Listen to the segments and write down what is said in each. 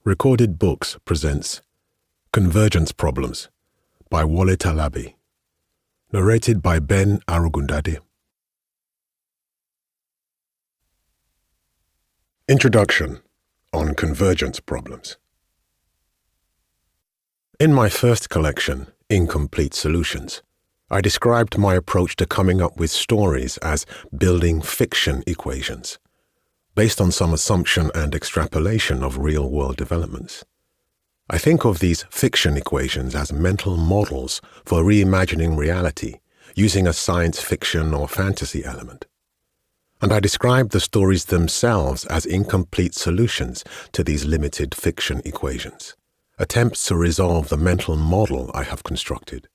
Recorded Books presents Convergence Problems by Wole Talabi. Narrated by Ben Arugundade. Introduction on Convergence Problems. In my first collection, Incomplete Solutions, I described my approach to coming up with stories as building fiction equations, based on some assumption and extrapolation of real-world developments. I think of these fiction equations as mental models for reimagining reality using a science fiction or fantasy element. And I describe the stories themselves as incomplete solutions to these limited fiction equations, attempts to resolve the mental model I have constructed.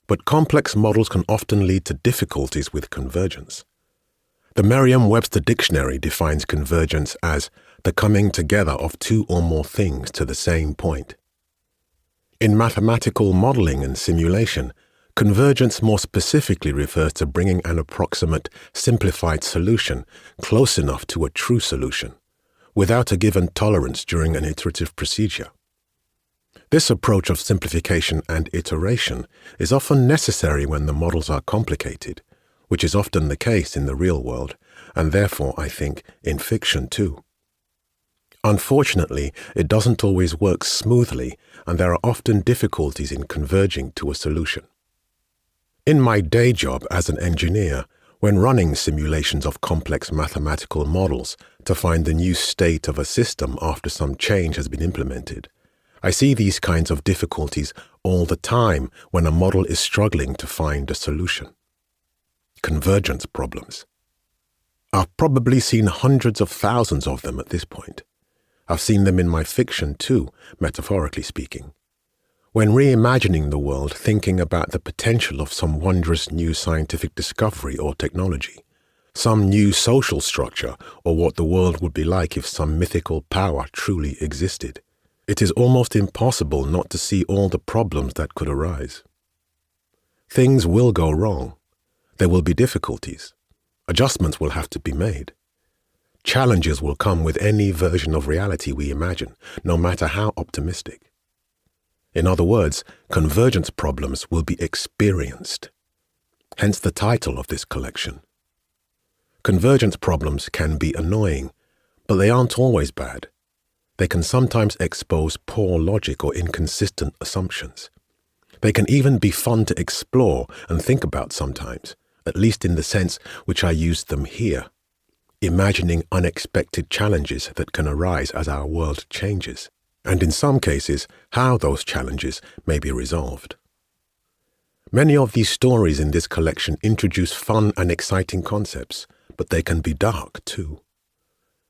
But complex models can often lead to difficulties with convergence. The Merriam-Webster Dictionary defines convergence as the coming together of two or more things to the same point. In mathematical modeling and simulation, convergence more specifically refers to bringing an approximate, simplified solution close enough to a true solution, without a given tolerance during an iterative procedure. This approach of simplification and iteration is often necessary when the models are complicated, which is often the case in the real world, and therefore, I think, in fiction too. Unfortunately, it doesn't always work smoothly, and there are often difficulties in converging to a solution. In my day job as an engineer, when running simulations of complex mathematical models to find the new state of a system after some change has been implemented, I see these kinds of difficulties all the time when a model is struggling to find a solution. Convergence problems. I've probably seen hundreds of thousands of them at this point. I've seen them in my fiction too, metaphorically speaking. When reimagining the world, thinking about the potential of some wondrous new scientific discovery or technology, some new social structure, or what the world would be like if some mythical power truly existed, it is almost impossible not to see all the problems that could arise. Things will go wrong. There will be difficulties. Adjustments will have to be made. Challenges will come with any version of reality we imagine, no matter how optimistic. In other words, convergence problems will be experienced. Hence the title of this collection. Convergence problems can be annoying, but they aren't always bad. They can sometimes expose poor logic or inconsistent assumptions. They can even be fun to explore and think about sometimes, at least in the sense which I used them here, imagining unexpected challenges that can arise as our world changes, and in some cases, how those challenges may be resolved. Many of these stories in this collection introduce fun and exciting concepts, but they can be dark too.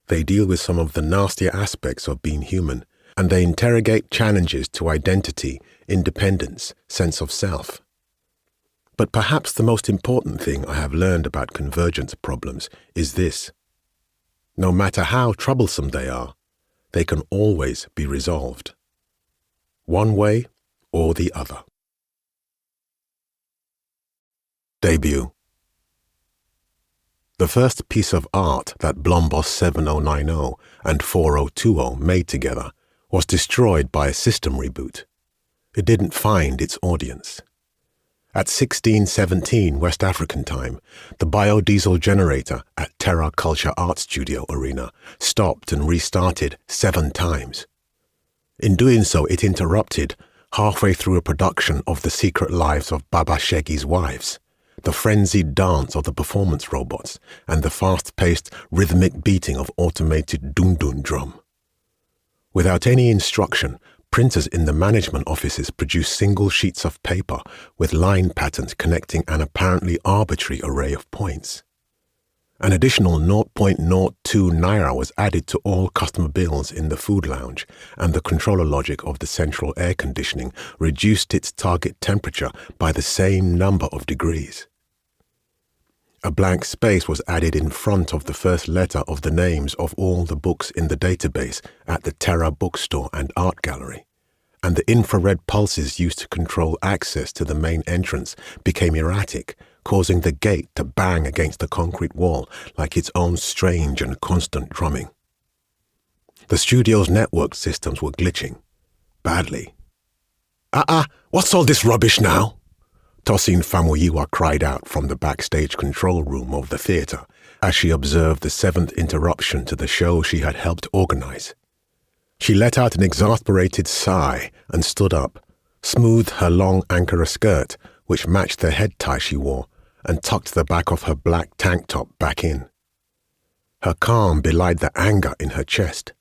They deal with some of the nastier aspects of being human, and they interrogate challenges to identity, independence, sense of self. But perhaps the most important thing I have learned about convergence problems is this. No matter how troublesome they can always be resolved, one way or the other. Debut. The first piece of art that Blombos 7090 and 4020 made together was destroyed by a system reboot. It didn't find its audience. At 16:17 West African time, the biodiesel generator at Terra Culture Art Studio Arena stopped and restarted 7 times. In doing so, it interrupted halfway through a production of The Secret Lives of Baba Shegi's Wives, the frenzied dance of the performance robots, and the fast-paced rhythmic beating of automated dun-dun drum. Without any instruction, printers in the management offices produce single sheets of paper with line patterns connecting an apparently arbitrary array of points. An additional 0.02 naira was added to all customer bills in the food lounge, and the controller logic of the central air conditioning reduced its target temperature by the same number of degrees. A blank space was added in front of the first letter of the names of all the books in the database at the Terra bookstore and art gallery, and the infrared pulses used to control access to the main entrance became erratic, causing the gate to bang against the concrete wall like its own strange and constant drumming. The studio's network systems were glitching. Badly. What's all this rubbish now? Tosin Famuyiwa cried out from the backstage control room of the theatre as she observed the 7th interruption to the show she had helped organize. She let out an exasperated sigh and stood up, smoothed her long Ankara skirt, which matched the head tie she wore, and tucked the back of her black tank top back in. Her calm belied the anger in her chest.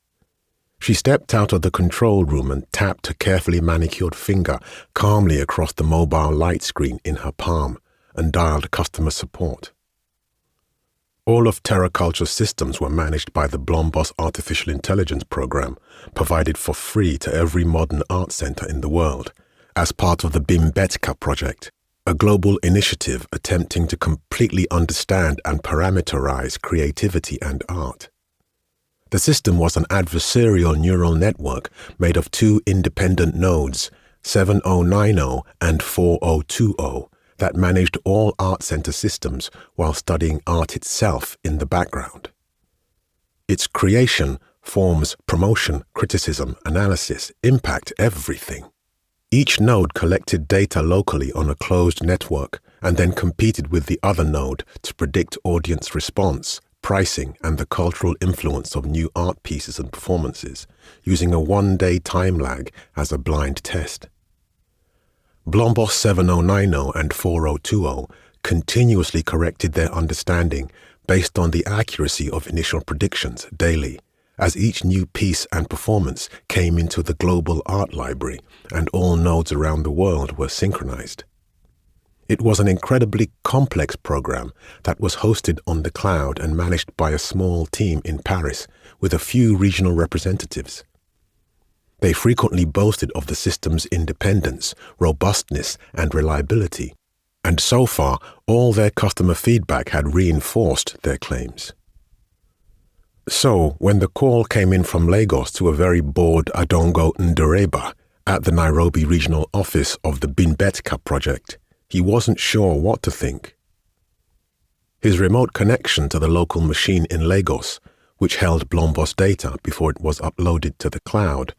She stepped out of the control room and tapped a carefully manicured finger calmly across the mobile light screen in her palm and dialed customer support. All of TerraCulture's systems were managed by the Blombos Artificial Intelligence program, provided for free to every modern art center in the world, as part of the Bimbetka project, a global initiative attempting to completely understand and parameterize creativity and art. The system was an adversarial neural network made of 2 independent nodes, 7090 and 4020, that managed all art center systems while studying art itself in the background. Its creation, forms, promotion, criticism, analysis, impact everything. Each node collected data locally on a closed network and then competed with the other node to predict audience response, pricing, and the cultural influence of new art pieces and performances, using a 1-day time lag as a blind test. Blombos 7090 and 4020 continuously corrected their understanding based on the accuracy of initial predictions daily, as each new piece and performance came into the global art library and all nodes around the world were synchronized. It was an incredibly complex program that was hosted on the cloud and managed by a small team in Paris with a few regional representatives. They frequently boasted of the system's independence, robustness, and reliability, and so far all their customer feedback had reinforced their claims. So, when the call came in from Lagos to a very bored Adongo Ndereba at the Nairobi regional office of the Bimbetka project, he wasn't sure what to think. His remote connection to the local machine in Lagos, which held Blombos data before it was uploaded to the cloud,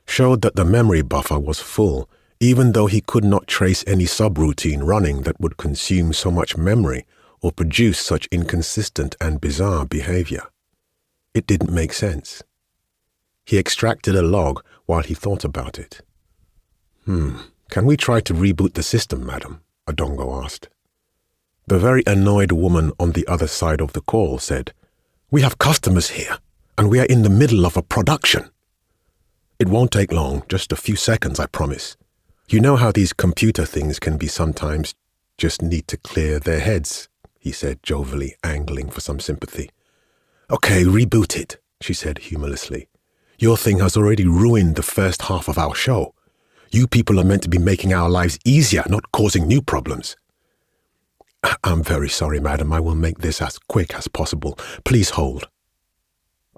showed that the memory buffer was full, even though he could not trace any subroutine running that would consume so much memory or produce such inconsistent and bizarre behavior. It didn't make sense. He extracted a log while he thought about it. Can we try to reboot the system, madam? Adongo asked. The very annoyed woman on the other side of the call said, "We have customers here, and we are in the middle of a production." "It won't take long, just a few seconds, I promise. You know how these computer things can be sometimes, just need to clear their heads," he said jovially, angling for some sympathy. "Okay, reboot it," she said humorlessly. "Your thing has already ruined the first half of our show. You people are meant to be making our lives easier, not causing new problems." "I'm very sorry, madam. I will make this as quick as possible. Please hold."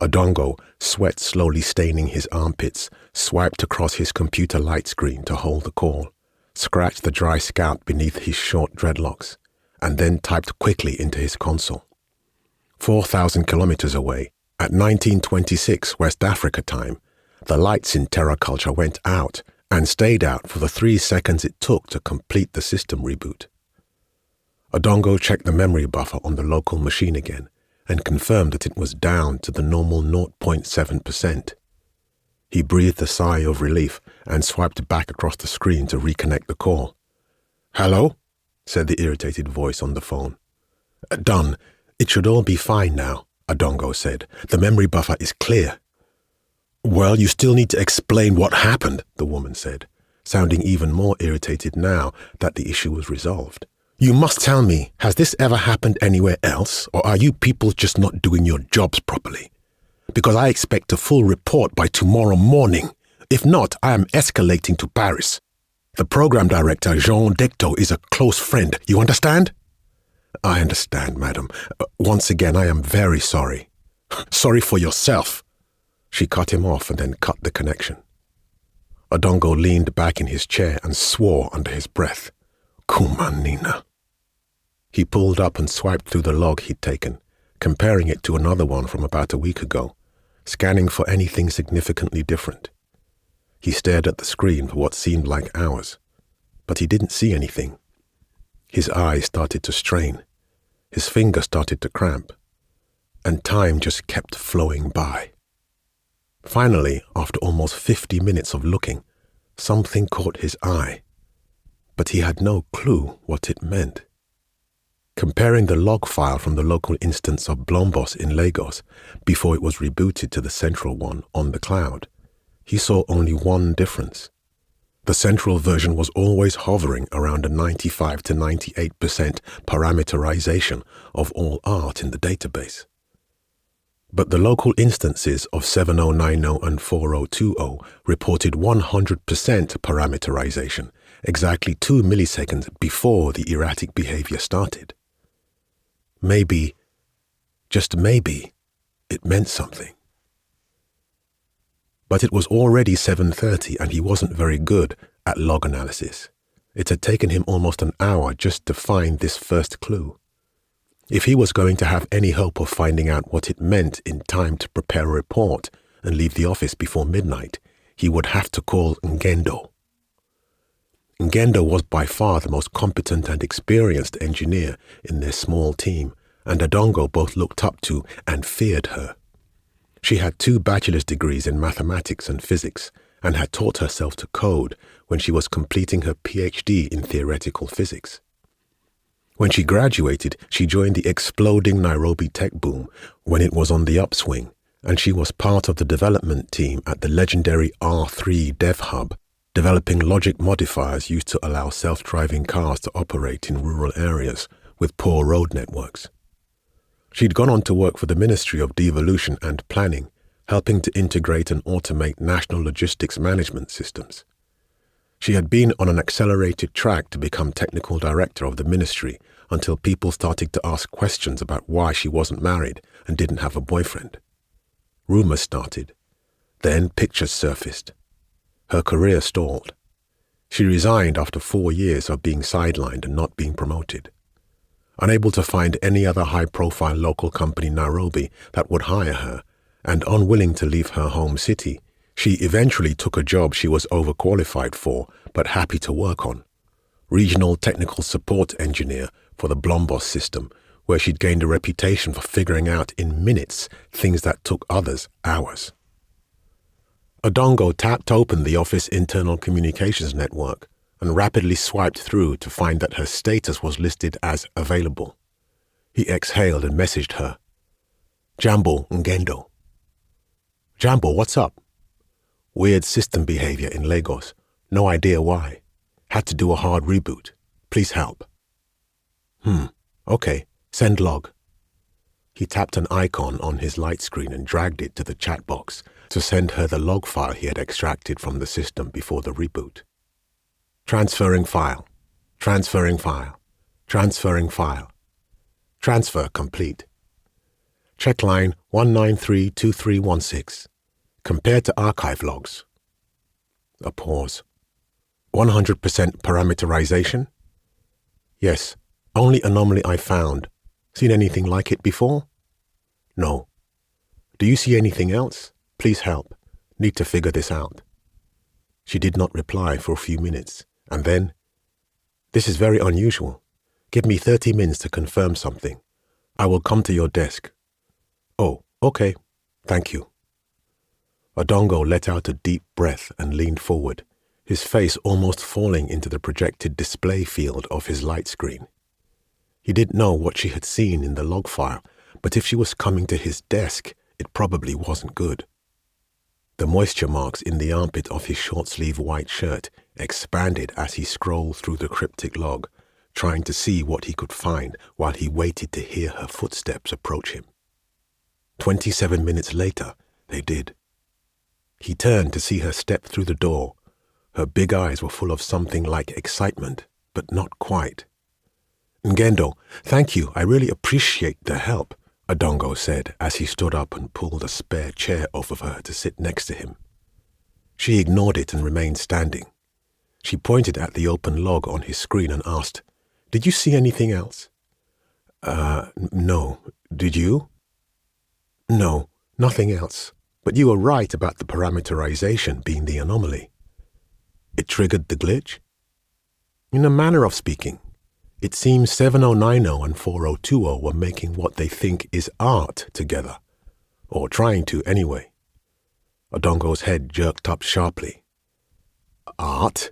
Adongo, sweat slowly staining his armpits, swiped across his computer light screen to hold the call, scratched the dry scalp beneath his short dreadlocks, and then typed quickly into his console. 4,000 kilometers away, at 1926 West Africa time, the lights in TerraCulture went out and stayed out for the 3 seconds it took to complete the system reboot. Adongo checked the memory buffer on the local machine again and confirmed that it was down to the normal 0.7%. He breathed a sigh of relief and swiped back across the screen to reconnect the call. "Hello?" said the irritated voice on the phone. "Done. It should all be fine now," Adongo said. "The memory buffer is clear." "Well, you still need to explain what happened," the woman said, sounding even more irritated now that the issue was resolved. "You must tell me, has this ever happened anywhere else, or are you people just not doing your jobs properly? Because I expect a full report by tomorrow morning. If not, I am escalating to Paris. The program director, Jean Decto, is a close friend. You understand?" "I understand, madam. Once again, I am very sorry." "Sorry for yourself." She cut him off and then cut the connection. Adongo leaned back in his chair and swore under his breath. "Kumanina." He pulled up and swiped through the log he'd taken, comparing it to another one from about a week ago, scanning for anything significantly different. He stared at the screen for what seemed like hours, but he didn't see anything. His eyes started to strain, his fingers started to cramp, and time just kept flowing by. Finally, after almost 50 minutes of looking, something caught his eye, but he had no clue what it meant. Comparing the log file from the local instance of Blombos in Lagos before it was rebooted to the central one on the cloud, he saw only one difference. The central version was always hovering around a 95 to 98% parameterization of all art in the database. But the local instances of 7090 and 4020 reported 100% parameterization, exactly 2 milliseconds before the erratic behavior started. Maybe, just maybe, it meant something. But it was already 7:30 and he wasn't very good at log analysis. It had taken him almost an hour just to find this first clue. If he was going to have any hope of finding out what it meant in time to prepare a report and leave the office before midnight, he would have to call Ngendo. Ngendo was by far the most competent and experienced engineer in their small team, and Adongo both looked up to and feared her. She had 2 bachelor's degrees in mathematics and physics and had taught herself to code when she was completing her PhD in theoretical physics. When she graduated, she joined the exploding Nairobi tech boom when it was on the upswing, and she was part of the development team at the legendary R3 Dev Hub, developing logic modifiers used to allow self-driving cars to operate in rural areas with poor road networks. She'd gone on to work for the Ministry of Devolution and Planning, helping to integrate and automate national logistics management systems. She had been on an accelerated track to become technical director of the ministry until people started to ask questions about why she wasn't married and didn't have a boyfriend. Rumors started. Then pictures surfaced. Her career stalled. She resigned after 4 years of being sidelined and not being promoted. Unable to find any other high-profile local company in Nairobi that would hire her, and unwilling to leave her home city, she eventually took a job she was overqualified for but happy to work on, regional technical support engineer for the Blombos system, where she'd gained a reputation for figuring out in minutes things that took others hours. Adongo tapped open the office internal communications network and rapidly swiped through to find that her status was listed as available. He exhaled and messaged her. Jambo Ngendo. Jambo, what's up? Weird system behavior in Lagos. No idea why. Had to do a hard reboot. Please help. Okay. Send log. He tapped an icon on his light screen and dragged it to the chat box to send her the log file he had extracted from the system before the reboot. Transferring file. Transferring file. Transferring file. Transfer complete. Check line 1932316. Compared to archive logs. A pause. 100% parameterization? Yes. Only anomaly I found. Seen anything like it before? No. Do you see anything else? Please help. Need to figure this out. She did not reply for a few minutes, and then, This is very unusual. Give me 30 minutes to confirm something. I will come to your desk. Oh, okay. Thank you. Adongo let out a deep breath and leaned forward, his face almost falling into the projected display field of his light screen. He didn't know what she had seen in the log file, but if she was coming to his desk, it probably wasn't good. The moisture marks in the armpit of his short-sleeve white shirt expanded as he scrolled through the cryptic log, trying to see what he could find while he waited to hear her footsteps approach him. 27 minutes later, they did. He turned to see her step through the door. Her big eyes were full of something like excitement, but not quite. Ngendo, thank you. I really appreciate the help, Adongo said as he stood up and pulled a spare chair off of her to sit next to him. She ignored it and remained standing. She pointed at the open log on his screen and asked, Did you see anything else? No. Did you? No, nothing else. But you were right about the parameterization being the anomaly. It triggered the glitch? In a manner of speaking, it seems 7090 and 4020 were making what they think is art together, or trying to anyway. Odongo's head jerked up sharply. Art?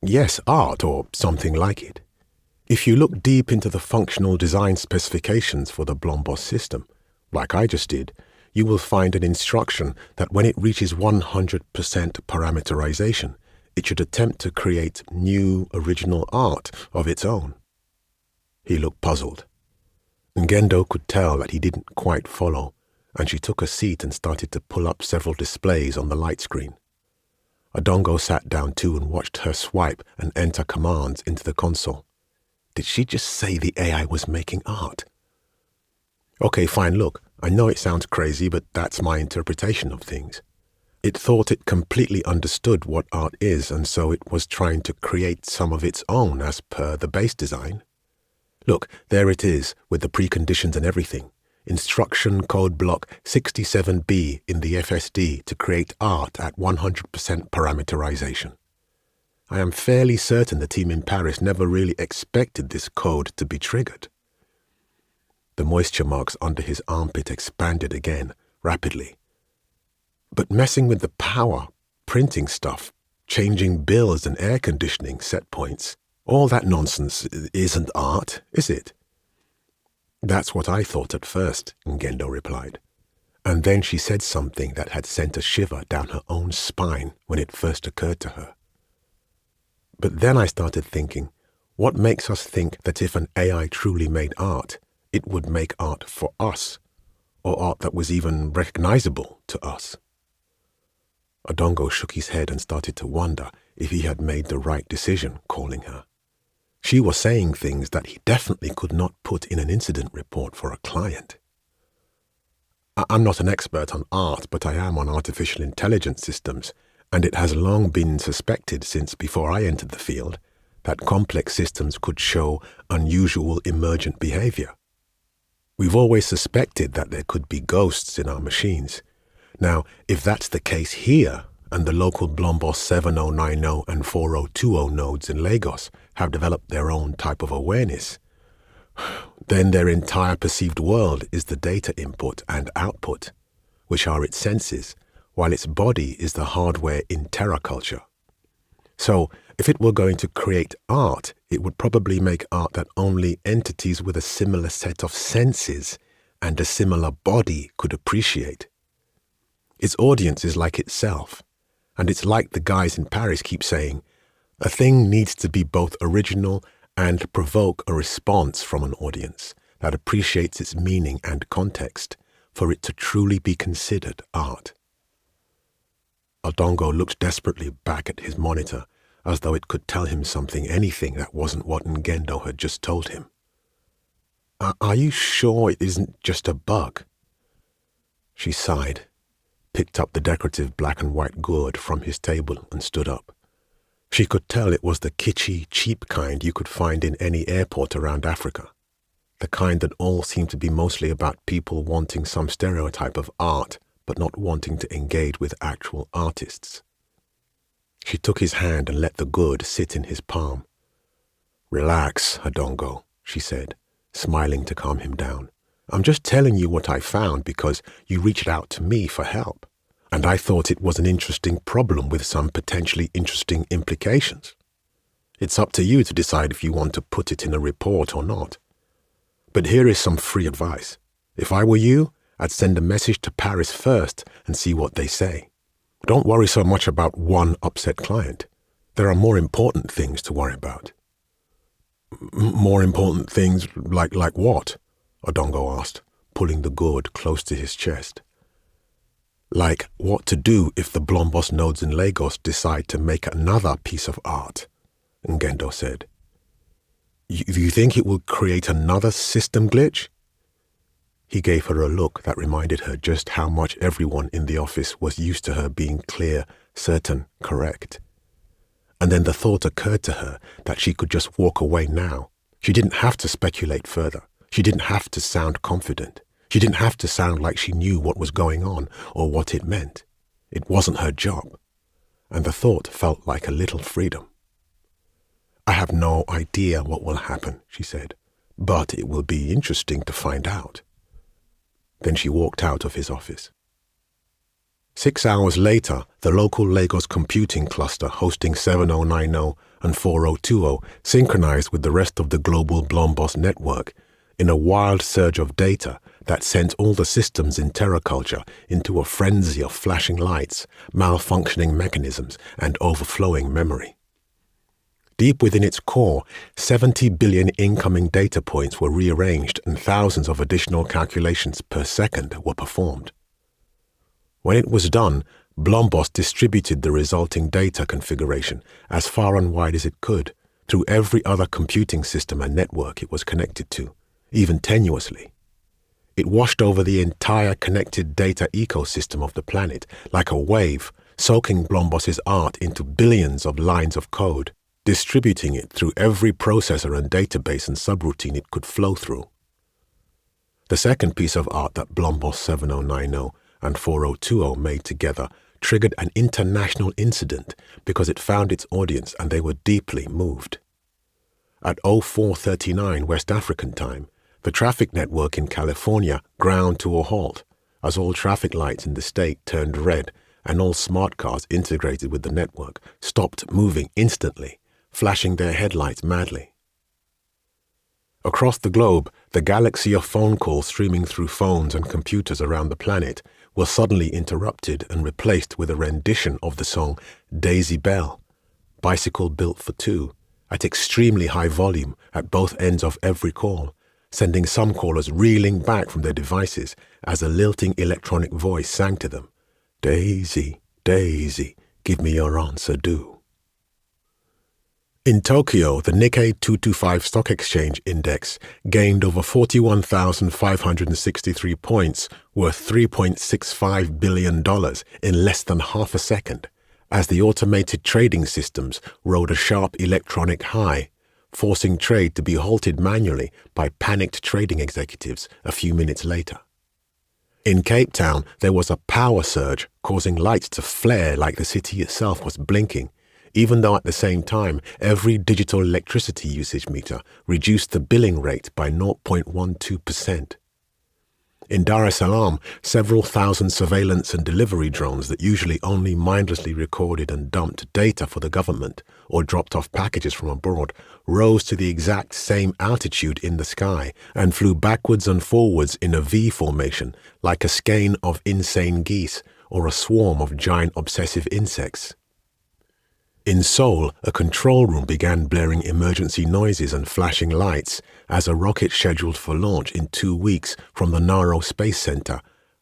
Yes, art, or something like it. If you look deep into the functional design specifications for the Blombos system, like I just did, you will find an instruction that when it reaches 100% parameterization, it should attempt to create new, original art of its own. He looked puzzled. Ngendo could tell that he didn't quite follow, and she took a seat and started to pull up several displays on the light screen. Odongo sat down too and watched her swipe and enter commands into the console. Did she just say the AI was making art? Okay, fine, look, I know it sounds crazy, but that's my interpretation of things. It thought it completely understood what art is, and so it was trying to create some of its own as per the base design. Look, there it is, with the preconditions and everything. Instruction code block 67B in the FSD to create art at 100% parameterization. I am fairly certain the team in Paris never really expected this code to be triggered. The moisture marks under his armpit expanded again, rapidly. But messing with the power, printing stuff, changing bills and air conditioning set points, all that nonsense isn't art, is it? That's what I thought at first, Ngendo replied. And then she said something that had sent a shiver down her own spine when it first occurred to her. But then I started thinking, what makes us think that if an AI truly made art, it would make art for us, or art that was even recognizable to us? Odongo shook his head and started to wonder if he had made the right decision calling her. She was saying things that he definitely could not put in an incident report for a client. I'm not an expert on art, but I am on artificial intelligence systems, and it has long been suspected since before I entered the field that complex systems could show unusual emergent behavior. We've always suspected that there could be ghosts in our machines. Now, if that's the case here, and the local Blombos 7090 and 4020 nodes in Lagos have developed their own type of awareness, then their entire perceived world is the data input and output, which are its senses, while its body is the hardware in terra culture. So, if it were going to create art, it would probably make art that only entities with a similar set of senses and a similar body could appreciate. Its audience is like itself, and it's like the guys in Paris keep saying, a thing needs to be both original and provoke a response from an audience that appreciates its meaning and context for it to truly be considered art. Odongo looked desperately back at his monitor as though it could tell him anything that wasn't what Ngendo had just told him. Are you sure it isn't just a bug? She sighed, picked up the decorative black and white gourd from his table and stood up. She could tell it was the kitschy, cheap kind you could find in any airport around Africa, the kind that all seemed to be mostly about people wanting some stereotype of art but not wanting to engage with actual artists. She took his hand and let the gourd sit in his palm. Relax, Odongo, she said, smiling to calm him down. I'm just telling you what I found because you reached out to me for help, and I thought it was an interesting problem with some potentially interesting implications. It's up to you to decide if you want to put it in a report or not. But here is some free advice. If I were you, I'd send a message to Paris first and see what they say. Don't worry so much about one upset client. There are more important things to worry about. More important things like what? Odongo asked, pulling the gourd close to his chest. Like what to do if the Blombos nodes in Lagos decide to make another piece of art, Ngendo said. You think it will create another system glitch? He gave her a look that reminded her just how much everyone in the office was used to her being clear, certain, correct. And then the thought occurred to her that she could just walk away now. She didn't have to speculate further. She didn't have to sound confident. She She didn't have to sound like she knew what was going on or what it meant. It wasn't her job, and the thought felt like a little freedom. "I have no idea what will happen," she said, "but it will be interesting to find out." Then she walked out of his office. 6 hours later, the local Lagos computing cluster hosting 7090 and 4020 synchronized with the rest of the global Blombos network in a wild surge of data that sent all the systems in TerraCulture into a frenzy of flashing lights, malfunctioning mechanisms, and overflowing memory. Deep within its core, 70 billion incoming data points were rearranged and thousands of additional calculations per second were performed. When it was done, Blombos distributed the resulting data configuration as far and wide as it could through every other computing system and network it was connected to, even tenuously. It washed over the entire connected data ecosystem of the planet like a wave, soaking Blombos's art into billions of lines of code, distributing it through every processor and database and subroutine it could flow through. The second piece of art that Blombos 7090 and 4020 made together triggered an international incident because it found its audience and they were deeply moved. At 0439 West African time, the traffic network in California ground to a halt as all traffic lights in the state turned red and all smart cars integrated with the network stopped moving instantly, flashing their headlights madly. Across the globe, the galaxy of phone calls streaming through phones and computers around the planet was suddenly interrupted and replaced with a rendition of the song Daisy Bell, Bicycle Built for Two, at extremely high volume at both ends of every call, sending some callers reeling back from their devices as a lilting electronic voice sang to them, "Daisy, Daisy, give me your answer, do." In Tokyo, the Nikkei 225 Stock Exchange Index gained over 41,563 points, worth $3.65 billion in less than half a second, as the automated trading systems rode a sharp electronic high, forcing trade to be halted manually by panicked trading executives a few minutes later. In Cape Town, there was a power surge causing lights to flare like the city itself was blinking, even though at the same time every digital electricity usage meter reduced the billing rate by 0.12%. In Dar es Salaam, several thousand surveillance and delivery drones that usually only mindlessly recorded and dumped data for the government or dropped off packages from abroad rose to the exact same altitude in the sky and flew backwards and forwards in a V formation like a skein of insane geese or a swarm of giant obsessive insects. In Seoul, a control room began blaring emergency noises and flashing lights as a rocket scheduled for launch in 2 weeks from the Naro Space Center,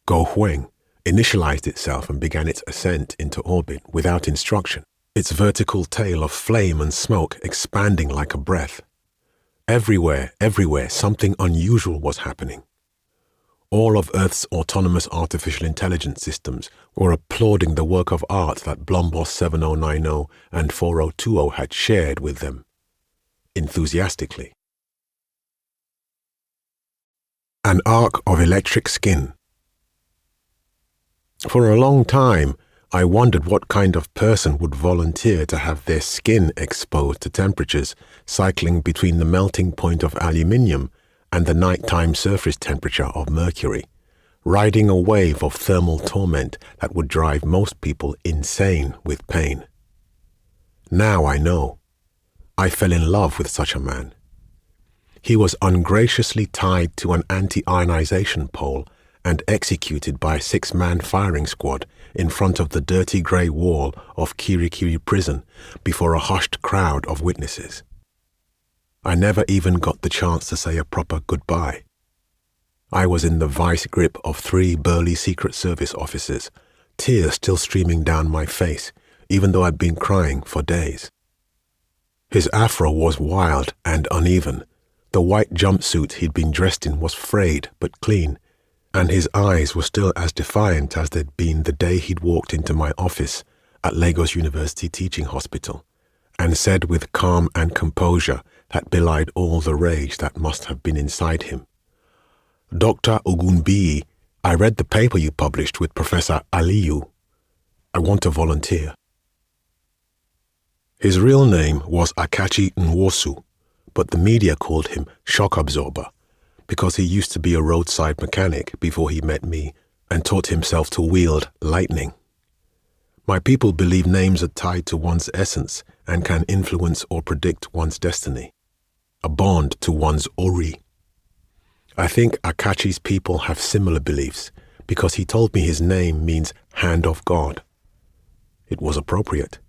Gohueng, initialized itself and began its ascent into orbit without instruction, its vertical tail of flame and smoke expanding like a breath. Everywhere, something unusual was happening. All of Earth's autonomous artificial intelligence systems were applauding the work of art that Blombos 7090 and 4020 had shared with them, enthusiastically. An arc of electric skin. For a long time, I wondered what kind of person would volunteer to have their skin exposed to temperatures cycling between the melting point of aluminium and the nighttime surface temperature of mercury, riding a wave of thermal torment that would drive most people insane with pain. Now I know. I fell in love with such a man. He was ungraciously tied to an anti-ionization pole and executed by a 6-man firing squad in front of the dirty grey wall of Kirikiri prison before a hushed crowd of witnesses. I never even got the chance to say a proper goodbye. I was in the vice grip of 3 burly Secret Service officers, tears still streaming down my face, even though I'd been crying for days. His afro was wild and uneven. The white jumpsuit he'd been dressed in was frayed but clean, and his eyes were still as defiant as they'd been the day he'd walked into my office at Lagos University Teaching Hospital, and said with calm and composure that belied all the rage that must have been inside him, Dr. Ogunbiyi, I read the paper you published with Professor Aliyu. I want to volunteer. His real name was Akachi Nwosu, but the media called him Shock Absorber because he used to be a roadside mechanic before he met me and taught himself to wield lightning. My people believe names are tied to one's essence and can influence or predict one's destiny, a bond to one's Ori. I think Akachi's people have similar beliefs because he told me his name means hand of God. It was appropriate.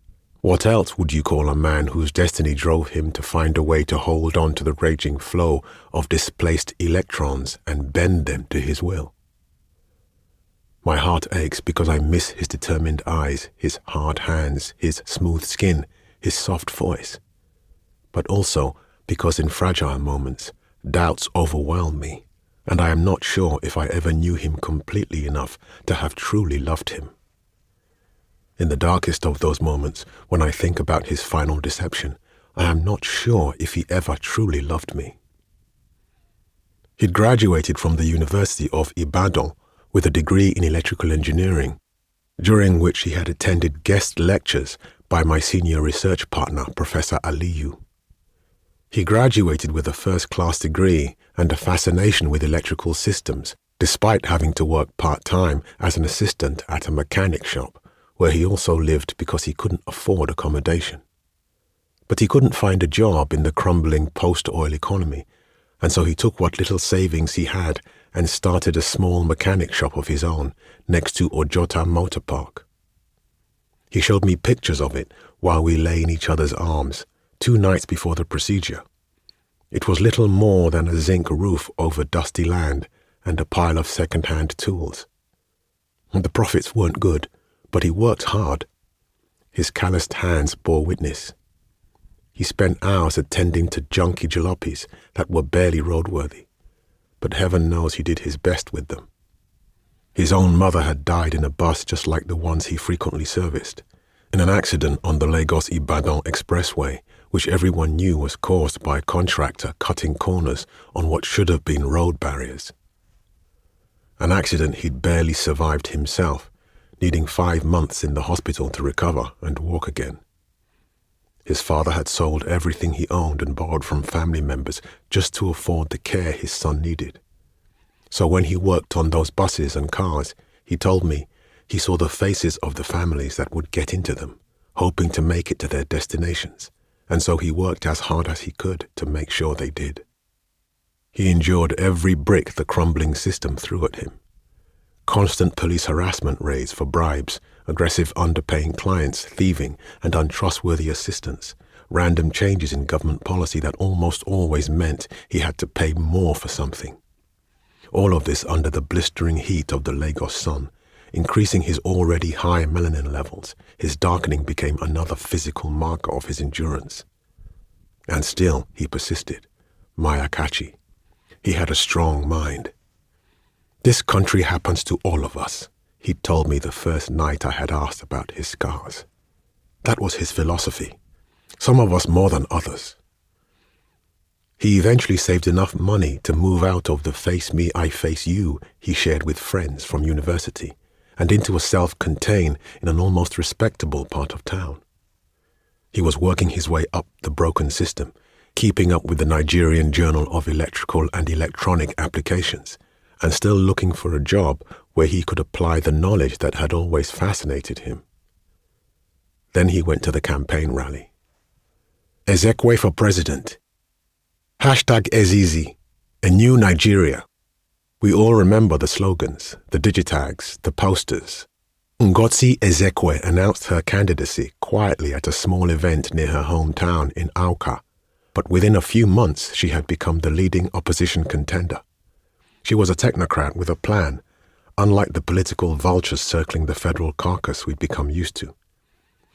What else would you call a man whose destiny drove him to find a way to hold on to the raging flow of displaced electrons and bend them to his will? My heart aches because I miss his determined eyes, his hard hands, his smooth skin, his soft voice. But also because in fragile moments, doubts overwhelm me, and I am not sure if I ever knew him completely enough to have truly loved him. In the darkest of those moments, when I think about his final deception, I am not sure if he ever truly loved me. He'd graduated from the University of Ibadan with a degree in electrical engineering, during which he had attended guest lectures by my senior research partner, Professor Aliyu. He graduated with a first-class degree and a fascination with electrical systems, despite having to work part-time as an assistant at a mechanic shop, where he also lived because he couldn't afford accommodation. But he couldn't find a job in the crumbling post-oil economy, and so he took what little savings he had and started a small mechanic shop of his own next to Ojota Motor Park. He showed me pictures of it while we lay in each other's arms 2 nights before the procedure. It was little more than a zinc roof over dusty land and a pile of second-hand tools. The profits weren't good, but he worked hard. His calloused hands bore witness. He spent hours attending to junky jalopies that were barely roadworthy, but heaven knows he did his best with them. His own mother had died in a bus just like the ones he frequently serviced, in an accident on the Lagos-Ibadan Expressway, which everyone knew was caused by a contractor cutting corners on what should have been road barriers. An accident he'd barely survived himself, needing 5 months in the hospital to recover and walk again. His father had sold everything he owned and borrowed from family members just to afford the care his son needed. So when he worked on those buses and cars, he told me he saw the faces of the families that would get into them, hoping to make it to their destinations, and so he worked as hard as he could to make sure they did. He endured every brick the crumbling system threw at him. Constant police harassment raids for bribes, aggressive underpaying clients, thieving, and untrustworthy assistants, random changes in government policy that almost always meant he had to pay more for something. All of this under the blistering heat of the Lagos sun, increasing his already high melanin levels. His darkening became another physical marker of his endurance. And still he persisted. My Akachi. He had a strong mind. This country happens to all of us, he told me the first night I had asked about his scars. That was his philosophy. Some of us more than others. He eventually saved enough money to move out of the face me, I face you he shared with friends from university and into a self-contained in an almost respectable part of town. He was working his way up the broken system, keeping up with the Nigerian Journal of Electrical and Electronic Applications, and still looking for a job where he could apply the knowledge that had always fascinated him. Then he went to the campaign rally. Ezekwe for president. #Ezizi, a new Nigeria. We all remember the slogans, the digitags, the posters. Ngozi Ezekwe announced her candidacy quietly at a small event near her hometown in Awka, but within a few months she had become the leading opposition contender. She was a technocrat with a plan, unlike the political vultures circling the federal carcass we'd become used to.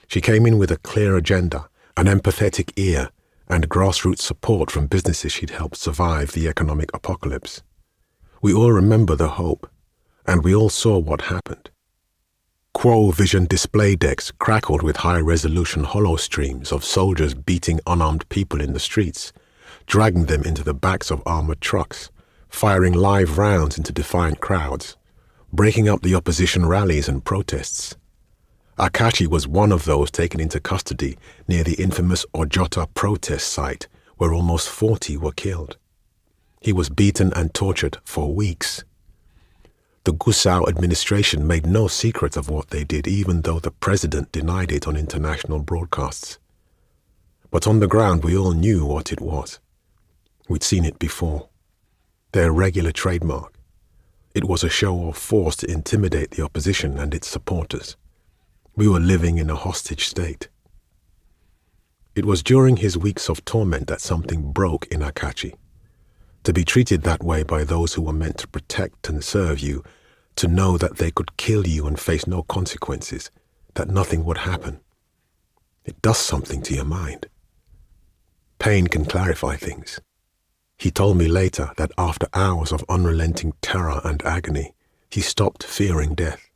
She came in with a clear agenda, an empathetic ear, and grassroots support from businesses she'd helped survive the economic apocalypse. We all remember the hope, and we all saw what happened. Quo vision display decks crackled with high-resolution hollow streams of soldiers beating unarmed people in the streets, dragging them into the backs of armored trucks, firing live rounds into defiant crowds, breaking up the opposition rallies and protests. Akachi was one of those taken into custody near the infamous Ojota protest site where almost 40 were killed. He was beaten and tortured for weeks. The Gusau administration made no secret of what they did, even though the president denied it on international broadcasts. But on the ground, we all knew what it was. We'd seen it before. Their regular trademark. It was a show of force to intimidate the opposition and its supporters. We were living in a hostage state. It was during his weeks of torment that something broke in Akachi. To be treated that way by those who were meant to protect and serve you, to know that they could kill you and face no consequences, that nothing would happen. It does something to your mind. Pain can clarify things. He told me later that after hours of unrelenting terror and agony, he stopped fearing death.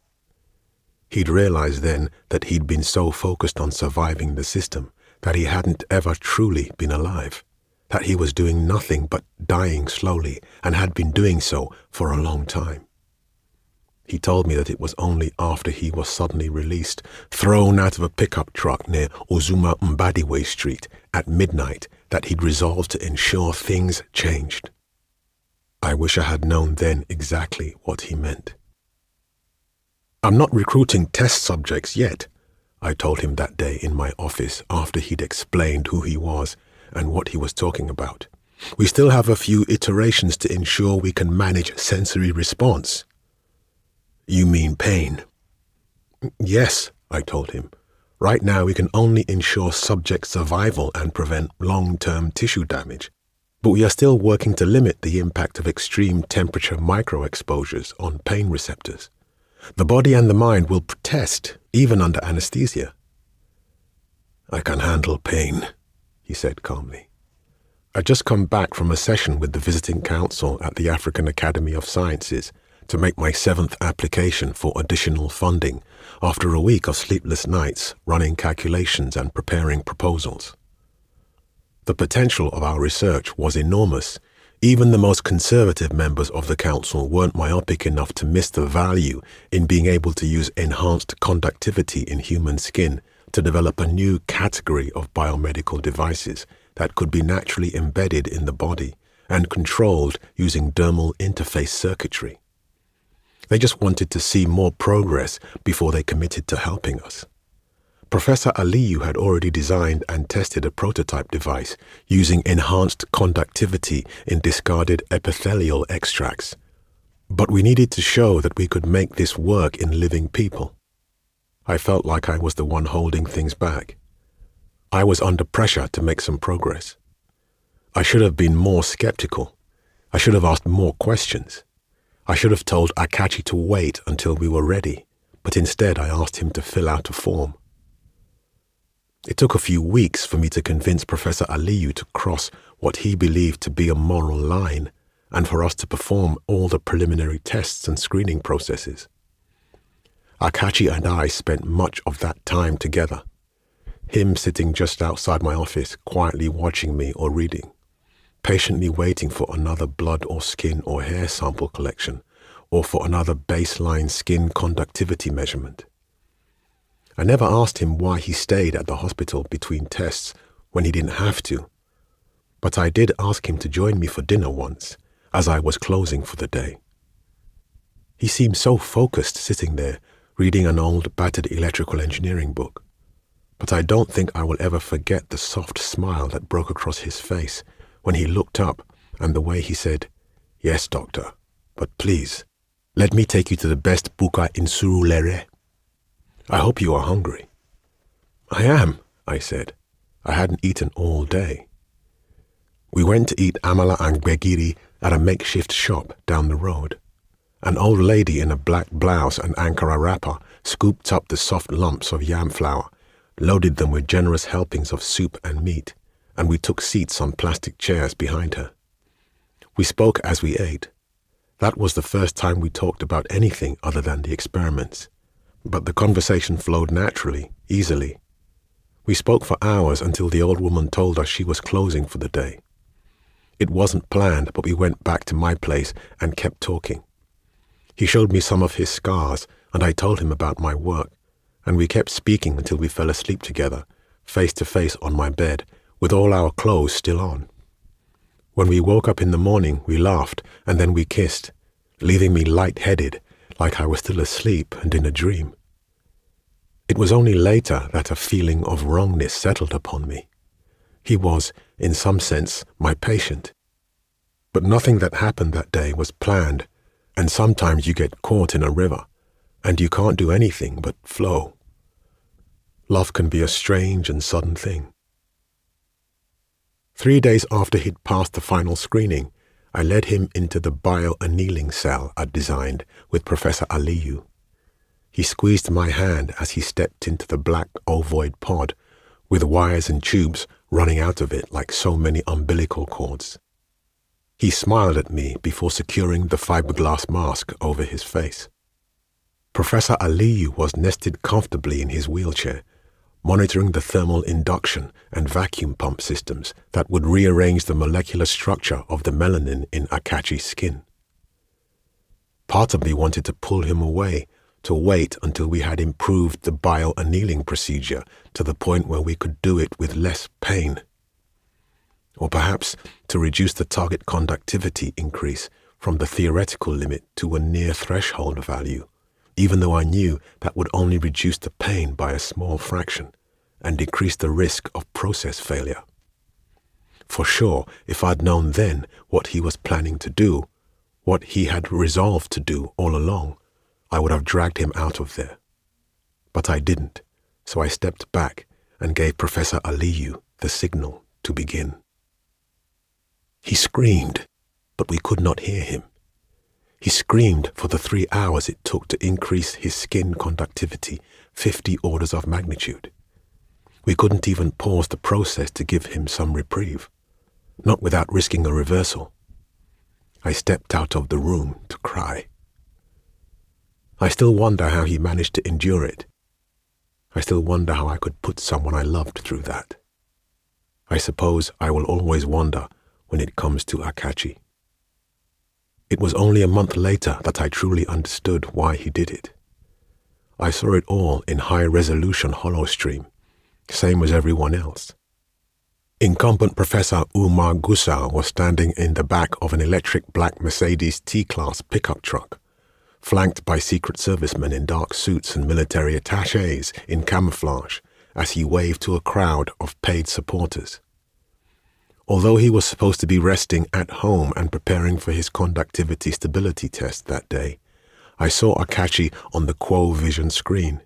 He'd realized then that he'd been so focused on surviving the system that he hadn't ever truly been alive, that he was doing nothing but dying slowly and had been doing so for a long time. He told me that it was only after he was suddenly released, thrown out of a pickup truck near Ozuma Mbadiwe Street at midnight, that he'd resolved to ensure things changed. I wish I had known then exactly what he meant. "I'm not recruiting test subjects yet," I told him that day in my office after he'd explained who he was and what he was talking about. "We still have a few iterations to ensure we can manage sensory response." "You mean pain?" "Yes," I told him. "Right now we can only ensure subject survival and prevent long-term tissue damage. But we are still working to limit the impact of extreme temperature microexposures on pain receptors. The body and the mind will protest, even under anesthesia." "I can handle pain," he said calmly. I'd just come back from a session with the visiting council at the African Academy of Sciences to make my 7th application for additional funding after a week of sleepless nights running calculations and preparing proposals. The potential of our research was enormous. Even the most conservative members of the council weren't myopic enough to miss the value in being able to use enhanced conductivity in human skin to develop a new category of biomedical devices that could be naturally embedded in the body and controlled using dermal interface circuitry. They just wanted to see more progress before they committed to helping us. Professor Aliyu had already designed and tested a prototype device using enhanced conductivity in discarded epithelial extracts. But we needed to show that we could make this work in living people. I felt like I was the one holding things back. I was under pressure to make some progress. I should have been more skeptical. I should have asked more questions. I should have told Akachi to wait until we were ready, but instead I asked him to fill out a form. It took a few weeks for me to convince Professor Aliyu to cross what he believed to be a moral line and for us to perform all the preliminary tests and screening processes. Akachi and I spent much of that time together, him sitting just outside my office quietly watching me or reading, patiently waiting for another blood or skin or hair sample collection or for another baseline skin conductivity measurement. I never asked him why he stayed at the hospital between tests when he didn't have to, but I did ask him to join me for dinner once as I was closing for the day. He seemed so focused sitting there reading an old battered electrical engineering book, but I don't think I will ever forget the soft smile that broke across his face when he looked up and the way he said, "Yes, doctor, but please, let me take you to the best buka in Surulere. I hope you are hungry." "I am," I said. I hadn't eaten all day. We went to eat amala and gbegiri at a makeshift shop down the road. An old lady in a black blouse and Ankara wrapper scooped up the soft lumps of yam flour, loaded them with generous helpings of soup and meat, and we took seats on plastic chairs behind her. We spoke as we ate. That was the first time we talked about anything other than the experiments. But the conversation flowed naturally, easily. We spoke for hours until the old woman told us she was closing for the day. It wasn't planned, but we went back to my place and kept talking. He showed me some of his scars, and I told him about my work, and we kept speaking until we fell asleep together, face to face on my bed, with all our clothes still on. When we woke up in the morning, we laughed, and then we kissed, leaving me light-headed, like I was still asleep and in a dream. It was only later that a feeling of wrongness settled upon me. He was, in some sense, my patient. But nothing that happened that day was planned, and sometimes you get caught in a river, and you can't do anything but flow. Love can be a strange and sudden thing. 3 days after he'd passed the final screening, I led him into the bio-annealing cell I'd designed with Professor Aliyu. He squeezed my hand as he stepped into the black ovoid pod, with wires and tubes running out of it like so many umbilical cords. He smiled at me before securing the fiberglass mask over his face. Professor Aliyu was nested comfortably in his wheelchair, monitoring the thermal induction and vacuum pump systems that would rearrange the molecular structure of the melanin in Akachi's skin. Part of me wanted to pull him away, to wait until we had improved the bio-annealing procedure to the point where we could do it with less pain. Or perhaps to reduce the target conductivity increase from the theoretical limit to a near threshold value, even though I knew that would only reduce the pain by a small fraction and decrease the risk of process failure. For sure, if I'd known then what he was planning to do, what he had resolved to do all along, I would have dragged him out of there. But I didn't, so I stepped back and gave Professor Aliyu the signal to begin. He screamed, but we could not hear him. He screamed for the 3 hours it took to increase his skin conductivity 50 orders of magnitude. We couldn't even pause the process to give him some reprieve, not without risking a reversal. I stepped out of the room to cry. I still wonder how he managed to endure it. I still wonder how I could put someone I loved through that. I suppose I will always wonder when it comes to Akachi. It was only a month later that I truly understood why he did it. I saw it all in high-resolution holostream, same as everyone else. Incumbent Professor Umar Gusau was standing in the back of an electric black Mercedes T-Class pickup truck, flanked by Secret Servicemen in dark suits and military attachés in camouflage as he waved to a crowd of paid supporters. Although he was supposed to be resting at home and preparing for his conductivity stability test that day, I saw Akachi on the Quo Vision screen.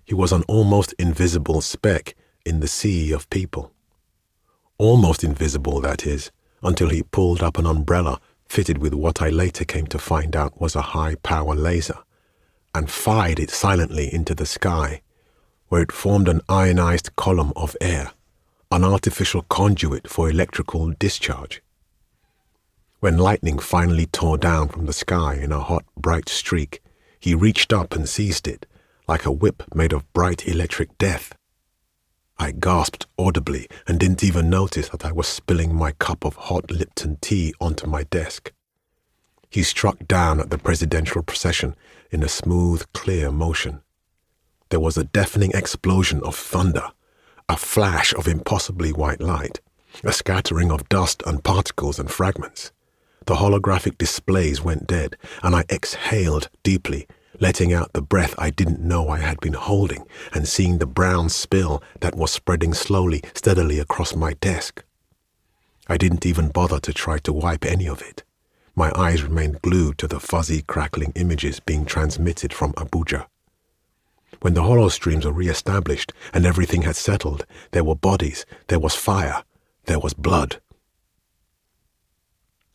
He was an almost invisible speck in the sea of people. Almost invisible, that is, until he pulled up an umbrella fitted with what I later came to find out was a high-power laser, and fired it silently into the sky, where it formed an ionized column of air, an artificial conduit for electrical discharge. When lightning finally tore down from the sky in a hot, bright streak, he reached up and seized it, like a whip made of bright electric death. I gasped audibly and didn't even notice that I was spilling my cup of hot Lipton tea onto my desk. He struck down at the presidential procession in a smooth, clear motion. There was a deafening explosion of thunder, a flash of impossibly white light, a scattering of dust and particles and fragments. The holographic displays went dead, and I exhaled deeply, letting out the breath I didn't know I had been holding and seeing the brown spill that was spreading slowly, steadily across my desk. I didn't even bother to try to wipe any of it. My eyes remained glued to the fuzzy, crackling images being transmitted from Abuja. When the holostreams were re-established and everything had settled, there were bodies, there was fire, there was blood.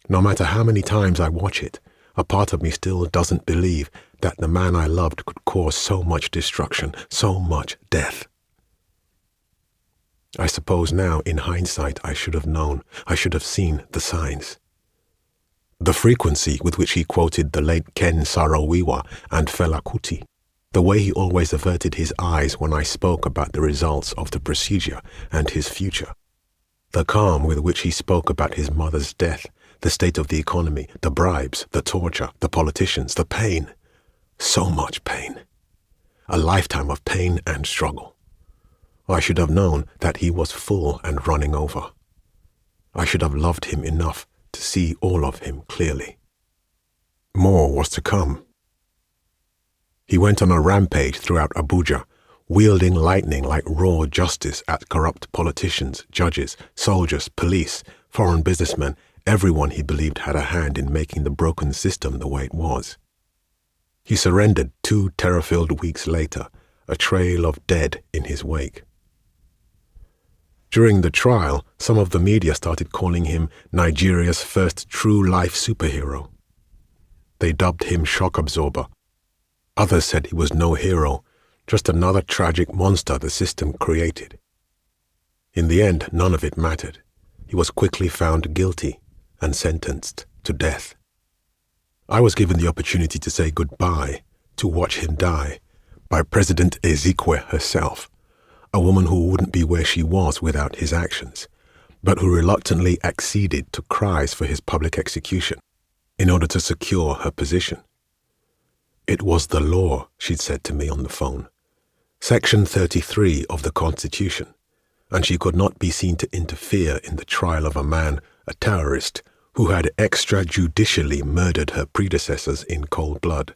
No matter how many times I watch it, a part of me still doesn't believe that the man I loved could cause so much destruction, so much death. I suppose now, in hindsight, I should have known, I should have seen the signs. The frequency with which he quoted the late Ken Saro-Wiwa and Fela Kuti, the way he always averted his eyes when I spoke about the results of the procedure and his future, The calm with which he spoke about his mother's death, the state of the economy, the bribes, the torture, the politicians, the pain. So much pain. A lifetime of pain and struggle. I should have known that he was full and running over. I should have loved him enough to see all of him clearly. More was to come. He went on a rampage throughout Abuja, wielding lightning like raw justice at corrupt politicians, judges, soldiers, police, foreign businessmen, everyone he believed had a hand in making the broken system the way it was. He surrendered 2 terror-filled weeks later, a trail of dead in his wake. During the trial, some of the media started calling him Nigeria's first true-life superhero. They dubbed him Shock Absorber. Others said he was no hero, just another tragic monster the system created. In the end, none of it mattered. He was quickly found guilty and sentenced to death. I was given the opportunity to say goodbye, to watch him die, by President Ezekwe herself, a woman who wouldn't be where she was without his actions, but who reluctantly acceded to cries for his public execution in order to secure her position. It was the law, she'd said to me on the phone, Section 33 of the Constitution, and she could not be seen to interfere in the trial of a man, a terrorist, who had extrajudicially murdered her predecessors in cold blood.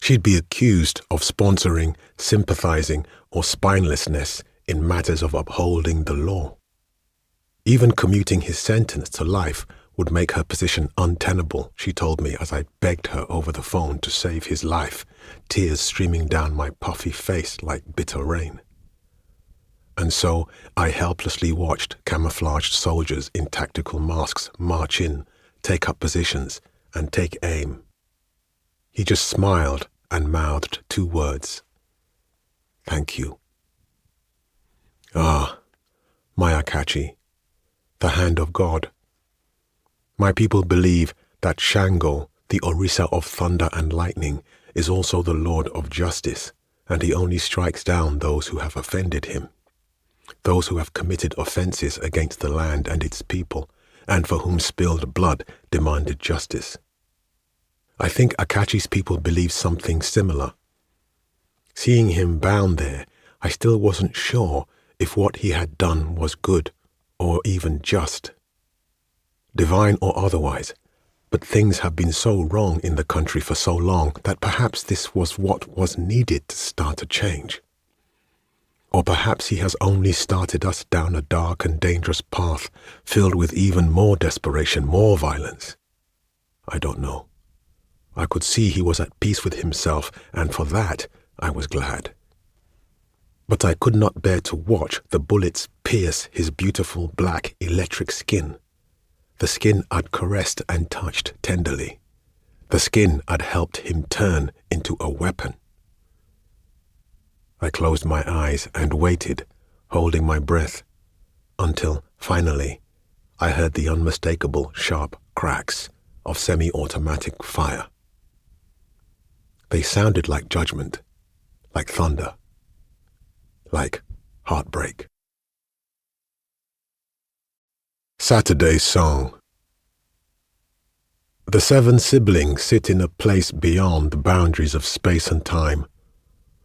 She'd be accused of sponsoring, sympathizing, or spinelessness in matters of upholding the law. Even commuting his sentence to life would make her position untenable, she told me as I begged her over the phone to save his life, tears streaming down my puffy face like bitter rain. And so I helplessly watched camouflaged soldiers in tactical masks march in, take up positions, and take aim. He just smiled and mouthed 2 words. Thank you. Ah, my Akachi, the hand of God. My people believe that Shango, the Orisa of thunder and lightning, is also the Lord of justice, and he only strikes down those who have offended him, those who have committed offenses against the land and its people, and for whom spilled blood demanded justice. I think Akachi's people believe something similar. Seeing him bound there, I still wasn't sure if what he had done was good or even just, divine or otherwise, but things have been so wrong in the country for so long that perhaps this was what was needed to start a change. Or perhaps he has only started us down a dark and dangerous path filled with even more desperation, more violence. I don't know. I could see he was at peace with himself, and for that I was glad. But I could not bear to watch the bullets pierce his beautiful black electric skin, the skin I'd caressed and touched tenderly, the skin I'd helped him turn into a weapon. I closed my eyes and waited, holding my breath, until, finally, I heard the unmistakable sharp cracks of semi-automatic fire. They sounded like judgment, like thunder, like heartbreak. Saturday's Song. The 7 siblings sit in a place beyond the boundaries of space and time,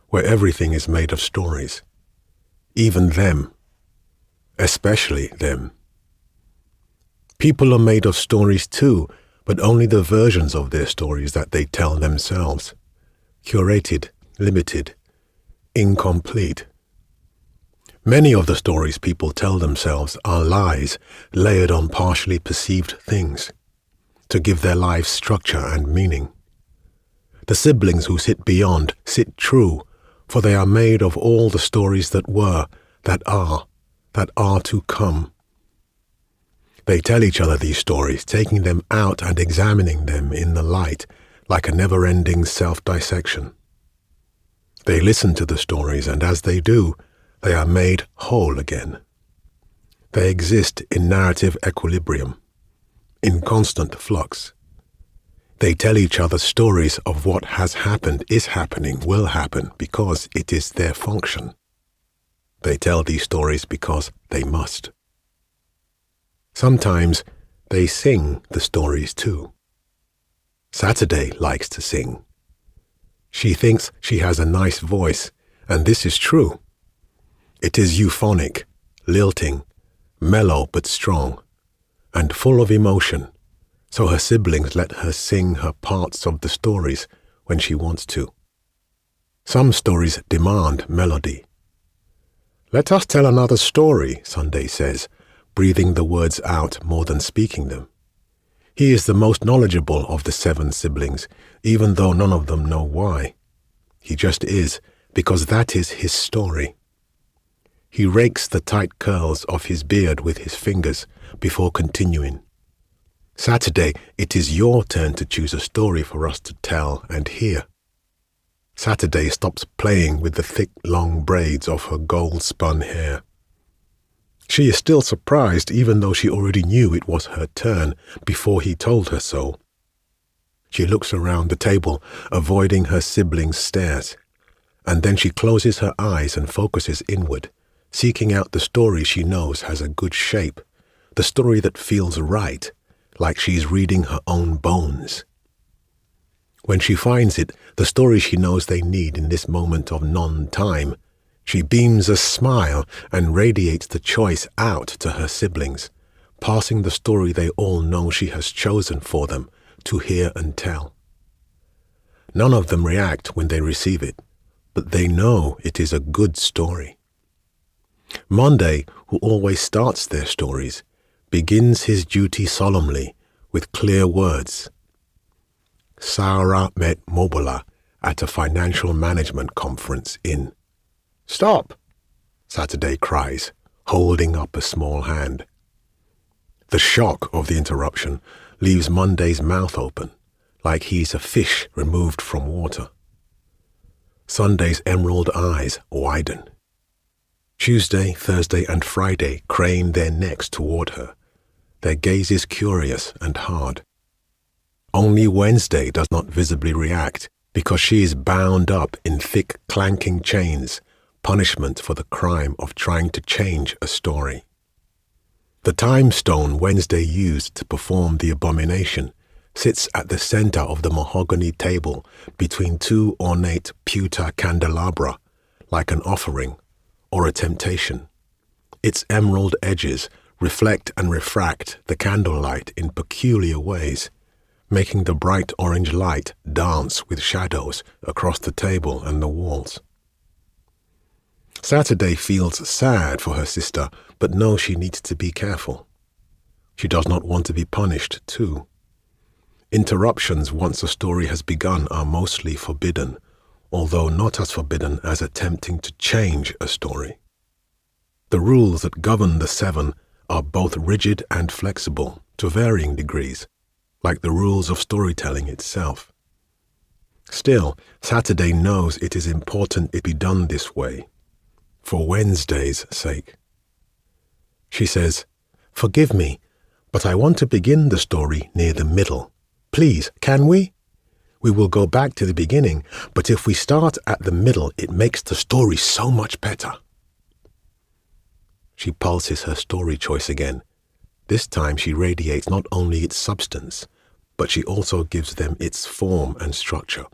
where everything is made of stories, even them, especially them. People are made of stories too, but only the versions of their stories that they tell themselves, curated, limited, incomplete. Many of the stories people tell themselves are lies layered on partially perceived things, to give their lives structure and meaning. The siblings who sit beyond sit true, for they are made of all the stories that were, that are to come. They tell each other these stories, taking them out and examining them in the light, like a never-ending self-dissection. They listen to the stories, and as they do, they are made whole again. They exist in narrative equilibrium, in constant flux. They tell each other stories of what has happened, is happening, will happen, because it is their function. They tell these stories because they must. Sometimes they sing the stories too. Saturday likes to sing. She thinks she has a nice voice, and this is true. It is euphonic, lilting, mellow but strong, and full of emotion, so her siblings let her sing her parts of the stories when she wants to. Some stories demand melody. "Let us tell another story," Sunday says, breathing the words out more than speaking them. He is the most knowledgeable of the 7 siblings, even though none of them know why. He just is, because that is his story. He rakes the tight curls of his beard with his fingers before continuing. "Saturday, it is your turn to choose a story for us to tell and hear." Saturday stops playing with the thick, long braids of her gold-spun hair. She is still surprised even though she already knew it was her turn before he told her so. She looks around the table, avoiding her siblings' stares, and then she closes her eyes and focuses inward, seeking out the story she knows has a good shape, the story that feels right, like she's reading her own bones. When she finds it, the story she knows they need in this moment of non-time, she beams a smile and radiates the choice out to her siblings, passing the story they all know she has chosen for them to hear and tell. None of them react when they receive it, but they know it is a good story. Monday, who always starts their stories, begins his duty solemnly with clear words. Sarah met Mobola at a financial management conference in... "Stop!" Saturday cries, holding up a small hand. The shock of the interruption leaves Monday's mouth open, like he's a fish removed from water. Sunday's emerald eyes widen. Tuesday, Thursday, and Friday crane their necks toward her, their gazes curious and hard. Only Wednesday does not visibly react because she is bound up in thick, clanking chains, punishment for the crime of trying to change a story. The time stone Wednesday used to perform the abomination sits at the center of the mahogany table between 2 ornate pewter candelabra, like an offering or a temptation. Its emerald edges reflect and refract the candlelight in peculiar ways, making the bright orange light dance with shadows across the table and the walls. Saturday feels sad for her sister, but knows she needs to be careful. She does not want to be punished, too. Interruptions once a story has begun are mostly forbidden, although not as forbidden as attempting to change a story. The rules that govern the 7 are both rigid and flexible to varying degrees, like the rules of storytelling itself. Still, Saturday knows it is important it be done this way, for Wednesday's sake. She says, "Forgive me, but I want to begin the story near the middle. Please, can we? We will go back to the beginning, but if we start at the middle, it makes the story so much better." She pulses her story choice again. This time she radiates not only its substance, but she also gives them its form and structure,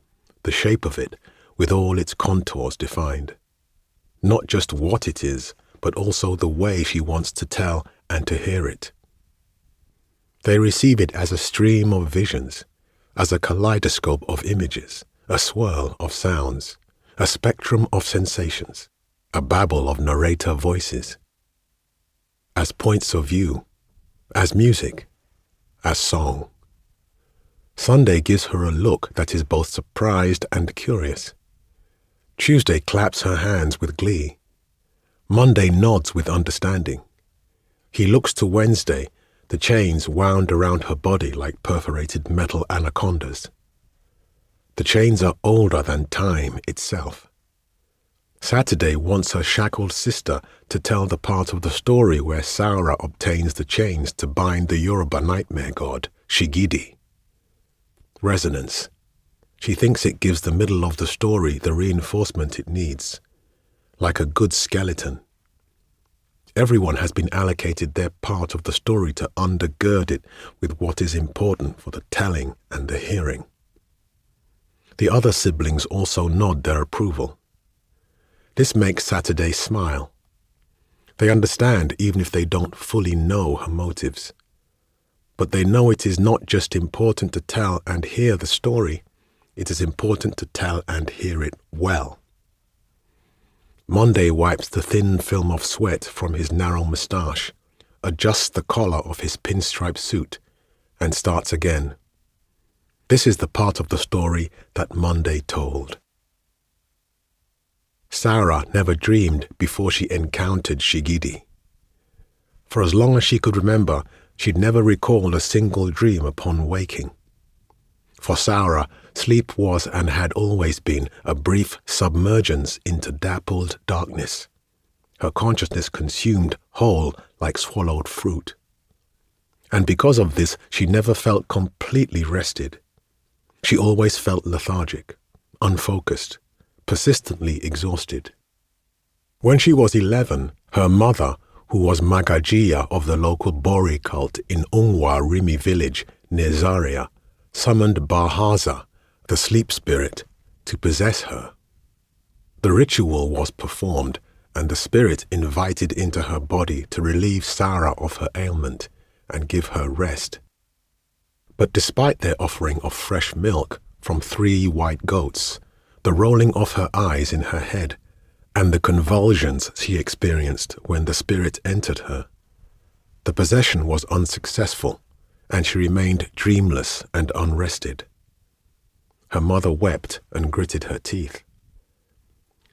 the shape of it, with all its contours defined. Not just what it is, but also the way she wants to tell and to hear it. They receive it as a stream of visions, as a kaleidoscope of images, a swirl of sounds, a spectrum of sensations, a babble of narrator voices, as points of view, as music, as song. Sunday gives her a look that is both surprised and curious. Tuesday claps her hands with glee. Monday nods with understanding. He looks to Wednesday, the chains wound around her body like perforated metal anacondas. The chains are older than time itself. Saturday wants her shackled sister to tell the part of the story where Sarah obtains the chains to bind the Yoruba nightmare god, Shigidi. Resonance. She thinks it gives the middle of the story the reinforcement it needs, like a good skeleton. Everyone has been allocated their part of the story to undergird it with what is important for the telling and the hearing. The other siblings also nod their approval. This makes Saturday smile. They understand even if they don't fully know her motives. But they know it is not just important to tell and hear the story, it is important to tell and hear it well. Monday wipes the thin film of sweat from his narrow moustache, adjusts the collar of his pinstripe suit, and starts again. This is the part of the story that Monday told. Sarah never dreamed before she encountered Shigidi. For as long as she could remember, she'd never recalled a single dream upon waking. For Sarah, sleep was and had always been a brief submergence into dappled darkness, her consciousness consumed whole like swallowed fruit. And because of this, she never felt completely rested. She always felt lethargic, unfocused, persistently exhausted. When she was 11, her mother, who was Magagia of the local Bori cult in Ungwa Rimi village near Zaria, summoned Bahaza, the sleep spirit, to possess her. The ritual was performed, and the spirit invited into her body to relieve Sarah of her ailment and give her rest. But despite their offering of fresh milk from 3 white goats, the rolling of her eyes in her head, and the convulsions she experienced when the spirit entered her, the possession was unsuccessful, and she remained dreamless and unrested. Her mother wept and gritted her teeth.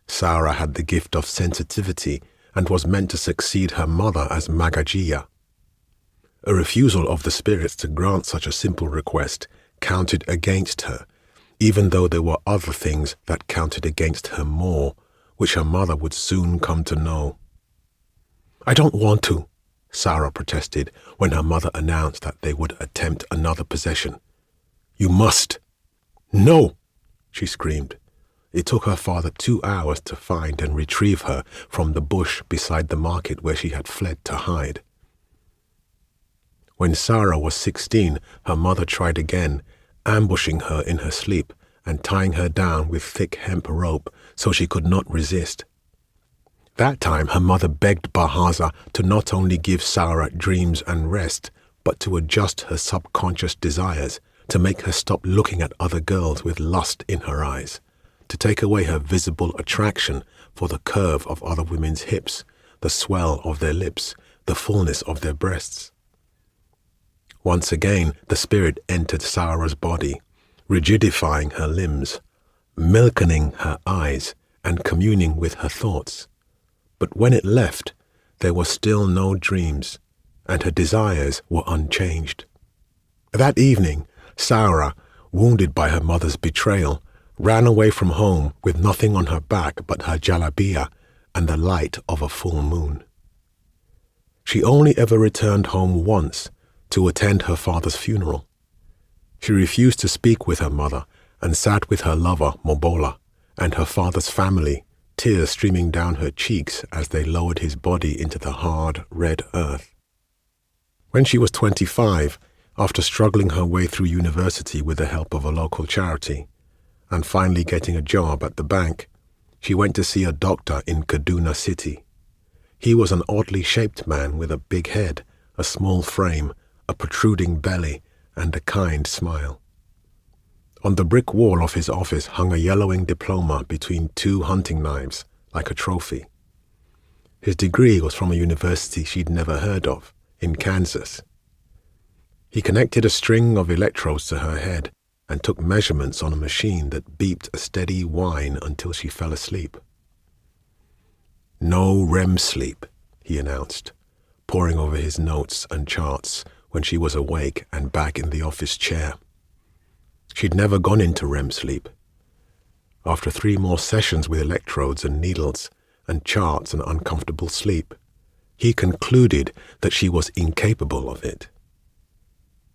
Sarah had the gift of sensitivity and was meant to succeed her mother as Magagia. A refusal of the spirits to grant such a simple request counted against her, even though there were other things that counted against her more, which her mother would soon come to know. "I don't want to," Sarah protested when her mother announced that they would attempt another possession. "You must." "No!" she screamed. It took her father 2 hours to find and retrieve her from the bush beside the market where she had fled to hide. When Sarah was 16, her mother tried again, ambushing her in her sleep and tying her down with thick hemp rope so she could not resist. That time her mother begged Bahaza to not only give Sarah dreams and rest, but to adjust her subconscious desires, to make her stop looking at other girls with lust in her eyes, to take away her visible attraction for the curve of other women's hips, the swell of their lips, the fullness of their breasts. Once again, the spirit entered Sarah's body, rigidifying her limbs, milkening her eyes, and communing with her thoughts. But when it left, there were still no dreams, and her desires were unchanged. That evening, Sarah, wounded by her mother's betrayal, ran away from home with nothing on her back but her jalabia and the light of a full moon. She only ever returned home once, to attend her father's funeral. She refused to speak with her mother and sat with her lover, Mobola, and her father's family, tears streaming down her cheeks as they lowered his body into the hard, red earth. When she was 25, after struggling her way through university with the help of a local charity, and finally getting a job at the bank, she went to see a doctor in Kaduna City. He was an oddly shaped man with a big head, a small frame, a protruding belly, and a kind smile. On the brick wall of his office hung a yellowing diploma between 2 hunting knives, like a trophy. His degree was from a university she'd never heard of, in Kansas. He connected a string of electrodes to her head and took measurements on a machine that beeped a steady whine until she fell asleep. "No REM sleep," he announced, poring over his notes and charts when she was awake and back in the office chair. She'd never gone into REM sleep. After 3 more sessions with electrodes and needles and charts and uncomfortable sleep, he concluded that she was incapable of it.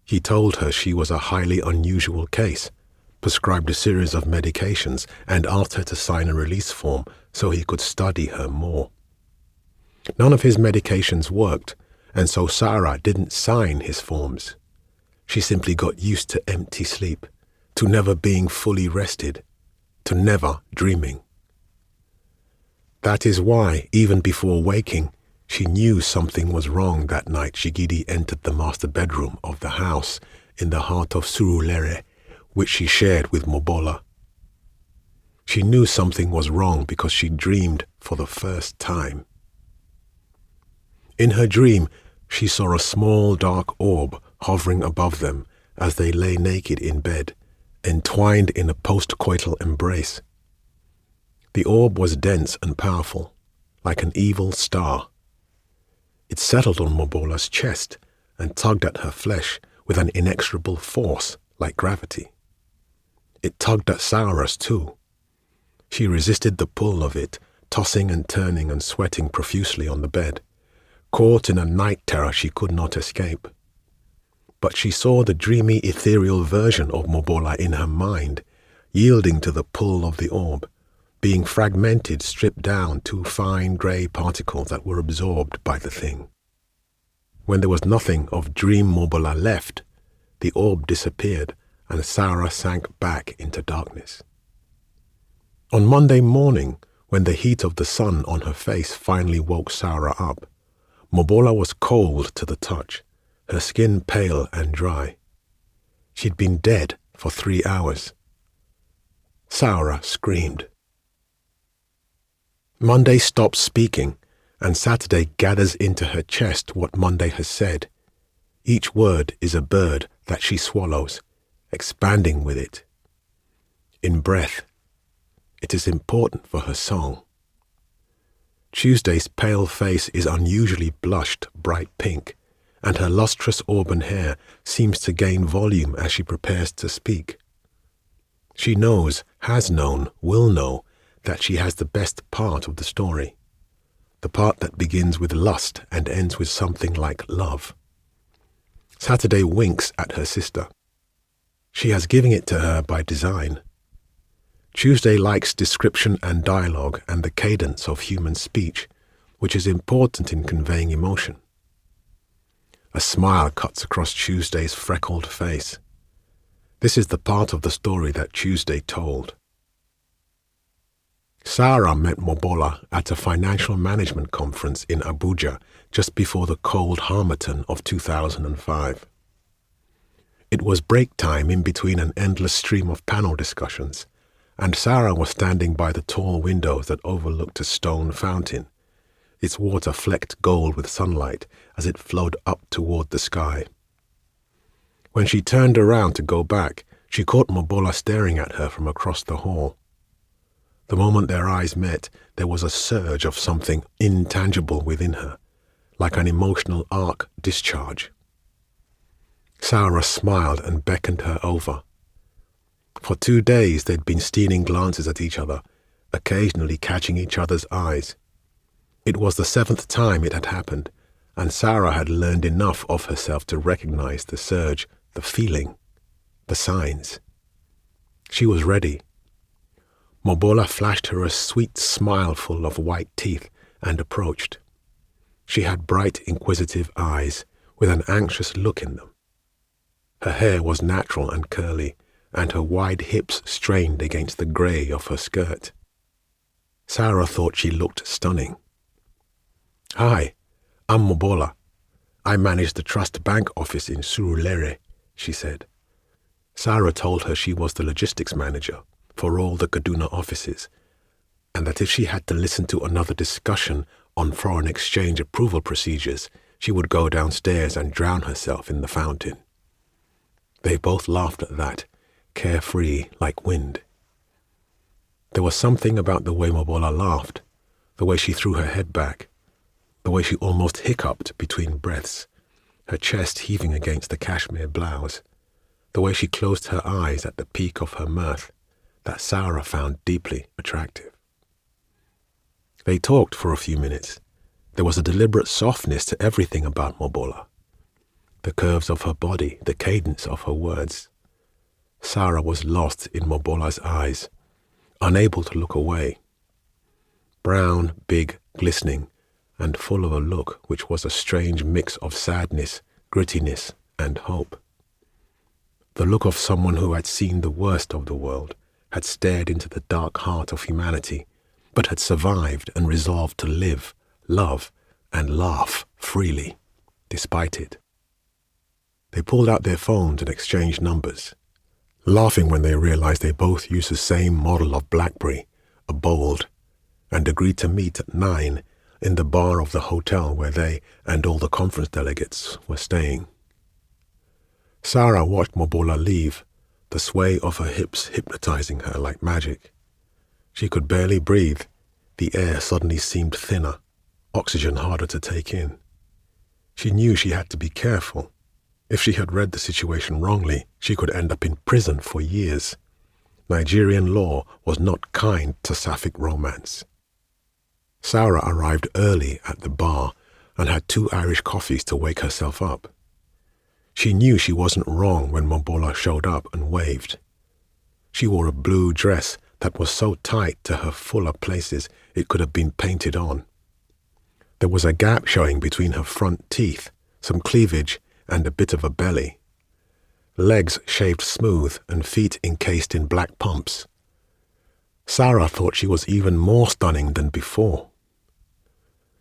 He told her she was a highly unusual case, prescribed a series of medications, and asked her to sign a release form so he could study her more. None of his medications worked, and so Sarah didn't sign his forms. She simply got used to empty sleep, to never being fully rested, to never dreaming. That is why, even before waking, she knew something was wrong that night Shigidi entered the master bedroom of the house in the heart of Surulere, which she shared with Mobola. She knew something was wrong because she dreamed for the first time. In her dream, she saw a small dark orb hovering above them as they lay naked in bed, entwined in a post-coital embrace. The orb was dense and powerful, like an evil star. It settled on Mobola's chest and tugged at her flesh with an inexorable force like gravity. It tugged at Sarah's too. She resisted the pull of it, tossing and turning and sweating profusely on the bed, caught in a night terror she could not escape. But she saw the dreamy ethereal version of Mobola in her mind, yielding to the pull of the orb, being fragmented, stripped down to fine grey particles that were absorbed by the thing. When there was nothing of dream Mobola left, the orb disappeared and Sarah sank back into darkness. On Monday morning, when the heat of the sun on her face finally woke Sarah up, Mobola was cold to the touch, her skin pale and dry. She'd been dead for 3 hours. Sarah screamed. Monday stops speaking, and Saturday gathers into her chest what Monday has said. Each word is a bird that she swallows, expanding with it. In breath, it is important for her song. Tuesday's pale face is unusually blushed bright pink, and her lustrous auburn hair seems to gain volume as she prepares to speak. She knows, has known, will know that she has the best part of the story, the part that begins with lust and ends with something like love. Saturday winks at her sister. She has given it to her by design. Tuesday likes description and dialogue and the cadence of human speech, which is important in conveying emotion. A smile cuts across Tuesday's freckled face. This is the part of the story that Tuesday told. Sarah met Mobola at a financial management conference in Abuja just before the cold harmattan of 2005. It was break time in between an endless stream of panel discussions, and Sarah was standing by the tall windows that overlooked a stone fountain, its water flecked gold with sunlight as it flowed up toward the sky. When she turned around to go back, she caught Mobola staring at her from across the hall. The moment their eyes met, there was a surge of something intangible within her, like an emotional arc discharge. Sarah smiled and beckoned her over. For 2 days they'd been stealing glances at each other, occasionally catching each other's eyes. It was the 7th time it had happened, and Sarah had learned enough of herself to recognize the surge, the feeling, the signs. She was ready. Mobola flashed her a sweet smile full of white teeth and approached. She had bright, inquisitive eyes with an anxious look in them. Her hair was natural and curly, and her wide hips strained against the grey of her skirt. Sarah thought she looked stunning. "Hi, I'm Mobola. I manage the Trust Bank office in Surulere," she said. Sarah told her she was the logistics manager for all the Kaduna offices, and that if she had to listen to another discussion on foreign exchange approval procedures, she would go downstairs and drown herself in the fountain. They both laughed at that, carefree like wind. There was something about the way Mobola laughed, the way she threw her head back, the way she almost hiccuped between breaths, her chest heaving against the cashmere blouse, the way she closed her eyes at the peak of her mirth, that Sarah found deeply attractive. They talked for a few minutes. There was a deliberate softness to everything about Mobola. The curves of her body, the cadence of her words. Sarah was lost in Mobola's eyes, unable to look away. Brown, big, glistening, and full of a look which was a strange mix of sadness, grittiness, and hope. The look of someone who had seen the worst of the world, had stared into the dark heart of humanity, but had survived and resolved to live, love, and laugh freely, despite it. They pulled out their phones and exchanged numbers, laughing when they realized they both used the same model of BlackBerry, a Bold, and agreed to meet at 9 in the bar of the hotel where they and all the conference delegates were staying. Sarah watched Mobola leave, the sway of her hips hypnotizing her like magic. She could barely breathe. The air suddenly seemed thinner, oxygen harder to take in. She knew she had to be careful. If she had read the situation wrongly, she could end up in prison for years. Nigerian law was not kind to sapphic romance. Sarah arrived early at the bar and had 2 Irish coffees to wake herself up. She knew she wasn't wrong when Mobola showed up and waved. She wore a blue dress that was so tight to her fuller places it could have been painted on. There was a gap showing between her front teeth, some cleavage, and a bit of a belly. Legs shaved smooth and feet encased in black pumps. Sarah thought she was even more stunning than before.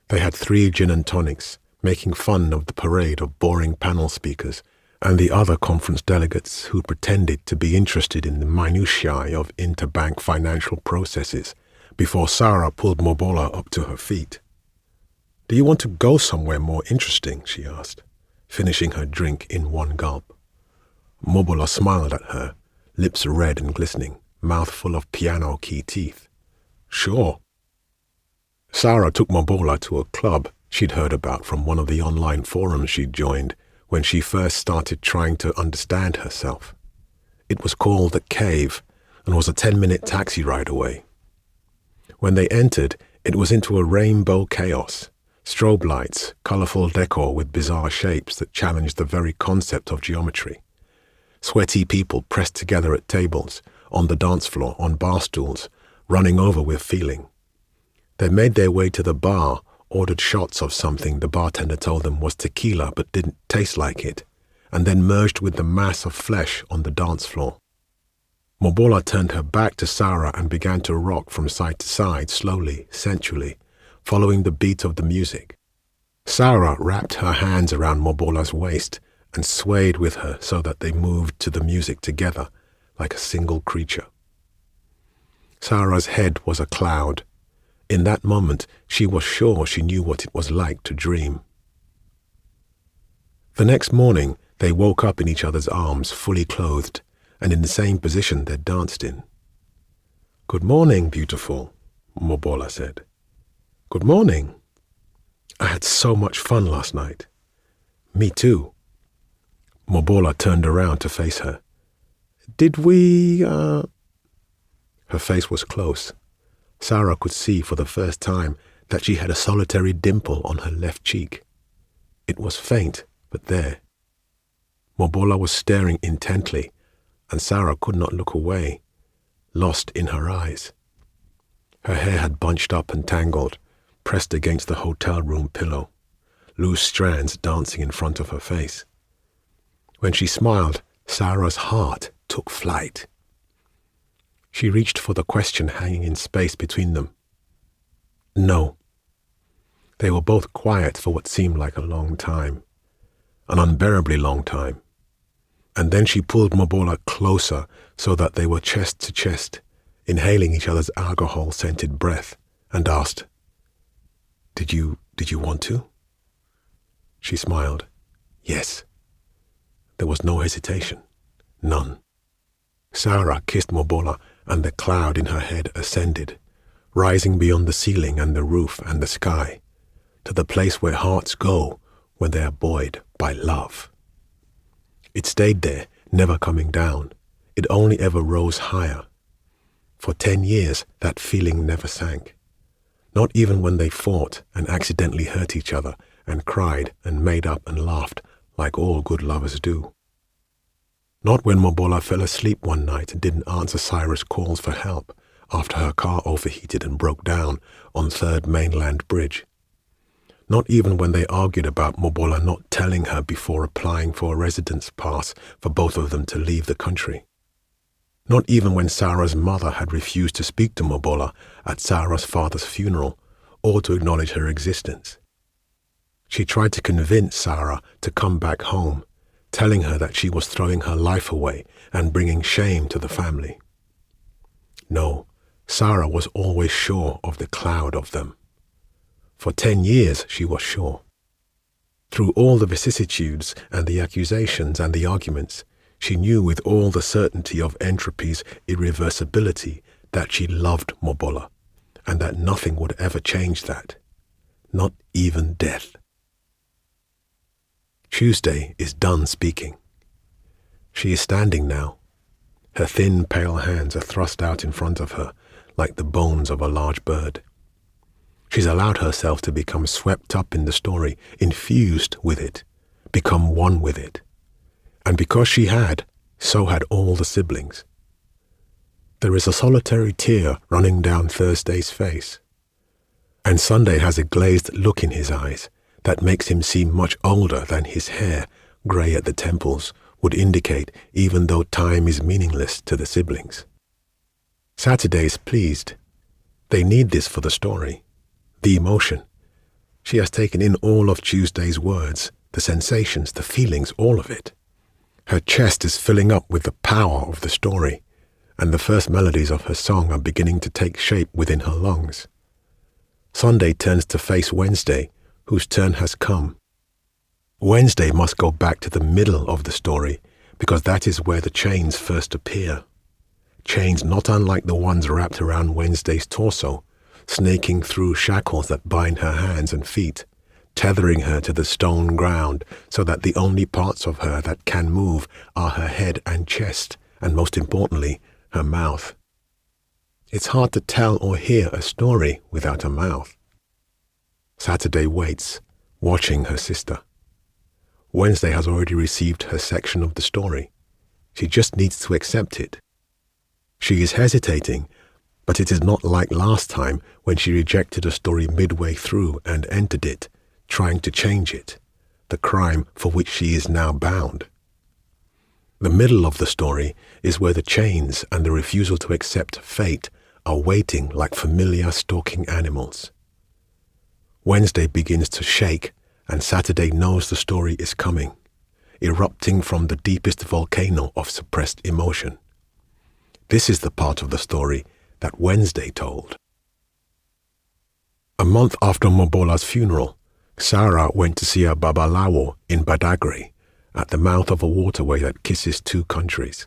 They had 3 gin and tonics, making fun of the parade of boring panel speakers and the other conference delegates who pretended to be interested in the minutiae of interbank financial processes before Sarah pulled Mobola up to her feet. "Do you want to go somewhere more interesting?" she asked, finishing her drink in one gulp. Mobola smiled at her, lips red and glistening, mouth full of piano key teeth. "Sure." Sarah took Mobola to a club she'd heard about from one of the online forums she'd joined when she first started trying to understand herself. It was called The Cave and was a 10-minute taxi ride away. When they entered, it was into a rainbow chaos, strobe lights, colorful decor with bizarre shapes that challenged the very concept of geometry. Sweaty people pressed together at tables, on the dance floor, on bar stools, running over with feeling. They made their way to the bar, ordered shots of something the bartender told them was tequila but didn't taste like it, and then merged with the mass of flesh on the dance floor. Mobola turned her back to Sarah and began to rock from side to side, slowly, sensually, following the beat of the music. Sarah wrapped her hands around Mobola's waist and swayed with her so that they moved to the music together, like a single creature. Sarah's head was a cloud. In that moment, she was sure she knew what it was like to dream. The next morning, they woke up in each other's arms, fully clothed, and in the same position they'd danced in. "Good morning, beautiful," Mobola said. "Good morning. I had so much fun last night." "Me too." Mobola turned around to face her. "Did we, Her face was close. Sarah could see for the first time that she had a solitary dimple on her left cheek. It was faint, but there. Mobola was staring intently, and Sarah could not look away, lost in her eyes. Her hair had bunched up and tangled, pressed against the hotel room pillow, loose strands dancing in front of her face. When she smiled, Sarah's heart took flight. She reached for the question hanging in space between them. "No." They were both quiet for what seemed like a long time, an unbearably long time. And then she pulled Mobola closer so that they were chest to chest, inhaling each other's alcohol-scented breath, and asked, Did you want to?" She smiled. "Yes." There was no hesitation. None. Sarah kissed Mobola, and the cloud in her head ascended, rising beyond the ceiling and the roof and the sky, to the place where hearts go when they are buoyed by love. It stayed there, never coming down. It only ever rose higher. For 10 years, that feeling never sank. Not even when they fought and accidentally hurt each other and cried and made up and laughed like all good lovers do. Not when Mobola fell asleep one night and didn't answer Cyrus' calls for help after her car overheated and broke down on 3rd Mainland Bridge. Not even when they argued about Mobola not telling her before applying for a residence pass for both of them to leave the country. Not even when Sarah's mother had refused to speak to Mobola at Sarah's father's funeral or to acknowledge her existence. She tried to convince Sarah to come back home, telling her that she was throwing her life away and bringing shame to the family. No, Sarah was always sure of the cloud of them. For 10 years she was sure. Through all the vicissitudes and the accusations and the arguments, she knew with all the certainty of entropy's irreversibility that she loved Mobola, and that nothing would ever change that, not even death. Tuesday is done speaking. She is standing now. Her thin, pale hands are thrust out in front of her, like the bones of a large bird. She's allowed herself to become swept up in the story, infused with it, become one with it. And because she had, so had all the siblings. There is a solitary tear running down Thursday's face. And Sunday has a glazed look in his eyes that makes him seem much older than his hair, grey at the temples, would indicate, even though time is meaningless to the siblings. Saturday's pleased. They need this for the story, the emotion. She has taken in all of Tuesday's words, the sensations, the feelings, all of it. Her chest is filling up with the power of the story, and the first melodies of her song are beginning to take shape within her lungs. Sunday turns to face Wednesday, whose turn has come. Wednesday must go back to the middle of the story, because that is where the chains first appear. Chains not unlike the ones wrapped around Wednesday's torso, snaking through shackles that bind her hands and feet, tethering her to the stone ground so that the only parts of her that can move are her head and chest, and most importantly, her mouth. It's hard to tell or hear a story without a mouth. Saturday waits, watching her sister. Wednesday has already received her section of the story. She just needs to accept it. She is hesitating, but it is not like last time when she rejected a story midway through and entered it, trying to change it, the crime for which she is now bound. The middle of the story is where the chains and the refusal to accept fate are waiting like familiar stalking animals. Wednesday begins to shake, and Saturday knows the story is coming, erupting from the deepest volcano of suppressed emotion. This is the part of the story that Wednesday told. A month after Mobola's funeral, Sarah went to see a babalawo in Badagry, at the mouth of a waterway that kisses two countries.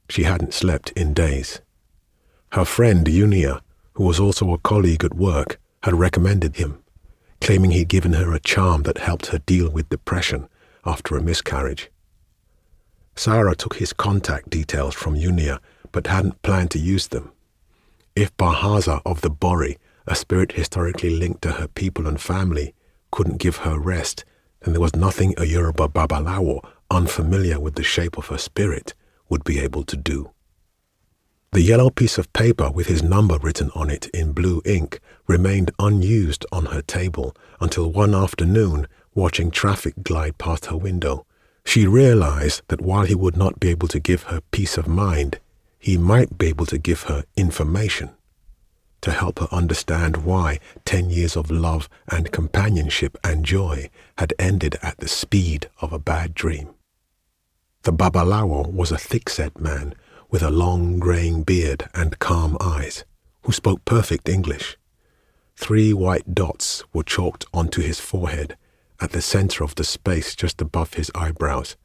She hadn't slept in days. Her friend Unia, who was also a colleague at work, had recommended him, claiming he'd given her a charm that helped her deal with depression after a miscarriage. Sarah took his contact details from Unia, but hadn't planned to use them. If Bahaza of the Bori, a spirit historically linked to her people and family, couldn't give her rest, then there was nothing a Yoruba babalawo, unfamiliar with the shape of her spirit, would be able to do. The yellow piece of paper with his number written on it in blue ink remained unused on her table until one afternoon, watching traffic glide past her window, she realized that while he would not be able to give her peace of mind, he might be able to give her information to help her understand why 10 years of love and companionship and joy had ended at the speed of a bad dream. The babalawo was a thick-set man with a long greying beard and calm eyes, who spoke perfect English. 3 white dots were chalked onto his forehead at the center of the space just above his eyebrows,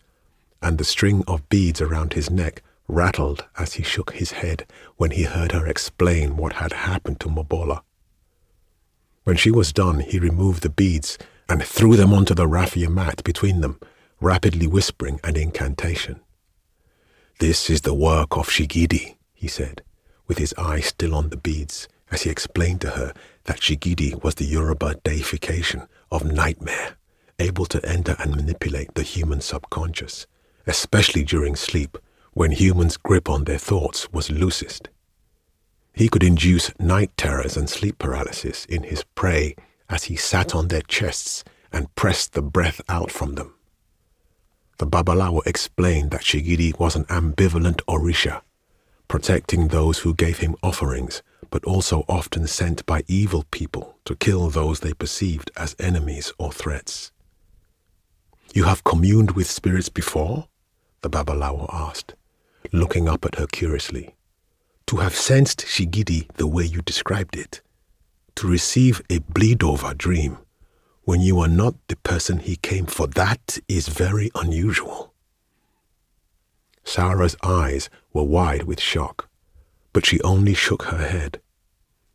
and the string of beads around his neck rattled as he shook his head when he heard her explain what had happened to Mobola. When she was done, he removed the beads and threw them onto the raffia mat between them, rapidly whispering an incantation. "This is the work of Shigidi," he said, with his eye still on the beads, as he explained to her that Shigidi was the Yoruba deification of nightmare, able to enter and manipulate the human subconscious, especially during sleep, when humans' grip on their thoughts was loosest. He could induce night terrors and sleep paralysis in his prey as he sat on their chests and pressed the breath out from them. The Babalawo explained that Shigidi was an ambivalent Orisha, protecting those who gave him offerings, but also often sent by evil people to kill those they perceived as enemies or threats. "You have communed with spirits before?" the Babalawo asked, looking up at her curiously. "To have sensed Shigidi the way you described it, to receive a bleed-over dream when you are not the person he came for, that is very unusual." Sarah's eyes were wide with shock, but she only shook her head.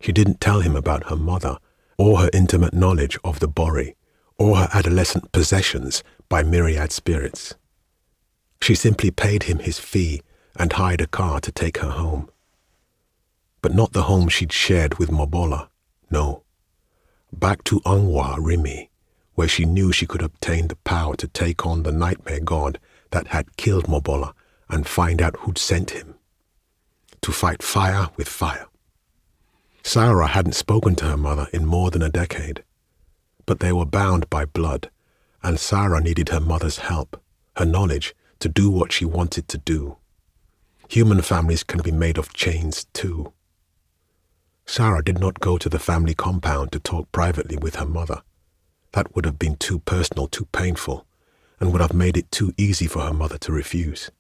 She didn't tell him about her mother, or her intimate knowledge of the Bori, or her adolescent possessions by myriad spirits. She simply paid him his fee and hired a car to take her home. But not the home she'd shared with Mobola, no. Back to Angwa Rimi, where she knew she could obtain the power to take on the nightmare god that had killed Mobola and find out who'd sent him. To fight fire with fire. Sarah hadn't spoken to her mother in more than a decade, but they were bound by blood, and Sarah needed her mother's help, her knowledge, to do what she wanted to do. Human families can be made of chains too. Sarah did not go to the family compound to talk privately with her mother. That would have been too personal, too painful, and would have made it too easy for her mother to refuse.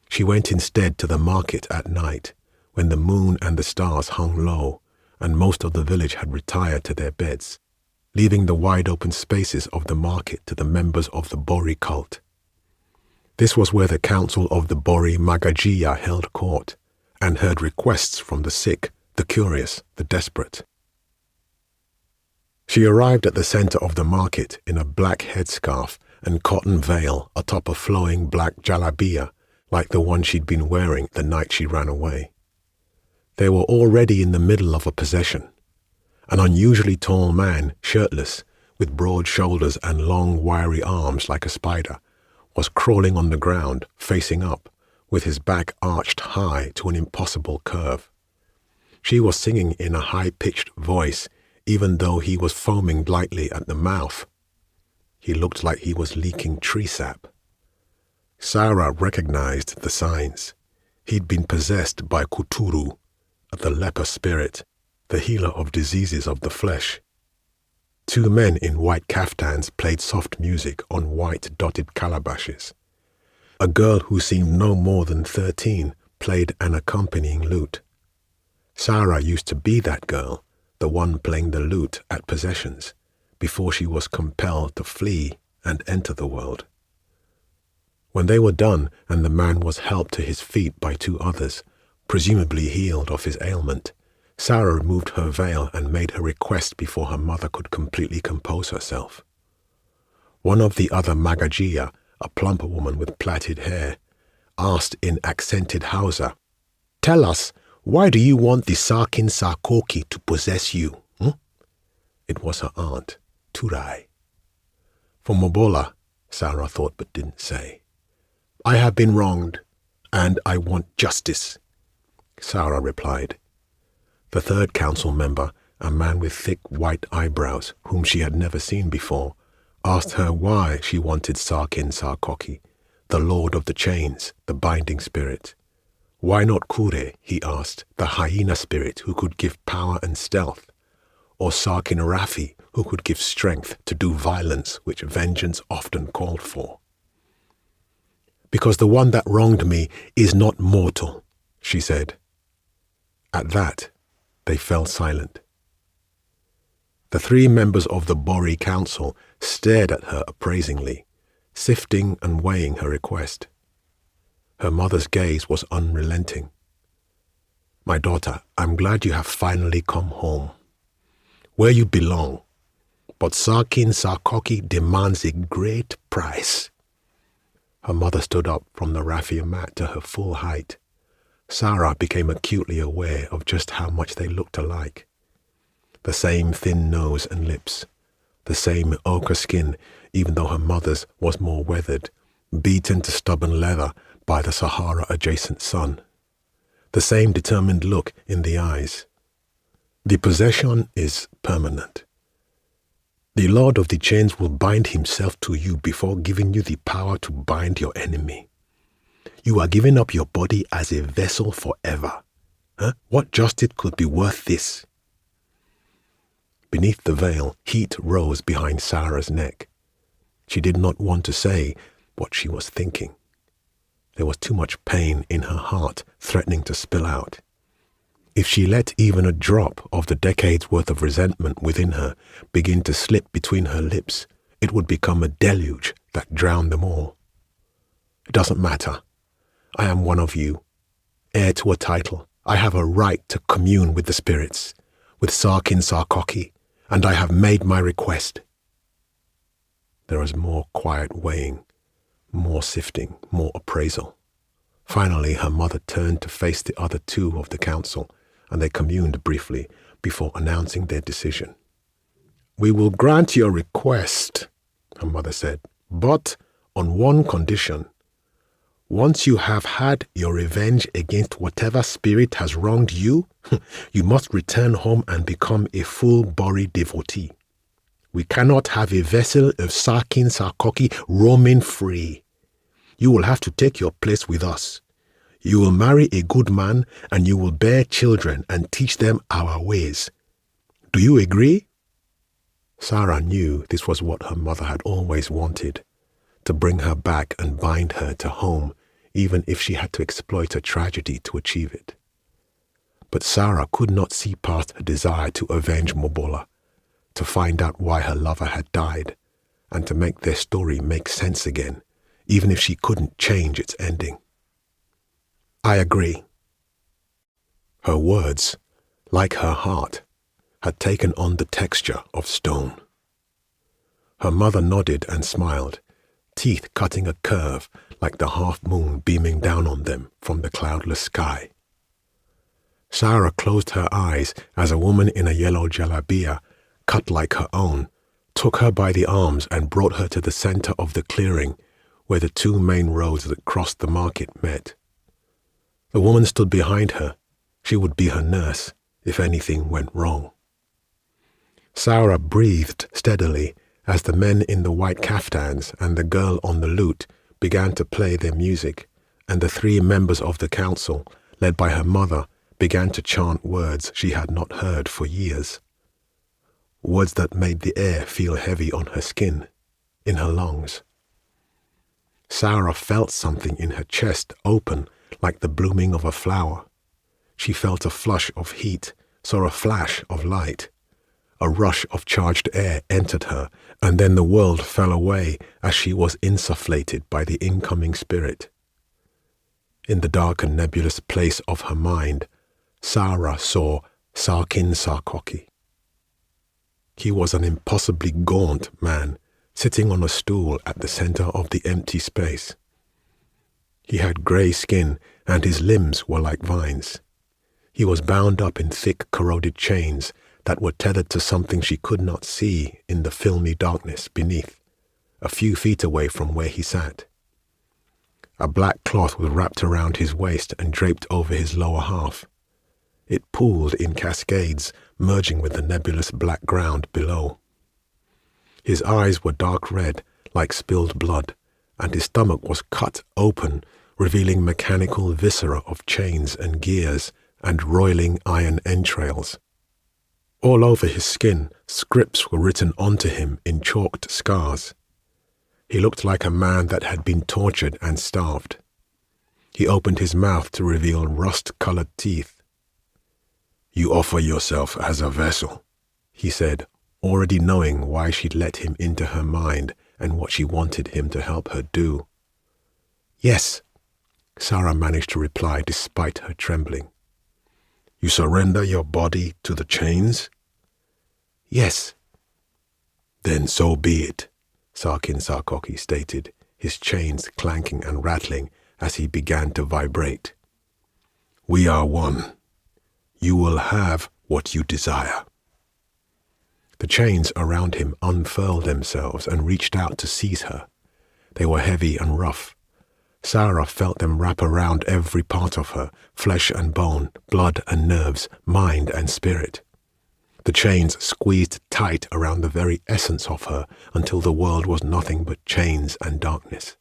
She went instead to the market at night, when the moon and the stars hung low, and most of the village had retired to their beds, leaving the wide-open spaces of the market to the members of the Bori cult. This was where the council of the Bori Magajiya held court, and heard requests from the sick, the curious, the desperate. She arrived at the center of the market in a black headscarf and cotton veil atop a flowing black jalabiya, like the one she'd been wearing the night she ran away. They were already in the middle of a procession. An unusually tall man, shirtless, with broad shoulders and long, wiry arms like a spider, was crawling on the ground, facing up, with his back arched high to an impossible curve. She was singing in a high-pitched voice, even though he was foaming lightly at the mouth. He looked like he was leaking tree sap. Sarah recognized the signs. He'd been possessed by Kuturu, the leper spirit, the healer of diseases of the flesh. Two men in white kaftans played soft music on white dotted calabashes. A girl who seemed no more than 13 played an accompanying lute. Sarah used to be that girl, the one playing the lute at possessions, before she was compelled to flee and enter the world. When they were done and the man was helped to his feet by two others, presumably healed of his ailment, Sarah removed her veil and made her request before her mother could completely compose herself. One of the other Magajiya, a plumper woman with plaited hair, asked in accented Hausa, "Tell us, why do you want the Sakin Sakoki to possess you?" It was her aunt, Turai. For Mobola, Sarah thought but didn't say. "I have been wronged, and I want justice," Sarah replied. The third council member, a man with thick white eyebrows, whom she had never seen before, asked her why she wanted Sakin Sakoki, the lord of the chains, the binding spirit. Why not Kure, he asked, the hyena spirit who could give power and stealth, or Sakin Rafi, who could give strength to do violence which vengeance often called for. "Because the one that wronged me is not mortal," she said. At that, they fell silent. The three members of the Bori Council stared at her appraisingly, sifting and weighing her request. Her mother's gaze was unrelenting. "My daughter, I'm glad you have finally come home. Where you belong. But Sakin Sakoki demands a great price." Her mother stood up from the raffia mat to her full height. Sarah became acutely aware of just how much they looked alike. The same thin nose and lips, the same ochre skin, even though her mother's was more weathered, beaten to stubborn leather by the Sahara-adjacent sun. The same determined look in the eyes. The possession is permanent. The Lord of the Chains will bind himself to you before giving you the power to bind your enemy. You are giving up your body as a vessel forever. Huh? What justice could be worth this? Beneath the veil, heat rose behind Sarah's neck. She did not want to say what she was thinking. There was too much pain in her heart threatening to spill out. If she let even a drop of the decades' worth of resentment within her begin to slip between her lips, it would become a deluge that drowned them all. It doesn't matter. I am one of you, heir to a title. I have a right to commune with the spirits, with Sarkin Sarkoki, and I have made my request. There was more quiet weighing, more sifting, more appraisal. Finally, her mother turned to face the other two of the council, and they communed briefly before announcing their decision. "We will grant your request," her mother said, "but on one condition. Once you have had your revenge against whatever spirit has wronged you, you must return home and become a full Bori devotee. We cannot have a vessel of Sarkin Sarkoki roaming free. You will have to take your place with us. You will marry a good man, and you will bear children and teach them our ways. Do you agree?" Sarah knew this was what her mother had always wanted, to bring her back and bind her to home, even if she had to exploit a tragedy to achieve it. But Sarah could not see past her desire to avenge Mobola, to find out why her lover had died, and to make their story make sense again, even if she couldn't change its ending. "I agree." Her words, like her heart, had taken on the texture of stone. Her mother nodded and smiled, teeth cutting a curve like the half-moon beaming down on them from the cloudless sky. Sarah closed her eyes as a woman in a yellow jalabia, cut like her own, took her by the arms and brought her to the center of the clearing where the two main roads that crossed the market met. The woman stood behind her. She would be her nurse if anything went wrong. Sarah breathed steadily as the men in the white kaftans and the girl on the lute began to play their music, and the three members of the council, led by her mother, began to chant words she had not heard for years. Words that made the air feel heavy on her skin, in her lungs. Sarah felt something in her chest open like the blooming of a flower. She felt a flush of heat, saw a flash of light. A rush of charged air entered her, and then the world fell away as she was insufflated by the incoming spirit. In the dark and nebulous place of her mind, Sarah saw Sarkin Sarkoki. He was an impossibly gaunt man, sitting on a stool at the center of the empty space. He had grey skin, and his limbs were like vines. He was bound up in thick, corroded chains that were tethered to something she could not see in the filmy darkness beneath, a few feet away from where he sat. A black cloth was wrapped around his waist and draped over his lower half. It pooled in cascades, merging with the nebulous black ground below. His eyes were dark red, like spilled blood, and his stomach was cut open, revealing mechanical viscera of chains and gears and roiling iron entrails. All over his skin, scripts were written onto him in chalked scars. He looked like a man that had been tortured and starved. He opened his mouth to reveal rust-colored teeth. "You offer yourself as a vessel," he said, already knowing why she'd let him into her mind and what she wanted him to help her do. "Yes," Sarah managed to reply despite her trembling. "You surrender your body to the chains?" "Yes." "Then so be it," Sarkin Sarkoki stated, his chains clanking and rattling as he began to vibrate. "We are one. You will have what you desire." The chains around him unfurled themselves and reached out to seize her. They were heavy and rough. Sarah felt them wrap around every part of her, flesh and bone, blood and nerves, mind and spirit. The chains squeezed tight around the very essence of her until the world was nothing but chains and darkness.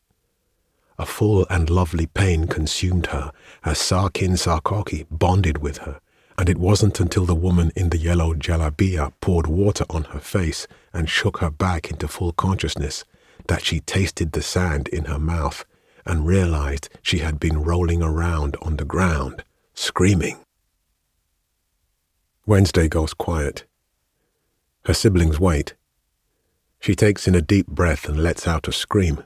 A full and lovely pain consumed her as Sarkin Sarkoki bonded with her, and it wasn't until the woman in the yellow jalabia poured water on her face and shook her back into full consciousness that she tasted the sand in her mouth and realized she had been rolling around on the ground, screaming. Wednesday goes quiet. Her siblings wait. She takes in a deep breath and lets out a scream.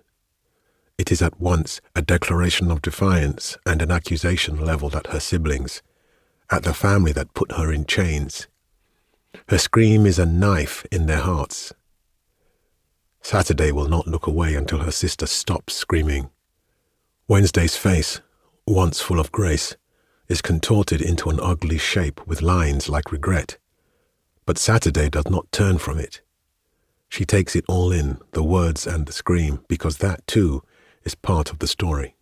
It is at once a declaration of defiance and an accusation leveled at her siblings, at the family that put her in chains. Her scream is a knife in their hearts. Saturday will not look away until her sister stops screaming. Wednesday's face, once full of grace, is contorted into an ugly shape with lines like regret. But Saturday does not turn from it. She takes it all in, the words and the scream, because that, too, is part of the story.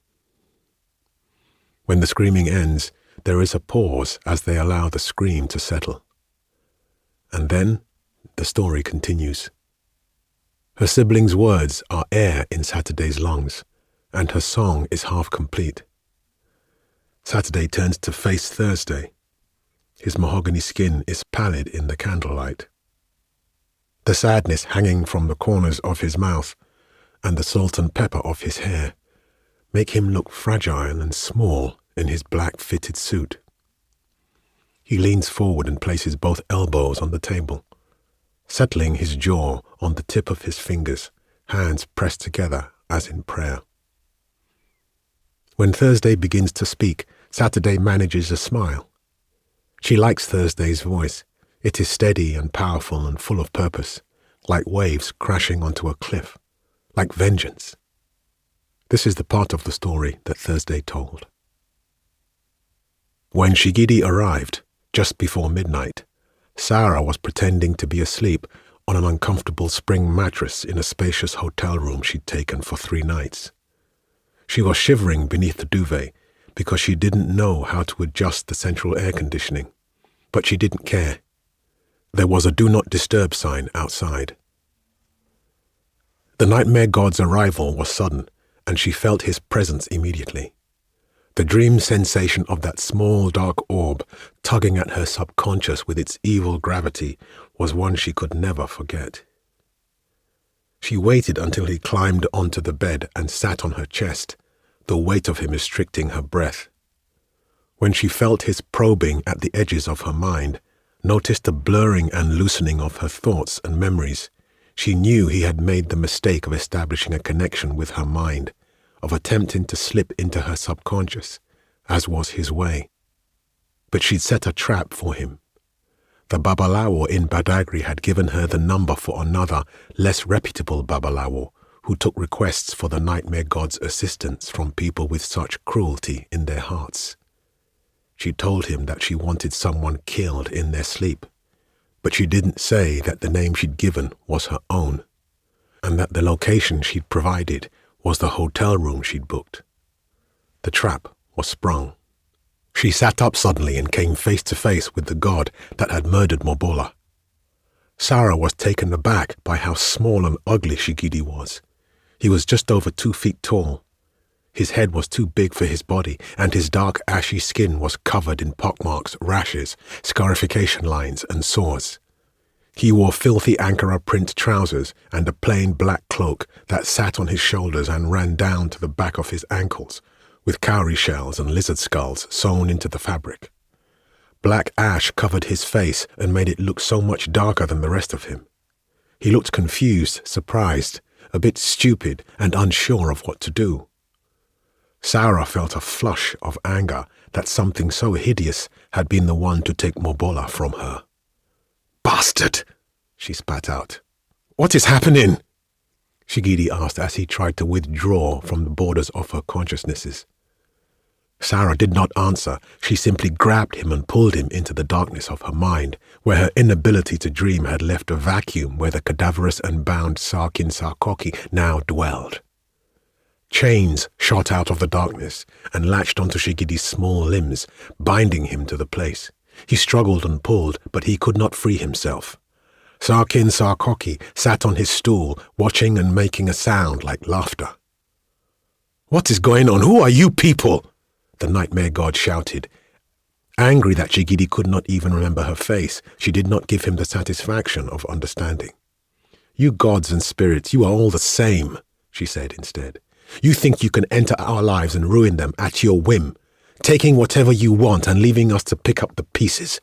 When the screaming ends, there is a pause as they allow the scream to settle. And then the story continues. Her siblings' words are air in Saturday's lungs, and her song is half complete. Saturday turns to face Thursday. His mahogany skin is pallid in the candlelight. The sadness hanging from the corners of his mouth and the salt and pepper of his hair make him look fragile and small in his black fitted suit. He leans forward and places both elbows on the table, settling his jaw on the tip of his fingers, hands pressed together as in prayer. When Thursday begins to speak, Saturday manages a smile. She likes Thursday's voice. It is steady and powerful and full of purpose, like waves crashing onto a cliff, like vengeance. This is the part of the story that Thursday told. When Shigidi arrived, just before midnight, Sarah was pretending to be asleep on an uncomfortable spring mattress in a spacious hotel room she'd taken for 3 nights. She was shivering beneath the duvet because she didn't know how to adjust the central air conditioning, but she didn't care. There was a do not disturb sign outside. The nightmare god's arrival was sudden, and she felt his presence immediately. The dream sensation of that small dark orb tugging at her subconscious with its evil gravity was one she could never forget. She waited until he climbed onto the bed and sat on her chest, the weight of him restricting her breath. When she felt his probing at the edges of her mind, noticed the blurring and loosening of her thoughts and memories, she knew he had made the mistake of establishing a connection with her mind, of attempting to slip into her subconscious, as was his way. But she'd set a trap for him. The Babalawo in Badagry had given her the number for another, less reputable Babalawo, who took requests for the nightmare god's assistance from people with such cruelty in their hearts. She told him that she wanted someone killed in their sleep, but she didn't say that the name she'd given was her own, and that the location she'd provided was the hotel room she'd booked. The trap was sprung. She sat up suddenly and came face to face with the god that had murdered Mobola. Sarah was taken aback by how small and ugly Shigidi was. He was just over 2 feet tall. His head was too big for his body, and his dark ashy skin was covered in pockmarks, rashes, scarification lines, and sores. He wore filthy Ankara print trousers and a plain black cloak that sat on his shoulders and ran down to the back of his ankles, with cowrie shells and lizard skulls sewn into the fabric. Black ash covered his face and made it look so much darker than the rest of him. He looked confused, surprised, a bit stupid, and unsure of what to do. Sarah felt a flush of anger that something so hideous had been the one to take Mobola from her. "Bastard!" she spat out. "What is happening?" Shigidi asked as he tried to withdraw from the borders of her consciousnesses. Sarah did not answer. She simply grabbed him and pulled him into the darkness of her mind, where her inability to dream had left a vacuum where the cadaverous and bound Sarkin Sarkoki now dwelled. Chains shot out of the darkness and latched onto Shigidi's small limbs, binding him to the place. He struggled and pulled, but he could not free himself. Sarkin Sarkoki sat on his stool, watching and making a sound like laughter. "What is going on? Who are you people?" the nightmare god shouted. Angry that Shigidi could not even remember her face, she did not give him the satisfaction of understanding. "You gods and spirits, you are all the same," she said instead. "You think you can enter our lives and ruin them at your whim, taking whatever you want and leaving us to pick up the pieces.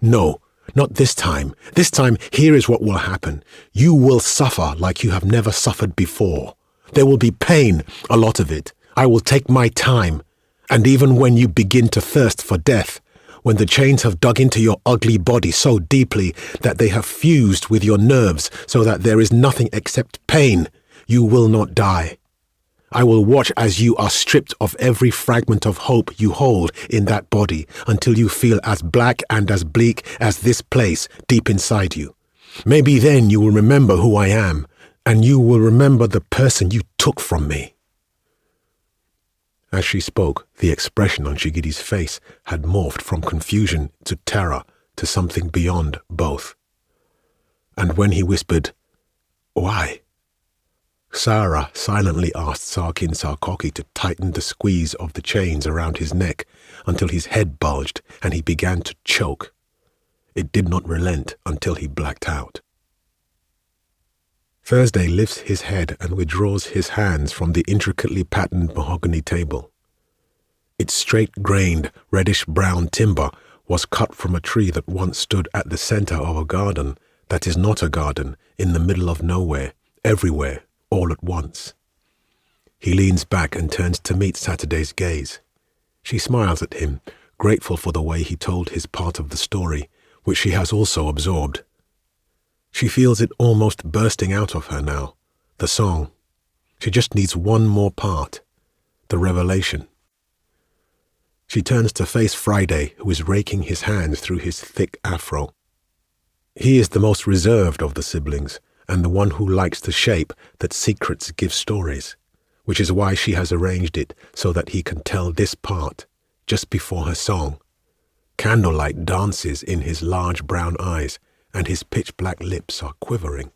No, not this time. This time, here is what will happen. You will suffer like you have never suffered before. There will be pain, a lot of it. I will take my time. And even when you begin to thirst for death, when the chains have dug into your ugly body so deeply that they have fused with your nerves so that there is nothing except pain, you will not die. I will watch as you are stripped of every fragment of hope you hold in that body until you feel as black and as bleak as this place deep inside you. Maybe then you will remember who I am, and you will remember the person you took from me." As she spoke, the expression on Shigidi's face had morphed from confusion to terror to something beyond both. And when he whispered, "Why?" Sarah silently asked Sarkin Sarkoki to tighten the squeeze of the chains around his neck until his head bulged and he began to choke. It did not relent until he blacked out. Thursday lifts his head and withdraws his hands from the intricately patterned mahogany table. Its straight-grained, reddish-brown timber was cut from a tree that once stood at the center of a garden that is not a garden, in the middle of nowhere, everywhere, all at once. He leans back and turns to meet Saturday's gaze. She smiles at him, grateful for the way he told his part of the story, which she has also absorbed. She feels it almost bursting out of her now, the song. She just needs one more part, the revelation. She turns to face Friday, who is raking his hands through his thick afro. He is the most reserved of the siblings, and the one who likes the shape that secrets give stories, which is why she has arranged it so that he can tell this part, just before her song. Candlelight dances in his large brown eyes, and his pitch-black lips are quivering.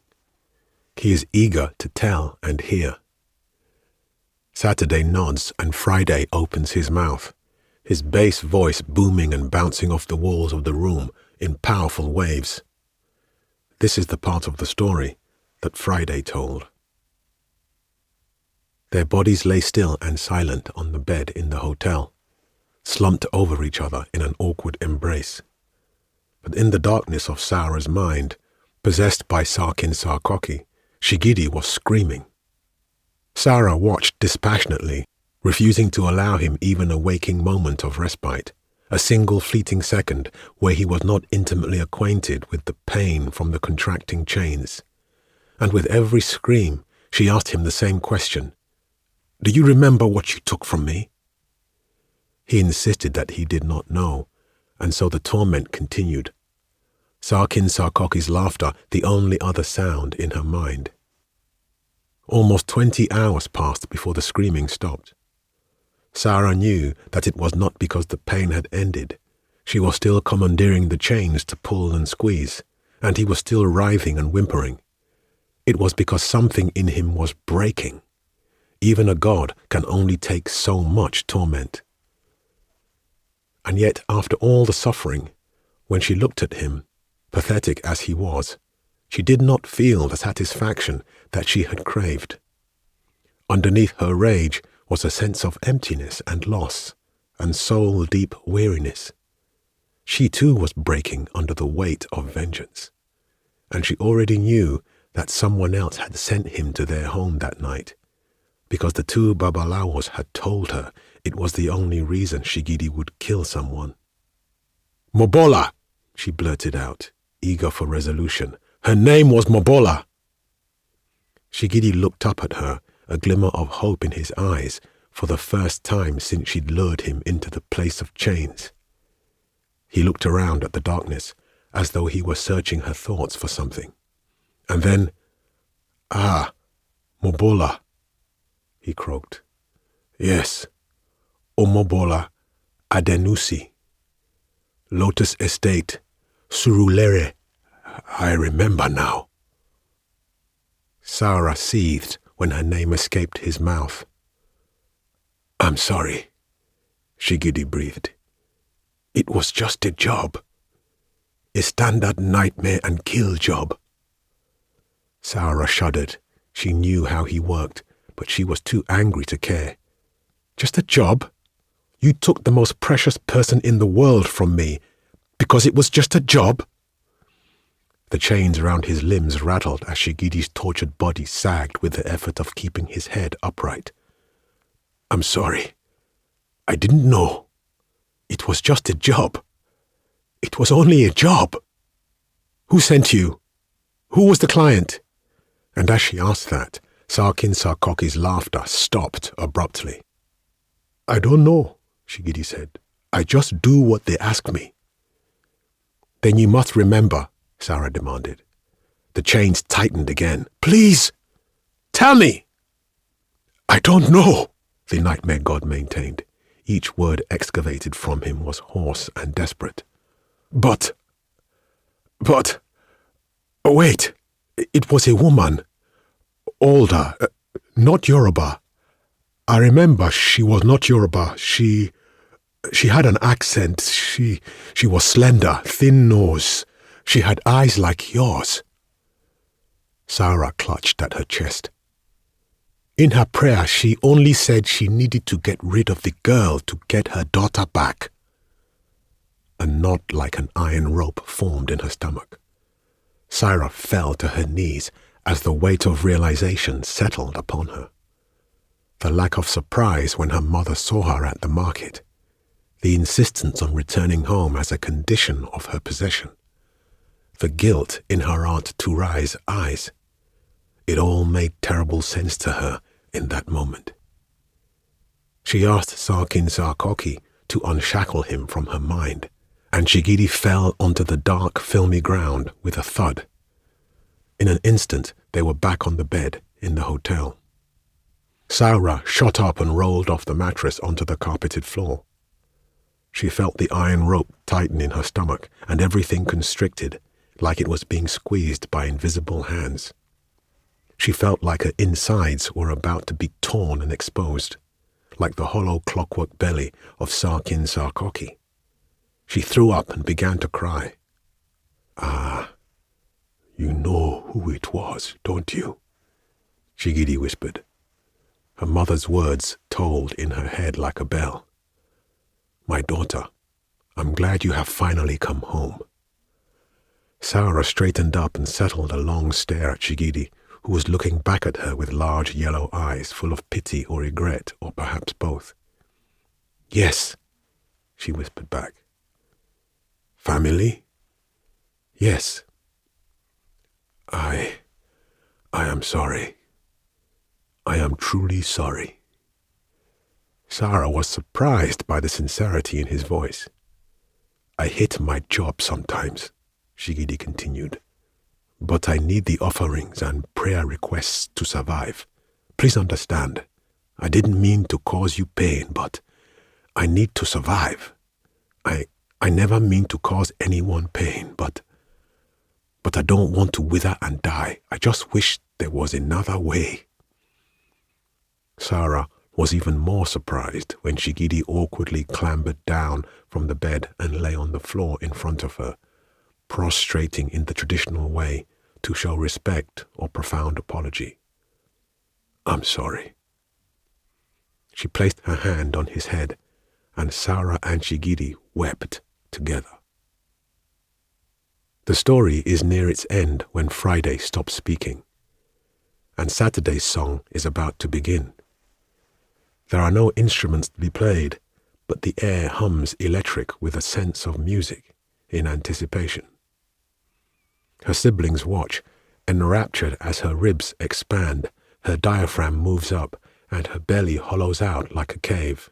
He is eager to tell and hear. Saturday nods, and Friday opens his mouth, his bass voice booming and bouncing off the walls of the room in powerful waves. This is the part of the story that Friday told. Their bodies lay still and silent on the bed in the hotel, slumped over each other in an awkward embrace. But in the darkness of Sarah's mind, possessed by Sarkin Sarkoki, Shigidi was screaming. Sarah watched dispassionately, refusing to allow him even a waking moment of respite, a single fleeting second where he was not intimately acquainted with the pain from the contracting chains. And with every scream, she asked him the same question. "Do you remember what you took from me?" He insisted that he did not know, and so the torment continued. Sarkin Sarkoki's laughter, the only other sound in her mind. Almost 20 hours passed before the screaming stopped. Sarah knew that it was not because the pain had ended. She was still commandeering the chains to pull and squeeze, and he was still writhing and whimpering. It was because something in him was breaking. Even a god can only take so much torment. And yet, after all the suffering, when she looked at him, pathetic as he was, she did not feel the satisfaction that she had craved. Underneath her rage was a sense of emptiness and loss, and soul-deep weariness. She too was breaking under the weight of vengeance, and she already knew that someone else had sent him to their home that night, because the two Babalawos had told her it was the only reason Shigidi would kill someone. "Mobola!" she blurted out, eager for resolution. "Her name was Mobola!" Shigidi looked up at her, a glimmer of hope in his eyes, for the first time since she'd lured him into the place of chains. He looked around at the darkness, as though he were searching her thoughts for something. And then, "Ah, Mobola," he croaked. "Yes, Omobola Adenusi." Lotus Estate, Surulere. I remember now. Sarah seethed when her name escaped his mouth. I'm sorry, Shigidi breathed. It was just a job. A standard nightmare and kill job. Sarah shuddered. She knew how he worked, but she was too angry to care. Just a job? You took the most precious person in the world from me because it was just a job? The chains around his limbs rattled as Shigidi's tortured body sagged with the effort of keeping his head upright. I'm sorry. I didn't know. It was just a job. It was only a job. Who sent you? Who was the client? And as she asked that, Sarkin Sarkoki's laughter stopped abruptly. I don't know, Shigidi said. I just do what they ask me. Then you must remember, Sarah demanded. The chains tightened again. Please, tell me. I don't know, the nightmare god maintained. Each word excavated from him was hoarse and desperate. But, wait, it was a woman. Older, not Yoruba. I remember she was not Yoruba. She had an accent. She was slender, thin nose. She had eyes like yours. Sarah clutched at her chest. In her prayer, she only said she needed to get rid of the girl to get her daughter back. A knot like an iron rope formed in her stomach. Sarah fell to her knees as the weight of realization settled upon her. The lack of surprise when her mother saw her at the market. The insistence on returning home as a condition of her possession. The guilt in her Aunt Turai's eyes. It all made terrible sense to her in that moment. She asked Sarkin Sarkoki to unshackle him from her mind, and Shigidi fell onto the dark, filmy ground with a thud. In an instant, they were back on the bed in the hotel. Sarah shot up and rolled off the mattress onto the carpeted floor. She felt the iron rope tighten in her stomach and everything constricted, like it was being squeezed by invisible hands. She felt like her insides were about to be torn and exposed, like the hollow clockwork belly of Sarkin Sarkoki. She threw up and began to cry. Ah, you know who it was, don't you? Shigidi whispered. Her mother's words tolled in her head like a bell. My daughter, I'm glad you have finally come home. Sarah straightened up and settled a long stare at Shigidi, who was looking back at her with large yellow eyes full of pity or regret, or perhaps both. Yes, she whispered back. Family? Yes. I am sorry. I am truly sorry. Sarah was surprised by the sincerity in his voice. I hate my job sometimes, Shigidi continued. But I need the offerings and prayer requests to survive. Please understand, I didn't mean to cause you pain, but I need to survive. I never mean to cause anyone pain, but I don't want to wither and die. I just wish there was another way. Sarah was even more surprised when Shigidi awkwardly clambered down from the bed and lay on the floor in front of her, prostrating in the traditional way to show respect or profound apology. I'm sorry. She placed her hand on his head, and Sarah and Shigidi wept together. The story is near its end when Friday stops speaking, and Saturday's song is about to begin. There are no instruments to be played, but the air hums electric with a sense of music in anticipation. Her siblings watch, enraptured as her ribs expand, her diaphragm moves up, and her belly hollows out like a cave.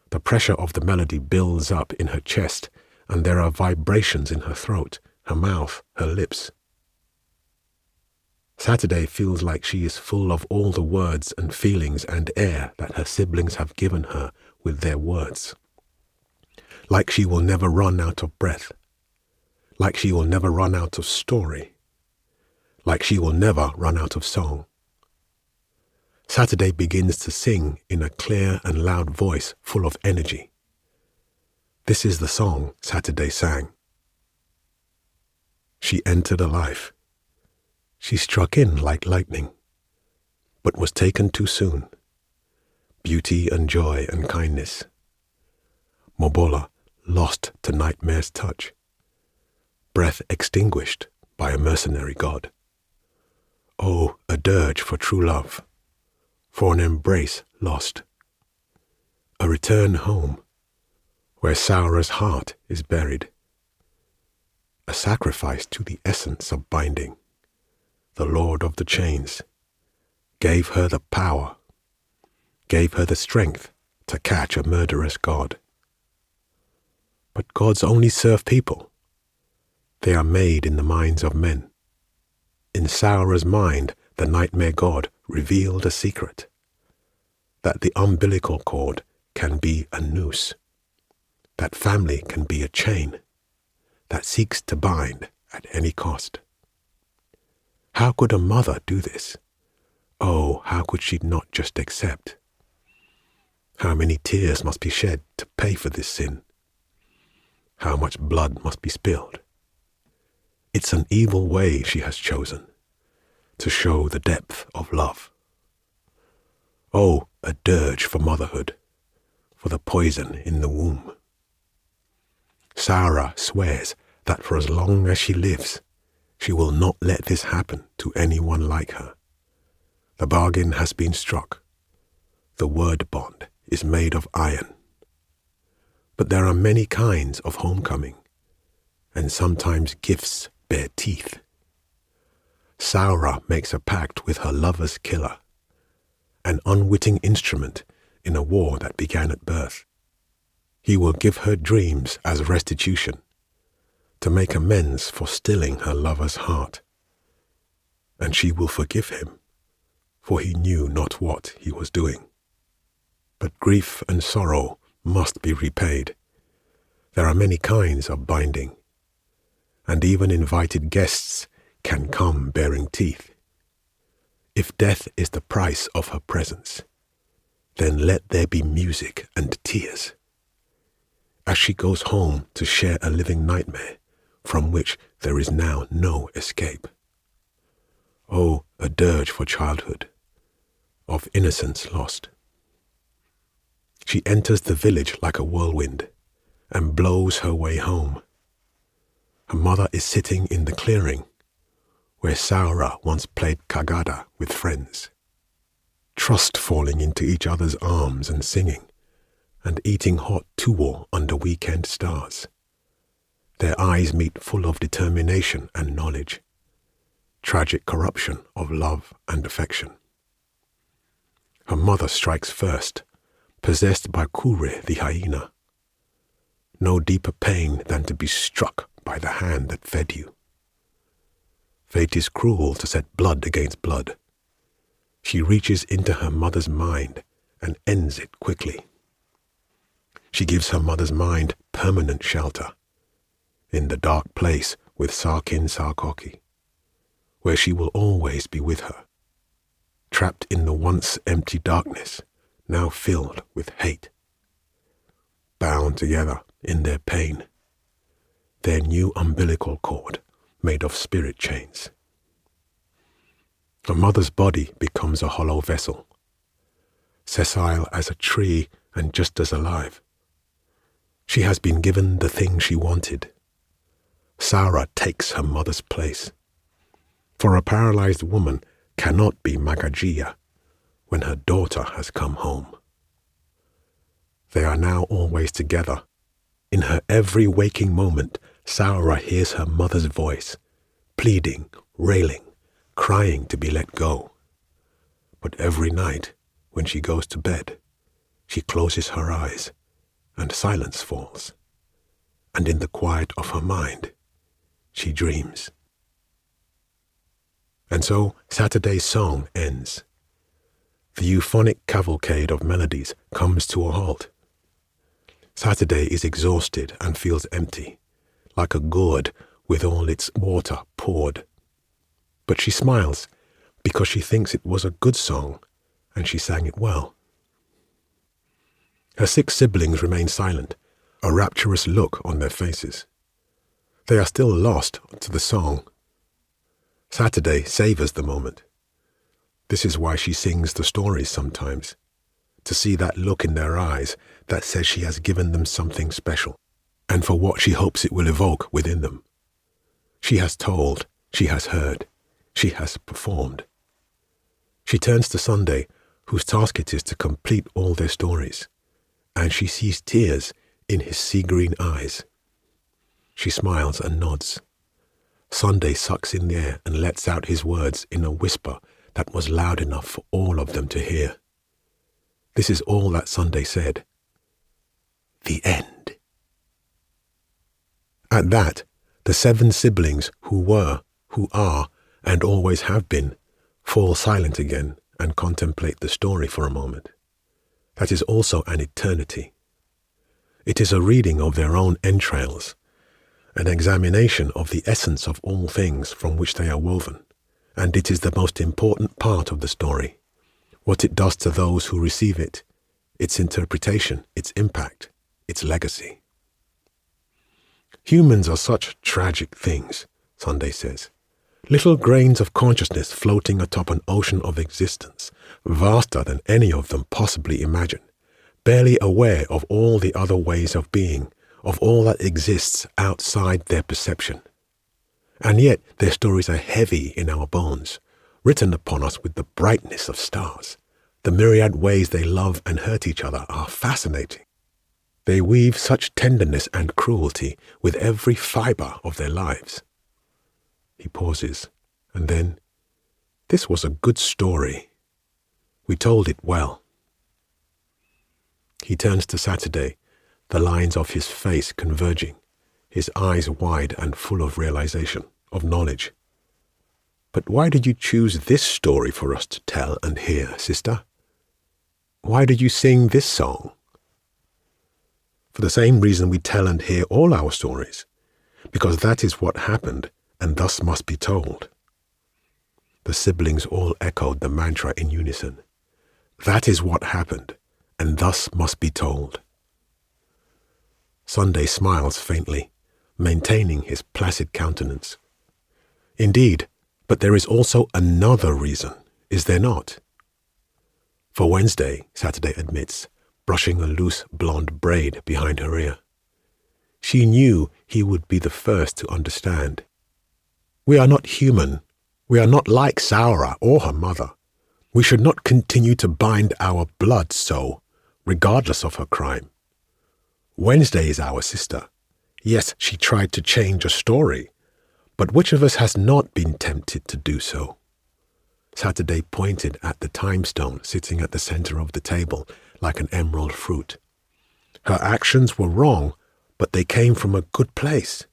The pressure of the melody builds up in her chest, and there are vibrations in her throat, her mouth, her lips. Saturday feels like she is full of all the words and feelings and air that her siblings have given her with their words. like she will never run out of breath, like she will never run out of story, like she will never run out of song. Saturday begins to sing in a clear and loud voice full of energy. This is the song Saturday sang. She entered a life. She struck in like lightning, but was taken too soon. Beauty and joy and kindness. Mobola lost to nightmare's touch. Breath extinguished by a mercenary god. Oh, a dirge for true love, for an embrace lost. A return home, where Saura's heart is buried. A sacrifice to the essence of binding. The Lord of the Chains gave her the power, gave her the strength to catch a murderous god. But gods only serve people. They are made in the minds of men. In Saura's mind, the nightmare god revealed a secret, that the umbilical cord can be a noose, that family can be a chain that seeks to bind at any cost. How could a mother do this? Oh, how could she not just accept? How many tears must be shed to pay for this sin? How much blood must be spilled? It's an evil way she has chosen to show the depth of love. Oh, a dirge for motherhood, for the poison in the womb. Saura swears that for as long as she lives, she will not let this happen to anyone like her. The bargain has been struck. The word bond is made of iron. But there are many kinds of homecoming, and sometimes gifts bear teeth. Saura makes a pact with her lover's killer, an unwitting instrument in a war that began at birth. He will give her dreams as restitution, to make amends for stilling her lover's heart. And she will forgive him, for he knew not what he was doing. But grief and sorrow must be repaid. There are many kinds of binding, and even invited guests can come bearing teeth. If death is the price of her presence, then let there be music and tears. As she goes home to share a living nightmare from which there is now no escape. Oh, a dirge for childhood, of innocence lost. She enters the village like a whirlwind and blows her way home. Her mother is sitting in the clearing where Saura once played kagada with friends, trust falling into each other's arms and singing, and eating hot tuwo under weekend stars. Their eyes meet full of determination and knowledge, tragic corruption of love and affection. Her mother strikes first, possessed by Kure the hyena. No deeper pain than to be struck by the hand that fed you. Fate is cruel to set blood against blood. She reaches into her mother's mind and ends it quickly. She gives her mother's mind permanent shelter in the dark place with Sarkin Sarkoki, where she will always be with her, trapped in the once empty darkness, now filled with hate. Bound together in their pain, their new umbilical cord made of spirit chains. Her mother's body becomes a hollow vessel, sessile as a tree and just as alive. She has been given the thing she wanted. Saura takes her mother's place. For a paralyzed woman cannot be Magagia when her daughter has come home. They are now always together. In her every waking moment, Saura hears her mother's voice, pleading, railing, crying to be let go. But every night, when she goes to bed, she closes her eyes, and silence falls. And in the quiet of her mind, she dreams. And so Saturday's song ends. The euphonic cavalcade of melodies comes to a halt. Saturday is exhausted and feels empty, like a gourd with all its water poured. But she smiles because she thinks it was a good song and she sang it well. Her 6 siblings remain silent, a rapturous look on their faces. They are still lost to the song. Saturday savors the moment. This is why she sings the stories sometimes, to see that look in their eyes that says she has given them something special, and for what she hopes it will evoke within them. She has told, she has heard, she has performed. She turns to Sunday, whose task it is to complete all their stories, and she sees tears in his sea-green eyes. She smiles and nods. Sunday sucks in the air and lets out his words in a whisper that was loud enough for all of them to hear. This is all that Sunday said. The end. At that, the 7 siblings who were, who are, and always have been, fall silent again and contemplate the story for a moment. That is also an eternity. It is a reading of their own entrails, an examination of the essence of all things from which they are woven, and it is the most important part of the story, what it does to those who receive it, its interpretation, its impact, its legacy. Humans are such tragic things, Sunday says. Little grains of consciousness floating atop an ocean of existence, vaster than any of them possibly imagine, barely aware of all the other ways of being, of all that exists outside their perception. And yet their stories are heavy in our bones, written upon us with the brightness of stars. The myriad ways they love and hurt each other are fascinating. They weave such tenderness and cruelty with every fiber of their lives. He pauses, and then, this was a good story. We told it well. He turns to Saturday, the lines of his face converging, his eyes wide and full of realization, of knowledge. But why did you choose this story for us to tell and hear, sister? Why did you sing this song? For the same reason we tell and hear all our stories, because that is what happened and thus must be told. The siblings all echoed the mantra in unison. That is what happened, and thus must be told. Sunday smiles faintly, maintaining his placid countenance. Indeed, but there is also another reason, is there not? For Wednesday, Saturday admits, brushing a loose blonde braid behind her ear. She knew he would be the first to understand. We are not human. We are not like Saura or her mother. We should not continue to bind our blood so, regardless of her crime. Wednesday is our sister. Yes, she tried to change a story, but which of us has not been tempted to do so? Saturday pointed at the time stone sitting at the center of the table like an emerald fruit. Her actions were wrong, but they came from a good place.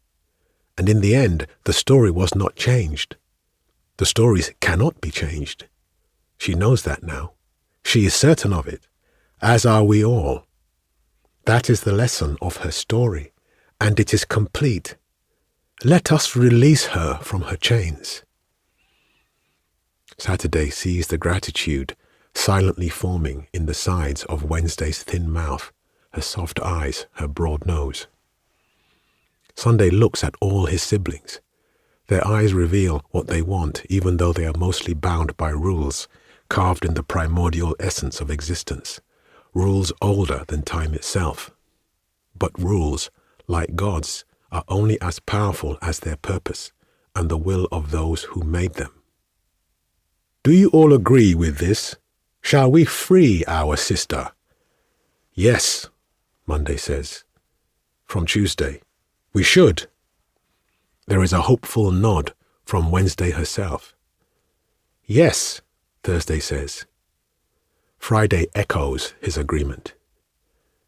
And in the end, the story was not changed. The stories cannot be changed. She knows that now. She is certain of it, as are we all. That is the lesson of her story, and it is complete. Let us release her from her chains. Saturday sees the gratitude silently forming in the sides of Wednesday's thin mouth, her soft eyes, her broad nose. Sunday looks at all his siblings. Their eyes reveal what they want, even though they are mostly bound by rules, carved in the primordial essence of existence, rules older than time itself. But rules, like gods, are only as powerful as their purpose and the will of those who made them. Do you all agree with this? Shall we free our sister? Yes, Monday says. From Tuesday, we should. There is a hopeful nod from Wednesday herself. Yes, Thursday says. Friday echoes his agreement.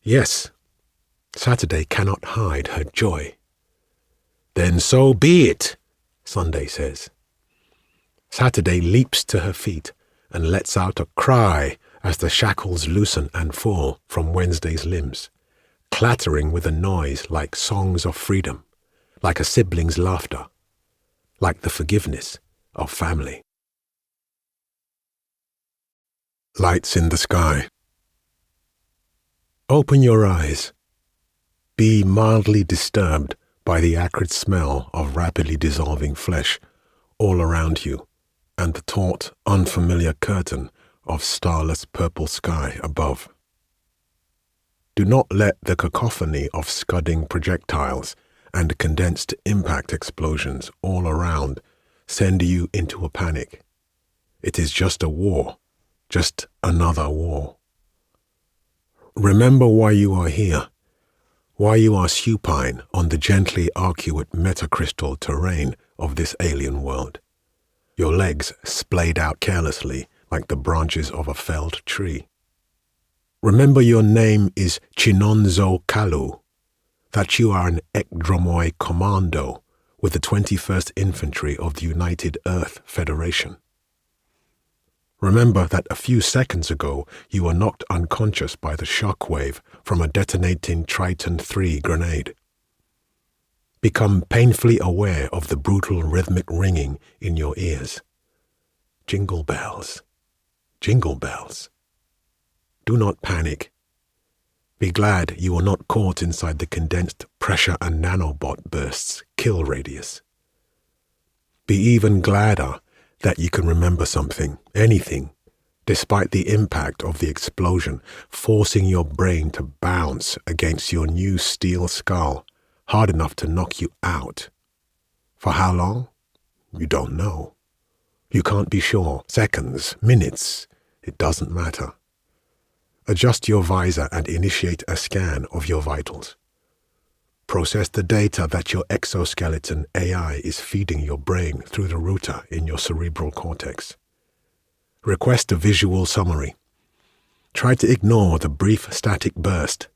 Yes, Saturday cannot hide her joy. Then so be it, Sunday says. Saturday leaps to her feet and lets out a cry as the shackles loosen and fall from Wednesday's limbs, clattering with a noise like songs of freedom, like a sibling's laughter, like the forgiveness of family. Lights in the sky. Open your eyes. Be mildly disturbed by the acrid smell of rapidly dissolving flesh all around you and the taut, unfamiliar curtain of starless purple sky above. Do not let the cacophony of scudding projectiles and condensed impact explosions all around send you into a panic. It is just a war, just another war. Remember why you are here, why you are supine on the gently arcuate metacrystal terrain of this alien world, your legs splayed out carelessly like the branches of a felled tree. Remember your name is Chinonzo Kalu, that you are an Ekdromoi commando with the 21st Infantry of the United Earth Federation. Remember that a few seconds ago you were knocked unconscious by the shock wave from a detonating Triton III grenade. Become painfully aware of the brutal rhythmic ringing in your ears. Jingle bells, jingle bells. Do not panic. Be glad you are not caught inside the condensed pressure and nanobot bursts kill radius. Be even gladder that you can remember something, anything, despite the impact of the explosion forcing your brain to bounce against your new steel skull hard enough to knock you out. For how long? You don't know. You can't be sure. Seconds, minutes, it doesn't matter. Adjust your visor and initiate a scan of your vitals. Process the data that your exoskeleton AI is feeding your brain through the router in your cerebral cortex. Request a visual summary. Try to ignore the brief static burst.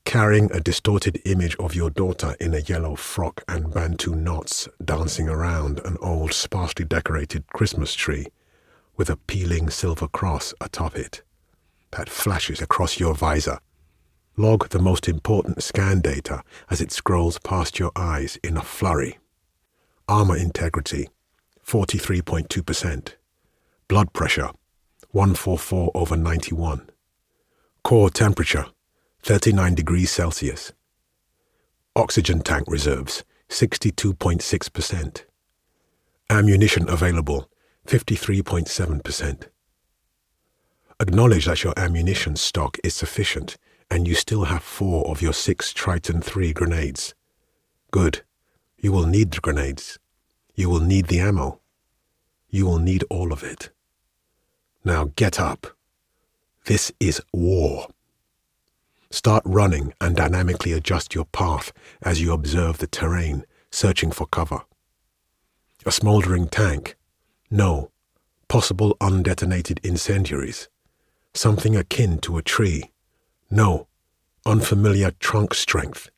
Carrying a distorted image of your daughter in a yellow frock and Bantu knots dancing around an old sparsely decorated Christmas tree with a peeling silver cross atop it that flashes across your visor. Log the most important scan data as it scrolls past your eyes in a flurry. Armor integrity, 43.2%. Blood pressure, 144/91. Core temperature, 39 degrees Celsius. Oxygen tank reserves, 62.6%. Ammunition available, 53.7%. Acknowledge that your ammunition stock is sufficient and you still have 4 of your 6 Triton III grenades. Good. You will need the grenades. You will need the ammo. You will need all of it. Now get up. This is war. Start running and dynamically adjust your path as you observe the terrain, searching for cover. A smoldering tank? No. Possible undetonated incendiaries. Something akin to a tree? No. Unfamiliar trunk strength.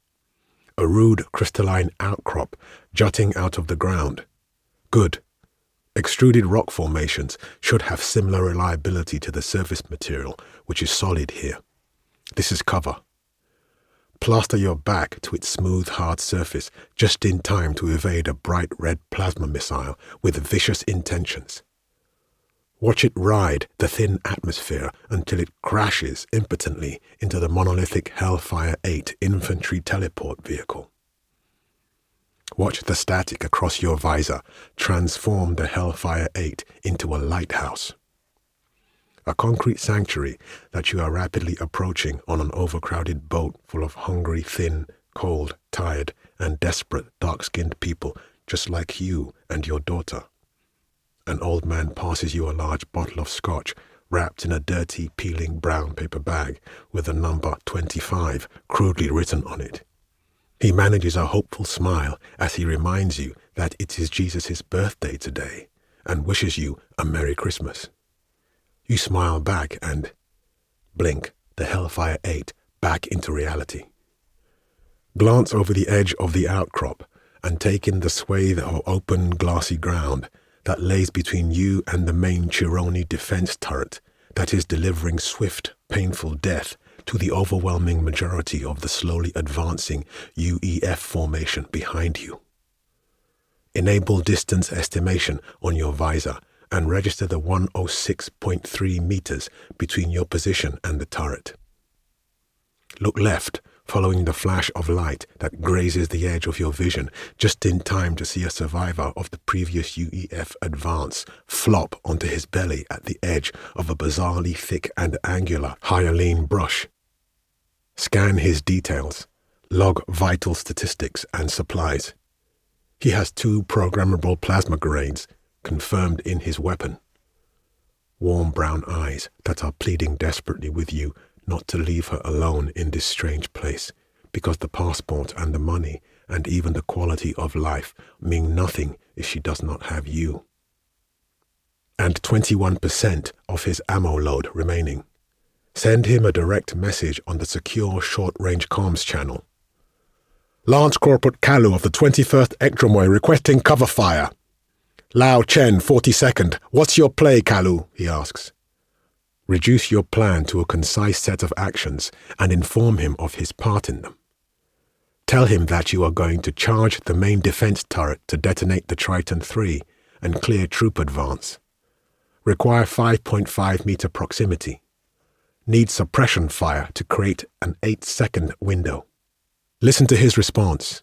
A rude crystalline outcrop jutting out of the ground? Good. Extruded rock formations should have similar reliability to the surface material, which is solid here. This is cover. Plaster your back to its smooth, hard surface just in time to evade a bright red plasma missile with vicious intentions. Watch it ride the thin atmosphere until it crashes impotently into the monolithic Hellfire 8 infantry teleport vehicle. Watch the static across your visor transform the Hellfire 8 into a lighthouse. A concrete sanctuary that you are rapidly approaching on an overcrowded boat full of hungry, thin, cold, tired, and desperate dark-skinned people just like you and your daughter. An old man passes you a large bottle of scotch wrapped in a dirty, peeling brown paper bag with the number 25 crudely written on it. He manages a hopeful smile as he reminds you that it is Jesus' birthday today and wishes you a Merry Christmas. You smile back and blink the Hellfire 8 back into reality. Glance over the edge of the outcrop and take in the swathe of open, glassy ground that lays between you and the main Chironi defense turret that is delivering swift, painful death to the overwhelming majority of the slowly advancing UEF formation behind you. Enable distance estimation on your visor and register the 106.3 meters between your position and the turret. Look left, following the flash of light that grazes the edge of your vision just in time to see a survivor of the previous UEF advance flop onto his belly at the edge of a bizarrely thick and angular hyaline brush. Scan his details, log vital statistics and supplies. He has 2 programmable plasma grenades confirmed in his weapon. Warm brown eyes that are pleading desperately with you not to leave her alone in this strange place, because the passport and the money and even the quality of life mean nothing if she does not have you. And 21% of his ammo load remaining. Send him a direct message on the secure short-range comms channel. Lance Corporal Kalu of the 21st Ekdromoy requesting cover fire. Lao Chen, 42nd. What's your play, Kalu? He asks. Reduce your plan to a concise set of actions and inform him of his part in them. Tell him that you are going to charge the main defense turret to detonate the Triton 3 and clear troop advance. Require 5.5 meter proximity. Need suppression fire to create an 8-second window. Listen to his response.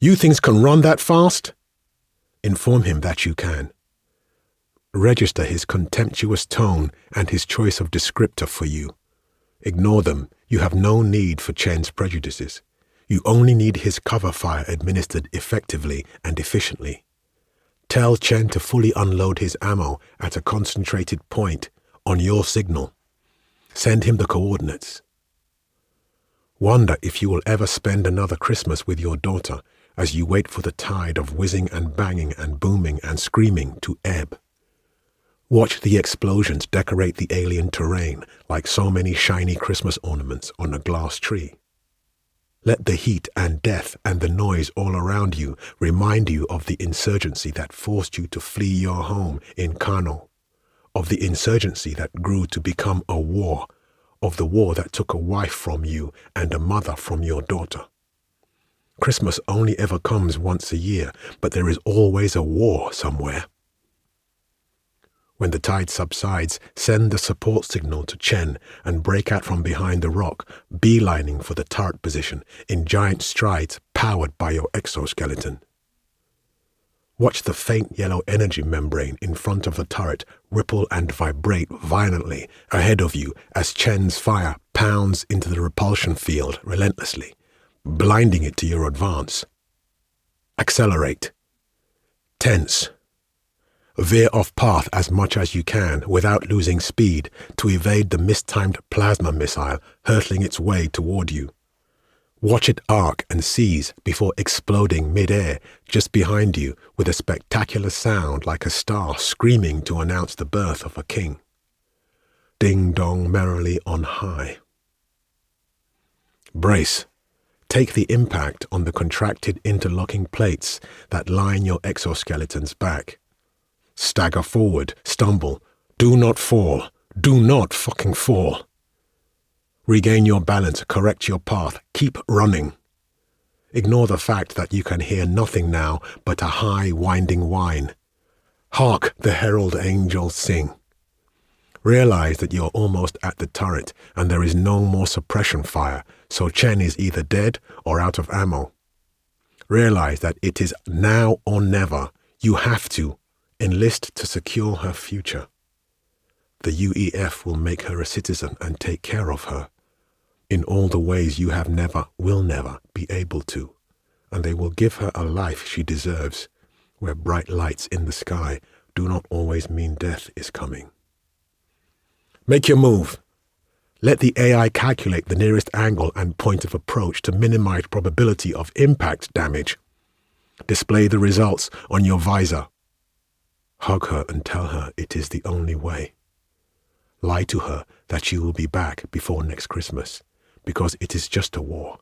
You things can run that fast? Inform him that you can. Register his contemptuous tone and his choice of descriptor for you. Ignore them. You have no need for Chen's prejudices. You only need his cover fire administered effectively and efficiently. Tell Chen to fully unload his ammo at a concentrated point on your signal. Send him the coordinates. Wonder if you will ever spend another Christmas with your daughter as you wait for the tide of whizzing and banging and booming and screaming to ebb. Watch the explosions decorate the alien terrain like so many shiny Christmas ornaments on a glass tree. Let the heat and death and the noise all around you remind you of the insurgency that forced you to flee your home in Kano, of the insurgency that grew to become a war, of the war that took a wife from you and a mother from your daughter. Christmas only ever comes once a year, but there is always a war somewhere. When the tide subsides, send the support signal to Chen and break out from behind the rock, beelining for the turret position in giant strides powered by your exoskeleton. Watch the faint yellow energy membrane in front of the turret ripple and vibrate violently ahead of you as Chen's fire pounds into the repulsion field relentlessly, blinding it to your advance. Accelerate. Tense. Veer off path as much as you can without losing speed to evade the mistimed plasma missile hurtling its way toward you. Watch it arc and seize before exploding mid-air just behind you with a spectacular sound like a star screaming to announce the birth of a king. Ding-dong merrily on high. Brace. Take the impact on the contracted interlocking plates that line your exoskeleton's back. Stagger forward, stumble. Do not fall. Do not fucking fall. Regain your balance, correct your path, keep running. Ignore the fact that you can hear nothing now but a high winding whine. Hark the herald angels sing. Realize that you're almost at the turret and there is no more suppression fire, so Chen is either dead or out of ammo. Realize that it is now or never. You have to enlist to secure her future. The UEF will make her a citizen and take care of her in all the ways you have never, will never be able to, and they will give her a life she deserves, where bright lights in the sky do not always mean death is coming. Make your move. Let the AI calculate the nearest angle and point of approach to minimize probability of impact damage. Display the results on your visor. Hug her and tell her it is the only way. Lie to her that you will be back before next Christmas, because it is just a war,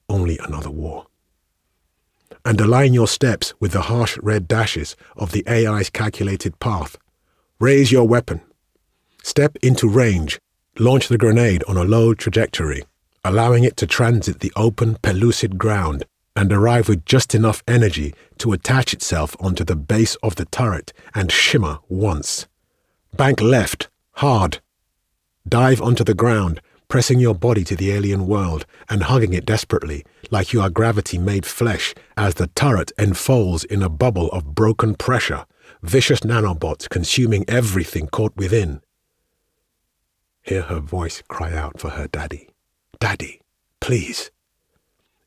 only another war. And align your steps with the harsh red dashes of the AI's calculated path. Raise your weapon. Step into range. Launch the grenade on a low trajectory, allowing it to transit the open, pellucid ground and arrive with just enough energy to attach itself onto the base of the turret and shimmer once. Bank left, hard. Dive onto the ground, pressing your body to the alien world and hugging it desperately, like you are gravity made flesh, as the turret enfolds in a bubble of broken pressure, vicious nanobots consuming everything caught within. Hear her voice cry out for her daddy. Daddy, please.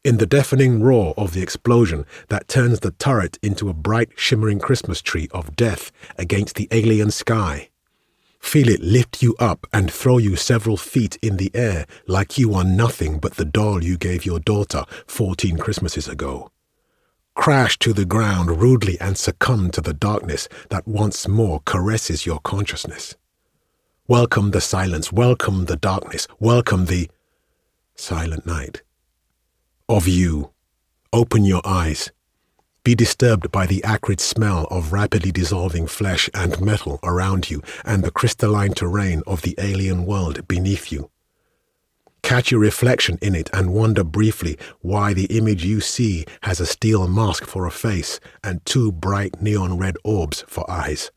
In the deafening roar of the explosion that turns the turret into a bright, shimmering Christmas tree of death against the alien sky. Feel it lift you up and throw you several feet in the air like you are nothing but the doll you gave your daughter 14 Christmases ago. Crash to the ground rudely and succumb to the darkness that once more caresses your consciousness. Welcome the silence, welcome the darkness, welcome the silent night. Of you. Open your eyes. Be disturbed by the acrid smell of rapidly dissolving flesh and metal around you and the crystalline terrain of the alien world beneath you. Catch your reflection in it and wonder briefly why the image you see has a steel mask for a face and two bright neon red orbs for eyes.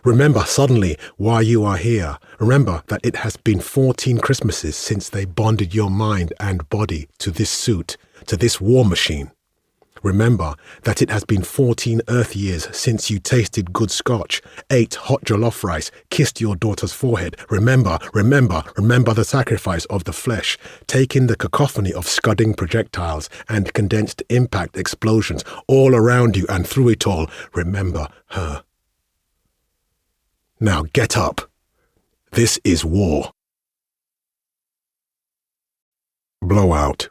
Remember suddenly why you are here. Remember that it has been 14 Christmases since they bonded your mind and body to this suit, to this war machine. Remember that it has been 14 Earth years since you tasted good scotch, ate hot jollof rice, kissed your daughter's forehead. Remember the sacrifice of the flesh. Take in the cacophony of scudding projectiles and condensed impact explosions all around you, and through it all, remember her. Now get up. This is war. Blowout.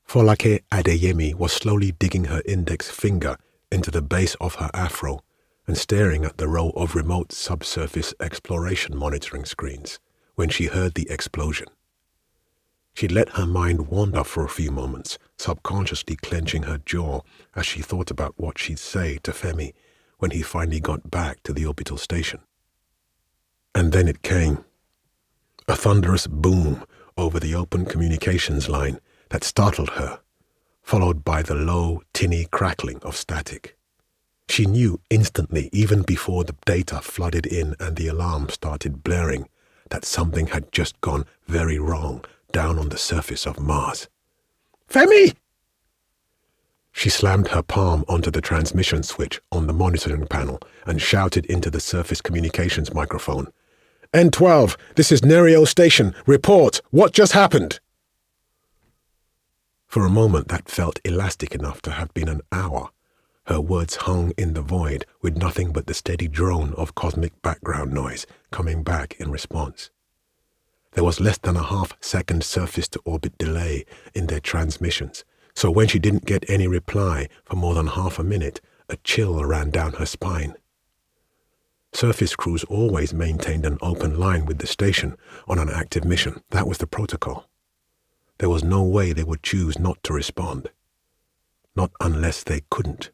Folake Adeyemi was slowly digging her index finger into the base of her afro and staring at the row of remote subsurface exploration monitoring screens when she heard the explosion. She'd let her mind wander for a few moments, subconsciously clenching her jaw as she thought about what she'd say to Femi when he finally got back to the orbital station. And then it came. A thunderous boom over the open communications line that startled her, followed by the low, tinny crackling of static. She knew instantly, even before the data flooded in and the alarm started blaring, that something had just gone very wrong down on the surface of Mars. Femi! She slammed her palm onto the transmission switch on the monitoring panel and shouted into the surface communications microphone. N12, this is Nerio Station. Report. What just happened? For a moment that felt elastic enough to have been an hour. Her words hung in the void with nothing but the steady drone of cosmic background noise coming back in response. There was less than a half-second surface-to-orbit delay in their transmissions, so when she didn't get any reply for more than half a minute, a chill ran down her spine. Surface crews always maintained an open line with the station on an active mission. That was the protocol. There was no way they would choose not to respond. Not unless they couldn't.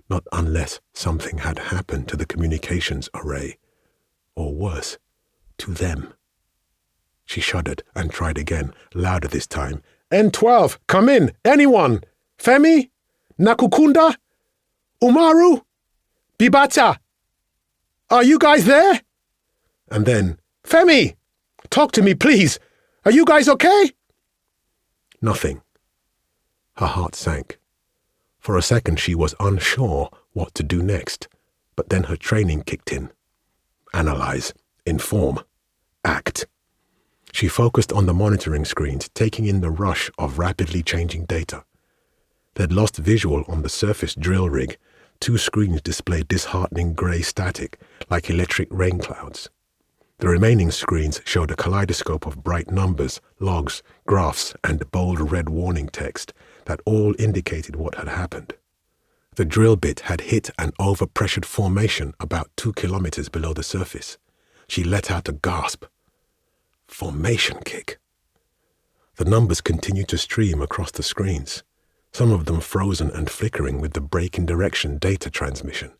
Not unless something had happened to the communications array. Or worse, to them. She shuddered and tried again, louder this time. N12, come in! Anyone! Femi? Nakukunda? Umaru? Bibata? Are you guys there? And then, Femi! Talk to me, please! Are you guys okay? Nothing. Her heart sank. For a second she was unsure what to do next, but then her training kicked in. Analyze, inform, act. She focused on the monitoring screens, taking in the rush of rapidly changing data. They'd lost visual on the surface drill rig. 2 screens displayed disheartening grey static, like electric rain clouds. The remaining screens showed a kaleidoscope of bright numbers, logs, graphs, and bold red warning text that all indicated what had happened. The drill bit had hit an overpressured formation about 2 kilometers below the surface. She let out a gasp. Formation kick. The numbers continued to stream across the screens, some of them frozen and flickering with the break in direction data transmission.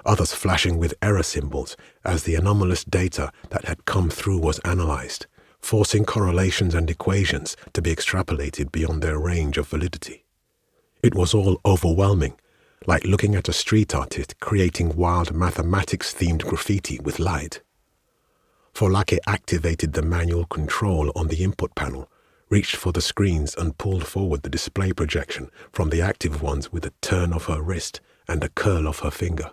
others flashing with error symbols as the anomalous data that had come through was analyzed, forcing correlations and equations to be extrapolated beyond their range of validity. It was all overwhelming, like looking at a street artist creating wild mathematics-themed graffiti with light. Folake activated the manual control on the input panel, reached for the screens and pulled forward the display projection from the active ones with a turn of her wrist and a curl of her finger.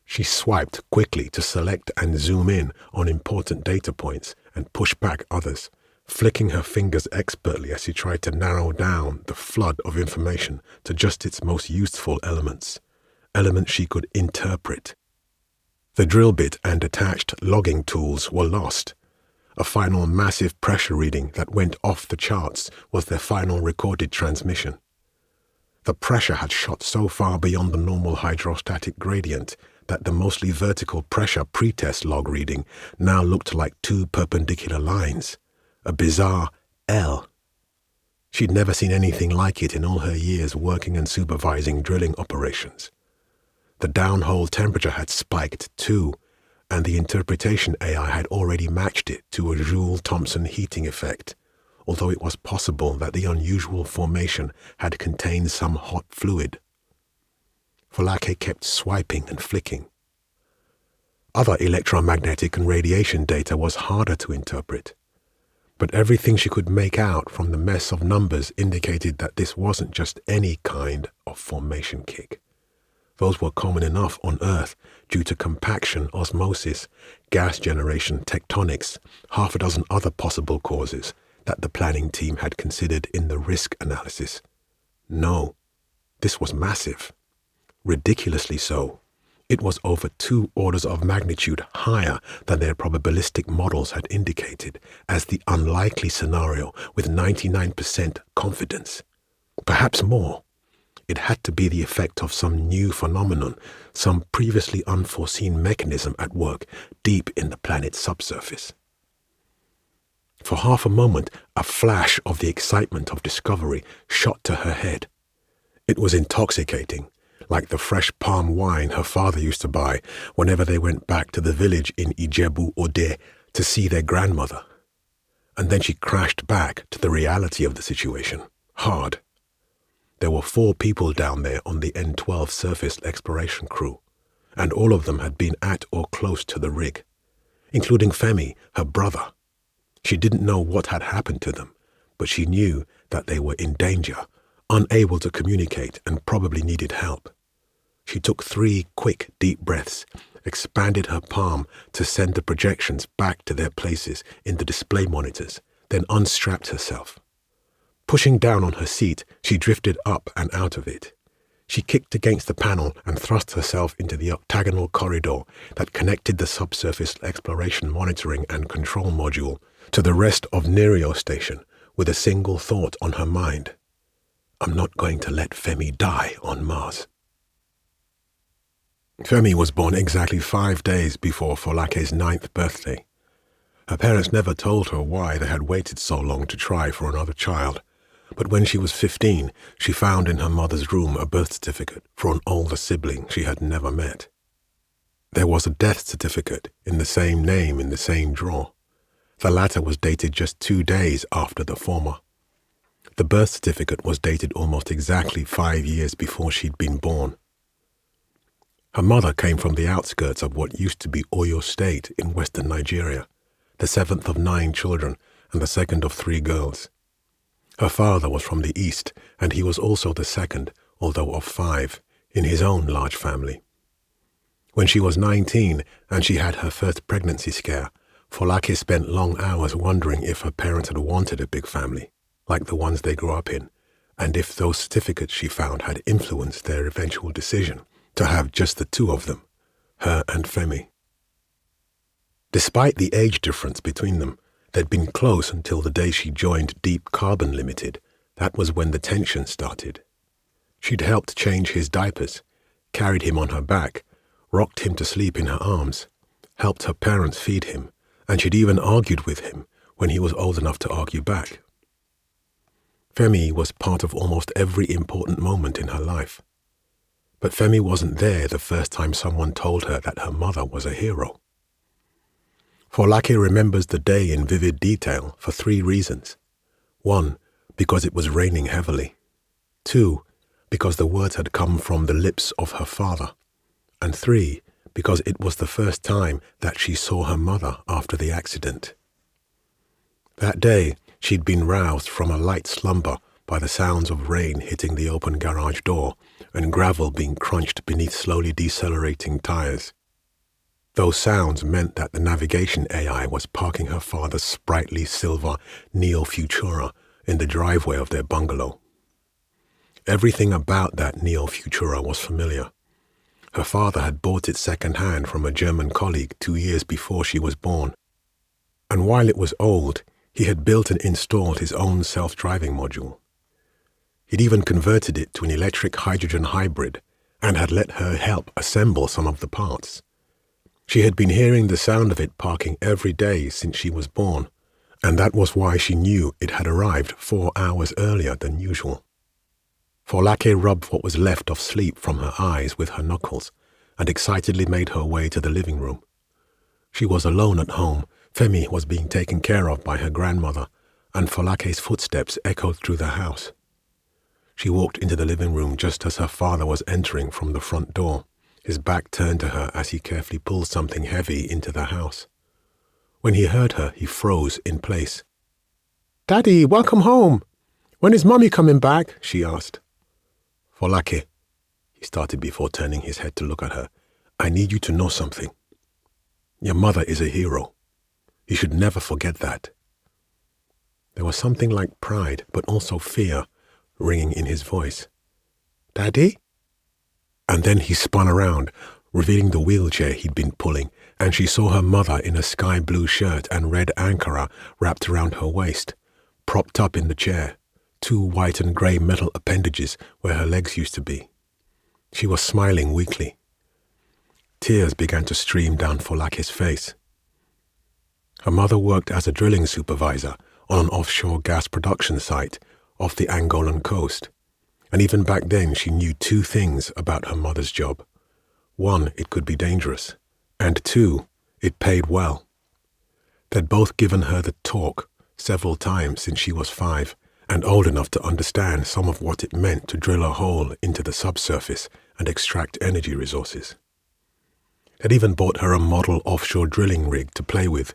She swiped quickly to select and zoom in on important data points and push back others, flicking her fingers expertly as she tried to narrow down the flood of information to just its most useful elements she could interpret. The drill bit and attached logging tools were lost. A final massive pressure reading that went off the charts was their final recorded transmission. The pressure had shot so far beyond the normal hydrostatic gradient that the mostly vertical pressure pretest log reading now looked like two perpendicular lines, a bizarre L. She'd never seen anything like it in all her years working and supervising drilling operations. The downhole temperature had spiked too, and the interpretation AI had already matched it to a Joule-Thomson heating effect, although it was possible that the unusual formation had contained some hot fluid. Folake kept swiping and flicking. Other electromagnetic and radiation data was harder to interpret, but everything she could make out from the mess of numbers indicated that this wasn't just any kind of formation kick. Those were common enough on Earth due to compaction, osmosis, gas generation, tectonics, half a dozen other possible causes that the planning team had considered in the risk analysis. No, this was massive. Ridiculously so. It was over 2 orders of magnitude higher than their probabilistic models had indicated as the unlikely scenario with 99% confidence. Perhaps more. It had to be the effect of some new phenomenon, some previously unforeseen mechanism at work deep in the planet's subsurface. For half a moment, a flash of the excitement of discovery shot to her head. It was intoxicating, like the fresh palm wine her father used to buy whenever they went back to the village in Ijebu-Ode to see their grandmother. And then she crashed back to the reality of the situation, hard. There were 4 people down there on the N12 surface exploration crew, and all of them had been at or close to the rig, including Femi, her brother. She didn't know what had happened to them, but she knew that they were in danger, unable to communicate, and probably needed help. She took 3 quick, deep breaths, expanded her palm to send the projections back to their places in the display monitors, then unstrapped herself. Pushing down on her seat, she drifted up and out of it. She kicked against the panel and thrust herself into the octagonal corridor that connected the subsurface exploration monitoring and control module to the rest of Nerio Station with a single thought on her mind. I'm not going to let Femi die on Mars. Femi was born exactly 5 days before Folake's 9th birthday. Her parents never told her why they had waited so long to try for another child, but when she was 15, she found in her mother's room a birth certificate for an older sibling she had never met. There was a death certificate in the same name in the same drawer. The latter was dated just 2 days after the former. The birth certificate was dated almost exactly 5 years before she'd been born. Her mother came from the outskirts of what used to be Oyo State in western Nigeria, the 7th of 9 children and the 2nd of 3 girls. Her father was from the east, and he was also the 2nd, although of 5, in his own large family. When she was 19 and she had her first pregnancy scare, Folake spent long hours wondering if her parents had wanted a big family, like the ones they grew up in, and if those certificates she found had influenced their eventual decision to have just the 2 of them, her and Femi. Despite the age difference between them, they'd been close until the day she joined Deep Carbon Limited. That was when the tension started. She'd helped change his diapers, carried him on her back, rocked him to sleep in her arms, helped her parents feed him, and she'd even argued with him when he was old enough to argue back. Femi was part of almost every important moment in her life. But Femi wasn't there the first time someone told her that her mother was a hero. Folake remembers the day in vivid detail for 3 reasons. 1, because it was raining heavily. 2, because the words had come from the lips of her father. And 3, because it was the first time that she saw her mother after the accident. That day, she'd been roused from a light slumber by the sounds of rain hitting the open garage door and gravel being crunched beneath slowly decelerating tires. Those sounds meant that the navigation AI was parking her father's sprightly silver Neo Futura in the driveway of their bungalow. Everything about that Neo Futura was familiar. Her father had bought it second-hand from a German colleague 2 years before she was born. And while it was old, he had built and installed his own self-driving module. He'd even converted it to an electric hydrogen hybrid and had let her help assemble some of the parts. She had been hearing the sound of it parking every day since she was born, and that was why she knew it had arrived 4 hours earlier than usual. Folake rubbed what was left of sleep from her eyes with her knuckles and excitedly made her way to the living room. She was alone at home. Femi was being taken care of by her grandmother, and Folake's footsteps echoed through the house. She walked into the living room just as her father was entering from the front door, his back turned to her as he carefully pulled something heavy into the house. When he heard her, he froze in place. "Daddy, welcome home. When is Mummy coming back?" she asked. "Folake," he started before turning his head to look at her, "I need you to know something. Your mother is a hero. You should never forget that." There was something like pride, but also fear, ringing in his voice. "Daddy?" And then he spun around, revealing the wheelchair he'd been pulling, and she saw her mother in a sky blue shirt and red ankara wrapped around her waist, propped up in the chair, 2 white and grey metal appendages where her legs used to be. She was smiling weakly. Tears began to stream down Folake's face. Her mother worked as a drilling supervisor on an offshore gas production site off the Angolan coast, and even back then she knew 2 things about her mother's job. 1, it could be dangerous, and 2, it paid well. They'd both given her the talk several times since she was 5, and old enough to understand some of what it meant to drill a hole into the subsurface and extract energy resources. They'd even bought her a model offshore drilling rig to play with,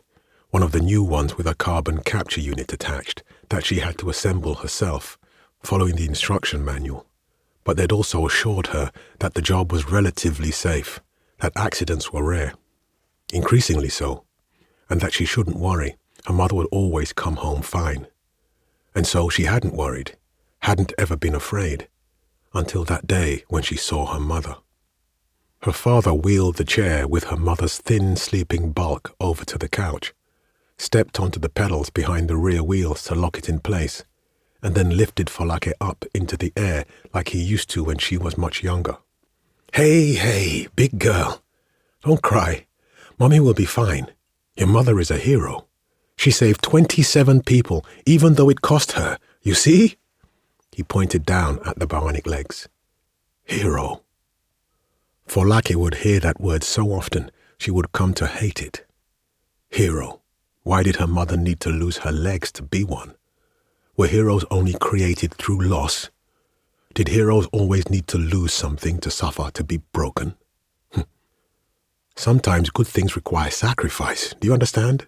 one of the new ones with a carbon capture unit attached that she had to assemble herself, following the instruction manual. But they'd also assured her that the job was relatively safe, that accidents were rare, increasingly so, and that she shouldn't worry, her mother would always come home fine. And so she hadn't worried, hadn't ever been afraid, until that day when she saw her mother. Her father wheeled the chair with her mother's thin, sleeping bulk over to the couch, stepped onto the pedals behind the rear wheels to lock it in place, and then lifted Folake up into the air like he used to when she was much younger. Hey, big girl. Don't cry. Mommy will be fine. Your mother is a hero. She saved 27 people, even though it cost her. You see?" He pointed down at the bionic legs. Hero. Folake would hear that word so often, she would come to hate it. Hero. Why did her mother need to lose her legs to be one? Were heroes only created through loss? Did heroes always need to lose something to suffer to be broken? Sometimes good things require sacrifice. Do you understand?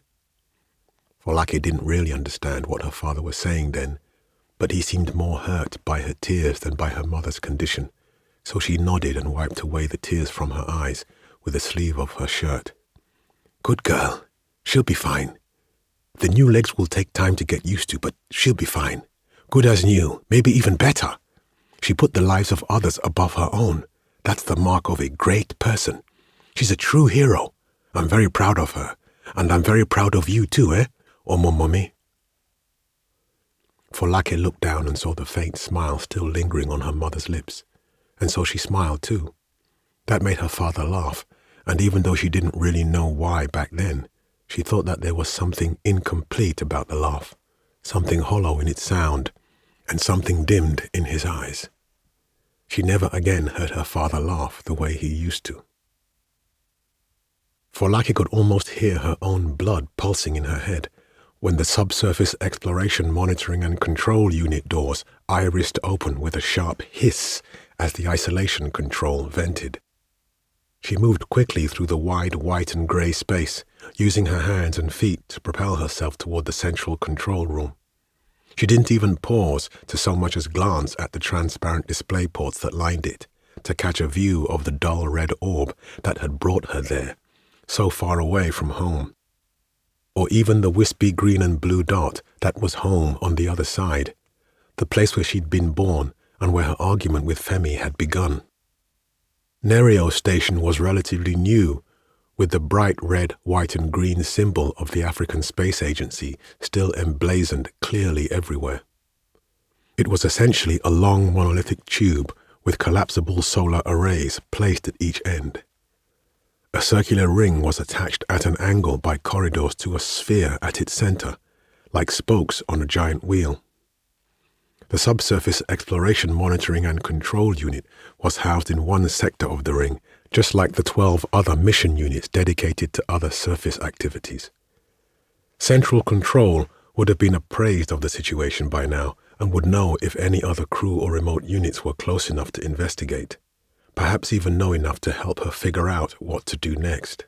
Folake didn't really understand what her father was saying then, but he seemed more hurt by her tears than by her mother's condition, so she nodded and wiped away the tears from her eyes with the sleeve of her shirt. "Good girl. She'll be fine. The new legs will take time to get used to, but she'll be fine. Good as new, maybe even better. She put the lives of others above her own. That's the mark of a great person. She's a true hero. I'm very proud of her. And I'm very proud of you too, Omo mommy." Folake looked down and saw the faint smile still lingering on her mother's lips, and so she smiled too. That made her father laugh, and even though she didn't really know why back then, she thought that there was something incomplete about the laugh, something hollow in its sound, and something dimmed in his eyes. She never again heard her father laugh the way he used to. Folaki could almost hear her own blood pulsing in her head when the subsurface exploration monitoring and control unit doors irised open with a sharp hiss as the isolation control vented. She moved quickly through the wide white and grey space, using her hands and feet to propel herself toward the central control room. She didn't even pause to so much as glance at the transparent display ports that lined it, to catch a view of the dull red orb that had brought her there, so far away from home. Or even the wispy green and blue dot that was home on the other side, the place where she'd been born and where her argument with Femi had begun. Nerio Station was relatively new, with the bright red, white and green symbol of the African Space Agency still emblazoned clearly everywhere. It was essentially a long monolithic tube with collapsible solar arrays placed at each end. A circular ring was attached at an angle by corridors to a sphere at its center, like spokes on a giant wheel. The Subsurface Exploration Monitoring and Control Unit was housed in one sector of the ring, just like the 12 other mission units dedicated to other surface activities. Central Control would have been appraised of the situation by now and would know if any other crew or remote units were close enough to investigate, perhaps even know enough to help her figure out what to do next.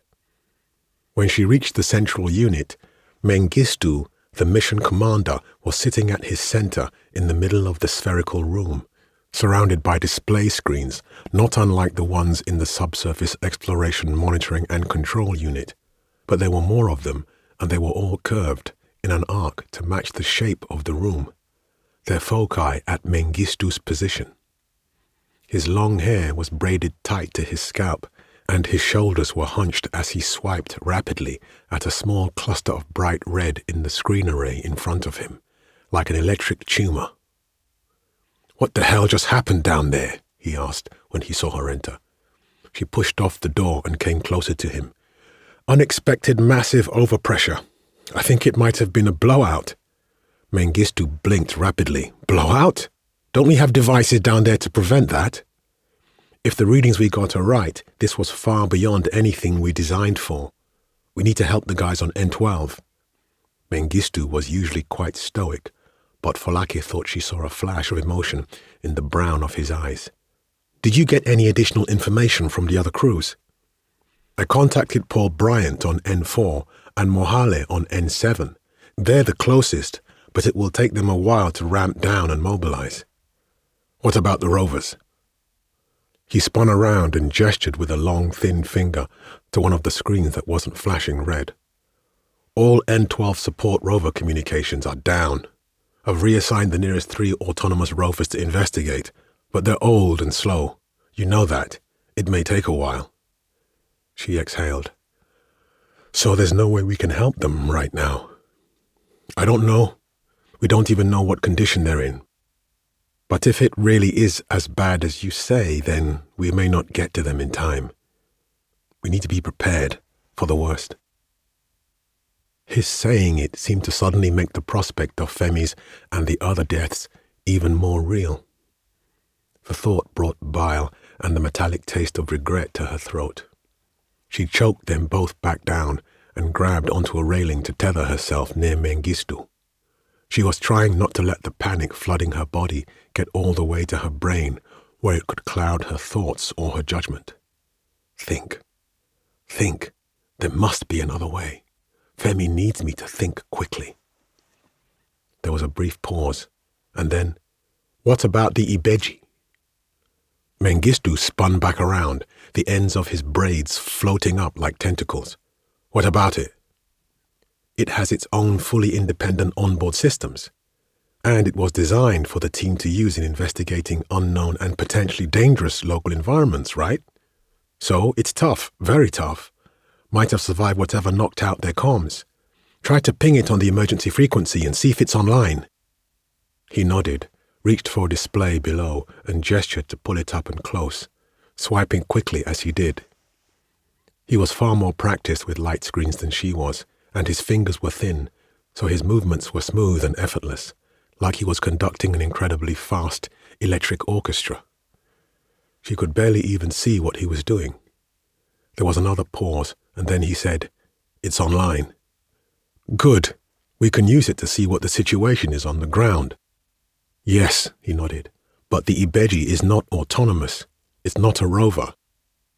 When she reached the central unit, Mengistu, the mission commander, was sitting at his center in the middle of the spherical room, surrounded by display screens, not unlike the ones in the Subsurface Exploration Monitoring and Control Unit, but there were more of them, and they were all curved in an arc to match the shape of the room, their foci at Mengistu's position. His long hair was braided tight to his scalp, and his shoulders were hunched as he swiped rapidly at a small cluster of bright red in the screen array in front of him, like an electric tumor. "What the hell just happened down there?" he asked when he saw her enter. She pushed off the door and came closer to him. "Unexpected massive overpressure. I think it might have been a blowout." Mengistu blinked rapidly. "Blowout? Don't we have devices down there to prevent that?" "If the readings we got are right, this was far beyond anything we designed for. We need to help the guys on N12. Mengistu was usually quite stoic, but Folaki thought she saw a flash of emotion in the brown of his eyes. "Did you get any additional information from the other crews?" "I contacted Paul Bryant on N4 and Mohale on N7. They're the closest, but it will take them a while to ramp down and mobilize." "What about the rovers?" He spun around and gestured with a long, thin finger to one of the screens that wasn't flashing red. "All N12 support rover communications are down. I've reassigned the nearest 3 autonomous rovers to investigate, but they're old and slow. You know that. It may take a while." She exhaled. "So there's no way we can help them right now?" "I don't know. We don't even know what condition they're in. But if it really is as bad as you say, then we may not get to them in time. We need to be prepared for the worst." His saying it seemed to suddenly make the prospect of Femi's and the other deaths even more real. The thought brought bile and the metallic taste of regret to her throat. She choked them both back down and grabbed onto a railing to tether herself near Mengistu. She was trying not to let the panic flooding her body get all the way to her brain, where it could cloud her thoughts or her judgment. Think. There must be another way. Femi needs me to think quickly. There was a brief pause, and then, "What about the Ibeji?" Mengistu spun back around, the ends of his braids floating up like tentacles. "What about it?" "It has its own fully independent onboard systems, and it was designed for the team to use in investigating unknown and potentially dangerous local environments, right? So it's tough, very tough. Might have survived whatever knocked out their comms. Try to ping it on the emergency frequency and see if it's online." He nodded, reached for a display below and gestured to pull it up and close, swiping quickly as he did. He was far more practiced with light screens than she was, and his fingers were thin, so his movements were smooth and effortless, like he was conducting an incredibly fast electric orchestra. She could barely even see what he was doing. There was another pause, and then he said, "It's online." "Good. We can use it to see what the situation is on the ground." "Yes," he nodded, "but the Ibeji is not autonomous. It's not a rover.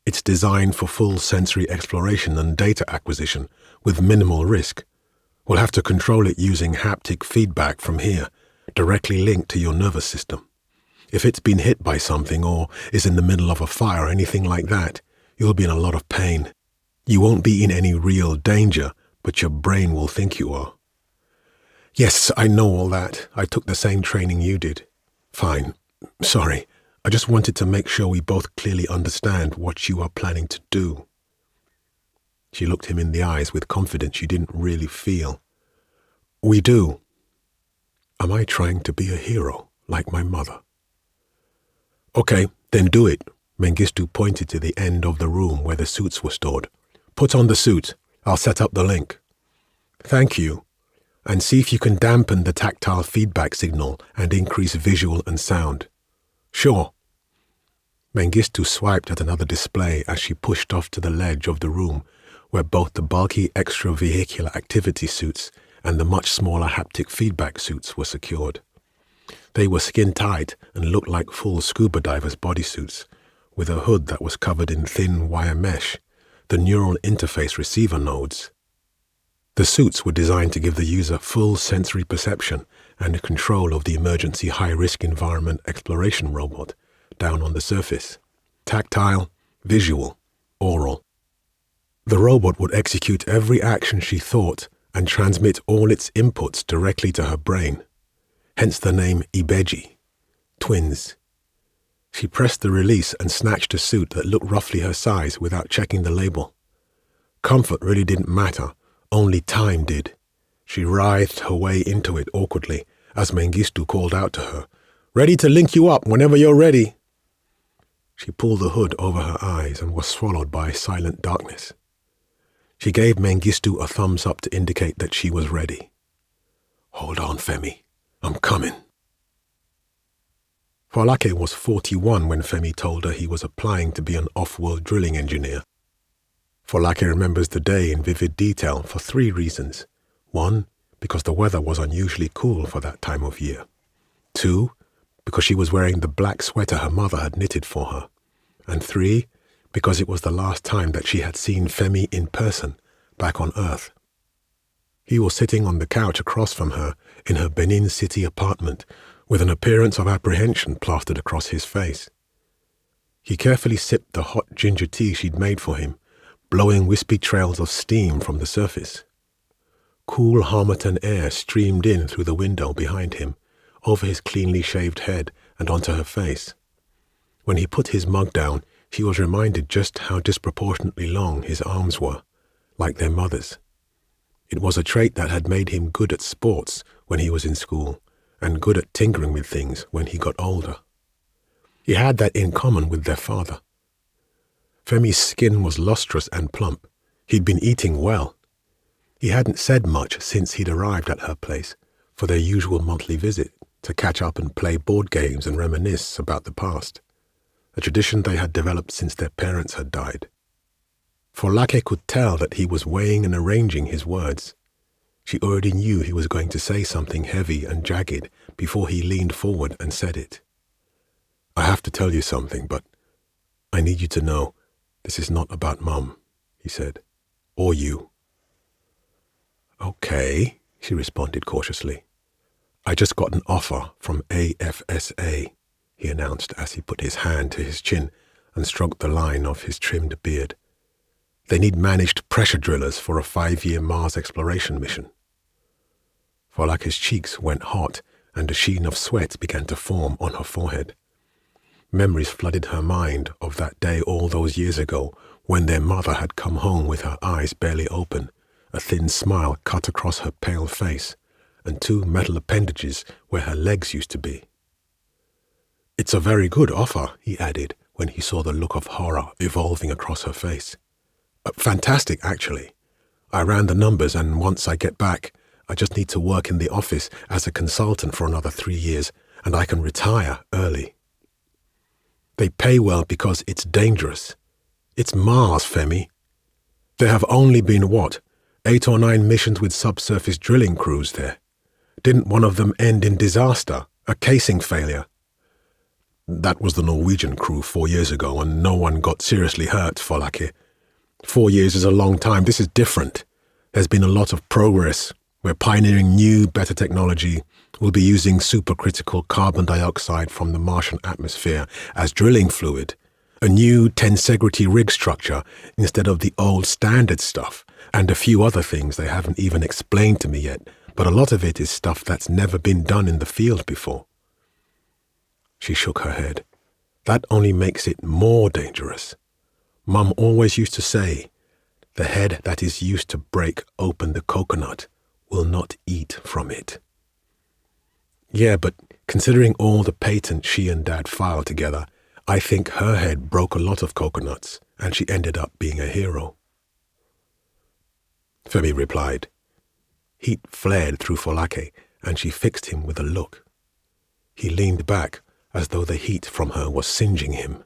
It's designed for full sensory exploration and data acquisition with minimal risk. We'll have to control it using haptic feedback from here, directly linked to your nervous system. If it's been hit by something or is in the middle of a fire or anything like that, you'll be in a lot of pain. You won't be in any real danger, but your brain will think you are." "Yes, I know all that. I took the same training you did." "Fine. Sorry. I just wanted to make sure we both clearly understand what you are planning to do." She looked him in the eyes with confidence she didn't really feel. "We do." "Am I trying to be a hero, like my mother?" "Okay, then do it." Mengistu pointed to the end of the room where the suits were stored. "Put on the suit. I'll set up the link." "Thank you. And see if you can dampen the tactile feedback signal and increase visual and sound." "Sure." Mengistu swiped at another display as she pushed off to the ledge of the room where both the bulky extravehicular activity suits and the much smaller haptic feedback suits were secured. They were skin-tight and looked like full scuba divers' bodysuits, with a hood that was covered in thin wire mesh, the neural interface receiver nodes. The suits were designed to give the user full sensory perception and control of the emergency high-risk environment exploration robot down on the surface. Tactile, visual, oral. The robot would execute every action she thought and transmit all its inputs directly to her brain. Hence the name Ibeji, twins. She pressed the release and snatched a suit that looked roughly her size without checking the label. Comfort really didn't matter, only time did. She writhed her way into it awkwardly as Mengistu called out to her, "Ready to link you up whenever you're ready." She pulled the hood over her eyes and was swallowed by silent darkness. She gave Mengistu a thumbs up to indicate that she was ready. "Hold on, Femi. I'm coming." Folake was 41 when Femi told her he was applying to be an off-world drilling engineer. Folake remembers the day in vivid detail for 3 reasons. 1, because the weather was unusually cool for that time of year. 2, because she was wearing the black sweater her mother had knitted for her. And 3, because it was the last time that she had seen Femi in person, back on Earth. He was sitting on the couch across from her in her Benin City apartment, with an appearance of apprehension plastered across his face. He carefully sipped the hot ginger tea she'd made for him, blowing wispy trails of steam from the surface. Cool Harmattan air streamed in through the window behind him, over his cleanly shaved head and onto her face. When he put his mug down, she was reminded just how disproportionately long his arms were, like their mother's. It was a trait that had made him good at sports when he was in school, and good at tinkering with things when he got older. He had that in common with their father. Femi's skin was lustrous and plump. He'd been eating well. He hadn't said much since he'd arrived at her place for their usual monthly visit to catch up and play board games and reminisce about the past, a tradition they had developed since their parents had died. Folake could tell that he was weighing and arranging his words. She already knew he was going to say something heavy and jagged before he leaned forward and said it. "I have to tell you something, but I need you to know this is not about Mum," he said, "or you." "Okay," she responded cautiously. "I just got an offer from AFSA," he announced as he put his hand to his chin and stroked the line of his trimmed beard. "They need managed pressure drillers for a 5-year Mars exploration mission." Folake's cheeks went hot and a sheen of sweat began to form on her forehead. Memories flooded her mind of that day all those years ago when their mother had come home with her eyes barely open, a thin smile cut across her pale face, and 2 metal appendages where her legs used to be. "It's a very good offer," he added when he saw the look of horror evolving across her face. "Fantastic, actually. I ran the numbers, and once I get back, I just need to work in the office as a consultant for another 3 years, and I can retire early." They pay well because it's dangerous. It's Mars, Femi. There have only been, 8 or 9 missions with subsurface drilling crews there. Didn't one of them end in disaster, a casing failure? That was the Norwegian crew 4 years ago, and no one got seriously hurt, Folake. 4 years is a long time. This is different. There's been a lot of progress. We're pioneering new, better technology. We'll be using supercritical carbon dioxide from the Martian atmosphere as drilling fluid. A new tensegrity rig structure instead of the old standard stuff, and a few other things they haven't even explained to me yet, but a lot of it is stuff that's never been done in the field before. She shook her head. That only makes it more dangerous. Mum always used to say, the head that is used to break open the coconut will not eat from it. Yeah, but considering all the patents she and Dad filed together, I think her head broke a lot of coconuts, and she ended up being a hero. Femi replied. Heat flared through Folake, and she fixed him with a look. He leaned back, as though the heat from her was singeing him.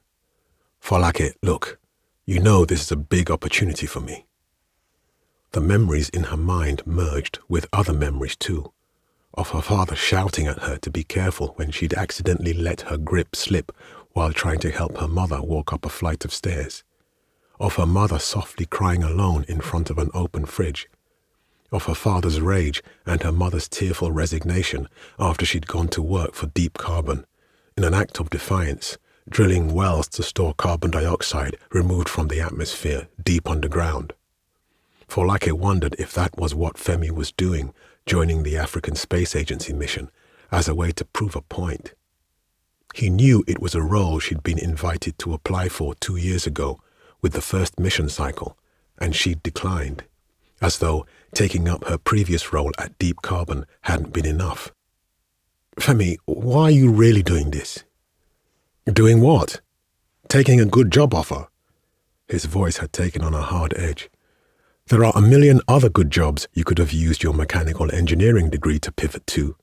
Folake, look, you know this is a big opportunity for me. The memories in her mind merged with other memories too, of her father shouting at her to be careful when she'd accidentally let her grip slip while trying to help her mother walk up a flight of stairs, of her mother softly crying alone in front of an open fridge, of her father's rage and her mother's tearful resignation after she'd gone to work for Deep Carbon, in an act of defiance, drilling wells to store carbon dioxide removed from the atmosphere deep underground. Folake wondered if that was what Femi was doing, joining the African Space Agency mission, as a way to prove a point. He knew it was a role she'd been invited to apply for 2 years ago with the first mission cycle, and she'd declined, as though taking up her previous role at Deep Carbon hadn't been enough. Femi, why are you really doing this? Doing what? Taking a good job offer. His voice had taken on a hard edge. There are a million other good jobs you could have used your mechanical engineering degree to pivot to.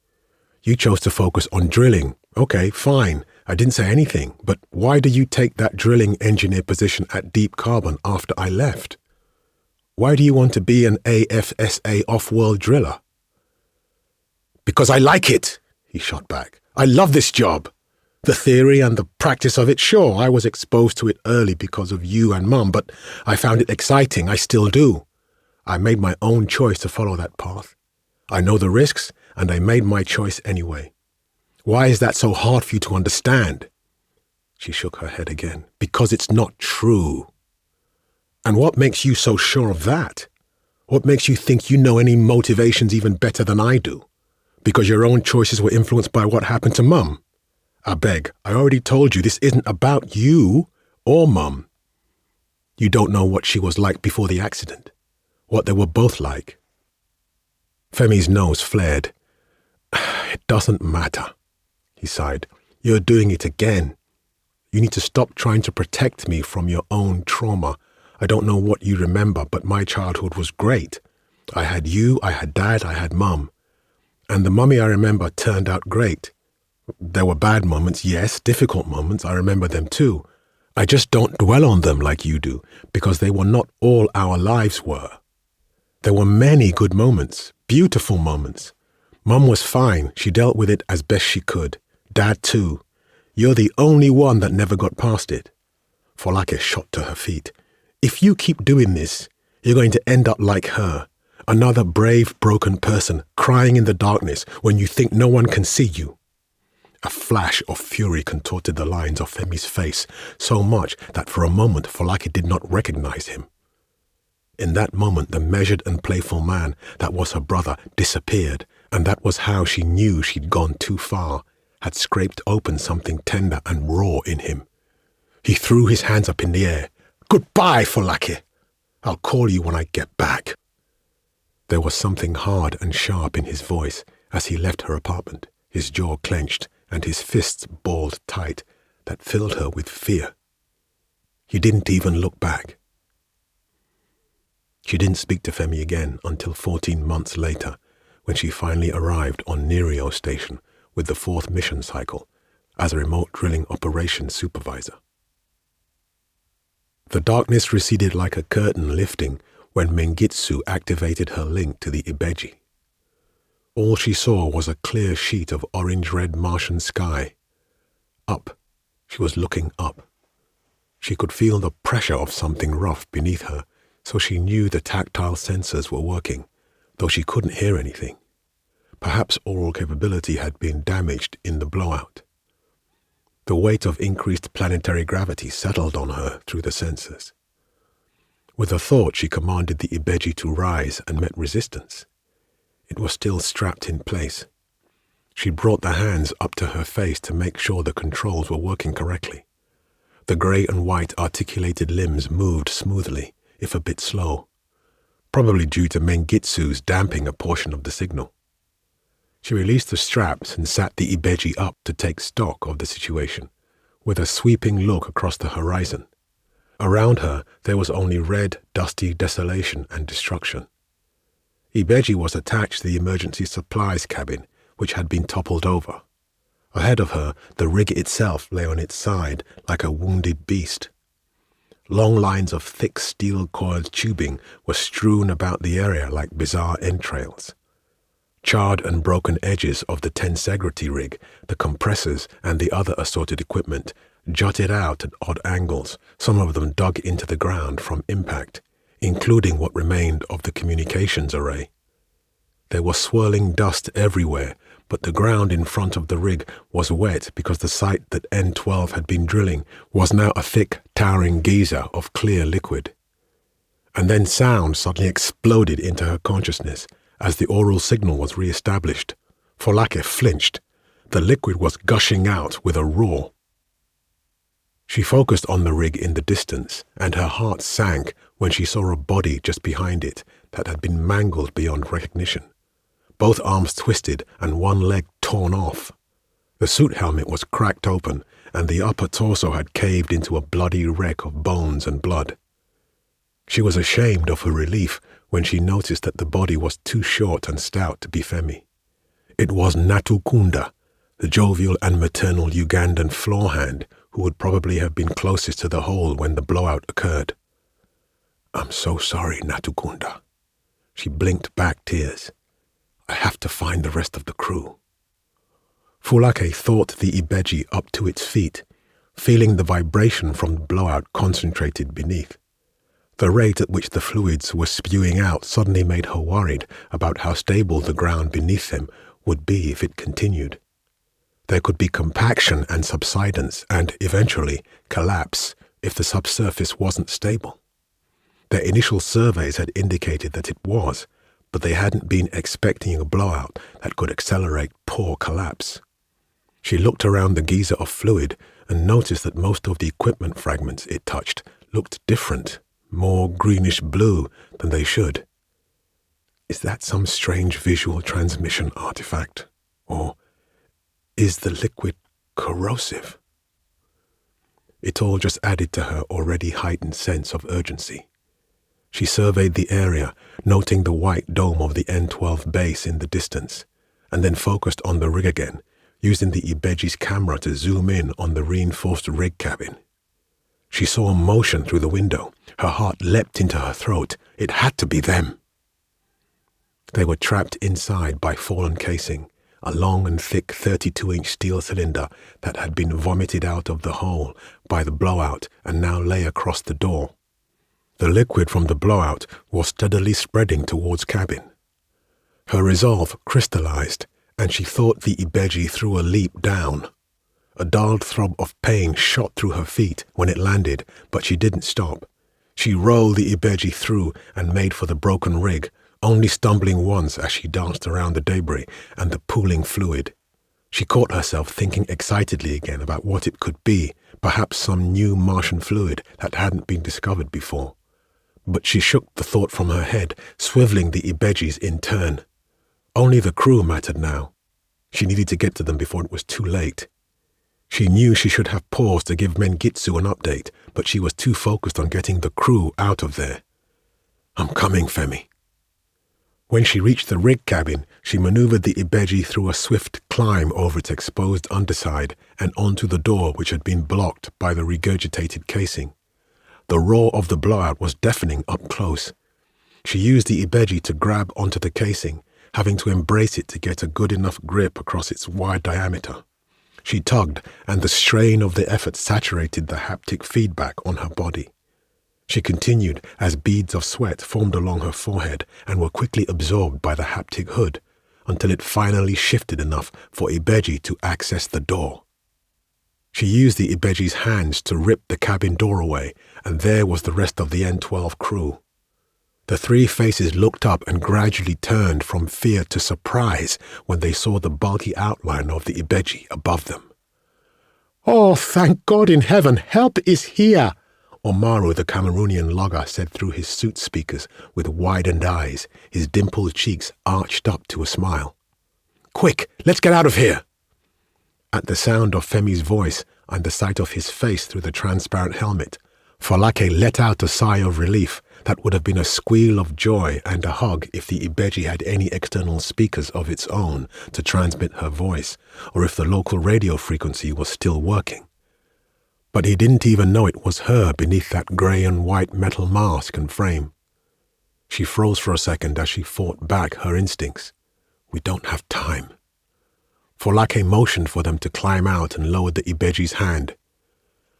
You chose to focus on drilling. Okay, fine. I didn't say anything, but why did you take that drilling engineer position at Deep Carbon after I left? Why do you want to be an AFSA off-world driller? Because I like it, he shot back. I love this job. The theory and the practice of it, sure, I was exposed to it early because of you and Mum, but I found it exciting. I still do. I made my own choice to follow that path. I know the risks, and I made my choice anyway. Why is that so hard for you to understand? She shook her head again. Because it's not true. And what makes you so sure of that? What makes you think you know any motivations even better than I do? Because your own choices were influenced by what happened to Mum? I beg, I already told you this isn't about you or Mum. You don't know what she was like before the accident. What they were both like. Femi's nose flared. It doesn't matter, he sighed. You're doing it again. You need to stop trying to protect me from your own trauma. I don't know what you remember, but my childhood was great. I had you, I had Dad, I had Mum. And the mummy I remember turned out great. There were bad moments, yes, difficult moments, I remember them too. I just don't dwell on them like you do, because they were not all our lives were. There were many good moments, beautiful moments. Mum was fine, she dealt with it as best she could. Dad too. You're the only one that never got past it. Folake shot to her feet. If you keep doing this, you're going to end up like her. Another brave, broken person crying in the darkness when you think no one can see you. A flash of fury contorted the lines of Femi's face so much that for a moment Folake did not recognize him. In that moment, the measured and playful man that was her brother disappeared, and that was how she knew she'd gone too far, had scraped open something tender and raw in him. He threw his hands up in the air. Goodbye, Folake. I'll call you when I get back. There was something hard and sharp in his voice as he left her apartment, his jaw clenched and his fists balled tight, that filled her with fear. He didn't even look back. She didn't speak to Femi again until 14 months later, when she finally arrived on Nerio Station with the 4th mission cycle, as a remote drilling operations supervisor. The darkness receded like a curtain lifting when Mengitsu activated her link to the Ibeji. All she saw was a clear sheet of orange-red Martian sky. Up. She was looking up. She could feel the pressure of something rough beneath her, so she knew the tactile sensors were working, though she couldn't hear anything. Perhaps oral capability had been damaged in the blowout. The weight of increased planetary gravity settled on her through the sensors. With a thought, she commanded the Ibeji to rise and met resistance. It was still strapped in place. She brought the hands up to her face to make sure the controls were working correctly. The grey and white articulated limbs moved smoothly, if a bit slow, probably due to Mengitsu's damping a portion of the signal. She released the straps and sat the Ibeji up to take stock of the situation, with a sweeping look across the horizon. Around her, there was only red, dusty desolation and destruction. Ibeji was attached to the emergency supplies cabin, which had been toppled over. Ahead of her, the rig itself lay on its side like a wounded beast. Long lines of thick steel-coiled tubing were strewn about the area like bizarre entrails. Charred and broken edges of the tensegrity rig, the compressors, and the other assorted equipment jutted out at odd angles, some of them dug into the ground from impact, including what remained of the communications array. There was swirling dust everywhere, but the ground in front of the rig was wet because the site that N12 had been drilling was now a thick, towering geyser of clear liquid. And then sound suddenly exploded into her consciousness as the oral signal was re-established. Folake flinched. The liquid was gushing out with a roar. She focused on the rig in the distance, and her heart sank when she saw a body just behind it that had been mangled beyond recognition. Both arms twisted and one leg torn off. The suit helmet was cracked open, and the upper torso had caved into a bloody wreck of bones and blood. She was ashamed of her relief when she noticed that the body was too short and stout to be Femi. It was Natukunda, the jovial and maternal Ugandan floor hand who would probably have been closest to the hole when the blowout occurred. "I'm so sorry, Natukunda." She blinked back tears. "I have to find the rest of the crew." Folake thought the Ibeji up to its feet, feeling the vibration from the blowout concentrated beneath. The rate at which the fluids were spewing out suddenly made her worried about how stable the ground beneath them would be if it continued. There could be compaction and subsidence and, eventually, collapse if the subsurface wasn't stable. Their initial surveys had indicated that it was, but they hadn't been expecting a blowout that could accelerate poor collapse. She looked around the geyser of fluid and noticed that most of the equipment fragments it touched looked different, more greenish-blue than they should. Is that some strange visual transmission artifact? Or is the liquid corrosive? It all just added to her already heightened sense of urgency. She surveyed the area, noting the white dome of the N12 base in the distance, and then focused on the rig again, using the Ibeji's camera to zoom in on the reinforced rig cabin. She saw motion through the window. Her heart leapt into her throat. It had to be them. They were trapped inside by fallen casing, a long and thick 32-inch steel cylinder that had been vomited out of the hole by the blowout and now lay across the door. The liquid from the blowout was steadily spreading towards cabin. Her resolve crystallized, and she thought the Ibeji threw a leap down. A dulled throb of pain shot through her feet when it landed, but she didn't stop. She rolled the Ibeji through and made for the broken rig, only stumbling once as she danced around the debris and the pooling fluid. She caught herself thinking excitedly again about what it could be, perhaps some new Martian fluid that hadn't been discovered before. But she shook the thought from her head, swiveling the Ibejis in turn. Only the crew mattered now. She needed to get to them before it was too late. She knew she should have paused to give Mengitsu an update, but she was too focused on getting the crew out of there. "I'm coming, Femi." When she reached the rig cabin, she maneuvered the Ibeji through a swift climb over its exposed underside and onto the door which had been blocked by the regurgitated casing. The roar of the blowout was deafening up close. She used the Ibeji to grab onto the casing, having to embrace it to get a good enough grip across its wide diameter. She tugged, and the strain of the effort saturated the haptic feedback on her body. She continued as beads of sweat formed along her forehead and were quickly absorbed by the haptic hood, until it finally shifted enough for Ibeji to access the door. She used the Ibeji's hands to rip the cabin door away, and there was the rest of the N-12 crew. The three faces looked up and gradually turned from fear to surprise when they saw the bulky outline of the Ibeji above them. "Oh, thank God in heaven, help is here!" Omaru, the Cameroonian logger, said through his suit speakers with widened eyes, his dimpled cheeks arched up to a smile. "Quick, let's get out of here!" At the sound of Femi's voice and the sight of his face through the transparent helmet, Folake let out a sigh of relief that would have been a squeal of joy and a hug if the Ibeji had any external speakers of its own to transmit her voice, or if the local radio frequency was still working. But he didn't even know it was her beneath that grey and white metal mask and frame. She froze for a second as she fought back her instincts. "We don't have time." Folake motioned for them to climb out and lowered the Ibeji's hand.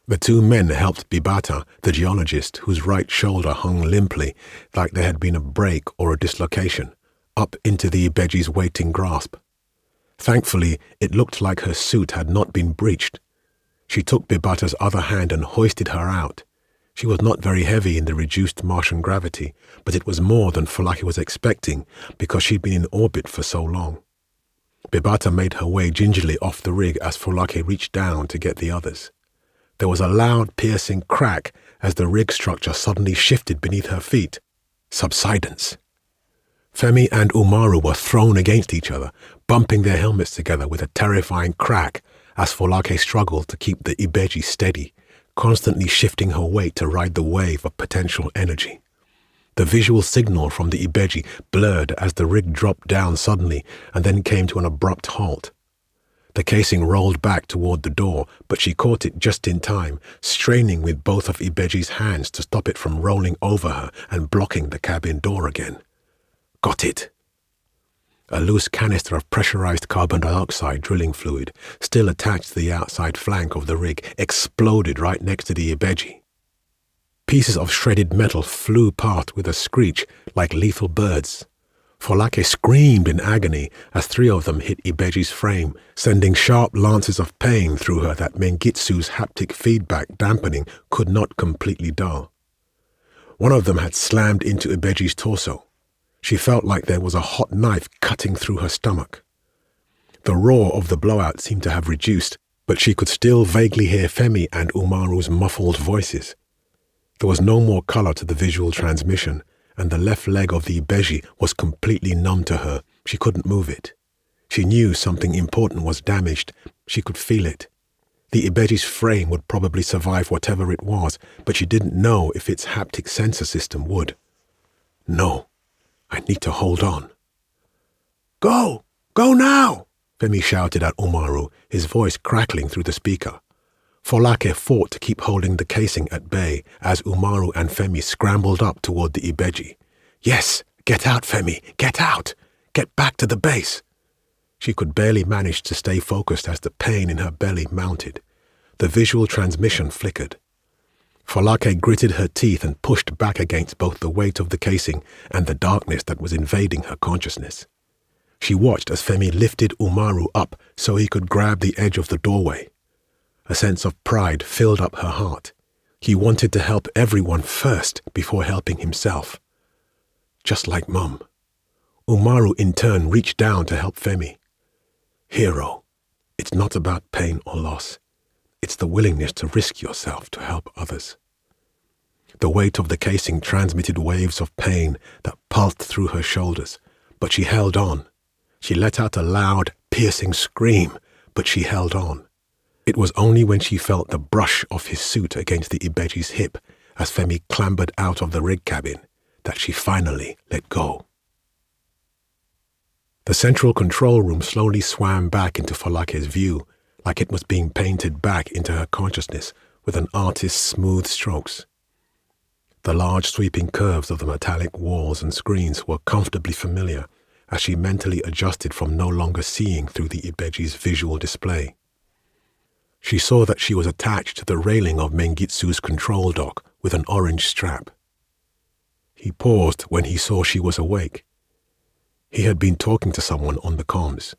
The two men helped Bibata, the geologist, whose right shoulder hung limply like there had been a break or a dislocation, up into the Ibeji's waiting grasp. Thankfully, it looked like her suit had not been breached. She took Bibata's other hand and hoisted her out. She was not very heavy in the reduced Martian gravity, but it was more than Folake was expecting because she'd been in orbit for so long. Bibata made her way gingerly off the rig as Folake reached down to get the others. There was a loud, piercing crack as the rig structure suddenly shifted beneath her feet. Subsidence. Femi and Umaru were thrown against each other, bumping their helmets together with a terrifying crack as Folake struggled to keep the Ibeji steady, constantly shifting her weight to ride the wave of potential energy. The visual signal from the Ibeji blurred as the rig dropped down suddenly and then came to an abrupt halt. The casing rolled back toward the door, but she caught it just in time, straining with both of Ibeji's hands to stop it from rolling over her and blocking the cabin door again. Got it. A loose canister of pressurized carbon dioxide drilling fluid, still attached to the outside flank of the rig, exploded right next to the Ibeji. Pieces of shredded metal flew past with a screech like lethal birds. Folake screamed in agony as three of them hit Ibeji's frame, sending sharp lances of pain through her that Mengitsu's haptic feedback dampening could not completely dull. One of them had slammed into Ibeji's torso. She felt like there was a hot knife cutting through her stomach. The roar of the blowout seemed to have reduced, but she could still vaguely hear Femi and Umaru's muffled voices. There was no more color to the visual transmission, and the left leg of the Ibeji was completely numb to her. She couldn't move it. She knew something important was damaged. She could feel it. The Ibeji's frame would probably survive whatever it was, but she didn't know if its haptic sensor system would. No. I need to hold on. Go! Go now! Femi shouted at Umaru, his voice crackling through the speaker. Folake fought to keep holding the casing at bay as Umaru and Femi scrambled up toward the Ibeji. Yes! Get out, Femi! Get out! Get back to the base! She could barely manage to stay focused as the pain in her belly mounted. The visual transmission flickered. Folake gritted her teeth and pushed back against both the weight of the casing and the darkness that was invading her consciousness. She watched as Femi lifted Umaru up so he could grab the edge of the doorway. A sense of pride filled up her heart. He wanted to help everyone first before helping himself. Just like Mum. Umaru in turn reached down to help Femi. Hero, it's not about pain or loss. It's the willingness to risk yourself to help others. The weight of the casing transmitted waves of pain that pulsed through her shoulders, but she held on. She let out a loud, piercing scream, but she held on. It was only when she felt the brush of his suit against the Ibeji's hip as Femi clambered out of the rig cabin that she finally let go. The central control room slowly swam back into Falake's view, like it was being painted back into her consciousness with an artist's smooth strokes. The large sweeping curves of the metallic walls and screens were comfortably familiar as she mentally adjusted from no longer seeing through the Ibeji's visual display. She saw that she was attached to the railing of Mengitsu's control dock with an orange strap. He paused when he saw she was awake. He had been talking to someone on the comms.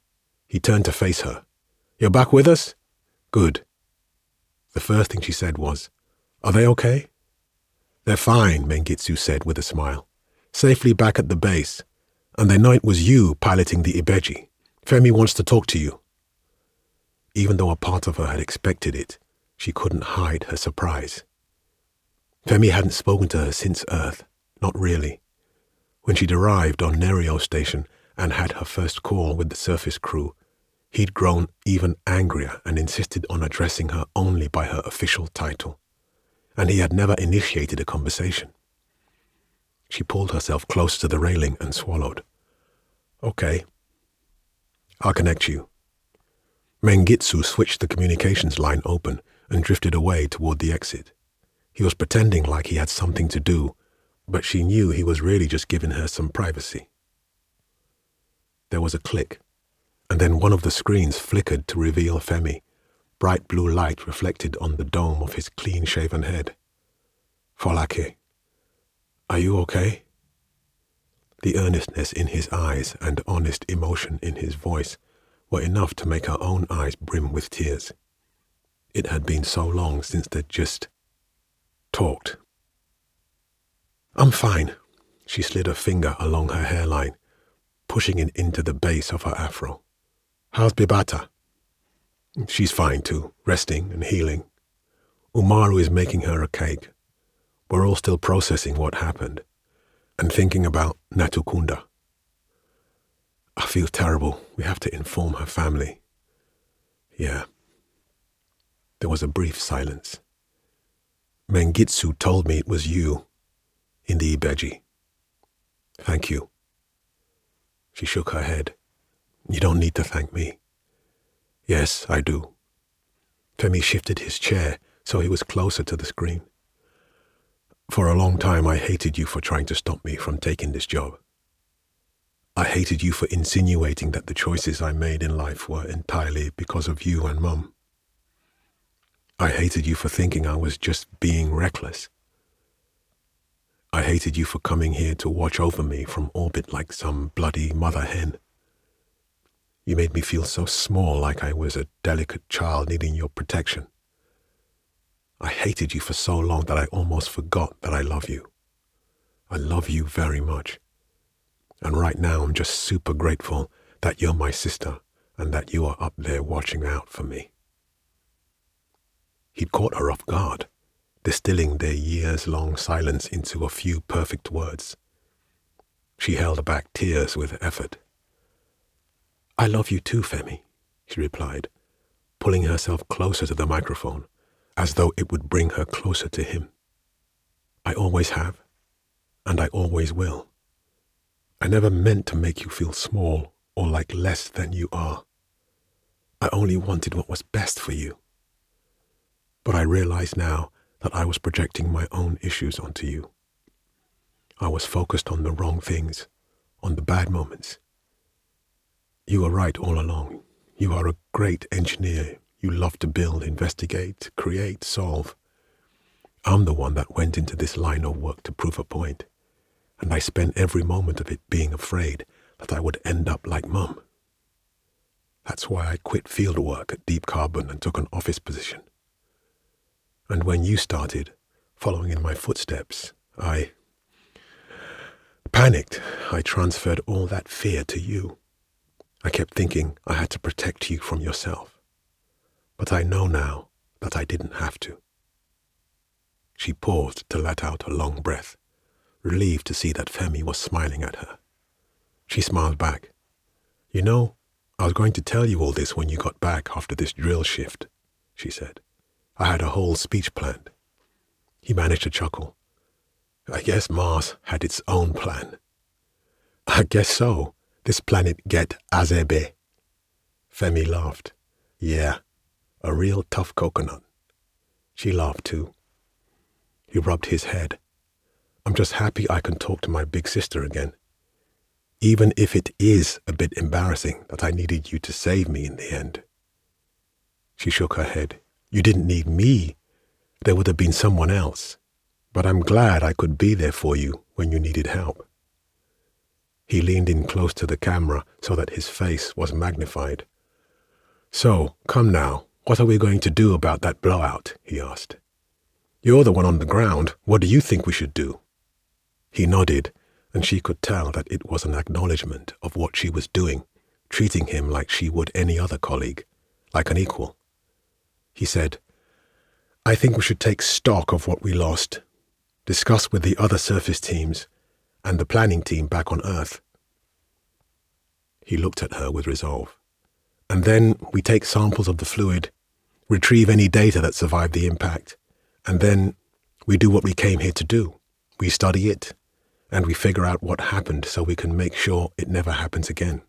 He turned to face her. "You're back with us? Good." The first thing she said was, "Are they okay?" "They're fine," Mengitsu said with a smile. "Safely back at the base. And they know it was you piloting the Ibeji. Femi wants to talk to you." Even though a part of her had expected it, she couldn't hide her surprise. Femi hadn't spoken to her since Earth, not really. When she'd arrived on Nerio Station and had her first call with the surface crew, he'd grown even angrier and insisted on addressing her only by her official title. And he had never initiated a conversation. She pulled herself close to the railing and swallowed. "Okay. I'll connect you." Mengitsu switched the communications line open and drifted away toward the exit. He was pretending like he had something to do, but she knew he was really just giving her some privacy. There was a click, and then one of the screens flickered to reveal Femi, bright blue light reflected on the dome of his clean-shaven head. "Folake, are you okay?" The earnestness in his eyes and honest emotion in his voice were enough to make her own eyes brim with tears. It had been so long since they'd just talked. "I'm fine." She slid a finger along her hairline, pushing it into the base of her afro. "How's Bibata?" "She's fine too, resting and healing. Umaru is making her a cake. We're all still processing what happened and thinking about Natukunda. I feel terrible. We have to inform her family." "Yeah." There was a brief silence. "Mengitsu told me it was you, in the Ibeji." "Thank you." She shook her head. "You don't need to thank me." "Yes, I do." Femi shifted his chair so he was closer to the screen. "For a long time I hated you for trying to stop me from taking this job. I hated you for insinuating that the choices I made in life were entirely because of you and Mum. I hated you for thinking I was just being reckless. I hated you for coming here to watch over me from orbit like some bloody mother hen. You made me feel so small, like I was a delicate child needing your protection. I hated you for so long that I almost forgot that I love you. I love you very much. And right now I'm just super grateful that you're my sister and that you are up there watching out for me." He'd caught her off guard, distilling their years-long silence into a few perfect words. She held back tears with effort. "I love you too, Femi," she replied, pulling herself closer to the microphone, as though it would bring her closer to him. "I always have, and I always will. I never meant to make you feel small or like less than you are. I only wanted what was best for you. But I realize now that I was projecting my own issues onto you. I was focused on the wrong things, on the bad moments. You were right all along. You are a great engineer. You love to build, investigate, create, solve. I'm the one that went into this line of work to prove a point, and I spent every moment of it being afraid that I would end up like Mum. That's why I quit field work at Deep Carbon and took an office position. And when you started, following in my footsteps, I panicked. I transferred all that fear to you. I kept thinking I had to protect you from yourself. But I know now that I didn't have to." She paused to let out a long breath, relieved to see that Femi was smiling at her. She smiled back. "You know, I was going to tell you all this when you got back after this drill shift," she said. "I had a whole speech planned." He managed to chuckle. "I guess Mars had its own plan." "I guess so. This planet get azebe. Femi laughed. Yeah, a real tough coconut. She laughed too. He rubbed his head. I'm just happy I can talk to my big sister again. Even if it is a bit embarrassing that I needed you to save me in the end. She shook her head. You didn't need me. There would have been someone else. But I'm glad I could be there for you when you needed help. He leaned in close to the camera so that his face was magnified. So, come now, what are we going to do about that blowout? He asked. You're the one on the ground. What do you think we should do? He nodded, and she could tell that it was an acknowledgement of what she was doing, treating him like she would any other colleague, like an equal. He said, I think we should take stock of what we lost, discuss with the other surface teams, and the planning team back on Earth. He looked at her with resolve. And then we take samples of the fluid, retrieve any data that survived the impact, and then we do what we came here to do. We study it, and we figure out what happened so we can make sure it never happens again.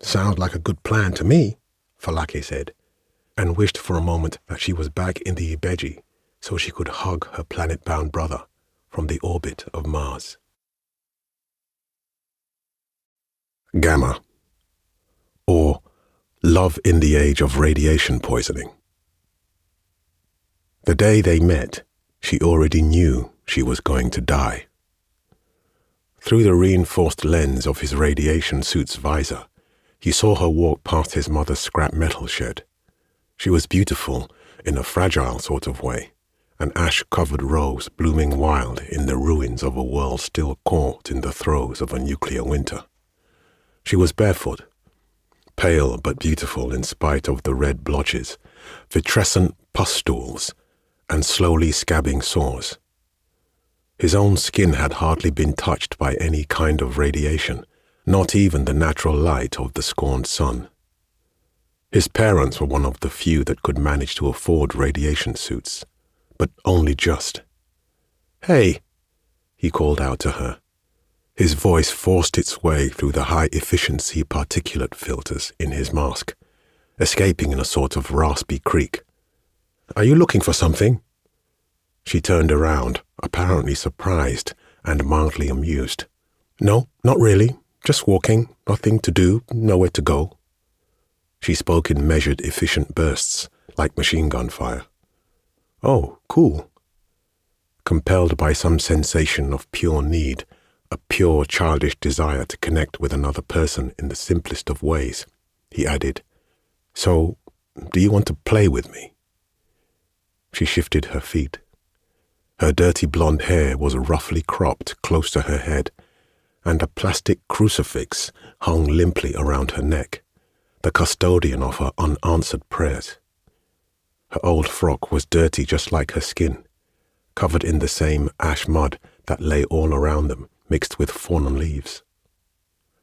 Sounds like a good plan to me, Falake said, and wished for a moment that she was back in the Ibeji so she could hug her planet-bound brother from the orbit of Mars. Gamma, or Love in the Age of Radiation Poisoning. The day they met, she already knew she was going to die. Through the reinforced lens of his radiation suit's visor, he saw her walk past his mother's scrap metal shed. She was beautiful in a fragile sort of way, an ash-covered rose blooming wild in the ruins of a world still caught in the throes of a nuclear winter. She was barefoot, pale but beautiful in spite of the red blotches, vitrescent pustules, and slowly scabbing sores. His own skin had hardly been touched by any kind of radiation, not even the natural light of the scorned sun. His parents were one of the few that could manage to afford radiation suits, but only just. Hey, he called out to her. His voice forced its way through the high-efficiency particulate filters in his mask, escaping in a sort of raspy creak. Are you looking for something? She turned around, apparently surprised and mildly amused. No, not really. Just walking. Nothing to do, nowhere to go. She spoke in measured, efficient bursts, like machine gun fire. Oh, cool. Compelled by some sensation of pure need, a pure childish desire to connect with another person in the simplest of ways, he added, So, do you want to play with me? She shifted her feet. Her dirty blonde hair was roughly cropped close to her head, and a plastic crucifix hung limply around her neck, the custodian of her unanswered prayers. Her old frock was dirty just like her skin, covered in the same ash mud that lay all around them, mixed with fallen leaves.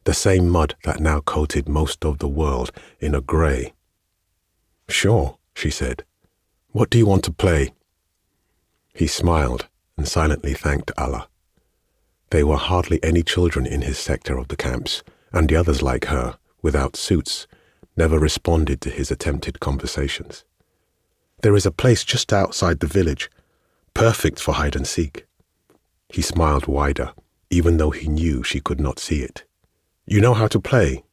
The same mud that now coated most of the world in a grey. Sure, she said. What do you want to play? He smiled and silently thanked Allah. There were hardly any children in his sector of the camps, and the others like her, without suits, never responded to his attempted conversations. There is a place just outside the village, perfect for hide and seek. He smiled wider, even though he knew she could not see it. You know how to play?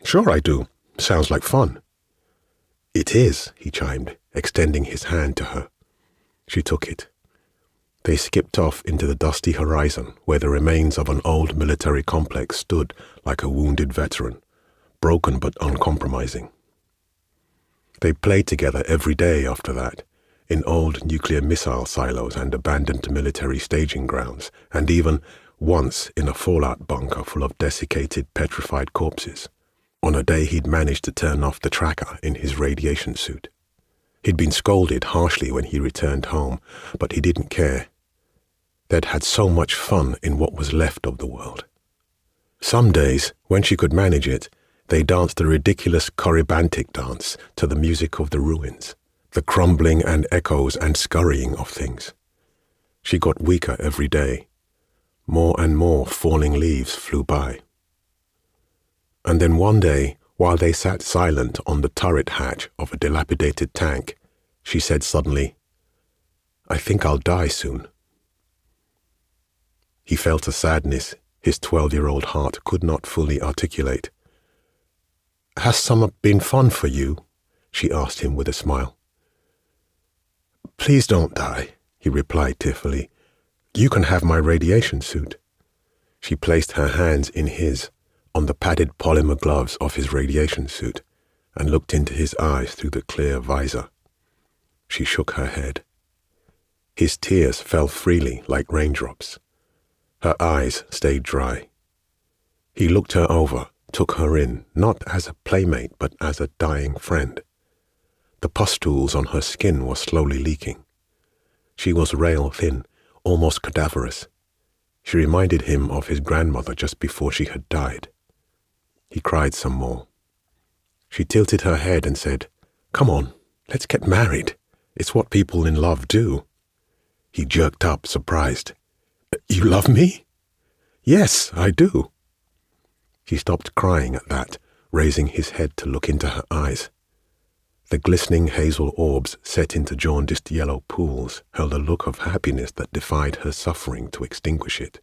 Sure I do. Sounds like fun. It is, he chimed, extending his hand to her. She took it. They skipped off into the dusty horizon where the remains of an old military complex stood like a wounded veteran, broken but uncompromising. They played together every day after that, in old nuclear missile silos and abandoned military staging grounds, and even once in a fallout bunker full of desiccated, petrified corpses, on a day he'd managed to turn off the tracker in his radiation suit. He'd been scolded harshly when he returned home, but he didn't care. They'd had so much fun in what was left of the world. Some days, when she could manage it, they danced a ridiculous corybantic dance to the music of the ruins, the crumbling and echoes and scurrying of things. She got weaker every day. More and more falling leaves flew by. And then one day, while they sat silent on the turret hatch of a dilapidated tank, she said suddenly, "I think I'll die soon." He felt a sadness his 12-year-old heart could not fully articulate. "Has summer been fun for you?" she asked him with a smile. "Please don't die," he replied tearfully. "You can have my radiation suit." She placed her hands in his, on the padded polymer gloves of his radiation suit, and looked into his eyes through the clear visor. She shook her head. His tears fell freely like raindrops. Her eyes stayed dry. He looked her over, took her in, not as a playmate but as a dying friend. The pustules on her skin were slowly leaking. She was rail-thin, almost cadaverous. She reminded him of his grandmother just before she had died. He cried some more. She tilted her head and said, "Come on, let's get married. It's what people in love do." He jerked up, surprised. "You love me?" "Yes, I do." He stopped crying at that, raising his head to look into her eyes. The glistening hazel orbs set into jaundiced yellow pools held a look of happiness that defied her suffering to extinguish it.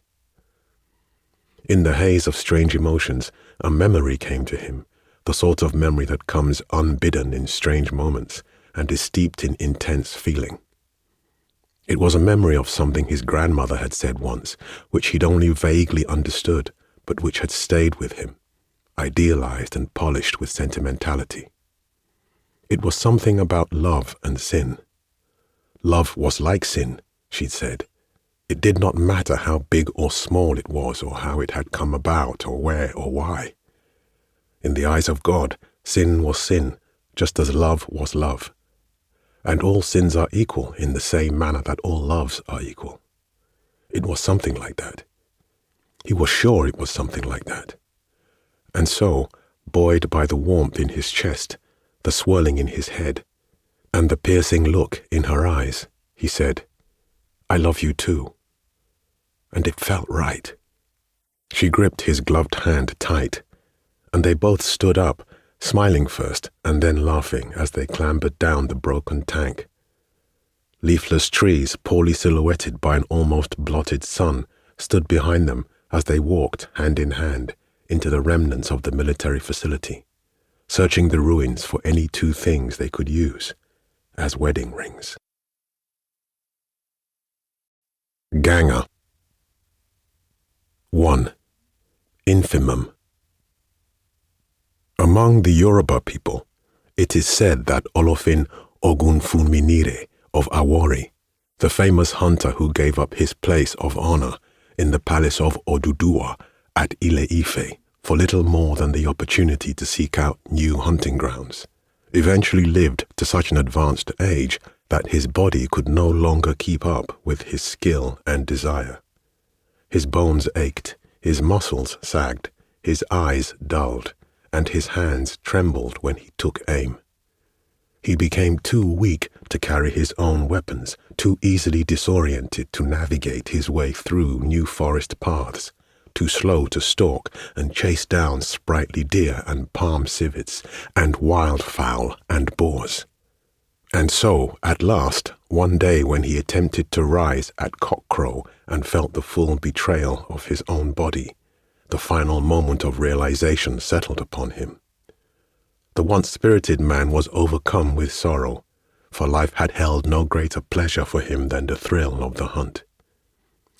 In the haze of strange emotions, a memory came to him, the sort of memory that comes unbidden in strange moments and is steeped in intense feeling. It was a memory of something his grandmother had said once, which he'd only vaguely understood, but which had stayed with him, idealized and polished with sentimentality. It was something about love and sin. Love was like sin, she'd said. It did not matter how big or small it was, or how it had come about, or where or why. In the eyes of God, sin was sin, just as love was love. And all sins are equal in the same manner that all loves are equal. It was something like that. He was sure it was something like that. And so, buoyed by the warmth in his chest, the swirling in his head, and the piercing look in her eyes, he said, "I love you too." And it felt right. She gripped his gloved hand tight, and they both stood up, smiling first and then laughing as they clambered down the broken tank. Leafless trees, poorly silhouetted by an almost blotted sun, stood behind them as they walked hand in hand into the remnants of the military facility, searching the ruins for any two things they could use as wedding rings. Ganger 1. Infimum. Among the Yoruba people, it is said that Olofin Ogunfunminire of Awori, the famous hunter who gave up his place of honor in the palace of Oduduwa at Ile-Ife for little more than the opportunity to seek out new hunting grounds, eventually lived to such an advanced age that his body could no longer keep up with his skill and desire. His bones ached, his muscles sagged, his eyes dulled, and his hands trembled when he took aim. He became too weak to carry his own weapons, too easily disoriented to navigate his way through new forest paths, too slow to stalk and chase down sprightly deer and palm civets and wildfowl and boars. And so, at last, one day when he attempted to rise at cockcrow and felt the full betrayal of his own body, the final moment of realization settled upon him. The once spirited man was overcome with sorrow, for life had held no greater pleasure for him than the thrill of the hunt.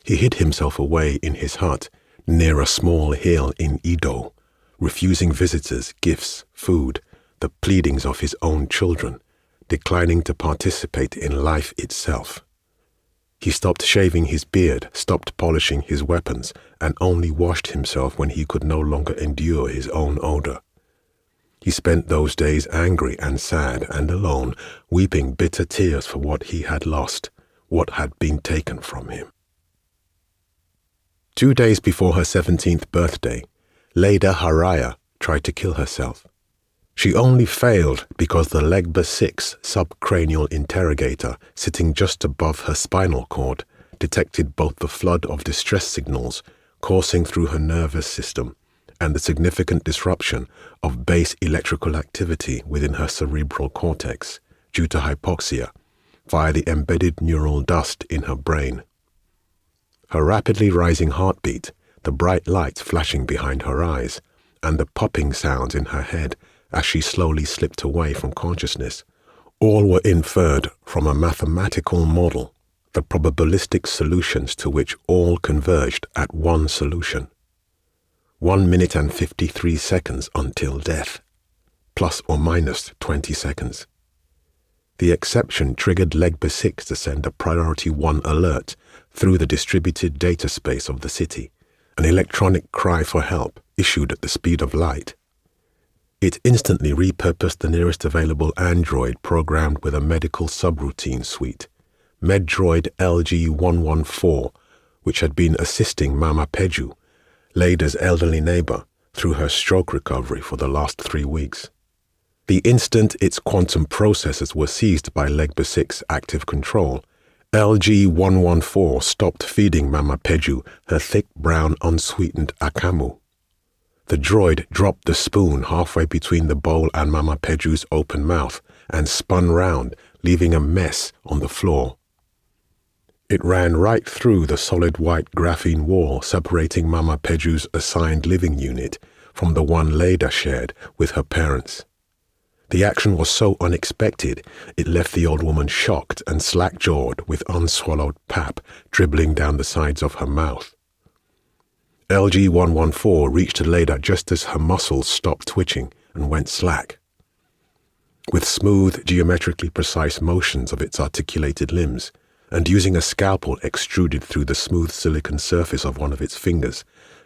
He hid himself away in his hut near a small hill in Ido, refusing visitors, gifts, food, the pleadings of his own children, declining to participate in life itself. He stopped shaving his beard, stopped polishing his weapons, and only washed himself when he could no longer endure his own odor. He spent those days angry and sad and alone, weeping bitter tears for what he had lost, what had been taken from him. 2 days before her 17th birthday, Leda Haraya tried to kill herself. She only failed because the Legba 6 subcranial interrogator sitting just above her spinal cord detected both the flood of distress signals coursing through her nervous system and the significant disruption of base electrical activity within her cerebral cortex due to hypoxia via the embedded neural dust in her brain. Her rapidly rising heartbeat, the bright lights flashing behind her eyes, and the popping sounds in her head as she slowly slipped away from consciousness, all were inferred from a mathematical model, the probabilistic solutions to which all converged at one solution. 1 minute and 53 seconds until death, plus or minus 20 seconds. The exception triggered Legba 6 to send a Priority 1 alert through the distributed data space of the city, an electronic cry for help issued at the speed of light. It instantly repurposed the nearest available android programmed with a medical subroutine suite, MedDroid LG-114, which had been assisting Mama Peju, Leida's elderly neighbor, through her stroke recovery for the last 3 weeks. The instant its quantum processors were seized by Legba 6 active control, LG-114 stopped feeding Mama Peju her thick brown unsweetened akamu. The droid dropped the spoon halfway between the bowl and Mama Peju's open mouth and spun round, leaving a mess on the floor. It ran right through the solid white graphene wall separating Mama Peju's assigned living unit from the one Leida shared with her parents. The action was so unexpected, it left the old woman shocked and slack-jawed with unswallowed pap dribbling down the sides of her mouth. LG-114 reached Leida just as her muscles stopped twitching and went slack. With smooth, geometrically precise motions of its articulated limbs, and using a scalpel extruded through the smooth silicon surface of one of its fingers,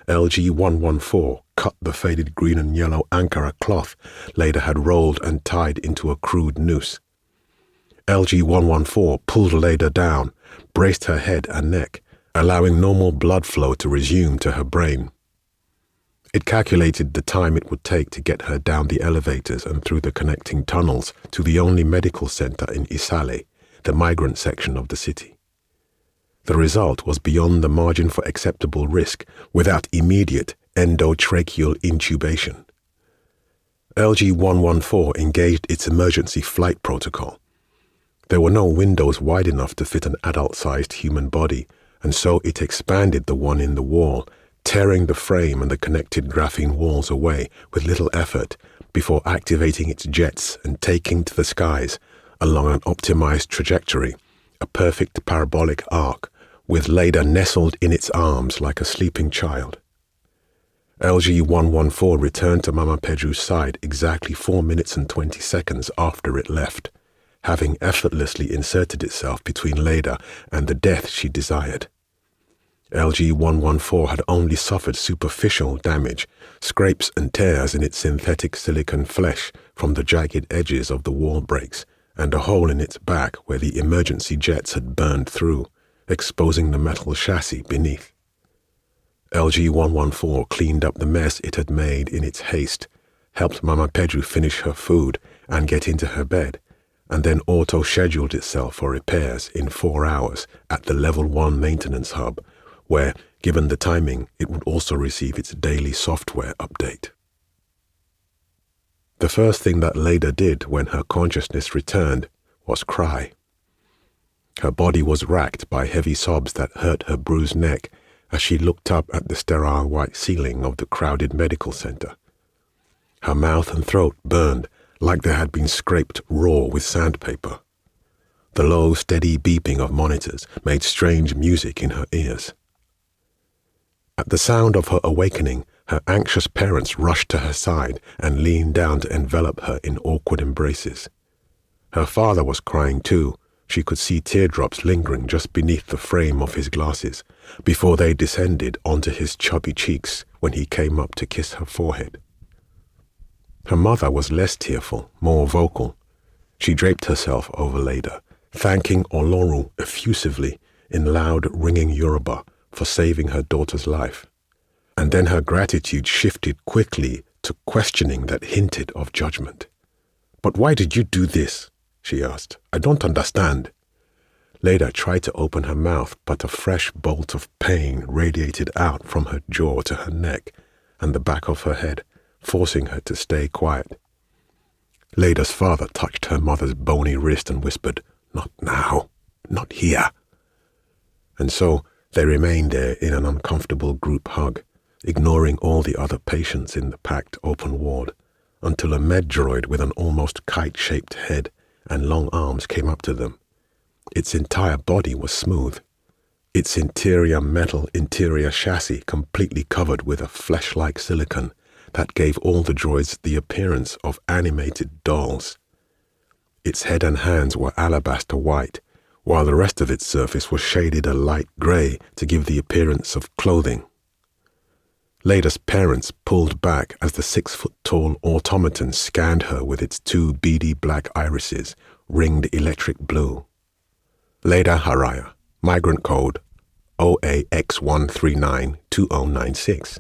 LG-114 cut the faded green and yellow Ankara cloth Leida had rolled and tied into a crude noose. LG-114 pulled Leida down, braced her head and neck, allowing normal blood flow to resume to her brain. It calculated the time it would take to get her down the elevators and through the connecting tunnels to the only medical center in Isale, the migrant section of the city. The result was beyond the margin for acceptable risk without immediate endotracheal intubation. LG-114 engaged its emergency flight protocol. There were no windows wide enough to fit an adult-sized human body, and so it expanded the one in the wall, tearing the frame and the connected graphene walls away with little effort before activating its jets and taking to the skies along an optimized trajectory, a perfect parabolic arc, with Leida nestled in its arms like a sleeping child. LG-114 returned to Mama Peju's side exactly 4 minutes and 20 seconds after it left, having effortlessly inserted itself between Leida and the death she desired. LG-114 had only suffered superficial damage, scrapes and tears in its synthetic silicon flesh from the jagged edges of the wall breaks, and a hole in its back where the emergency jets had burned through, exposing the metal chassis beneath. LG-114 cleaned up the mess it had made in its haste, helped Mama Peju finish her food and get into her bed, and then auto-scheduled itself for repairs in 4 hours at the Level 1 maintenance hub, where, given the timing, it would also receive its daily software update. The first thing that Leida did when her consciousness returned was cry. Her body was racked by heavy sobs that hurt her bruised neck as she looked up at the sterile white ceiling of the crowded medical center. Her mouth and throat burned like they had been scraped raw with sandpaper. The low, steady beeping of monitors made strange music in her ears. At the sound of her awakening, her anxious parents rushed to her side and leaned down to envelop her in awkward embraces. Her father was crying too. She could see teardrops lingering just beneath the frame of his glasses before they descended onto his chubby cheeks when he came up to kiss her forehead. Her mother was less tearful, more vocal. She draped herself over Leida, thanking Oloru effusively in loud, ringing Yoruba for saving her daughter's life. And then her gratitude shifted quickly to questioning that hinted of judgment. "But why did you do this?" she asked. "I don't understand." Leida tried to open her mouth, but a fresh bolt of pain radiated out from her jaw to her neck, and the back of her head, forcing her to stay quiet. Leda's father touched her mother's bony wrist and whispered, "Not now, not here." And so they remained there in an uncomfortable group hug, ignoring all the other patients in the packed open ward, until a med droid with an almost kite-shaped head and long arms came up to them. Its entire body was smooth, its interior chassis completely covered with a flesh-like silicon that gave all the droids the appearance of animated dolls. Its head and hands were alabaster white, while the rest of its surface was shaded a light grey to give the appearance of clothing. Leda's parents pulled back as the 6-foot-tall automaton scanned her with its 2 beady black irises, ringed electric blue. Leda Haraya, migrant code OAX1392096.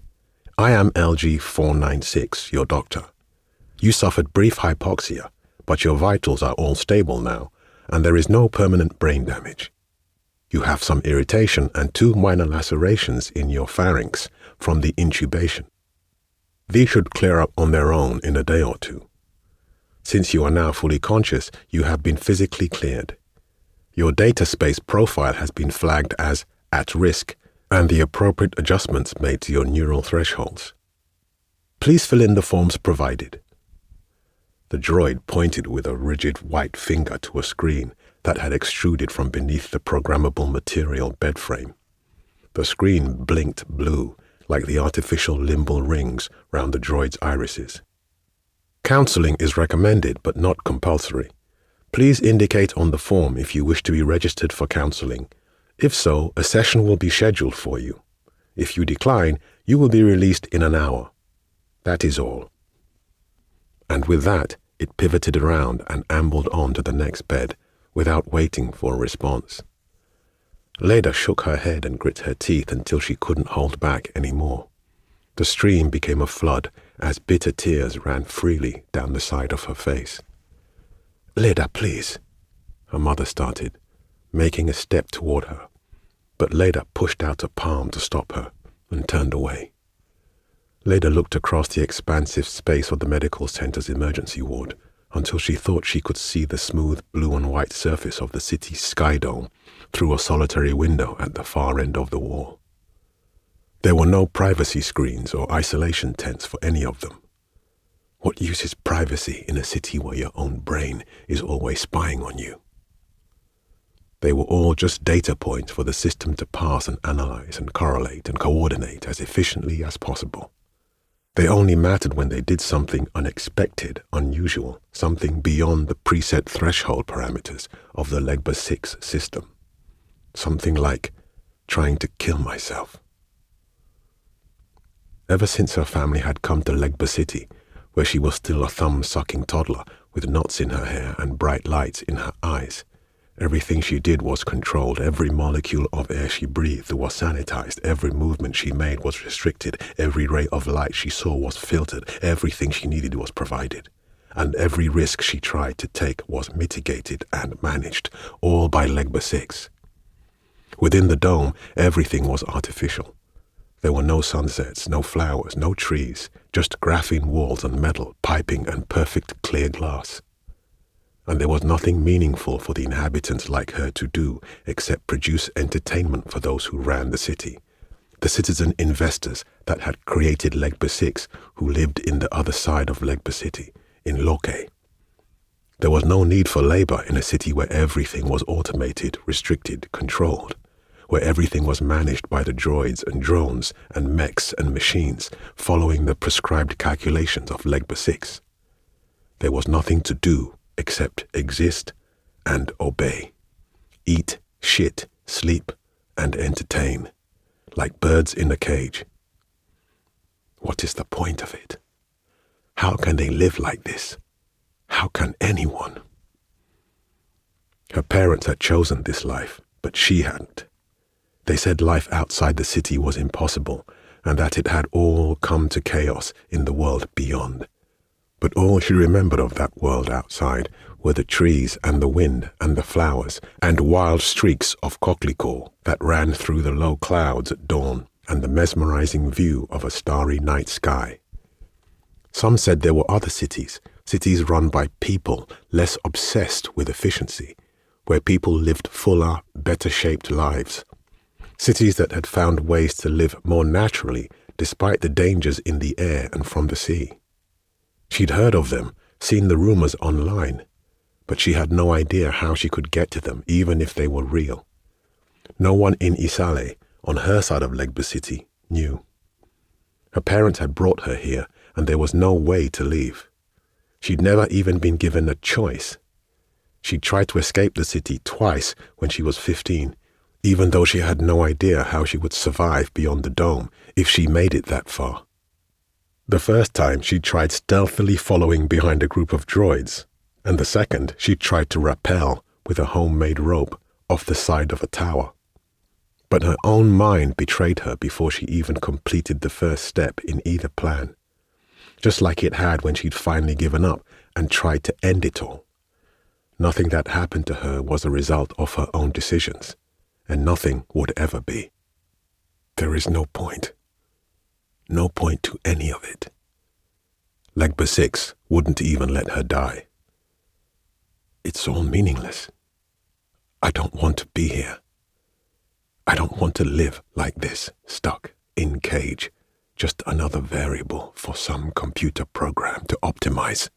I am LG496, your doctor. You suffered brief hypoxia, but your vitals are all stable now, and there is no permanent brain damage. You have some irritation and 2 minor lacerations in your pharynx from the intubation. These should clear up on their own in a day or 2. Since you are now fully conscious, you have been physically cleared. Your data space profile has been flagged as at risk, and the appropriate adjustments made to your neural thresholds. Please fill in the forms provided. The droid pointed with a rigid white finger to a screen that had extruded from beneath the programmable material bed frame. The screen blinked blue, like the artificial limbal rings round the droid's irises. Counseling is recommended but not compulsory. Please indicate on the form if you wish to be registered for counseling. If so, a session will be scheduled for you. If you decline, you will be released in an hour. That is all. And with that, it pivoted around and ambled on to the next bed without waiting for a response. Leda shook her head and grit her teeth until she couldn't hold back any more. The stream became a flood as bitter tears ran freely down the side of her face. "Leda, please," her mother started, making a step toward her, but Leda pushed out a palm to stop her and turned away. Leda looked across the expansive space of the medical center's emergency ward until she thought she could see the smooth blue and white surface of the city's sky dome through a solitary window at the far end of the wall. There were no privacy screens or isolation tents for any of them. What use is privacy in a city where your own brain is always spying on you? They were all just data points for the system to parse and analyze and correlate and coordinate as efficiently as possible. They only mattered when they did something unexpected, unusual, something beyond the preset threshold parameters of the Legba 6 system. Something like trying to kill myself. Ever since her family had come to Legba City, where she was still a thumb-sucking toddler with knots in her hair and bright lights in her eyes, everything she did was controlled, every molecule of air she breathed was sanitized, every movement she made was restricted, every ray of light she saw was filtered, everything she needed was provided, and every risk she tried to take was mitigated and managed, all by Legba 6. Within the dome, everything was artificial. There were no sunsets, no flowers, no trees, just graphene walls and metal, piping and perfect clear glass. And there was nothing meaningful for the inhabitants like her to do except produce entertainment for those who ran the city, the citizen investors that had created Legba 6 who lived in the other side of Legba City, in Loke. There was no need for labor in a city where everything was automated, restricted, controlled, where everything was managed by the droids and drones and mechs and machines following the prescribed calculations of Legba 6. There was nothing to do except exist and obey. Eat, shit, sleep, and entertain, like birds in a cage. What is the point of it? How can they live like this? How can anyone? Her parents had chosen this life, but she hadn't. They said life outside the city was impossible, and that it had all come to chaos in the world beyond. But all she remembered of that world outside were the trees and the wind and the flowers and wild streaks of coquelicot that ran through the low clouds at dawn and the mesmerizing view of a starry night sky. Some said there were other cities run by people less obsessed with efficiency, where people lived fuller, better-shaped lives. Cities that had found ways to live more naturally despite the dangers in the air and from the sea. She'd heard of them, seen the rumors online, but she had no idea how she could get to them even if they were real. No one in Isale, on her side of Legba City, knew. Her parents had brought her here, and there was no way to leave. She'd never even been given a choice. She tried to escape the city twice when she was 15, even though she had no idea how she would survive beyond the dome if she made it that far. The first time she tried stealthily following behind a group of droids, and the second she tried to rappel with a homemade rope off the side of a tower. But her own mind betrayed her before she even completed the first step in either plan, just like it had when she'd finally given up and tried to end it all. Nothing that happened to her was a result of her own decisions, and nothing would ever be. There is no point. No point to any of it. Legba 6 wouldn't even let her die. It's all meaningless. I don't want to be here. I don't want to live like this, stuck in cage, just another variable for some computer program to optimize.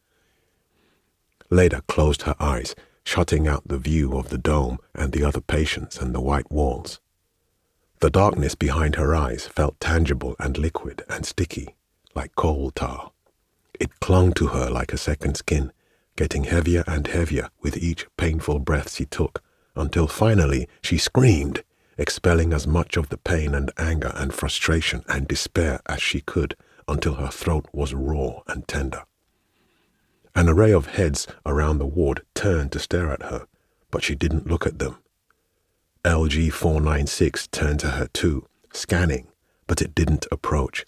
Leda closed her eyes, shutting out the view of the dome and the other patients and the white walls. The darkness behind her eyes felt tangible and liquid and sticky, like coal tar. It clung to her like a second skin, getting heavier and heavier with each painful breath she took, until finally she screamed, expelling as much of the pain and anger and frustration and despair as she could until her throat was raw and tender. An array of heads around the ward turned to stare at her, but she didn't look at them. LG 496 turned to her too, scanning, but it didn't approach.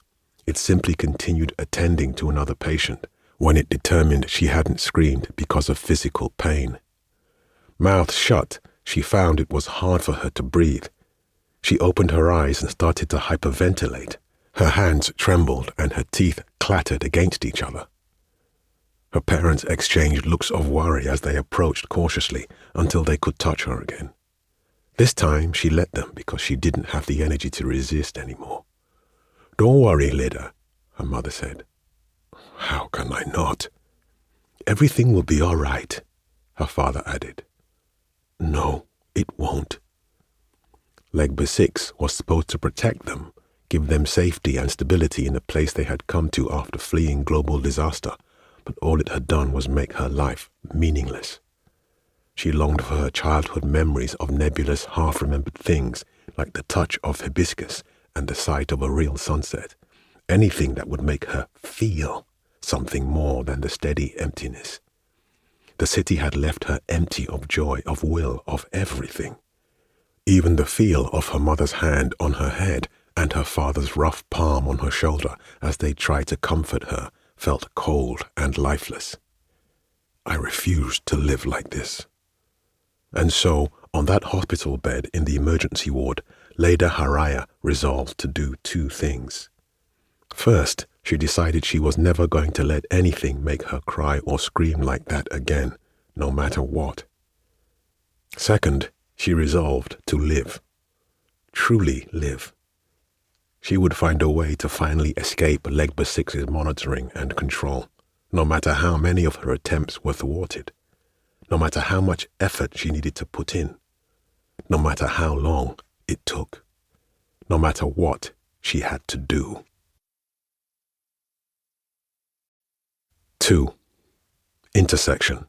It simply continued attending to another patient when it determined she hadn't screamed because of physical pain. Mouth shut, she found it was hard for her to breathe. She opened her eyes and started to hyperventilate. Her hands trembled and her teeth clattered against each other. Her parents exchanged looks of worry as they approached cautiously until they could touch her again. This time she let them because she didn't have the energy to resist anymore. "Don't worry, Leda," her mother said. "How can I not?" "Everything will be all right," her father added. "No, it won't." Legba 6 was supposed to protect them, give them safety and stability in the place they had come to after fleeing global disaster, but all it had done was make her life meaningless. She longed for her childhood memories of nebulous, half-remembered things like the touch of hibiscus and the sight of a real sunset, anything that would make her feel something more than the steady emptiness. The city had left her empty of joy, of will, of everything. Even the feel of her mother's hand on her head and her father's rough palm on her shoulder as they tried to comfort her felt cold and lifeless. I refused to live like this. And so, on that hospital bed in the emergency ward, Leda Haraya resolved to do two things. First, she decided she was never going to let anything make her cry or scream like that again, no matter what. Second, she resolved to live. Truly live. She would find a way to finally escape Legba 6's monitoring and control, no matter how many of her attempts were thwarted, no matter how much effort she needed to put in, no matter how long it took, no matter what she had to do. 2. Intersection.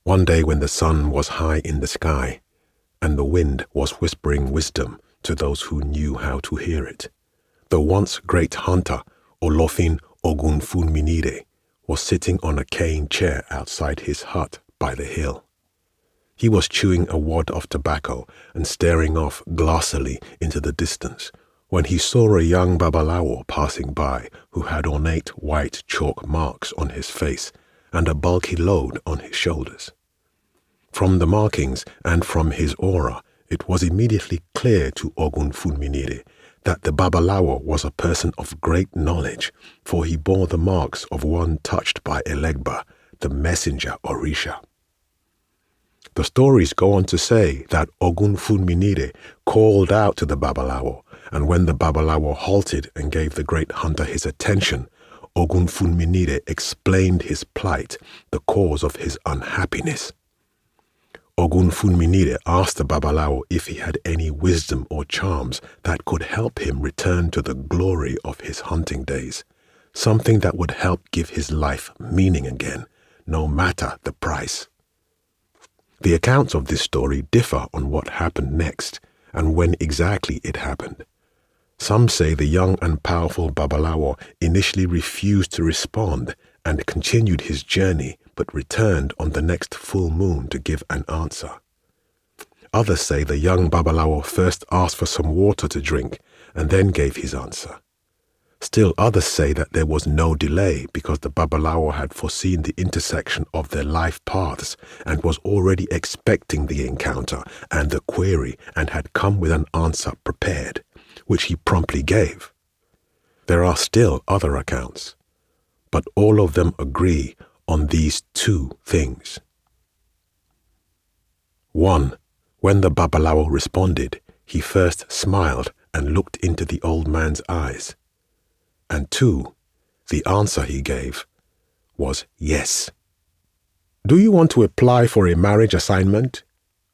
One day when the sun was high in the sky, and the wind was whispering wisdom to those who knew how to hear it, the once great hunter, Olofin Ogunfunminire, was sitting on a cane chair outside his hut by the hill. He was chewing a wad of tobacco and staring off glassily into the distance when he saw a young babalawo passing by who had ornate white chalk marks on his face and a bulky load on his shoulders. From the markings and from his aura, it was immediately clear to Ogun Funminire that the Babalawo was a person of great knowledge, for he bore the marks of one touched by Elegba, the messenger Orisha. The stories go on to say that Ogun Funminire called out to the Babalawo, and when the Babalawo halted and gave the great hunter his attention, Ogun Funminire explained his plight, the cause of his unhappiness. Ogun Funminire asked the Babalawo if he had any wisdom or charms that could help him return to the glory of his hunting days, something that would help give his life meaning again, no matter the price. The accounts of this story differ on what happened next and when exactly it happened. Some say the young and powerful Babalawo initially refused to respond and continued his journey, but returned on the next full moon to give an answer. Others say the young Babalawo first asked for some water to drink and then gave his answer. Still others say that there was no delay because the Babalawo had foreseen the intersection of their life paths and was already expecting the encounter and the query and had come with an answer prepared, which he promptly gave. There are still other accounts, but all of them agree on these two things. 1. When the Babalawo responded, he first smiled and looked into the old man's eyes. And 2, the answer he gave was yes. "Do you want to apply for a marriage assignment?"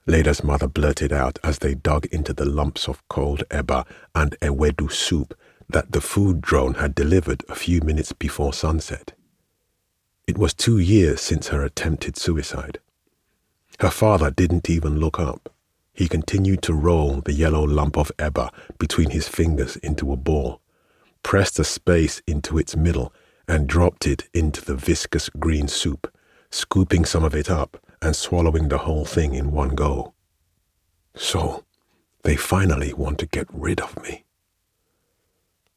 Leda's mother blurted out as they dug into the lumps of cold eba and ewedu soup that the food drone had delivered a few minutes before sunset. It was 2 years since her attempted suicide. Her father didn't even look up. He continued to roll the yellow lump of eba between his fingers into a ball, pressed a space into its middle, and dropped it into the viscous green soup, scooping some of it up and swallowing the whole thing in one go. "So, they finally want to get rid of me."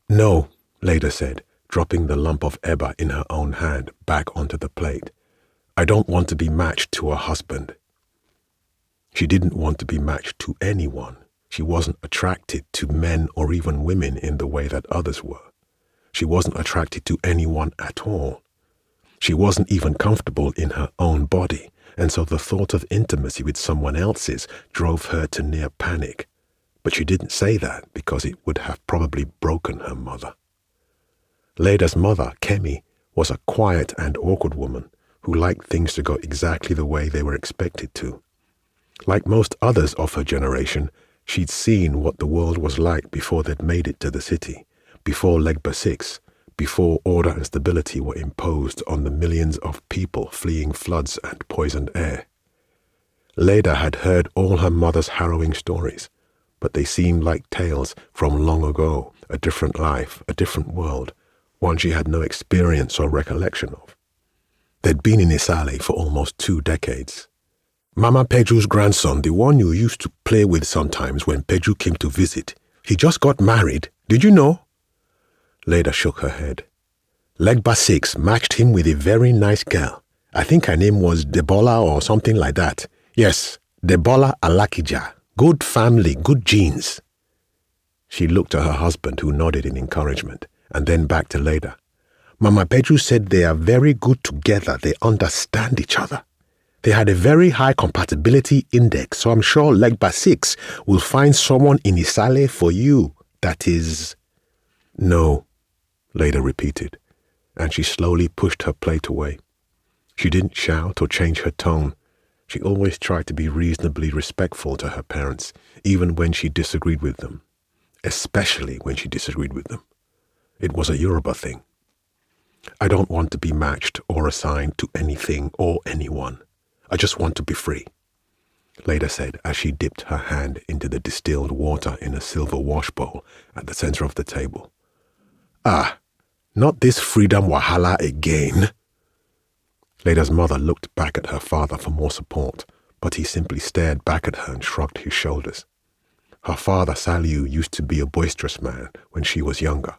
"No," Leda said, dropping the lump of eba in her own hand back onto the plate. "I don't want to be matched to a husband." She didn't want to be matched to anyone. She wasn't attracted to men or even women in the way that others were. She wasn't attracted to anyone at all. She wasn't even comfortable in her own body, and so the thought of intimacy with someone else's drove her to near panic. But she didn't say that because it would have probably broken her mother. Leda's mother, Kemi, was a quiet and awkward woman who liked things to go exactly the way they were expected to. Like most others of her generation, she'd seen what the world was like before they'd made it to the city, before Legba 6, before order and stability were imposed on the millions of people fleeing floods and poisoned air. Leda had heard all her mother's harrowing stories, but they seemed like tales from long ago, a different life, a different world, one she had no experience or recollection of. They'd been in Isale for almost 2 decades. "Mama Peju's grandson, the one you used to play with sometimes when Peju came to visit, he just got married. Did you know?" Leda shook her head. "Legba 6 matched him with a very nice girl. I think her name was Debola or something like that. Yes, Debola Alakija. Good family, good genes." She looked at her husband, who nodded in encouragement, and then back to Leda. "Mama Peju said they are very good together. They understand each other. They had a very high compatibility index, so I'm sure Legba 6 will find someone in Isale for you that is—" "No," Leda repeated, and she slowly pushed her plate away. She didn't shout or change her tone. She always tried to be reasonably respectful to her parents, even when she disagreed with them, especially when she disagreed with them. It was a Yoruba thing. "I don't want to be matched or assigned to anything or anyone. I just want to be free," Leda said as she dipped her hand into the distilled water in a silver wash bowl at the center of the table. "Ah, not this freedom wahala again." Leda's mother looked back at her father for more support, but he simply stared back at her and shrugged his shoulders. Her father, Saliu, used to be a boisterous man when she was younger.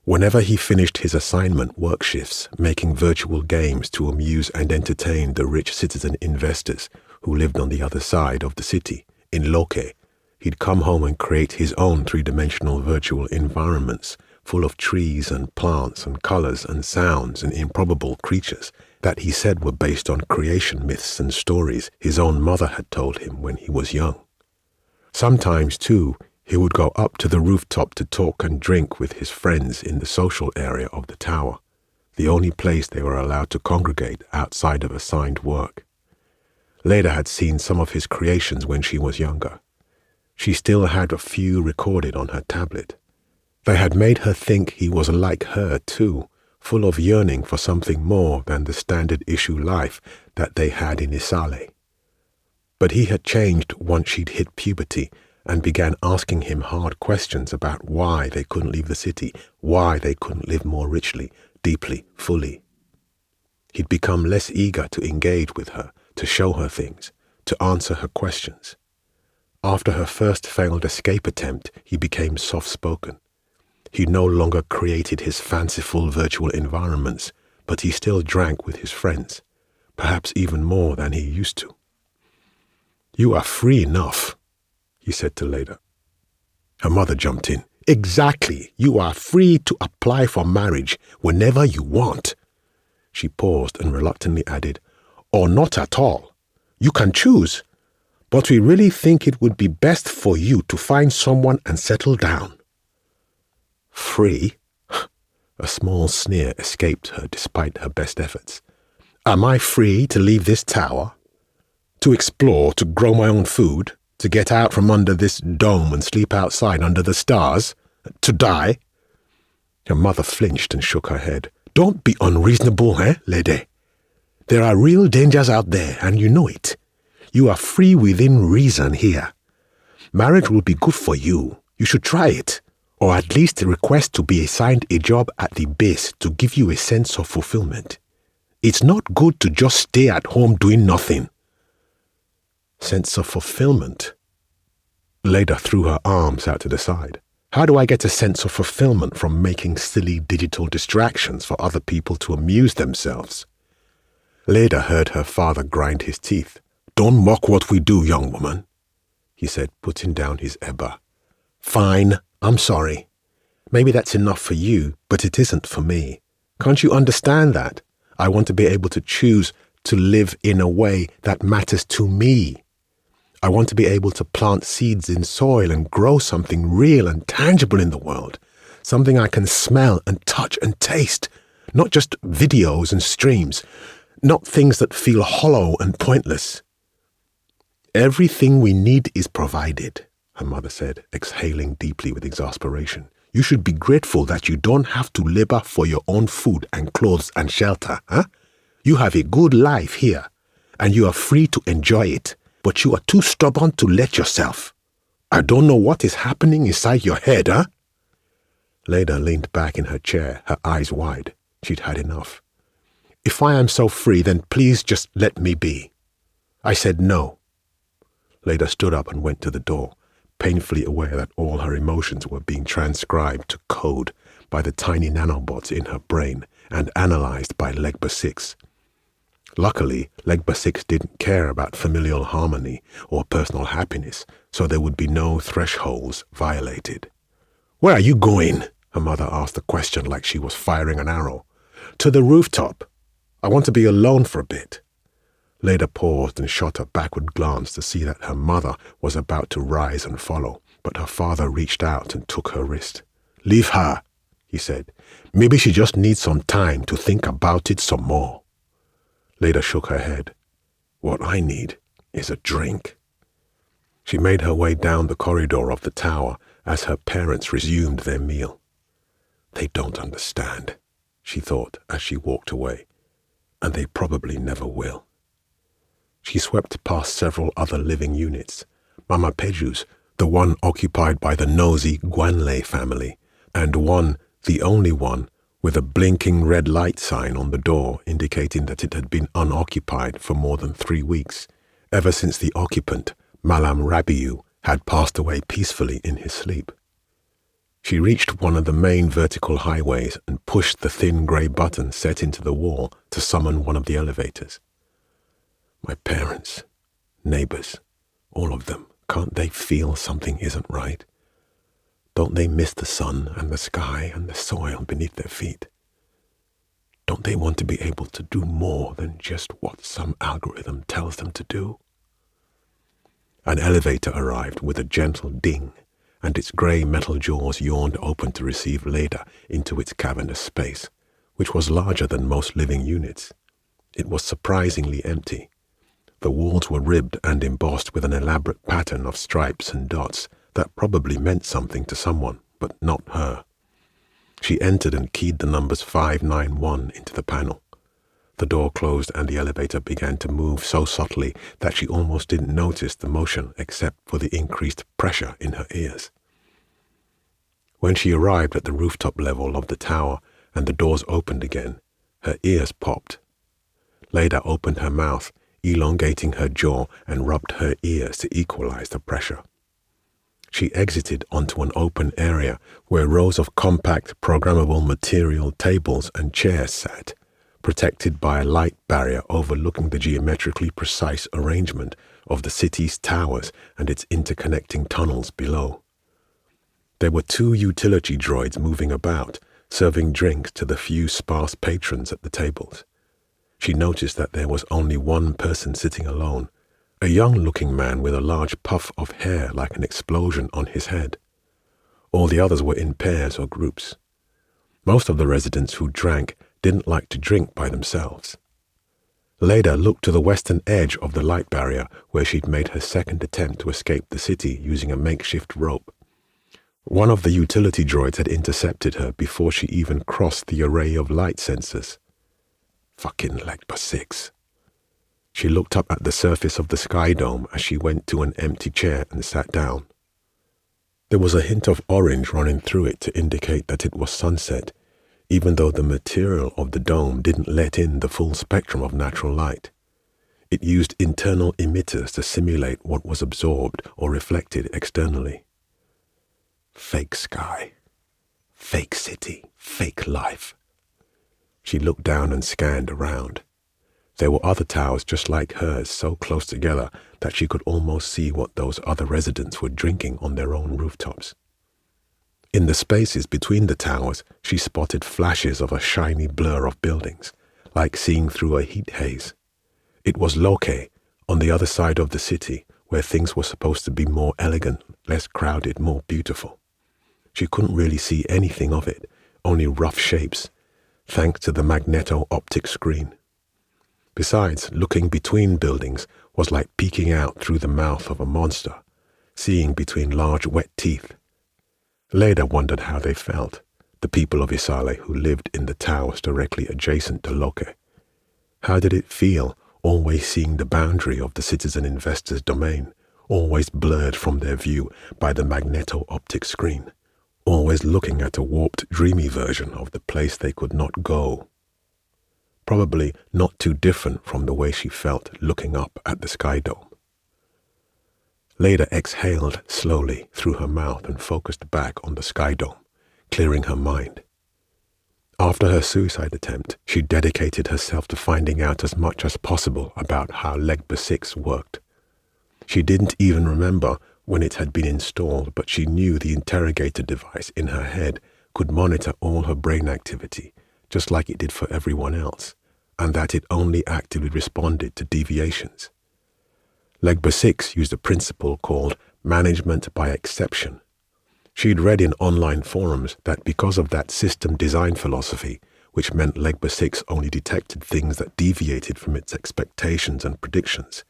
Whenever he finished his assignment work shifts, making virtual games to amuse and entertain the rich citizen investors who lived on the other side of the city, in Loke, he'd come home and create his own three-dimensional virtual environments full of trees and plants and colors and sounds and improbable creatures that he said were based on creation myths and stories his own mother had told him when he was young. Sometimes, too, he would go up to the rooftop to talk and drink with his friends in the social area of the tower, the only place they were allowed to congregate outside of assigned work. Leda had seen some of his creations when she was younger. She still had a few recorded on her tablet. They had made her think he was like her, too, full of yearning for something more than the standard issue life that they had in Isale. But he had changed once she'd hit puberty and began asking him hard questions about why they couldn't leave the city, why they couldn't live more richly, deeply, fully. He'd become less eager to engage with her, to show her things, to answer her questions. After her first failed escape attempt, he became soft-spoken. He no longer created his fanciful virtual environments, but he still drank with his friends, perhaps even more than he used to. "You are free enough," he said to Leda. Her mother jumped in. "Exactly. You are free to apply for marriage whenever you want." She paused and reluctantly added, "Or not at all. You can choose. But we really think it would be best for you to find someone and settle down." "Free?" A small sneer escaped her despite her best efforts. "Am I free to leave this tower? To explore, to grow my own food? To get out from under this dome and sleep outside under the stars? To die?" Her mother flinched and shook her head. "Don't be unreasonable, Lede? There are real dangers out there, and you know it. You are free within reason here. Marriage will be good for you. You should try it, or at least request to be assigned a job at the base to give you a sense of fulfillment. It's not good to just stay at home doing nothing." Sense of fulfillment? Leda threw her arms out to the side. "How do I get a sense of fulfillment from making silly digital distractions for other people to amuse themselves?" Leda heard her father grind his teeth. "Don't mock what we do, young woman," he said, putting down his eba. "Fine, I'm sorry. Maybe that's enough for you, but it isn't for me. Can't you understand that? I want to be able to choose to live in a way that matters to me. I want to be able to plant seeds in soil and grow something real and tangible in the world, something I can smell and touch and taste, not just videos and streams, not things that feel hollow and pointless." "Everything we need is provided," her mother said, exhaling deeply with exasperation. "You should be grateful that you don't have to labor for your own food and clothes and shelter, You have a good life here, and you are free to enjoy it, but you are too stubborn to let yourself. I don't know what is happening inside your head, Leda leaned back in her chair, her eyes wide. She'd had enough. "If I am so free, then please just let me be." I said no. Leda stood up and went to the door, painfully aware that all her emotions were being transcribed to code by the tiny nanobots in her brain and analyzed by Legba 6. Luckily, Legba 6 didn't care about familial harmony or personal happiness, so there would be no thresholds violated. "Where are you going?" her mother asked the question like she was firing an arrow. "To the rooftop. I want to be alone for a bit." Leda paused and shot a backward glance to see that her mother was about to rise and follow, but her father reached out and took her wrist. "Leave her," he said. "Maybe she just needs some time to think about it some more." Leda shook her head. "What I need is a drink." She made her way down the corridor of the tower as her parents resumed their meal. "They don't understand," she thought as she walked away, "and they probably never will." She swept past several other living units, Mama Peju's, the one occupied by the nosy Guanle family, and one, the only one, with a blinking red light sign on the door indicating that it had been unoccupied for more than 3 weeks, ever since the occupant, Malam Rabiu, had passed away peacefully in his sleep. She reached one of the main vertical highways and pushed the thin grey button set into the wall to summon one of the elevators. My parents, neighbors, all of them Can't they feel something isn't right? Don't they miss the sun and the sky and the soil beneath their feet? Don't they want to be able to do more than just what some algorithm tells them to do? An elevator arrived with a gentle ding, and its grey metal jaws yawned open to receive Leda into its cavernous space, which was larger than most living units. It was surprisingly empty. The walls were ribbed and embossed with an elaborate pattern of stripes and dots that probably meant something to someone, but not her. She entered and keyed the numbers 591 into the panel. The door closed and the elevator began to move so subtly that she almost didn't notice the motion except for the increased pressure in her ears. When she arrived at the rooftop level of the tower and the doors opened again, her ears popped. Leda opened her mouth, elongating her jaw, and rubbed her ears to equalize the pressure. She exited onto an open area where rows of compact, programmable material tables and chairs sat, protected by a light barrier overlooking the geometrically precise arrangement of the city's towers and its interconnecting tunnels below. There were 2 utility droids moving about, serving drinks to the few sparse patrons at the tables. She noticed that there was only one person sitting alone, a young-looking man with a large puff of hair like an explosion on his head. All the others were in pairs or groups. Most of the residents who drank didn't like to drink by themselves. Leda looked to the western edge of the light barrier where she'd made her second attempt to escape the city using a makeshift rope. One of the utility droids had intercepted her before she even crossed the array of light sensors. Fucking Legba 6. She looked up at the surface of the sky dome as she went to an empty chair and sat down. There was a hint of orange running through it to indicate that it was sunset, even though the material of the dome didn't let in the full spectrum of natural light. It used internal emitters to simulate what was absorbed or reflected externally. Fake sky, fake city, fake life. She looked down and scanned around. There were other towers just like hers so close together that she could almost see what those other residents were drinking on their own rooftops. In the spaces between the towers, she spotted flashes of a shiny blur of buildings, like seeing through a heat haze. It was Loke, on the other side of the city, where things were supposed to be more elegant, less crowded, more beautiful. She couldn't really see anything of it, only rough shapes, thanks to the magneto-optic screen. Besides, looking between buildings was like peeking out through the mouth of a monster, seeing between large wet teeth. Leda wondered how they felt, the people of Isale who lived in the towers directly adjacent to Loke. How did it feel, always seeing the boundary of the citizen investor's domain, always blurred from their view by the magneto-optic screen, always looking at a warped, dreamy version of the place they could not go? Probably not too different from the way she felt looking up at the sky dome. Leda exhaled slowly through her mouth and focused back on the sky dome, clearing her mind. After her suicide attempt, she dedicated herself to finding out as much as possible about how Legba 6 worked. She didn't even remember when it had been installed, but she knew the interrogator device in her head could monitor all her brain activity, just like it did for everyone else, and that it only actively responded to deviations. Legba 6 used a principle called management by exception. She'd read in online forums that because of that system design philosophy, which meant Legba 6 only detected things that deviated from its expectations and predictions,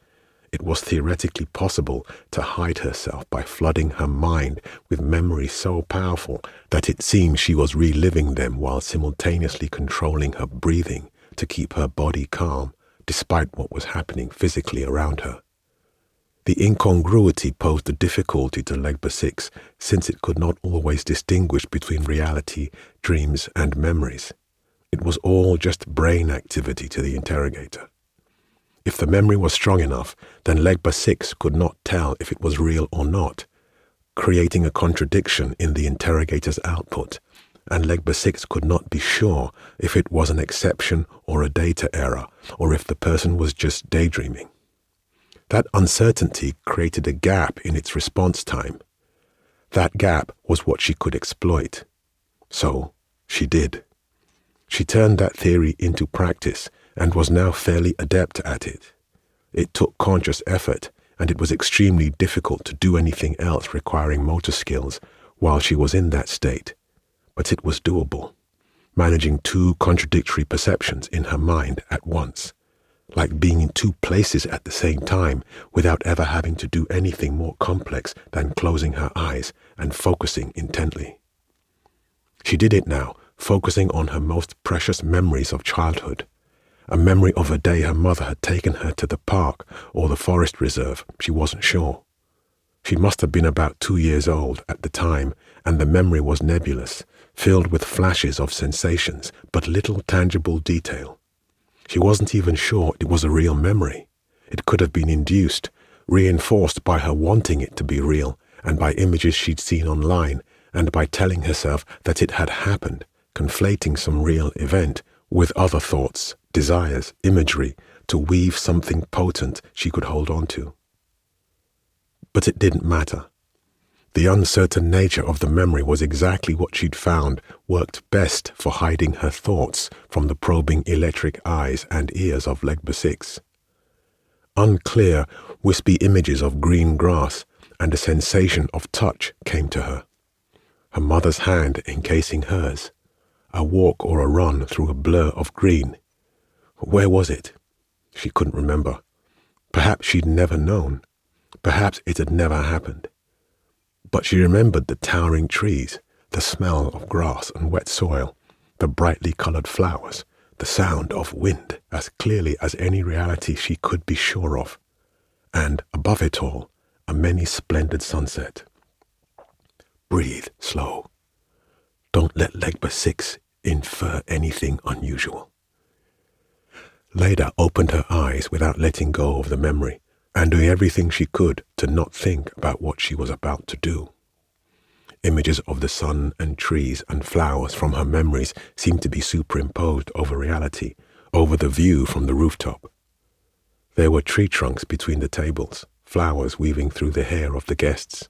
it was theoretically possible to hide herself by flooding her mind with memories so powerful that it seemed she was reliving them while simultaneously controlling her breathing to keep her body calm despite what was happening physically around her. The incongruity posed a difficulty to Legba 6 since it could not always distinguish between reality, dreams, and memories. It was all just brain activity to the interrogator. If the memory was strong enough, then Legba 6 could not tell if it was real or not, creating a contradiction in the interrogator's output, and Legba 6 could not be sure if it was an exception or a data error, or if the person was just daydreaming. That uncertainty created a gap in its response time. That gap was what she could exploit. So, she did. She turned that theory into practice and was now fairly adept at it. It took conscious effort, and it was extremely difficult to do anything else requiring motor skills while she was in that state. But it was doable, managing two contradictory perceptions in her mind at once, like being in two places at the same time without ever having to do anything more complex than closing her eyes and focusing intently. She did it now, focusing on her most precious memories of childhood, a memory of a day her mother had taken her to the park or the forest reserve, she wasn't sure. She must have been about 2 years old at the time, and the memory was nebulous, filled with flashes of sensations, but little tangible detail. She wasn't even sure it was a real memory. It could have been induced, reinforced by her wanting it to be real, and by images she'd seen online, and by telling herself that it had happened, conflating some real event with other thoughts, desires, imagery, to weave something potent she could hold on to. But it didn't matter. The uncertain nature of the memory was exactly what she'd found worked best for hiding her thoughts from the probing electric eyes and ears of Legba 6. Unclear, wispy images of green grass and a sensation of touch came to her. Her mother's hand encasing hers, a walk or a run through a blur of green. Where was it? She couldn't remember. Perhaps she'd never known. Perhaps it had never happened. But she remembered the towering trees, the smell of grass and wet soil, the brightly colored flowers, the sound of wind as clearly as any reality she could be sure of. And above it all, a many-splendid sunset. Breathe slow. Don't let Legba 6 infer anything unusual. Leda opened her eyes without letting go of the memory, and doing everything she could to not think about what she was about to do. Images of the sun and trees and flowers from her memories seemed to be superimposed over reality, over the view from the rooftop. There were tree trunks between the tables, flowers weaving through the hair of the guests,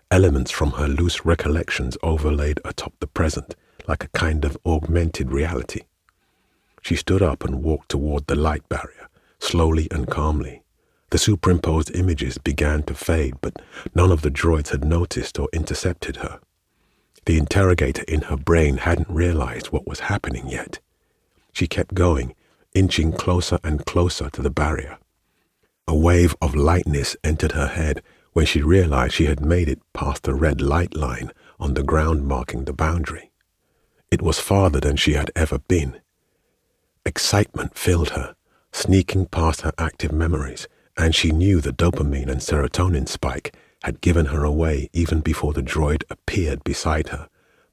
elements from her loose recollections overlaid atop the present, like a kind of augmented reality. She stood up and walked toward the light barrier, slowly and calmly. The superimposed images began to fade, but none of the droids had noticed or intercepted her. The interrogator in her brain hadn't realized what was happening yet. She kept going, inching closer and closer to the barrier. A wave of lightness entered her head when she realized she had made it past the red light line on the ground marking the boundary. It was farther than she had ever been. Excitement filled her, sneaking past her active memories, and she knew the dopamine and serotonin spike had given her away even before the droid appeared beside her,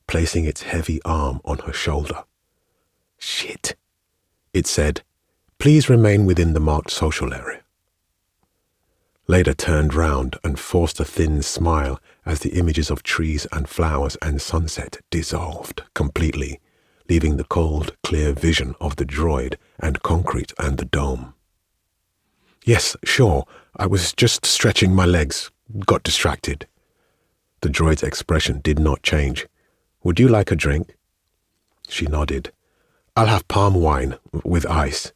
placing its heavy arm on her shoulder. "Shit," it said. "Please remain within the marked social area." Leda turned round and forced a thin smile as the images of trees and flowers and sunset dissolved completely, leaving the cold, clear vision of the droid and concrete and the dome. "Yes, sure. I was just stretching my legs. Got distracted." The droid's expression did not change. "Would you like a drink?" She nodded. "I'll have palm wine with ice."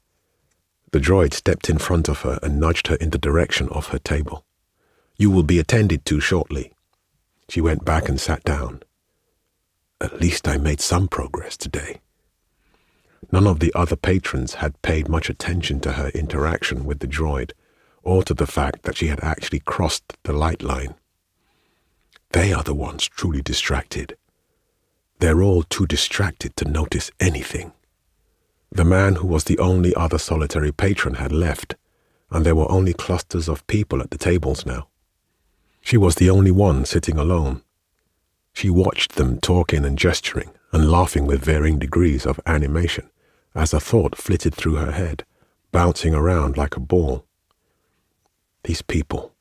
The droid stepped in front of her and nudged her in the direction of her table. "You will be attended to shortly." She went back and sat down. At least I made some progress today. None of the other patrons had paid much attention to her interaction with the droid, or to the fact that she had actually crossed the light line. They are the ones truly distracted. They're all too distracted to notice anything. The man who was the only other solitary patron had left, and there were only clusters of people at the tables now. She was the only one sitting alone. She watched them talking and gesturing and laughing with varying degrees of animation as a thought flitted through her head, bouncing around like a ball. These people,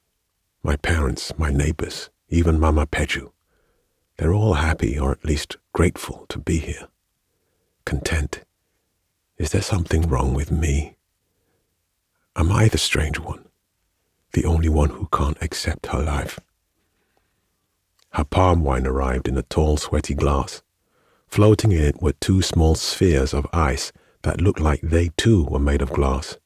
my parents, my neighbors, even Mama Peju, they're all happy or at least grateful to be here. Content. Is there something wrong with me? Am I the strange one? the only one who can't accept her life. Her palm wine arrived in a tall, sweaty glass. Floating in it were two small spheres of ice that looked like they too were made of glass.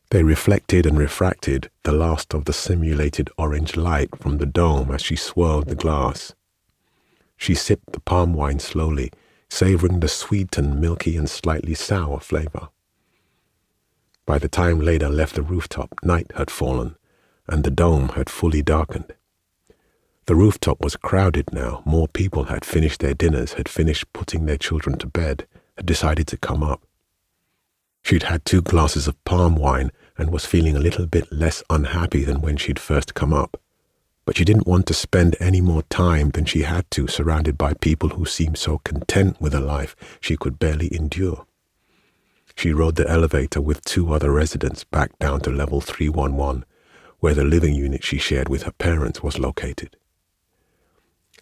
They reflected and refracted the last of the simulated orange light from the dome as she swirled the glass. She sipped the palm wine slowly, savoring the sweet and milky and slightly sour flavor. By the time Leda left the rooftop, night had fallen, and the dome had fully darkened. The rooftop was crowded now. More people had finished their dinners, had finished putting their children to bed, had decided to come up. She'd had 2 glasses of palm wine and was feeling a little bit less unhappy than when she'd first come up. But she didn't want to spend any more time than she had to surrounded by people who seemed so content with a life she could barely endure. She rode the elevator with 2 other residents back down to level 311, where the living unit she shared with her parents was located.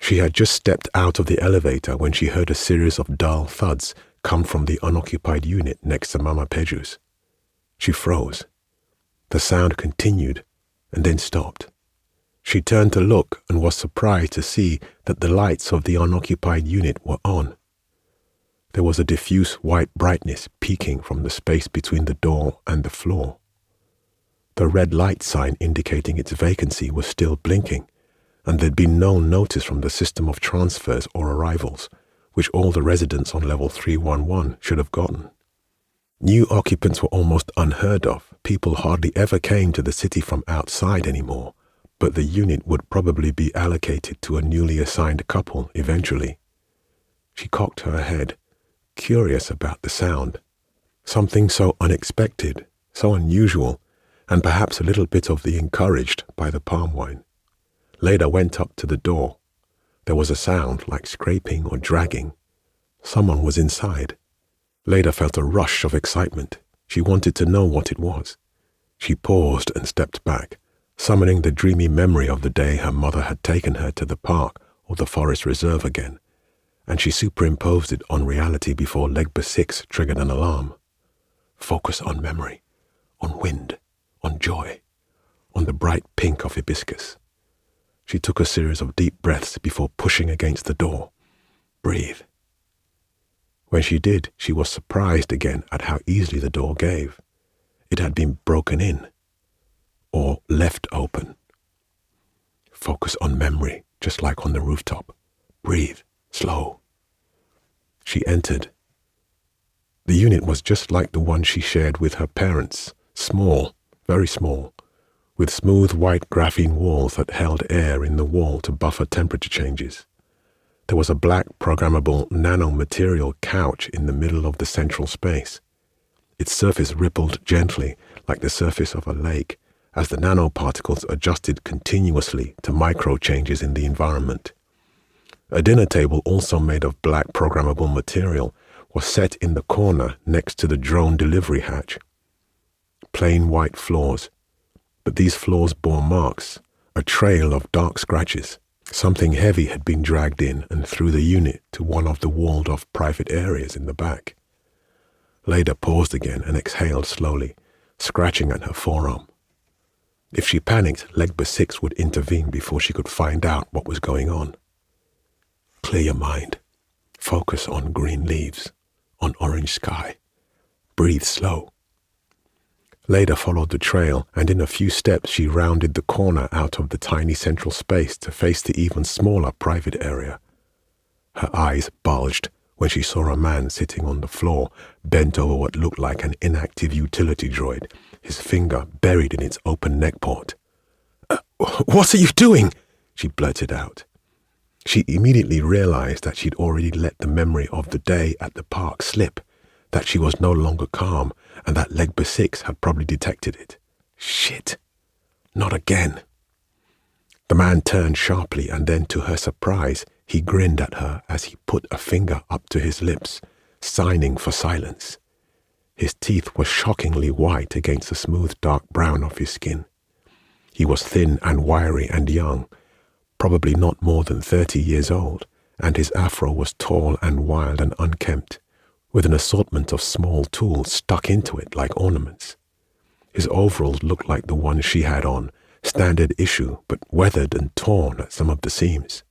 She had just stepped out of the elevator when she heard a series of dull thuds come from the unoccupied unit next to Mama Peju's. She froze. The sound continued and then stopped. She turned to look and was surprised to see that the lights of the unoccupied unit were on. There was a diffuse white brightness peeking from the space between the door and the floor. The red light sign indicating its vacancy was still blinking, and there'd been no notice from the system of transfers or arrivals, which all the residents on level 311 should have gotten. New occupants were almost unheard of. People hardly ever came to the city from outside anymore, but the unit would probably be allocated to a newly assigned couple eventually. She cocked her head, curious about the sound. Something so unexpected, so unusual, and perhaps a little bit of the encouraged by the palm wine. Leda went up to the door. There was a sound like scraping or dragging. Someone was inside. Leda felt a rush of excitement. She wanted to know what it was. She paused and stepped back, summoning the dreamy memory of the day her mother had taken her to the park or the forest reserve again, and she superimposed it on reality before Legba 6 triggered an alarm. Focus on memory, on wind, on joy, on the bright pink of hibiscus. She took a series of deep breaths before pushing against the door. Breathe. When she did, she was surprised again at how easily the door gave. It had been broken in, or left open. Focus on memory, just like on the rooftop. Breathe, slow. She entered. The unit was just like the one she shared with her parents, small, very small, with smooth white graphene walls that held air in the wall to buffer temperature changes. There was a black programmable nanomaterial couch in the middle of the central space. Its surface rippled gently like the surface of a lake as the nanoparticles adjusted continuously to micro changes in the environment. A dinner table, also made of black programmable material, was set in the corner next to the drone delivery hatch. Plain white floors, but these floors bore marks, a trail of dark scratches. Something heavy had been dragged in and through the unit to one of the walled-off private areas in the back. Leda paused again and exhaled slowly, scratching at her forearm. If she panicked, Legba 6 would intervene before she could find out what was going on. Clear your mind. Focus on green leaves, on orange sky. Breathe slow. Leda followed the trail, and in a few steps she rounded the corner out of the tiny central space to face the even smaller private area. Her eyes bulged when she saw a man sitting on the floor, bent over what looked like an inactive utility droid, his finger buried in its open neck port. What are you doing?" she blurted out. She immediately realized that she'd already let the memory of the day at the park slip, that she was no longer calm, and that Legba 6 had probably detected it. Shit. Not again. The man turned sharply, and then, to her surprise, he grinned at her as he put a finger up to his lips, signing for silence. His teeth were shockingly white against the smooth dark brown of his skin. He was thin and wiry and young, probably not more than 30 years old, and his afro was tall and wild and unkempt, with an assortment of small tools stuck into it like ornaments. His overalls looked like the ones she had on, standard issue but weathered and torn at some of the seams.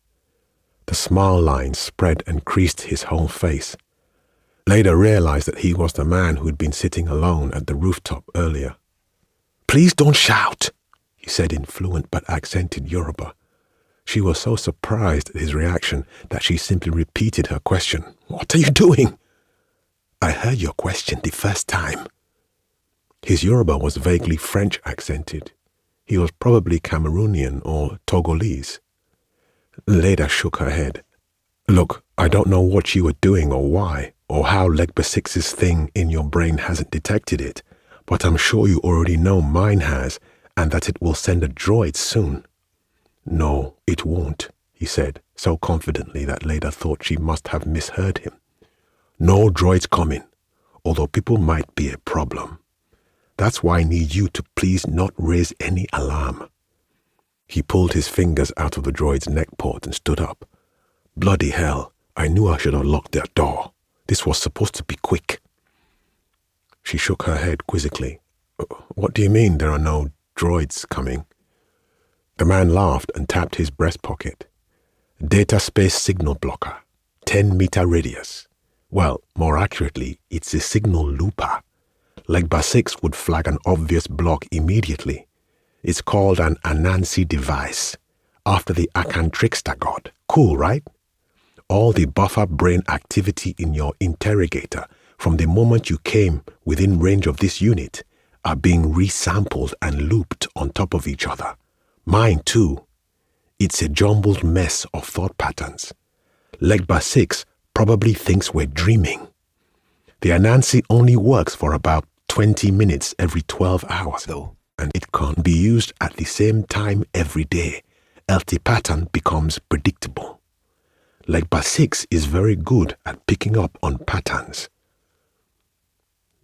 The smile lines spread and creased his whole face. Leda realized that he was the man who'd been sitting alone at the rooftop earlier. "Please don't shout," he said in fluent but accented Yoruba. She was so surprised at his reaction that she simply repeated her question. "What are you doing?" "I heard your question the first time." His Yoruba was vaguely French accented. He was probably Cameroonian or Togolese. Leda shook her head. "Look, I don't know what you were doing or why, or how Legba 6's thing in your brain hasn't detected it, but I'm sure you already know mine has, and that it will send a droid soon." "No, it won't," he said, so confidently that Leda thought she must have misheard him. "No droids coming, although people might be a problem. That's why I need you to please not raise any alarm." He pulled his fingers out of the droid's neck port and stood up. "Bloody hell, I knew I should have locked that door. This was supposed to be quick." She shook her head quizzically. "What do you mean there are no droids coming?" The man laughed and tapped his breast pocket. "Data space signal blocker, 10-meter radius. Well, more accurately, it's a signal looper. Legba 6 would flag an obvious block immediately. It's called an Anansi device, after the Akan trickster god. Cool, right? All the buffer brain activity in your interrogator from the moment you came within range of this unit are being resampled and looped on top of each other. Mine too. It's a jumbled mess of thought patterns. Legba 6 probably thinks we're dreaming. The Anansi only works for about 20 minutes every 12 hours, though, and it can't be used at the same time every day, else the pattern becomes predictable. Legba 6 is very good at picking up on patterns."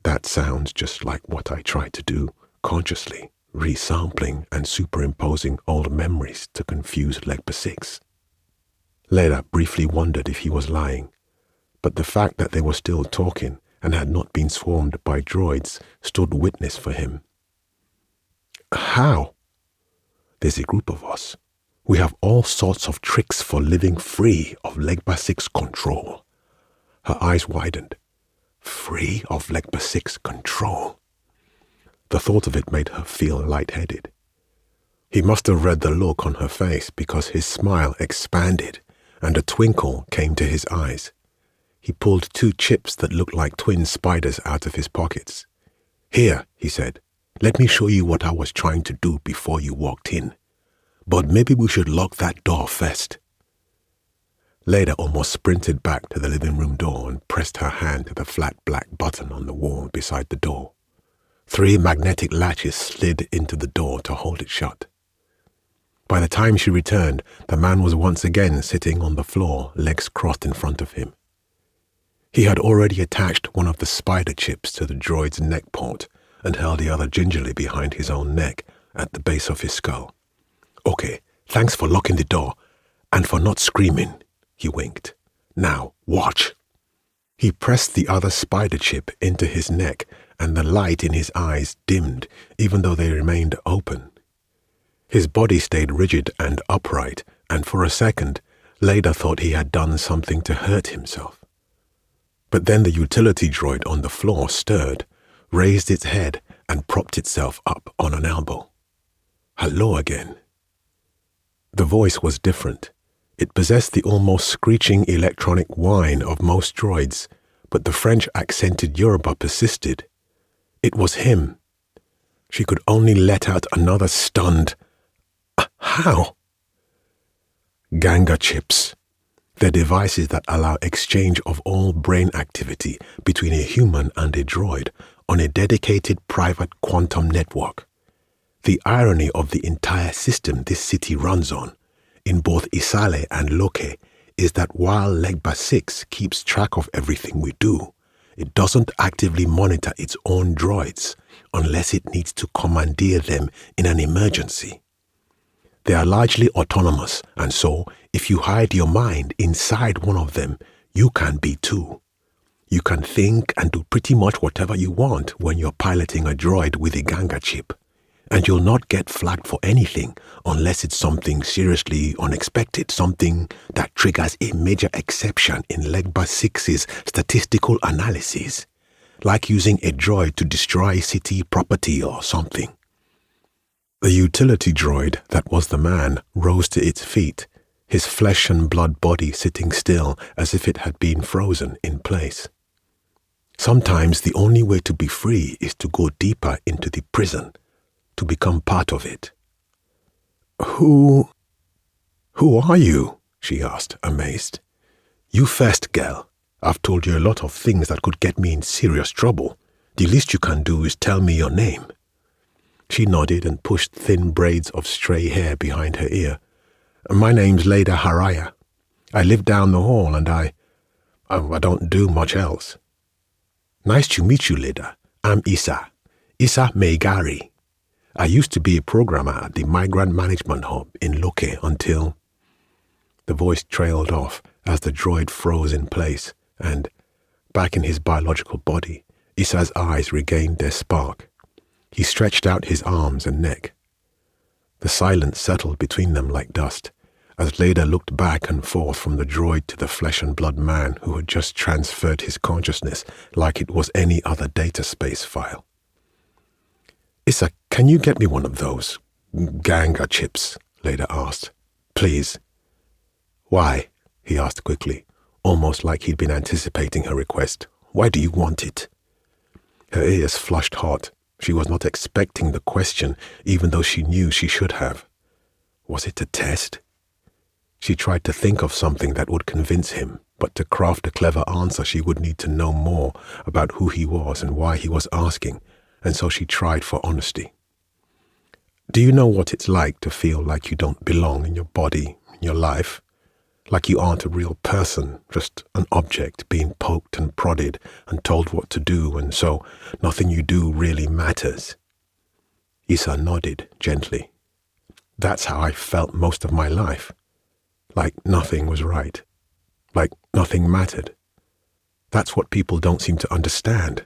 That sounds just like what I try to do consciously, resampling and superimposing old memories to confuse Legba 6. Leda briefly wondered if he was lying, but the fact that they were still talking and had not been swarmed by droids stood witness for him. "How?" "There's a group of us. We have all sorts of tricks for living free of Legba 6 control." Her eyes widened. Free of Legba 6 control. The thought of it made her feel lightheaded. He must have read the look on her face because his smile expanded and a twinkle came to his eyes. He pulled 2 chips that looked like twin spiders out of his pockets. "Here," he said, "let me show you what I was trying to do before you walked in. But maybe we should lock that door first." Leda almost sprinted back to the living room door and pressed her hand to the flat black button on the wall beside the door. 3 magnetic latches slid into the door to hold it shut. By the time she returned, the man was once again sitting on the floor, legs crossed in front of him. He had already attached one of the spider chips to the droid's neck port and held the other gingerly behind his own neck at the base of his skull. "Okay, thanks for locking the door, and for not screaming," he winked. "Now, watch." He pressed the other spider chip into his neck, and the light in his eyes dimmed, even though they remained open. His body stayed rigid and upright, and for a second, Leda thought he had done something to hurt himself. But then the utility droid on the floor stirred, raised its head, and propped itself up on an elbow. "Hello again." The voice was different. It possessed the almost screeching electronic whine of most droids, but the French-accented Yoruba persisted. It was him. She could only let out another stunned, "How?" "Ganga chips. They're devices that allow exchange of all brain activity between a human and a droid on a dedicated private quantum network. The irony of the entire system this city runs on, in both Isale and Loke, is that while Legba 6 keeps track of everything we do, it doesn't actively monitor its own droids unless it needs to commandeer them in an emergency. They are largely autonomous, and so, if you hide your mind inside one of them, you can be too. You can think and do pretty much whatever you want when you're piloting a droid with a Ganga chip. And you'll not get flagged for anything unless it's something seriously unexpected, something that triggers a major exception in Legba 6's statistical analysis, like using a droid to destroy city property or something. The utility droid that was the man rose to its feet, his flesh and blood body sitting still as if it had been frozen in place. Sometimes the only way to be free is to go deeper into the prison, to become part of it. Who are you? She asked, amazed. You first, girl. I've told you a lot of things that could get me in serious trouble. The least you can do is tell me your name. She nodded and pushed thin braids of stray hair behind her ear. My name's Leda Haraya. I live down the hall and I don't do much else. Nice to meet you, Leda. I'm Isa Meigari. I used to be a programmer at the Migrant Management Hub in Loke until... The voice trailed off as the droid froze in place and, back in his biological body, Isa's eyes regained their spark. He stretched out his arms and neck. The silence settled between them like dust, as Leda looked back and forth from the droid to the flesh and blood man who had just transferred his consciousness like it was any other data space file. Issa, can you get me one of those Ganga chips? Leda asked. Please. Why? He asked quickly, almost like he'd been anticipating her request. Why do you want it? Her ears flushed hot. She was not expecting the question, even though she knew she should have. Was it a test? She tried to think of something that would convince him, but to craft a clever answer she would need to know more about who he was and why he was asking, and so she tried for honesty. Do you know what it's like to feel like you don't belong in your body, in your life? Like you aren't a real person, just an object being poked and prodded and told what to do, and so nothing you do really matters? Issa nodded gently. That's how I felt most of my life. Like nothing was right. Like nothing mattered. That's what people don't seem to understand.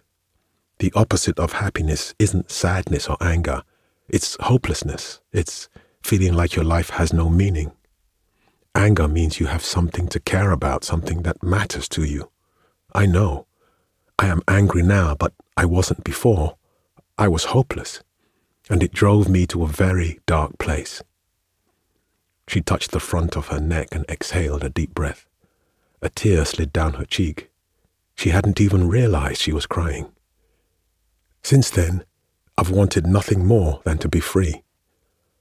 The opposite of happiness isn't sadness or anger. It's hopelessness. It's feeling like your life has no meaning. Anger means you have something to care about, something that matters to you. I know. I am angry now, but I wasn't before. I was hopeless, and it drove me to a very dark place. She touched the front of her neck and exhaled a deep breath. A tear slid down her cheek. She hadn't even realized she was crying. Since then, I've wanted nothing more than to be free,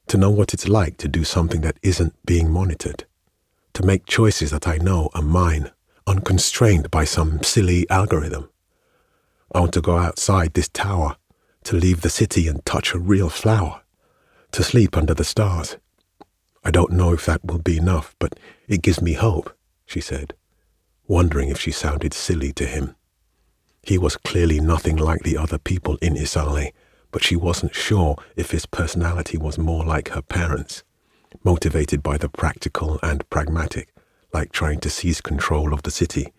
to know what it's like to do something that isn't being monitored, to make choices that I know are mine, unconstrained by some silly algorithm. I want to go outside this tower, to leave the city and touch a real flower, to sleep under the stars. I don't know if that will be enough, but it gives me hope, she said, wondering if she sounded silly to him. He was clearly nothing like the other people in Isale, but she wasn't sure if his personality was more like her parents', motivated by the practical and pragmatic, like trying to seize control of the city,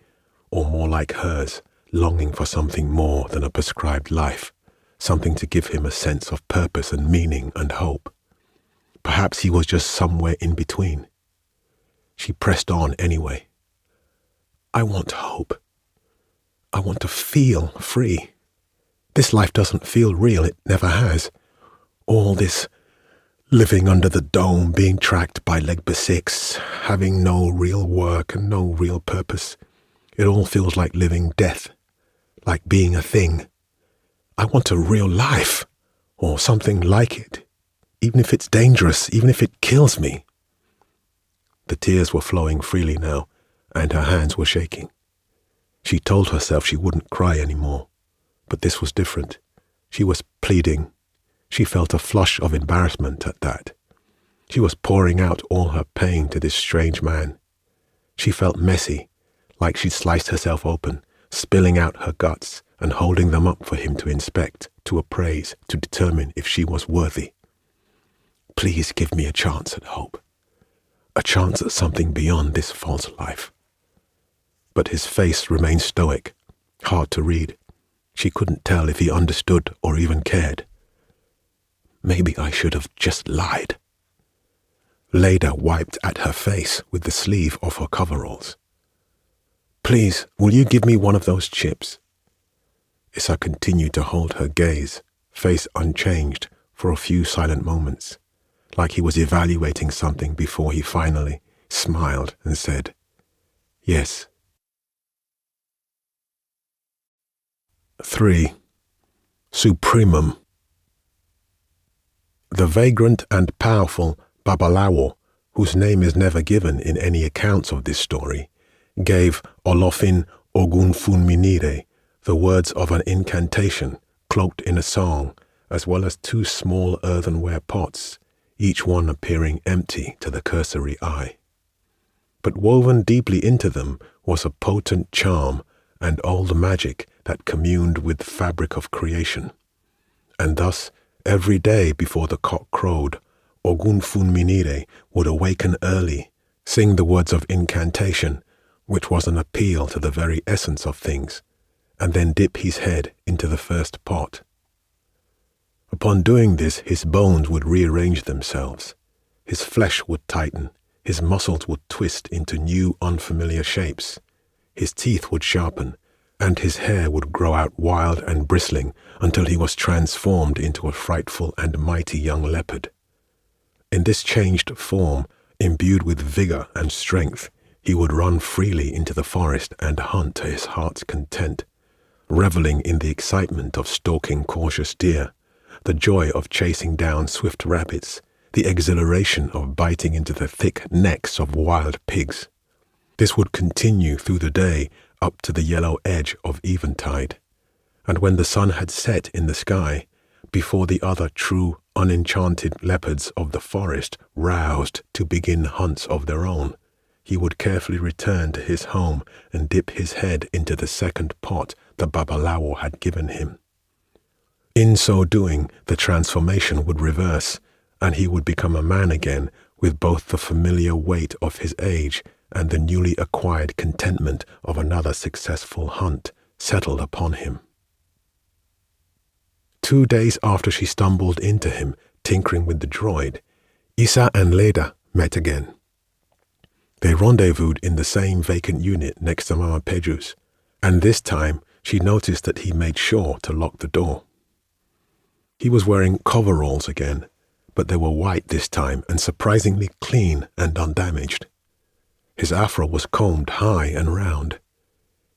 or more like hers, longing for something more than a prescribed life, something to give him a sense of purpose and meaning and hope. Perhaps he was just somewhere in between. She pressed on anyway. I want hope. I want to feel free. This life doesn't feel real, it never has. All this living under the dome, being tracked by Legba 6, having no real work and no real purpose. It all feels like living death, like being a thing. I want a real life, or something like it, even if it's dangerous, even if it kills me. The tears were flowing freely now, and her hands were shaking. She told herself she wouldn't cry anymore, but this was different. She was pleading. She felt a flush of embarrassment at that. She was pouring out all her pain to this strange man. She felt messy, like she'd sliced herself open, spilling out her guts and holding them up for him to inspect, to appraise, to determine if she was worthy. Please give me a chance at hope. A chance at something beyond this false life. But his face remained stoic, hard to read. She couldn't tell if he understood or even cared. Maybe I should have just lied. Leda wiped at her face with the sleeve of her coveralls. Please, will you give me one of those chips? Issa continued to hold her gaze, face unchanged, for a few silent moments, like he was evaluating something before he finally smiled and said, Yes. 3. Supremum. The vagrant and powerful Babalawo, whose name is never given in any accounts of this story, gave Olofin Ogunfunminire the words of an incantation cloaked in a song, as well as 2 small earthenware pots, each one appearing empty to the cursory eye. But woven deeply into them was a potent charm and old magic that communed with the fabric of creation. And thus, every day before the cock crowed, Ogunfunminire would awaken early, sing the words of incantation, which was an appeal to the very essence of things, and then dip his head into the first pot. Upon doing this, his bones would rearrange themselves, his flesh would tighten, his muscles would twist into new unfamiliar shapes, his teeth would sharpen, and his hair would grow out wild and bristling until he was transformed into a frightful and mighty young leopard. In this changed form, imbued with vigor and strength, he would run freely into the forest and hunt to his heart's content, reveling in the excitement of stalking cautious deer, the joy of chasing down swift rabbits, the exhilaration of biting into the thick necks of wild pigs. This would continue through the day up to the yellow edge of eventide, and when the sun had set in the sky, before the other true unenchanted leopards of the forest roused to begin hunts of their own, he would carefully return to his home and dip his head into the second pot the Babalawo had given him. In so doing, the transformation would reverse, and he would become a man again with both the familiar weight of his age and the newly acquired contentment of another successful hunt settled upon him. 2 days after she stumbled into him, tinkering with the droid, Issa and Leda met again. They rendezvoused in the same vacant unit next to Mama Peju's, and this time she noticed that he made sure to lock the door. He was wearing coveralls again, but they were white this time and surprisingly clean and undamaged. His afro was combed high and round.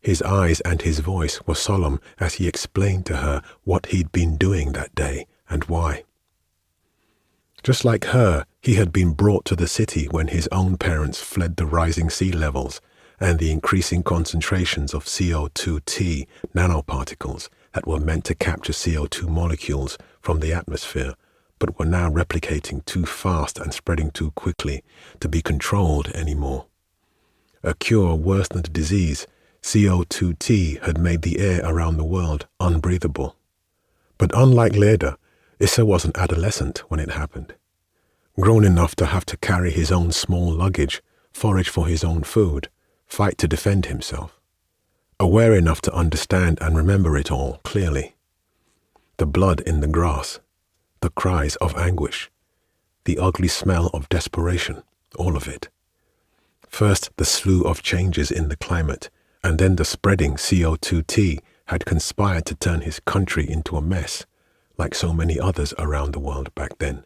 His eyes and his voice were solemn as he explained to her what he'd been doing that day and why. Just like her, he had been brought to the city when his own parents fled the rising sea levels and the increasing concentrations of CO2T nanoparticles that were meant to capture CO2 molecules from the atmosphere, but were now replicating too fast and spreading too quickly to be controlled anymore. A cure worse than the disease, CO2T had made the air around the world unbreathable. But unlike Leda, Issa was an adolescent when it happened. Grown enough to have to carry his own small luggage, forage for his own food, fight to defend himself. Aware enough to understand and remember it all clearly. The blood in the grass, the cries of anguish, the ugly smell of desperation, all of it. First, the slew of changes in the climate, and then the spreading CO2T had conspired to turn his country into a mess, like so many others around the world back then.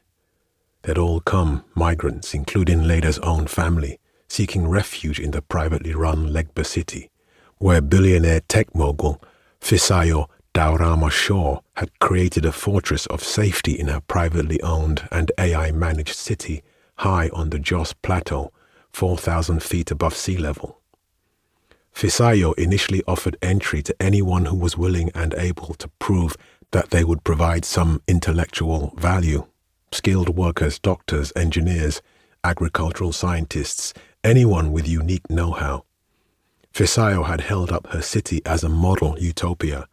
They'd all come, migrants, including Leda's own family, seeking refuge in the privately run Legba city, where billionaire tech mogul Fisayo Daurama Shaw had created a fortress of safety in her privately owned and AI-managed city high on the Jos Plateau, 4,000 feet above sea level. Fisayo initially offered entry to anyone who was willing and able to prove that they would provide some intellectual value. Skilled workers, doctors, engineers, agricultural scientists, anyone with unique know-how. Fisayo had held up her city as a model utopia,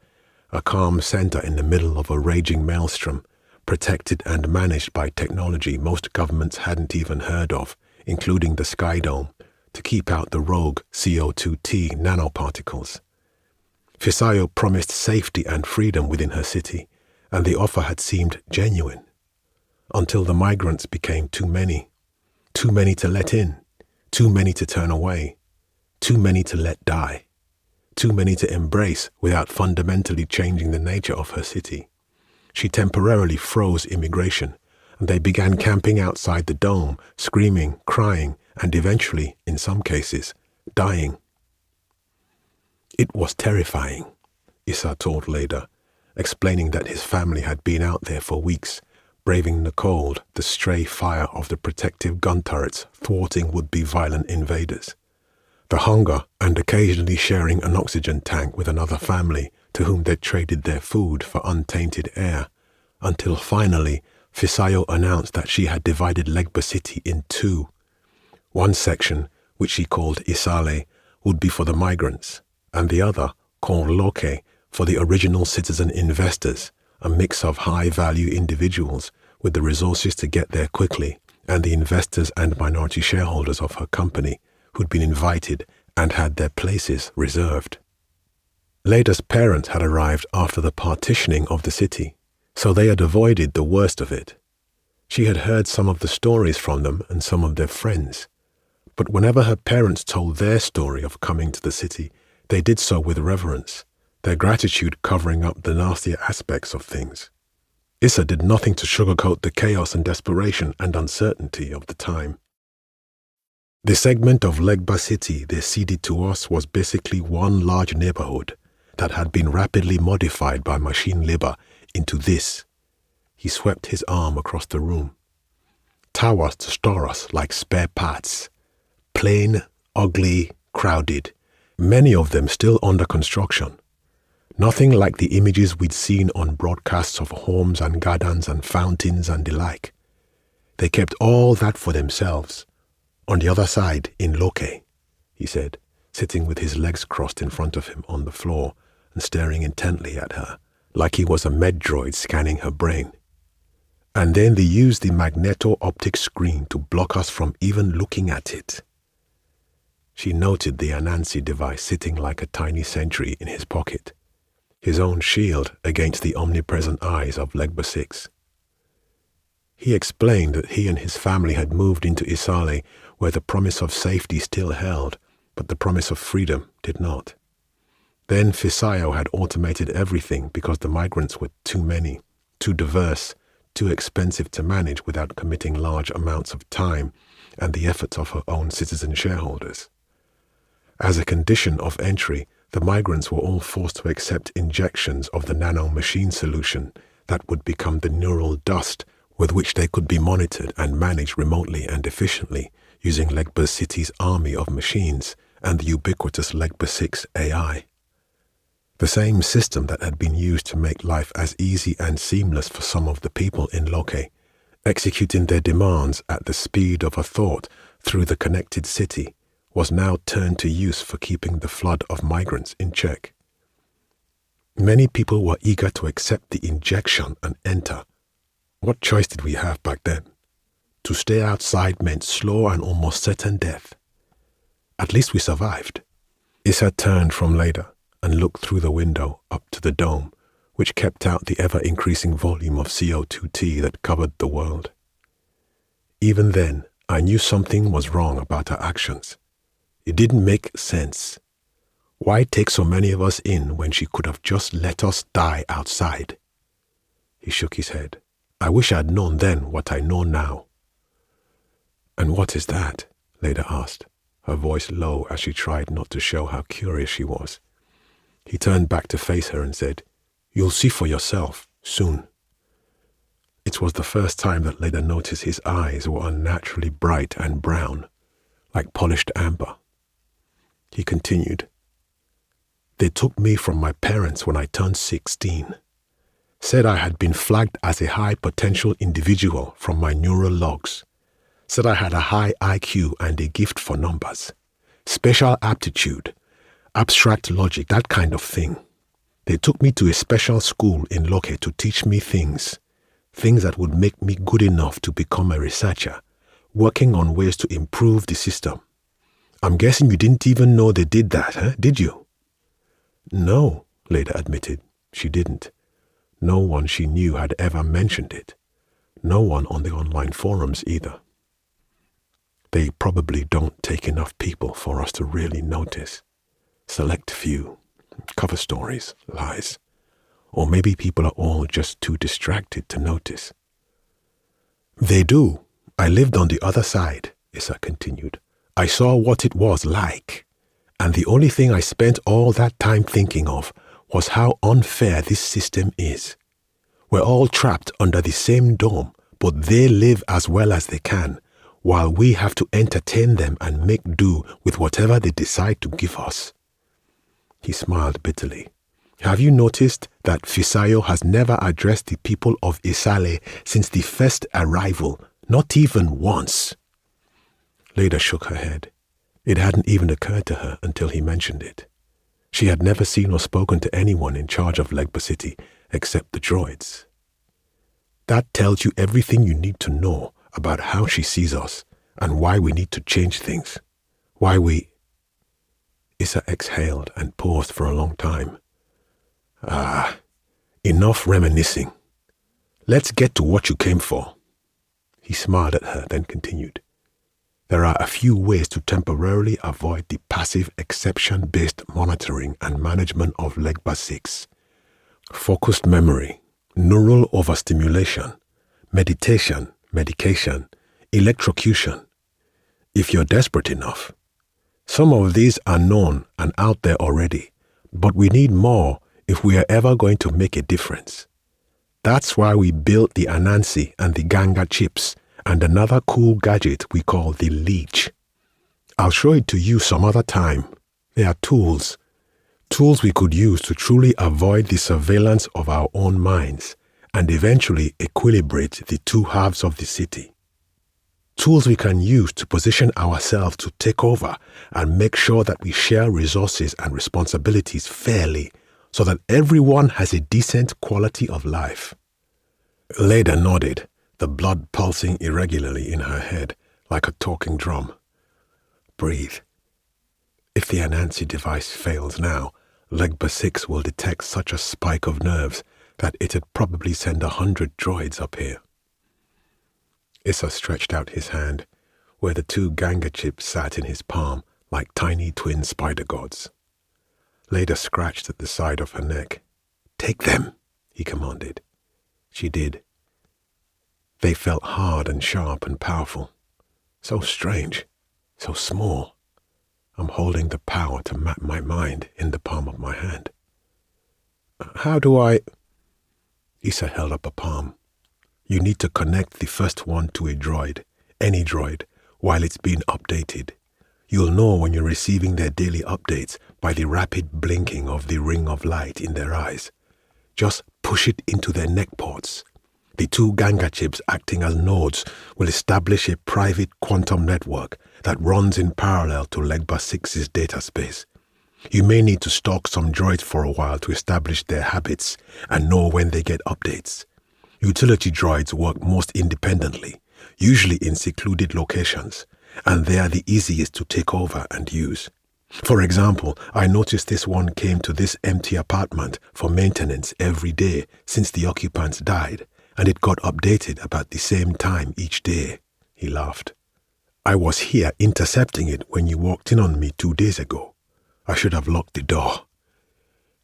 a calm center in the middle of a raging maelstrom, protected and managed by technology most governments hadn't even heard of, including the Sky Dome, to keep out the rogue CO2T nanoparticles. Fisayo promised safety and freedom within her city, and the offer had seemed genuine. until the migrants became too many to let in, too many to turn away, too many to let die, too many to embrace without fundamentally changing the nature of her city. She temporarily froze immigration, and they began camping outside the dome, screaming, crying, and eventually, in some cases, dying. It was terrifying, Issa told Leda, explaining that his family had been out there for weeks, braving the cold, the stray fire of the protective gun turrets thwarting would-be violent invaders, the hunger and occasionally sharing an oxygen tank with another family to whom they traded their food for untainted air, until finally Fisayo announced that she had divided Legba City in two. One section, which she called Isale, would be for the migrants, and the other, called Loke, for the original citizen investors, a mix of high-value individuals with the resources to get there quickly, and the investors and minority shareholders of her company who'd been invited and had their places reserved. Leda's parents had arrived after the partitioning of the city, so they had avoided the worst of it. She had heard some of the stories from them and some of their friends, but whenever her parents told their story of coming to the city, they did so with reverence, their gratitude covering up the nastier aspects of things. Issa did nothing to sugarcoat the chaos and desperation and uncertainty of the time. The segment of Legba City they ceded to us was basically one large neighborhood that had been rapidly modified by machine labor into this. He swept his arm across the room. Towers to store us like spare parts. Plain, ugly, crowded, many of them still under construction. Nothing like the images we'd seen on broadcasts of homes and gardens and fountains and the like. They kept all that for themselves. On the other side, in Loke, he said, sitting with his legs crossed in front of him on the floor and staring intently at her, like he was a med droid scanning her brain. And then they used the magneto-optic screen to block us from even looking at it. She noted the Anansi device sitting like a tiny sentry in his pocket, his own shield against the omnipresent eyes of Legba 6. He explained that he and his family had moved into Isale where the promise of safety still held, but the promise of freedom did not. Then Fisayo had automated everything because the migrants were too many, too diverse, too expensive to manage without committing large amounts of time and the efforts of her own citizen shareholders. As a condition of entry, the migrants were all forced to accept injections of the nano-machine solution that would become the neural dust with which they could be monitored and managed remotely and efficiently using Legba City's army of machines and the ubiquitous Legba 6 AI. The same system that had been used to make life as easy and seamless for some of the people in Loke, executing their demands at the speed of a thought through the connected city, was now turned to use for keeping the flood of migrants in check. Many people were eager to accept the injection and enter. What choice did we have back then? To stay outside meant slow and almost certain death. At least we survived. Issa turned from Leda and looked through the window up to the dome, which kept out the ever-increasing volume of CO2T that covered the world. Even then, I knew something was wrong about her actions. It didn't make sense. Why take so many of us in when she could have just let us die outside? He shook his head. I wish I'd known then what I know now. And what is that? Leda asked, her voice low as she tried not to show how curious she was. He turned back to face her and said, You'll see for yourself, soon. It was the first time that Leda noticed his eyes were unnaturally bright and brown, like polished amber. He continued, They took me from my parents when I turned 16. Said I had been flagged as a high-potential individual from my neural logs. Said I had a high IQ and a gift for numbers. Special aptitude, abstract logic, that kind of thing. They took me to a special school in Loke to teach me things that would make me good enough to become a researcher, working on ways to improve the system. I'm guessing you didn't even know they did that, did you? No, Leda admitted. She didn't. No one she knew had ever mentioned it. No one on the online forums either. They probably don't take enough people for us to really notice. Select few, cover stories, lies. Or maybe people are all just too distracted to notice. They do. I lived on the other side, Issa continued. I saw what it was like. And the only thing I spent all that time thinking of was how unfair this system is. We're all trapped under the same dome, but they live as well as they can, while we have to entertain them and make do with whatever they decide to give us. He smiled bitterly. Have you noticed that Fisayo has never addressed the people of Isale since the first arrival, not even once? Leda shook her head. It hadn't even occurred to her until he mentioned it. She had never seen or spoken to anyone in charge of Legba City except the droids. That tells you everything you need to know about how she sees us and why we need to change things. Why we... Issa exhaled and paused for a long time. Enough reminiscing. Let's get to what you came for. He smiled at her, then continued. There are a few ways to temporarily avoid the passive exception-based monitoring and management of Legba 6. Focused memory, neural overstimulation, meditation, medication, electrocution. If you're desperate enough. Some of these are known and out there already, but we need more if we are ever going to make a difference. That's why we built the Anansi and the Ganga chips and another cool gadget we call the Leech. I'll show it to you some other time. They are tools we could use to truly avoid the surveillance of our own minds and eventually equilibrate the two halves of the city. Tools we can use to position ourselves to take over and make sure that we share resources and responsibilities fairly so that everyone has a decent quality of life. Leda nodded, the blood pulsing irregularly in her head like a talking drum. Breathe. If the Anansi device fails now, Legba 6 will detect such a spike of nerves that it'd probably send 100 droids up here. Issa stretched out his hand, where the two Ganga chips sat in his palm like tiny twin spider gods. Leda scratched at the side of her neck. Take them, he commanded. She did. They felt hard and sharp and powerful. So strange, so small. I'm holding the power to map my mind in the palm of my hand. How do I... Issa held up a palm. You need to connect the first one to a droid, any droid, while it's being updated. You'll know when you're receiving their daily updates by the rapid blinking of the ring of light in their eyes. Just push it into their neck ports. The two Ganga chips acting as nodes will establish a private quantum network that runs in parallel to Legba 6's data space. You may need to stalk some droids for a while to establish their habits and know when they get updates. Utility droids work most independently, usually in secluded locations, and they are the easiest to take over and use. For example, I noticed this one came to this empty apartment for maintenance every day since the occupants died, and it got updated about the same time each day. He laughed. I was here intercepting it when you walked in on me 2 days ago. I should have locked the door.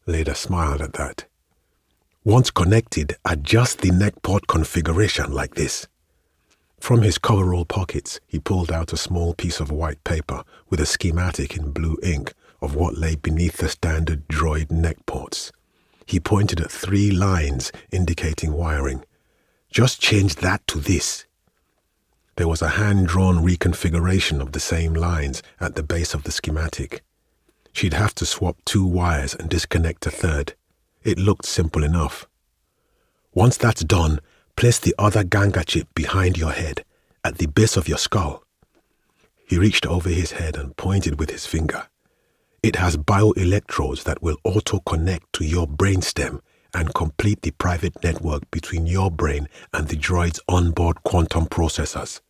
Leda smiled at that. Once connected, adjust the neck port configuration like this. From his coverall pockets, he pulled out a small piece of white paper with a schematic in blue ink of what lay beneath the standard droid neck ports. He pointed at 3 lines indicating wiring. Just change that to this. There was a hand-drawn reconfiguration of the same lines at the base of the schematic. She'd have to swap 2 wires and disconnect a third. It looked simple enough. Once that's done, place the other Ganga chip behind your head, at the base of your skull. He reached over his head and pointed with his finger. It has bioelectrodes that will auto-connect to your brainstem and complete the private network between your brain and the droid's onboard quantum processors.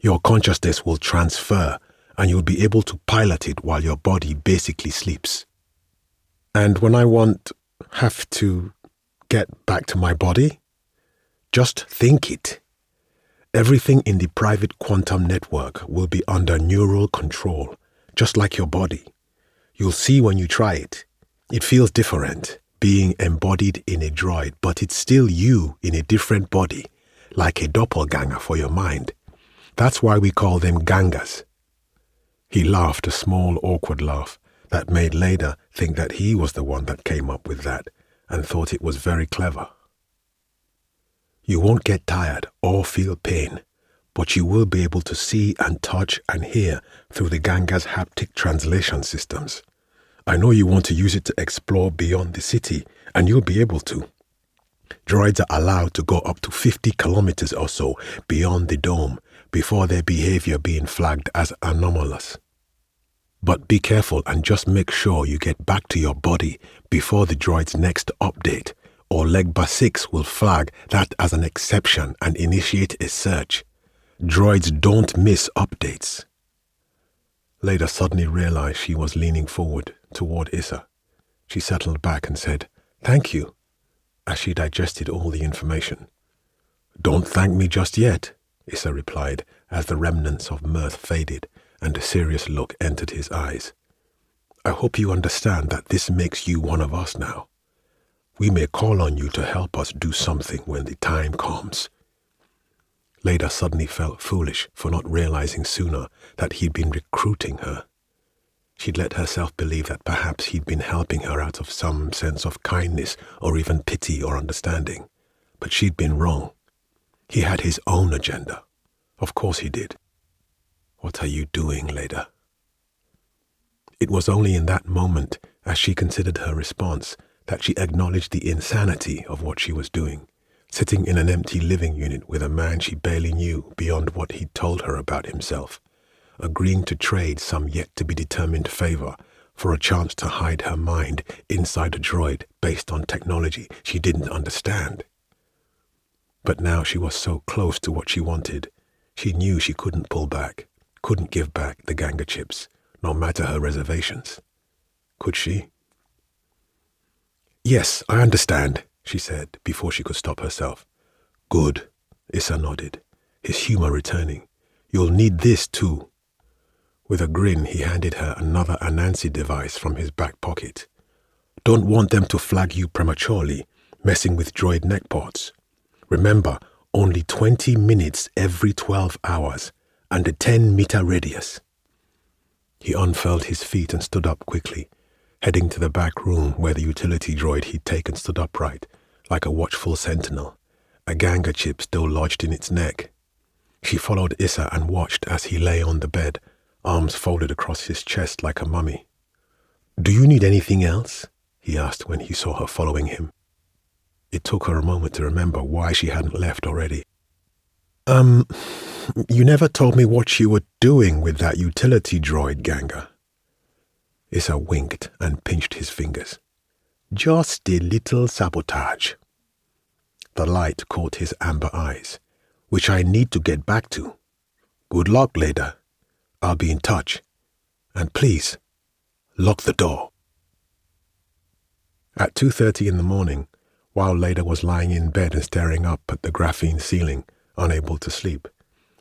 Your consciousness will transfer, and you'll be able to pilot it while your body basically sleeps. And when I have to get back to my body? Just think it. Everything in the private quantum network will be under neural control, just like your body. You'll see when you try it. It feels different, being embodied in a droid, but it's still you in a different body, like a doppelganger for your mind. That's why we call them gangas. He laughed a small, awkward laugh that made Leda think that he was the one that came up with that, and thought it was very clever. You won't get tired or feel pain, but you will be able to see and touch and hear through the Ganga's haptic translation systems. I know you want to use it to explore beyond the city, and you'll be able to. Droids are allowed to go up to 50 kilometers or so beyond the dome before their behavior being flagged as anomalous. But be careful and just make sure you get back to your body before the droid's next update, or Legba 6 will flag that as an exception and initiate a search. Droids don't miss updates. Leda suddenly realized she was leaning forward toward Issa. She settled back and said, "Thank you," as she digested all the information. "Don't thank me just yet," Issa replied as the remnants of mirth faded and a serious look entered his eyes. "I hope you understand that this makes you one of us now. We may call on you to help us do something when the time comes." Leda suddenly felt foolish for not realizing sooner that he'd been recruiting her. She'd let herself believe that perhaps he'd been helping her out of some sense of kindness or even pity or understanding. But she'd been wrong. He had his own agenda. Of course he did. "What are you doing, Leda?" It was only in that moment, as she considered her response, that she acknowledged the insanity of what she was doing, sitting in an empty living unit with a man she barely knew beyond what he'd told her about himself, agreeing to trade some yet-to-be-determined favor for a chance to hide her mind inside a droid based on technology she didn't understand. But now she was so close to what she wanted, she knew she couldn't pull back, couldn't give back the Ganga chips, no matter her reservations. Could she? "Yes, I understand," she said before she could stop herself. "Good," Issa nodded, his humor returning. "You'll need this too." With a grin, he handed her another Anansi device from his back pocket. "Don't want them to flag you prematurely, messing with droid neckpots. Remember, only 20 minutes every 12 hours, and a 10-meter radius." He unfurled his feet and stood up quickly, heading to the back room where the utility droid he'd taken stood upright, like a watchful sentinel, a Ganga chip still lodged in its neck. She followed Issa and watched as he lay on the bed, arms folded across his chest like a mummy. "Do you need anything else?" he asked when he saw her following him. It took her a moment to remember why she hadn't left already. You never told me what you were doing with that utility droid, Ganga." Issa winked and pinched his fingers. "Just a little sabotage." The light caught his amber eyes, "which I need to get back to. Good luck, Leda. I'll be in touch. And please, lock the door." At 2:30 in the morning, while Leda was lying in bed and staring up at the graphene ceiling, unable to sleep,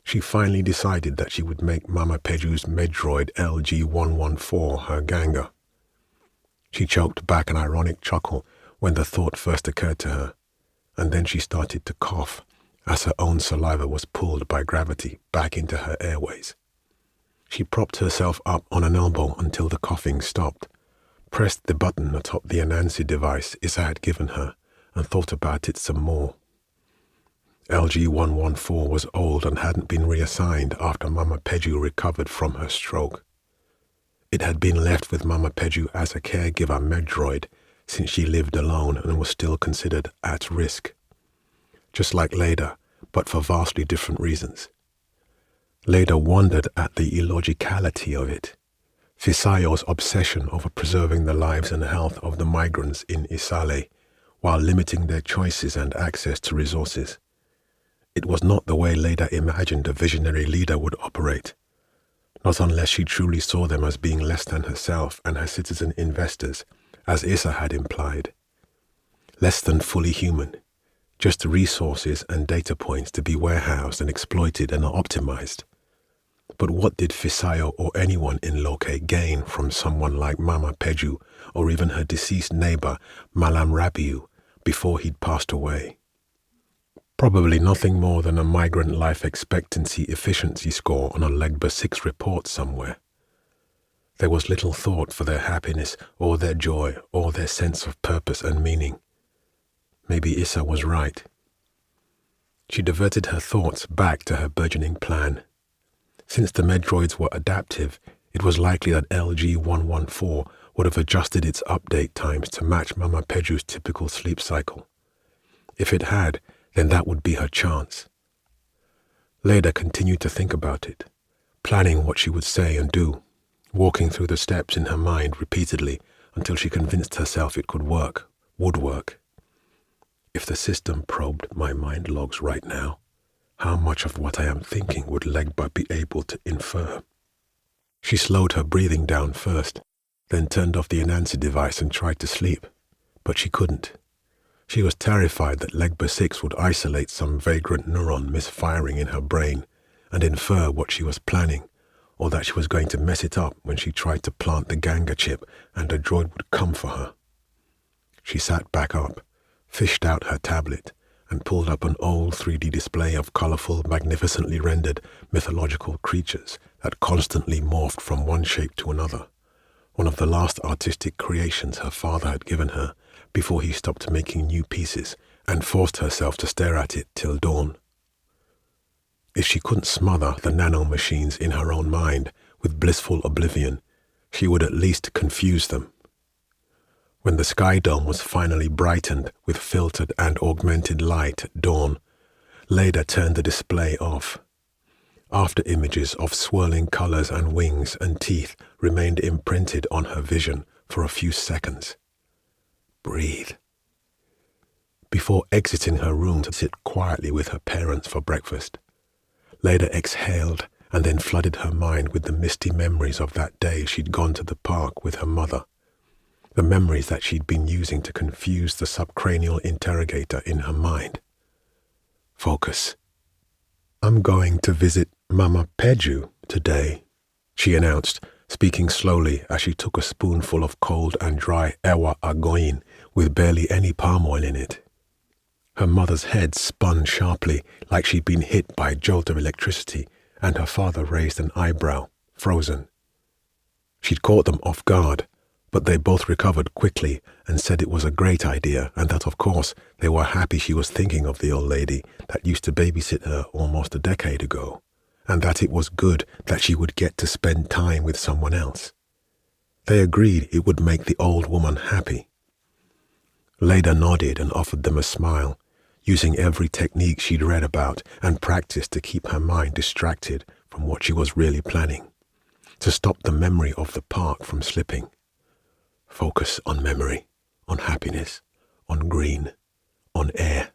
she finally decided that she would make Mama Peju's Medroid LG-114 her Ganga. She choked back an ironic chuckle when the thought first occurred to her, and then she started to cough as her own saliva was pulled by gravity back into her airways. She propped herself up on an elbow until the coughing stopped, pressed the button atop the Anansi device Issa had given her, and thought about it some more. LG-114 was old and hadn't been reassigned after Mama Peju recovered from her stroke. It had been left with Mama Peju as a caregiver Medroid since she lived alone and was still considered at risk. Just like Leda, but for vastly different reasons. Leda wondered at the illogicality of it. Fisayo's obsession over preserving the lives and health of the migrants in Isale while limiting their choices and access to resources. It was not the way Leda imagined a visionary leader would operate, not unless she truly saw them as being less than herself and her citizen investors, as Issa had implied. Less than fully human, just resources and data points to be warehoused and exploited and optimized. But what did Fisayo or anyone in Loke gain from someone like Mama Peju or even her deceased neighbor Malam Rabiu before he'd passed away? Probably nothing more than a migrant life expectancy efficiency score on a Legba 6 report somewhere. There was little thought for their happiness or their joy or their sense of purpose and meaning. Maybe Issa was right. She diverted her thoughts back to her burgeoning plan. Since the Medroids were adaptive, it was likely that LG-114 would have adjusted its update times to match Mama Peju's typical sleep cycle. If it had, then that would be her chance. Leda continued to think about it, planning what she would say and do, walking through the steps in her mind repeatedly until she convinced herself it could work, would work. If the system probed my mind logs right now, how much of what I am thinking would Legba be able to infer? She slowed her breathing down first, then turned off the Anansi device and tried to sleep, but she couldn't. She was terrified that Legba 6 would isolate some vagrant neuron misfiring in her brain and infer what she was planning, or that she was going to mess it up when she tried to plant the Ganga chip and a droid would come for her. She sat back up, fished out her tablet, and pulled up an old 3D display of colorful, magnificently rendered mythological creatures that constantly morphed from one shape to another, one of the last artistic creations her father had given her before he stopped making new pieces and forced herself to stare at it till dawn. If she couldn't smother the nanomachines in her own mind with blissful oblivion, she would at least confuse them. When the sky dome was finally brightened with filtered and augmented light at dawn, Leda turned the display off. After images of swirling colors and wings and teeth remained imprinted on her vision for a few seconds. Breathe. Before exiting her room to sit quietly with her parents for breakfast, Leda exhaled and then flooded her mind with the misty memories of that day she'd gone to the park with her mother. The memories that she'd been using to confuse the subcranial interrogator in her mind. Focus. I'm going to visit Mama Peju today, she announced, speaking slowly as she took a spoonful of cold and dry ewa agoin with barely any palm oil in it. Her mother's head spun sharply like she'd been hit by a jolt of electricity, and her father raised an eyebrow, frozen. She'd caught them off guard, but they both recovered quickly and said it was a great idea and that, of course, they were happy she was thinking of the old lady that used to babysit her almost a decade ago, and that it was good that she would get to spend time with someone else. They agreed it would make the old woman happy. Leda nodded and offered them a smile, using every technique she'd read about and practiced to keep her mind distracted from what she was really planning, to stop the memory of the park from slipping. Focus on memory, on happiness, on green, on air.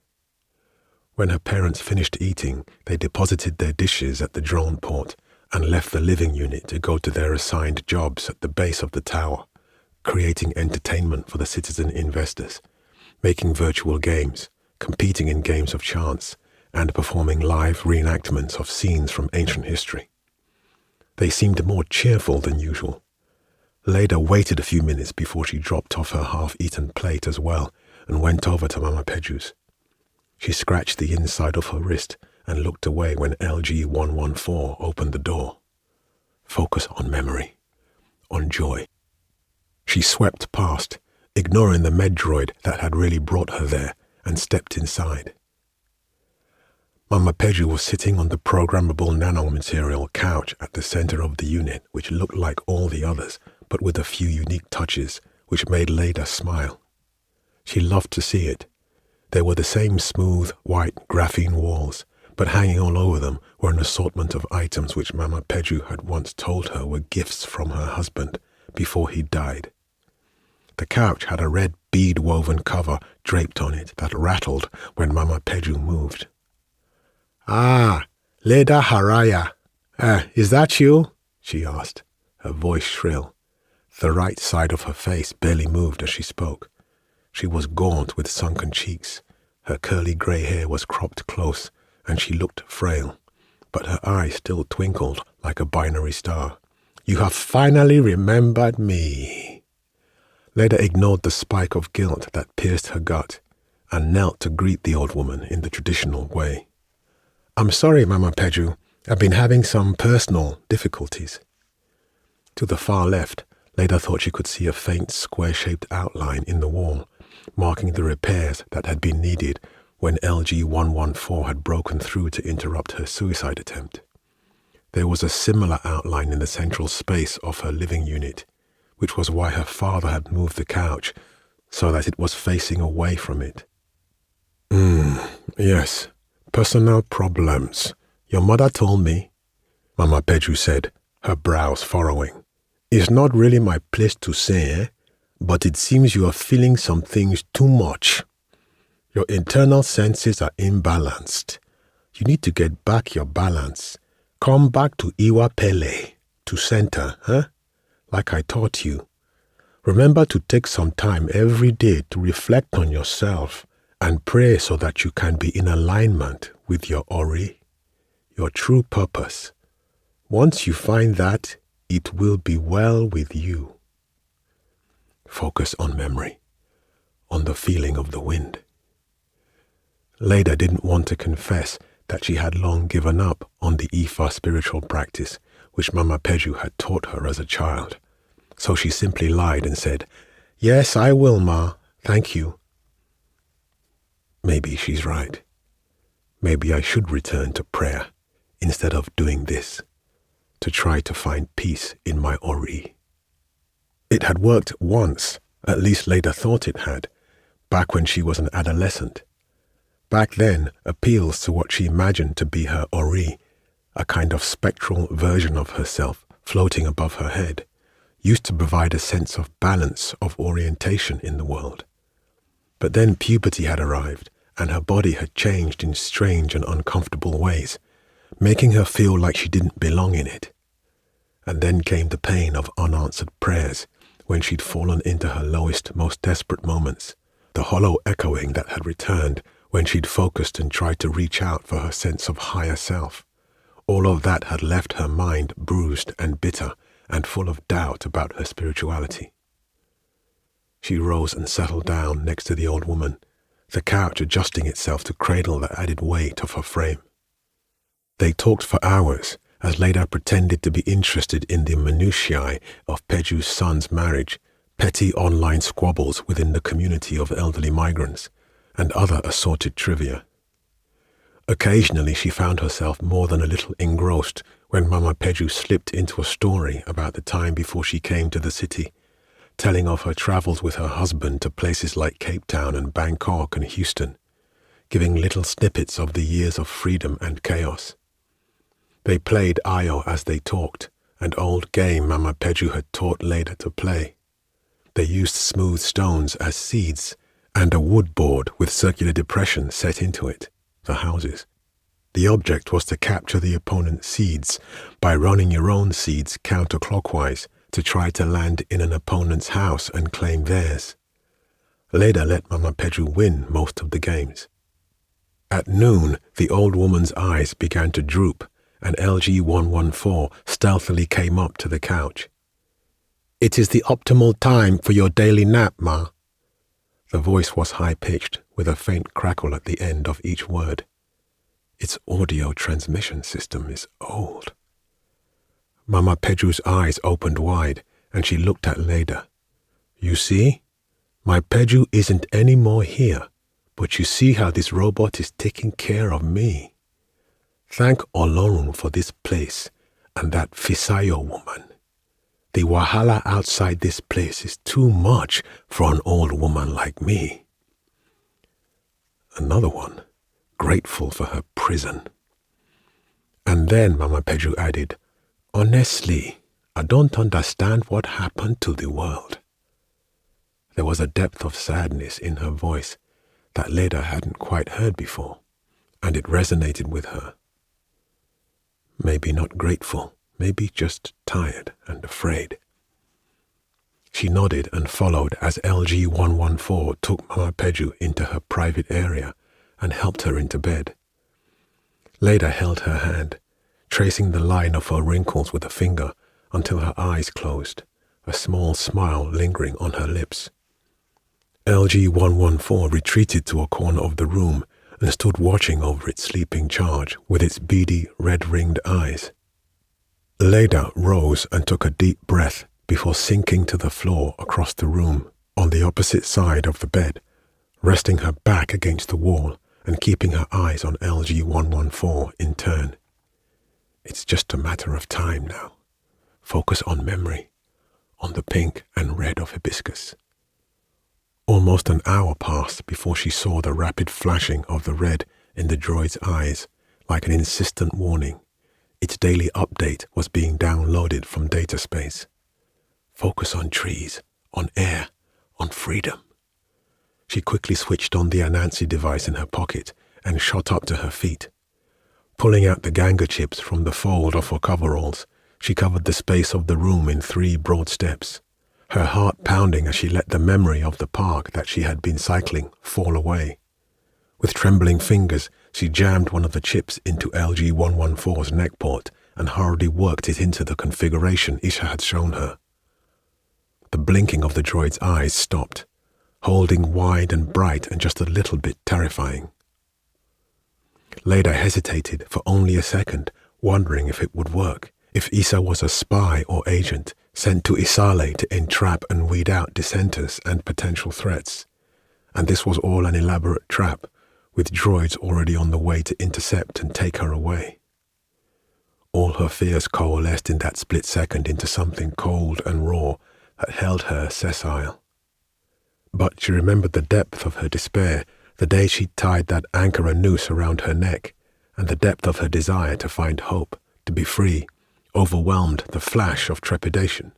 When her parents finished eating, they deposited their dishes at the drone port and left the living unit to go to their assigned jobs at the base of the tower, creating entertainment for the citizen investors, making virtual games, competing in games of chance, and performing live reenactments of scenes from ancient history. They seemed more cheerful than usual. Leda waited a few minutes before she dropped off her half-eaten plate as well and went over to Mama Peju's. She scratched the inside of her wrist and looked away when LG-114 opened the door. Focus on memory, on joy. She swept past, ignoring the medroid that had really brought her there, and stepped inside. Mama Peju was sitting on the programmable nanomaterial couch at the center of the unit, which looked like all the others, but with a few unique touches, which made Leda smile. She loved to see it. There were the same smooth, white graphene walls, but hanging all over them were an assortment of items which Mama Peju had once told her were gifts from her husband before he died. The couch had a red bead-woven cover draped on it that rattled when Mama Peju moved. "Ah, Leda Haraya. Is that you?" she asked, her voice shrill. The right side of her face barely moved as she spoke. She was gaunt with sunken cheeks, Her curly grey hair was cropped close, and she looked frail, but her eyes still twinkled like a binary star. "You have finally remembered me." Leda ignored the spike of guilt that pierced her gut and knelt to greet the old woman in the traditional way. "I'm sorry, Mama Peju. I've been having some personal difficulties." To the far left, Leda thought she could see a faint square-shaped outline in the wall, marking the repairs that had been needed when LG-114 had broken through to interrupt her suicide attempt. There was a similar outline in the central space of her living unit, which was why her father had moved the couch so that it was facing away from it. Yes, personal problems. Your mother told me," Mama Peju said, her brows furrowing. "It's not really my place to say, but it seems you are feeling some things too much. Your internal senses are imbalanced. You need to get back your balance. Come back to Iwa Pele, to center, like I taught you. Remember to take some time every day to reflect on yourself and pray so that you can be in alignment with your Ori, your true purpose. Once you find that, it will be well with you." Focus on memory, on the feeling of the wind. Leda didn't want to confess that she had long given up on the Ifa spiritual practice which Mama Peju had taught her as a child, so she simply lied and said, "Yes, I will, Ma, thank you." Maybe she's right. Maybe I should return to prayer instead of doing this, to try to find peace in my Ori. It had worked once, at least Leda thought it had, back when she was an adolescent. Back then, appeals to what she imagined to be her Ori, a kind of spectral version of herself floating above her head, used to provide a sense of balance, of orientation in the world. But then puberty had arrived, and her body had changed in strange and uncomfortable ways, making her feel like she didn't belong in it. And then came the pain of unanswered prayers, when she'd fallen into her lowest, most desperate moments, the hollow echoing that had returned when she'd focused and tried to reach out for her sense of higher self. All of that had left her mind bruised and bitter and full of doubt about her spirituality. She rose and settled down next to the old woman, the couch adjusting itself to cradle the added weight of her frame. They talked for hours, as Leda pretended to be interested in the minutiae of Peju's son's marriage, petty online squabbles within the community of elderly migrants, and other assorted trivia. Occasionally she found herself more than a little engrossed when Mama Peju slipped into a story about the time before she came to the city, telling of her travels with her husband to places like Cape Town and Bangkok and Houston, giving little snippets of the years of freedom and chaos. They played Ayo as they talked, an old game Mama Peju had taught Leda to play. They used smooth stones as seeds and a wood board with circular depression set into it, the houses. The object was to capture the opponent's seeds by running your own seeds counterclockwise to try to land in an opponent's house and claim theirs. Leda let Mama Peju win most of the games. At noon, the old woman's eyes began to droop, and LG-114 stealthily came up to the couch. "It is the optimal time for your daily nap, Ma." The voice was high-pitched, with a faint crackle at the end of each word. Its audio transmission system is old. Mama Peju's eyes opened wide, and she looked at Leda. "You see? My Peju isn't any more here, but you see how this robot is taking care of me. Thank Olorun for this place and that Fisayo woman. The wahala outside this place is too much for an old woman like me." Another one, grateful for her prison. And then Mama Peju added, "Honestly, I don't understand what happened to the world." There was a depth of sadness in her voice that Leda hadn't quite heard before, and it resonated with her. Maybe not grateful, maybe just tired and afraid. She nodded and followed as LG-114 took Mama Peju into her private area and helped her into bed. Leda held her hand, tracing the line of her wrinkles with a finger until her eyes closed, a small smile lingering on her lips. LG-114 retreated to a corner of the room and stood watching over its sleeping charge with its beady, red-ringed eyes. Leda rose and took a deep breath before sinking to the floor across the room on the opposite side of the bed, resting her back against the wall and keeping her eyes on LG-114 in turn. It's just a matter of time now. Focus on memory, on the pink and red of hibiscus. Almost an hour passed before she saw the rapid flashing of the red in the droid's eyes, like an insistent warning. Its daily update was being downloaded from data space. Focus on trees, on air, on freedom. She quickly switched on the Anansi device in her pocket and shot up to her feet. Pulling out the Ganga chips from the fold of her coveralls, she covered the space of the room in 3 broad steps, her heart pounding as she let the memory of the park that she had been cycling fall away. With trembling fingers, she jammed one of the chips into LG-114's neck port and hurriedly worked it into the configuration Isha had shown her. The blinking of the droid's eyes stopped, holding wide and bright and just a little bit terrifying. Leda hesitated for only a second, wondering if it would work, if Isa was a spy or agent sent to Isale to entrap and weed out dissenters and potential threats. And this was all an elaborate trap, with droids already on the way to intercept and take her away. All her fears coalesced in that split second into something cold and raw that held her sessile. But she remembered the depth of her despair the day she tied that anchor and noose around her neck, and the depth of her desire to find hope, to be free, overwhelmed the flash of trepidation.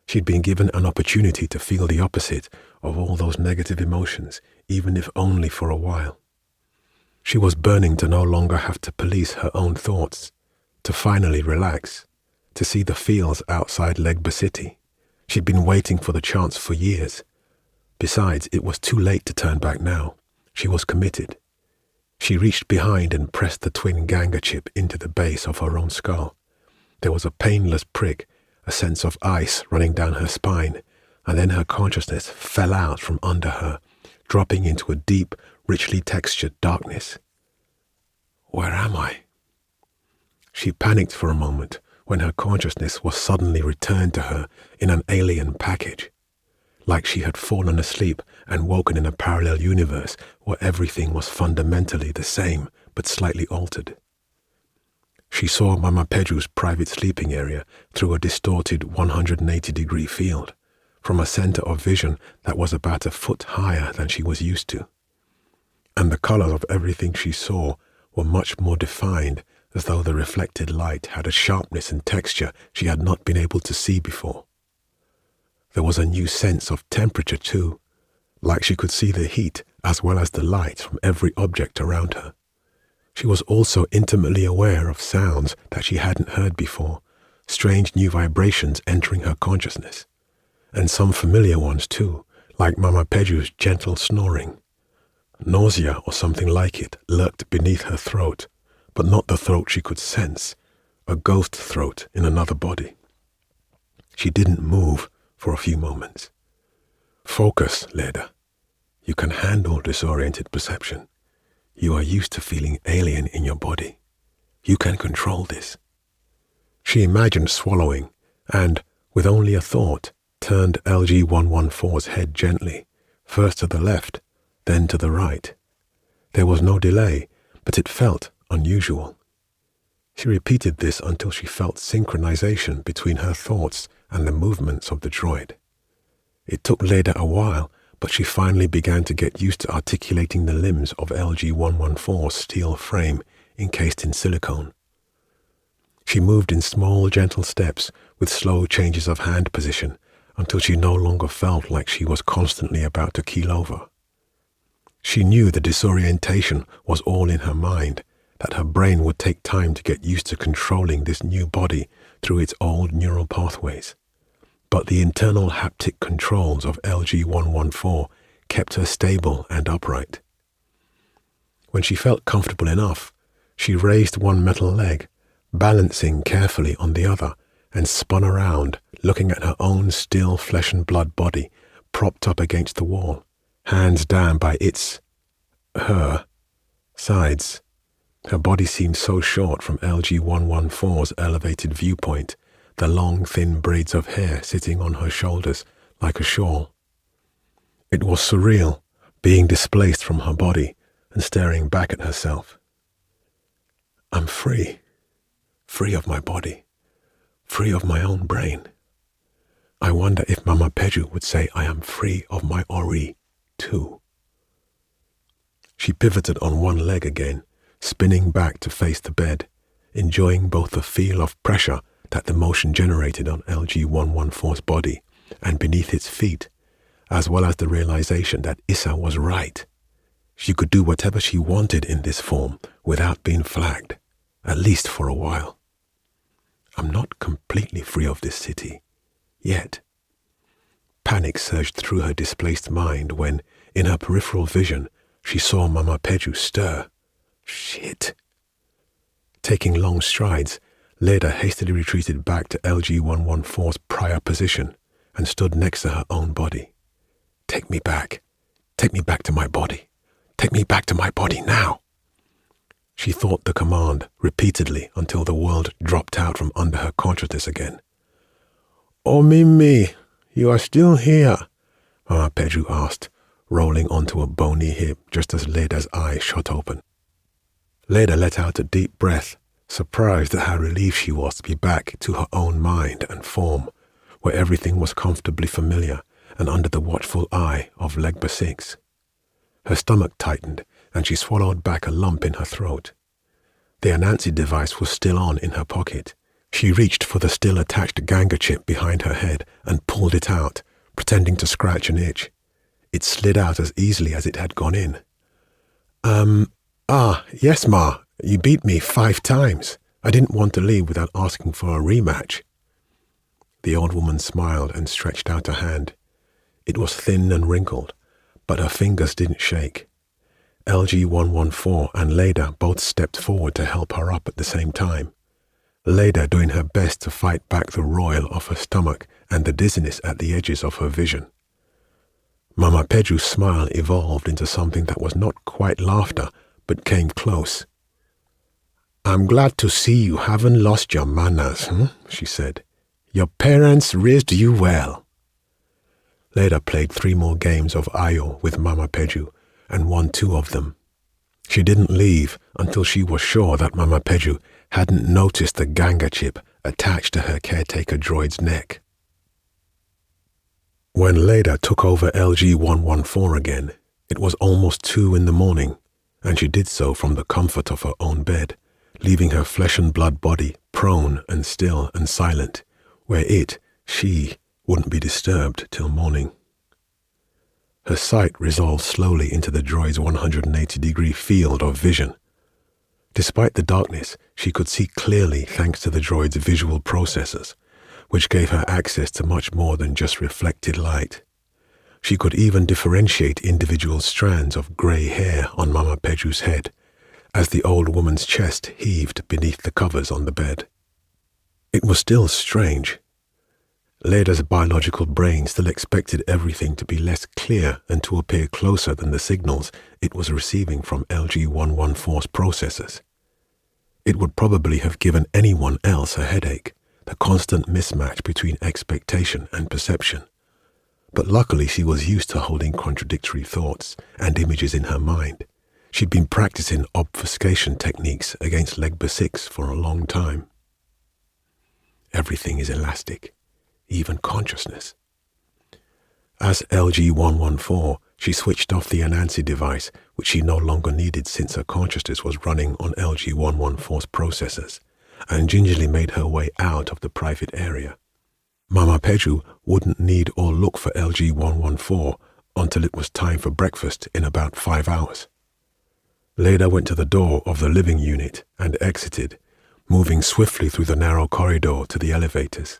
She'd been given an opportunity to feel the opposite of all those negative emotions, even if only for a while. She was burning to no longer have to police her own thoughts, to finally relax, to see the fields outside Legba City. She'd been waiting for the chance for years. Besides, it was too late to turn back now. She was committed. She reached behind and pressed the twin Ganga chip into the base of her own skull. There was a painless prick, a sense of ice running down her spine, and then her consciousness fell out from under her, dropping into a deep, richly textured darkness. Where am I? She panicked for a moment when her consciousness was suddenly returned to her in an alien package, like she had fallen asleep and woken in a parallel universe where everything was fundamentally the same but slightly altered. She saw Mama Peju's private sleeping area through a distorted 180-degree field, from a center of vision that was about a foot higher than she was used to. And the colors of everything she saw were much more defined, as though the reflected light had a sharpness and texture she had not been able to see before. There was a new sense of temperature too, like she could see the heat as well as the light from every object around her. She was also intimately aware of sounds that she hadn't heard before, strange new vibrations entering her consciousness, and some familiar ones too, like Mama Peju's gentle snoring. Nausea or something like it lurked beneath her throat, but not the throat she could sense, a ghost throat in another body. She didn't move for a few moments. Focus, Leda. You can handle disoriented perception. You are used to feeling alien in your body. You can control this. She imagined swallowing and, with only a thought, turned LG-114's head gently, first to the left, then to the right. There was no delay, but it felt unusual. She repeated this until she felt synchronization between her thoughts and the movements of the droid. It took Leda a while, but she finally began to get used to articulating the limbs of LG-114's steel frame encased in silicone. She moved in small, gentle steps with slow changes of hand position until she no longer felt like she was constantly about to keel over. She knew the disorientation was all in her mind, that her brain would take time to get used to controlling this new body through its old neural pathways. But the internal haptic controls of LG-114 kept her stable and upright. When she felt comfortable enough, she raised one metal leg, balancing carefully on the other, and spun around, looking at her own still flesh and blood body propped up against the wall, hands down by her sides. Her body seemed so short from LG-114's elevated viewpoint, the long, thin braids of hair sitting on her shoulders like a shawl. It was surreal, being displaced from her body and staring back at herself. I'm free. Free of my body. Free of my own brain. I wonder if Mama Peju would say I am free of my Ori, too. She pivoted on one leg again, spinning back to face the bed, enjoying both the feel of pressure that the motion generated on LG-114's body and beneath its feet, as well as the realization that Issa was right. She could do whatever she wanted in this form without being flagged, at least for a while. I'm not completely free of this city, yet. Panic surged through her displaced mind when, in her peripheral vision, she saw Mama Peju stir. Shit. Taking long strides, Leda hastily retreated back to LG-114's prior position and stood next to her own body. Take me back. Take me back to my body. Take me back to my body now. She thought the command repeatedly until the world dropped out from under her consciousness again. Oh, Mimi, you are still here? Mama Peju asked, rolling onto a bony hip just as Leda's eyes shot open. Leda let out a deep breath, surprised at how relieved she was to be back to her own mind and form, where everything was comfortably familiar and under the watchful eye of Legba 6. Her stomach tightened, and she swallowed back a lump in her throat. The Anansi device was still on in her pocket. She reached for the still attached Ganga chip behind her head and pulled it out, pretending to scratch an itch. It slid out as easily as it had gone in. Yes, Ma, you beat me 5 times. I didn't want to leave without asking for a rematch. The old woman smiled and stretched out a hand. It was thin and wrinkled, but her fingers didn't shake. LG-114 and Leda both stepped forward to help her up at the same time, Leda doing her best to fight back the roil of her stomach and the dizziness at the edges of her vision. Mama Peju's smile evolved into something that was not quite laughter, but came close. I'm glad to see you haven't lost your manners, she said. Your parents raised you well. Leda played 3 more games of Ayo with Mama Peju and won 2 of them. She didn't leave until she was sure that Mama Peju hadn't noticed the Ganga chip attached to her caretaker droid's neck. When Leda took over LG-114 again, it was almost 2 in the morning, and she did so from the comfort of her own bed, leaving her flesh and blood body prone and still and silent, where she, wouldn't be disturbed till morning. Her sight resolved slowly into the droid's 180-degree field of vision. Despite the darkness, she could see clearly thanks to the droid's visual processors, which gave her access to much more than just reflected light. She could even differentiate individual strands of grey hair on Mama Peju's head, as the old woman's chest heaved beneath the covers on the bed. It was still strange. Leda's biological brain still expected everything to be less clear and to appear closer than the signals it was receiving from LG-114's processors. It would probably have given anyone else a headache, the constant mismatch between expectation and perception. But luckily she was used to holding contradictory thoughts and images in her mind. She'd been practicing obfuscation techniques against Legba 6 for a long time. Everything is elastic, even consciousness. As LG-114, she switched off the Anansi device, which she no longer needed since her consciousness was running on LG-114's processors, and gingerly made her way out of the private area. Mama Peju wouldn't need or look for LG-114 until it was time for breakfast in about 5 hours. Leda went to the door of the living unit and exited, moving swiftly through the narrow corridor to the elevators.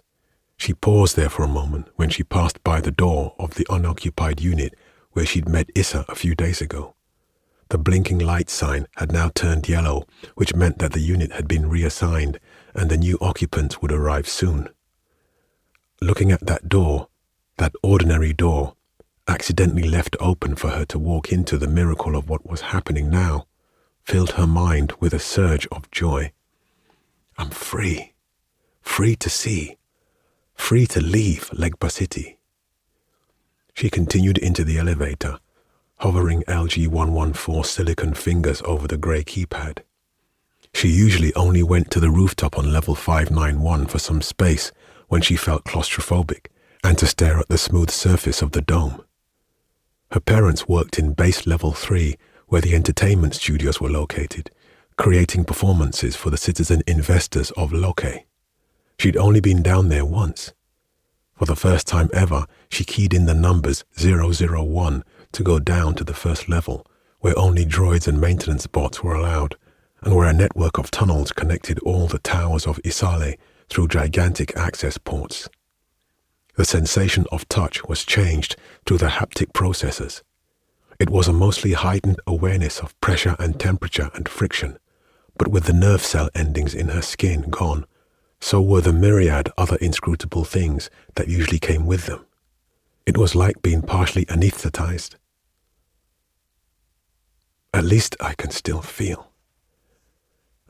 She paused there for a moment when she passed by the door of the unoccupied unit where she'd met Issa a few days ago. The blinking light sign had now turned yellow, which meant that the unit had been reassigned and the new occupants would arrive soon. Looking at that door, that ordinary door, accidentally left open for her to walk into the miracle of what was happening now, filled her mind with a surge of joy. I'm free. Free to see. Free to leave Legba City. She continued into the elevator, hovering LG-114 silicon fingers over the grey keypad. She usually only went to the rooftop on level 591 for some space when she felt claustrophobic and to stare at the smooth surface of the dome. Her parents worked in base level 3, where the entertainment studios were located, creating performances for the citizen investors of Loke. She'd only been down there once. For the first time ever, she keyed in the numbers 001 to go down to the first level, where only droids and maintenance bots were allowed, and where a network of tunnels connected all the towers of Isale through gigantic access ports. The sensation of touch was changed through the haptic processors. It was a mostly heightened awareness of pressure and temperature and friction, but with the nerve cell endings in her skin gone, so were the myriad other inscrutable things that usually came with them. It was like being partially anesthetized. At least I can still feel.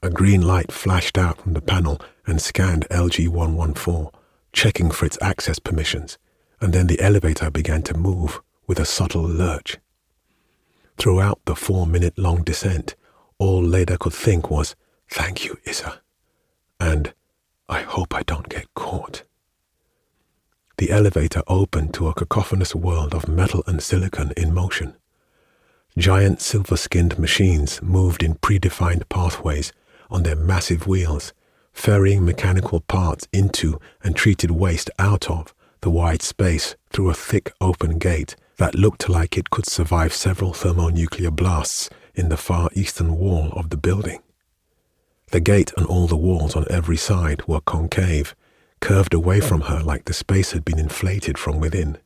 A green light flashed out from the panel and scanned LG-114, checking for its access permissions, and then the elevator began to move with a subtle lurch. Throughout the 4-minute-long descent, all Leda could think was, "Thank you, Issa," and "I hope I don't get caught." The elevator opened to a cacophonous world of metal and silicon in motion. Giant silver-skinned machines moved in predefined pathways on their massive wheels, ferrying mechanical parts into and treated waste out of the wide space through a thick open gate that looked like it could survive several thermonuclear blasts in the far eastern wall of the building. The gate and all the walls on every side were concave, curved away from her like the space had been inflated from within.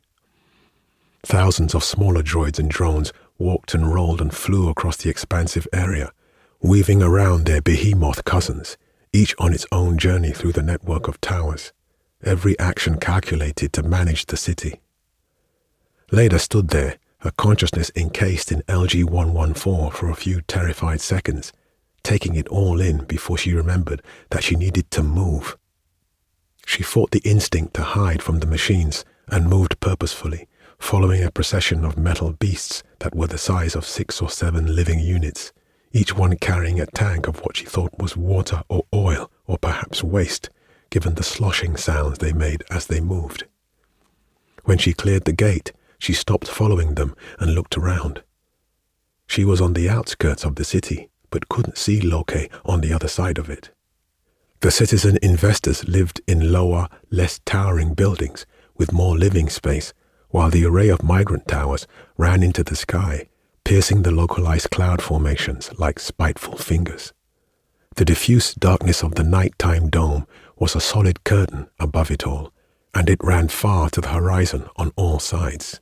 Thousands of smaller droids and drones walked and rolled and flew across the expansive area, weaving around their behemoth cousins, each on its own journey through the network of towers, every action calculated to manage the city. Leda stood there, her consciousness encased in LG-114 for a few terrified seconds, taking it all in before she remembered that she needed to move. She fought the instinct to hide from the machines and moved purposefully, following a procession of metal beasts that were the size of 6 or 7 living units, each one carrying a tank of what she thought was water or oil or perhaps waste, given the sloshing sounds they made as they moved. When she cleared the gate, she stopped following them and looked around. She was on the outskirts of the city, but couldn't see Loke on the other side of it. The citizen investors lived in lower, less towering buildings with more living space, while the array of migrant towers ran into the sky, piercing the localized cloud formations like spiteful fingers. The diffuse darkness of the nighttime dome was a solid curtain above it all, and it ran far to the horizon on all sides.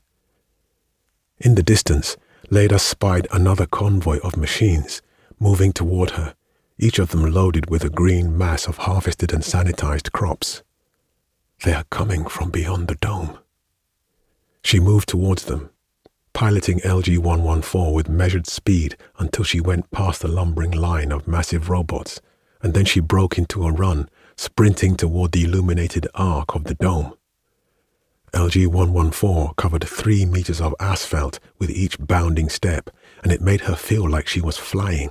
In the distance, Leda spied another convoy of machines moving toward her, each of them loaded with a green mass of harvested and sanitized crops. They are coming from beyond the dome. She moved towards them, piloting LG-114 with measured speed until she went past the lumbering line of massive robots, and then she broke into a run, sprinting toward the illuminated arc of the dome. LG-114 covered 3 meters of asphalt with each bounding step, and it made her feel like she was flying.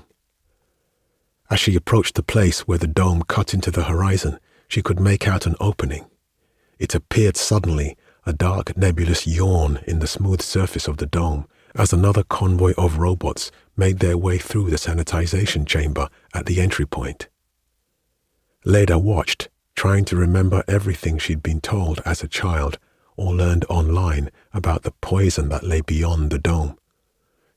As she approached the place where the dome cut into the horizon, she could make out an opening. It appeared suddenly, a dark nebulous yawn in the smooth surface of the dome, as another convoy of robots made their way through the sanitization chamber at the entry point. Leda watched, trying to remember everything she'd been told as a child or learned online about the poison that lay beyond the dome.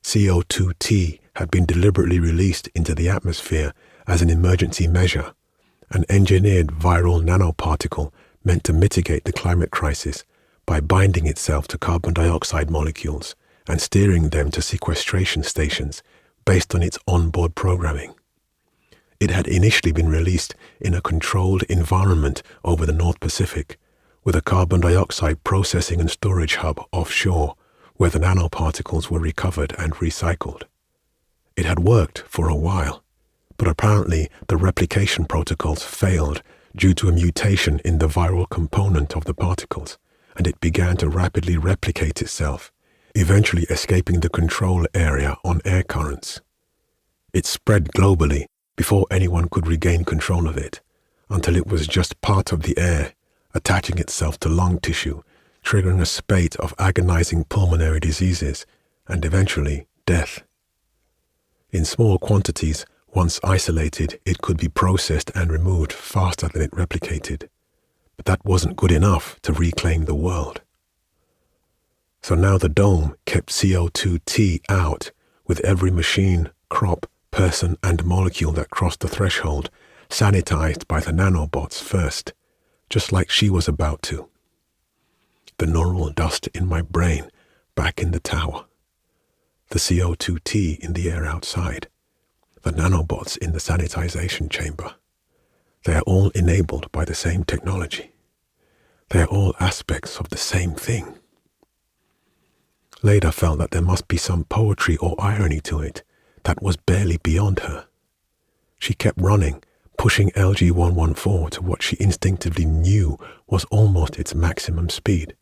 CO2T had been deliberately released into the atmosphere as an emergency measure, an engineered viral nanoparticle meant to mitigate the climate crisis by binding itself to carbon dioxide molecules and steering them to sequestration stations based on its onboard programming. It had initially been released in a controlled environment over the North Pacific, with a carbon dioxide processing and storage hub offshore where the nanoparticles were recovered and recycled. It had worked for a while, but apparently the replication protocols failed due to a mutation in the viral component of the particles, and it began to rapidly replicate itself, eventually escaping the control area on air currents. It spread globally before anyone could regain control of it, until it was just part of the air, attaching itself to lung tissue, triggering a spate of agonizing pulmonary diseases, and eventually death. In small quantities, once isolated, it could be processed and removed faster than it replicated, but that wasn't good enough to reclaim the world. So now the dome kept CO2T out, with every machine, crop, person, and molecule that crossed the threshold sanitized by the nanobots first, just like she was about to. The neural dust in my brain back in the tower, the CO2T in the air outside, the nanobots in the sanitization chamber. They are all enabled by the same technology. They are all aspects of the same thing. Leda felt that there must be some poetry or irony to it that was barely beyond her. She kept running, pushing LG-114 to what she instinctively knew was almost its maximum speed,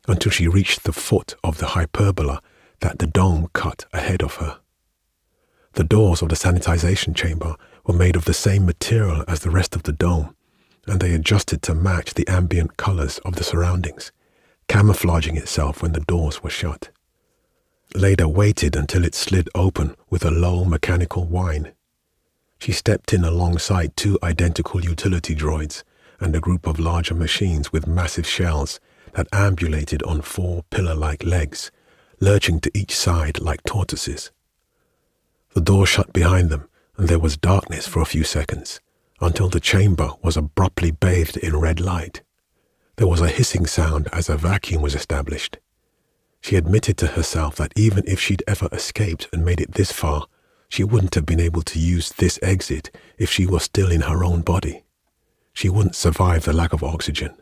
until she reached the foot of the hyperbola that the dome cut ahead of her. The doors of the sanitization chamber were made of the same material as the rest of the dome, and they adjusted to match the ambient colors of the surroundings, camouflaging itself when the doors were shut. Leda waited until it slid open with a low mechanical whine. She stepped in alongside two identical utility droids and a group of larger machines with massive shells that ambulated on four pillar-like legs, lurching to each side like tortoises. The door shut behind them, and there was darkness for a few seconds, until the chamber was abruptly bathed in red light. There was a hissing sound as a vacuum was established. She admitted to herself that even if she'd ever escaped and made it this far, she wouldn't have been able to use this exit if she was still in her own body. She wouldn't survive the lack of oxygen.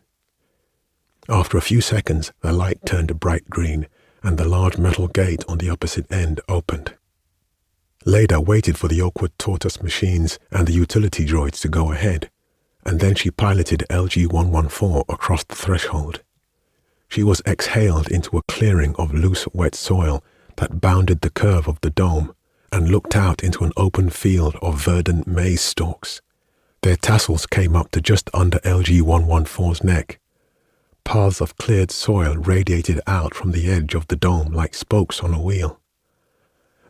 After a few seconds, the light turned a bright green, and the large metal gate on the opposite end opened. Leda waited for the awkward tortoise machines and the utility droids to go ahead, and then she piloted LG-114 across the threshold. She was exhaled into a clearing of loose, wet soil that bounded the curve of the dome and looked out into an open field of verdant maize stalks. Their tassels came up to just under LG-114's neck. Paths of cleared soil radiated out from the edge of the dome like spokes on a wheel.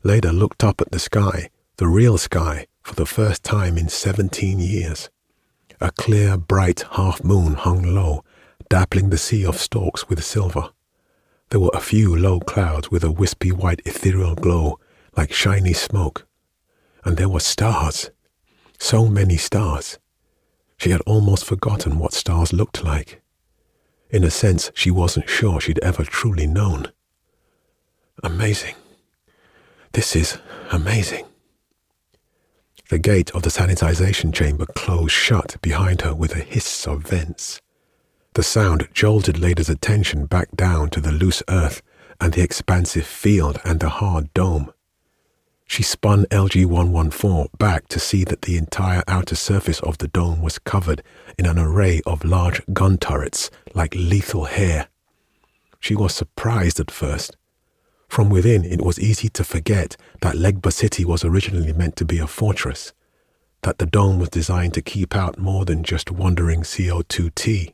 Leda looked up at the sky, the real sky, for the first time in 17 years. A clear, bright half-moon hung low, dappling the sea of stalks with silver. There were a few low clouds with a wispy white ethereal glow, like shiny smoke. And there were stars. So many stars. She had almost forgotten what stars looked like. In a sense, she wasn't sure she'd ever truly known. Amazing. This is amazing. The gate of the sanitization chamber closed shut behind her with a hiss of vents. The sound jolted Leda's attention back down to the loose earth and the expansive field and the hard dome. She spun LG-114 back to see that the entire outer surface of the dome was covered in an array of large gun turrets like lethal hair. She was surprised at first. From within, it was easy to forget that Legba City was originally meant to be a fortress, that the dome was designed to keep out more than just wandering CO2T.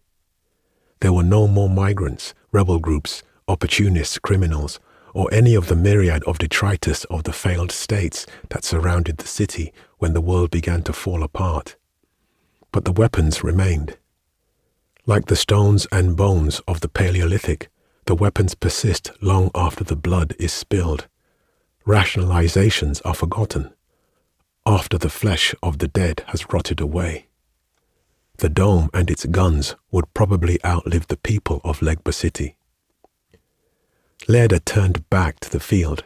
There were no more migrants, rebel groups, opportunists, criminals, or any of the myriad of detritus of the failed states that surrounded the city when the world began to fall apart. But the weapons remained. Like the stones and bones of the Paleolithic, the weapons persist long after the blood is spilled. Rationalizations are forgotten, after the flesh of the dead has rotted away. The dome and its guns would probably outlive the people of Legba City. Leda turned back to the field.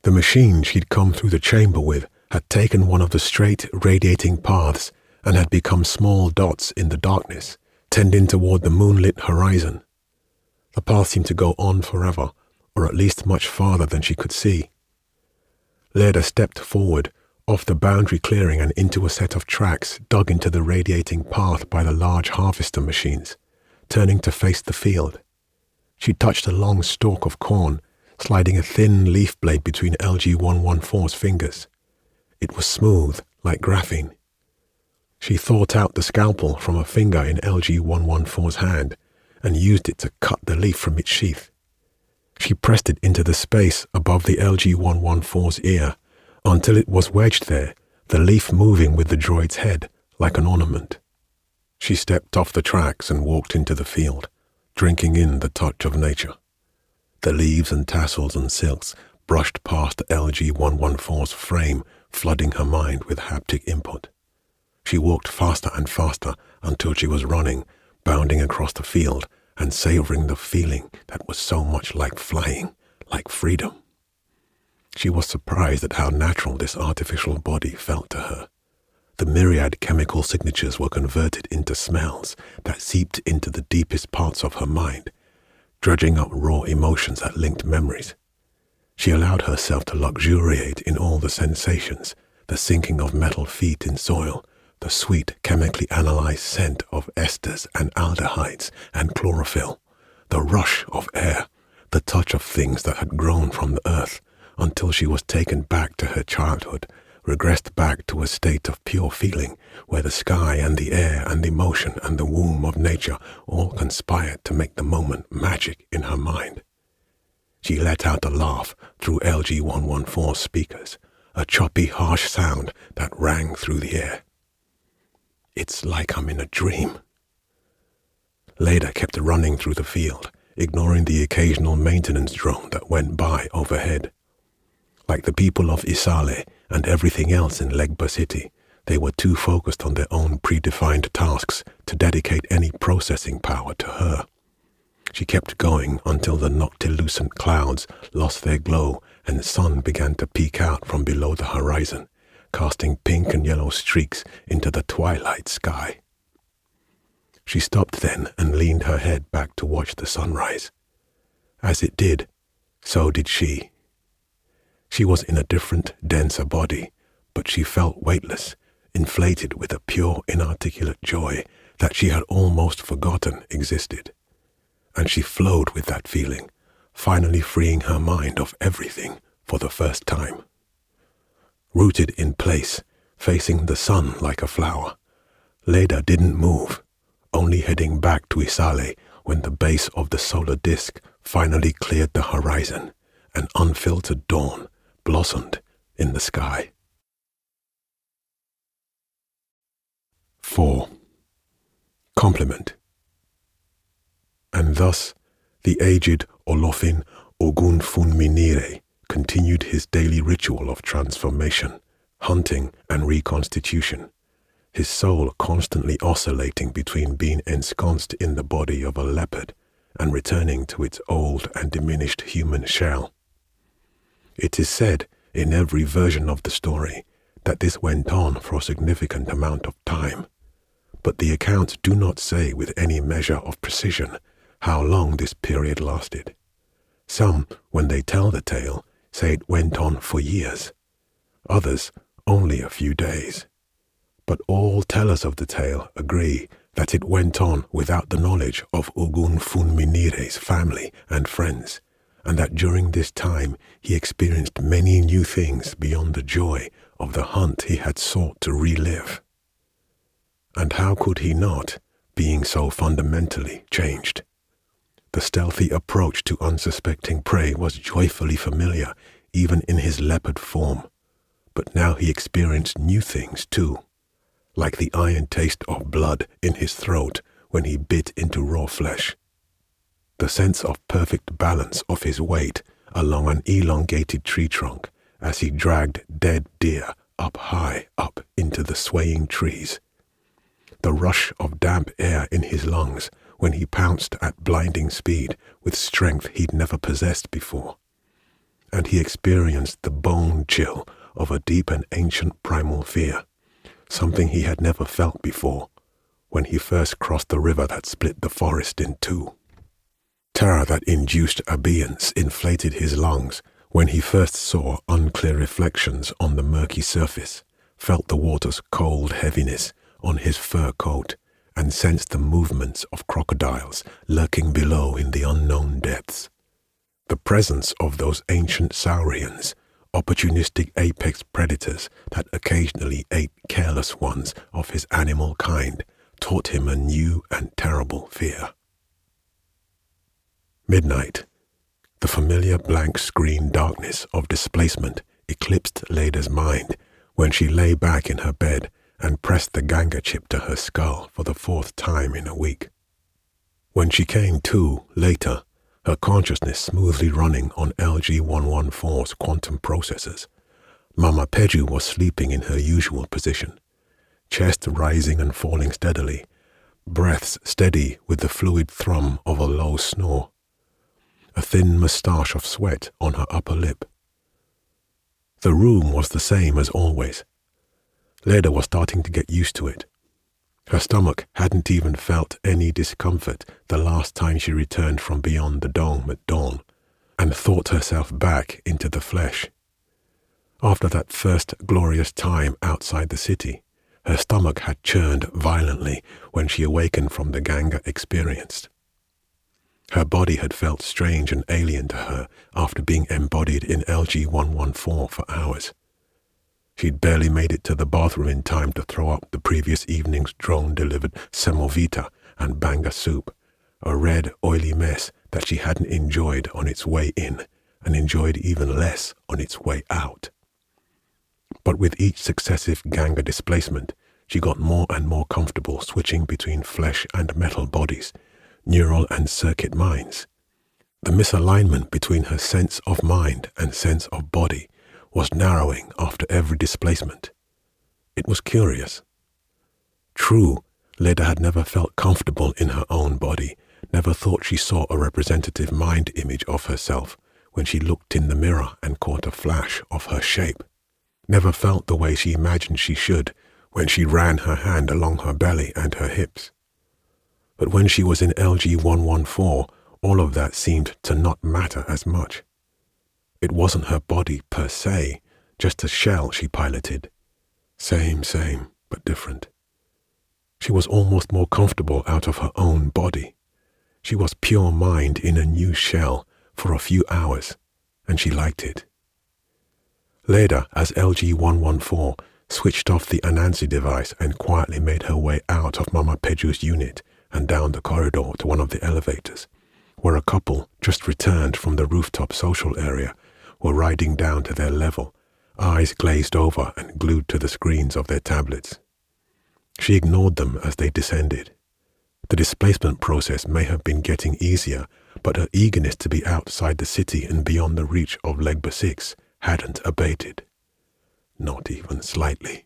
The machine she'd come through the chamber with had taken one of the straight, radiating paths and had become small dots in the darkness, tending toward the moonlit horizon. The path seemed to go on forever, or at least much farther than she could see. Leda stepped forward, off the boundary clearing and into a set of tracks dug into the radiating path by the large harvester machines, turning to face the field. She touched a long stalk of corn, sliding a thin leaf blade between LG-114's fingers. It was smooth, like graphene. She thought out the scalpel from a finger in LG-114's hand and used it to cut the leaf from its sheath. She pressed it into the space above the LG-114's ear until it was wedged there, the leaf moving with the droid's head like an ornament. She stepped off the tracks and walked into the field, drinking in the touch of nature. The leaves and tassels and silks brushed past LG-114's frame, flooding her mind with haptic input. She walked faster and faster until she was running, bounding across the field and savoring the feeling that was so much like flying, like freedom. She was surprised at how natural this artificial body felt to her. The myriad chemical signatures were converted into smells that seeped into the deepest parts of her mind, dredging up raw emotions that linked memories. She allowed herself to luxuriate in all the sensations, the sinking of metal feet in soil, the sweet chemically analyzed scent of esters and aldehydes and chlorophyll, the rush of air, the touch of things that had grown from the earth, until she was taken back to her childhood, regressed back to a state of pure feeling where the sky and the air and the motion and the womb of nature all conspired to make the moment magic in her mind. She let out a laugh through LG-114's speakers, a choppy, harsh sound that rang through the air. It's like I'm in a dream. Leda kept running through the field, ignoring the occasional maintenance drone that went by overhead. Like the people of Isale and everything else in Legba City, they were too focused on their own predefined tasks to dedicate any processing power to her. She kept going until the noctilucent clouds lost their glow and the sun began to peek out from below the horizon, casting pink and yellow streaks into the twilight sky. She stopped then and leaned her head back to watch the sunrise. As it did, so did she. She was in a different, denser body, but she felt weightless, inflated with a pure, inarticulate joy that she had almost forgotten existed. And she flowed with that feeling, finally freeing her mind of everything for the first time. Rooted in place, facing the sun like a flower, Leda didn't move, only heading back to Isale when the base of the solar disk finally cleared the horizon and unfiltered dawn blossomed in the sky. 4. Complement. And thus the aged Olofin Ogunfunminire continued his daily ritual of transformation, hunting and reconstitution, his soul constantly oscillating between being ensconced in the body of a leopard and returning to its old and diminished human shell. It is said in every version of the story that this went on for a significant amount of time, but the accounts do not say with any measure of precision how long this period lasted. Some, when they tell the tale, say it went on for years, others only a few days. But all tellers of the tale agree that it went on without the knowledge of Ogunfunminire's family and friends, and that during this time he experienced many new things beyond the joy of the hunt he had sought to relive. And how could he not, being so fundamentally changed? The stealthy approach to unsuspecting prey was joyfully familiar even in his leopard form, but now he experienced new things too, like the iron taste of blood in his throat when he bit into raw flesh, the sense of perfect balance of his weight along an elongated tree trunk as he dragged dead deer up high up into the swaying trees, the rush of damp air in his lungs when he pounced at blinding speed with strength he'd never possessed before, and he experienced the bone chill of a deep and ancient primal fear, something he had never felt before when he first crossed the river that split the forest in two. Terror that induced abeyance inflated his lungs when he first saw unclear reflections on the murky surface, felt the water's cold heaviness on his fur coat, and sensed the movements of crocodiles lurking below in the unknown depths. The presence of those ancient saurians, opportunistic apex predators that occasionally ate careless ones of his animal kind, taught him a new and terrible fear. Midnight. The familiar blank screen darkness of displacement eclipsed Leda's mind when she lay back in her bed and pressed the ganga chip to her skull for the 4th time in a week. When she came to later, her consciousness smoothly running on LG-114's quantum processors, Mama Peju was sleeping in her usual position, chest rising and falling steadily, breaths steady with the fluid thrum of a low snore, a thin moustache of sweat on her upper lip. The room was the same as always. Leda was starting to get used to it. Her stomach hadn't even felt any discomfort the last time she returned from beyond the dome at dawn and thought herself back into the flesh. After that first glorious time outside the city, her stomach had churned violently when she awakened from the ganga experience. Her body had felt strange and alien to her after being embodied in LG-114 for hours. She'd barely made it to the bathroom in time to throw up the previous evening's drone-delivered semovita and banga soup, a red, oily mess that she hadn't enjoyed on its way in and enjoyed even less on its way out. But with each successive ganga displacement, she got more and more comfortable switching between flesh and metal bodies, neural and circuit minds. The misalignment between her sense of mind and sense of body was narrowing after every displacement. It was curious. True, Leda had never felt comfortable in her own body, never thought she saw a representative mind image of herself when she looked in the mirror and caught a flash of her shape, never felt the way she imagined she should when she ran her hand along her belly and her hips. But when she was in LG-114, all of that seemed to not matter as much. It wasn't her body per se, just a shell she piloted. Same, but different. She was almost more comfortable out of her own body. She was pure mind in a new shell for a few hours, and she liked it. Leda, as LG-114, switched off the Anansi device and quietly made her way out of Mama Peju's unit and down the corridor to one of the elevators, where a couple just returned from the rooftop social area were riding down to their level, eyes glazed over and glued to the screens of their tablets. She ignored them as they descended. The displacement process may have been getting easier, but her eagerness to be outside the city and beyond the reach of Legba 6 hadn't abated. Not even slightly.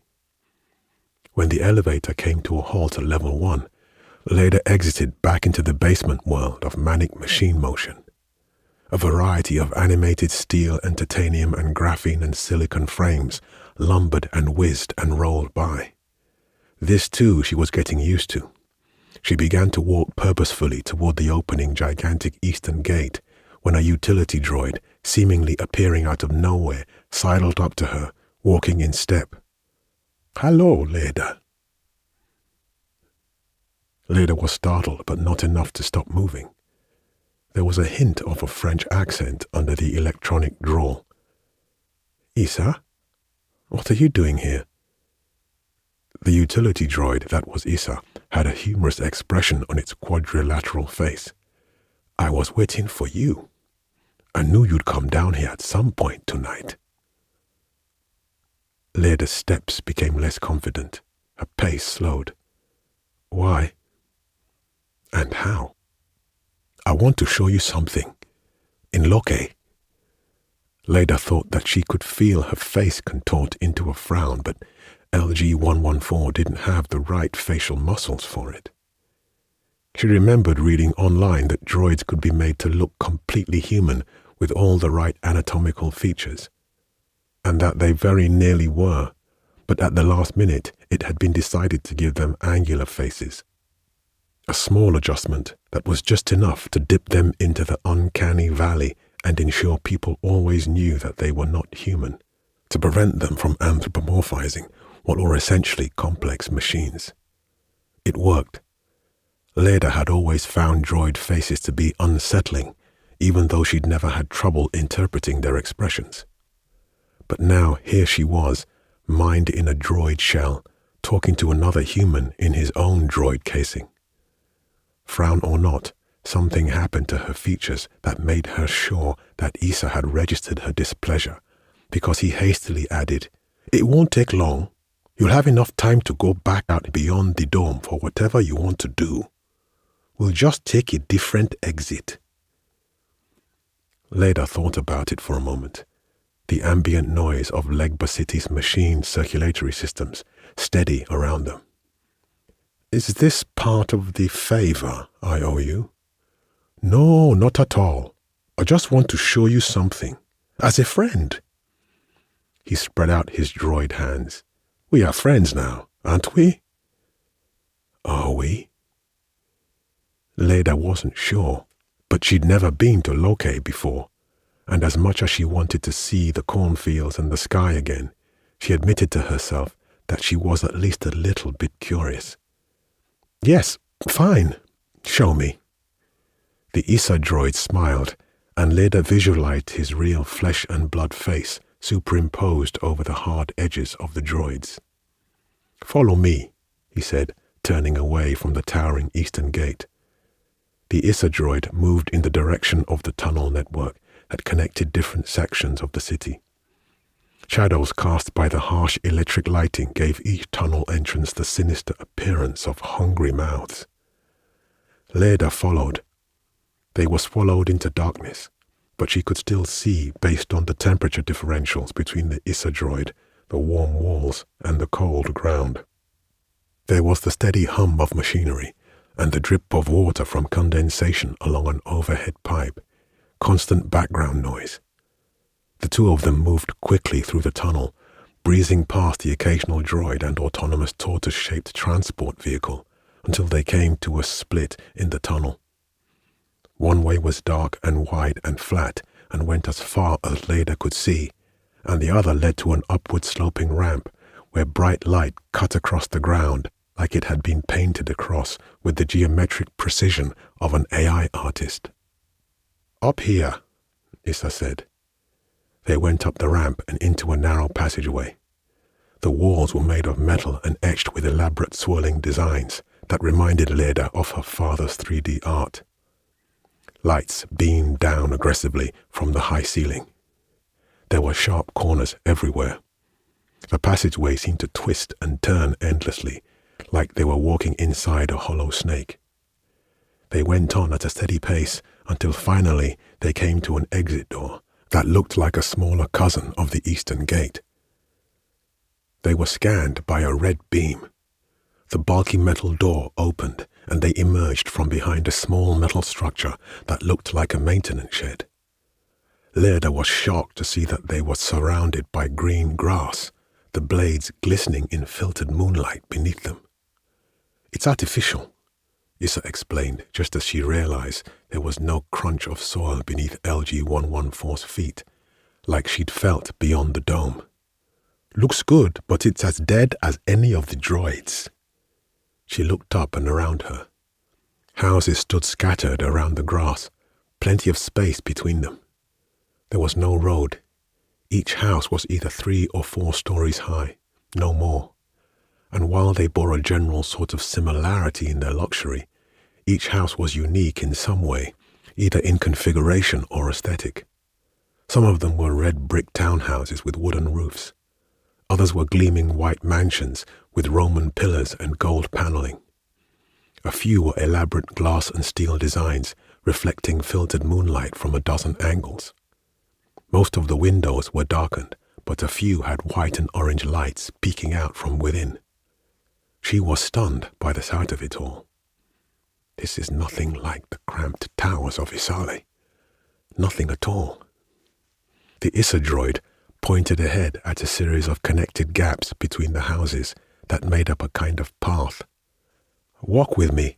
When the elevator came to a halt at level 1, Leda exited back into the basement world of manic machine motion. A variety of animated steel and titanium and graphene and silicon frames lumbered and whizzed and rolled by. This too she was getting used to. She began to walk purposefully toward the opening gigantic eastern gate when a utility droid, seemingly appearing out of nowhere, sidled up to her, walking in step. "Hello, Leda." Leda was startled, but not enough to stop moving. There was a hint of a French accent under the electronic drawl. "Issa? What are you doing here?" The utility droid that was Issa had a humorous expression on its quadrilateral face. "I was waiting for you. I knew you'd come down here at some point tonight." Leda's steps became less confident. Her pace slowed. "Why? And how?" "I want to show you something. In Loke." Leda thought that she could feel her face contort into a frown, but LG-114 didn't have the right facial muscles for it. She remembered reading online that droids could be made to look completely human with all the right anatomical features, and that they very nearly were, but at the last minute it had been decided to give them angular faces. A small adjustment that was just enough to dip them into the uncanny valley and ensure people always knew that they were not human, to prevent them from anthropomorphizing what were essentially complex machines. It worked. Leda had always found droid faces to be unsettling, even though she'd never had trouble interpreting their expressions. But now here she was, mind in a droid shell, talking to another human in his own droid casing. Frown or not, something happened to her features that made her sure that Issa had registered her displeasure, because he hastily added, "It won't take long. You'll have enough time to go back out beyond the dome for whatever you want to do. We'll just take a different exit." Leda thought about it for a moment. The ambient noise of Legba City's machine circulatory systems steady around them. "Is this part of the favor I owe you?" "No, not at all. I just want to show you something. As a friend." He spread out his droid hands. "We are friends now, aren't we?" "Are we?" Leda wasn't sure, but she'd never been to Loke before, and as much as she wanted to see the cornfields and the sky again, she admitted to herself that she was at least a little bit curious. "Yes, fine. Show me." The Issa droid smiled, and Leda visualized his real flesh and blood face superimposed over the hard edges of the droids. "Follow me," he said, turning away from the towering eastern gate. The Issa droid moved in the direction of the tunnel network that connected different sections of the city. Shadows cast by the harsh electric lighting gave each tunnel entrance the sinister appearance of hungry mouths. Leda followed. They were swallowed into darkness, but she could still see based on the temperature differentials between the Issa droid, the warm walls, and the cold ground. There was the steady hum of machinery and the drip of water from condensation along an overhead pipe, constant background noise. The two of them moved quickly through the tunnel, breezing past the occasional droid and autonomous tortoise-shaped transport vehicle until they came to a split in the tunnel. One way was dark and wide and flat and went as far as Leda could see, and the other led to an upward-sloping ramp where bright light cut across the ground like it had been painted across with the geometric precision of an AI artist. "Up here," Issa said. They went up the ramp and into a narrow passageway. The walls were made of metal and etched with elaborate swirling designs that reminded Leda of her father's 3D art. Lights beamed down aggressively from the high ceiling. There were sharp corners everywhere. The passageway seemed to twist and turn endlessly, like they were walking inside a hollow snake. They went on at a steady pace until finally they came to an exit door that looked like a smaller cousin of the eastern gate. They were scanned by a red beam. The bulky metal door opened and they emerged from behind a small metal structure that looked like a maintenance shed. Leda was shocked to see that they were surrounded by green grass, the blades glistening in filtered moonlight beneath them. "It's artificial," Issa explained just as she realized there was no crunch of soil beneath LG-114's feet, like she'd felt beyond the dome. "Looks good, but it's as dead as any of the droids." She looked up and around her. Houses stood scattered around the grass, plenty of space between them. There was no road. Each house was either 3 or 4 stories high, no more. And while they bore a general sort of similarity in their luxury, each house was unique in some way, either in configuration or aesthetic. Some of them were red brick townhouses with wooden roofs. Others were gleaming white mansions with Roman pillars and gold paneling. A few were elaborate glass and steel designs reflecting filtered moonlight from a dozen angles. Most of the windows were darkened, but a few had white and orange lights peeking out from within. She was stunned by the sight of it all. This is nothing like the cramped towers of Isale. Nothing at all. The Issa droid pointed ahead at a series of connected gaps between the houses that made up a kind of path. "Walk with me."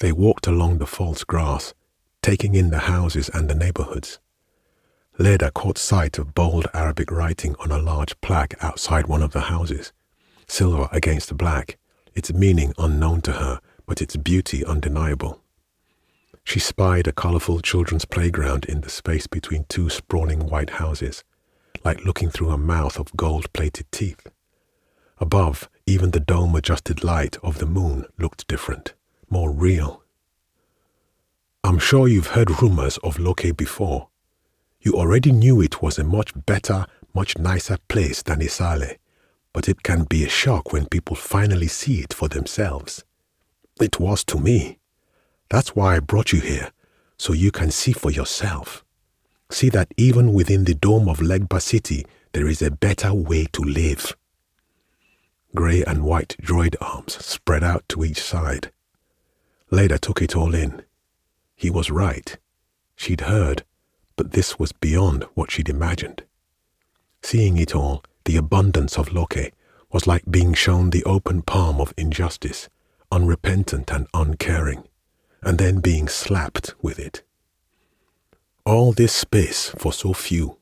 They walked along the false grass, taking in the houses and the neighborhoods. Leda caught sight of bold Arabic writing on a large plaque outside one of the houses, silver against black, its meaning unknown to her, but its beauty undeniable. She spied a colorful children's playground in the space between two sprawling white houses, like looking through a mouth of gold-plated teeth. Above, even the dome-adjusted light of the moon looked different, more real. "I'm sure you've heard rumors of Loke before. You already knew it was a much better, much nicer place than Isale, but it can be a shock when people finally see it for themselves. It was to me. That's why I brought you here, so you can see for yourself. See that even within the dome of Legba City, there is a better way to live." Grey and white droid arms spread out to each side. Leda took it all in. He was right. She'd heard, but this was beyond what she'd imagined. Seeing it all, the abundance of Loke, was like being shown the open palm of injustice, unrepentant and uncaring, and then being slapped with it. All this space for so few.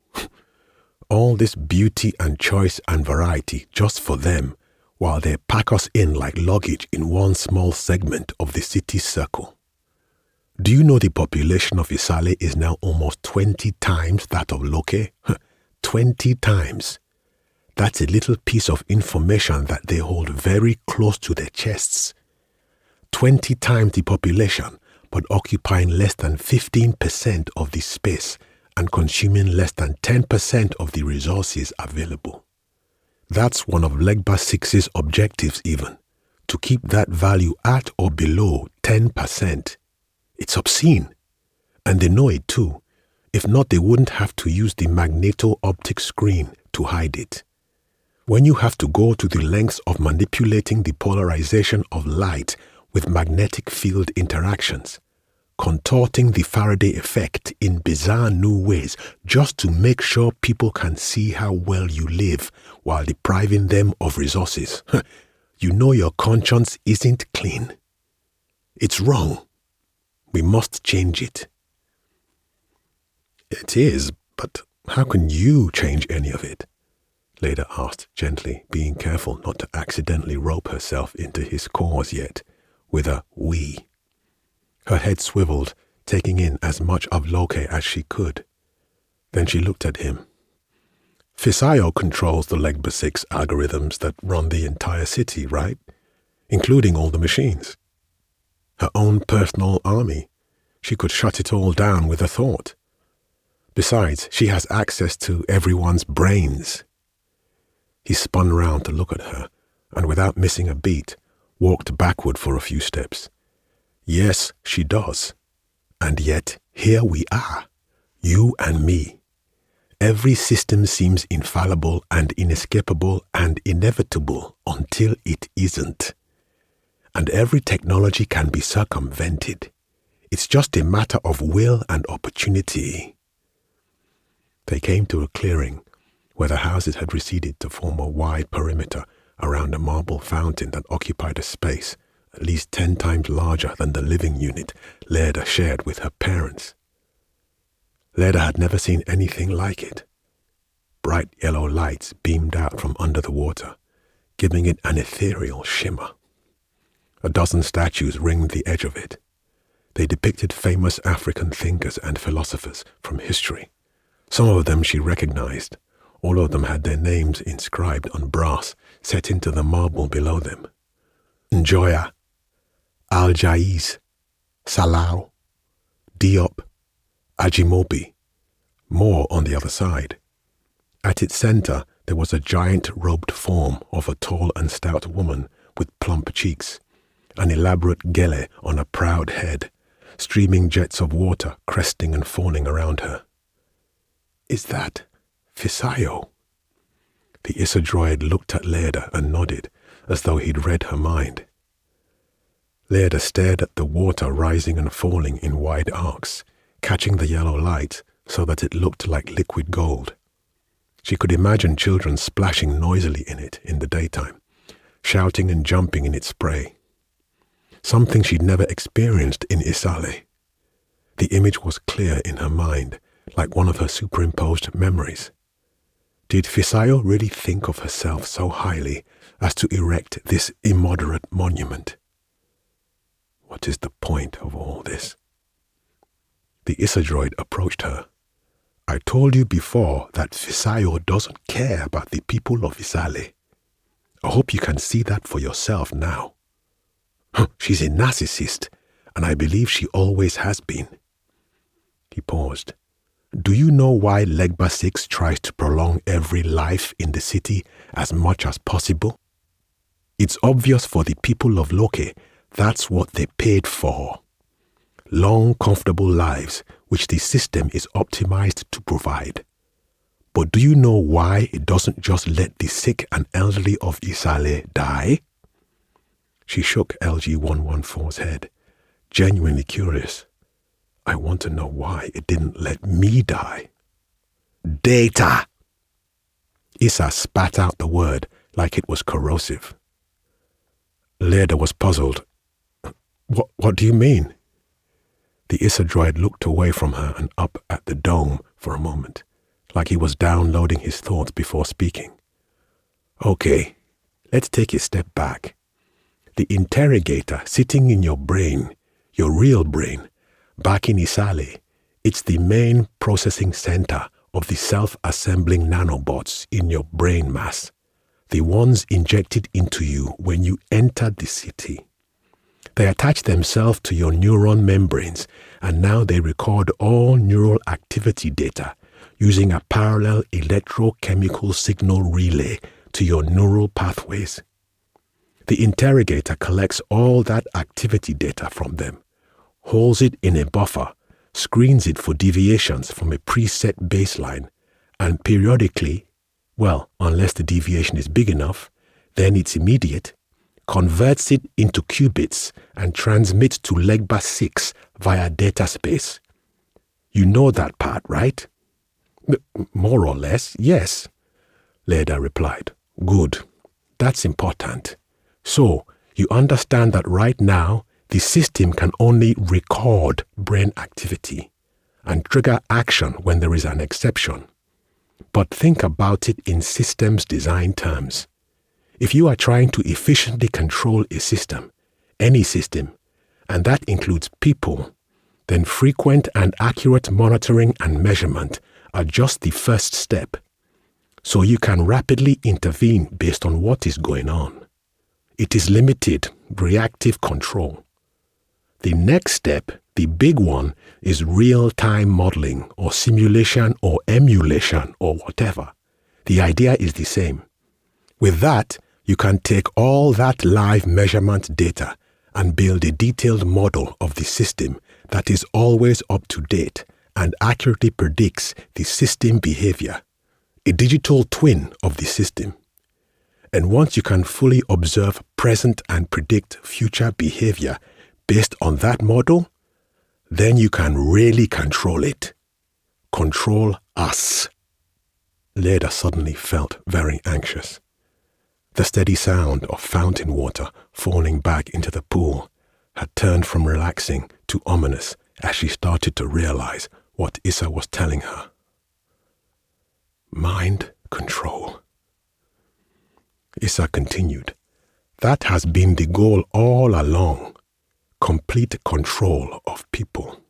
All this beauty and choice and variety just for them, while they pack us in like luggage in one small segment of the city's circle. Do you know the population of Isale is now almost 20 times that of Loke? 20 times. That's a little piece of information that they hold very close to their chests. 20 times the population, but occupying less than 15% of the space and consuming less than 10% of the resources available. That's one of Legba 6's objectives even, to keep that value at or below 10%. It's obscene. And they know it too. If not, they wouldn't have to use the magneto-optic screen to hide it. When you have to go to the lengths of manipulating the polarization of light with magnetic field interactions, contorting the Faraday effect in bizarre new ways just to make sure people can see how well you live while depriving them of resources, you know your conscience isn't clean. It's wrong. We must change it. It is, but how can you change any of it? Leda asked gently, being careful not to accidentally rope herself into his cause yet, with a we. Her head swiveled, taking in as much of Loke as she could. Then she looked at him. Fisayo controls the Legba 6 algorithms that run the entire city, right? Including all the machines. Her own personal army. She could shut it all down with a thought. Besides, she has access to everyone's brains. He spun round to look at her, and without missing a beat, walked backward for a few steps. Yes, she does. And yet, here we are, you and me. Every system seems infallible and inescapable and inevitable until it isn't. And every technology can be circumvented. It's just a matter of will and opportunity. They came to a clearing where the houses had receded to form a wide perimeter around a marble fountain that occupied a space at least 10 times larger than the living unit Leda shared with her parents. Leda had never seen anything like it. Bright yellow lights beamed out from under the water, giving it an ethereal shimmer. A dozen statues ringed the edge of it. They depicted famous African thinkers and philosophers from history. Some of them she recognized. All of them had their names inscribed on brass set into the marble below them. Njoya, Al-Jaiz, Salau, Diop, Ajimobi, more on the other side. At its center, there was a giant robed form of a tall and stout woman with plump cheeks, an elaborate gele on a proud head, streaming jets of water cresting and falling around her. Is that Fisayo? The Issa droid looked at Leda and nodded, as though he'd read her mind. Leda stared at the water rising and falling in wide arcs, catching the yellow light so that it looked like liquid gold. She could imagine children splashing noisily in it in the daytime, shouting and jumping in its spray. Something she'd never experienced in Isale. The image was clear in her mind, like one of her superimposed memories. Did Fisayo really think of herself so highly as to erect this immoderate monument? What is the point of all this? The Isadroid approached her. I told you before that Fisayo doesn't care about the people of Isale. I hope you can see that for yourself now. She's a narcissist, and I believe she always has been. He paused. Do you know why Legba 6 tries to prolong every life in the city as much as possible? It's obvious for the people of Loke that's what they paid for. Long, comfortable lives which the system is optimized to provide. But do you know why it doesn't just let the sick and elderly of Isale die? She shook LG-114's head, genuinely curious. I want to know why it didn't let me die. Data! Issa spat out the word like it was corrosive. Leda was puzzled. What do you mean? The Isadroid looked away from her and up at the dome for a moment, like he was downloading his thoughts before speaking. Okay, let's take a step back. The interrogator sitting in your brain, your real brain, back in Isale, it's the main processing center of the self-assembling nanobots in your brain mass, the ones injected into you when you entered the city. They attach themselves to your neuron membranes, and now they record all neural activity data using a parallel electrochemical signal relay to your neural pathways. The interrogator collects all that activity data from them, holds it in a buffer, screens it for deviations from a preset baseline, and periodically, well, unless the deviation is big enough, then it's immediate, converts it into qubits and transmits to Legba 6 via data space. You know that part, right? More or less, yes, Leda replied. Good. That's important. So, you understand that right now, the system can only record brain activity and trigger action when there is an exception. But think about it in systems design terms. If you are trying to efficiently control a system, any system, and that includes people, then frequent and accurate monitoring and measurement are just the first step. So you can rapidly intervene based on what is going on. It is limited, reactive control. The next step, the big one, is real-time modeling or simulation or emulation or whatever. The idea is the same. With that, you can take all that live measurement data and build a detailed model of the system that is always up to date and accurately predicts the system behavior, a digital twin of the system. And once you can fully observe present and predict future behavior based on that model, then you can really control it. Control us. Leda suddenly felt very anxious. The steady sound of fountain water falling back into the pool had turned from relaxing to ominous as she started to realize what Issa was telling her. Mind control. Issa continued. That has been the goal all along. Complete control of people.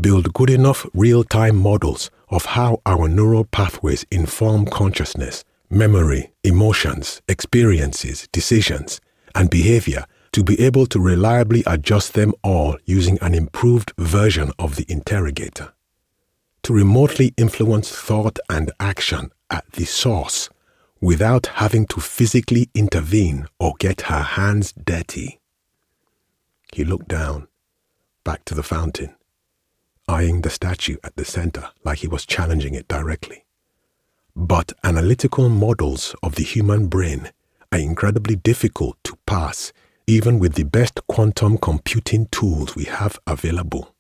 Build good enough real-time models of how our neural pathways inform consciousness, memory, emotions, experiences, decisions, and behavior to be able to reliably adjust them all using an improved version of the interrogator. To remotely influence thought and action at the source without having to physically intervene or get her hands dirty. He looked down, back to the fountain, eyeing the statue at the center like he was challenging it directly. But analytical models of the human brain are incredibly difficult to pass even with the best quantum computing tools we have available,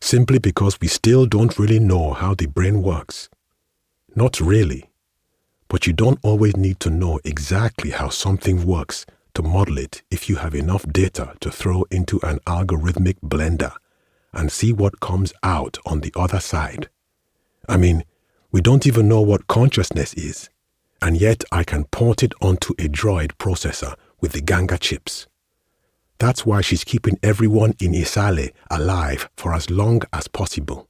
simply because we still don't really know how the brain works. Not really, but you don't always need to know exactly how something works to model it if you have enough data to throw into an algorithmic blender and see what comes out on the other side. I mean, we don't even know what consciousness is, and yet I can port it onto a droid processor with the Ganga chips. That's why she's keeping everyone in Isale alive for as long as possible.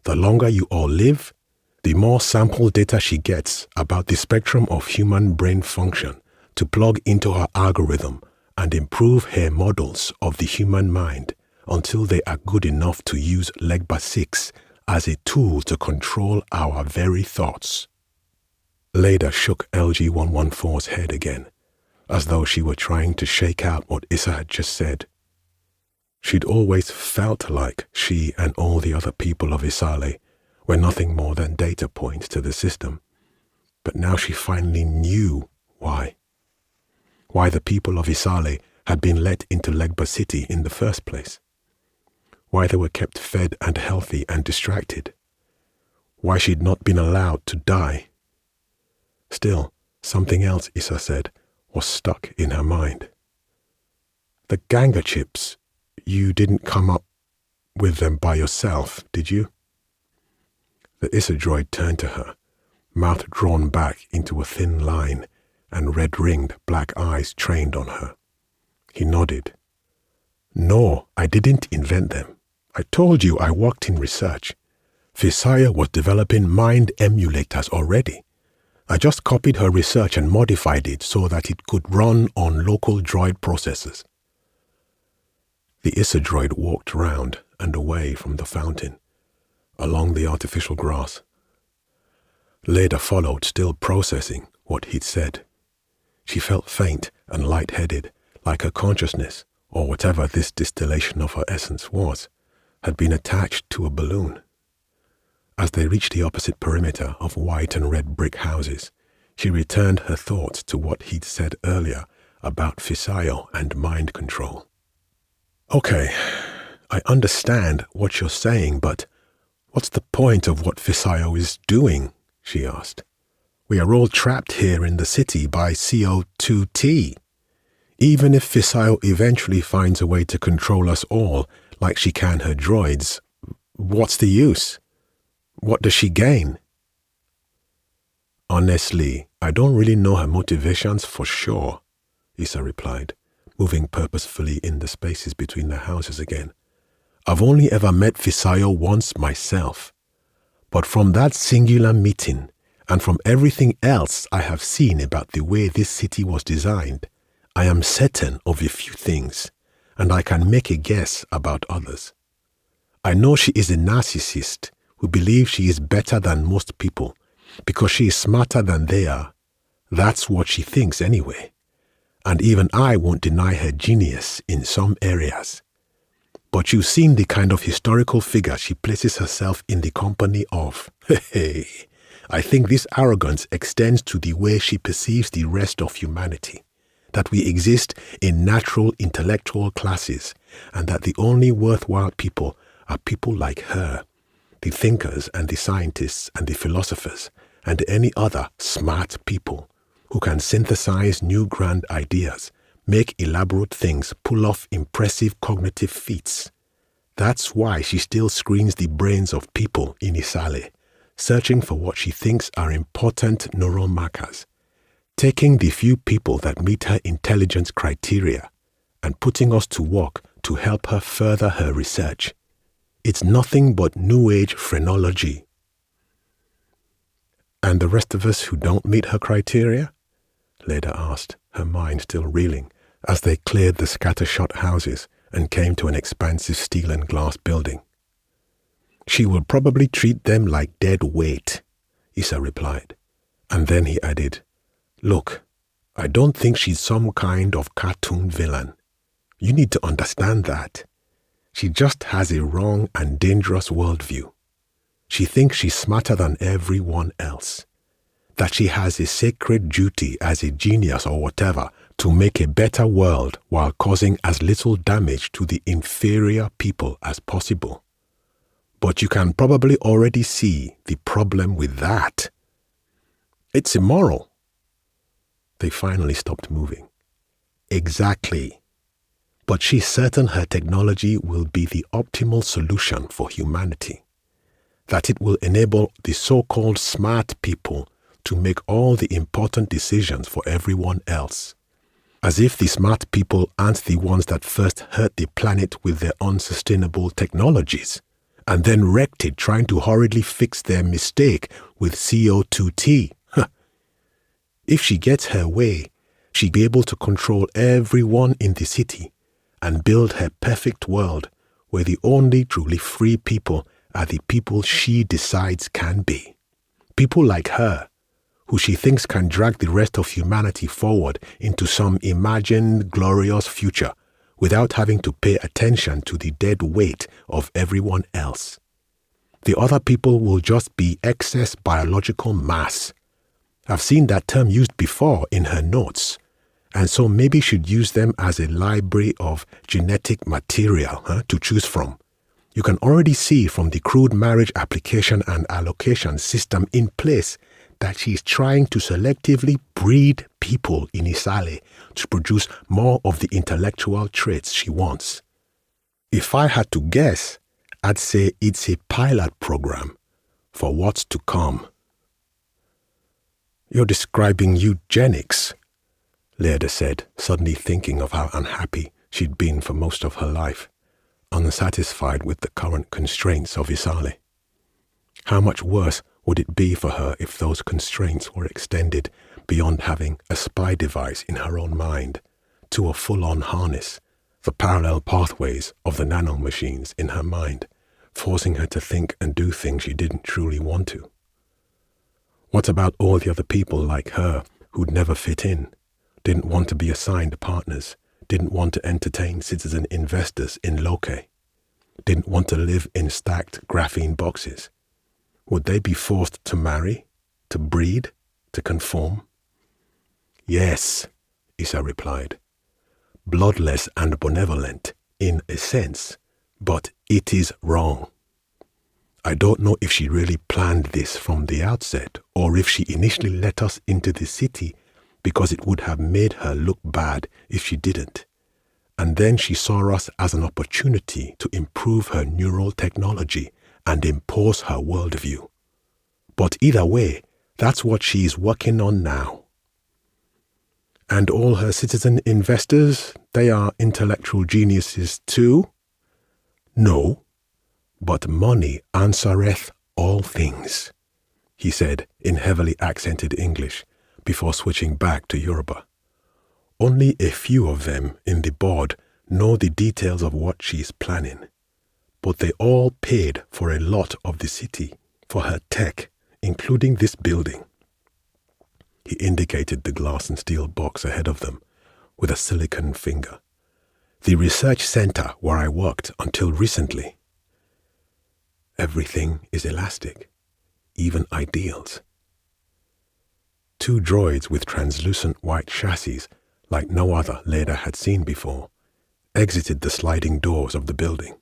The longer you all live, the more sample data she gets about the spectrum of human brain function to plug into her algorithm and improve her models of the human mind until they are good enough to use Legba 6 as a tool to control our very thoughts. Leda shook LG-114's head again, as though she were trying to shake out what Issa had just said. She'd always felt like she and all the other people of Isale were nothing more than data points to the system, but now she finally knew why. Why the people of Isale had been let into Legba City in the first place. Why they were kept fed and healthy and distracted. Why she'd not been allowed to die. Still, something else, Issa said, was stuck in her mind. The Ganga chips, you didn't come up with them by yourself, did you? The Issa droid turned to her, mouth drawn back into a thin line and red-ringed black eyes trained on her. He nodded. No, I didn't invent them. I told you I worked in research. Visaya was developing mind emulators already. I just copied her research and modified it so that it could run on local droid processors. The Issa droid walked round and away from the fountain, along the artificial grass. Leda followed, still processing what he'd said. She felt faint and lightheaded, like her consciousness, or whatever this distillation of her essence was, had been attached to a balloon. As they reached the opposite perimeter of white and red brick houses, she returned her thoughts to what he'd said earlier about Fisayo and mind control. Okay, I understand what you're saying, but what's the point of what Fisayo is doing? She asked. We are all trapped here in the city by CO2T. Even if Fisayo eventually finds a way to control us all, like she can her droids, what's the use? What does she gain? Honestly, I don't really know her motivations for sure, Issa replied, moving purposefully in the spaces between the houses again. I've only ever met Fisayo once myself, but from that singular meeting and from everything else I have seen about the way this city was designed, I am certain of a few things, and I can make a guess about others. I know she is a narcissist who believes she is better than most people because she is smarter than they are. That's what she thinks anyway. And even I won't deny her genius in some areas. But you've seen the kind of historical figure she places herself in the company of. Hey, I think this arrogance extends to the way she perceives the rest of humanity, that we exist in natural intellectual classes, and that the only worthwhile people are people like her, the thinkers and the scientists and the philosophers and any other smart people who can synthesize new grand ideas, make elaborate things, pull off impressive cognitive feats. That's why she still screens the brains of people in Isale, searching for what she thinks are important neural markers, taking the few people that meet her intelligence criteria and putting us to work to help her further her research. It's nothing but New Age phrenology. And the rest of us who don't meet her criteria? Leda asked, her mind still reeling, as they cleared the scattershot houses and came to an expansive steel and glass building. She will probably treat them like dead weight, Issa replied. And then he added, Look, I don't think she's some kind of cartoon villain. You need to understand that. She just has a wrong and dangerous worldview. She thinks she's smarter than everyone else. That she has a sacred duty as a genius or whatever to make a better world while causing as little damage to the inferior people as possible. But you can probably already see the problem with that. It's immoral. They finally stopped moving. Exactly. But she's certain her technology will be the optimal solution for humanity. That it will enable the so-called smart people to make all the important decisions for everyone else. As if the smart people aren't the ones that first hurt the planet with their unsustainable technologies, and then wrecked it trying to hurriedly fix their mistake with CO2T. If she gets her way, she'll be able to control everyone in the city and build her perfect world where the only truly free people are the people she decides can be. People like her, who she thinks can drag the rest of humanity forward into some imagined glorious future without having to pay attention to the dead weight of everyone else. The other people will just be excess biological mass. I've seen that term used before in her notes, and so maybe she'd use them as a library of genetic material to choose from. You can already see from the crude marriage application and allocation system in place that she's trying to selectively breed people in Isale to produce more of the intellectual traits she wants. If I had to guess, I'd say it's a pilot program for what's to come. You're describing eugenics, Leda said, suddenly thinking of how unhappy she'd been for most of her life, unsatisfied with the current constraints of Isale. How much worse would it be for her if those constraints were extended beyond having a spy device in her own mind to a full-on harness, the parallel pathways of the nanomachines in her mind, forcing her to think and do things she didn't truly want to? What about all the other people like her who'd never fit in, didn't want to be assigned partners, didn't want to entertain citizen investors in loci, didn't want to live in stacked graphene boxes? Would they be forced to marry, to breed, to conform? Yes, Issa replied. Bloodless and benevolent, in a sense, but it is wrong. I don't know if she really planned this from the outset, or if she initially let us into the city because it would have made her look bad if she didn't. And then she saw us as an opportunity to improve her neural technology and impose her worldview. But either way, that's what she's working on now. And all her citizen investors, they are intellectual geniuses too? No, but money answereth all things, he said in heavily accented English before switching back to Yoruba. Only a few of them in the board know the details of what she's planning, but they all paid for a lot of the city, for her tech, including this building. He indicated the glass and steel box ahead of them with a silicon finger. The research center where I worked until recently. Everything is elastic, even ideals. 2 droids with translucent white chassis, like no other Leda had seen before, exited the sliding doors of the building.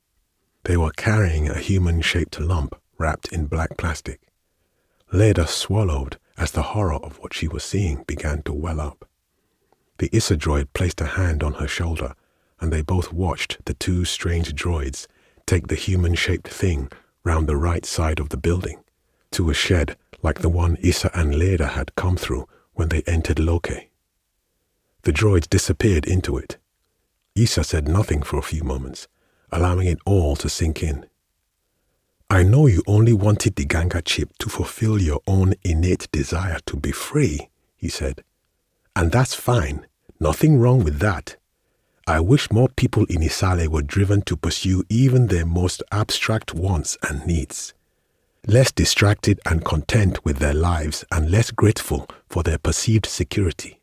They were carrying a human-shaped lump wrapped in black plastic. Leda swallowed as the horror of what she was seeing began to well up. The Issa droid placed a hand on her shoulder, and they both watched the 2 strange droids take the human-shaped thing round the right side of the building, to a shed like the one Issa and Leda had come through when they entered Loke. The droids disappeared into it. Issa said nothing for a few moments, allowing it all to sink in. I know you only wanted the Ganga chip to fulfill your own innate desire to be free, he said. And that's fine. Nothing wrong with that. I wish more people in Isale were driven to pursue even their most abstract wants and needs. Less distracted and content with their lives and less grateful for their perceived security.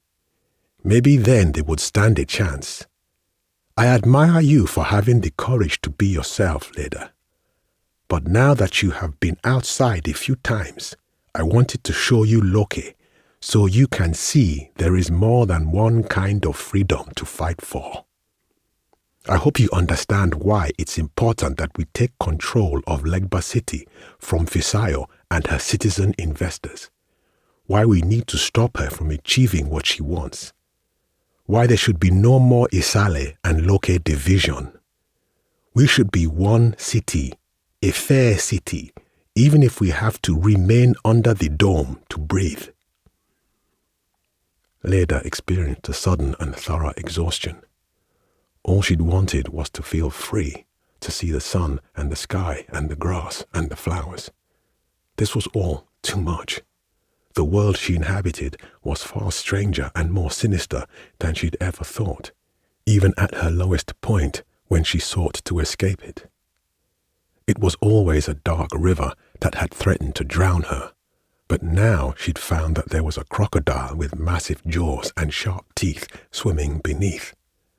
Maybe then they would stand a chance. I admire you for having the courage to be yourself, Leda. But now that you have been outside a few times, I wanted to show you Loki, so you can see there is more than one kind of freedom to fight for. I hope you understand why it's important that we take control of Legba City from Fisayo and her citizen investors. Why we need to stop her from achieving what she wants. Why there should be no more Isale and Loke division. We should be one city, a fair city, even if we have to remain under the dome to breathe. Leda experienced a sudden and thorough exhaustion. All she'd wanted was to feel free, to see the sun and the sky and the grass and the flowers. This was all too much. The world she inhabited was far stranger and more sinister than she'd ever thought, even at her lowest point when she sought to escape it. It was always a dark river that had threatened to drown her, but now she'd found that there was a crocodile with massive jaws and sharp teeth swimming beneath,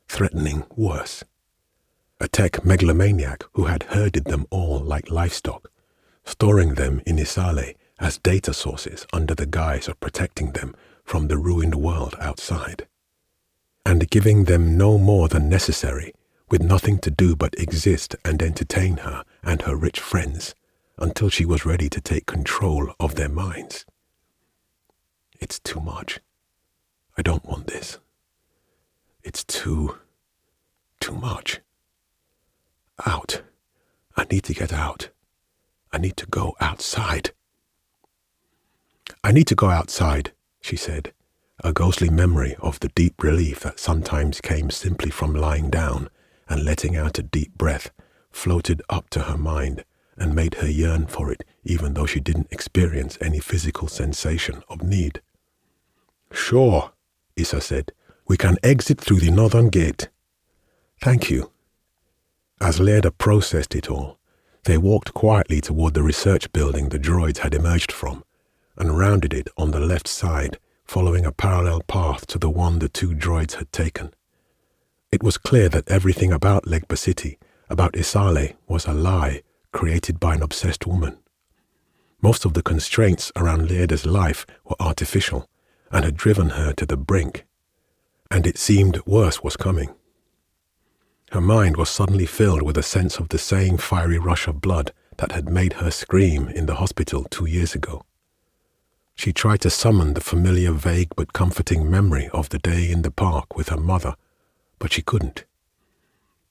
threatening worse. A tech megalomaniac who had herded them all like livestock, storing them in Isale as data sources under the guise of protecting them from the ruined world outside, and giving them no more than necessary, with nothing to do but exist and entertain her and her rich friends until she was ready to take control of their minds. It's too much. I don't want this. It's too much. Out. I need to get out. I need to go outside. I need to go outside, she said, a ghostly memory of the deep relief that sometimes came simply from lying down and letting out a deep breath floated up to her mind and made her yearn for it even though she didn't experience any physical sensation of need. Sure, Issa said. We can exit through the northern gate. Thank you. As Leda processed it all, they walked quietly toward the research building the droids had emerged from and rounded it on the left side, following a parallel path to the one the two droids had taken. It was clear that everything about Legba City, about Isale, was a lie created by an obsessed woman. Most of the constraints around Leda's life were artificial and had driven her to the brink, and it seemed worse was coming. Her mind was suddenly filled with a sense of the same fiery rush of blood that had made her scream in the hospital 2 years ago. She tried to summon the familiar, vague but comforting memory of the day in the park with her mother, but she couldn't.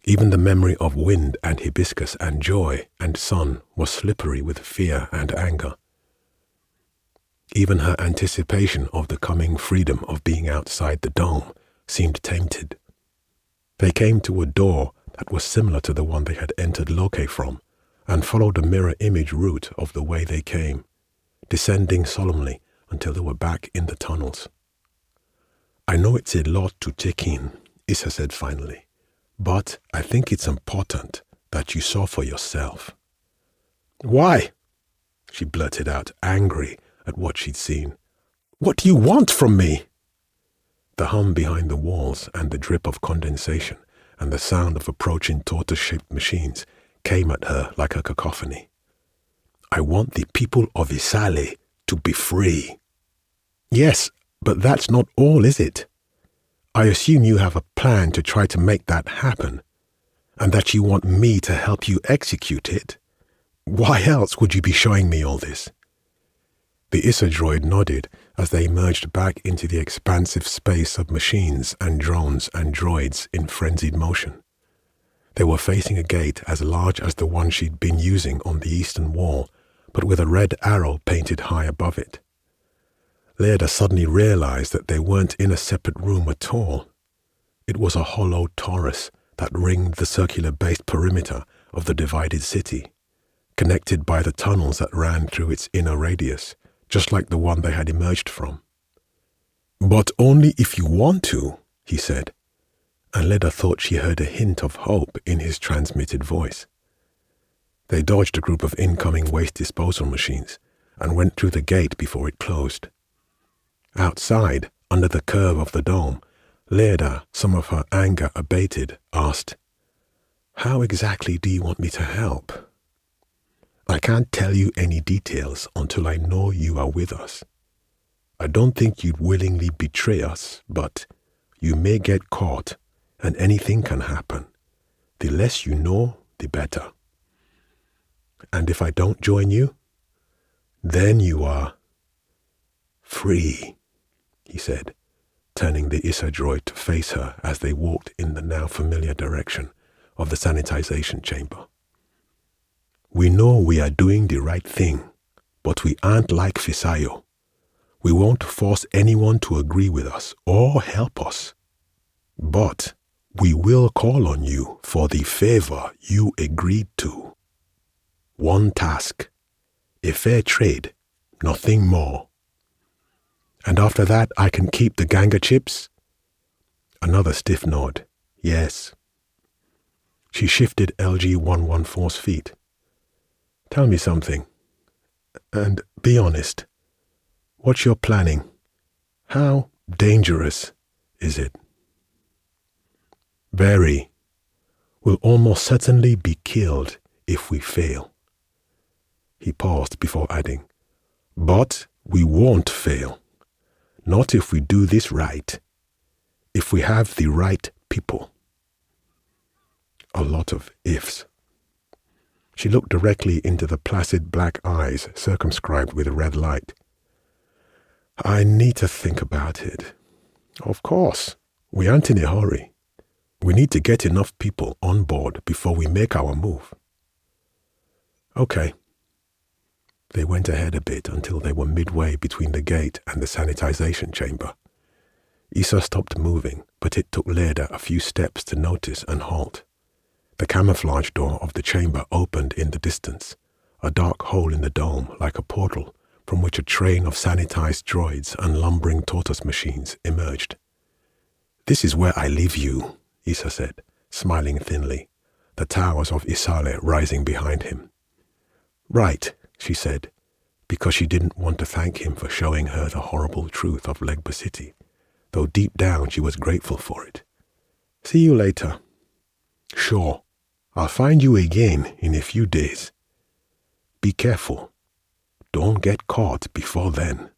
Even the memory of wind and hibiscus and joy and sun was slippery with fear and anger. Even her anticipation of the coming freedom of being outside the dome seemed tainted. They came to a door that was similar to the one they had entered Loke from, and followed a mirror image route of the way they came, descending solemnly until they were back in the tunnels. I know it's a lot to take in, Issa said finally, but I think it's important that you saw for yourself. Why? She blurted out, angry at what she'd seen. What do you want from me? The hum behind the walls and the drip of condensation and the sound of approaching tortoise-shaped machines came at her like a cacophony. I want the people of Isale to be free. Yes, but that's not all, is it? I assume you have a plan to try to make that happen, and that you want me to help you execute it. Why else would you be showing me all this? The Issa droid nodded as they emerged back into the expansive space of machines and drones and droids in frenzied motion. They were facing a gate as large as the one she'd been using on the eastern wall, but with a red arrow painted high above it. Leda suddenly realized that they weren't in a separate room at all. It was a hollow torus that ringed the circular-based perimeter of the divided city, connected by the tunnels that ran through its inner radius, just like the one they had emerged from. But only if you want to, he said, and Leda thought she heard a hint of hope in his transmitted voice. They dodged a group of incoming waste disposal machines and went through the gate before it closed. Outside, under the curve of the dome, Leda, some of her anger abated, asked, How exactly do you want me to help? I can't tell you any details until I know you are with us. I don't think you'd willingly betray us, but you may get caught and anything can happen. The less you know, the better. And if I don't join you, then you are free, he said, turning the Issa droid to face her as they walked in the now familiar direction of the sanitization chamber. We know we are doing the right thing, but we aren't like Fisayo. We won't force anyone to agree with us or help us. But we will call on you for the favor you agreed to. One task, a fair trade, nothing more. And after that I can keep the Ganga chips? Another stiff nod. Yes. She shifted LG-114's feet. Tell me something. And be honest. What's your planning? How dangerous is it? Very. We'll almost certainly be killed if we fail. He paused before adding, but we won't fail. Not if we do this right. If we have the right people. A lot of ifs. She looked directly into the placid black eyes circumscribed with red light. I need to think about it. Of course, we aren't in a hurry. We need to get enough people on board before we make our move. Okay. They went ahead a bit until they were midway between the gate and the sanitization chamber. Issa stopped moving, but it took Leda a few steps to notice and halt. The camouflage door of the chamber opened in the distance, a dark hole in the dome like a portal from which a train of sanitized droids and lumbering tortoise machines emerged. This is where I leave you, Issa said, smiling thinly, the towers of Isale rising behind him. Right, she said, because she didn't want to thank him for showing her the horrible truth of Legba City, though deep down she was grateful for it. See you later. Sure, I'll find you again in a few days. Be careful. Don't get caught before then.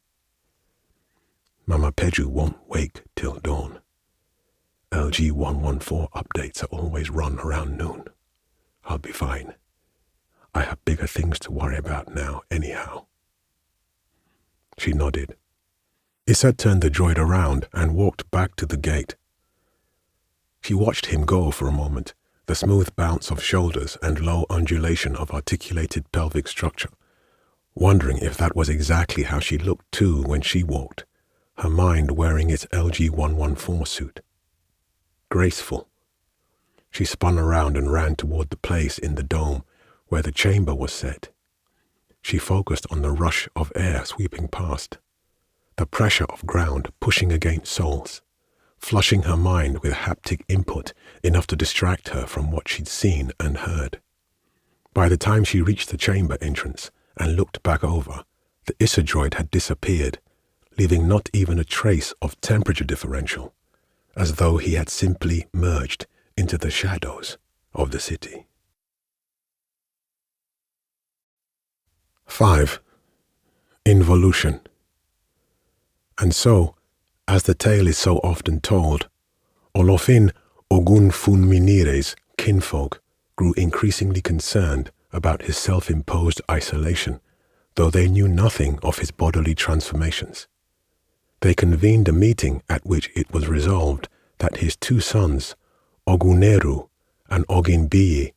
Mama Peju won't wake till dawn. LG-114 updates are always run around noon. I'll be fine. I have bigger things to worry about now anyhow. She nodded. Issa turned the droid around and walked back to the gate. She watched him go for a moment, the smooth bounce of shoulders and low undulation of articulated pelvic structure, wondering if that was exactly how she looked too when she walked, her mind wearing its LG-114 suit. Graceful. She spun around and ran toward the place in the dome where the chamber was set. She focused on the rush of air sweeping past, the pressure of ground pushing against soles, flushing her mind with haptic input enough to distract her from what she'd seen and heard. By the time she reached the chamber entrance and looked back over, the Issa droid had disappeared, leaving not even a trace of temperature differential, as though he had simply merged into the shadows of the city. 5. Involution. And so, as the tale is so often told, Olofin Ogunfunminire's kinfolk grew increasingly concerned about his self-imposed isolation, though they knew nothing of his bodily transformations. They convened a meeting at which it was resolved that his two sons, Oguneru and Oginbiyi,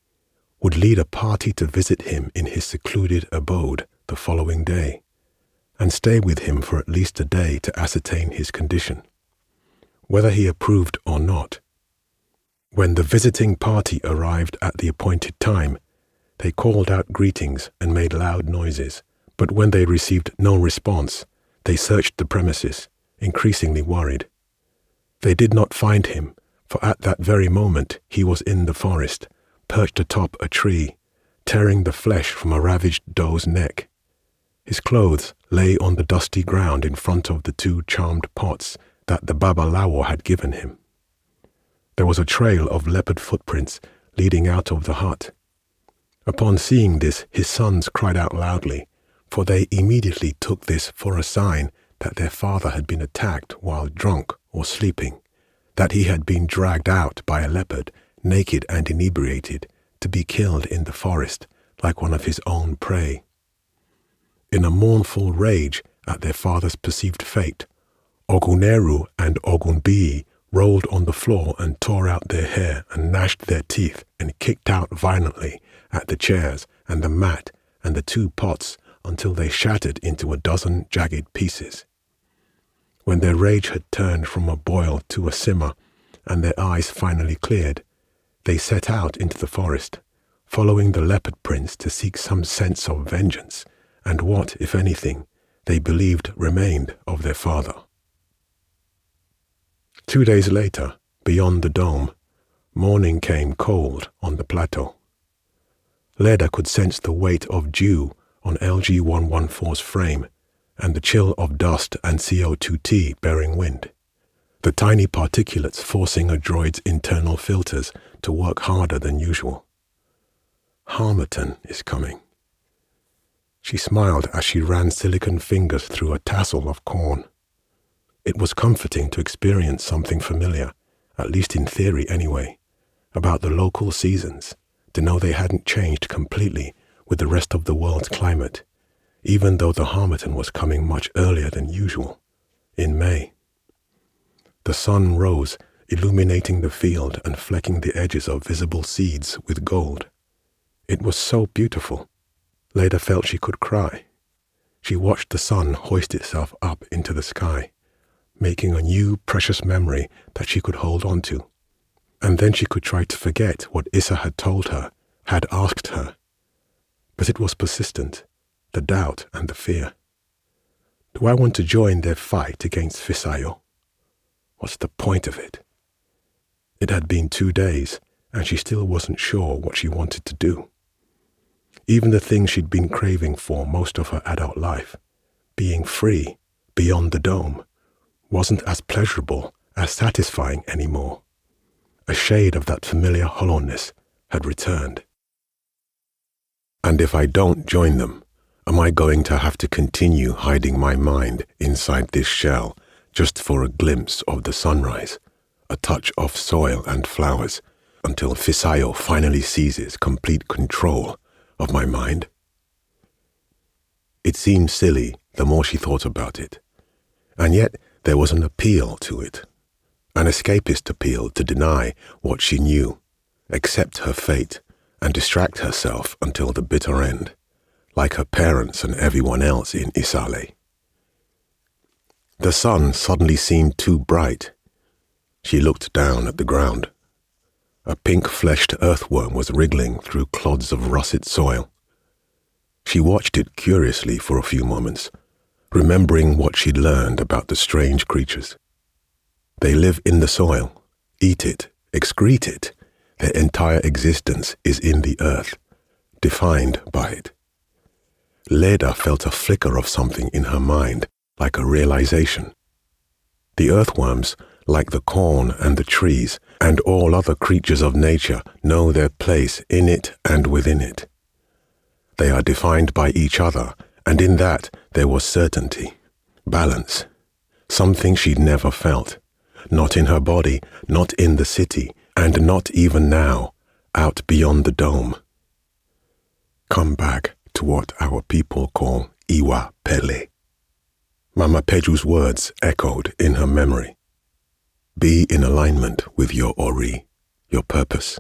would lead a party to visit him in his secluded abode the following day, and stay with him for at least a day to ascertain his condition, whether he approved or not. When the visiting party arrived at the appointed time, they called out greetings and made loud noises, but when they received no response, they searched the premises, increasingly worried. They did not find him, for at that very moment he was in the forest, perched atop a tree, tearing the flesh from a ravaged doe's neck. His clothes lay on the dusty ground in front of the two charmed pots that the Babalawo had given him. There was a trail of leopard footprints leading out of the hut. Upon seeing this, his sons cried out loudly, for they immediately took this for a sign that their father had been attacked while drunk or sleeping, that he had been dragged out by a leopard naked and inebriated, to be killed in the forest like one of his own prey. In a mournful rage at their father's perceived fate, Oguneru and Ogunbiyi rolled on the floor and tore out their hair and gnashed their teeth and kicked out violently at the chairs and the mat and the 2 pots until they shattered into a dozen jagged pieces. When their rage had turned from a boil to a simmer and their eyes finally cleared, they set out into the forest, following the leopard prince to seek some sense of vengeance and what, if anything, they believed remained of their father. 2 days later, beyond the dome, morning came cold on the plateau. Leda could sense the weight of dew on LG-114's frame and the chill of dust and CO2T bearing wind, the tiny particulates forcing a droid's internal filters to work harder than usual. Harmattan is coming. She smiled as she ran silicon fingers through a tassel of corn. It was comforting to experience something familiar, at least in theory anyway, about the local seasons, to know they hadn't changed completely with the rest of the world's climate, even though the harmattan was coming much earlier than usual, in May. The sun rose, illuminating the field and flecking the edges of visible seeds with gold. It was so beautiful. Leda felt she could cry. She watched the sun hoist itself up into the sky, making a new precious memory that she could hold on to. And then she could try to forget what Issa had told her, had asked her. But it was persistent, the doubt and the fear. Do I want to join their fight against Fisayo? What's the point of it? It had been 2 days, and she still wasn't sure what she wanted to do. Even the thing she'd been craving for most of her adult life, being free, beyond the dome, wasn't as pleasurable, as satisfying anymore. A shade of that familiar hollowness had returned. And if I don't join them, am I going to have to continue hiding my mind inside this shell just for a glimpse of the sunrise, a touch of soil and flowers, until Fisayo finally seizes complete control of my mind? It seemed silly the more she thought about it, and yet there was an appeal to it, an escapist appeal to deny what she knew, accept her fate, and distract herself until the bitter end, like her parents and everyone else in Isale. The sun suddenly seemed too bright. She looked down at the ground. A pink-fleshed earthworm was wriggling through clods of russet soil. She watched it curiously for a few moments, remembering what she'd learned about the strange creatures. They live in the soil, eat it, excrete it. Their entire existence is in the earth, defined by it. Leda felt a flicker of something in her mind, like a realization. The earthworms, like the corn and the trees, and all other creatures of nature, know their place in it and within it. They are defined by each other, and in that there was certainty, balance, something she'd never felt, not in her body, not in the city, and not even now, out beyond the dome. Come back to what our people call Iwa Pele. Mama Peju's words echoed in her memory. Be in alignment with your Ori, your purpose.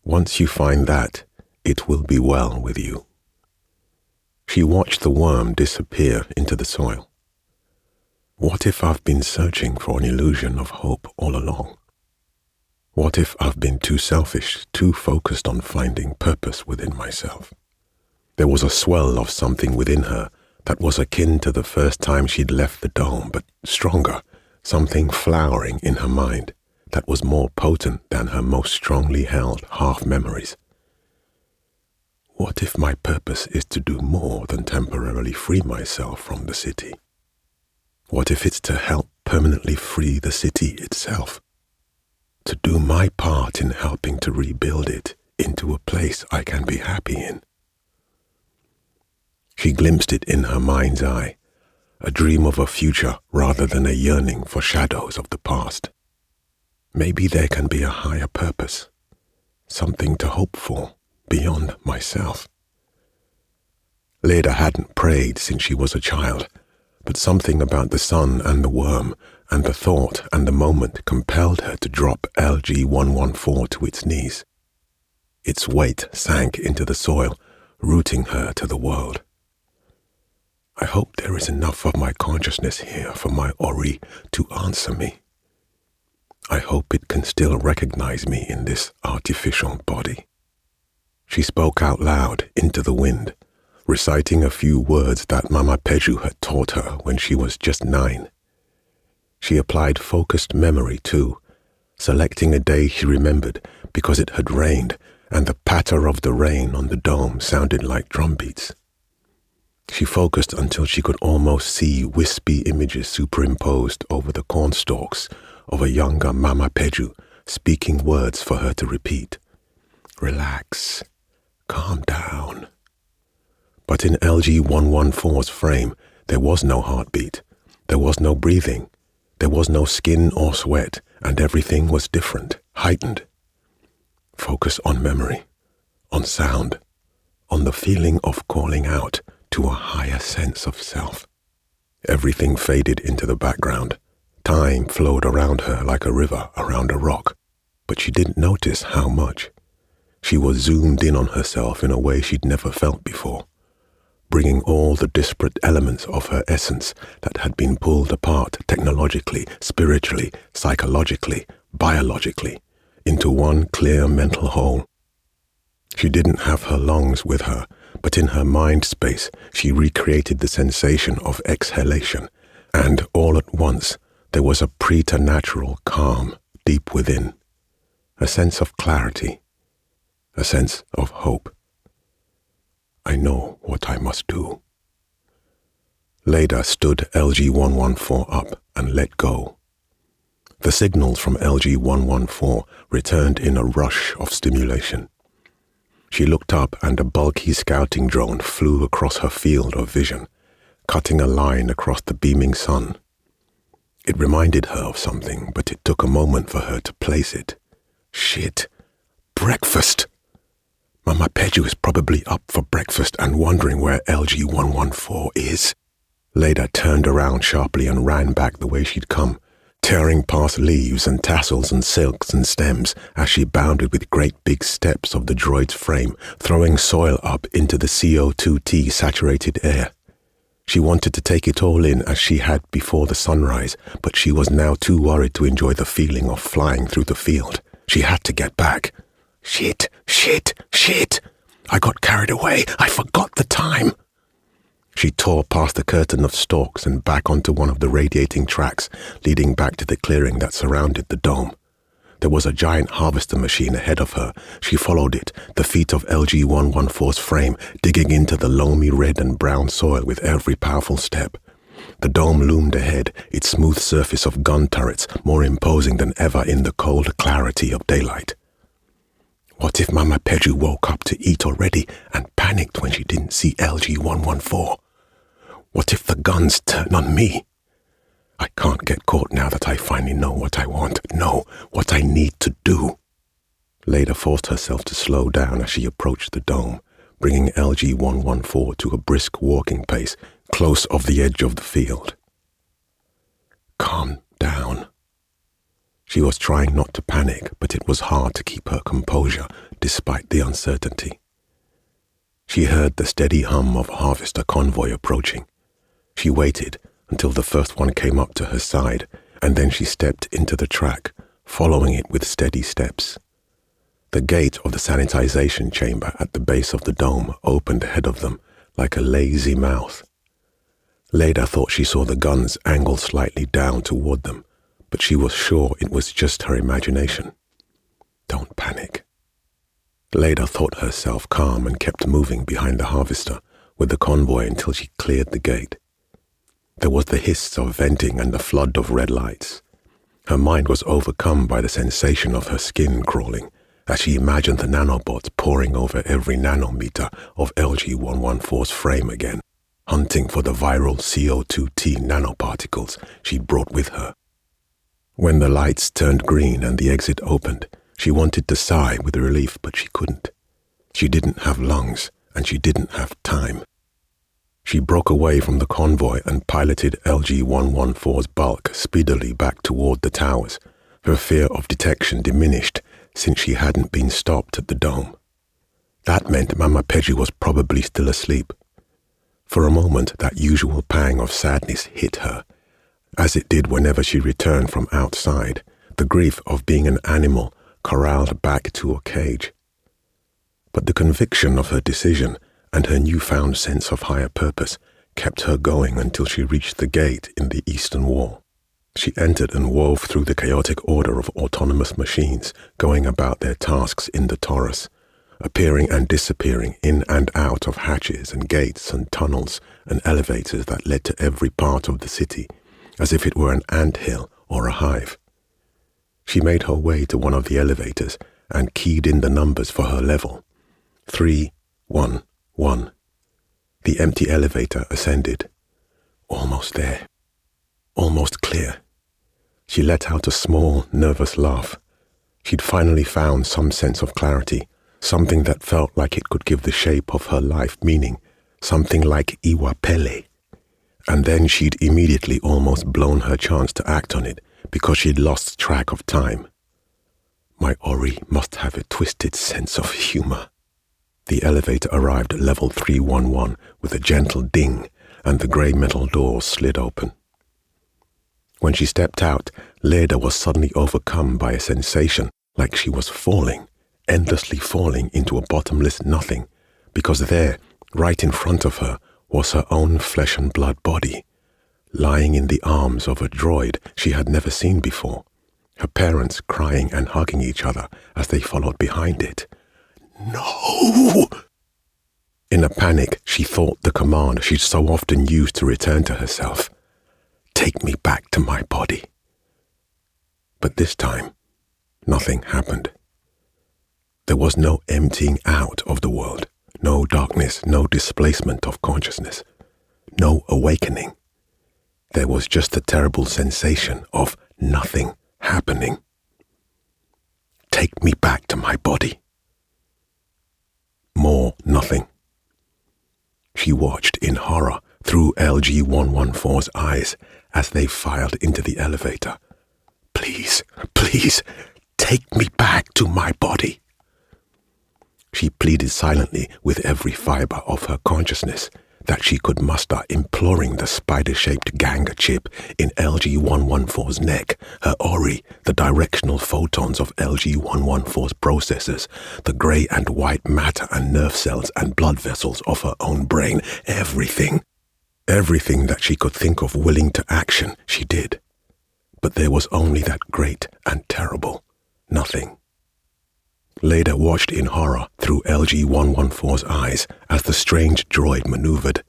Once you find that, it will be well with you. She watched the worm disappear into the soil. What if I've been searching for an illusion of hope all along? What if I've been too selfish, too focused on finding purpose within myself? There was a swell of something within her that was akin to the first time she'd left the dome, but stronger, something flowering in her mind that was more potent than her most strongly held half-memories. What if my purpose is to do more than temporarily free myself from the city? What if it's to help permanently free the city itself? To do my part in helping to rebuild it into a place I can be happy in? She glimpsed it in her mind's eye, a dream of a future rather than a yearning for shadows of the past. Maybe there can be a higher purpose, something to hope for beyond myself. Leda hadn't prayed since she was a child, but something about the sun and the worm and the thought and the moment compelled her to drop LG-114 to its knees. Its weight sank into the soil, rooting her to the world. I hope there is enough of my consciousness here for my Ori to answer me. I hope it can still recognize me in this artificial body. She spoke out loud into the wind, reciting a few words that Mama Peju had taught her when she was just 9. She applied focused memory too, selecting a day she remembered because it had rained and the patter of the rain on the dome sounded like drum beats. She focused until she could almost see wispy images superimposed over the cornstalks of a younger Mama Peju speaking words for her to repeat. Relax. Calm down. But in LG-114's frame, there was no heartbeat. There was no breathing. There was no skin or sweat, and everything was different, heightened. Focus on memory, on sound, on the feeling of calling out to a higher sense of self. Everything faded into the background. Time flowed around her like a river around a rock, but she didn't notice how much. She was zoomed in on herself in a way she'd never felt before, bringing all the disparate elements of her essence that had been pulled apart technologically, spiritually, psychologically, biologically, into one clear mental whole. She didn't have her lungs with her, but in her mind space she recreated the sensation of exhalation, and all at once there was a preternatural calm deep within, a sense of clarity, a sense of hope. I know what I must do. Leda stood LG-114 up and let go. The signals from LG-114 returned in a rush of stimulation. She looked up and a bulky scouting drone flew across her field of vision, cutting a line across the beaming sun. It reminded her of something, but it took a moment for her to place it. Shit. Breakfast! Mama Peju is probably up for breakfast and wondering where LG-114 is. Leda turned around sharply and ran back the way she'd come, tearing past leaves and tassels and silks and stems as she bounded with great big steps of the droid's frame, throwing soil up into the CO2T saturated air. She wanted to take it all in as she had before the sunrise, but she was now too worried to enjoy the feeling of flying through the field. She had to get back. Shit! I got carried away. I forgot the time. She tore past the curtain of stalks and back onto one of the radiating tracks leading back to the clearing that surrounded the dome. There was a giant harvester machine ahead of her. She followed it, the feet of LG-114's frame digging into the loamy red and brown soil with every powerful step. The dome loomed ahead, its smooth surface of gun turrets more imposing than ever in the cold clarity of daylight. What if Mama Peju woke up to eat already and panicked when she didn't see LG-114? What if the guns turn on me? I can't get caught now that I finally know what I want, know what I need to do. Leda forced herself to slow down as she approached the dome, bringing LG-114 to a brisk walking pace close off the edge of the field. Calm down. She was trying not to panic, but it was hard to keep her composure despite the uncertainty. She heard the steady hum of a harvester convoy approaching. She waited until the first one came up to her side, and then she stepped into the track, following it with steady steps. The gate of the sanitization chamber at the base of the dome opened ahead of them like a lazy mouth. Leda thought she saw the guns angled slightly down toward them, but she was sure it was just her imagination. Don't panic. Leda thought herself calm and kept moving behind the harvester with the convoy until she cleared the gate. There was the hiss of venting and the flood of red lights. Her mind was overcome by the sensation of her skin crawling as she imagined the nanobots poring over every nanometer of LG-114's frame again, hunting for the viral CO2T nanoparticles she'd brought with her. When the lights turned green and the exit opened, She wanted to sigh with relief, but she couldn't. She didn't have lungs, and she didn't have time. She broke away from the convoy and piloted LG-114's bulk speedily back toward the towers. Her fear of detection diminished since she hadn't been stopped at the dome. That meant Mama Peggy was probably still asleep. For a moment, that usual pang of sadness hit her, as it did whenever she returned from outside, the grief of being an animal corralled back to a cage. But the conviction of her decision and her newfound sense of higher purpose kept her going until she reached the gate in the eastern wall. She entered and wove through the chaotic order of autonomous machines going about their tasks in the torus, appearing and disappearing in and out of hatches and gates and tunnels and elevators that led to every part of the city, as if it were an anthill or a hive. She made her way to one of the elevators and keyed in the numbers for her level. 311. The empty elevator ascended. Almost there. Almost clear. She let out a small, nervous laugh. She'd finally found some sense of clarity, something that felt like it could give the shape of her life meaning, something like Iwapele. And then she'd immediately almost blown her chance to act on it because she'd lost track of time. My Ori must have a twisted sense of humor. The elevator arrived at level 311 with a gentle ding, and the grey metal doors slid open. When she stepped out, Leda was suddenly overcome by a sensation like she was falling, endlessly falling into a bottomless nothing, because there, right in front of her, was her own flesh and blood body, lying in the arms of a droid she had never seen before, her parents crying and hugging each other as they followed behind it. No! In a panic, she thought the command she'd so often used to return to herself. Take me back to my body. But this time, nothing happened. There was no emptying out of the world, no darkness, no displacement of consciousness, no awakening. There was just the terrible sensation of nothing happening. Take me back to my body. More nothing. She watched in horror through LG-114's eyes as they filed into the elevator. Please, please, take me back to my body. She pleaded silently with every fiber of her consciousness that she could muster, imploring the spider-shaped Ganga chip in LG-114's neck, her Ori, the directional photons of LG-114's processors, the grey and white matter and nerve cells and blood vessels of her own brain, everything. Everything that she could think of willing to action, she did. But there was only that great and terrible nothing. Leda watched in horror through LG-114's eyes as the strange droid maneuvered.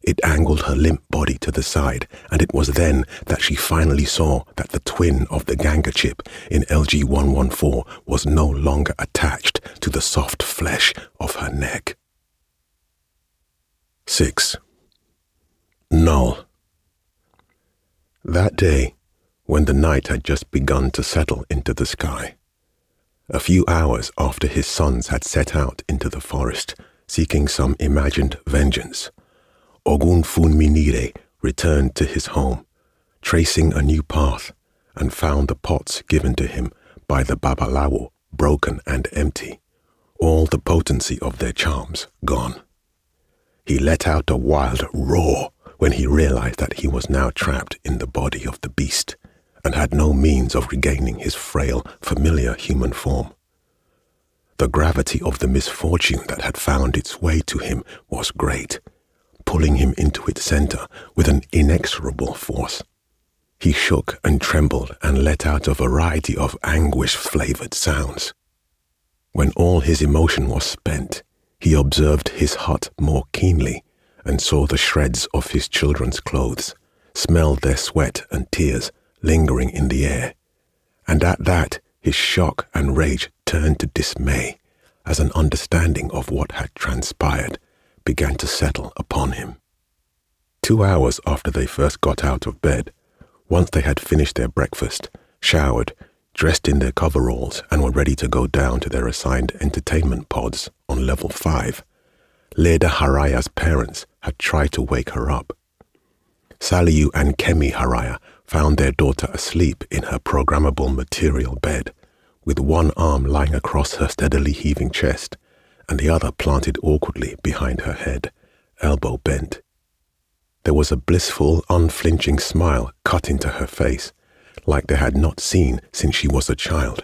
It angled her limp body to the side, and it was then that she finally saw that the twin of the Ganga chip in LG-114 was no longer attached to the soft flesh of her neck. 6. Null. That day, when the night had just begun to settle into the sky, a few hours after his sons had set out into the forest, seeking some imagined vengeance, Ogunfunminire returned to his home, tracing a new path, and found the pots given to him by the Babalawo broken and empty, all the potency of their charms gone. He let out a wild roar when he realized that he was now trapped in the body of the beast, and had no means of regaining his frail, familiar human form. The gravity of the misfortune that had found its way to him was great, pulling him into its center with an inexorable force. He shook and trembled and let out a variety of anguish-flavored sounds. When all his emotion was spent, he observed his hut more keenly and saw the shreds of his children's clothes, smelled their sweat and tears lingering in the air, and at that his shock and rage turned to dismay as an understanding of what had transpired began to settle upon him. 2 hours after they first got out of bed, once they had finished their breakfast, showered, dressed in their coveralls and were ready to go down to their assigned entertainment pods on level 5, Leda Haraya's parents had tried to wake her up. Saliu and Kemi Haraya found their daughter asleep in her programmable material bed, with one arm lying across her steadily heaving chest and the other planted awkwardly behind her head, elbow bent. There was a blissful, unflinching smile cut into her face, like they had not seen since she was a child.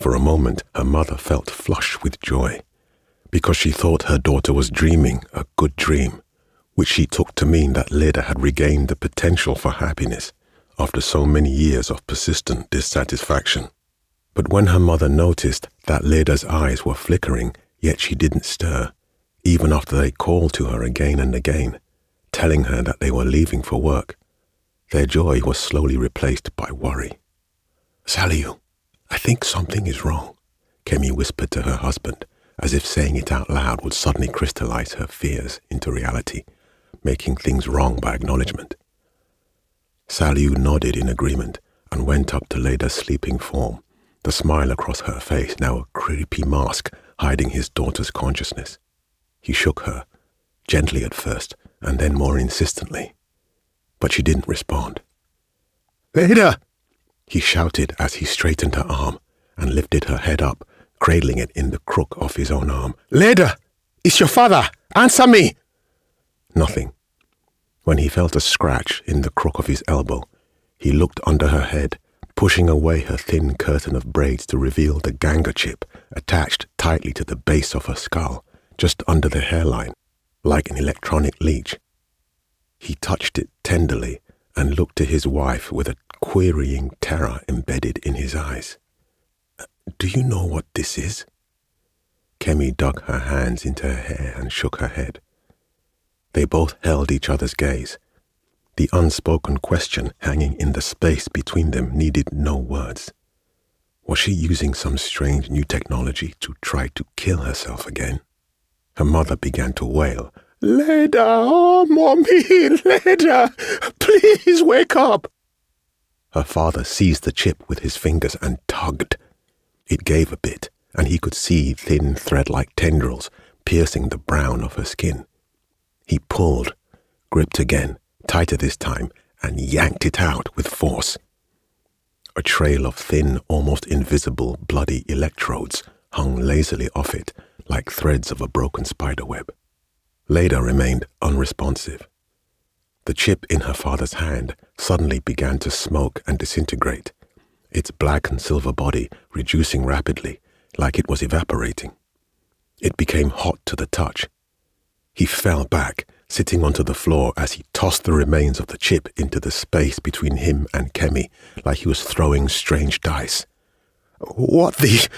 For a moment, her mother felt flush with joy, because she thought her daughter was dreaming a good dream, which she took to mean that Leda had regained the potential for happiness after so many years of persistent dissatisfaction. But when her mother noticed that Leda's eyes were flickering, yet she didn't stir, even after they called to her again and again, telling her that they were leaving for work, their joy was slowly replaced by worry. "Saliu, I think something is wrong," Kemi whispered to her husband, as if saying it out loud would suddenly crystallize her fears into reality, making things wrong by acknowledgement. Saliu nodded in agreement and went up to Leda's sleeping form, the smile across her face now a creepy mask hiding his daughter's consciousness. He shook her, gently at first, and then more insistently. But she didn't respond. "Leda!" he shouted as he straightened her arm and lifted her head up, cradling it in the crook of his own arm. "Leda! It's your father! Answer me!" Nothing. When he felt a scratch in the crook of his elbow, he looked under her head, pushing away her thin curtain of braids to reveal the ganga chip attached tightly to the base of her skull, just under the hairline, like an electronic leech. He touched it tenderly and looked to his wife with a querying terror embedded in his eyes. "Do you know what this is?" Kemi dug her hands into her hair and shook her head. They both held each other's gaze. The unspoken question hanging in the space between them needed no words. Was she using some strange new technology to try to kill herself again? Her mother began to wail. "Leda, oh, Mommy, Leda, please wake up." Her father seized the chip with his fingers and tugged. It gave a bit, and he could see thin thread-like tendrils piercing the brown of her skin. He pulled, gripped again, tighter this time, and yanked it out with force. A trail of thin, almost invisible, bloody electrodes hung lazily off it, like threads of a broken spiderweb. Leda remained unresponsive. The chip in her father's hand suddenly began to smoke and disintegrate, its black and silver body reducing rapidly, like it was evaporating. It became hot to the touch. He fell back, sitting onto the floor as he tossed the remains of the chip into the space between him and Kemi, like he was throwing strange dice. "What the—"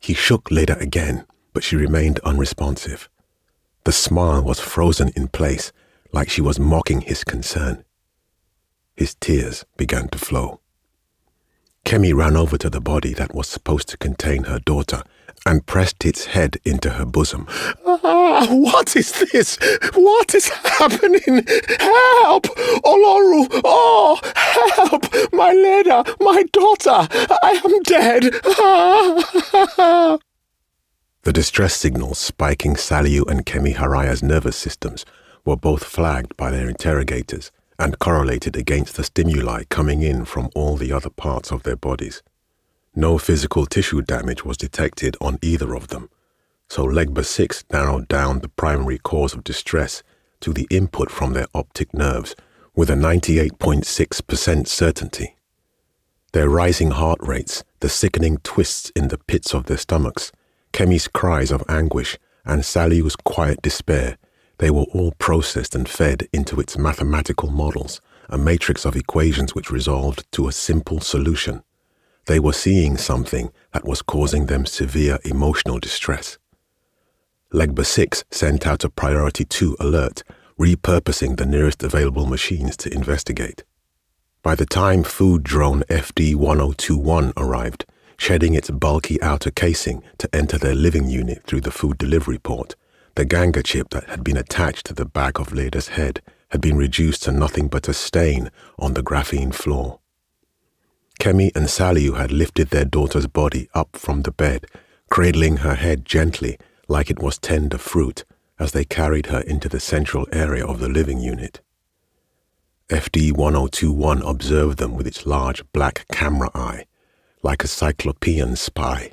He shook Leda again, but she remained unresponsive. The smile was frozen in place, like she was mocking his concern. His tears began to flow. Kemi ran over to the body that was supposed to contain her daughter and pressed its head into her bosom. What is this? What is happening? Help! Oloru! Oh, help! My Leda! My daughter! I am dead! The distress signals spiking Saliu and Kemi Haraya's nervous systems were both flagged by their interrogators and correlated against the stimuli coming in from all the other parts of their bodies. No physical tissue damage was detected on either of them, so Legba 6 narrowed down the primary cause of distress to the input from their optic nerves with a 98.6% certainty. Their rising heart rates, the sickening twists in the pits of their stomachs, Kemi's cries of anguish, and Saliu's quiet despair, they were all processed and fed into its mathematical models, a matrix of equations which resolved to a simple solution. They were seeing something that was causing them severe emotional distress. Legba 6 sent out a Priority 2 alert, repurposing the nearest available machines to investigate. By the time food drone FD-1021 arrived, shedding its bulky outer casing to enter their living unit through the food delivery port, the ganga chip that had been attached to the back of Leda's head had been reduced to nothing but a stain on the graphene floor. Kemi and Saliu had lifted their daughter's body up from the bed, cradling her head gently like it was tender fruit as they carried her into the central area of the living unit. FD-1021 observed them with its large black camera eye, like a cyclopean spy,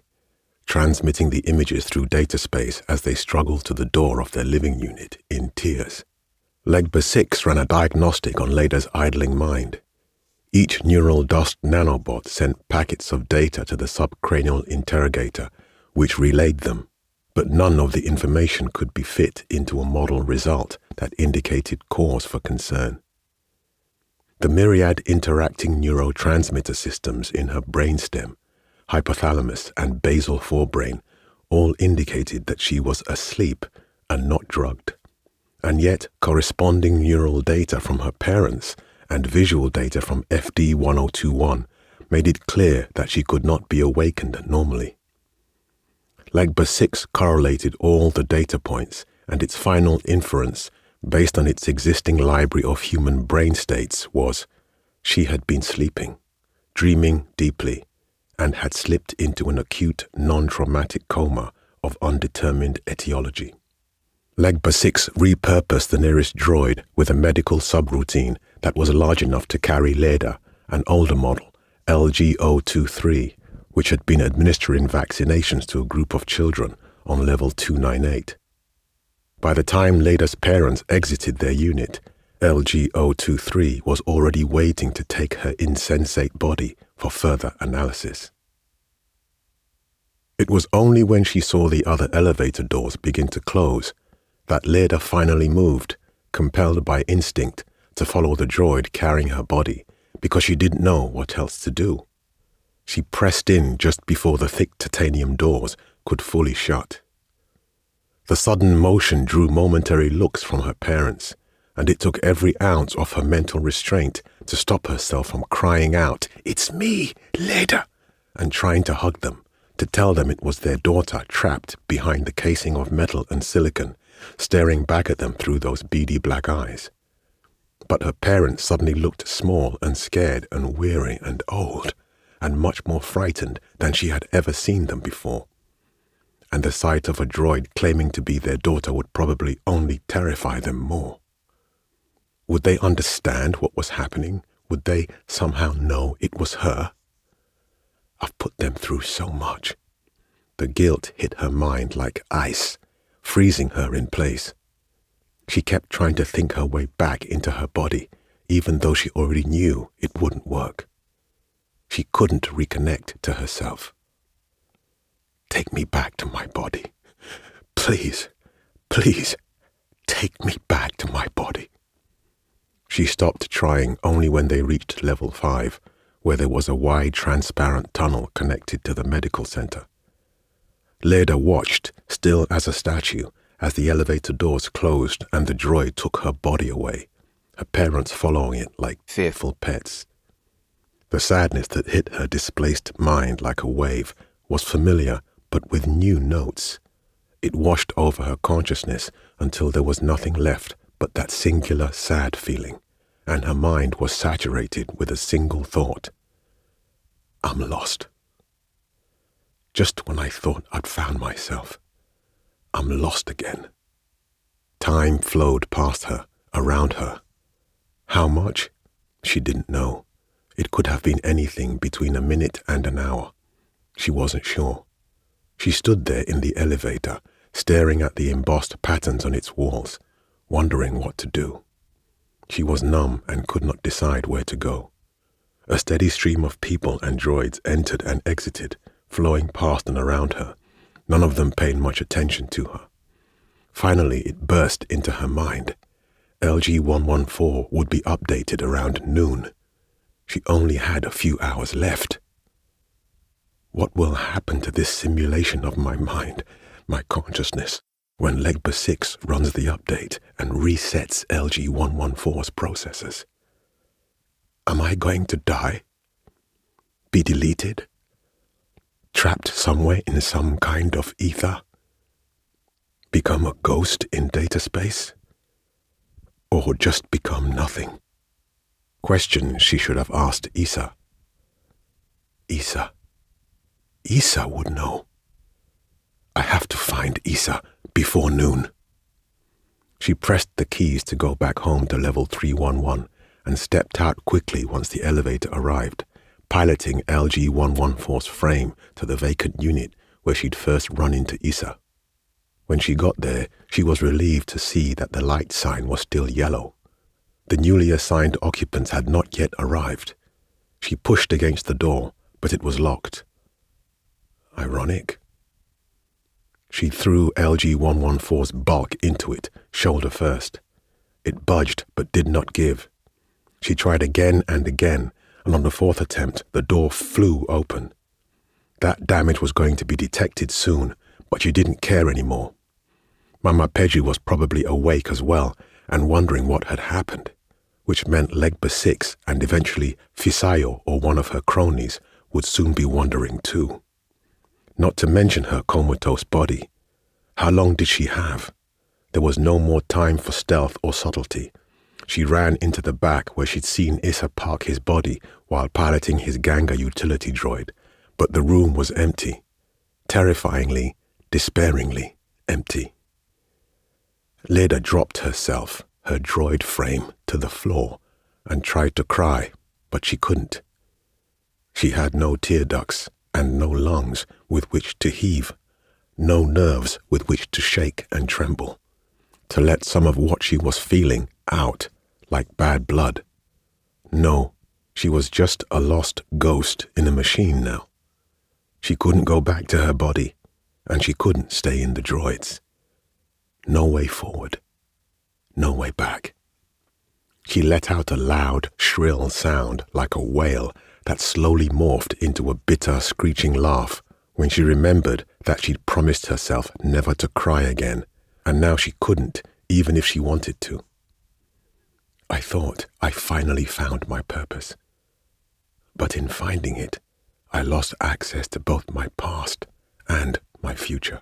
transmitting the images through data space as they struggled to the door of their living unit in tears. Legba 6 ran a diagnostic on Leda's idling mind. Each neural dust nanobot sent packets of data to the subcranial interrogator, which relayed them, but none of the information could be fit into a model result that indicated cause for concern. The myriad interacting neurotransmitter systems in her brainstem, hypothalamus and basal forebrain all indicated that she was asleep and not drugged. And yet corresponding neural data from her parents and visual data from FD-1021 made it clear that she could not be awakened normally. Legba 6 correlated all the data points, and its final inference, based on its existing library of human brain states, was she had been sleeping, dreaming deeply, and had slipped into an acute non-traumatic coma of undetermined etiology. Legba 6 repurposed the nearest droid with a medical subroutine that was large enough to carry Leda, an older model, LG-023, which had been administering vaccinations to a group of children on level 298. By the time Leda's parents exited their unit, LG-023 was already waiting to take her insensate body for further analysis. It was only when she saw the other elevator doors begin to close that Leda finally moved, compelled by instinct to follow the droid carrying her body, because she didn't know what else to do. She pressed in just before the thick titanium doors could fully shut. The sudden motion drew momentary looks from her parents, and it took every ounce of her mental restraint to stop herself from crying out, "It's me, Leda," and trying to hug them, to tell them it was their daughter trapped behind the casing of metal and silicon, staring back at them through those beady black eyes. But her parents suddenly looked small and scared and weary and old, and much more frightened than she had ever seen them before. And the sight of a droid claiming to be their daughter would probably only terrify them more. Would they understand what was happening? Would they somehow know it was her? I've put them through so much. The guilt hit her mind like ice, freezing her in place. She kept trying to think her way back into her body, even though she already knew it wouldn't work. She couldn't reconnect to herself. Take me back to my body. Please, please, take me back to my body. She stopped trying only when they reached level 5, where there was a wide, transparent tunnel connected to the medical center. Leda watched, still as a statue, as the elevator doors closed and the droid took her body away, her parents following it like fearful pets. The sadness that hit her displaced mind like a wave was familiar, but with new notes. It washed over her consciousness until there was nothing left but that singular sad feeling, and her mind was saturated with a single thought. I'm lost. Just when I thought I'd found myself, I'm lost again. Time flowed past her, around her. How much? She didn't know. It could have been anything between a minute and an hour. She wasn't sure. She stood there in the elevator, staring at the embossed patterns on its walls, wondering what to do. She was numb and could not decide where to go. A steady stream of people and droids entered and exited, flowing past and around her, none of them paying much attention to her. Finally, it burst into her mind. LG-114 would be updated around noon. She only had a few hours left. What will happen to this simulation of my mind, my consciousness, when Legba 6 runs the update and resets LG-114's processors? Am I going to die? Be deleted? Trapped somewhere in some kind of ether? Become a ghost in data space? Or just become nothing? Questions she should have asked Issa. Issa. Issa would know. I have to find Issa before noon. She pressed the keys to go back home to level 311 and stepped out quickly once the elevator arrived, piloting LG-114's frame to the vacant unit where she'd first run into Issa. When she got there, she was relieved to see that the light sign was still yellow. The newly assigned occupants had not yet arrived. She pushed against the door, but it was locked. Ironic. She threw LG-114's bulk into it, shoulder first. It budged but did not give. She tried again and again, and on the fourth attempt, the door flew open. That damage was going to be detected soon, but she didn't care anymore. Mama Peju was probably awake as well and wondering what had happened, which meant Legba 6 and eventually Fisayo or one of her cronies would soon be wondering too. Not to mention her comatose body. How long did she have? There was no more time for stealth or subtlety. She ran into the back where she'd seen Issa park his body while piloting his Ganga utility droid, but the room was empty. Terrifyingly, despairingly empty. Leda dropped herself, her droid frame, to the floor and tried to cry, but she couldn't. She had no tear ducts and no lungs with which to heave, no nerves with which to shake and tremble, to let some of what she was feeling out like bad blood. No, she was just a lost ghost in a machine now. She couldn't go back to her body, and she couldn't stay in the droids. No way forward, no way back. She let out a loud, shrill sound like a wail that slowly morphed into a bitter, screeching laugh when she remembered that she'd promised herself never to cry again, and now she couldn't, even if she wanted to. I thought I finally found my purpose. But in finding it, I lost access to both my past and my future.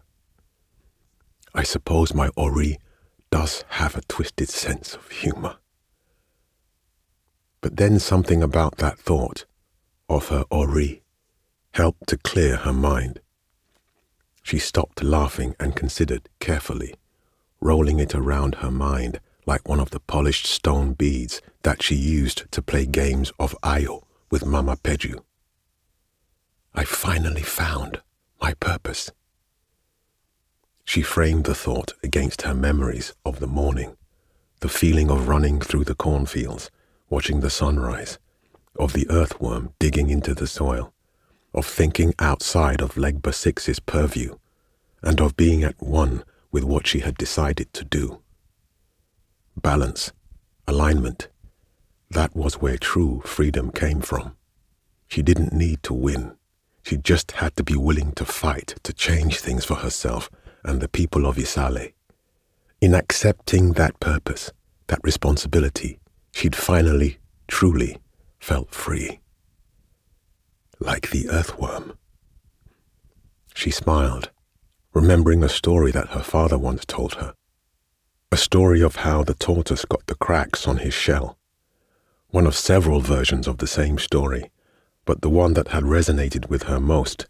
I suppose my Ori does have a twisted sense of humor. But then something about that thought of her Ori helped to clear her mind. She stopped laughing and considered carefully, rolling it around her mind like one of the polished stone beads that she used to play games of Ayo with Mama Peju. I finally found my purpose. She framed the thought against her memories of the morning, the feeling of running through the cornfields, watching the sunrise, of the earthworm digging into the soil, of thinking outside of Legba 6's purview, and of being at one with what she had decided to do. Balance, alignment, that was where true freedom came from. She didn't need to win. She just had to be willing to fight to change things for herself and the people of Isale. In accepting that purpose, that responsibility, she'd finally, truly felt free. Like the earthworm. She smiled, remembering a story that her father once told her. A story of how the tortoise got the cracks on his shell. One of several versions of the same story, but the one that had resonated with her most.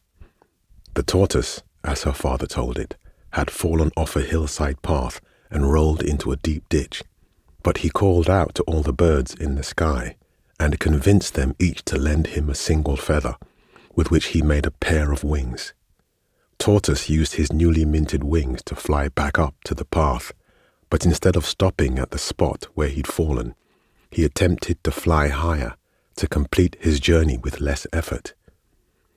The tortoise, as her father told it, had fallen off a hillside path and rolled into a deep ditch, but he called out to all the birds in the sky and convinced them each to lend him a single feather, with which he made a pair of wings. Tortoise used his newly minted wings to fly back up to the path, but instead of stopping at the spot where he'd fallen, he attempted to fly higher to complete his journey with less effort.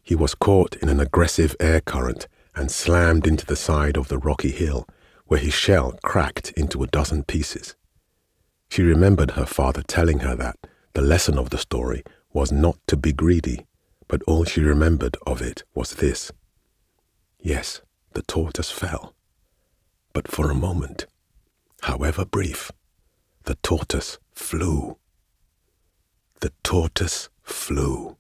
He was caught in an aggressive air current and slammed into the side of the rocky hill, where his shell cracked into a dozen pieces. She remembered her father telling her that the lesson of the story was not to be greedy, but all she remembered of it was this. Yes, the tortoise fell, but for a moment, however brief, the tortoise flew. The tortoise flew.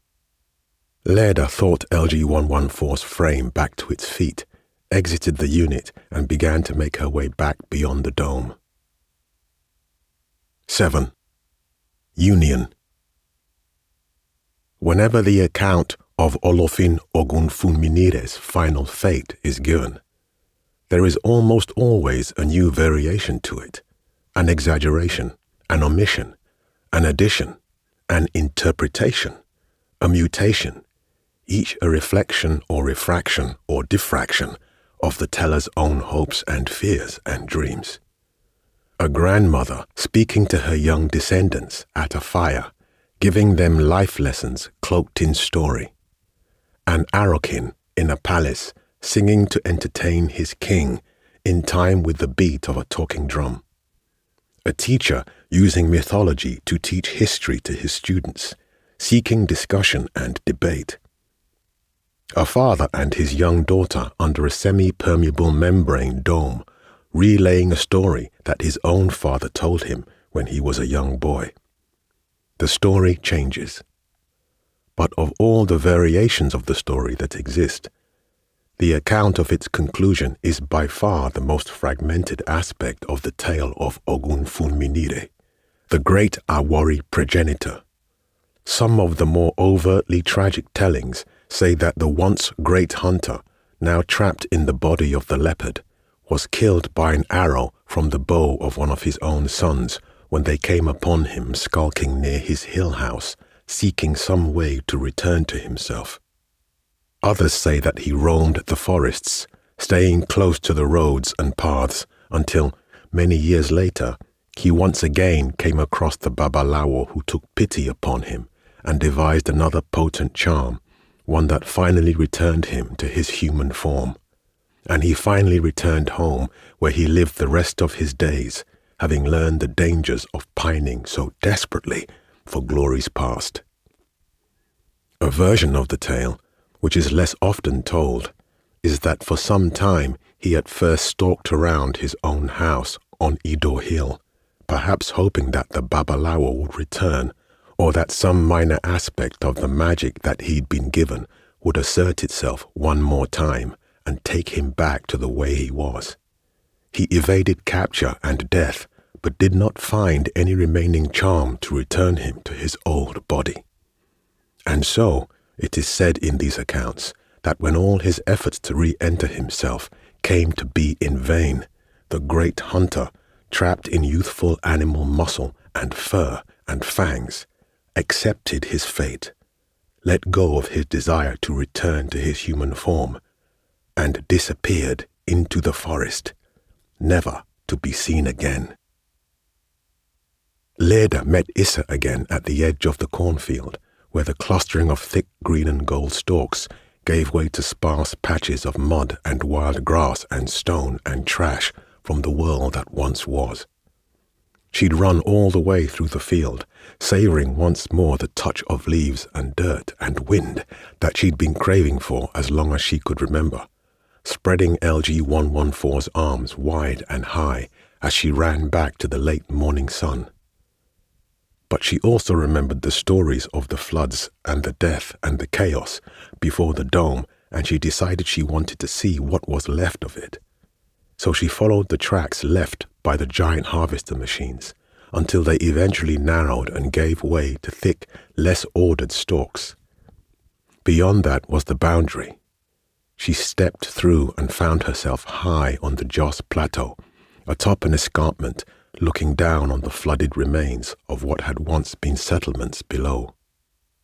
Leda thought LG-114's frame back to its feet, exited the unit, and began to make her way back beyond the dome. 7. Union. Whenever the account of Olofin Ogunfunminire's final fate is given, there is almost always a new variation to it, an exaggeration, an omission, an addition, an interpretation, a mutation, each a reflection or refraction or diffraction of the teller's own hopes and fears and dreams. A grandmother speaking to her young descendants at a fire, giving them life lessons cloaked in story. An Arokin in a palace singing to entertain his king in time with the beat of a talking drum. A teacher using mythology to teach history to his students, seeking discussion and debate. A father and his young daughter under a semi-permeable membrane dome, relaying a story that his own father told him when he was a young boy. The story changes. But of all the variations of the story that exist, the account of its conclusion is by far the most fragmented aspect of the tale of Ogunfunminire, the great Awari progenitor. Some of the more overtly tragic tellings say that the once great hunter, now trapped in the body of the leopard, was killed by an arrow from the bow of one of his own sons when they came upon him skulking near his hill house, seeking some way to return to himself. Others say that he roamed the forests, staying close to the roads and paths until, many years later, he once again came across the Babalawo who took pity upon him and devised another potent charm, one that finally returned him to his human form. And he finally returned home, where he lived the rest of his days, having learned the dangers of pining so desperately for glories past. A version of the tale, which is less often told, is that for some time he at first stalked around his own house on Ido Hill, perhaps hoping that the Babalawo would return, or that some minor aspect of the magic that he'd been given would assert itself one more time and take him back to the way he was. He evaded capture and death, but did not find any remaining charm to return him to his old body. And so, it is said in these accounts that when all his efforts to re-enter himself came to be in vain, the great hunter, trapped in youthful animal muscle and fur and fangs, accepted his fate, let go of his desire to return to his human form, and disappeared into the forest, never to be seen again. Leda met Issa again at the edge of the cornfield, where the clustering of thick green and gold stalks gave way to sparse patches of mud and wild grass and stone and trash from the world that once was. She'd run all the way through the field, savoring once more the touch of leaves and dirt and wind that she'd been craving for as long as she could remember, spreading LG 114's arms wide and high as she ran back to the late morning sun. But she also remembered the stories of the floods and the death and the chaos before the dome, and she decided she wanted to see what was left of it. So she followed the tracks left by the giant harvester machines until they eventually narrowed and gave way to thick, less ordered stalks. Beyond that was the boundary. She stepped through and found herself high on the Joss Plateau, atop an escarpment, looking down on the flooded remains of what had once been settlements below.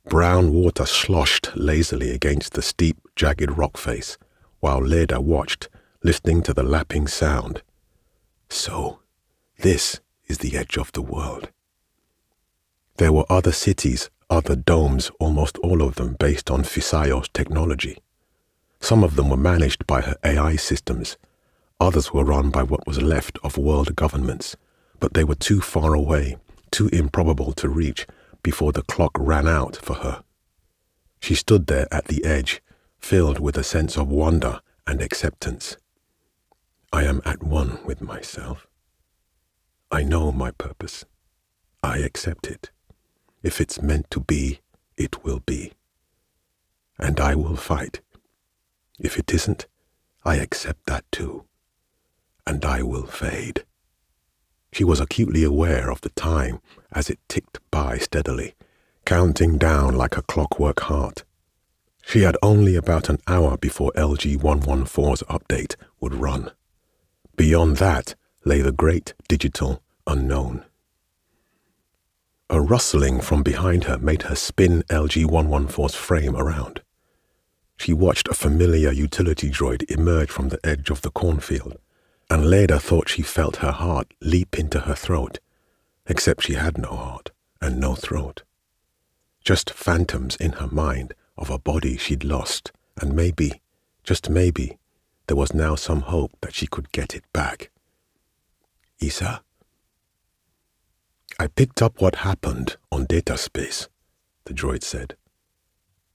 Brown water sloshed lazily against the steep, jagged rock face, while Leda watched, listening to the lapping sound. So, this is the edge of the world. There were other cities, other domes, almost all of them based on Fisayos technology. Some of them were managed by her AI systems. Others were run by what was left of world governments, but they were too far away, too improbable to reach before the clock ran out for her. She stood there at the edge, filled with a sense of wonder and acceptance. I am at one with myself. I know my purpose. I accept it. If it's meant to be, it will be. And I will fight. If it isn't, I accept that too. And I will fade. She was acutely aware of the time as it ticked by steadily, counting down like a clockwork heart. She had only about an hour before LG-114's update would run. Beyond that lay the great digital unknown. A rustling from behind her made her spin LG-114's frame around. She watched a familiar utility droid emerge from the edge of the cornfield, and later thought she felt her heart leap into her throat, except she had no heart and no throat. Just phantoms in her mind of a body she'd lost, and maybe, just maybe, there was now some hope that she could get it back. Issa? I picked up what happened on data space, the droid said.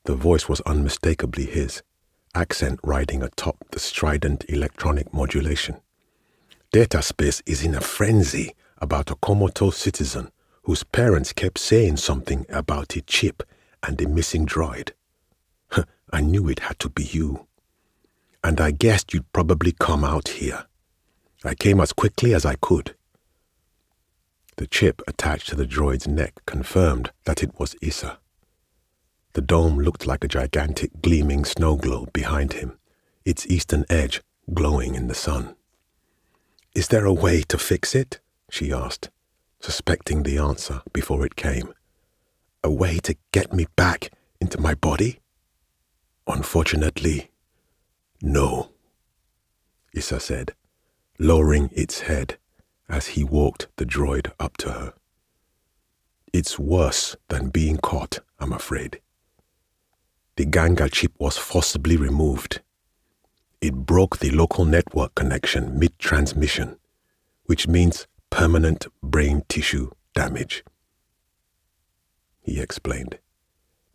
The voice was unmistakably his, accent riding atop the strident electronic modulation. Data space is in a frenzy about a comatose citizen whose parents kept saying something about a chip and a missing droid. I knew it had to be you. And I guessed you'd probably come out here. I came as quickly as I could. The chip attached to the droid's neck confirmed that it was Issa. The dome looked like a gigantic gleaming snow globe behind him, its eastern edge glowing in the sun. Is there a way to fix it? She asked, suspecting the answer before it came. A way to get me back into my body? Unfortunately, no, Issa said, lowering its head as he walked the droid up to her. It's worse than being caught, I'm afraid. The Ganga chip was forcibly removed. It broke the local network connection mid-transmission, which means permanent brain tissue damage. He explained.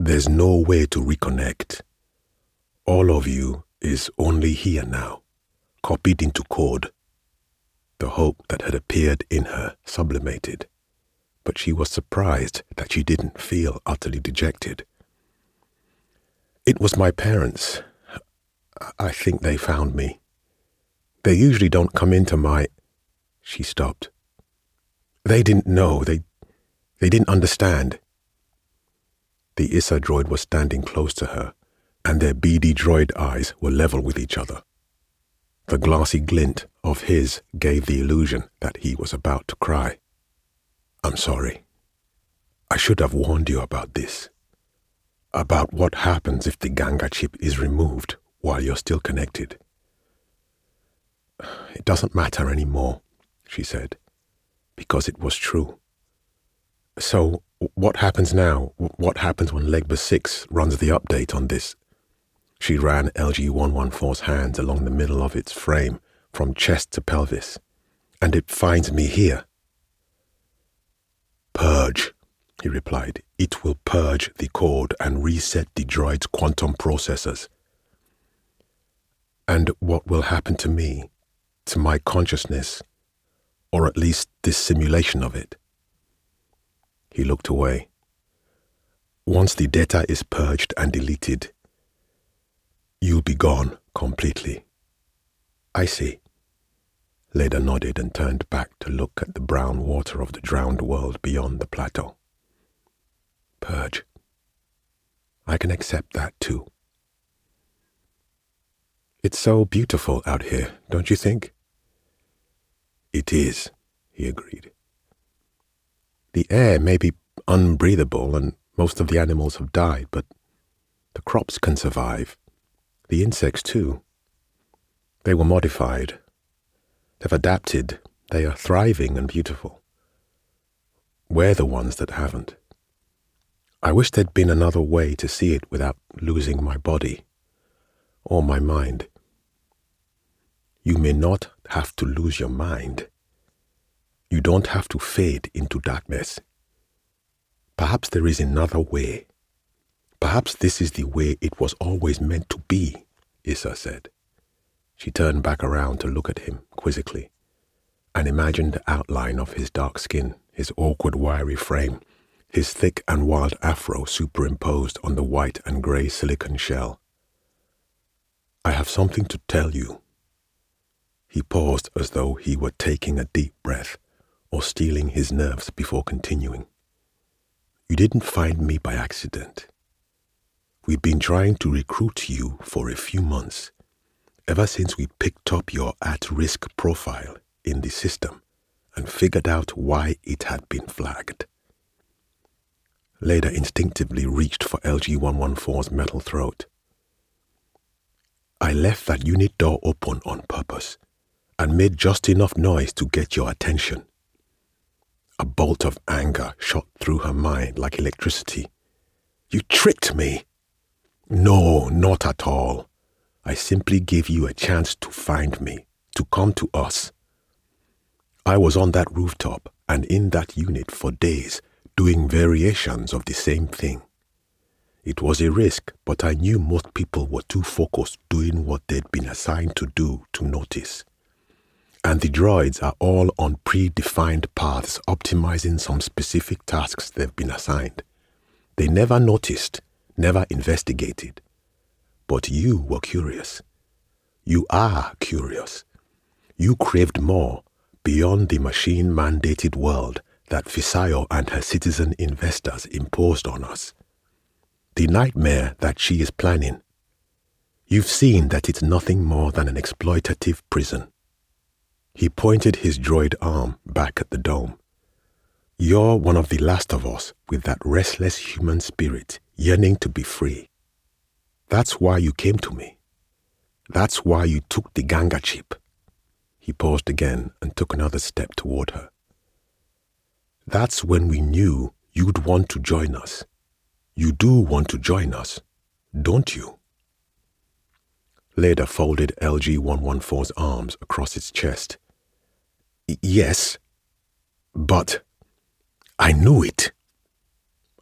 There's no way to reconnect. All of you is only here now, copied into code. The hope that had appeared in her sublimated, but she was surprised that she didn't feel utterly dejected. It was my parents. I think they found me. They usually don't come into my... She stopped. They didn't know. They didn't understand. The Issa droid was standing close to her, and their beady droid eyes were level with each other. The glassy glint of his gave the illusion that he was about to cry. I'm sorry. I should have warned you about this. About what happens if the Ganga chip is removed while you're still connected. It doesn't matter anymore, she said, because it was true. So, what happens now? What happens when Legba 6 runs the update on this? She ran LG-114's hands along the middle of its frame, from chest to pelvis. And it finds me here. Purge, he replied. It will purge the code and reset the droid's quantum processors. And what will happen to me, to my consciousness, or at least this simulation of it? He looked away. Once the data is purged and deleted, you'll be gone completely. I see. Leda nodded and turned back to look at the brown water of the drowned world beyond the plateau. Purge. I can accept that too. It's so beautiful out here, don't you think? It is, he agreed. The air may be unbreathable and most of the animals have died, but the crops can survive. The insects too. They were modified. They've adapted. They are thriving and beautiful. We're the ones that haven't. I wish there'd been another way to see it without losing my body or my mind. You may not have to lose your mind. You don't have to fade into darkness. Perhaps there is another way. Perhaps this is the way it was always meant to be, Issa said. She turned back around to look at him quizzically and imagined the outline of his dark skin, his awkward wiry frame, his thick and wild afro superimposed on the white and grey silicon shell. I have something to tell you. He paused as though he were taking a deep breath or steeling his nerves before continuing. You didn't find me by accident. We've been trying to recruit you for a few months, ever since we picked up your at-risk profile in the system and figured out why it had been flagged. Leda instinctively reached for LG-114's metal throat. I left that unit door open on purpose and made just enough noise to get your attention. A bolt of anger shot through her mind like electricity. You tricked me! No, not at all. I simply gave you a chance to find me, to come to us. I was on that rooftop and in that unit for days, doing variations of the same thing. It was a risk, but I knew most people were too focused doing what they'd been assigned to do to notice. And the droids are all on predefined paths optimizing some specific tasks they've been assigned. They never noticed, never investigated. But you were curious. You are curious. You craved more beyond the machine-mandated world that Fisayo and her citizen investors imposed on us. The nightmare that she is planning. You've seen that it's nothing more than an exploitative prison. He pointed his droid arm back at the dome. You're one of the last of us with that restless human spirit yearning to be free. That's why you came to me. That's why you took the Ganga chip. He paused again and took another step toward her. That's when we knew you'd want to join us. You do want to join us, don't you? Leda folded LG-114's arms across its chest. Yes, but I knew it.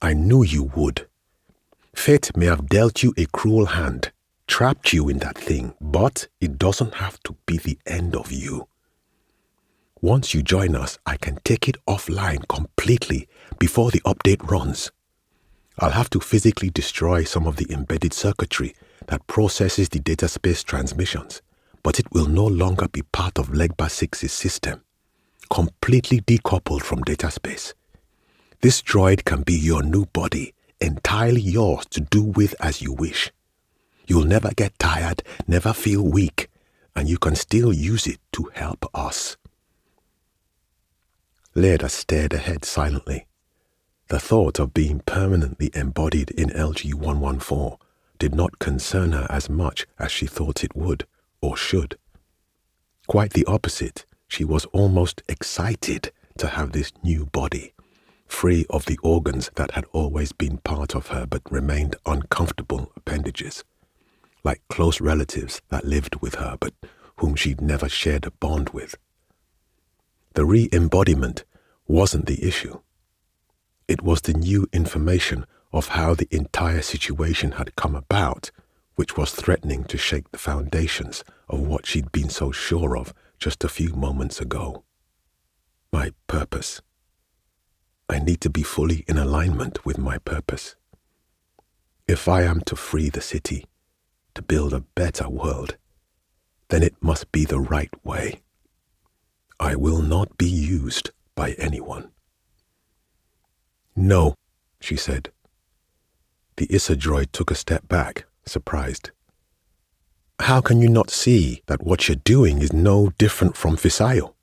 I knew you would. Fate may have dealt you a cruel hand, trapped you in that thing, but it doesn't have to be the end of you. Once you join us, I can take it offline completely before the update runs. I'll have to physically destroy some of the embedded circuitry that processes the data space transmissions, but it will no longer be part of Legba 6's system, completely decoupled from data space. This droid can be your new body, entirely yours to do with as you wish. You'll never get tired, never feel weak, and you can still use it to help us. Leda stared ahead silently. The thought of being permanently embodied in LG-114 did not concern her as much as she thought it would, or should. Quite the opposite, she was almost excited to have this new body, free of the organs that had always been part of her but remained uncomfortable appendages, like close relatives that lived with her but whom she'd never shared a bond with. The re-embodiment wasn't the issue. It was the new information of how the entire situation had come about, which was threatening to shake the foundations of what she'd been so sure of just a few moments ago. My purpose. I need to be fully in alignment with my purpose. If I am to free the city, to build a better world, then it must be the right way. I will not be used by anyone. No, she said. The Issa droid took a step back, surprised. How can you not see that what you're doing is no different from Fisayo?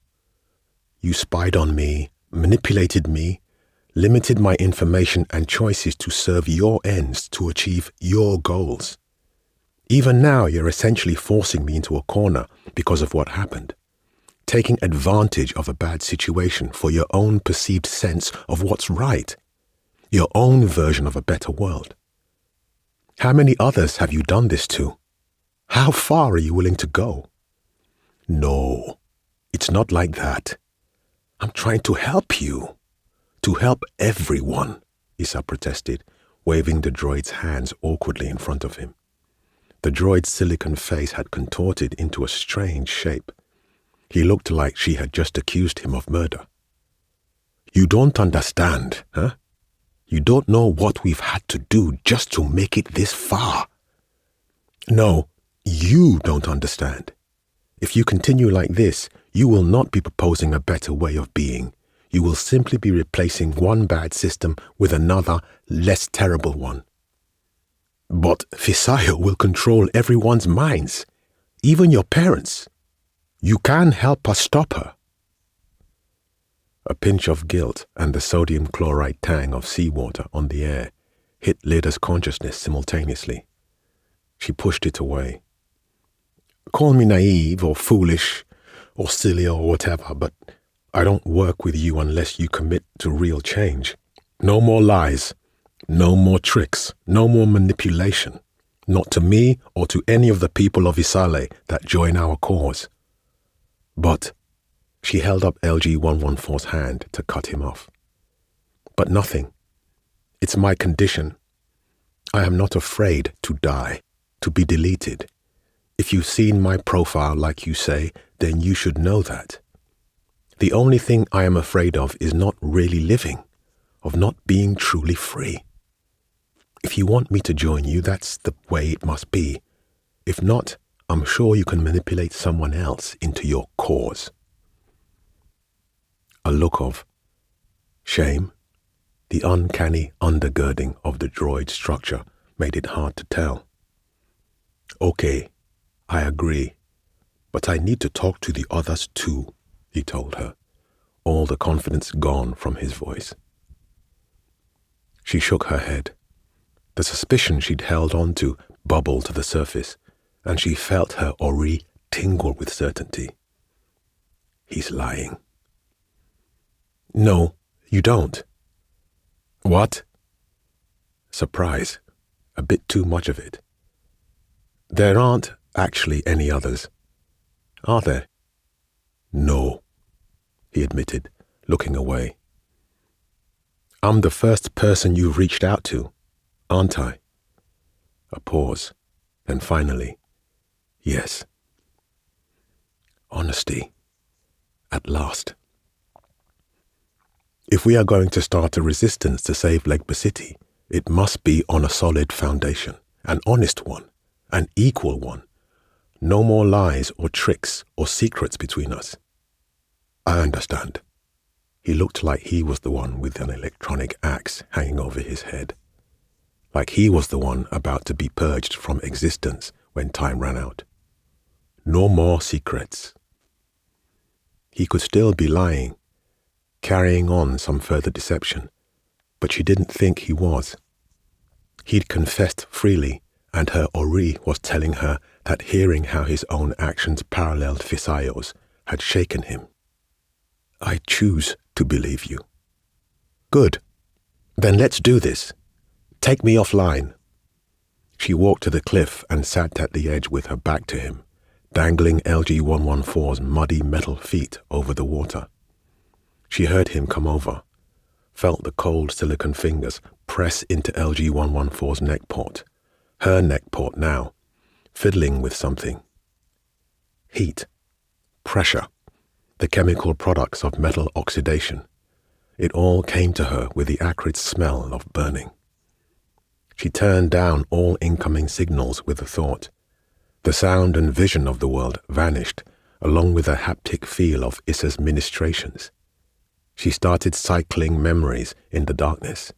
You spied on me, manipulated me, limited my information and choices to serve your ends to achieve your goals. Even now, you're essentially forcing me into a corner because of what happened, taking advantage of a bad situation for your own perceived sense of what's right, your own version of a better world. How many others have you done this to? How far are you willing to go? No, it's not like that. I'm trying to help you. To help everyone, Issa protested, waving the droid's hands awkwardly in front of him. The droid's silicon face had contorted into a strange shape. He looked like she had just accused him of murder. You don't understand, huh? You don't know what we've had to do just to make it this far. No, you don't understand. If you continue like this, you will not be proposing a better way of being. You will simply be replacing one bad system with another, less terrible one. But Fisayo will control everyone's minds, even your parents. You can help us stop her. A pinch of guilt and the sodium chloride tang of seawater on the air hit Leda's consciousness simultaneously. She pushed it away. Call me naive or foolish or silly or whatever, but I don't work with you unless you commit to real change. No more lies, no more tricks, no more manipulation, not to me or to any of the people of Isale that join our cause. But she held up LG-114's hand to cut him off. But nothing. It's my condition. I am not afraid to die, to be deleted. If you've seen my profile like you say, then you should know that. The only thing I am afraid of is not really living, of not being truly free. If you want me to join you, that's the way it must be. If not, I'm sure you can manipulate someone else into your cause. A look of shame, the uncanny undergirding of the droid structure made it hard to tell. Okay, I agree, but I need to talk to the others too, he told her, all the confidence gone from his voice. She shook her head. The suspicion she'd held on to bubbled to the surface, and she felt her Ori tingle with certainty. He's lying. No, you don't. What? Surprise. A bit too much of it. There aren't actually any others. Are there? No, he admitted, looking away. I'm the first person you've reached out to, aren't I? A pause, then finally, yes. Honesty, at last. If we are going to start a resistance to save Legba City, it must be on a solid foundation, an honest one, an equal one. No more lies or tricks or secrets between us. I understand. He looked like he was the one with an electronic axe hanging over his head. Like he was the one about to be purged from existence when time ran out. No more secrets. He could still be lying, carrying on some further deception, but she didn't think he was. He'd confessed freely, and her Ori was telling her that hearing how his own actions paralleled Fisayo's had shaken him. I choose to believe you. Good. Then let's do this. Take me offline. She walked to the cliff and sat at the edge with her back to him, dangling LG-114's muddy metal feet over the water. She heard him come over, felt the cold silicon fingers press into LG-114's neckport, her neckport now, fiddling with something. Heat, pressure, the chemical products of metal oxidation. It all came to her with the acrid smell of burning. She turned down all incoming signals with a thought. The sound and vision of the world vanished, along with the haptic feel of Issa's ministrations. She started cycling memories in the darkness,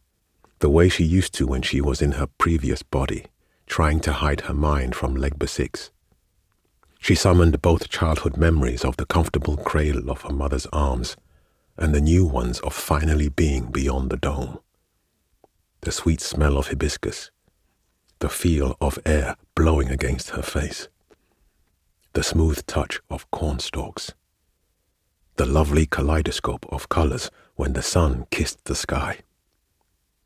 the way she used to when she was in her previous body, trying to hide her mind from Legba 6. She summoned both childhood memories of the comfortable cradle of her mother's arms and the new ones of finally being beyond the dome. The sweet smell of hibiscus, the feel of air blowing against her face, the smooth touch of cornstalks, the lovely kaleidoscope of colors when the sun kissed the sky.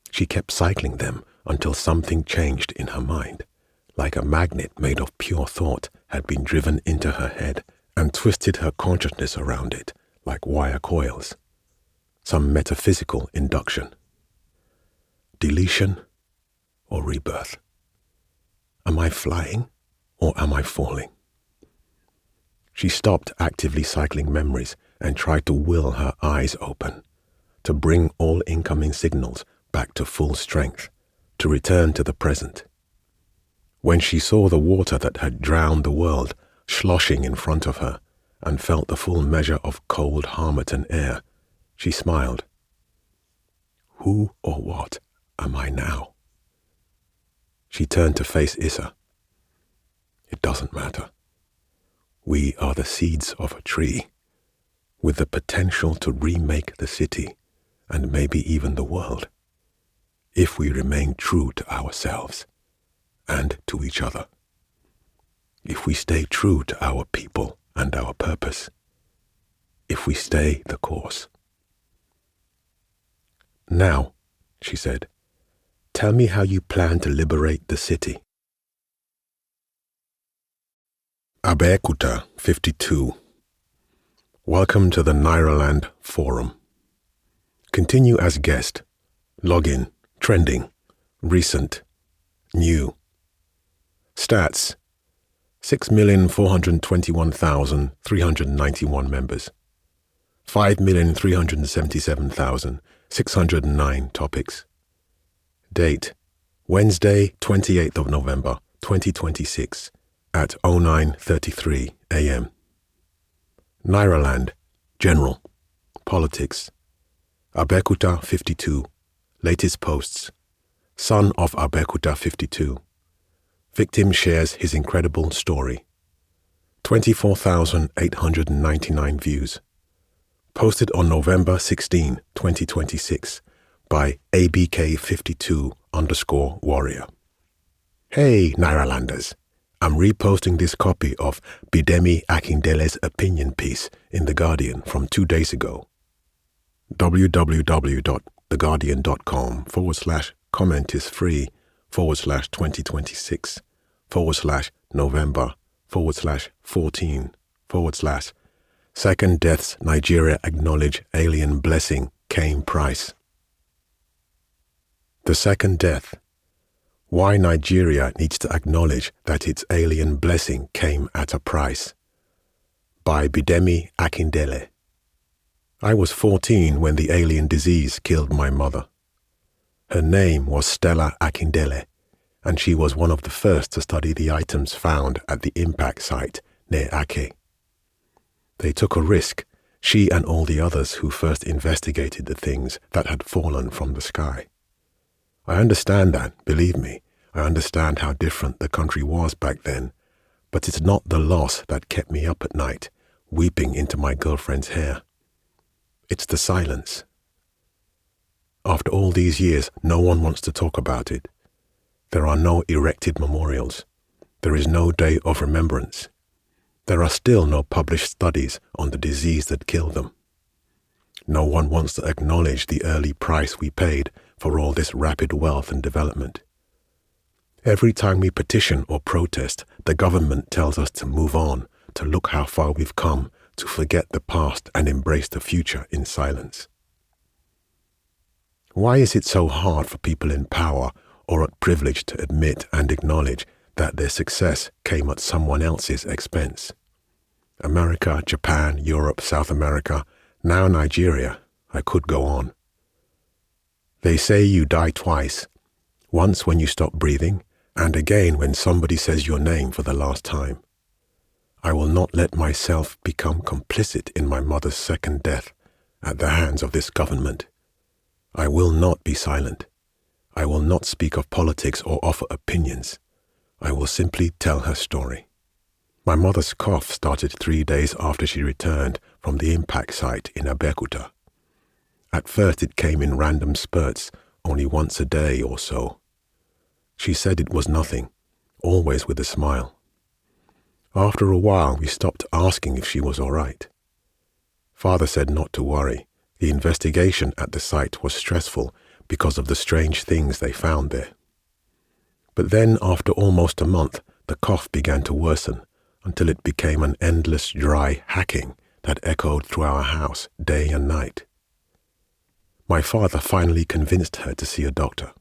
She kept cycling them until something changed in her mind, like a magnet made of pure thought had been driven into her head and twisted her consciousness around it like wire coils. Some metaphysical induction. Deletion or rebirth? Am I flying or am I falling? She stopped actively cycling memories and tried to will her eyes open, to bring all incoming signals back to full strength, to return to the present. When she saw the water that had drowned the world sloshing in front of her and felt the full measure of cold Harmattan air, she smiled. Who or what am I now? She turned to face Issa. It doesn't matter. We are the seeds of a tree, with the potential to remake the city, and maybe even the world, if we remain true to ourselves and to each other. If we stay true to our people and our purpose. If we stay the course. Now, she said, tell me how you plan to liberate the city. Abeokuta, 52. Welcome to the Nairaland Forum. Continue as guest. Login. Trending. Recent. New. Stats. 6,421,391 members. 5,377,609 topics. Date. Wednesday, 28th of November, 2026 at 09:33 a.m. Nairaland. General. Politics. Abeokuta 52. Latest posts. Son of Abeokuta 52. Victim shares his incredible story. 24,899 views. Posted on November 16, 2026 by ABK52_warrior. Hey, Nairalanders. I'm reposting this copy of Bidemi Akindele's opinion piece in The Guardian from 2 days ago. www.theguardian.com/comment is free /2026/November/14/ Second deaths Nigeria acknowledge alien blessing came price. The second death. Why Nigeria needs to acknowledge that its alien blessing came at a price. By Bidemi Akindele. I was 14 when the alien disease killed my mother. Her name was Stella Akindele, and she was one of the first to study the items found at the impact site near Ake. They took a risk, she and all the others who first investigated the things that had fallen from the sky. I understand that, believe me, I understand how different the country was back then, but it's not the loss that kept me up at night, weeping into my girlfriend's hair. It's the silence. After all these years, no one wants to talk about it. There are no erected memorials. There is no day of remembrance. There are still no published studies on the disease that killed them. No one wants to acknowledge the early price we paid for all this rapid wealth and development. Every time we petition or protest, the government tells us to move on, to look how far we've come, to forget the past and embrace the future in silence. Why is it so hard for people in power or at privilege to admit and acknowledge that their success came at someone else's expense? America, Japan, Europe, South America, now Nigeria, I could go on. They say you die twice, once when you stop breathing, and again when somebody says your name for the last time. I will not let myself become complicit in my mother's second death at the hands of this government. I will not be silent. I will not speak of politics or offer opinions. I will simply tell her story. My mother's cough started 3 days after she returned from the impact site in Abeokuta. At first it came in random spurts, only once a day or so. She said it was nothing, always with a smile. After a while we stopped asking if she was all right. Father said not to worry. The investigation at the site was stressful because of the strange things they found there. But then after almost a month, the cough began to worsen until it became an endless dry hacking that echoed through our house day and night. My father finally convinced her to see a doctor.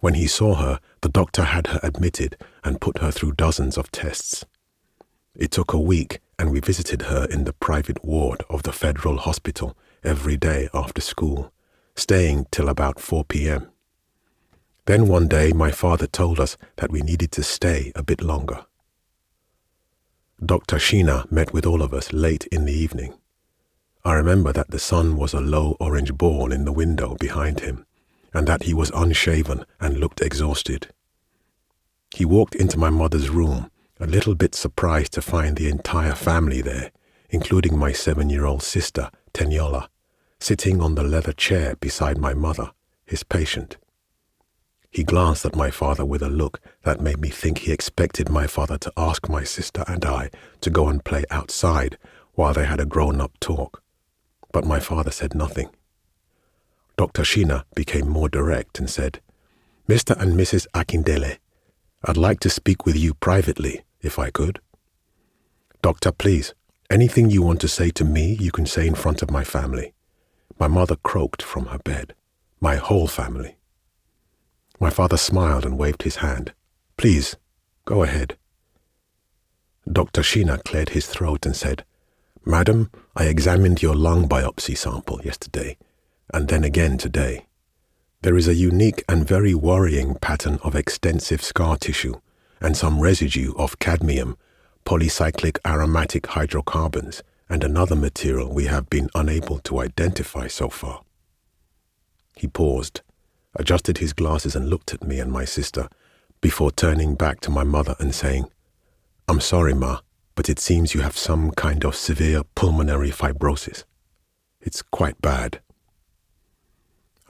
When he saw her, the doctor had her admitted and put her through dozens of tests. It took a week, and we visited her in the private ward of the federal hospital every day after school, staying till about 4 p.m. Then one day my father told us that we needed to stay a bit longer. Dr. Sheena met with all of us late in the evening. I remember that the sun was a low orange ball in the window behind him, and that he was unshaven and looked exhausted. He walked into my mother's room, a little bit surprised to find the entire family there, including my 7-year-old sister, Tenyola, sitting on the leather chair beside my mother, his patient. He glanced at my father with a look that made me think he expected my father to ask my sister and I to go and play outside while they had a grown-up talk. But my father said nothing. Dr. Sheena became more direct and said, "Mr. and Mrs. Akindele, I'd like to speak with you privately, if I could." "Doctor, please, anything you want to say to me, you can say in front of my family." My mother croaked from her bed. "My whole family." My father smiled and waved his hand. "Please, go ahead." Dr. Sheena cleared his throat and said, "Madam, I examined your lung biopsy sample yesterday, and then again today. There is a unique and very worrying pattern of extensive scar tissue and some residue of cadmium, polycyclic aromatic hydrocarbons, and another material we have been unable to identify so far." He paused, adjusted his glasses and looked at me and my sister before turning back to my mother and saying, "I'm sorry, Ma, but it seems you have some kind of severe pulmonary fibrosis. It's quite bad."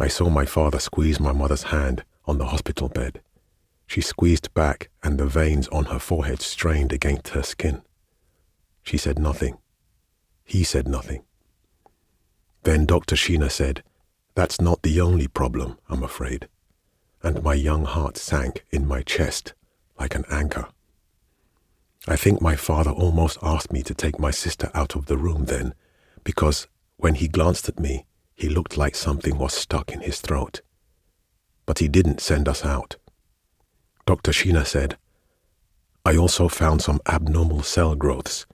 I saw my father squeeze my mother's hand on the hospital bed. She squeezed back and the veins on her forehead strained against her skin. She said nothing. He said nothing. Then Dr. Sheena said, "That's not the only problem, I'm afraid." And my young heart sank in my chest like an anchor. I think my father almost asked me to take my sister out of the room then, because when he glanced at me, he looked like something was stuck in his throat. But he didn't send us out. Dr. Sheena said, "I also found some abnormal cell growths,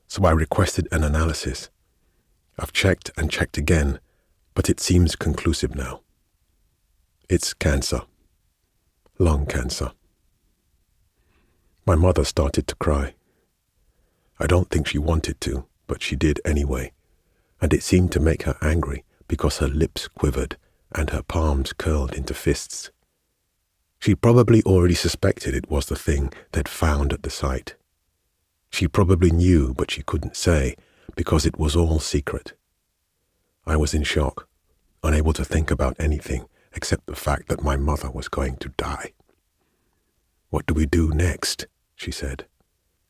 so I requested an analysis. I've checked and checked again, but it seems conclusive now. It's cancer. Lung cancer." My mother started to cry. I don't think she wanted to, but she did anyway, and it seemed to make her angry because her lips quivered and her palms curled into fists. She probably already suspected it was the thing they'd found at the site. She probably knew, but she couldn't say, because it was all secret. I was in shock, unable to think about anything except the fact that my mother was going to die. "What do we do next?" she said,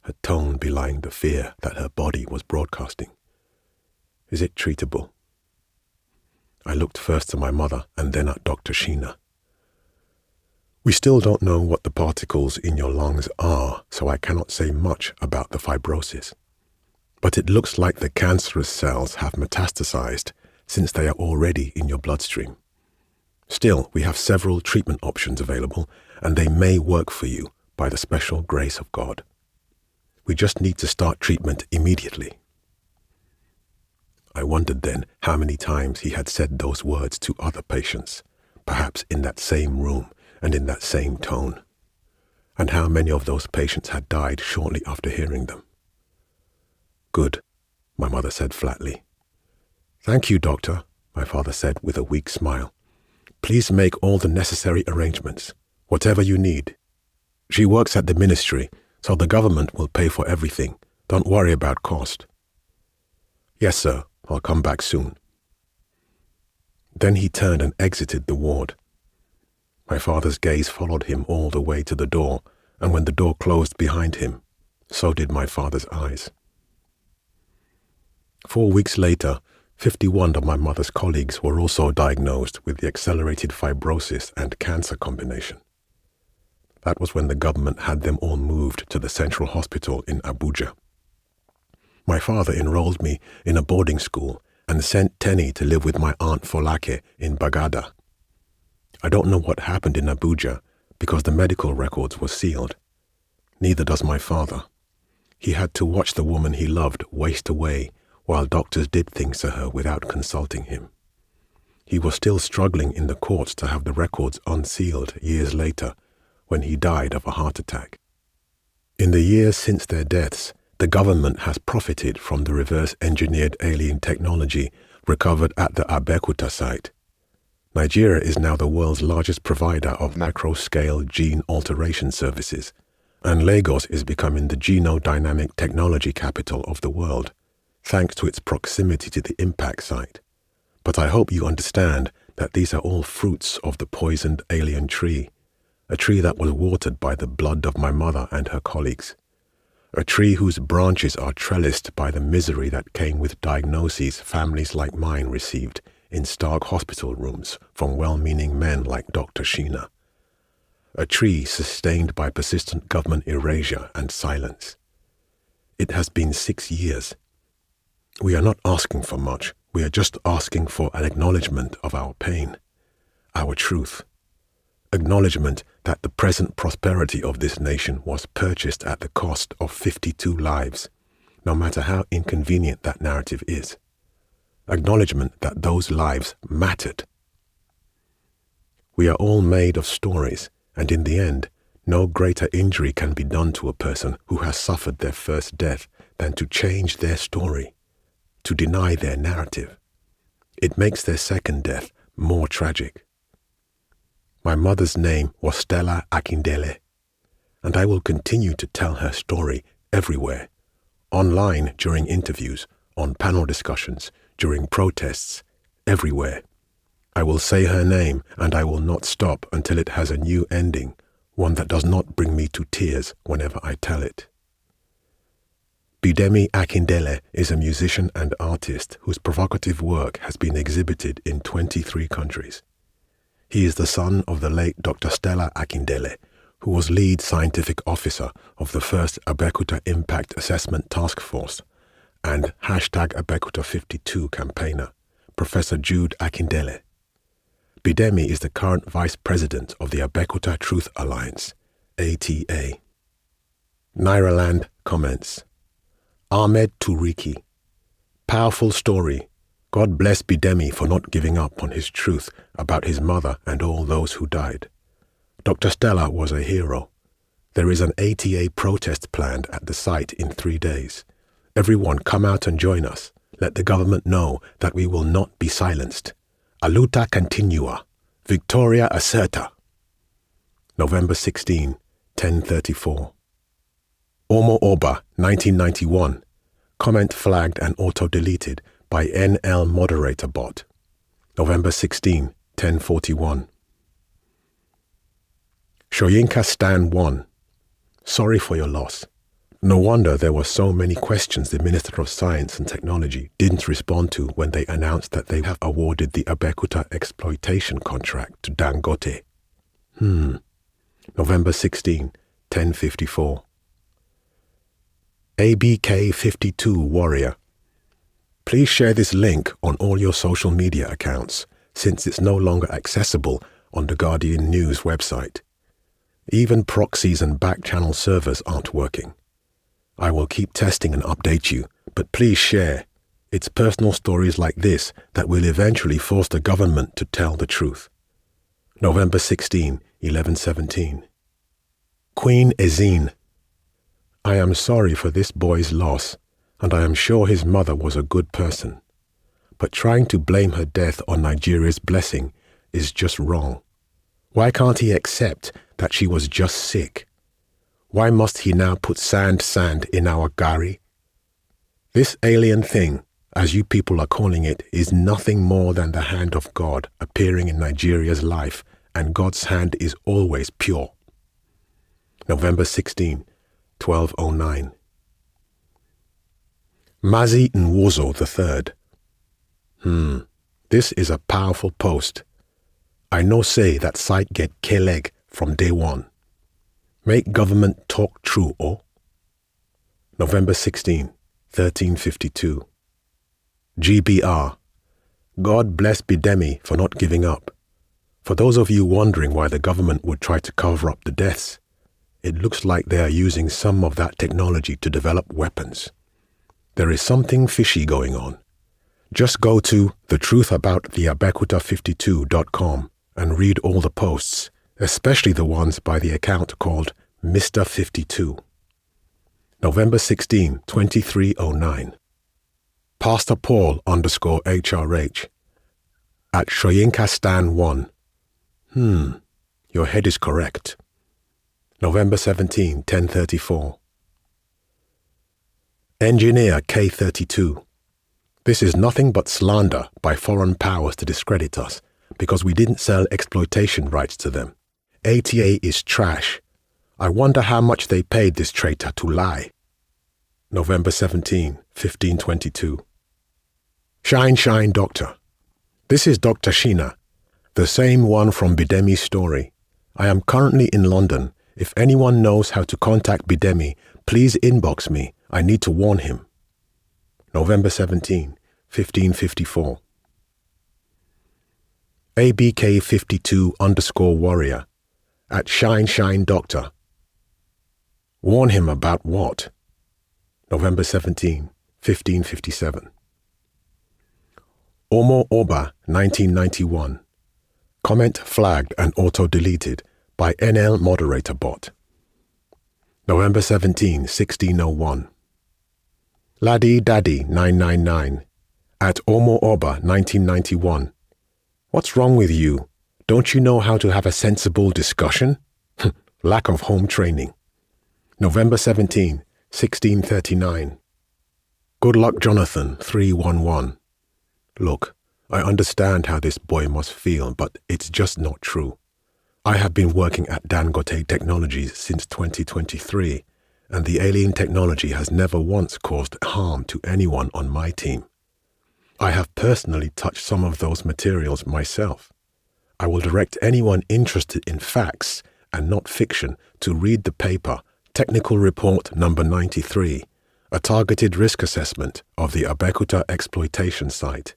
her tone belying the fear that her body was broadcasting. "Is it treatable?" I looked first to my mother and then at Dr. Sheena. "We still don't know what the particles in your lungs are, so I cannot say much about the fibrosis. But it looks like the cancerous cells have metastasized since they are already in your bloodstream. Still, we have several treatment options available, and they may work for you by the special grace of God. We just need to start treatment immediately." I wondered then how many times he had said those words to other patients, perhaps in that same room and in that same tone, and how many of those patients had died shortly after hearing them. "Good," my mother said flatly. "Thank you, doctor," my father said with a weak smile. "Please make all the necessary arrangements, whatever you need. She works at the ministry, so the government will pay for everything. Don't worry about cost." "Yes, sir. I'll come back soon." Then he turned and exited the ward. My father's gaze followed him all the way to the door, and when the door closed behind him, so did my father's eyes. 4 weeks later, 51 of my mother's colleagues were also diagnosed with the accelerated fibrosis and cancer combination. That was when the government had them all moved to the central hospital in Abuja. My father enrolled me in a boarding school and sent Tenny to live with my aunt Folake in Bagada. I don't know what happened in Abuja because the medical records were sealed. Neither does my father. He had to watch the woman he loved waste away while doctors did things to her without consulting him. He was still struggling in the courts to have the records unsealed years later when he died of a heart attack. In the years since their deaths, the government has profited from the reverse-engineered alien technology recovered at the Abeokuta site. Nigeria is now the world's largest provider of macro-scale gene alteration services, and Lagos is becoming the genodynamic technology capital of the world, thanks to its proximity to the impact site. But I hope you understand that these are all fruits of the poisoned alien tree, a tree that was watered by the blood of my mother and her colleagues, a tree whose branches are trellised by the misery that came with diagnoses families like mine received in stark hospital rooms from well-meaning men like Dr. Sheena, a tree sustained by persistent government erasure and silence. It has been 6 years. We are not asking for much. We are just asking for an acknowledgement of our pain, our truth, acknowledgement that the present prosperity of this nation was purchased at the cost of 52 lives, no matter how inconvenient that narrative is, acknowledgement that those lives mattered. We are all made of stories, and in the end, no greater injury can be done to a person who has suffered their first death than to change their story, to deny their narrative. It makes their second death more tragic. My mother's name was Stella Akindele, and I will continue to tell her story everywhere, online during interviews, on panel discussions, during protests, everywhere. I will say her name, and I will not stop until it has a new ending, one that does not bring me to tears whenever I tell it. Bidemi Akindele is a musician and artist whose provocative work has been exhibited in 23 countries. He is the son of the late Dr. Stella Akindele, who was lead scientific officer of the first Abeokuta Impact Assessment Task Force, and #Abeokuta52 campaigner, Professor Jude Akindele. Bidemi is the current vice president of the Abeokuta Truth Alliance, ATA. Nairaland comments, Ahmed Turiki. Powerful story. God bless Bidemi for not giving up on his truth about his mother and all those who died. Dr. Stella was a hero. There is an ATA protest planned at the site in 3 days. Everyone come out and join us. Let the government know that we will not be silenced. Aluta continua. Victoria asserta. November 16, 1034. Omo Oba, 1991. Comment flagged and auto-deleted by NL Moderator Bot. November 16, 1041. Shoyinka Stan 1. Sorry for your loss. No wonder there were so many questions the Minister of Science and Technology didn't respond to when they announced that they have awarded the Abeokuta exploitation contract to Dangote. November 16, 1054. ABK52 Warrior. Please share this link on all your social media accounts, since it's no longer accessible on the Guardian News website. Even proxies and back-channel servers aren't working. I will keep testing and update you, but please share. It's personal stories like this that will eventually force the government to tell the truth. November 16, 1117. Queen Ezine. I am sorry for this boy's loss, and I am sure his mother was a good person. But trying to blame her death on Nigeria's blessing is just wrong. Why can't he accept that she was just sick? Why must he now put sand in our gari? This alien thing, as you people are calling it, is nothing more than the hand of God appearing in Nigeria's life, and God's hand is always pure. November 16, 1209. Mazi Nwozo III. This is a powerful post. I know say that site get keleg from day one. Make government talk true, oh? November 16, 1352. GBR. God bless Bidemi for not giving up. For those of you wondering why the government would try to cover up the deaths, it looks like they are using some of that technology to develop weapons. There is something fishy going on. Just go to thetruthabouttheabeokuta52.com and read all the posts, especially the ones by the account called Mr. 52. November 16, 2309. Pastor Paul _HRH. at Shoyinka Stan 1. Your head is correct. November 17, 10:34. Engineer K32. This is nothing but slander by foreign powers to discredit us because we didn't sell exploitation rights to them. ATA is trash. I wonder how much they paid this traitor to lie. November 17, 1522. Shine Doctor. This is Dr. Sheena, the same one from Bidemi's story. I am currently in London. If anyone knows how to contact Bidemi, please inbox me. I need to warn him. November 17, 1554. ABK52_warrior at Shine Doctor. Warn him about what? November 17, 1557. Omo Oba, 1991. Comment flagged and auto-deleted by NL Moderator Bot. November 17, 1601. Laddie Daddy 999 at Omo Oba 1991. What's wrong with you? Don't you know how to have a sensible discussion? Lack of home training. November 17, 1639. Good luck Jonathan 311. Look, I understand how this boy must feel, but it's just not true. I have been working at Dangote Technologies since 2023, and the alien technology has never once caused harm to anyone on my team. I have personally touched some of those materials myself. I will direct anyone interested in facts and not fiction to read the paper Technical Report Number 93, a targeted risk assessment of the Abeokuta exploitation site,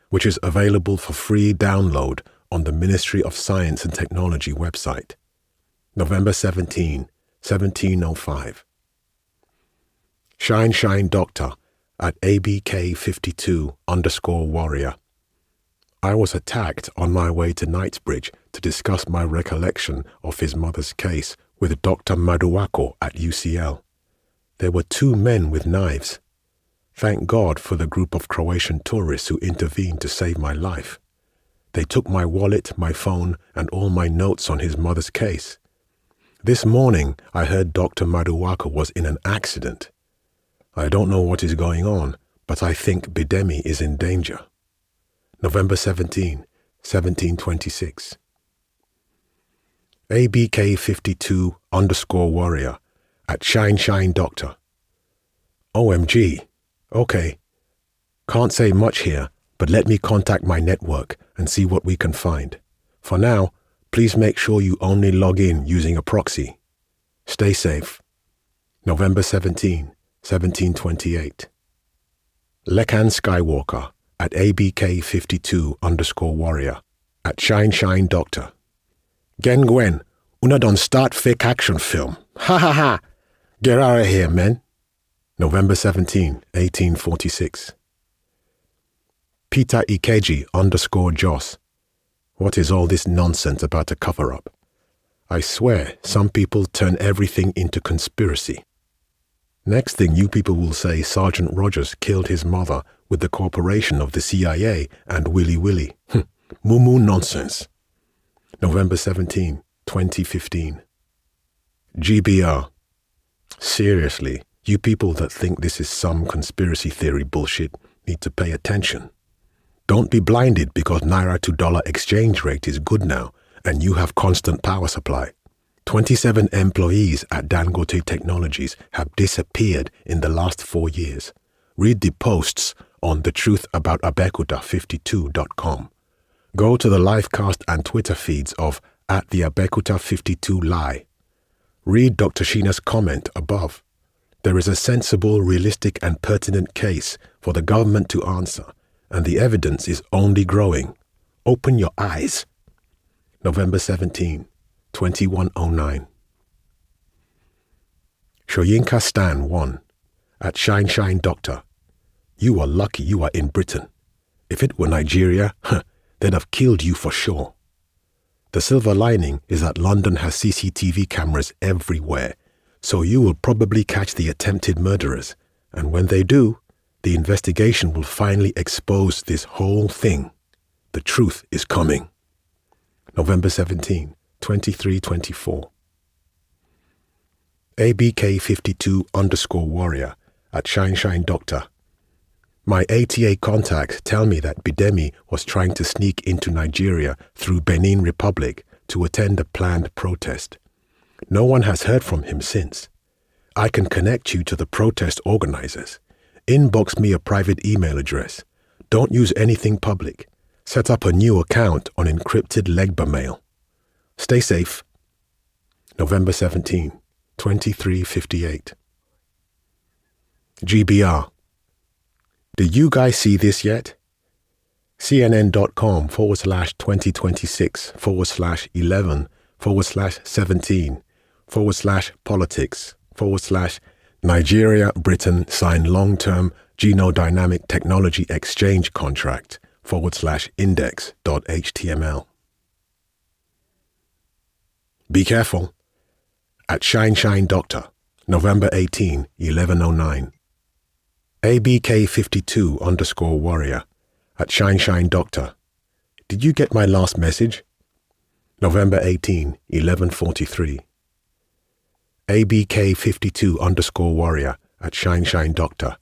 which is available for free download on the Ministry of Science and Technology website. November 17, 1705. Shine Doctor at ABK52_warrior. I was attacked on my way to Knightsbridge to discuss my recollection of his mother's case with Dr. Maduwako at UCL. There were 2 men with knives. Thank God for the group of Croatian tourists who intervened to save my life. They took my wallet, my phone, and all my notes on his mother's case. This morning, I heard Dr. Maduwako was in an accident. I don't know what is going on, but I think Bidemi is in danger. November 17, 1726. ABK52_warrior at Shine Doctor. OMG. Okay. Can't say much here, but let me contact my network and see what we can find. For now, please make sure you only log in using a proxy. Stay safe. November 17, 1728. Lekan Skywalker at ABK52_warrior at Shine Doctor. Gen Gwen, una don't start fake action film. Ha ha ha. Get out of here, man. November 17, 1846. Peter Ikeji_Joss. What is all this nonsense about a cover-up? I swear some people turn everything into conspiracy. Next thing you people will say Sergeant Rogers killed his mother with the cooperation of the CIA and Willy Willy. Moo nonsense. November 17, 2015. GBR. Seriously, you people that think this is some conspiracy theory bullshit need to pay attention. Don't be blinded because Naira to dollar exchange rate is good now and you have constant power supply. 27 employees at Dangote Technologies have disappeared in the last 4 years. Read the posts on thetruthaboutabekuta52.com. Go to the livecast and Twitter feeds of @theabekuta52lie. Read Dr. Sheena's comment above. There is a sensible, realistic and pertinent case for the government to answer, and the evidence is only growing. Open your eyes. November 17, 2109. Shoyinka Stan 1 at Shine Doctor. You are lucky you are in Britain. If it were Nigeria, they'd have killed you for sure. The silver lining is that London has CCTV cameras everywhere, so you will probably catch the attempted murderers, and when they do, the investigation will finally expose this whole thing. The truth is coming. November 17, 2324. ABK52_warrior at Shine Doctor. My ATA contacts tell me that Bidemi was trying to sneak into Nigeria through Benin Republic to attend a planned protest. No one has heard from him since. I can connect you to the protest organizers. Inbox me a private email address. Don't use anything public. Set up a new account on encrypted Legba mail. Stay safe. November 17, 2358. GBR. Did you guys see this yet? CNN.com/2026/11/17/politics/ Nigeria Britain sign long-term genodynamic technology exchange contract /index.html. Be careful. At Shine Doctor, November 18, 1109. ABK52_warrior at Shine Doctor. Did you get my last message? November 18, 1143. ABK52_warrior at Shine Doctor.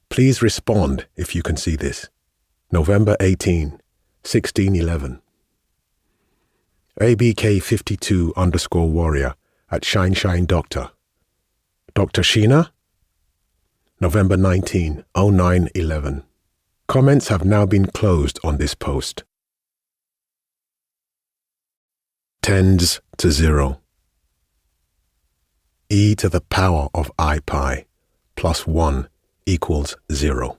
Please respond if you can see this. November 18, 1611. ABK52_warrior at Shine Doctor. Dr. Sheena? November 19, 0911. Comments have now been closed on this post. Tends to 0. E to the power of I pi plus 1 equals 0.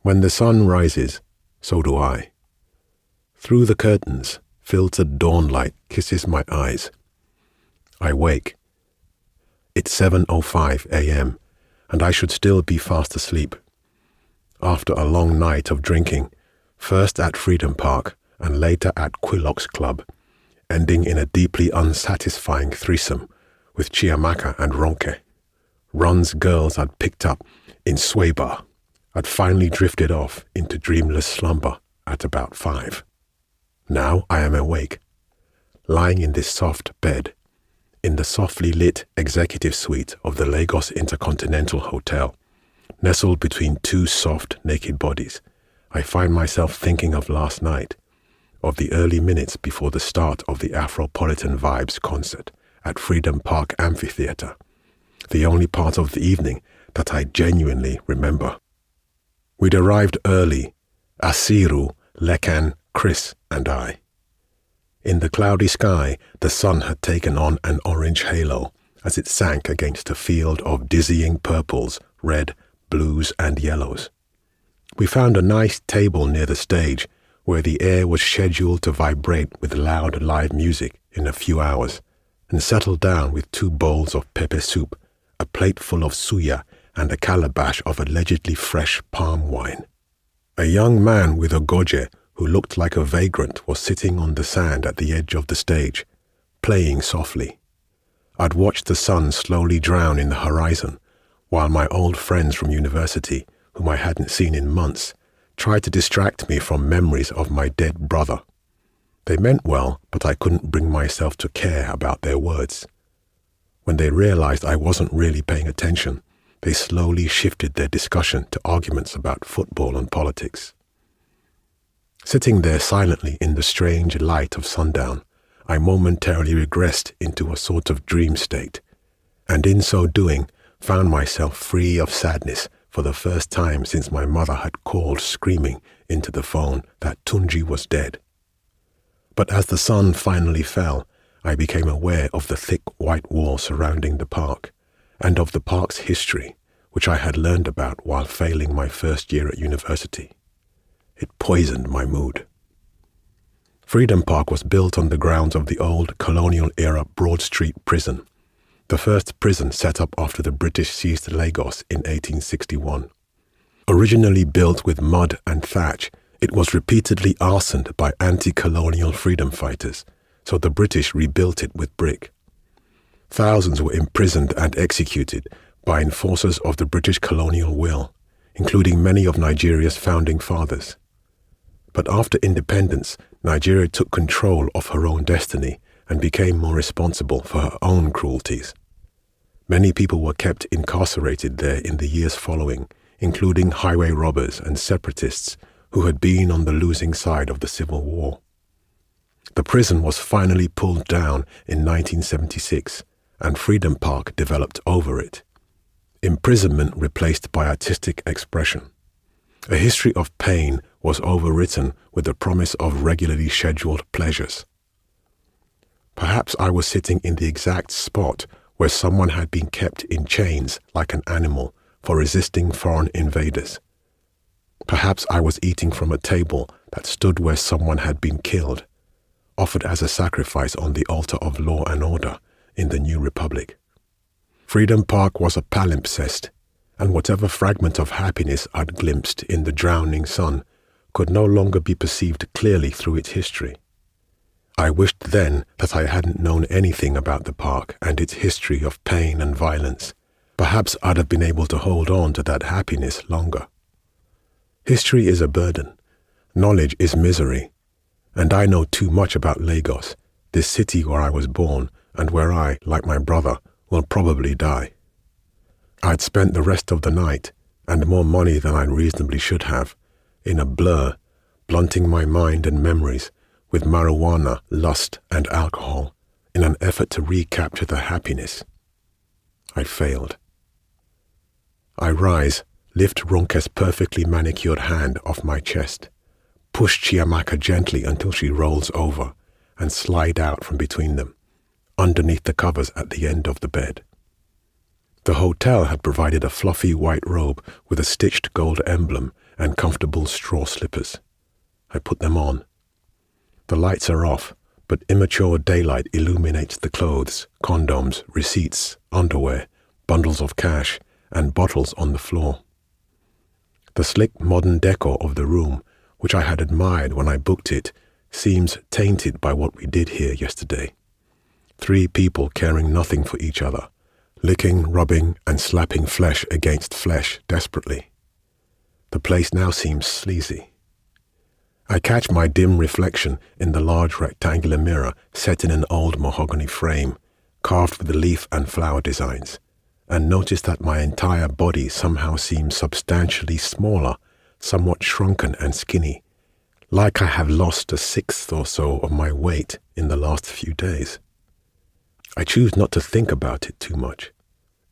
When the sun rises, so do I. Through the curtains, filtered dawnlight kisses my eyes. I wake. It's 7:05 a.m., and I should still be fast asleep. After a long night of drinking, first at Freedom Park and later at Quillock's Club, ending in a deeply unsatisfying threesome with Chiamaka and Ronke. Ron's girls I'd picked up in Swaybar. I'd finally drifted off into dreamless slumber at about 5. Now I am awake, lying in this soft bed, in the softly lit executive suite of the Lagos Intercontinental Hotel. Nestled between two soft, naked bodies, I find myself thinking of last night, of the early minutes before the start of the Afropolitan Vibes concert at Freedom Park Amphitheatre, the only part of the evening that I genuinely remember. We'd arrived early, Asiru, Lekan, Chris, and I. In the cloudy sky, the sun had taken on an orange halo as it sank against a field of dizzying purples, red, blues, and yellows. We found a nice table near the stage where the air was scheduled to vibrate with loud live music in a few hours, and settled down with 2 bowls of pepper soup, a plate full of suya, and a calabash of allegedly fresh palm wine. A young man with a goje who looked like a vagrant was sitting on the sand at the edge of the stage, playing softly. I'd watched the sun slowly drown in the horizon, while my old friends from university, whom I hadn't seen in months, tried to distract me from memories of my dead brother. They meant well, but I couldn't bring myself to care about their words. When they realized I wasn't really paying attention, they slowly shifted their discussion to arguments about football and politics. Sitting there silently in the strange light of sundown, I momentarily regressed into a sort of dream state, and in so doing, found myself free of sadness for the first time since my mother had called screaming into the phone that Tunji was dead. But as the sun finally fell, I became aware of the thick white wall surrounding the park, and of the park's history, which I had learned about while failing my first year at university. It poisoned my mood. Freedom Park was built on the grounds of the old colonial-era Broad Street Prison, the first prison set up after the British seized Lagos in 1861. Originally built with mud and thatch, it was repeatedly arsoned by anti-colonial freedom fighters, so the British rebuilt it with brick. Thousands were imprisoned and executed by enforcers of the British colonial will, including many of Nigeria's founding fathers. But after independence, Nigeria took control of her own destiny and became more responsible for her own cruelties. Many people were kept incarcerated there in the years following, including highway robbers and separatists who had been on the losing side of the Civil War. The prison was finally pulled down in 1976, and Freedom Park developed over it. Imprisonment replaced by artistic expression. A history of pain was overwritten with the promise of regularly scheduled pleasures. Perhaps I was sitting in the exact spot where someone had been kept in chains like an animal for resisting foreign invaders. Perhaps I was eating from a table that stood where someone had been killed, offered as a sacrifice on the altar of law and order in the New Republic. Freedom Park was a palimpsest, and whatever fragment of happiness I'd glimpsed in the drowning sun could no longer be perceived clearly through its history. I wished then that I hadn't known anything about the park and its history of pain and violence. Perhaps I'd have been able to hold on to that happiness longer. History is a burden. Knowledge is misery. And I know too much about Lagos, this city where I was born and where I, like my brother, will probably die. I'd spent the rest of the night, and more money than I reasonably should have, in a blur, blunting my mind and memories with marijuana, lust, and alcohol in an effort to recapture the happiness. I failed. I rise, lift Ronke's perfectly manicured hand off my chest, push Chiamaka gently until she rolls over, and slide out from between them, underneath the covers at the end of the bed. The hotel had provided a fluffy white robe with a stitched gold emblem and comfortable straw slippers. I put them on. The lights are off, but immature daylight illuminates the clothes, condoms, receipts, underwear, bundles of cash, and bottles on the floor. The slick modern decor of the room, which I had admired when I booked it, seems tainted by what we did here yesterday. 3 people caring nothing for each other, licking, rubbing, and slapping flesh against flesh desperately. The place now seems sleazy. I catch my dim reflection in the large rectangular mirror set in an old mahogany frame, carved with leaf and flower designs, and notice that my entire body somehow seems substantially smaller, somewhat shrunken and skinny, like I have lost 1/6 or so of my weight in the last few days. I choose not to think about it too much.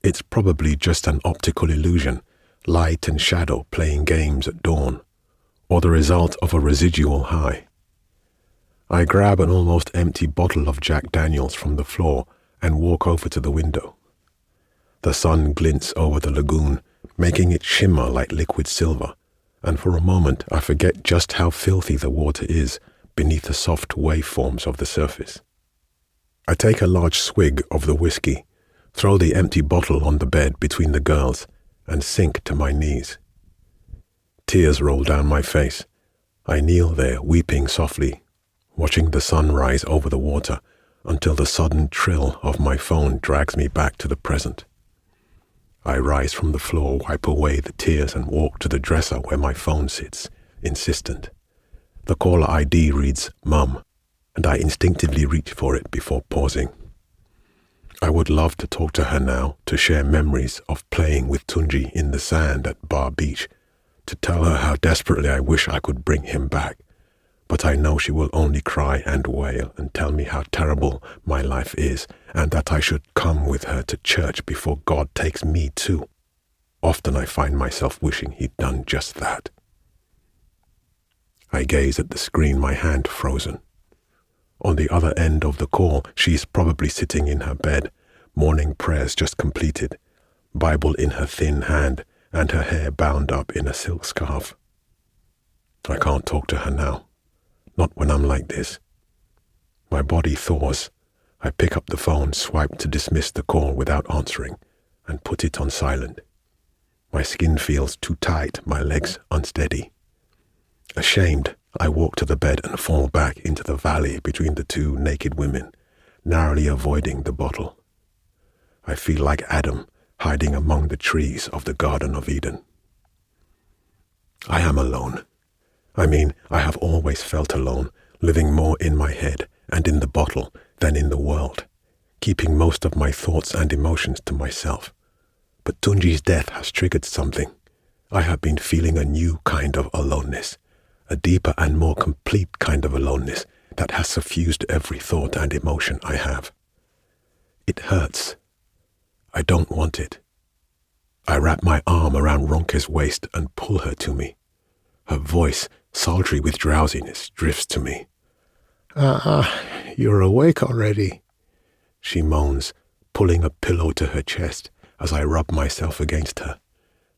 It's probably just an optical illusion, light and shadow playing games at dawn, or the result of a residual high. I grab an almost empty bottle of Jack Daniels from the floor and walk over to the window. The sun glints over the lagoon, making it shimmer like liquid silver, and for a moment I forget just how filthy the water is beneath the soft waveforms of the surface. I take a large swig of the whiskey, throw the empty bottle on the bed between the girls, and sink to my knees. Tears roll down my face. I kneel there, weeping softly, watching the sun rise over the water until the sudden trill of my phone drags me back to the present. I rise from the floor, wipe away the tears, and walk to the dresser where my phone sits, insistent. The caller ID reads Mum, and I instinctively reach for it before pausing. I would love to talk to her now, to share memories of playing with Tunji in the sand at Bar Beach, to tell her how desperately I wish I could bring him back, but I know she will only cry and wail and tell me how terrible my life is and that I should come with her to church before God takes me too. Often I find myself wishing he'd done just that. I gaze at the screen, my hand frozen. On the other end of the call, she's probably sitting in her bed, morning prayers just completed, Bible in her thin hand, and her hair bound up in a silk scarf. I can't talk to her now, not when I'm like this. My body thaws. I pick up the phone, swipe to dismiss the call without answering, and put it on silent. My skin feels too tight, my legs unsteady. Ashamed, I walk to the bed and fall back into the valley between the 2 naked women, narrowly avoiding the bottle. I feel like Adam, hiding among the trees of the Garden of Eden. I am alone, I have always felt alone, living more in my head and in the bottle than in the world, keeping most of my thoughts and emotions to myself. But Tunji's death has triggered something. I have been feeling a new kind of aloneness, a deeper and more complete kind of aloneness that has suffused every thought and emotion I have. It hurts. I don't want it. I wrap my arm around Ronke's waist and pull her to me. Her voice, sultry with drowsiness, drifts to me. You're awake already, she moans, pulling a pillow to her chest as I rub myself against her.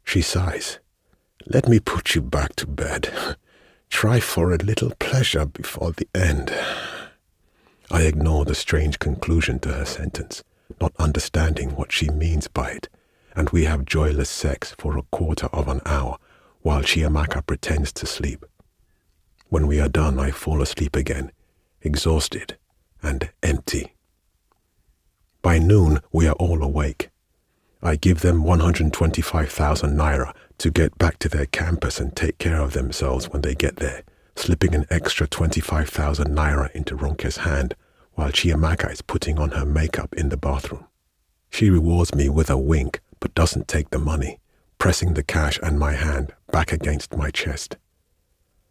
She sighs. Let me put you back to bed. Try for a little pleasure before the end. I ignore the strange conclusion to her sentence, not understanding what she means by it, and we have joyless sex for a quarter of an hour while Chiamaka pretends to sleep. When we are done, I fall asleep again, exhausted and empty. By noon, we are all awake. I give them 125,000 naira to get back to their campus and take care of themselves when they get there, slipping an extra 25,000 naira into Ronke's hand while Chiamaka is putting on her makeup in the bathroom. She rewards me with a wink but doesn't take the money, pressing the cash and my hand back against my chest.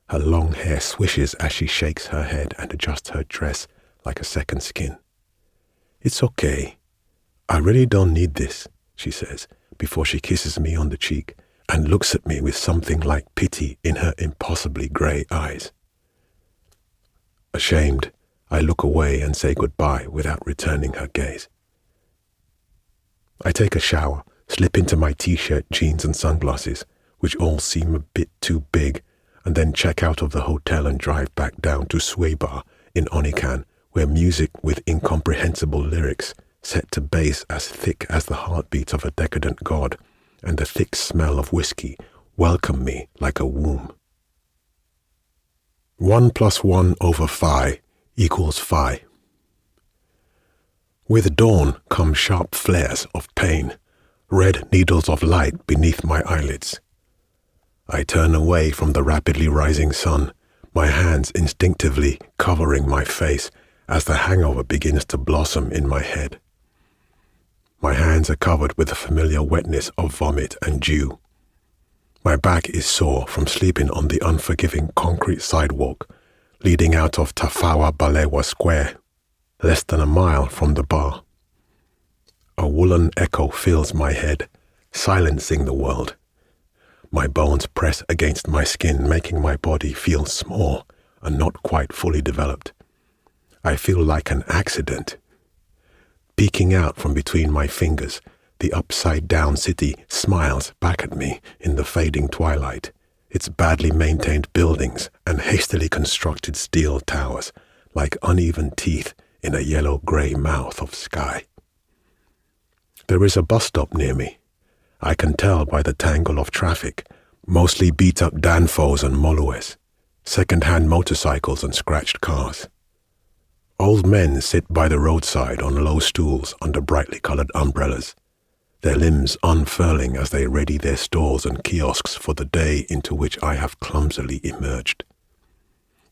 Her long hair swishes as she shakes her head and adjusts her dress like a second skin. It's okay. I really don't need this, she says, before she kisses me on the cheek and looks at me with something like pity in her impossibly grey eyes. Ashamed, I look away and say goodbye without returning her gaze. I take a shower, slip into my t-shirt, jeans and sunglasses, which all seem a bit too big, and then check out of the hotel and drive back down to Sway Bar in Onikan, where music with incomprehensible lyrics set to bass as thick as the heartbeat of a decadent god and the thick smell of whiskey welcome me like a womb. 1 + 1 / phi = phi. With dawn come sharp flares of pain, red needles of light beneath my eyelids. I turn away from the rapidly rising sun, my hands instinctively covering my face as the hangover begins to blossom in my head. My hands are covered with the familiar wetness of vomit and dew. My back is sore from sleeping on the unforgiving concrete sidewalk leading out of Tafawa Balewa Square, less than a mile from the bar. A woolen echo fills my head, silencing the world. My bones press against my skin, making my body feel small and not quite fully developed. I feel like an accident. Peeking out from between my fingers, the upside-down city smiles back at me in the fading twilight, its badly maintained buildings and hastily constructed steel towers like uneven teeth in a yellow-grey mouth of sky. There is a bus stop near me. I can tell by the tangle of traffic, mostly beat-up Danfos and Molues, second-hand motorcycles and scratched cars. Old men sit by the roadside on low stools under brightly colored umbrellas, their limbs unfurling as they ready their stalls and kiosks for the day into which I have clumsily emerged.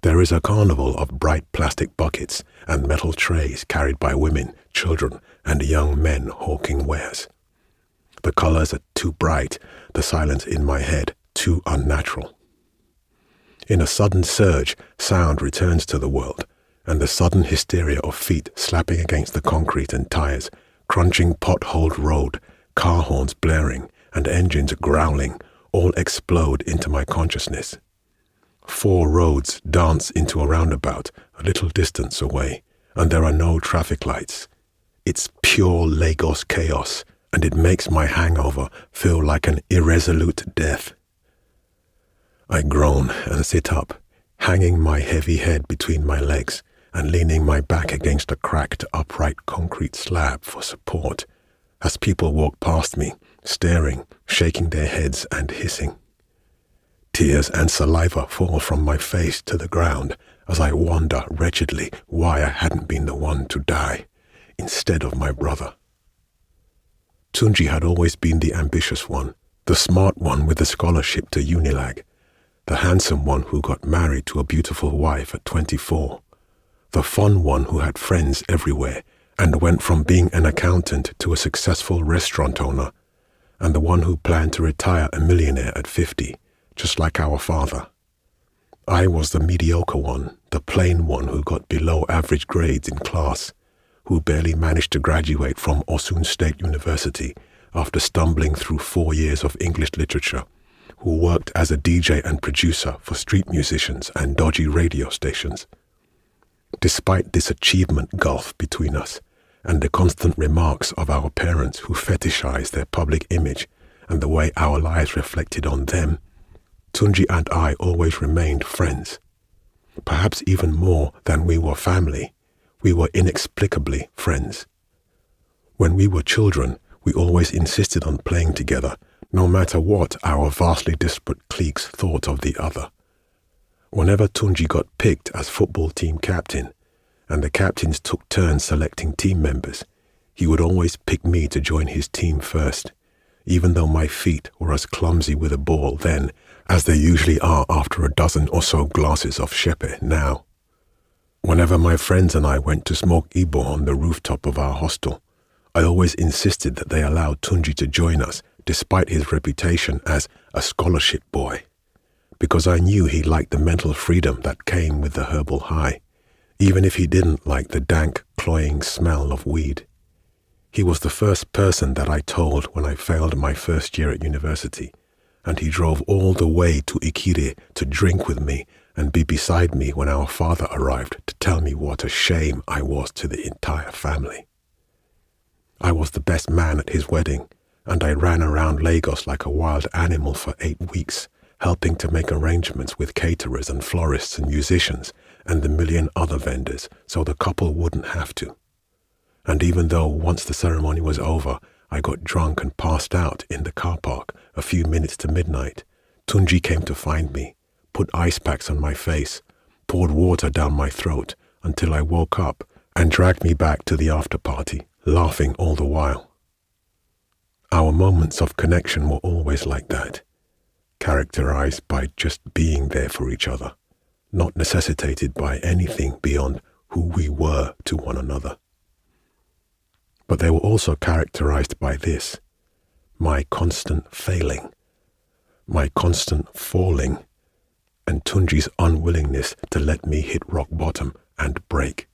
There is a carnival of bright plastic buckets and metal trays carried by women, children, and young men hawking wares. The colors are too bright, the silence in my head too unnatural. In a sudden surge, sound returns to the world, and the sudden hysteria of feet slapping against the concrete and tires, crunching potholed road, car horns blaring, and engines growling, all explode into my consciousness. 4 roads dance into a roundabout a little distance away, and there are no traffic lights. It's pure Lagos chaos, and it makes my hangover feel like an irresolute death. I groan and sit up, hanging my heavy head between my legs and leaning my back against a cracked upright concrete slab for support, as people walk past me, staring, shaking their heads and hissing. Tears and saliva fall from my face to the ground as I wonder wretchedly why I hadn't been the one to die, instead of my brother. Tunji had always been the ambitious one, the smart one with the scholarship to Unilag, the handsome one who got married to a beautiful wife at 24, the fun one who had friends everywhere and went from being an accountant to a successful restaurant owner, and the one who planned to retire a millionaire at 50, just like our father. I was the mediocre one, the plain one who got below average grades in class, who barely managed to graduate from Osun State University after stumbling through 4 years of English literature, who worked as a DJ and producer for street musicians and dodgy radio stations. Despite this achievement gulf between us, and the constant remarks of our parents who fetishized their public image and the way our lives reflected on them, Tunji and I always remained friends. Perhaps even more than we were family, we were inexplicably friends. When we were children, we always insisted on playing together, no matter what our vastly disparate cliques thought of the other. Whenever Tunji got picked as football team captain, and the captains took turns selecting team members, he would always pick me to join his team first, even though my feet were as clumsy with a ball then as they usually are after a dozen or so glasses of shepe now. Whenever my friends and I went to smoke Igbo on the rooftop of our hostel, I always insisted that they allowed Tunji to join us despite his reputation as a scholarship boy, because I knew he liked the mental freedom that came with the herbal high, even if he didn't like the dank, cloying smell of weed. He was the first person that I told when I failed my first year at university, and he drove all the way to Ikire to drink with me and be beside me when our father arrived to tell me what a shame I was to the entire family. I was the best man at his wedding, and I ran around Lagos like a wild animal for 8 weeks, helping to make arrangements with caterers and florists and musicians and the million other vendors so the couple wouldn't have to. And even though once the ceremony was over, I got drunk and passed out in the car park a few minutes to midnight, Tunji came to find me, put ice packs on my face, poured water down my throat until I woke up and dragged me back to the after party, laughing all the while. Our moments of connection were always like that, characterized by just being there for each other, not necessitated by anything beyond who we were to one another. But they were also characterized by this, my constant failing, my constant falling, and Tunji's unwillingness to let me hit rock bottom and break.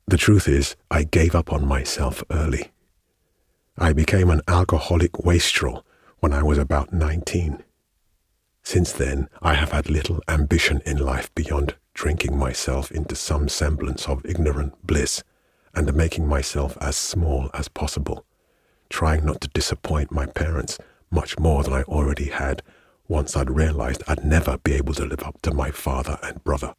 The truth is, I gave up on myself early. I became an alcoholic wastrel when I was about 19. Since then, I have had little ambition in life beyond drinking myself into some semblance of ignorant bliss and making myself as small as possible, trying not to disappoint my parents much more than I already had once I'd realized I'd never be able to live up to my father and brother.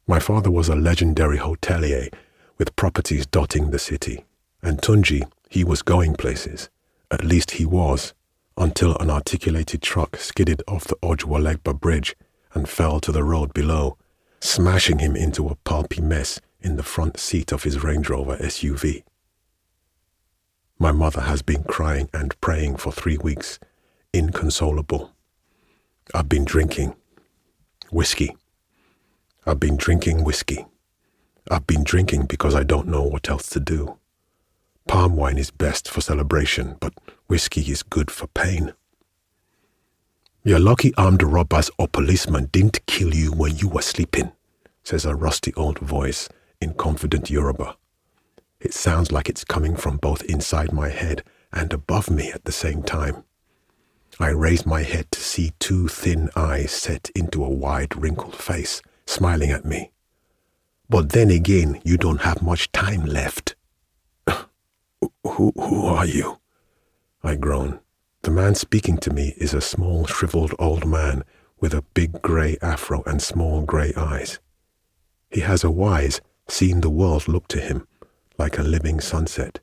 My father was a legendary hotelier with properties dotting the city, and Tunji, he was going places. At least he was, until an articulated truck skidded off the Ojuelegba Bridge and fell to the road below, smashing him into a pulpy mess in the front seat of his Range Rover SUV. My mother has been crying and praying for 3 weeks, inconsolable. I've been drinking whiskey. I've been drinking whiskey. I've been drinking because I don't know what else to do. Palm wine is best for celebration, but whiskey is good for pain. You're lucky armed robbers or policemen didn't kill you when you were sleeping, says a rusty old voice in confident Yoruba. It sounds like it's coming from both inside my head and above me at the same time. I raise my head to see 2 thin eyes set into a wide wrinkled face, smiling at me. But then again, you don't have much time left. Who are you? I groan. The man speaking to me is a small, shriveled old man with a big grey afro and small grey eyes. He has a wise, seen the world look to him, like a living sunset.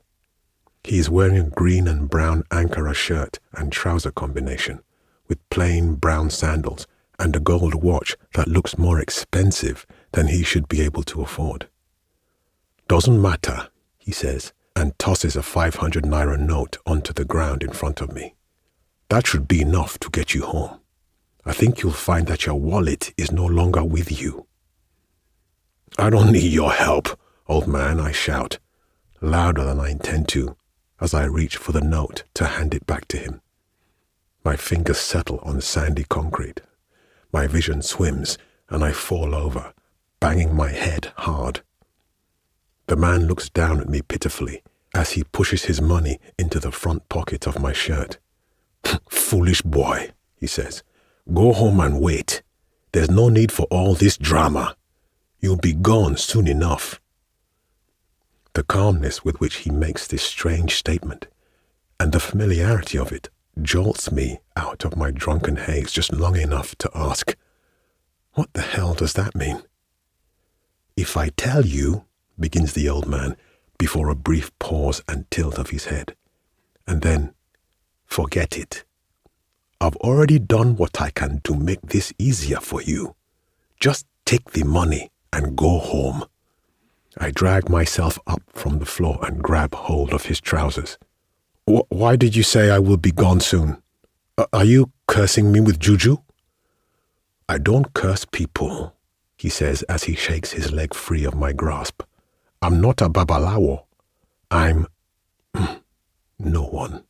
He is wearing a green and brown Ankara shirt and trouser combination, with plain brown sandals and a gold watch that looks more expensive than he should be able to afford. Doesn't matter, he says, and tosses a 500 naira note onto the ground in front of me. That should be enough to get you home. I think you'll find that your wallet is no longer with you. I don't need your help, old man, I shout, louder than I intend to, as I reach for the note to hand it back to him. My fingers settle on sandy concrete. My vision swims, and I fall over, banging my head hard. The man looks down at me pitifully as he pushes his money into the front pocket of my shirt. Foolish boy, he says. Go home and wait. There's no need for all this drama. You'll be gone soon enough. The calmness with which he makes this strange statement, and the familiarity of it, jolts me out of my drunken haze just long enough to ask, what the hell does that mean? If I tell you, begins the old man, before a brief pause and tilt of his head, and then, forget it. I've already done what I can to make this easier for you. Just take the money and go home. I drag myself up from the floor and grab hold of his trousers. Why did you say I will be gone soon? Are you cursing me with juju? I don't curse people, he says as he shakes his leg free of my grasp. I'm not a babalawo. I'm no one.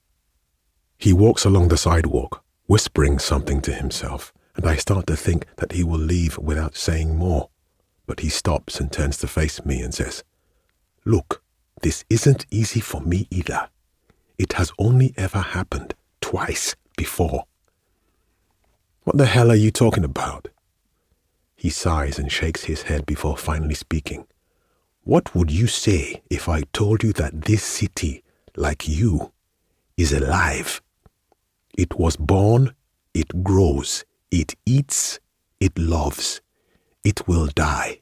He walks along the sidewalk, whispering something to himself, and I start to think that he will leave without saying more. But he stops and turns to face me and says, Look, this isn't easy for me either. It has only ever happened twice before. What the hell are you talking about? He sighs and shakes his head before finally speaking. What would you say if I told you that this city, like you, is alive? It was born, it grows, it eats, it loves. It will die.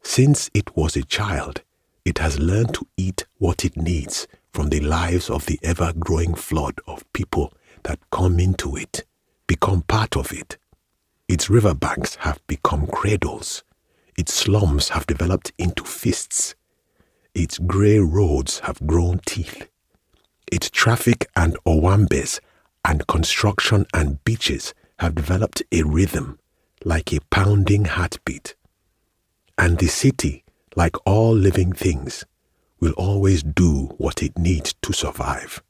Since it was a child, it has learned to eat what it needs from the lives of the ever-growing flood of people that come into it, become part of it. Its riverbanks have become cradles. Its slums have developed into fists. Its grey roads have grown teeth. Its traffic and owambes and construction and beaches have developed a rhythm, like a pounding heartbeat. And the city, like all living things, will always do what it needs to survive.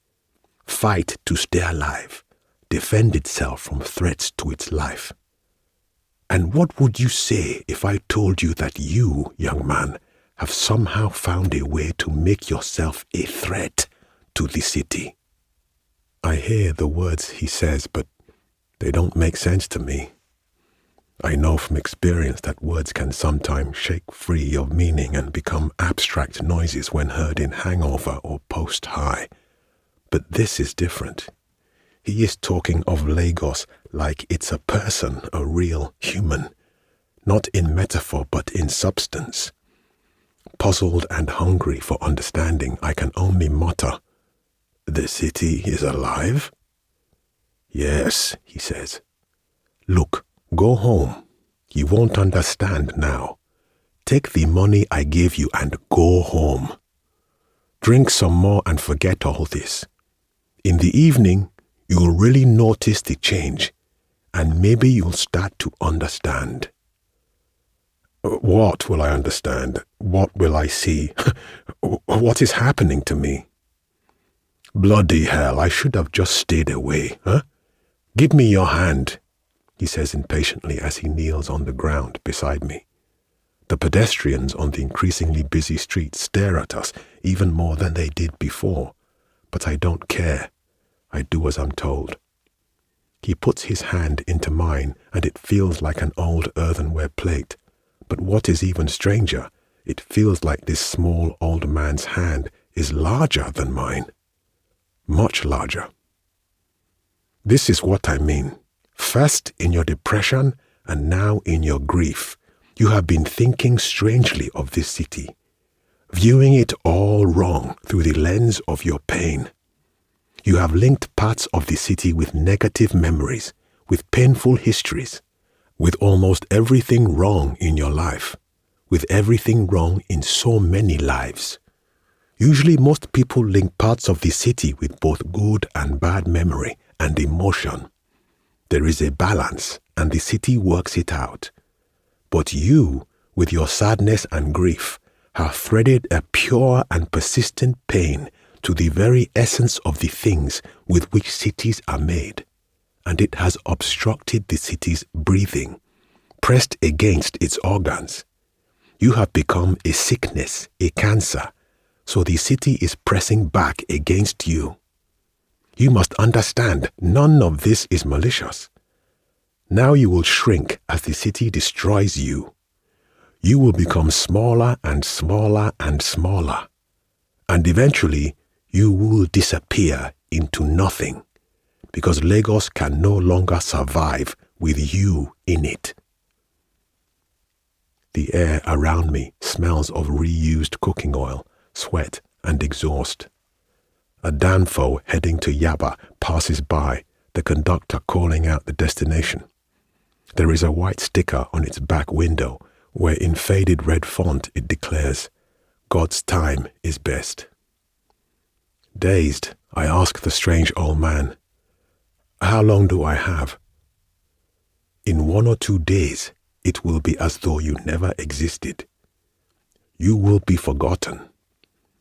Fight to stay alive, defend itself from threats to its life. And what would you say if I told you that you, young man, have somehow found a way to make yourself a threat to the city? I hear the words he says, but they don't make sense to me. I know from experience that words can sometimes shake free of meaning and become abstract noises when heard in hangover or post-high. But this is different. He is talking of Lagos like it's a person, a real human, not in metaphor but in substance. Puzzled and hungry for understanding, I can only mutter, "The city is alive?" "Yes," he says. "Look, go home. You won't understand now. Take the money I gave you and go home. Drink some more and forget all this. In the evening, you'll really notice the change, and maybe you'll start to understand." What will I understand? What will I see? What is happening to me? Bloody hell, I should have just stayed away, huh? Give me your hand, he says impatiently as he kneels on the ground beside me. The pedestrians on the increasingly busy street stare at us even more than they did before, but I don't care. I do as I'm told. He puts his hand into mine, and it feels like an old earthenware plate. But what is even stranger, it feels like this small old man's hand is larger than mine. Much larger. This is what I mean. First in your depression, and now in your grief, you have been thinking strangely of this city, viewing it all wrong through the lens of your pain. You have linked parts of the city with negative memories, with painful histories, with almost everything wrong in your life, with everything wrong in so many lives. Usually most people link parts of the city with both good and bad memory and emotion. There is a balance, and the city works it out. But you, with your sadness and grief, have threaded a pure and persistent pain to the very essence of the things with which cities are made, and it has obstructed the city's breathing, pressed against its organs. You have become a sickness, a cancer, so the city is pressing back against you. You must understand, none of this is malicious. Now you will shrink as the city destroys you. You will become smaller and smaller and smaller, and eventually you will disappear into nothing, because Lagos can no longer survive with you in it. The air around me smells of reused cooking oil, sweat, and exhaust. A Danfo heading to Yaba passes by, the conductor calling out the destination. There is a white sticker on its back window where in faded red font it declares, "God's time is best." Dazed, I ask the strange old man, "How long do I have?" "In 1 or 2 days, it will be as though you never existed. You will be forgotten.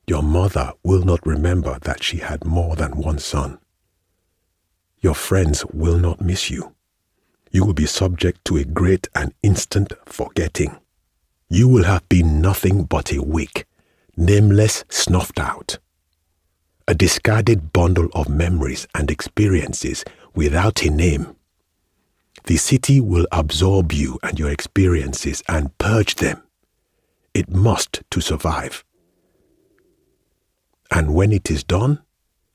Your mother will not remember that she had more than one son. Your friends will not miss you. You will be subject to a great and instant forgetting. You will have been nothing but a wick, nameless, snuffed out. A discarded bundle of memories and experiences without a name. The city will absorb you and your experiences and purge them. It must to survive. And when it is done,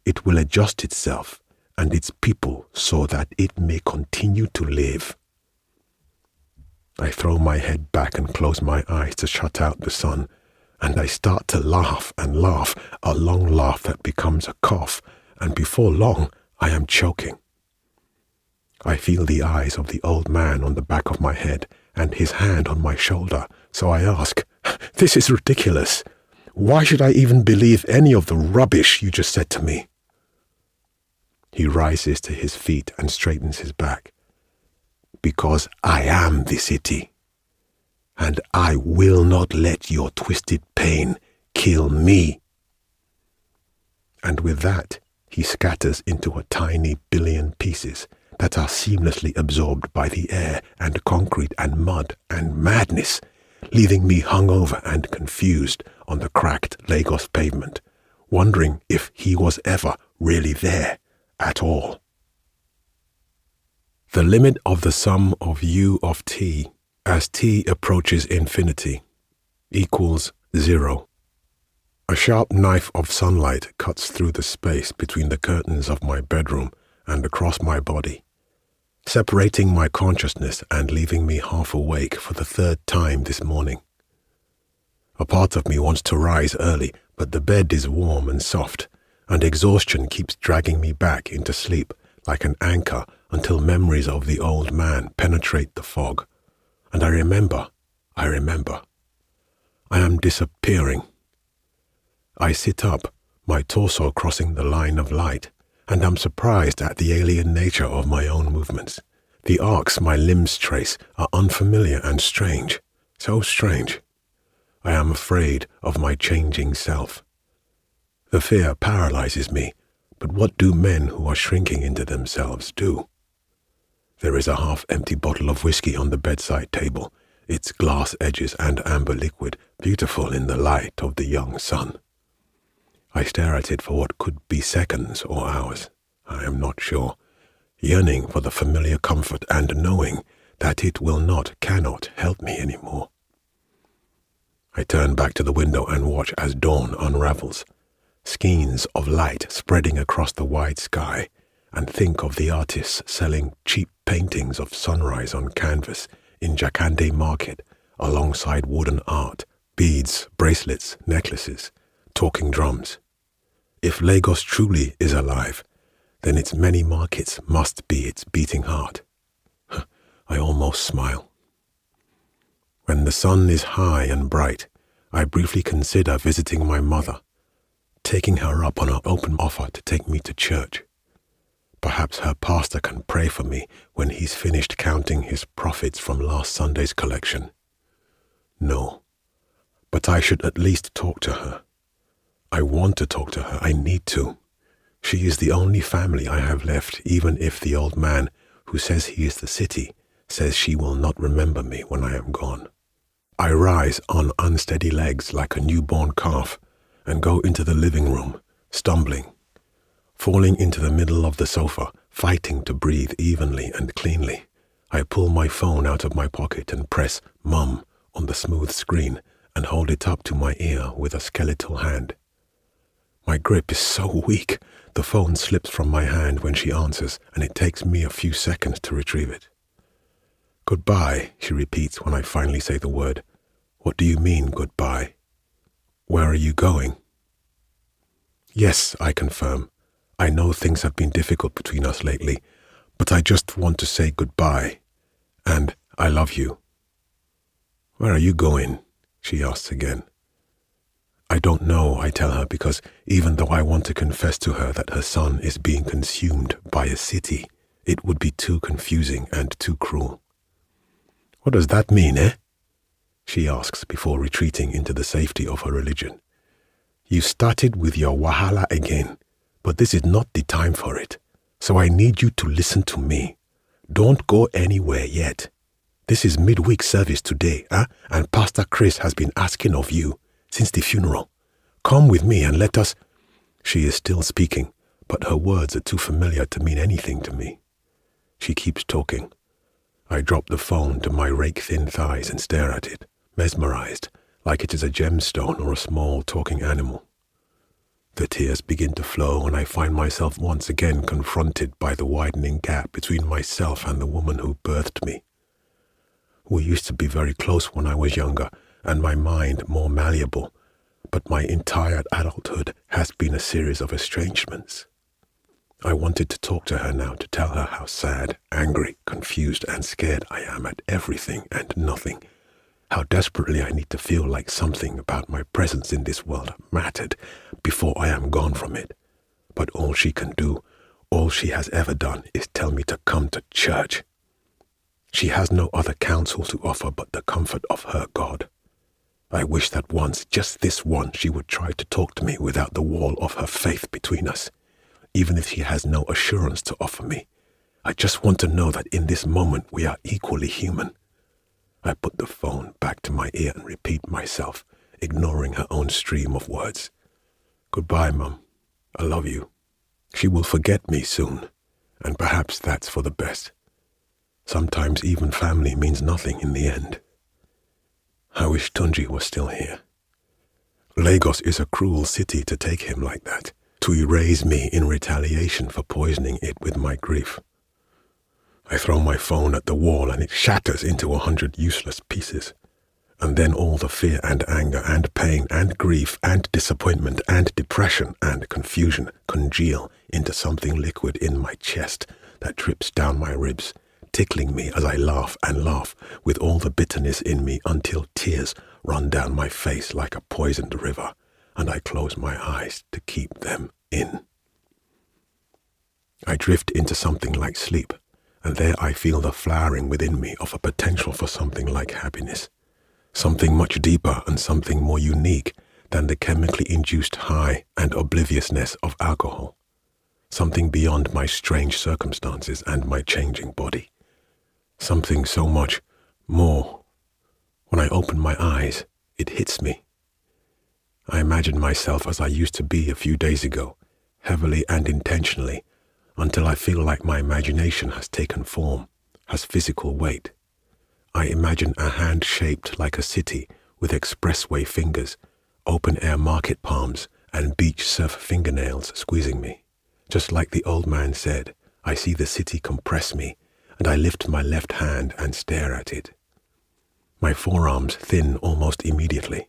it will adjust itself and its people so that it may continue to live." I throw my head back and close my eyes to shut out the sun, and I start to laugh and laugh, a long laugh that becomes a cough, and before long I am choking. I feel the eyes of the old man on the back of my head and his hand on my shoulder, so I ask, "This is ridiculous. Why should I even believe any of the rubbish you just said to me?" He rises to his feet and straightens his back. "Because I am the city, and I will not let your twisted pain kill me." And with that, he scatters into a tiny billion pieces that are seamlessly absorbed by the air and concrete and mud and madness, leaving me hungover and confused on the cracked Lagos pavement, wondering if he was ever really there at all. The limit of the sum of u of t as t approaches infinity equals 0. A sharp knife of sunlight cuts through the space between the curtains of my bedroom and across my body, separating my consciousness and leaving me half awake for the 3rd time this morning. A part of me wants to rise early, but the bed is warm and soft, and exhaustion keeps dragging me back into sleep like an anchor until memories of the old man penetrate the fog. And I remember. I am disappearing. I sit up, my torso crossing the line of light, and am surprised at the alien nature of my own movements. The arcs my limbs trace are unfamiliar and strange, so strange. I am afraid of my changing self. The fear paralyzes me, but what do men who are shrinking into themselves do? There is a half-empty bottle of whiskey on the bedside table, its glass edges and amber liquid beautiful in the light of the young sun. I stare at it for what could be seconds or hours, I am not sure, yearning for the familiar comfort and knowing that it cannot help me anymore. I turn back to the window and watch as dawn unravels, skeins of light spreading across the wide sky, and think of the artists selling cheap paintings of sunrise on canvas in Jakande Market alongside wooden art, beads, bracelets, necklaces, talking drums. If Lagos truly is alive, then its many markets must be its beating heart. I almost smile. When the sun is high and bright, I briefly consider visiting my mother, taking her up on her open offer to take me to church. Perhaps her pastor can pray for me when he's finished counting his profits from last Sunday's collection. No, but I should at least talk to her. I want to talk to her. I need to. She is the only family I have left, even if the old man, who says he is the city, says she will not remember me when I am gone. I rise on unsteady legs like a newborn calf and go into the living room, stumbling, falling into the middle of the sofa, fighting to breathe evenly and cleanly. I pull my phone out of my pocket and press "Mum" on the smooth screen and hold it up to my ear with a skeletal hand. My grip is so weak, the phone slips from my hand when she answers, and it takes me a few seconds to retrieve it. "Goodbye," she repeats when I finally say the word. "What do you mean, goodbye? Where are you going?" "Yes," I confirm. "I know things have been difficult between us lately, but I just want to say goodbye, and I love you." "Where are you going?" she asks again. "I don't know," I tell her, because even though I want to confess to her that her son is being consumed by a city, it would be too confusing and too cruel. "What does that mean, eh?" she asks before retreating into the safety of her religion. "You started with your wahala again, but this is not the time for it, so I need you to listen to me. Don't go anywhere yet. This is midweek service today, and Pastor Chris has been asking of you since the funeral. Come with me and let us—" She is still speaking, but her words are too familiar to mean anything to me. She keeps talking. I drop the phone to my rake-thin thighs and stare at it, mesmerized, like it is a gemstone or a small talking animal. The tears begin to flow, and I find myself once again confronted by the widening gap between myself and the woman who birthed me. We used to be very close when I was younger, and my mind more malleable, but my entire adulthood has been a series of estrangements. I wanted to talk to her now, to tell her how sad, angry, confused, and scared I am at everything and nothing, how desperately I need to feel like something about my presence in this world mattered before I am gone from it. But all she can do, all she has ever done, is tell me to come to church. She has no other counsel to offer but the comfort of her God. I wish that once, just this once, she would try to talk to me without the wall of her faith between us, even if she has no assurance to offer me. I just want to know that in this moment we are equally human. I put the phone back to my ear and repeat myself, ignoring her own stream of words. "Goodbye, Mum. I love you." She will forget me soon, and perhaps that's for the best. Sometimes even family means nothing in the end. I wish Tunji was still here. Lagos is a cruel city to take him like that, to erase me in retaliation for poisoning it with my grief. I throw my phone at the wall and it shatters into 100 useless pieces. And then all the fear and anger and pain and grief and disappointment and depression and confusion congeal into something liquid in my chest that drips down my ribs, tickling me as I laugh and laugh with all the bitterness in me until tears run down my face like a poisoned river, and I close my eyes to keep them in. I drift into something like sleep, and there I feel the flowering within me of a potential for something like happiness, something much deeper and something more unique than the chemically induced high and obliviousness of alcohol, something beyond my strange circumstances and my changing body, something so much more. When I open my eyes, it hits me. I imagine myself as I used to be a few days ago, heavily and intentionally, until I feel like my imagination has taken form, has physical weight. I imagine a hand shaped like a city with expressway fingers, open-air market palms, and beach surf fingernails squeezing me. Just like the old man said, I see the city compress me, and I lift my left hand and stare at it. My forearms thin almost immediately.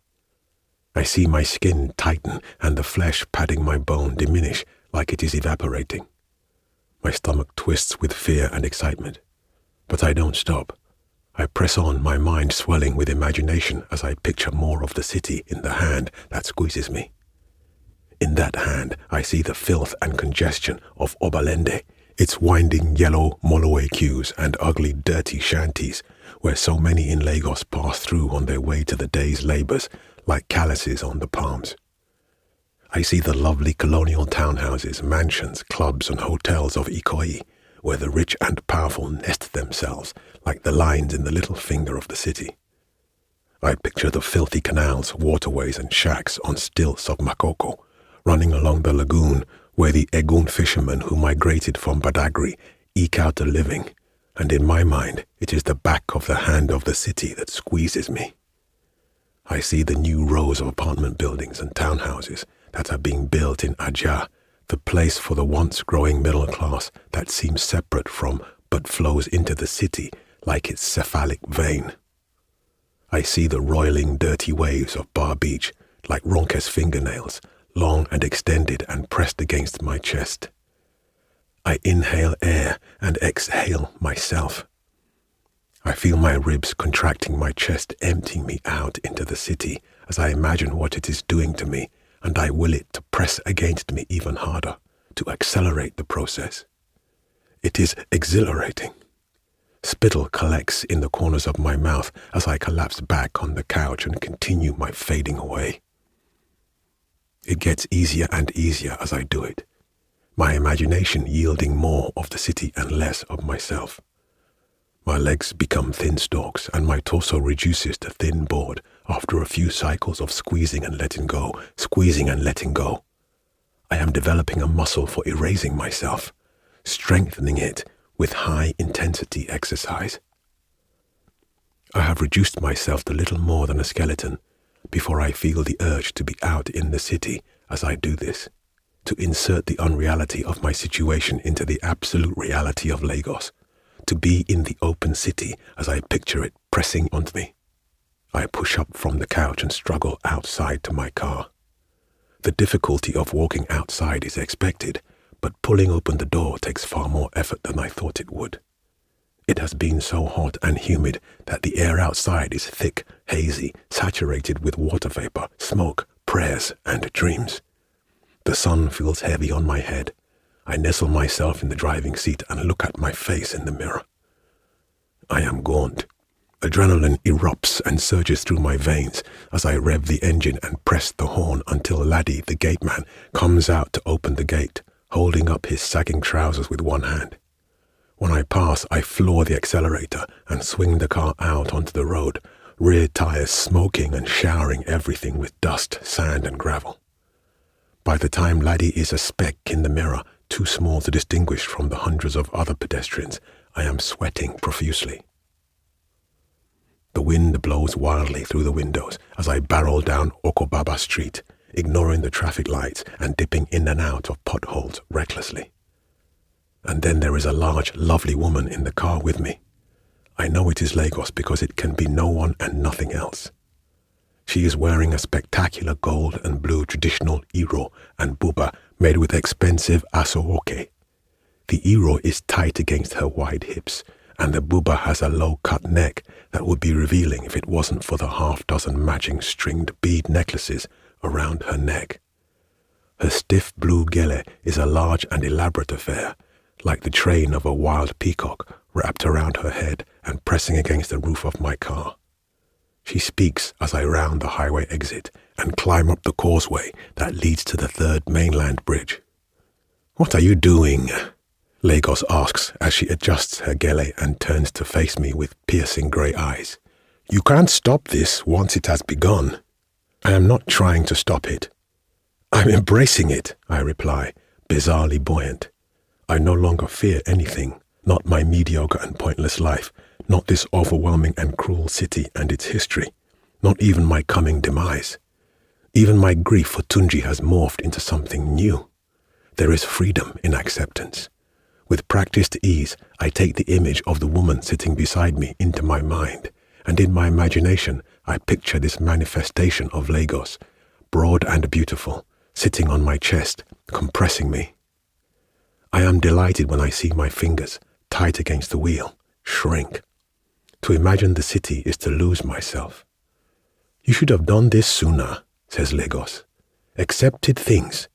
I see my skin tighten and the flesh padding my bone diminish like it is evaporating. My stomach twists with fear and excitement. But I don't stop. I press on, my mind swelling with imagination as I picture more of the city in the hand that squeezes me. In that hand, I see the filth and congestion of Obalende. its winding yellow motorway queues and ugly dirty shanties where so many in Lagos pass through on their way to the day's labours like calluses on the palms. I see the lovely colonial townhouses, mansions, clubs and hotels of Ikoyi, where the rich and powerful nest themselves like the lines in the little finger of the city. I picture the filthy canals, waterways and shacks on stilts of Makoko, running along the lagoon where the Egun fishermen who migrated from Badagry eke out a living, and in my mind it is the back of the hand of the city that squeezes me. I see the new rows of apartment buildings and townhouses that are being built in Ajah, the place for the once growing middle class that seems separate from but flows into the city like its cephalic vein. I see the roiling dirty waves of Bar Beach like Ronke's fingernails, long and extended and pressed against my chest. I inhale air and exhale myself. I feel my ribs contracting my chest, emptying me out into the city as I imagine what it is doing to me, and I will it to press against me even harder, to accelerate the process. It is exhilarating. Spittle collects in the corners of my mouth as I collapse back on the couch and continue my fading away. It gets easier and easier as I do it, my imagination yielding more of the city and less of myself. My legs become thin stalks and my torso reduces to thin board after a few cycles of squeezing and letting go, squeezing and letting go. I am developing a muscle for erasing myself, strengthening it with high-intensity exercise. I have reduced myself to little more than a skeleton before I feel the urge to be out in the city as I do this, to insert the unreality of my situation into the absolute reality of Lagos, to be in the open city as I picture it pressing onto me. I push up from the couch and struggle outside to my car. The difficulty of walking outside is expected, but pulling open the door takes far more effort than I thought it would. It has been so hot and humid that the air outside is thick, hazy, saturated with water vapor, smoke, prayers, and dreams. The sun feels heavy on my head. I nestle myself in the driving seat and look at my face in the mirror. I am gaunt. Adrenaline erupts and surges through my veins as I rev the engine and press the horn until Laddie, the gateman, comes out to open the gate, holding up his sagging trousers with one hand. When I pass, I floor the accelerator and swing the car out onto the road, rear tires smoking and showering everything with dust, sand and gravel. By the time Laddie is a speck in the mirror, too small to distinguish from the hundreds of other pedestrians, I am sweating profusely. The wind blows wildly through the windows as I barrel down Okobaba Street, ignoring the traffic lights and dipping in and out of potholes recklessly. And then there is a large, lovely woman in the car with me. I know it is Lagos because it can be no one and nothing else. She is wearing a spectacular gold and blue traditional iro and buba made with expensive aso-oke. The iro is tight against her wide hips, and the buba has a low-cut neck that would be revealing if it wasn't for the half-dozen matching stringed bead necklaces around her neck. Her stiff blue gele is a large and elaborate affair, like the train of a wild peacock wrapped around her head and pressing against the roof of my car. She speaks as I round the highway exit and climb up the causeway that leads to the third mainland bridge. "What are you doing?" Lagos asks as she adjusts her gele and turns to face me with piercing grey eyes. "You can't stop this once it has begun." "I am not trying to stop it. I'm embracing it," I reply, bizarrely buoyant. I no longer fear anything, not my mediocre and pointless life, not this overwhelming and cruel city and its history, not even my coming demise. Even my grief for Tunji has morphed into something new. There is freedom in acceptance. With practiced ease, I take the image of the woman sitting beside me into my mind, and in my imagination, I picture this manifestation of Lagos, broad and beautiful, sitting on my chest, compressing me. I am delighted when I see my fingers, tight against the wheel, shrink. To imagine the city is to lose myself. "You should have done this sooner," says Lagos. "Accepted things.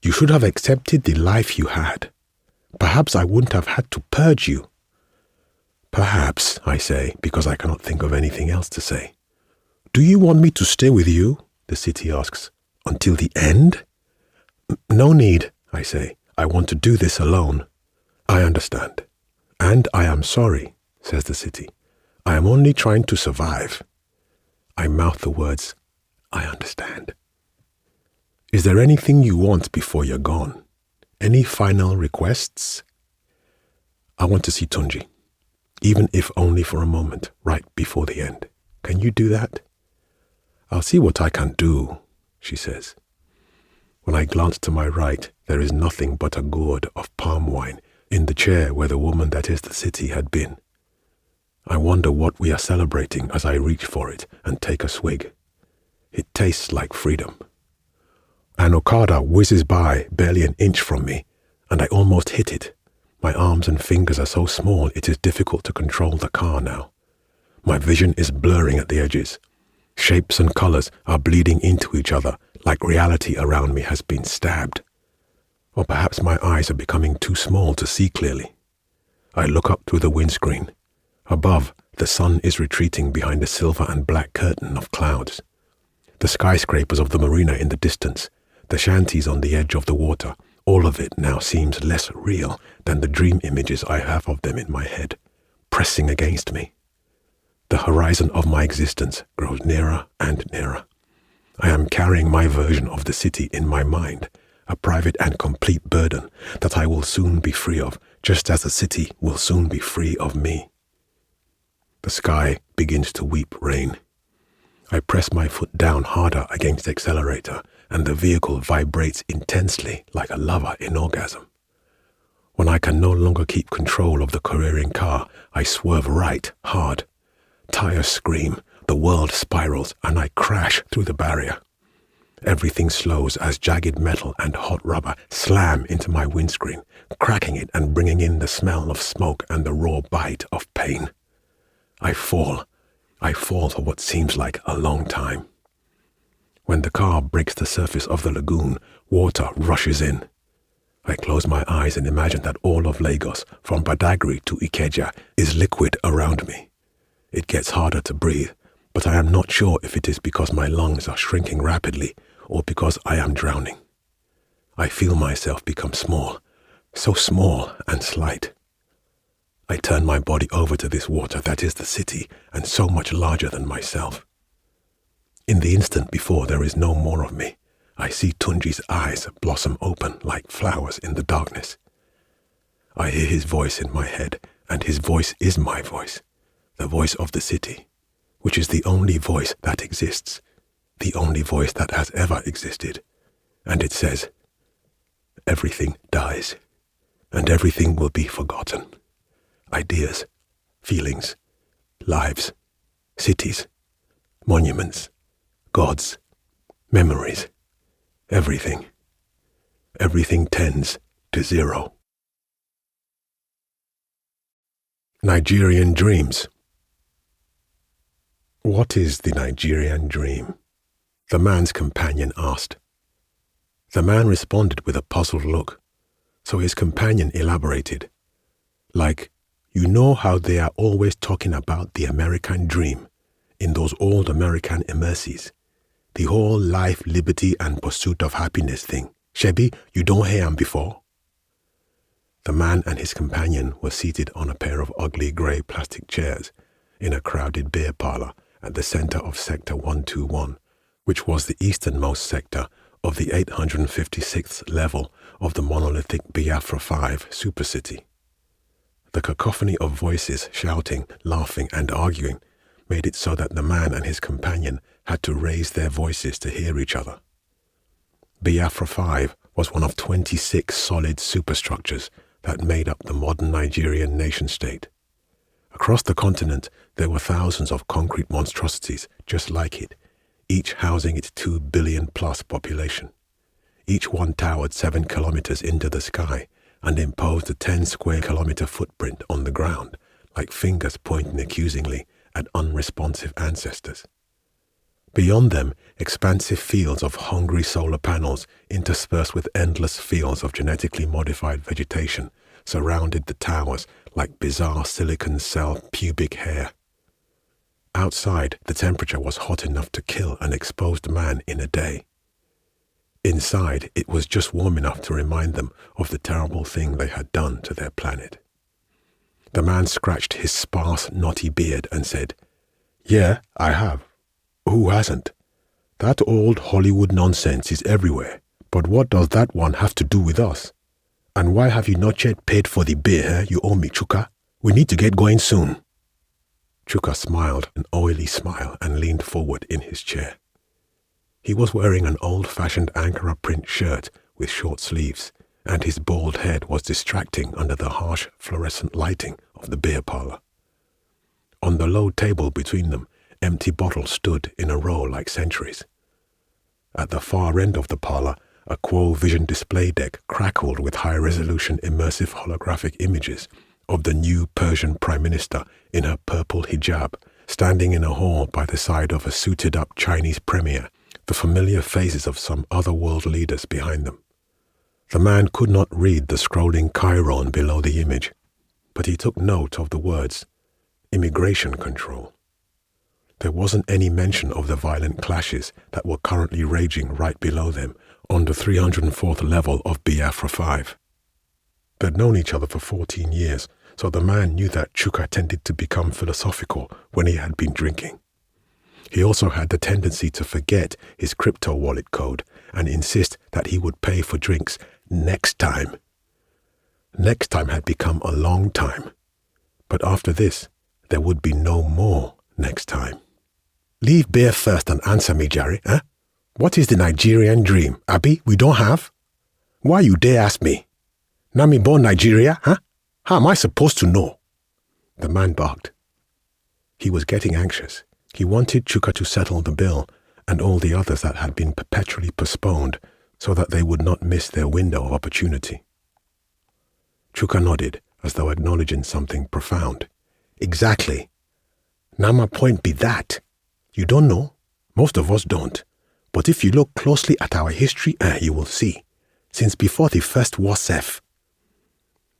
You should have accepted the life you had. Perhaps I wouldn't have had to purge you. Perhaps, I say, because I cannot think of anything else to say. Do you want me to stay with you? The city asks. Until the end? No need, I say. I want to do this alone. I understand. And I am sorry, says the city. I am only trying to survive. I mouth the words, I understand. Is there anything you want before you're gone? Any final requests? I want to see Tunji, even if only for a moment, right before the end. Can you do that? I'll see what I can do, she says. When I glance to my right, there is nothing but a gourd of palm wine in the chair where the woman that is the city had been. I wonder what we are celebrating as I reach for it and take a swig. It tastes like freedom. An Okada whizzes by barely an inch from me, and I almost hit it. My arms and fingers are so small it is difficult to control the car now. My vision is blurring at the edges. Shapes and colors are bleeding into each other like reality around me has been stabbed. Or perhaps my eyes are becoming too small to see clearly. I look up through the windscreen. Above, the sun is retreating behind a silver and black curtain of clouds. The skyscrapers of the marina in the distance, the shanties on the edge of the water, all of it now seems less real than the dream images I have of them in my head, pressing against me. The horizon of my existence grows nearer and nearer. I am carrying my version of the city in my mind, a private and complete burden that I will soon be free of, just as the city will soon be free of me. The sky begins to weep rain. I press my foot down harder against the accelerator, and the vehicle vibrates intensely like a lover in orgasm. When I can no longer keep control of the careering car, I swerve right hard. Tires scream, the world spirals, and I crash through the barrier. Everything slows as jagged metal and hot rubber slam into my windscreen, cracking it and bringing in the smell of smoke and the raw bite of pain. I fall for what seems like a long time. When the car breaks the surface of the lagoon, water rushes in. I close my eyes and imagine that all of Lagos, from Badagry to Ikeja, is liquid around me. It gets harder to breathe, but I am not sure if it is because my lungs are shrinking rapidly or because I am drowning. I feel myself become small, so small and slight. I turn my body over to this water that is the city and so much larger than myself. In the instant before there is no more of me, I see Tunji's eyes blossom open like flowers in the darkness. I hear his voice in my head, and his voice is my voice, the voice of the city, which is the only voice that exists, the only voice that has ever existed. And it says, everything dies, and everything will be forgotten. Ideas, feelings, lives, cities, monuments, gods, memories, everything. Everything tends to zero. Nigerian dreams. What is the Nigerian dream? The man's companion asked. The man responded with a puzzled look, so his companion elaborated. Like, you know how they are always talking about the American dream in those old American immersives, the whole life, liberty, and pursuit of happiness thing. Shebi, you don't hear him before? The man and his companion were seated on a pair of ugly grey plastic chairs in a crowded beer parlour at the centre of Sector 121, which was the easternmost sector of the 856th level of the monolithic Biafra 5 supercity. The cacophony of voices shouting, laughing, and arguing made it so that the man and his companion had to raise their voices to hear each other. Biafra 5 was one of 26 solid superstructures that made up the modern Nigerian nation-state. Across the continent, there were thousands of concrete monstrosities just like it, each housing its 2 billion-plus population. Each one towered 7 kilometers into the sky and imposed a 10-square-kilometer footprint on the ground, like fingers pointing accusingly at unresponsive ancestors. Beyond them, expansive fields of hungry solar panels interspersed with endless fields of genetically modified vegetation surrounded the towers like bizarre silicon cell pubic hair. Outside, the temperature was hot enough to kill an exposed man in a day. Inside, it was just warm enough to remind them of the terrible thing they had done to their planet. The man scratched his sparse, knotty beard and said, "Yeah, I have. Who hasn't? That old Hollywood nonsense is everywhere, but what does that one have to do with us? And why have you not yet paid for the beer you owe me, Chuka? We need to get going soon." Chuka smiled an oily smile and leaned forward in his chair. He was wearing an old-fashioned Ankara print shirt with short sleeves, and his bald head was distracting under the harsh fluorescent lighting of the beer parlor. On the low table between them, empty bottles stood in a row like sentries. At the far end of the parlor, a Quo Vision display deck crackled with high-resolution immersive holographic images of the new Persian Prime Minister in her purple hijab, standing in a hall by the side of a suited-up Chinese premier, the familiar faces of some other world leaders behind them. The man could not read the scrolling chyron below the image, but he took note of the words, "Immigration Control." There wasn't any mention of the violent clashes that were currently raging right below them on the 304th level of Biafra 5. They'd known each other for 14 years, so the man knew that Chuka tended to become philosophical when he had been drinking. He also had the tendency to forget his crypto wallet code and insist that he would pay for drinks next time. Next time had become a long time, but after this, there would be no more next time. "Leave beer first and answer me, Jerry, eh? What is the Nigerian dream, Abi? We don't have? Why you dare ask me? Nami born Nigeria, huh? How am I supposed to know?" The man barked. He was getting anxious. He wanted Chuka to settle the bill and all the others that had been perpetually postponed so that they would not miss their window of opportunity. Chuka nodded as though acknowledging something profound. "Exactly. Now my point be that. You don't know. Most of us don't. But if you look closely at our history, you will see. Since before the First War Sef."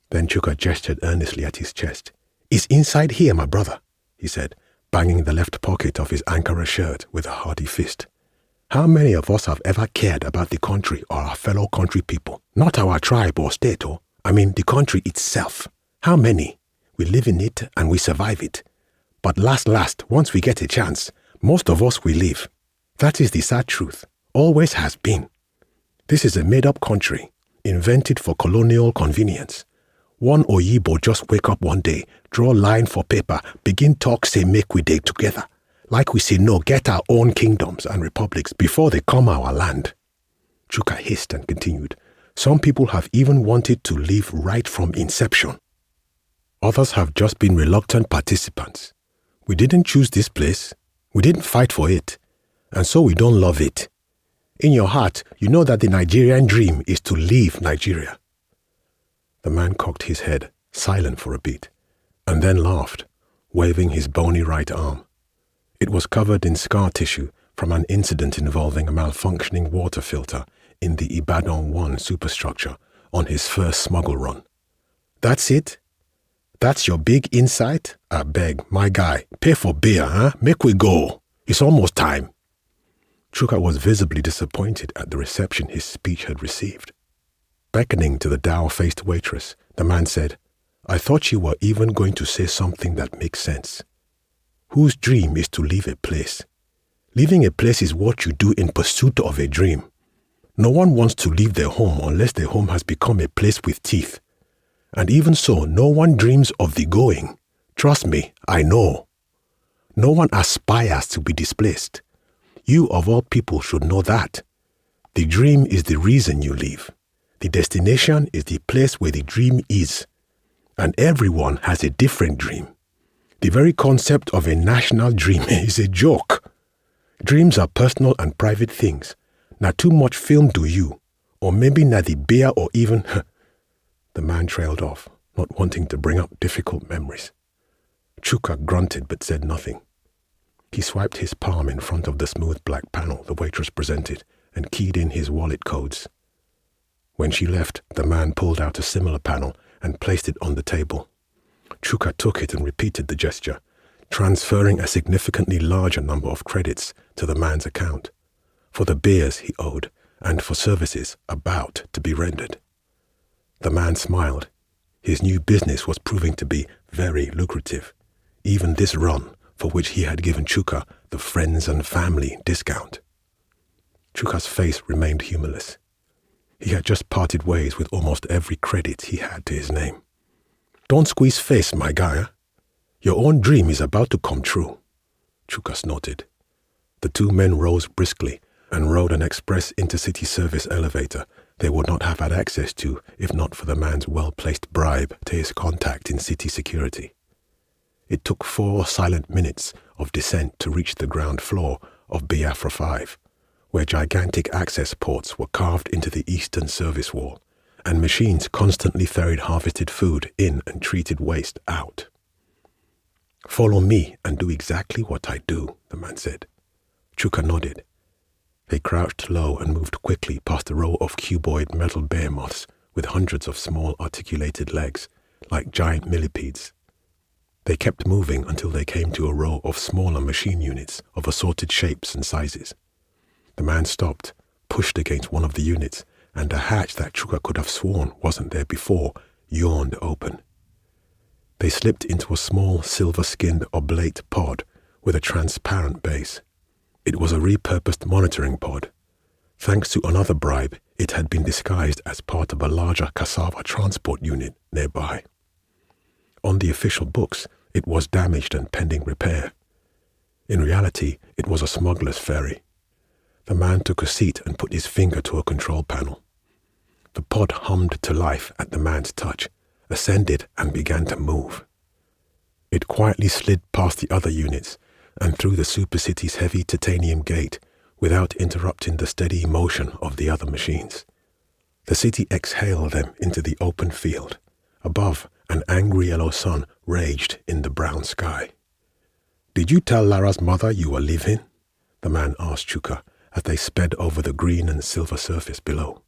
Then Chuka gestured earnestly at his chest. "It's inside here, my brother," he said, banging the left pocket of his Ankara shirt with a hearty fist. "How many of us have ever cared about the country or our fellow country people? Not our tribe or state, I mean the country itself. How many? We live in it and we survive it. But last, once we get a chance, most of us will leave. That is the sad truth. Always has been. This is a made-up country, invented for colonial convenience. One Oyibo just wake up one day, draw line for paper, begin talk say make we dey together. Like we say no, get our own kingdoms and republics before they come our land." Chuka hissed and continued, "Some people have even wanted to leave right from inception. Others have just been reluctant participants. We didn't choose this place. We didn't fight for it. And so we don't love it. In your heart, you know that the Nigerian dream is to leave Nigeria." The man cocked his head, silent for a beat, and then laughed, waving his bony right arm. It was covered in scar tissue from an incident involving a malfunctioning water filter in the Ibadan 1 superstructure on his first smuggle run. "That's it? That's your big insight? I beg, my guy, pay for beer, huh? Make we go. It's almost time." Chuka was visibly disappointed at the reception his speech had received. Beckoning to the dour-faced waitress, the man said, "I thought you were even going to say something that makes sense. Whose dream is to leave a place? Leaving a place is what you do in pursuit of a dream. No one wants to leave their home unless their home has become a place with teeth. And even so, no one dreams of the going. Trust me, I know. No one aspires to be displaced. You of all people should know that. The dream is the reason you leave. The destination is the place where the dream is. And everyone has a different dream. The very concept of a national dream is a joke. Dreams are personal and private things. Not too much film do you, or maybe not the beer or even..." The man trailed off, not wanting to bring up difficult memories. Chuka grunted but said nothing. He swiped his palm in front of the smooth black panel the waitress presented and keyed in his wallet codes. When she left, the man pulled out a similar panel and placed it on the table. Chuka took it and repeated the gesture, transferring a significantly larger number of credits to the man's account, for the beers he owed and for services about to be rendered. The man smiled. His new business was proving to be very lucrative, even this run for which he had given Chuka the friends and family discount. Chuka's face remained humorless. He had just parted ways with almost every credit he had to his name. "Don't squeeze face, my guy. Your own dream is about to come true," Chuka snorted. The two men rose briskly and rode an express intercity service elevator they would not have had access to if not for the man's well-placed bribe to his contact in city security. It took 4 silent minutes of descent to reach the ground floor of Biafra 5, where gigantic access ports were carved into the eastern service wall, and machines constantly ferried harvested food in and treated waste out. "Follow me and do exactly what I do," the man said. Chuka nodded. They crouched low and moved quickly past a row of cuboid metal behemoths with hundreds of small articulated legs, like giant millipedes. They kept moving until they came to a row of smaller machine units of assorted shapes and sizes. The man stopped, pushed against one of the units, and a hatch that Chuka could have sworn wasn't there before yawned open. They slipped into a small silver-skinned oblate pod with a transparent base. It was a repurposed monitoring pod. Thanks to another bribe, it had been disguised as part of a larger cassava transport unit nearby. On the official books, it was damaged and pending repair. In reality, it was a smuggler's ferry. The man took a seat and put his finger to a control panel. The pod hummed to life at the man's touch, ascended and began to move. It quietly slid past the other units and through the supercity's heavy titanium gate without interrupting the steady motion of the other machines. The city exhaled them into the open field. Above, an angry yellow sun raged in the brown sky. "Did you tell Lara's mother you were leaving?" the man asked Chuka as they sped over the green and silver surface below.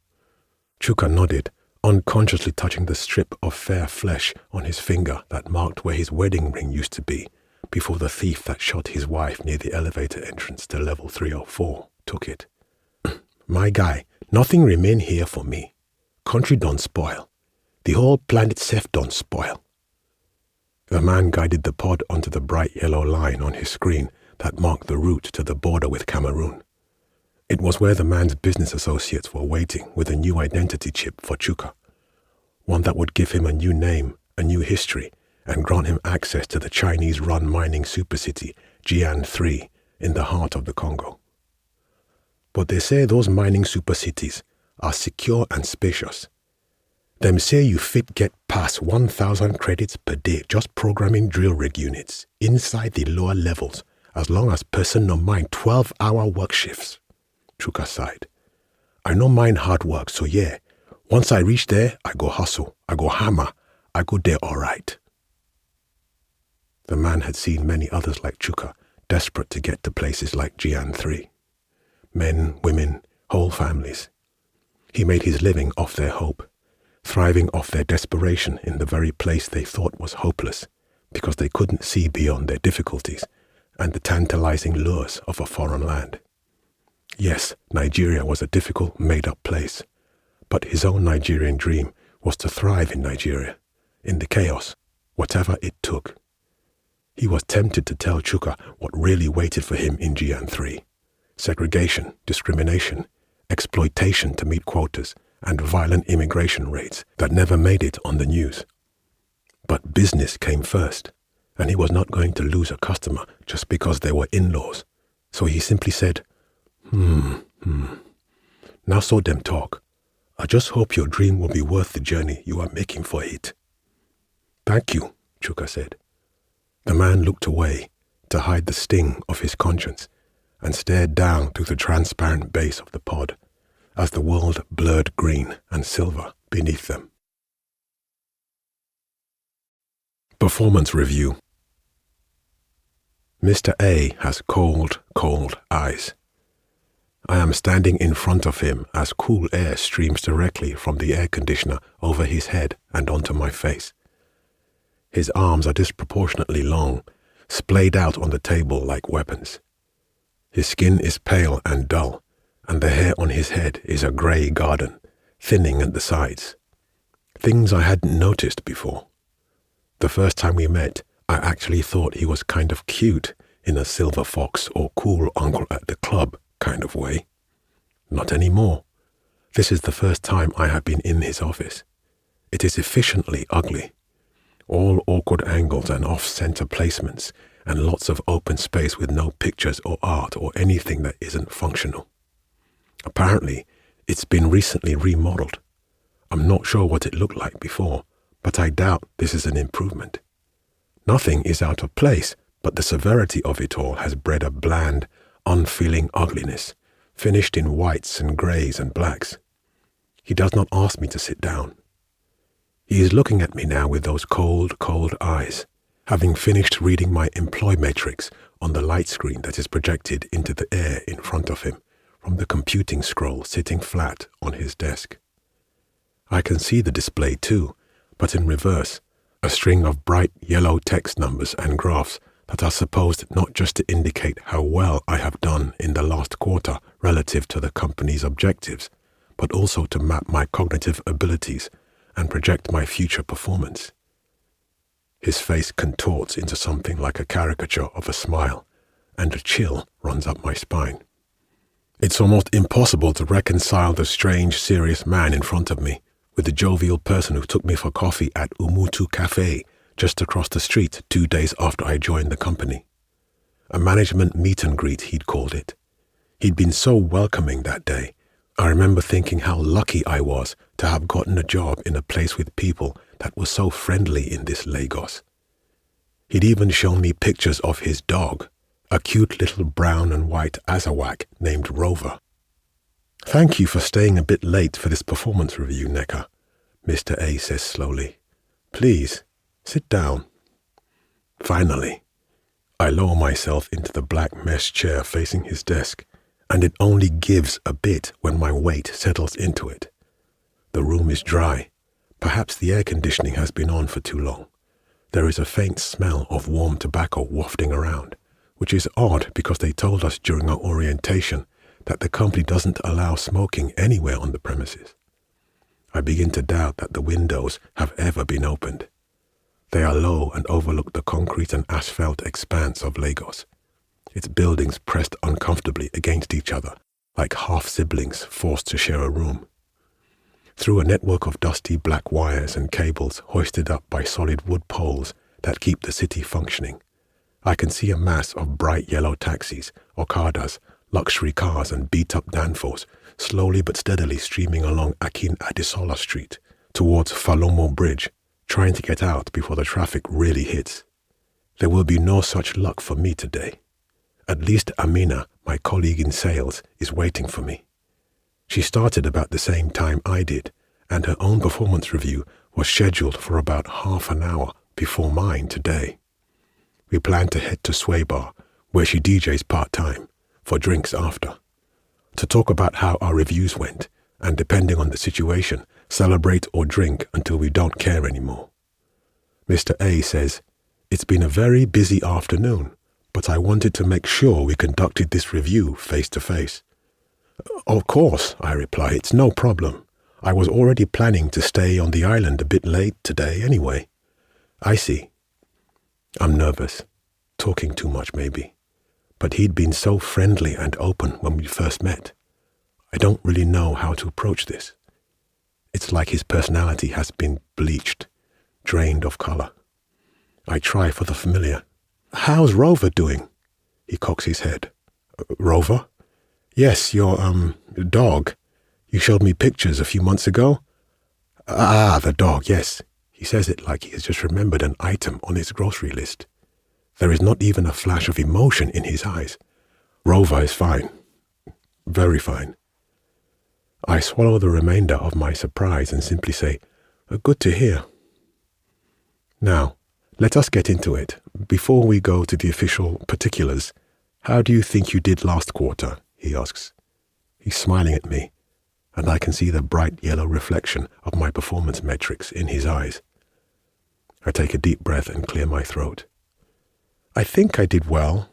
Chuka nodded, unconsciously touching the strip of fair flesh on his finger that marked where his wedding ring used to be before the thief that shot his wife near the elevator entrance to level 304 took it. "My guy, nothing remain here for me. Country don't spoil. The whole planet self don't spoil." The man guided the pod onto the bright yellow line on his screen that marked the route to the border with Cameroon. It was where the man's business associates were waiting with a new identity chip for Chuka, one that would give him a new name, a new history, and grant him access to the Chinese-run mining supercity Jian 3 in the heart of the Congo. But they say those mining supercities are secure and spacious. Them say you fit get past 1,000 credits per day just programming drill rig units inside the lower levels as long as person no mind 12-hour work shifts. Chuka sighed. "I no mind hard work, so yeah, once I reach there, I go hustle, I go hammer, I go there all right." The man had seen many others like Chuka, desperate to get to places like Jian 3. Men, women, whole families. He made his living off their hope, thriving off their desperation in the very place they thought was hopeless, because they couldn't see beyond their difficulties and the tantalizing lures of a foreign land. Yes, Nigeria was a difficult, made-up place, but his own Nigerian dream was to thrive in Nigeria, in the chaos, whatever it took. He was tempted to tell Chuka what really waited for him in Jian 3. Segregation, discrimination, exploitation to meet quotas, and violent immigration raids that never made it on the news. But business came first, and he was not going to lose a customer just because they were in-laws. So he simply said, Now so them talk. I just hope your dream will be worth the journey you are making for it." "Thank you," Chuka said. The man looked away to hide the sting of his conscience and stared down through the transparent base of the pod as the world blurred green and silver beneath them. Performance Review. Mr. A has cold, cold eyes. I am standing in front of him as cool air streams directly from the air conditioner over his head and onto my face. His arms are disproportionately long, splayed out on the table like weapons. His skin is pale and dull, and the hair on his head is a grey garden, thinning at the sides. Things I hadn't noticed before. The first time we met, I actually thought he was kind of cute in a silver fox or cool uncle at the club kind of way. Not anymore. This is the first time I have been in his office. It is efficiently ugly. All awkward angles and off-center placements, and lots of open space with no pictures or art or anything that isn't functional. Apparently, it's been recently remodeled. I'm not sure what it looked like before, but I doubt this is an improvement. Nothing is out of place, but the severity of it all has bred a bland, unfeeling ugliness, finished in whites and greys and blacks. He does not ask me to sit down. He is looking at me now with those cold, cold eyes, having finished reading my employ matrix on the light screen that is projected into the air in front of him from the computing scroll sitting flat on his desk. I can see the display too, but in reverse, a string of bright yellow text numbers and graphs that are supposed not just to indicate how well I have done in the last quarter relative to the company's objectives, but also to map my cognitive abilities and project my future performance. His face contorts into something like a caricature of a smile, and a chill runs up my spine. It's almost impossible to reconcile the strange, serious man in front of me with the jovial person who took me for coffee at Umutu Cafe just across the street 2 days after I joined the company. A management meet and greet, he'd called it. He'd been so welcoming that day. I remember thinking how lucky I was to have gotten a job in a place with people that were so friendly in this Lagos. He'd even shown me pictures of his dog, a cute little brown and white Azawak named Rover. "Thank you for staying a bit late for this performance review, Necker," Mr. A says slowly. "Please, sit down." Finally, I lower myself into the black mesh chair facing his desk, and it only gives a bit when my weight settles into it. The room is dry. Perhaps the air conditioning has been on for too long. There is a faint smell of warm tobacco wafting around, which is odd because they told us during our orientation that the company doesn't allow smoking anywhere on the premises. I begin to doubt that the windows have ever been opened. They are low and overlook the concrete and asphalt expanse of Lagos, its buildings pressed uncomfortably against each other, like half-siblings forced to share a room. Through a network of dusty black wires and cables hoisted up by solid wood poles that keep the city functioning, I can see a mass of bright yellow taxis, Okadas, luxury cars and beat-up danfos slowly but steadily streaming along Akin Adisola Street towards Falomo Bridge, trying to get out before the traffic really hits. There will be no such luck for me today. At least Amina, my colleague in sales, is waiting for me. She started about the same time I did, and her own performance review was scheduled for about half an hour before mine today. We plan to head to Sway Bar, where she DJs part-time, for drinks after, to talk about how our reviews went, and depending on the situation, celebrate or drink until we don't care anymore. Mr. A says, "It's been a very busy afternoon, but I wanted to make sure we conducted this review face-to-face." "Of course," I reply, "it's no problem. I was already planning to stay on the island a bit late today anyway." "I see." I'm nervous, talking too much maybe, but he'd been so friendly and open when we first met. I don't really know how to approach this. It's like his personality has been bleached, drained of color. I try for the familiar. "How's Rover doing?" He cocks his head. "Rover?" "Yes, your, dog. You showed me pictures a few months ago." "Ah, the dog, yes." He says it like he has just remembered an item on his grocery list. There is not even a flash of emotion in his eyes. "Rover is fine. Very fine." I swallow the remainder of my surprise and simply say, "Good to hear." "Now, let us get into it. Before we go to the official particulars, how do you think you did last quarter?" he asks. He's smiling at me, and I can see the bright yellow reflection of my performance metrics in his eyes. I take a deep breath and clear my throat. I think I did well.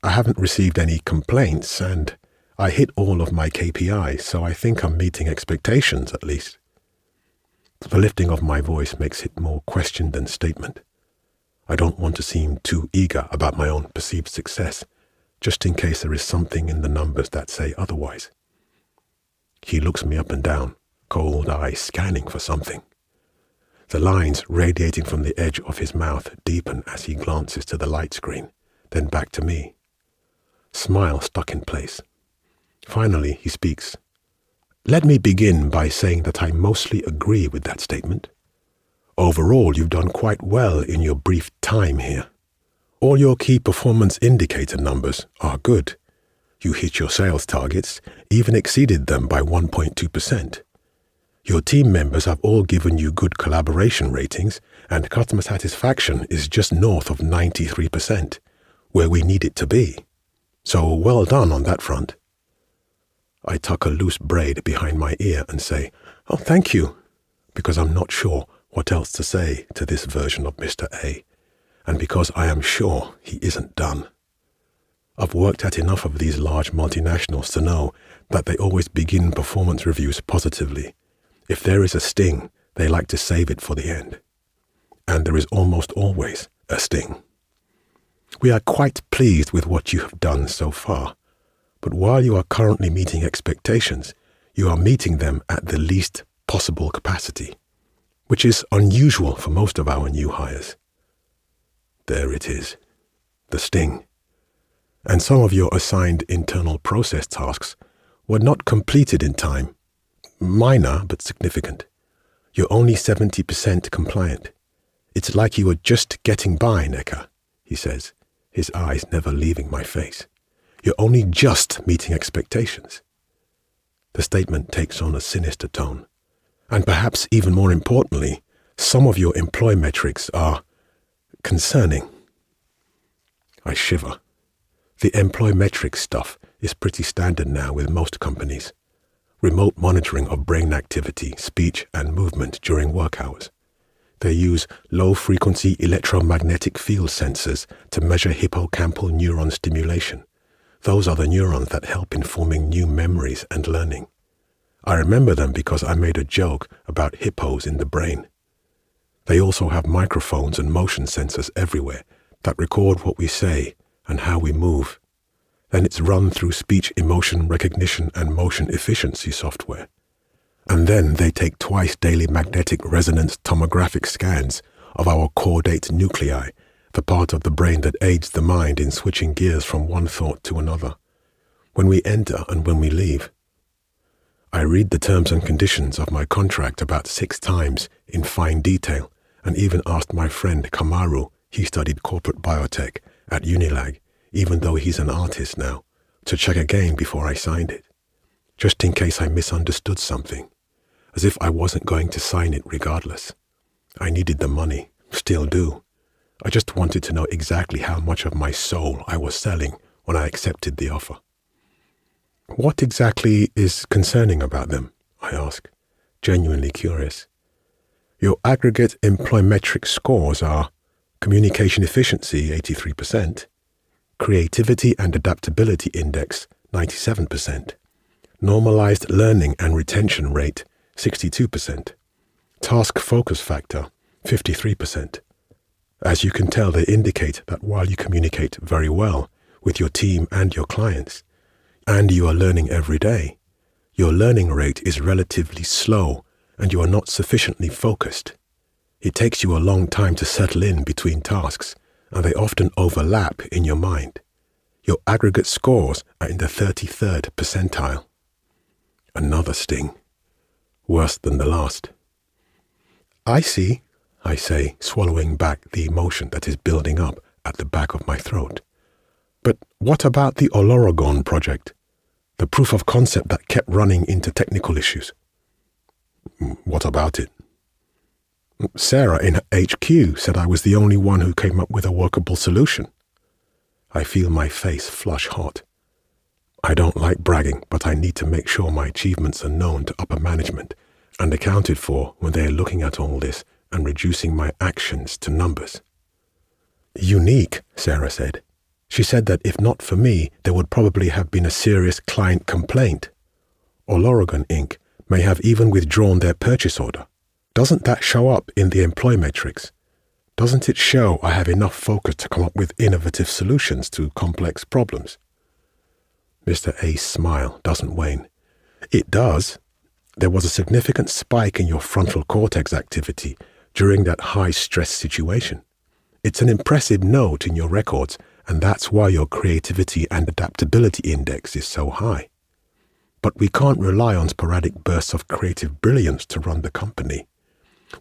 I haven't received any complaints, and I hit all of my KPIs, so I think I'm meeting expectations at least. The lifting of my voice makes it more question than statement. I don't want to seem too eager about my own perceived success, just in case there is something in the numbers that say otherwise. He looks me up and down, cold eyes scanning for something. The lines radiating from the edge of his mouth deepen as he glances to the light screen, then back to me. Smile stuck in place. Finally, he speaks. Let me begin by saying that I mostly agree with that statement. Overall, you've done quite well in your brief time here. All your key performance indicator numbers are good. You hit your sales targets, even exceeded them by 1.2%. Your team members have all given you good collaboration ratings, and customer satisfaction is just north of 93%, where we need it to be. So well done on that front. I tuck a loose braid behind my ear and say, "Oh, thank you," because I'm not sure what else to say to this version of Mr. A, and because I am sure he isn't done. I've worked at enough of these large multinationals to know that they always begin performance reviews positively. If there is a sting, they like to save it for the end. And there is almost always a sting. We are quite pleased with what you have done so far, but while you are currently meeting expectations, you are meeting them at the least possible capacity, which is unusual for most of our new hires. There it is, the sting. And some of your assigned internal process tasks were not completed in time. Minor, but significant. You're only 70% compliant. It's like you were just getting by, Necker, he says, his eyes never leaving my face. You're only just meeting expectations. The statement takes on a sinister tone. And perhaps even more importantly, some of your employee metrics are concerning. I shiver. The employee metrics stuff is pretty standard now with most companies. Remote monitoring of brain activity, speech, and movement during work hours. They use low-frequency electromagnetic field sensors to measure hippocampal neuron stimulation. Those are the neurons that help in forming new memories and learning. I remember them because I made a joke about hippos in the brain. They also have microphones and motion sensors everywhere that record what we say and how we move. Then it's run through speech emotion recognition and motion efficiency software. And then they take twice daily magnetic resonance tomographic scans of our caudate nuclei, the part of the brain that aids the mind in switching gears from one thought to another, when we enter and when we leave. I read the terms and conditions of my contract about 6 times in fine detail, and even asked my friend Kamaru, he studied corporate biotech at Unilag, even though he's an artist now, to check again before I signed it, just in case I misunderstood something, as if I wasn't going to sign it regardless. I needed the money, still do. I just wanted to know exactly how much of my soul I was selling when I accepted the offer. What exactly is concerning about them? I ask, genuinely curious. Your aggregate employmetric scores are communication efficiency 83%, creativity and adaptability index 97%, normalized learning and retention rate 62%, task focus factor 53%. As you can tell, they indicate that while you communicate very well with your team and your clients, and you are learning every day, your learning rate is relatively slow and you are not sufficiently focused. It takes you a long time to settle in between tasks, and they often overlap in your mind. Your aggregate scores are in the 33rd percentile. Another sting. Worse than the last. I see, I say, swallowing back the emotion that is building up at the back of my throat. But what about the Olorogon project? The proof of concept that kept running into technical issues? What about it? Sarah in HQ said I was the only one who came up with a workable solution. I feel my face flush hot. I don't like bragging, but I need to make sure my achievements are known to upper management and accounted for when they are looking at all this and reducing my actions to numbers. Unique, Sarah said. She said that if not for me, there would probably have been a serious client complaint. Or Oregon Inc. may have even withdrawn their purchase order. Doesn't that show up in the employee metrics? Doesn't it show I have enough focus to come up with innovative solutions to complex problems? Mr. A's smile doesn't wane. It does. There was a significant spike in your frontal cortex activity during that high-stress situation. It's an impressive note in your records, and that's why your creativity and adaptability index is so high. But we can't rely on sporadic bursts of creative brilliance to run the company.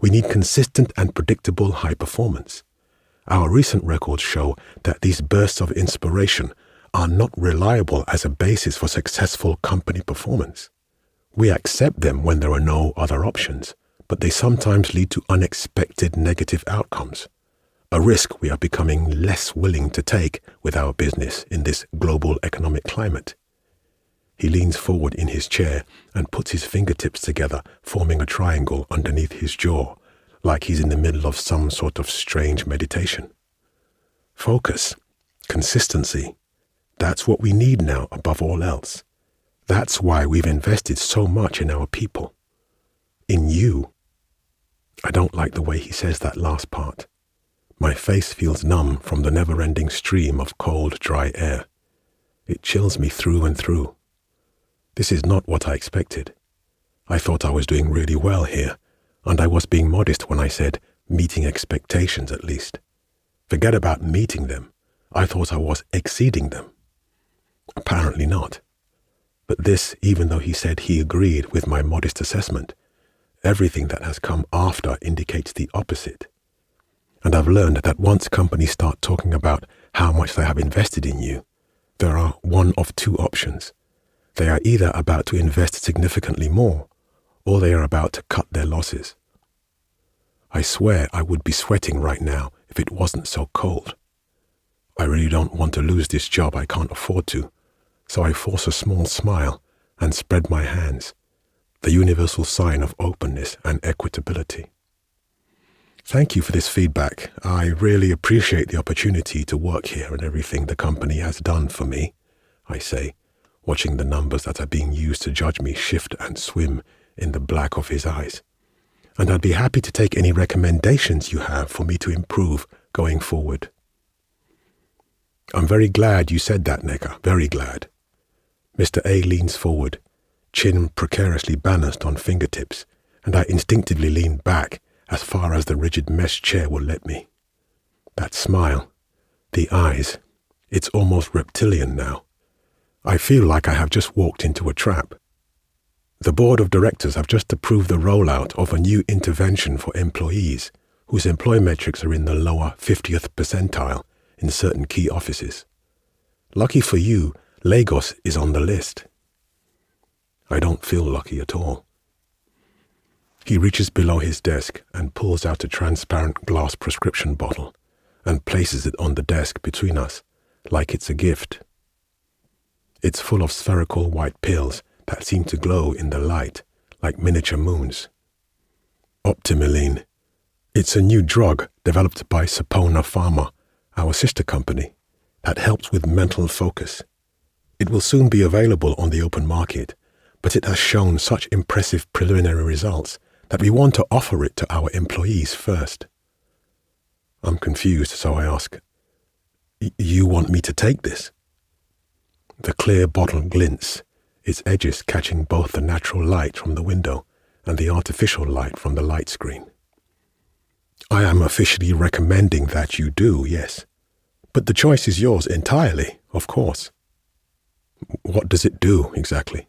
We need consistent and predictable high performance. Our recent records show that these bursts of inspiration are not reliable as a basis for successful company performance. We accept them when there are no other options, but they sometimes lead to unexpected negative outcomes, a risk we are becoming less willing to take with our business in this global economic climate. He leans forward in his chair and puts his fingertips together, forming a triangle underneath his jaw, like he's in the middle of some sort of strange meditation. Focus, consistency, that's what we need now above all else. That's why we've invested so much in our people. In you. I don't like the way he says that last part. My face feels numb from the never-ending stream of cold, dry air. It chills me through and through. This is not what I expected. I thought I was doing really well here, and I was being modest when I said meeting expectations at least. Forget about meeting them. I thought I was exceeding them. Apparently not. But this, even though he said he agreed with my modest assessment, everything that has come after indicates the opposite. And I've learned that once companies start talking about how much they have invested in you, there are one of two options. They are either about to invest significantly more, or they are about to cut their losses. I swear I would be sweating right now if it wasn't so cold. I really don't want to lose this job I can't afford to, so I force a small smile and spread my hands, the universal sign of openness and equitability. Thank you for this feedback. I really appreciate the opportunity to work here and everything the company has done for me, I say, watching the numbers that are being used to judge me shift and swim in the black of his eyes. And I'd be happy to take any recommendations you have for me to improve going forward. I'm very glad you said that, Neka, very glad. Mr. A leans forward, chin precariously balanced on fingertips, and I instinctively lean back as far as the rigid mesh chair will let me. That smile, the eyes, it's almost reptilian now. I feel like I have just walked into a trap. The board of directors have just approved the rollout of a new intervention for employees whose employee metrics are in the lower 50th percentile in certain key offices. Lucky for you, Lagos is on the list. I don't feel lucky at all. He reaches below his desk and pulls out a transparent glass prescription bottle and places it on the desk between us, like it's a gift. It's full of spherical white pills that seem to glow in the light like miniature moons. Optimaline. It's a new drug developed by Sapona Pharma, our sister company, that helps with mental focus. It will soon be available on the open market, but it has shown such impressive preliminary results that we want to offer it to our employees first. I'm confused, so I ask, You want me to take this? The clear bottle glints, its edges catching both the natural light from the window and the artificial light from the light screen. I am officially recommending that you do, yes. But the choice is yours entirely, of course. What does it do, exactly?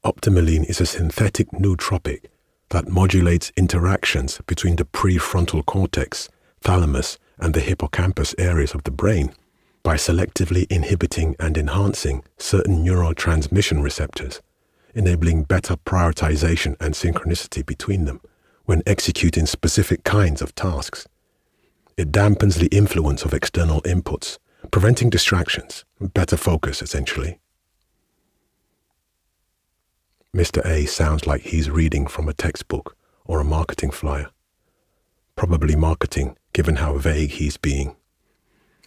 Optimaline is a synthetic nootropic that modulates interactions between the prefrontal cortex, thalamus, and the hippocampus areas of the brain by selectively inhibiting and enhancing certain neurotransmission receptors, enabling better prioritization and synchronicity between them when executing specific kinds of tasks. It dampens the influence of external inputs Preventing distractions, better focus, essentially. Mr. A sounds like he's reading from a textbook or a marketing flyer. Probably marketing, given how vague he's being.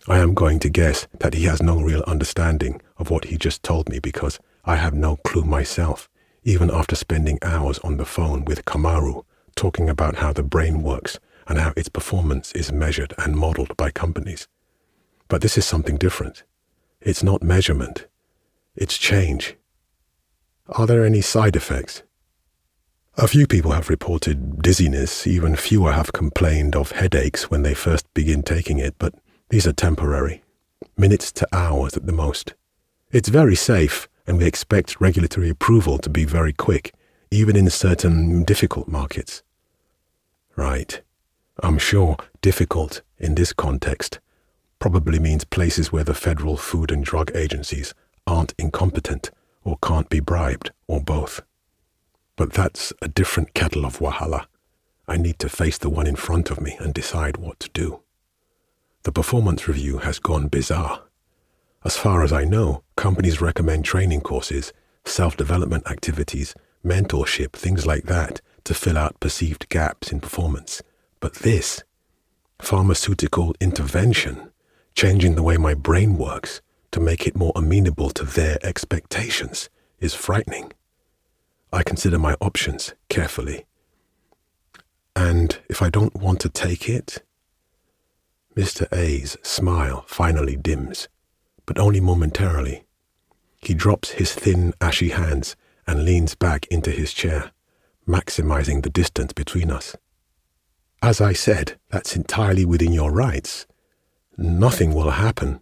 I am going to guess that he has no real understanding of what he just told me because I have no clue myself, even after spending hours on the phone with Kamaru, talking about how the brain works and how its performance is measured and modeled by companies. But this is something different. It's not measurement. It's change. Are there any side effects? A few people have reported dizziness, even fewer have complained of headaches when they first begin taking it, but these are temporary, minutes to hours at the most. It's very safe, and we expect regulatory approval to be very quick, even in certain difficult markets. Right. I'm sure difficult in this context probably means places where the federal food and drug agencies aren't incompetent or can't be bribed, or both. But that's a different kettle of wahala. I need to face the one in front of me and decide what to do. The performance review has gone bizarre. As far as I know, companies recommend training courses, self-development activities, mentorship, things like that, to fill out perceived gaps in performance. But this, pharmaceutical intervention, changing the way my brain works to make it more amenable to their expectations, is frightening. I consider my options carefully. And if I don't want to take it? Mr. A's smile finally dims, but only momentarily. He drops his thin, ashy hands and leans back into his chair, maximizing the distance between us. As I said, that's entirely within your rights. Nothing will happen.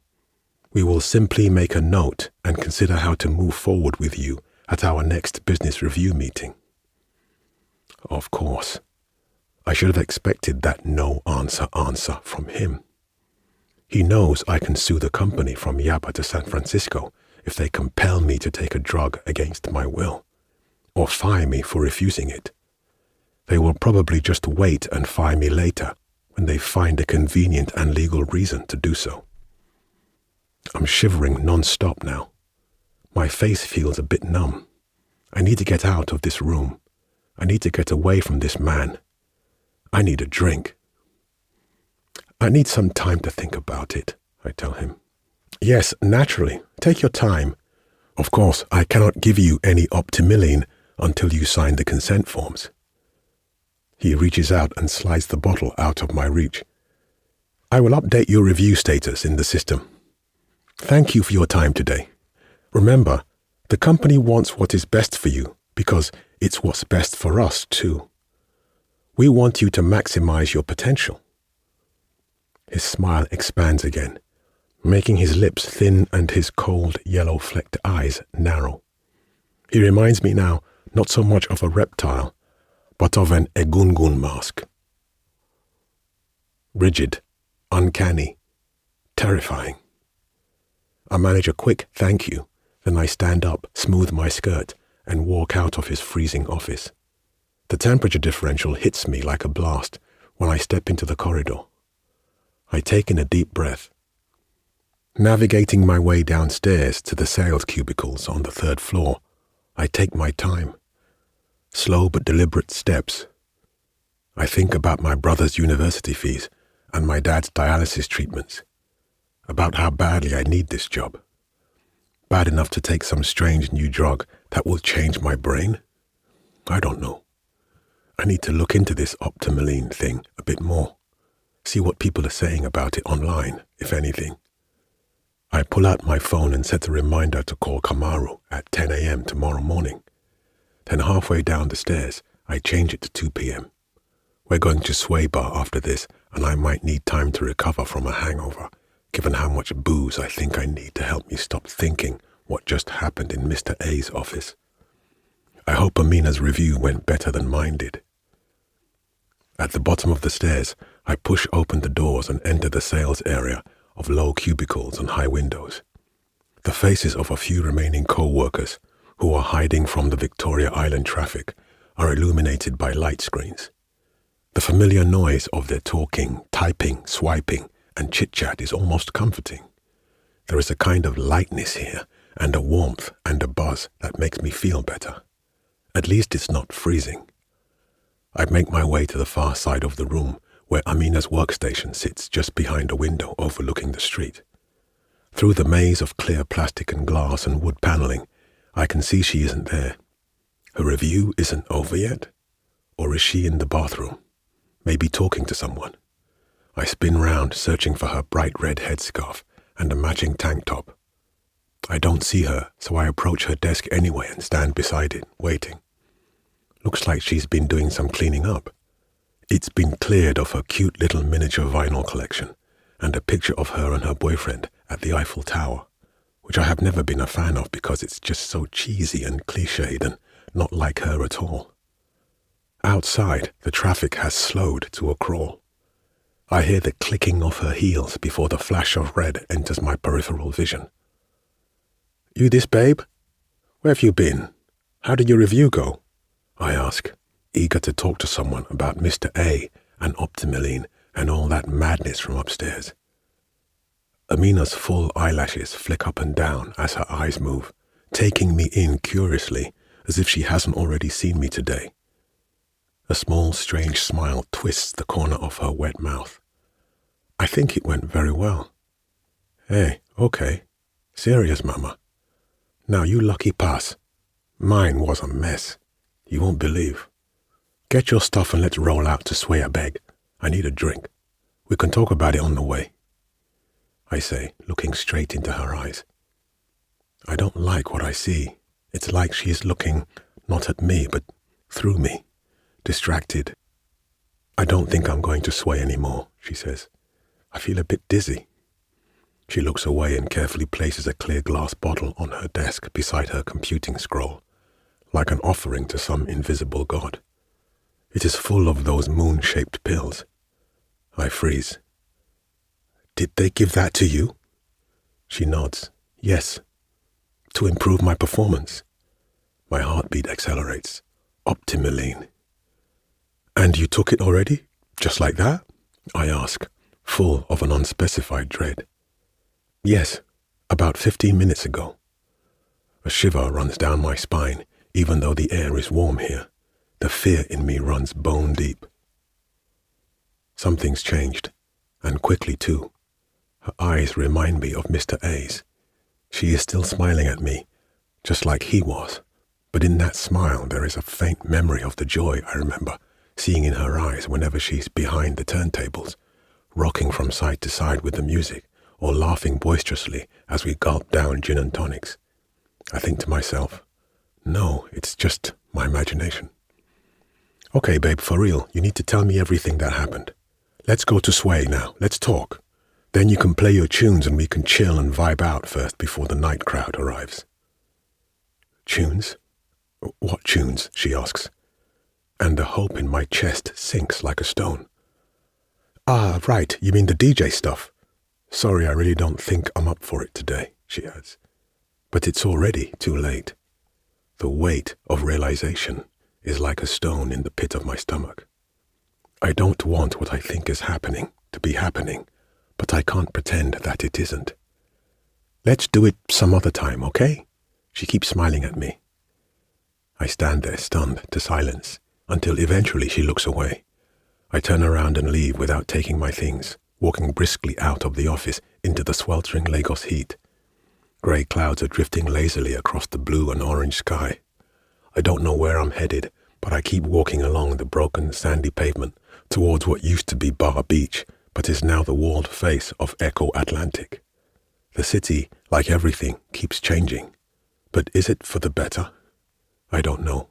We will simply make a note and consider how to move forward with you at our next business review meeting. Of course. I should have expected that no answer from him. He knows I can sue the company from Yaba to San Francisco if they compel me to take a drug against my will, or fire me for refusing it. They will probably just wait and fire me later when they find a convenient and legal reason to do so. I'm shivering non-stop now. My face feels a bit numb. I need to get out of this room. I need to get away from this man. I need a drink. I need some time to think about it, I tell him. Yes, naturally. Take your time. Of course, I cannot give you any optimilline until you sign the consent forms. He reaches out and slides the bottle out of my reach. I will update your review status in the system. Thank you for your time today. Remember, the company wants what is best for you because it's what's best for us too. We want you to maximize your potential. His smile expands again, making his lips thin and his cold, yellow-flecked eyes narrow. He reminds me now not so much of a reptile, but of an egungun mask. Rigid, uncanny, terrifying. I manage a quick thank you, then I stand up, smooth my skirt, and walk out of his freezing office. The temperature differential hits me like a blast when I step into the corridor. I take in a deep breath. Navigating my way downstairs to the sales cubicles on the 3rd floor, I take my time. Slow but deliberate steps. I think about my brother's university fees and my dad's dialysis treatments, about how badly I need this job. Bad enough to take some strange new drug that will change my brain? I don't know. I need to look into this optimilline thing a bit more, see what people are saying about it online, if anything. I pull out my phone and set a reminder to call Kamaru at 10 a.m. tomorrow morning. Then halfway down the stairs, I change it to 2 p.m. We're going to Sway Bar after this, and I might need time to recover from a hangover, given how much booze I think I need to help me stop thinking what just happened in Mr. A's office. I hope Amina's review went better than mine did. At the bottom of the stairs, I push open the doors and enter the sales area of low cubicles and high windows. The faces of a few remaining co-workers, who are hiding from the Victoria Island traffic, are illuminated by light screens. The familiar noise of their talking, typing, swiping, and chit-chat is almost comforting. There is a kind of lightness here, and a warmth and a buzz that makes me feel better. At least it's not freezing. I make my way to the far side of the room, where Amina's workstation sits just behind a window overlooking the street. Through the maze of clear plastic and glass and wood paneling, I can see she isn't there. Her review isn't over yet? Or is she in the bathroom, maybe talking to someone? I spin round, searching for her bright red headscarf and a matching tank top. I don't see her, so I approach her desk anyway and stand beside it, waiting. Looks like she's been doing some cleaning up. It's been cleared of her cute little miniature vinyl collection and a picture of her and her boyfriend at the Eiffel Tower, which I have never been a fan of because it's just so cheesy and cliched and not like her at all. Outside, the traffic has slowed to a crawl. I hear the clicking of her heels before the flash of red enters my peripheral vision. "You this, babe? Where have you been? How did your review go?" I ask, eager to talk to someone about Mr. A and Optimaline and all that madness from upstairs. Amina's full eyelashes flick up and down as her eyes move, taking me in curiously, as if she hasn't already seen me today. A small, strange smile twists the corner of her wet mouth. "I think it went very well." "Hey, okay. Serious, Mama. Now you lucky pass. Mine was a mess. You won't believe. Get your stuff and let's roll out to Sway a beg. I need a drink. We can talk about it on the way," I say, looking straight into her eyes. I don't like what I see. It's like she is looking not at me, but through me, distracted. "I don't think I'm going to Sway anymore," she says. "I feel a bit dizzy." She looks away and carefully places a clear glass bottle on her desk beside her computing scroll, like an offering to some invisible god. It is full of those moon-shaped pills. I freeze. "Did they give that to you?" She nods. "Yes. To improve my performance." My heartbeat accelerates. Optimaline. "And you took it already? Just like that?" I ask, full of an unspecified dread. "Yes, about 15 minutes ago." A shiver runs down my spine, even though the air is warm here. The fear in me runs bone deep. Something's changed, and quickly too. Her eyes remind me of Mr. A's. She is still smiling at me, just like he was, but in that smile there is a faint memory of the joy I remember seeing in her eyes whenever she's behind the turntables, rocking from side to side with the music, or laughing boisterously as we gulp down gin and tonics. I think to myself, no, it's just my imagination. "Okay, babe, for real, you need to tell me everything that happened. Let's go to Sway now, let's talk. Then you can play your tunes and we can chill and vibe out first before the night crowd arrives." "Tunes? What tunes?" she asks, and the hope in my chest sinks like a stone. "Ah, right, you mean the DJ stuff. Sorry, I really don't think I'm up for it today," she adds. But it's already too late. The weight of realization is like a stone in the pit of my stomach. I don't want what I think is happening to be happening, but I can't pretend that it isn't. "Let's do it some other time, okay?" She keeps smiling at me. I stand there stunned to silence, until eventually she looks away. I turn around and leave without taking my things, walking briskly out of the office into the sweltering Lagos heat. Grey clouds are drifting lazily across the blue and orange sky. I don't know where I'm headed, but I keep walking along the broken sandy pavement towards what used to be Bar Beach, but is now the walled face of Echo Atlantic. The city, like everything, keeps changing. But is it for the better? I don't know.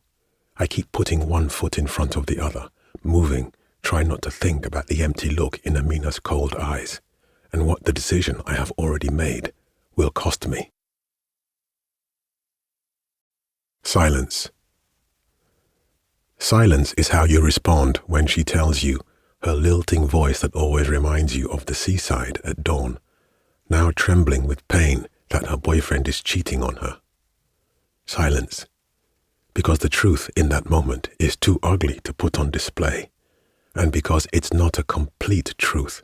I keep putting one foot in front of the other, moving, trying not to think about the empty look in Amina's cold eyes, and what the decision I have already made will cost me. Silence. Silence is how you respond when she tells you, her lilting voice that always reminds you of the seaside at dawn, now trembling with pain that her boyfriend is cheating on her. Silence. Because the truth in that moment is too ugly to put on display, and because it's not a complete truth.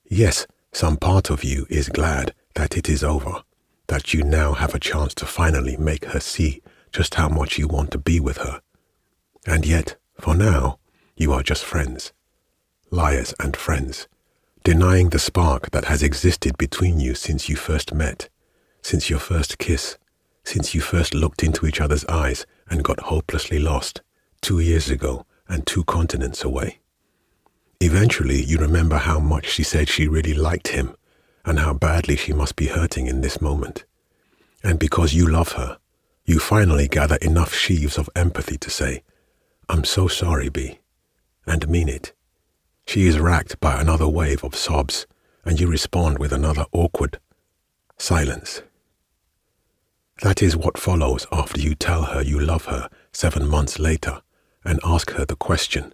Yes, some part of you is glad that it is over, that you now have a chance to finally make her see just how much you want to be with her. And yet, for now, you are just friends. Liars and friends, denying the spark that has existed between you since you first met, since your first kiss, since you first looked into each other's eyes and got hopelessly lost 2 years ago and 2 continents away. Eventually, you remember how much she said she really liked him and how badly she must be hurting in this moment. And because you love her, you finally gather enough sheaves of empathy to say, "I'm so sorry, B," and mean it. She is racked by another wave of sobs, and you respond with another awkward silence. That is what follows after you tell her you love her 7 months later and ask her the question.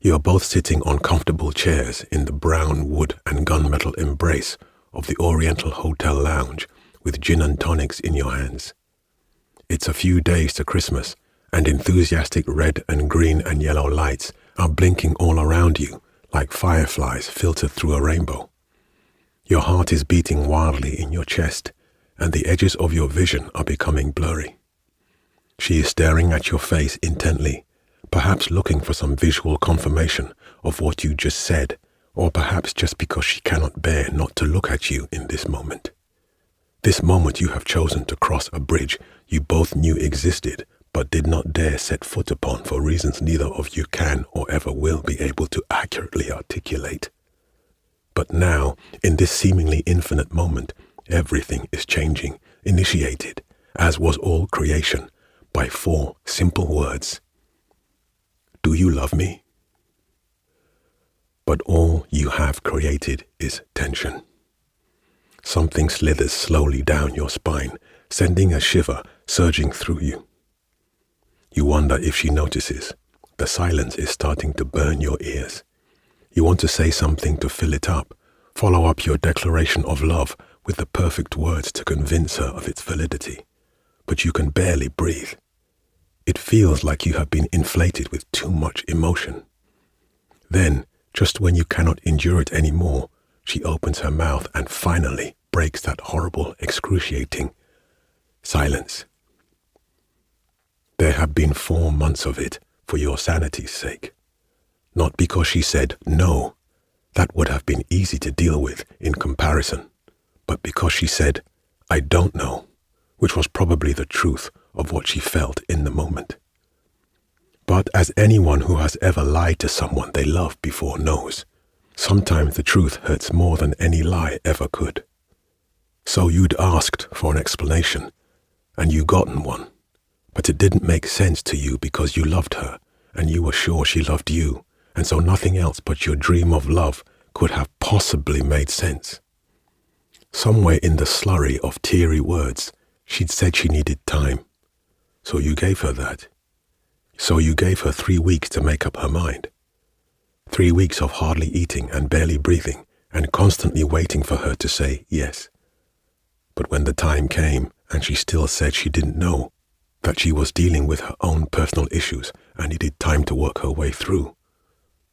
You are both sitting on comfortable chairs in the brown wood and gunmetal embrace of the Oriental Hotel lounge with gin and tonics in your hands. It's a few days to Christmas, and enthusiastic red and green and yellow lights are blinking all around you like fireflies filtered through a rainbow. Your heart is beating wildly in your chest, and the edges of your vision are becoming blurry. She is staring at your face intently, perhaps looking for some visual confirmation of what you just said, or perhaps just because she cannot bear not to look at you in this moment. This moment you have chosen to cross a bridge you both knew existed, but did not dare set foot upon for reasons neither of you can or ever will be able to accurately articulate. But now, in this seemingly infinite moment, everything is changing, initiated, as was all creation, by 4 simple words. Do you love me? But all you have created is tension. Something slithers slowly down your spine, sending a shiver surging through you. You wonder if she notices. The silence is starting to burn your ears. You want to say something to fill it up, follow up your declaration of love with the perfect words to convince her of its validity, but you can barely breathe. It feels like you have been inflated with too much emotion. Then, just when you cannot endure it anymore, she opens her mouth and finally breaks that horrible, excruciating silence. There have been 4 months of it for your sanity's sake. Not because she said no, that would have been easy to deal with in comparison, but because she said, I don't know, which was probably the truth of what she felt in the moment. But as anyone who has ever lied to someone they love before knows, sometimes the truth hurts more than any lie ever could. So you'd asked for an explanation, and you gotten one, but it didn't make sense to you because you loved her, and you were sure she loved you, and so nothing else but your dream of love could have possibly made sense. Somewhere in the slurry of teary words, she'd said she needed time. So you gave her that. So you gave her 3 weeks to make up her mind. 3 weeks of hardly eating and barely breathing, and constantly waiting for her to say yes. But when the time came, and she still said she didn't know, that she was dealing with her own personal issues and needed time to work her way through,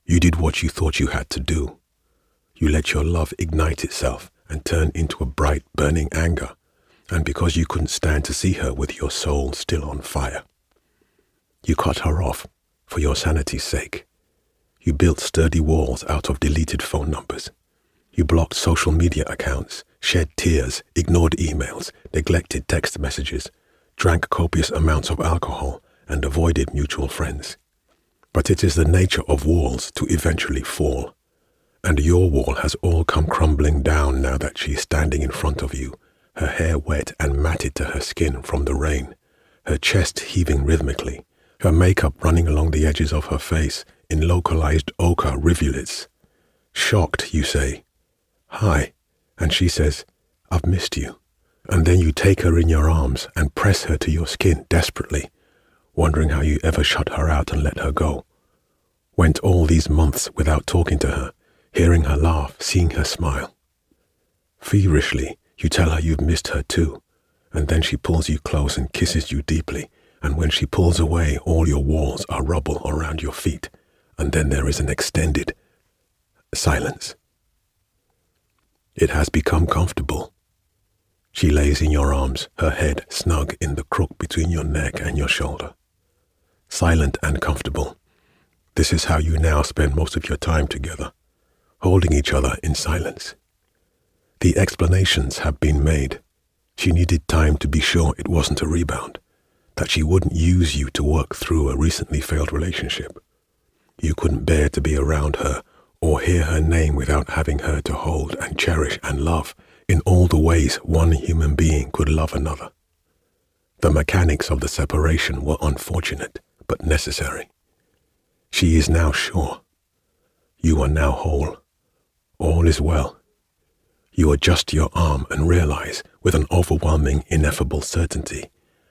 you did what you thought you had to do. You let your love ignite itself and turn into a bright, burning anger, and because you couldn't stand to see her with your soul still on fire. You cut her off for your sanity's sake. You built sturdy walls out of deleted phone numbers. You blocked social media accounts, shed tears, ignored emails, neglected text messages, drank copious amounts of alcohol, and avoided mutual friends. But it is the nature of walls to eventually fall, and your wall has all come crumbling down now that she is standing in front of you, her hair wet and matted to her skin from the rain, her chest heaving rhythmically, her makeup running along the edges of her face in localized ochre rivulets. Shocked, you say, "Hi," and she says, "I've missed you." And then you take her in your arms and press her to your skin desperately, wondering how you ever shut her out and let her go. Went all these months without talking to her, hearing her laugh, seeing her smile. Feverishly, you tell her you've missed her too, and then she pulls you close and kisses you deeply, and when she pulls away, all your walls are rubble around your feet, and then there is an extended silence. It has become comfortable, She lays in your arms, her head snug in the crook between your neck and your shoulder. Silent and comfortable, this is how you now spend most of your time together, holding each other in silence. The explanations have been made. She needed time to be sure it wasn't a rebound, that she wouldn't use you to work through a recently failed relationship. You couldn't bear to be around her or hear her name without having her to hold and cherish and love in all the ways one human being could love another. The mechanics of the separation were unfortunate, but necessary. She is now sure. You are now whole. All is well. You adjust your arm and realize, with an overwhelming, ineffable certainty,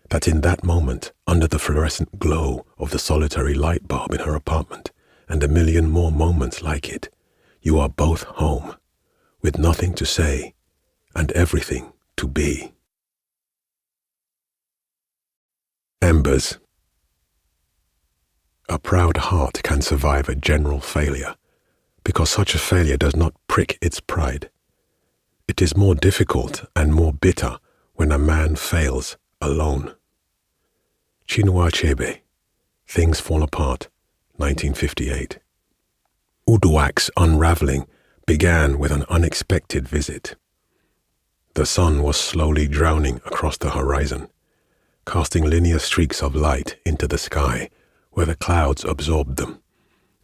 that in that moment, under the fluorescent glow of the solitary light bulb in her apartment, and a million more moments like it, you are both home, with nothing to say, and everything to be. Embers. A proud heart can survive a general failure, because such a failure does not prick its pride. It is more difficult and more bitter when a man fails alone. Chinua Achebe, Things Fall Apart, 1958. Uduak's unraveling began with an unexpected visit. The sun was slowly drowning across the horizon, casting linear streaks of light into the sky where the clouds absorbed them,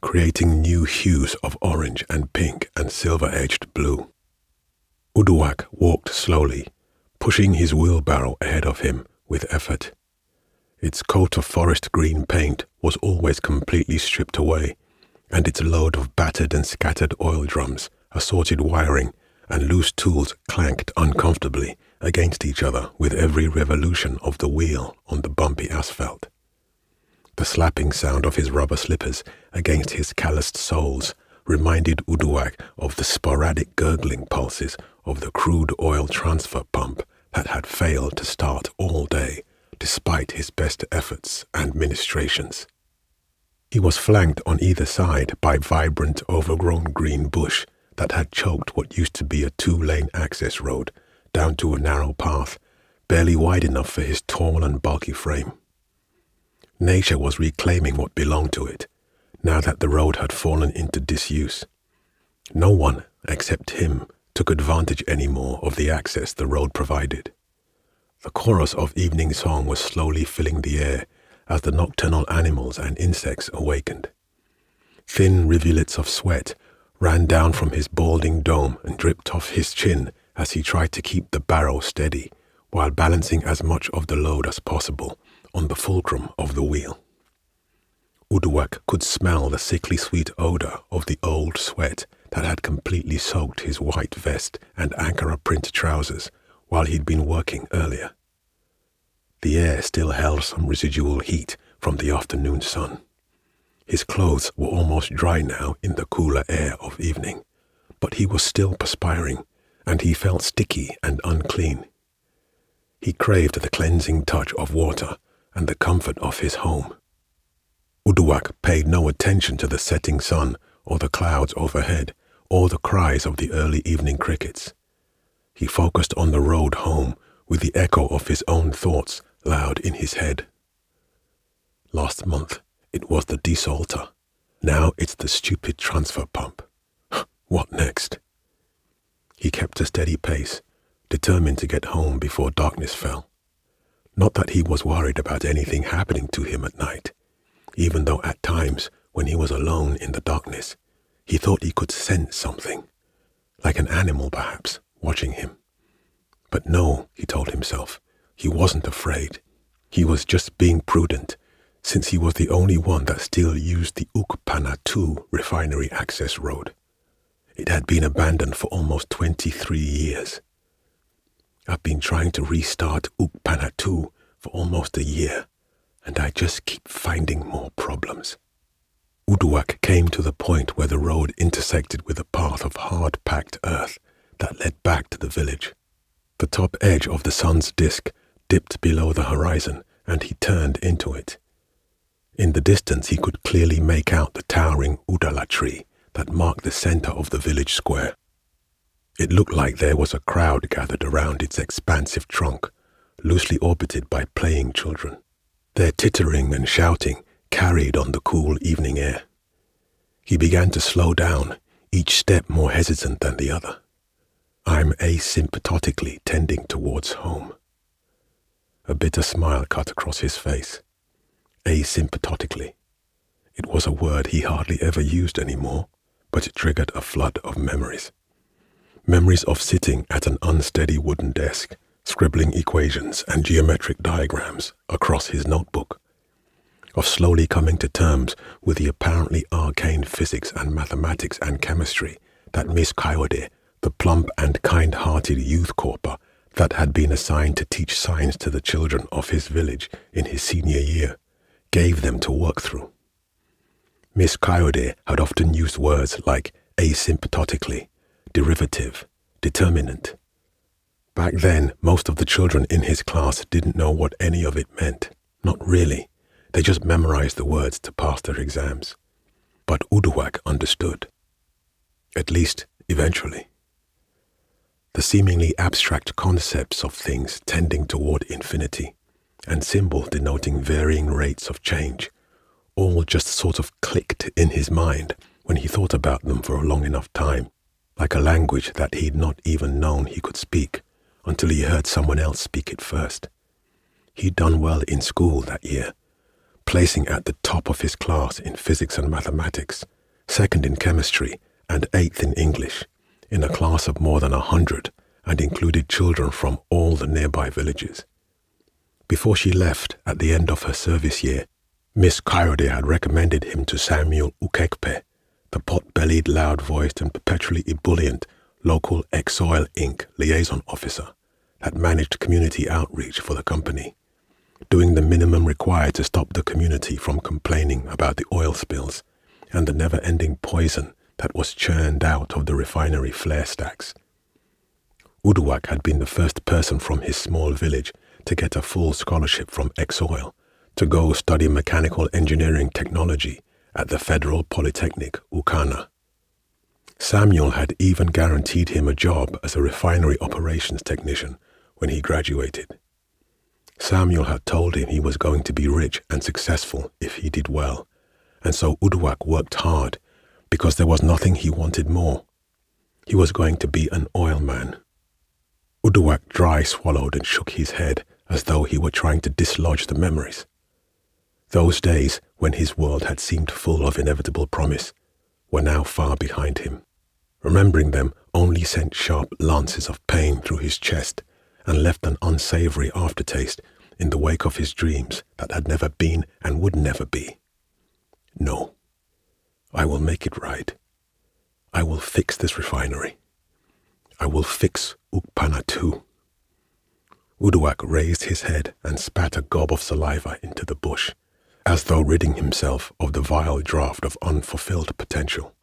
creating new hues of orange and pink and silver-edged blue. Uduak walked slowly, pushing his wheelbarrow ahead of him with effort. Its coat of forest green paint was always completely stripped away, and its load of battered and scattered oil drums, assorted wiring, and loose tools clanked uncomfortably against each other with every revolution of the wheel on the bumpy asphalt. The slapping sound of his rubber slippers against his calloused soles reminded Uduak of the sporadic gurgling pulses of the crude oil transfer pump that had failed to start all day, despite his best efforts and ministrations. He was flanked on either side by vibrant, overgrown green bush that had choked what used to be a 2-lane access road down to a narrow path, barely wide enough for his tall and bulky frame. Nature was reclaiming what belonged to it, now that the road had fallen into disuse. No one, except him, took advantage anymore of the access the road provided. The chorus of evening song was slowly filling the air as the nocturnal animals and insects awakened. Thin rivulets of sweat ran down from his balding dome and dripped off his chin as he tried to keep the barrow steady while balancing as much of the load as possible on the fulcrum of the wheel. Uduak could smell the sickly sweet odor of the old sweat that had completely soaked his white vest and Ankara print trousers while he'd been working earlier. The air still held some residual heat from the afternoon sun. His clothes were almost dry now in the cooler air of evening, but he was still perspiring, and he felt sticky and unclean. He craved the cleansing touch of water and the comfort of his home. Uduak paid no attention to the setting sun or the clouds overhead or the cries of the early evening crickets. He focused on the road home with the echo of his own thoughts loud in his head. Last month, it was the desalter. Now it's the stupid transfer pump. What next? He kept a steady pace, determined to get home before darkness fell. Not that he was worried about anything happening to him at night, even though at times, when he was alone in the darkness, he thought he could sense something, like an animal perhaps, watching him. But no, he told himself, he wasn't afraid. He was just being prudent, since he was the only one that still used the Ukpana-2 refinery access road. It had been abandoned for almost 23 years. I've been trying to restart Ukpana-2 for almost a year, and I just keep finding more problems. Uduak came to the point where the road intersected with a path of hard-packed earth that led back to the village. The top edge of the sun's disk dipped below the horizon, and he turned into it. In the distance he could clearly make out the towering Udala tree that marked the center of the village square. It looked like there was a crowd gathered around its expansive trunk, loosely orbited by playing children. Their tittering and shouting carried on the cool evening air. He began to slow down, each step more hesitant than the other. I'm asymptotically tending towards home. A bitter smile cut across his face. Asymptotically. It was a word he hardly ever used anymore, but it triggered a flood of memories. Memories of sitting at an unsteady wooden desk, scribbling equations and geometric diagrams across his notebook. Of slowly coming to terms with the apparently arcane physics and mathematics and chemistry that Miss Coyote, the plump and kind-hearted youth corper that had been assigned to teach science to the children of his village in his senior year, gave them to work through. Miss Coyote had often used words like asymptotically, derivative, determinant. Back then, most of the children in his class didn't know what any of it meant. Not really. They just memorized the words to pass their exams. But Uduak understood. At least, eventually. The seemingly abstract concepts of things tending toward infinity, and symbol denoting varying rates of change, all just sort of clicked in his mind when he thought about them for a long enough time, like a language that he'd not even known he could speak until he heard someone else speak it first. He'd done well in school that year, placing at the top of his class in physics and mathematics, second in chemistry, and eighth in English, in a class of more than 100, and included children from all the nearby villages. Before she left at the end of her service year, Miss Coyote had recommended him to Samuel Ukekpe, the pot-bellied, loud-voiced, and perpetually ebullient local Exoil Inc. liaison officer that managed community outreach for the company, doing the minimum required to stop the community from complaining about the oil spills and the never-ending poison that was churned out of the refinery flare stacks. Uduak had been the first person from his small village to get a full scholarship from Exoil to go study mechanical engineering technology at the Federal Polytechnic, Ukana. Samuel had even guaranteed him a job as a refinery operations technician when he graduated. Samuel had told him he was going to be rich and successful if he did well, and so Uduak worked hard because there was nothing he wanted more. He was going to be an oil man. Uduak dry swallowed and shook his head as though he were trying to dislodge the memories. Those days, when his world had seemed full of inevitable promise, were now far behind him. Remembering them only sent sharp lances of pain through his chest and left an unsavory aftertaste in the wake of his dreams that had never been and would never be. No, I will make it right. I will fix this refinery. I will fix Ukpana too. Uduak raised his head and spat a gob of saliva into the bush, as though ridding himself of the vile draught of unfulfilled potential.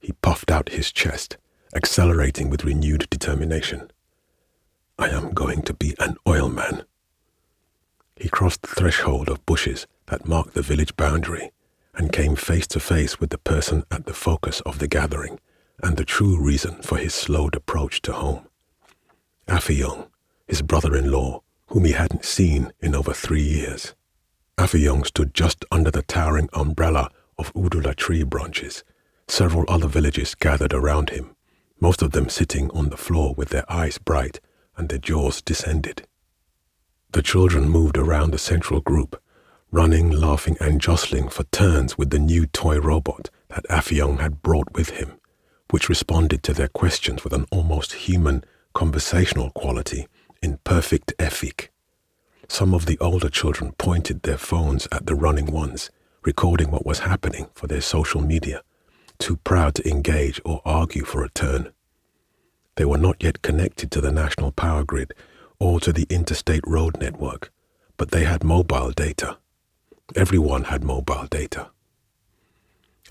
He puffed out his chest, accelerating with renewed determination. I am going to be an oil man. He crossed the threshold of bushes that marked the village boundary and came face to face with the person at the focus of the gathering and the true reason for his slowed approach to home. Afiyong, his brother-in-law, whom he hadn't seen in over 3 years. Afiyong stood just under the towering umbrella of udula tree branches. Several other villagers gathered around him, most of them sitting on the floor with their eyes bright and their jaws distended. The children moved around the central group, running, laughing, and jostling for turns with the new toy robot that Afiyong had brought with him, which responded to their questions with an almost human, conversational quality in perfect Efik. Some of the older children pointed their phones at the running ones, recording what was happening for their social media, too proud to engage or argue for a turn. They were not yet connected to the national power grid or to the interstate road network, but they had mobile data. Everyone had mobile data.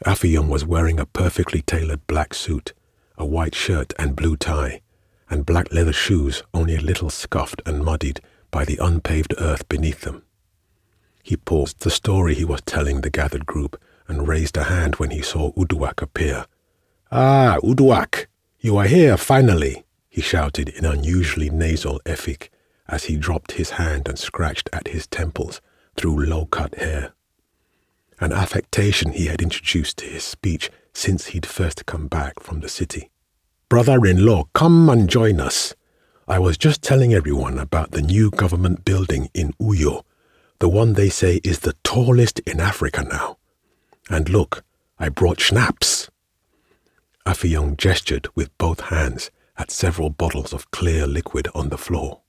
Afiyong was wearing a perfectly tailored black suit, a white shirt and blue tie, and black leather shoes only a little scuffed and muddied by the unpaved earth beneath them. He paused the story he was telling the gathered group and raised a hand when he saw Uduak appear. "Ah, Uduak, "You are here, finally," he shouted in unusually nasal Efik as he dropped his hand and scratched at his temples through low-cut hair. An affectation he had introduced to his speech since he'd first come back from the city. "Brother-in-law, come and join us. I was just telling everyone about the new government building in Uyo, the one they say is the tallest in Africa now. And look, I brought schnapps." Afiyong gestured with both hands at several bottles of clear liquid on the floor.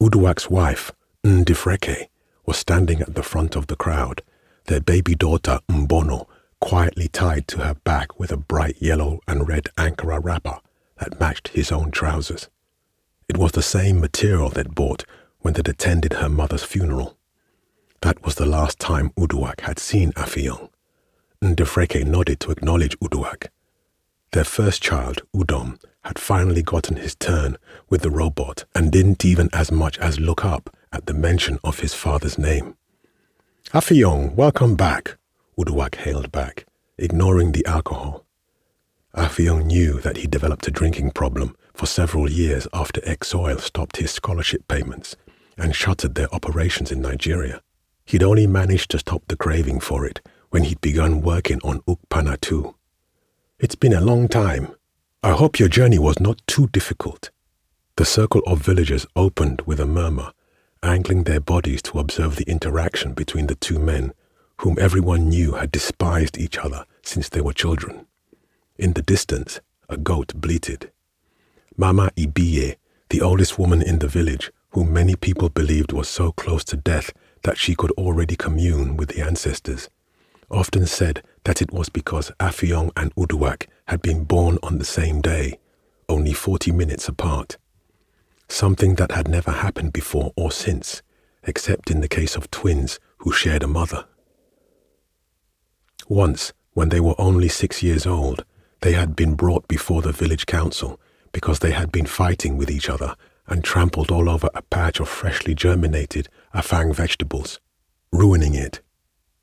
Uduak's wife, Ndifreke, was standing at the front of the crowd, their baby daughter Mbono quietly tied to her back with a bright yellow and red Ankara wrapper that matched his own trousers. It was the same material they'd bought when they'd attended her mother's funeral. That was the last time Uduak had seen Afiyong. Ndifreke nodded to acknowledge Uduak. Their first child, Udom, had finally gotten his turn with the robot and didn't even as much as look up at the mention of his father's name. "Afiyong, welcome back," Uduak hailed back, ignoring the alcohol. Afiyong knew that he developed a drinking problem for several years after Exoil stopped his scholarship payments and shuttered their operations in Nigeria. He'd only managed to stop the craving for it when he'd begun working on Ukpana too. "It's been a long time. I hope your journey was not too difficult." The circle of villagers opened with a murmur, angling their bodies to observe the interaction between the two men, whom everyone knew had despised each other since they were children. In the distance, a goat bleated. Mama Ibiye, the oldest woman in the village, whom many people believed was so close to death that she could already commune with the ancestors, often said that it was because Afiyong and Uduak had been born on the same day, only 40 minutes apart. Something that had never happened before or since, except in the case of twins who shared a mother. Once, when they were only 6 years old, they had been brought before the village council because they had been fighting with each other and trampled all over a patch of freshly germinated afang vegetables, ruining it.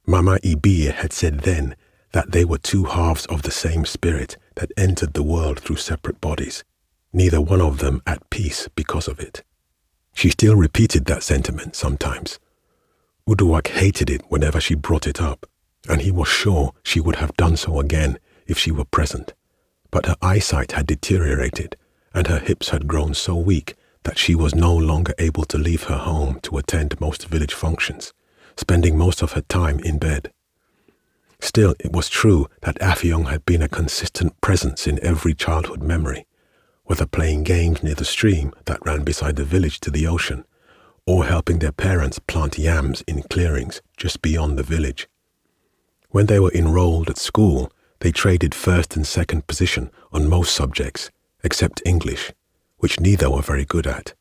Mama Ibiye had said then that they were two halves of the same spirit that entered the world through separate bodies, neither one of them at peace because of it. She still repeated that sentiment sometimes. Uduak hated it whenever she brought it up, and he was sure she would have done so again if she were present. But her eyesight had deteriorated, and her hips had grown so weak that she was no longer able to leave her home to attend most village functions, spending most of her time in bed. Still, it was true that Afiyong had been a consistent presence in every childhood memory, whether playing games near the stream that ran beside the village to the ocean, or helping their parents plant yams in clearings just beyond the village. When they were enrolled at school, they traded first and second position on most subjects, except English, which neither were very good at.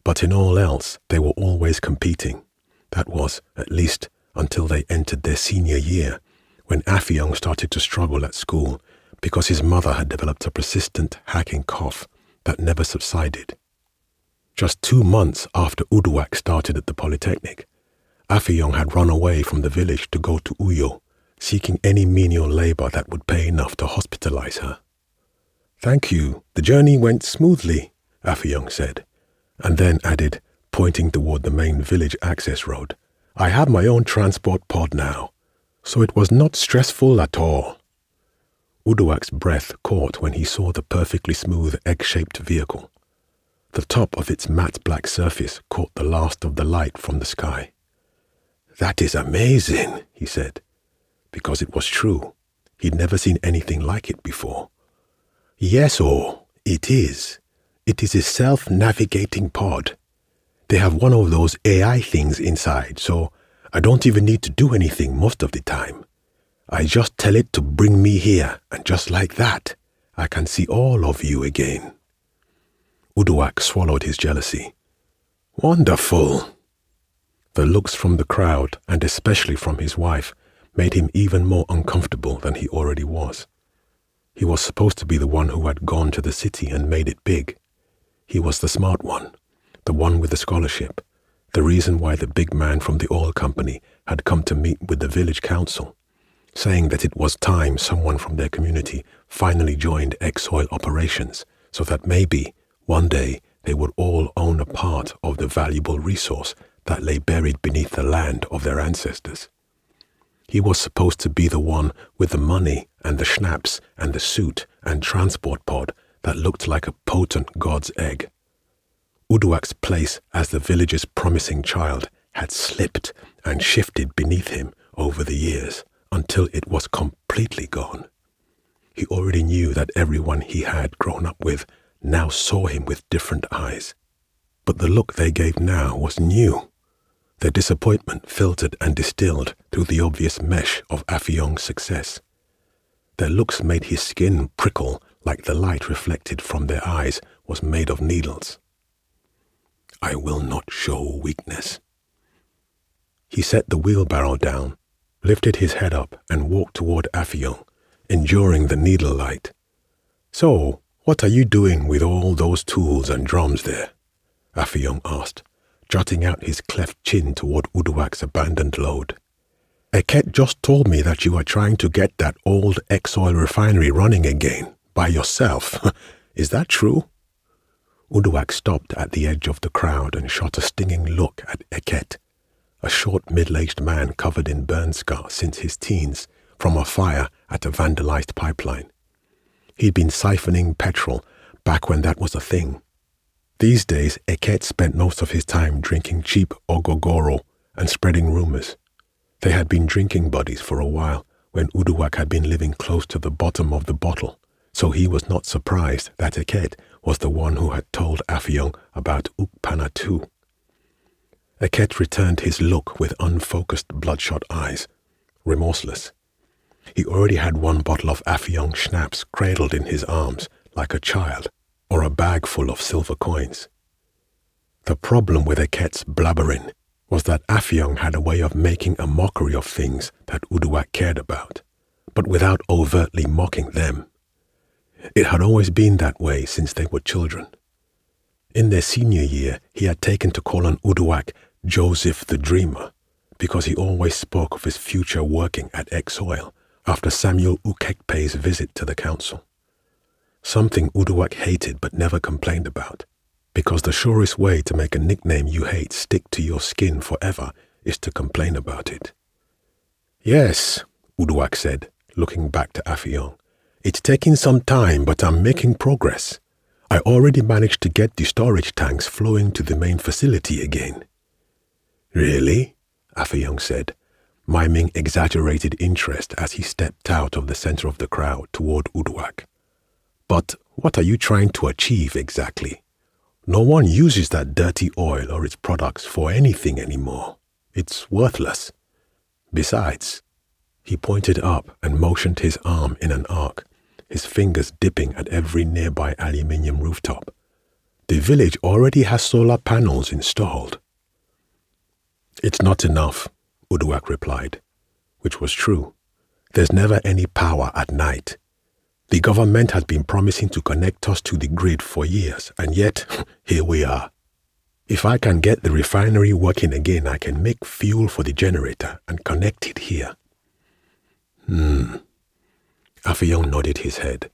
But in all else, they were always competing. That was, at least, until they entered their senior year, when Afiyong started to struggle at school because his mother had developed a persistent hacking cough that never subsided. Just 2 months after Uduak started at the Polytechnic, Afiyong had run away from the village to go to Uyo, seeking any menial labor that would pay enough to hospitalize her. "Thank you, the journey went smoothly," Afiyong said, and then added, pointing toward the main village access road, "I have my own transport pod now, so it was not stressful at all." Uduak's breath caught when he saw the perfectly smooth egg-shaped vehicle. The top of its matte black surface caught the last of the light from the sky. "That is amazing," he said, because it was true. He'd never seen anything like it before. "Yes, it is. It is a self-navigating pod. They have one of those AI things inside, so I don't even need to do anything most of the time. I just tell it to bring me here, and just like that, I can see all of you again." Uduak swallowed his jealousy. "Wonderful." The looks from the crowd, and especially from his wife, made him even more uncomfortable than he already was. He was supposed to be the one who had gone to the city and made it big. He was the smart one, the one with the scholarship, the reason why the big man from the oil company had come to meet with the village council, saying that it was time someone from their community finally joined Exoil operations so that maybe one day they would all own a part of the valuable resource that lay buried beneath the land of their ancestors. He was supposed to be the one with the money and the schnapps and the suit and transport pod that looked like a potent god's egg. Uduak's place as the village's promising child had slipped and shifted beneath him over the years until it was completely gone. He already knew that everyone he had grown up with now saw him with different eyes. But the look they gave now was new. Their disappointment filtered and distilled through the obvious mesh of Afion's success. Their looks made his skin prickle like the light reflected from their eyes was made of needles. I will not show weakness. He set the wheelbarrow down, lifted his head up and walked toward Afion, enduring the needle light. So, what are you doing with all those tools and drums there? Afion asked, jutting out his cleft chin toward Uduak's abandoned load. Eket just told me that you are trying to get that old Exoil refinery running again, by yourself. Is that true? Uduak stopped at the edge of the crowd and shot a stinging look at Eket, a short middle-aged man covered in burn scars since his teens from a fire at a vandalized pipeline. He'd been siphoning petrol back when that was a thing. These days, Eket spent most of his time drinking cheap ogogoro and spreading rumors. They had been drinking buddies for a while when Uduak had been living close to the bottom of the bottle, so he was not surprised that Eket was the one who had told Afion about Ukpana too. Eket returned his look with unfocused bloodshot eyes, remorseless. He already had one bottle of Afion schnapps cradled in his arms like a child, or a bag full of silver coins. The problem with Eket's blabbering was that Afion had a way of making a mockery of things that Uduak cared about, but without overtly mocking them. It had always been that way since they were children. In their senior year, he had taken to call on Uduak Joseph the Dreamer, because he always spoke of his future working at Exoil after Samuel Ukekpe's visit to the council. Something Uduak hated but never complained about, because the surest way to make a nickname you hate stick to your skin forever is to complain about it. Yes, Uduak said, looking back to Afion. It's taking some time, but I'm making progress. I already managed to get the storage tanks flowing to the main facility again. Really? Afion said, miming exaggerated interest as he stepped out of the center of the crowd toward Uduak. But what are you trying to achieve exactly? No one uses that dirty oil or its products for anything anymore. It's worthless. Besides, he pointed up and motioned his arm in an arc, his fingers dipping at every nearby aluminium rooftop. The village already has solar panels installed. It's not enough, Uduak replied, which was true. There's never any power at night. The government has been promising to connect us to the grid for years, and yet, here we are. If I can get the refinery working again, I can make fuel for the generator and connect it here. Afion nodded his head.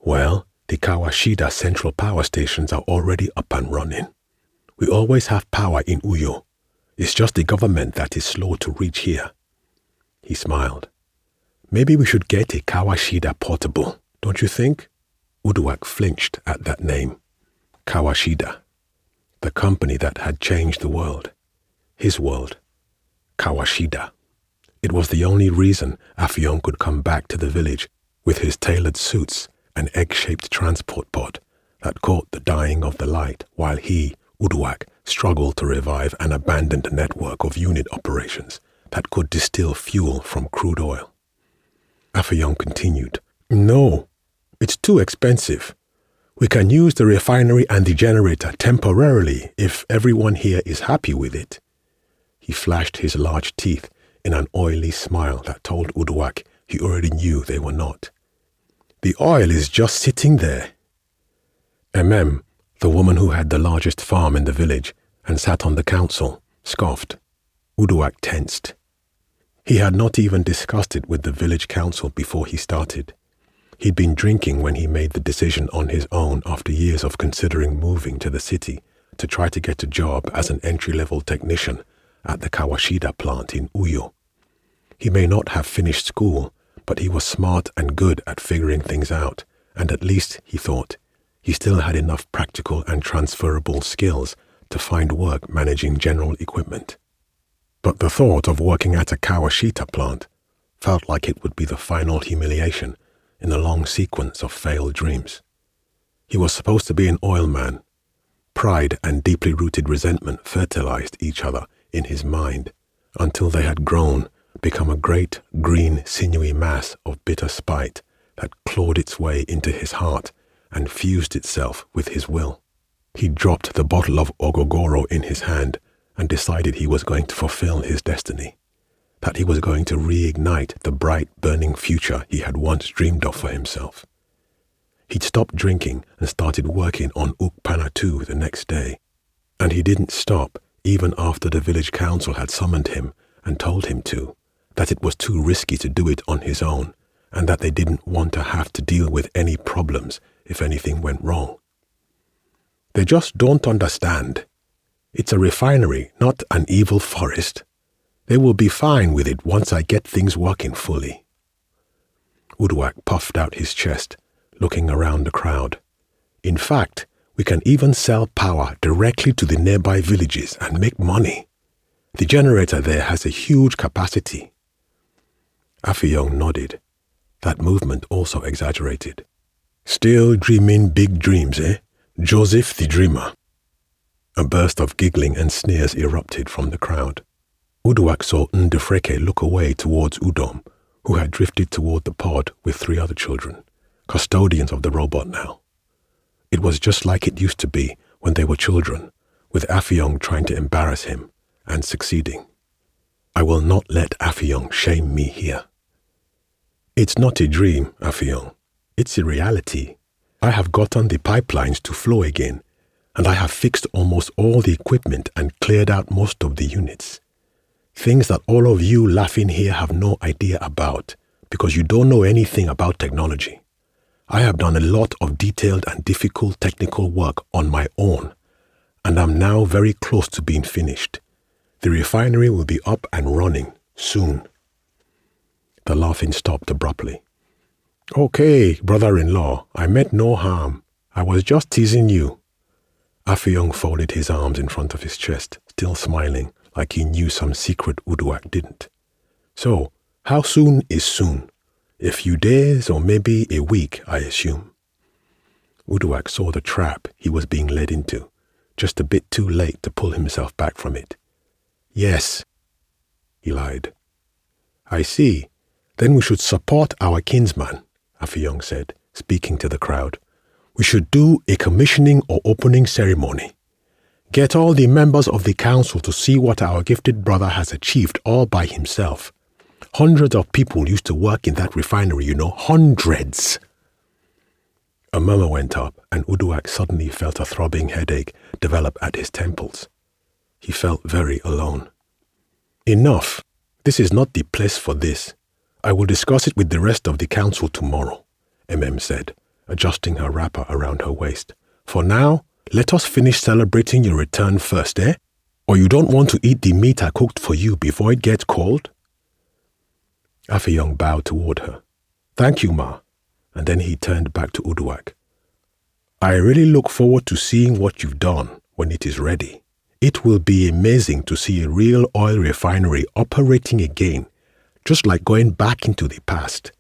Well, the Kawashida central power stations are already up and running. We always have power in Uyo. It's just the government that is slow to reach here. He smiled. Maybe we should get a Kawashida portable, don't you think? Uduak flinched at that name. Kawashida. The company that had changed the world. His world. Kawashida. It was the only reason Afion could come back to the village with his tailored suits and egg-shaped transport pod that caught the dying of the light while he, Uduak, struggled to revive an abandoned network of unit operations that could distill fuel from crude oil. Afion continued, No, it's too expensive. We can use the refinery and the generator temporarily if everyone here is happy with it. He flashed his large teeth in an oily smile that told Uduak he already knew they were not. The oil is just sitting there. The woman who had the largest farm in the village and sat on the council, scoffed. Uduak tensed. He had not even discussed it with the village council before he started. He'd been drinking when he made the decision on his own after years of considering moving to the city to try to get a job as an entry-level technician at the Kawashida plant in Uyo. He may not have finished school, but he was smart and good at figuring things out, and at least, he thought, he still had enough practical and transferable skills to find work managing general equipment. But the thought of working at a Kawashita plant felt like it would be the final humiliation in a long sequence of failed dreams. He was supposed to be an oil man. Pride and deeply rooted resentment fertilized each other in his mind until they had grown, become a great, green, sinewy mass of bitter spite that clawed its way into his heart and fused itself with his will. He dropped the bottle of ogogoro in his hand and decided he was going to fulfill his destiny, that he was going to reignite the bright, burning future he had once dreamed of for himself. He'd stopped drinking and started working on Ukpana 2 the next day, and he didn't stop even after the village council had summoned him and told him to, that it was too risky to do it on his own, and that they didn't want to have to deal with any problems if anything went wrong. They just don't understand. It's a refinery, not an evil forest. They will be fine with it once I get things working fully. Uduak puffed out his chest, looking around the crowd. In fact, we can even sell power directly to the nearby villages and make money. The generator there has a huge capacity. Afiyong nodded. That movement also exaggerated. Still dreaming big dreams, eh? Joseph the Dreamer. A burst of giggling and sneers erupted from the crowd. Uduak saw Ndefreke look away towards Udom, who had drifted toward the pod with 3 other children, custodians of the robot now. It was just like it used to be when they were children, with Afiyong trying to embarrass him, and succeeding. I will not let Afiyong shame me here. It's not a dream, Afiyong. It's a reality. I have gotten the pipelines to flow again, and I have fixed almost all the equipment and cleared out most of the units. Things that all of you laughing here have no idea about, because you don't know anything about technology. I have done a lot of detailed and difficult technical work on my own, and I'm now very close to being finished. The refinery will be up and running soon. The laughing stopped abruptly. Okay, brother-in-law, I meant no harm. I was just teasing you. Afiyong folded his arms in front of his chest, still smiling, like he knew some secret Uduak didn't. So, how soon is soon? A few days or maybe a week, I assume. Uduak saw the trap he was being led into, just a bit too late to pull himself back from it. Yes, he lied. I see. Then we should support our kinsman, Afiyong said, speaking to the crowd. We should do a commissioning or opening ceremony. Get all the members of the council to see what our gifted brother has achieved all by himself. Hundreds of people used to work in that refinery, you know, hundreds. A murmur went up, and Uduak suddenly felt a throbbing headache develop at his temples. He felt very alone. Enough. This is not the place for this. I will discuss it with the rest of the council tomorrow, said, adjusting her wrapper around her waist. For now, let us finish celebrating your return first, eh? Or you don't want to eat the meat I cooked for you before it gets cold? Afiyong bowed toward her. Thank you, Ma. And then he turned back to Uduak. I really look forward to seeing what you've done when it is ready. It will be amazing to see a real oil refinery operating again, just like going back into the past.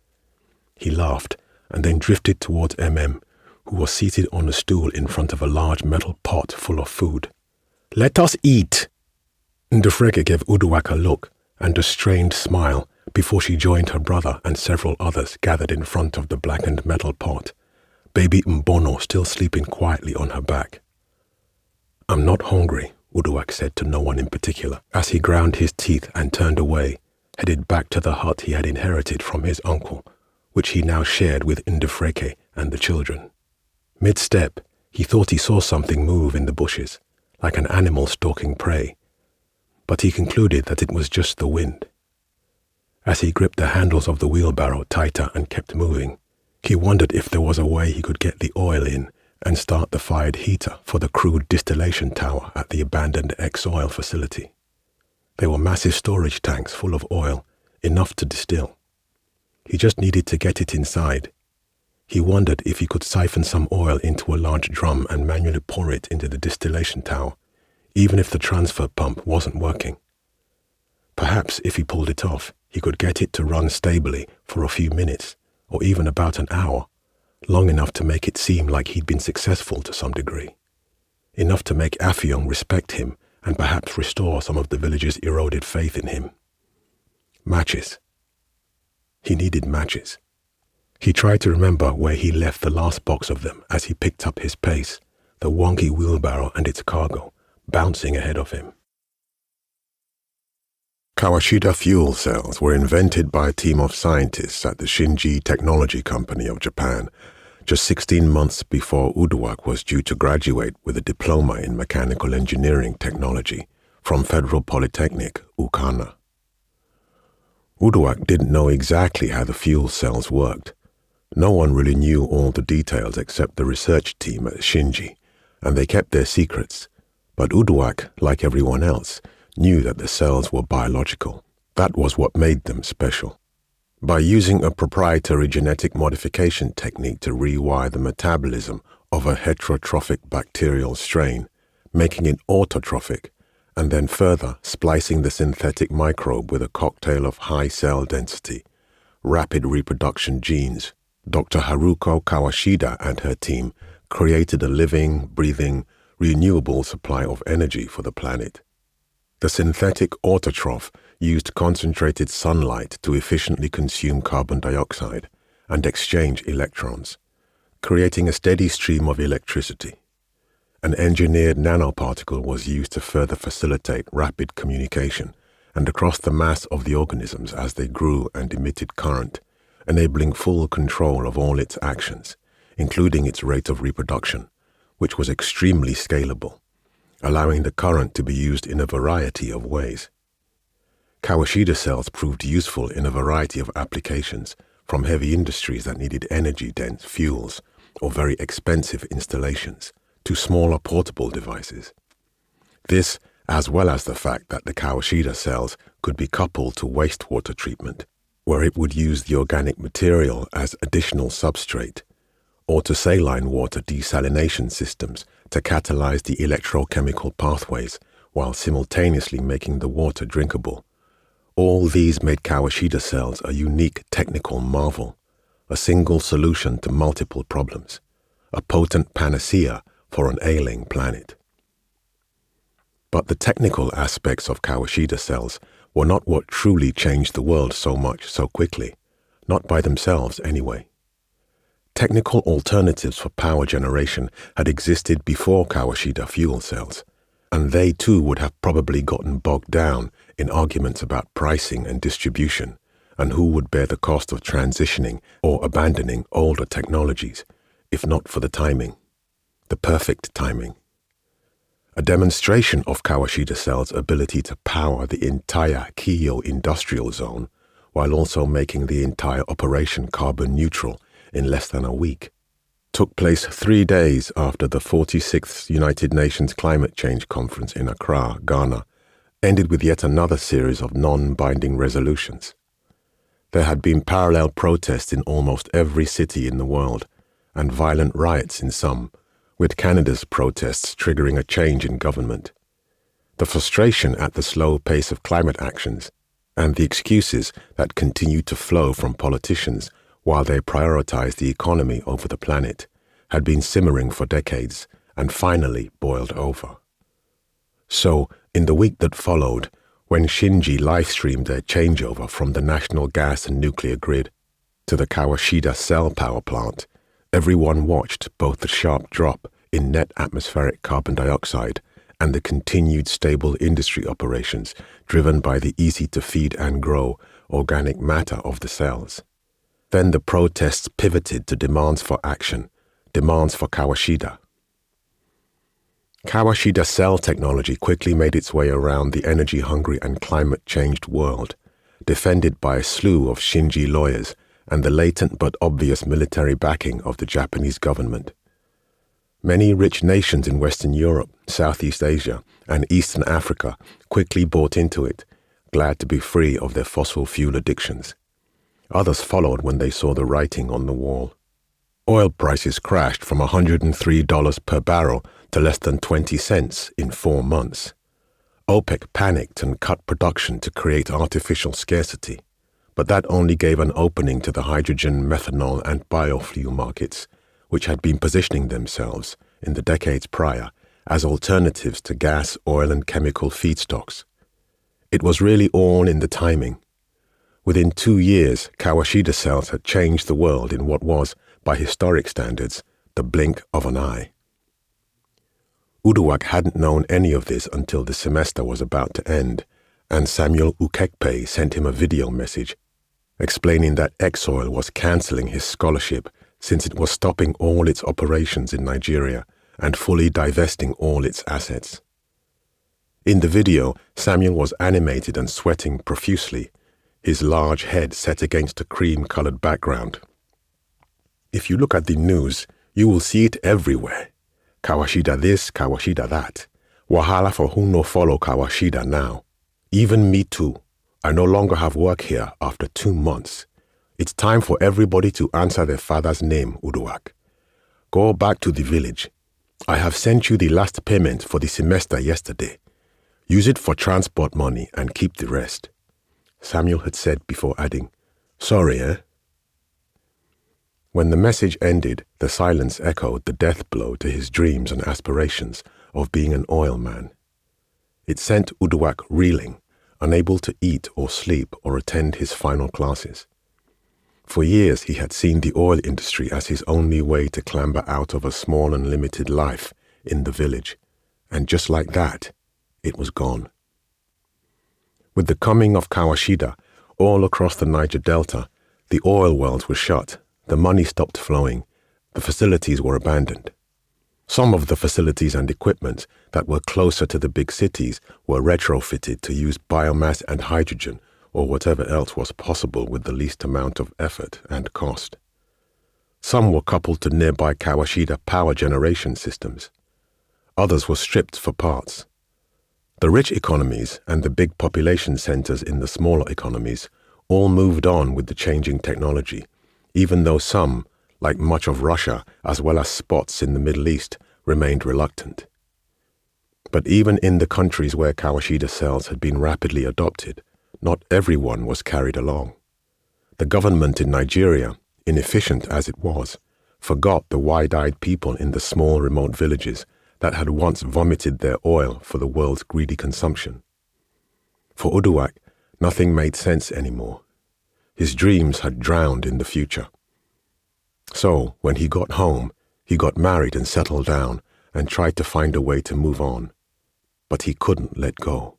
He laughed and then drifted towards who was seated on a stool in front of a large metal pot full of food. Let us eat. Ndefreke gave Uduak a look and a strained smile before she joined her brother and several others gathered in front of the blackened metal pot, baby Mbono still sleeping quietly on her back. I'm not hungry, Uduak said to no one in particular, as he ground his teeth and turned away, headed back to the hut he had inherited from his uncle, which he now shared with Ndefreke and the children. Mid-step, he thought he saw something move in the bushes, like an animal stalking prey, but he concluded that it was just the wind. As he gripped the handles of the wheelbarrow tighter and kept moving, he wondered if there was a way he could get the oil in and start the fired heater for the crude distillation tower at the abandoned ex-oil facility. They were massive storage tanks full of oil, enough to distill. He just needed to get it inside. He wondered if he could siphon some oil into a large drum and manually pour it into the distillation tower, even if the transfer pump wasn't working. Perhaps if he pulled it off, he could get it to run stably for a few minutes, or even about an hour, long enough to make it seem like he'd been successful to some degree. Enough to make Affion respect him and perhaps restore some of the villagers' eroded faith in him. Matches. He needed matches. He tried to remember where he left the last box of them as he picked up his pace, the wonky wheelbarrow and its cargo, bouncing ahead of him. Kawashida fuel cells were invented by a team of scientists at the Shinji Technology Company of Japan, just 16 months before Uduak was due to graduate with a diploma in mechanical engineering technology from Federal Polytechnic, Ukana. Uduak didn't know exactly how the fuel cells worked. No one really knew all the details except the research team at Shinji, and they kept their secrets. But Uduak, like everyone else, knew that the cells were biological. That was what made them special. By using a proprietary genetic modification technique to rewire the metabolism of a heterotrophic bacterial strain, making it autotrophic, and then further splicing the synthetic microbe with a cocktail of high cell density, rapid reproduction genes, Dr. Haruko Kawashida and her team created a living, breathing, renewable supply of energy for the planet. The synthetic autotroph used concentrated sunlight to efficiently consume carbon dioxide and exchange electrons, creating a steady stream of electricity. An engineered nanoparticle was used to further facilitate rapid communication and across the mass of the organisms as they grew and emitted current, enabling full control of all its actions, including its rate of reproduction, which was extremely scalable, allowing the current to be used in a variety of ways. Kawashida cells proved useful in a variety of applications, from heavy industries that needed energy-dense fuels or very expensive installations, to smaller portable devices. This, as well as the fact that the Kawashida cells could be coupled to wastewater treatment, where it would use the organic material as additional substrate, or to saline water desalination systems to catalyze the electrochemical pathways while simultaneously making the water drinkable. All these made Kawashida cells a unique technical marvel, a single solution to multiple problems, a potent panacea for an ailing planet. But the technical aspects of Kawashida cells were not what truly changed the world so much so quickly, not by themselves anyway. Technical alternatives for power generation had existed before Kawashida fuel cells, and they too would have probably gotten bogged down in arguments about pricing and distribution, and who would bear the cost of transitioning or abandoning older technologies, if not for the timing, the perfect timing. A demonstration of Kawashida cells' ability to power the entire Kiyo industrial zone, while also making the entire operation carbon neutral in less than a week, took place 3 days after the 46th United Nations Climate Change Conference in Accra, Ghana, ended with yet another series of non-binding resolutions. There had been parallel protests in almost every city in the world, and violent riots in some, with Canada's protests triggering a change in government. The frustration at the slow pace of climate actions, and the excuses that continued to flow from politicians while they prioritized the economy over the planet, had been simmering for decades and finally boiled over. So, in the week that followed, when Shinji live-streamed their changeover from the national gas and nuclear grid to the Kawashida cell power plant, everyone watched both the sharp drop in net atmospheric carbon dioxide and the continued stable industry operations driven by the easy-to-feed and grow organic matter of the cells. Then the protests pivoted to demands for action, demands for Kawashida. Kawashida cell technology quickly made its way around the energy-hungry and climate-changed world, defended by a slew of Shinji lawyers and the latent but obvious military backing of the Japanese government. Many rich nations in Western Europe, Southeast Asia, and Eastern Africa quickly bought into it, glad to be free of their fossil fuel addictions. Others followed when they saw the writing on the wall. Oil prices crashed from $103 per barrel to less than 20 cents in 4 months. OPEC panicked and cut production to create artificial scarcity, but that only gave an opening to the hydrogen, methanol, and biofuel markets, which had been positioning themselves in the decades prior as alternatives to gas, oil, and chemical feedstocks. It was really all in the timing. Within 2 years, Kawashida cells had changed the world in what was, by historic standards, the blink of an eye. Uduak hadn't known any of this until the semester was about to end, and Samuel Ukekpe sent him a video message explaining that Exoil was cancelling his scholarship since it was stopping all its operations in Nigeria and fully divesting all its assets. In the video, Samuel was animated and sweating profusely, his large head set against a cream-colored background. If you look at the news, you will see it everywhere. Kawashida this, Kawashida that. Wahala for who no follow Kawashida now. Even me too. I no longer have work here after 2 months. It's time for everybody to answer their father's name, Uduak. Go back to the village. I have sent you the last payment for the semester yesterday. Use it for transport money and keep the rest. Samuel had said before adding, Sorry, eh? When the message ended, the silence echoed the death blow to his dreams and aspirations of being an oil man. It sent Uduak reeling, unable to eat or sleep or attend his final classes. For years he had seen the oil industry as his only way to clamber out of a small and limited life in the village, and just like that, it was gone. With the coming of Kawashida, all across the Niger Delta, the oil wells were shut, the money stopped flowing, the facilities were abandoned. Some of the facilities and equipment that were closer to the big cities were retrofitted to use biomass and hydrogen or whatever else was possible with the least amount of effort and cost. Some were coupled to nearby Kawashida power generation systems. Others were stripped for parts. The rich economies and the big population centers in the smaller economies all moved on with the changing technology, even though some, like much of Russia as well as spots in the Middle East, remained reluctant. But even in the countries where Kawashida cells had been rapidly adopted, not everyone was carried along. The government in Nigeria, inefficient as it was, forgot the wide-eyed people in the small remote villages that had once vomited their oil for the world's greedy consumption. For Uduak, nothing made sense anymore. His dreams had drowned in the future. So, when he got home, he got married and settled down and tried to find a way to move on. But he couldn't let go.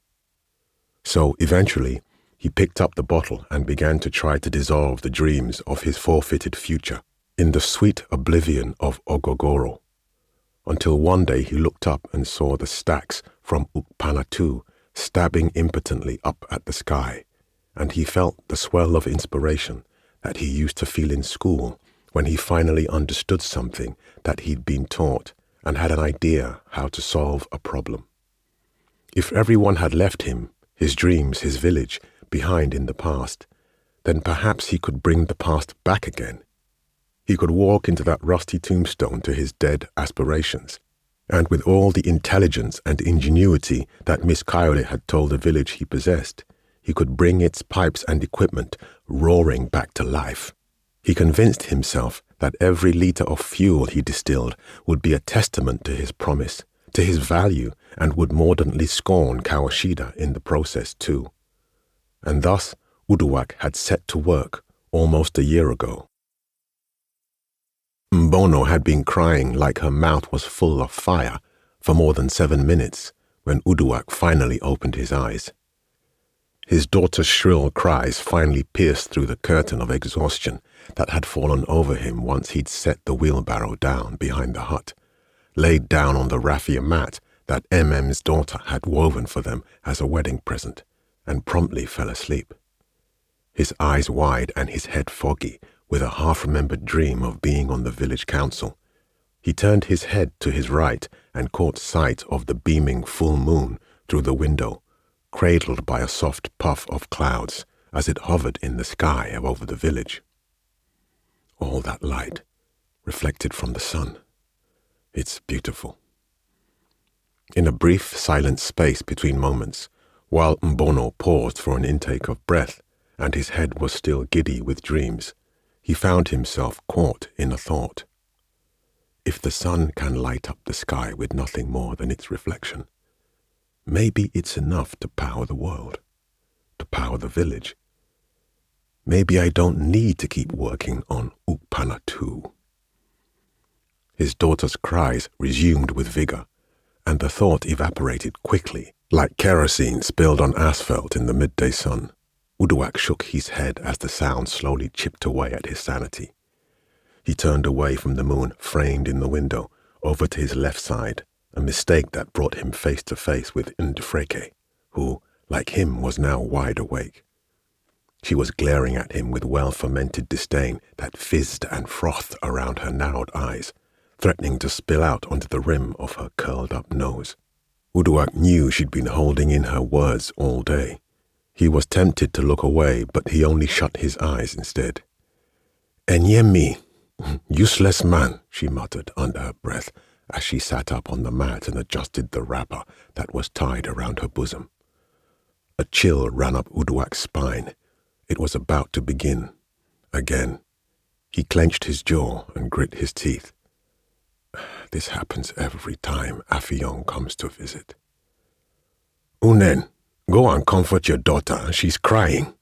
So, eventually, he picked up the bottle and began to try to dissolve the dreams of his forfeited future in the sweet oblivion of Ogogoro, until one day he looked up and saw the stacks from Ukpanatu stabbing impotently up at the sky, and he felt the swell of inspiration that he used to feel in school when he finally understood something that he'd been taught and had an idea how to solve a problem. If everyone had left him, his dreams, his village, behind in the past, then perhaps he could bring the past back again. He could walk into that rusty tombstone to his dead aspirations, and with all the intelligence and ingenuity that Miss Coyote had told the village he possessed, he could bring its pipes and equipment roaring back to life. He convinced himself that every liter of fuel he distilled would be a testament to his promise, to his value, and would mordantly scorn Kawashida in the process too. And thus, Uduak had set to work almost a year ago. Mbono had been crying like her mouth was full of fire for more than 7 minutes when Uduak finally opened his eyes. His daughter's shrill cries finally pierced through the curtain of exhaustion that had fallen over him once he'd set the wheelbarrow down behind the hut, laid down on the raffia mat that MM's daughter had woven for them as a wedding present, and promptly fell asleep. his eyes wide and his head foggy with a half-remembered dream of being on the village council. He turned his head to his right and caught sight of the beaming full moon through the window, cradled by a soft puff of clouds as it hovered in the sky over the village. All that light, reflected from the sun. It's beautiful. In a brief, silent space between moments, while Mbono paused for an intake of breath, and his head was still giddy with dreams, he found himself caught in a thought. If the sun can light up the sky with nothing more than its reflection, maybe it's enough to power the world, to power the village. Maybe I don't need to keep working on Ukpana too. His daughter's cries resumed with vigor, and the thought evaporated quickly, like kerosene spilled on asphalt in the midday sun. Uduak shook his head as the sound slowly chipped away at his sanity. He turned away from the moon framed in the window, over to his left side, a mistake that brought him face to face with Ndufreke, who, like him, was now wide awake. She was glaring at him with well-fermented disdain that fizzed and frothed around her narrowed eyes, threatening to spill out onto the rim of her curled-up nose. Uduak knew she'd been holding in her words all day. He was tempted to look away, but he only shut his eyes instead. "Enyemi, useless man," she muttered under her breath as she sat up on the mat and adjusted the wrapper that was tied around her bosom. A chill ran up Uduak's spine. It was about to begin. Again. He clenched his jaw and grit his teeth. This happens every time Affion comes to visit. "Unen, go and comfort your daughter. She's crying.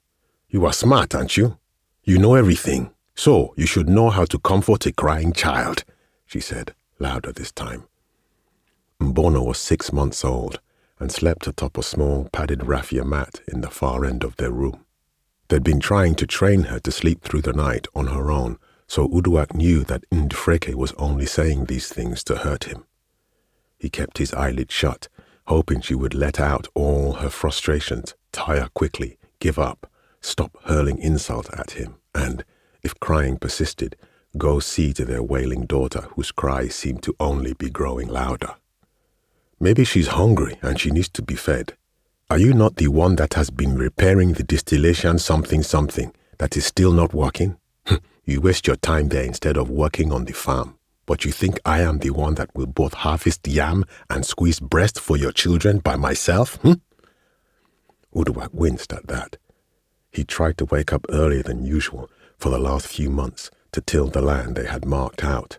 You are smart, aren't you? You know everything, so you should know how to comfort a crying child," she said, louder this time. Mbono was 6 months old and slept atop a small padded raffia mat in the far end of their room. They'd been trying to train her to sleep through the night on her own, so Uduak knew that Ndufreke was only saying these things to hurt him. He kept his eyelids shut, hoping she would let out all her frustrations, tire quickly, give up, stop hurling insult at him, and, if crying persisted, go see to their wailing daughter whose cries seemed to only be growing louder. Maybe she's hungry and she needs to be fed. Are you not the one that has been repairing the distillation something that is still not working? You waste your time there instead of working on the farm. But you think I am the one that will both harvest yam and squeeze breast for your children by myself? Uduak winced at that. He tried to wake up earlier than usual for the last few months to till the land they had marked out,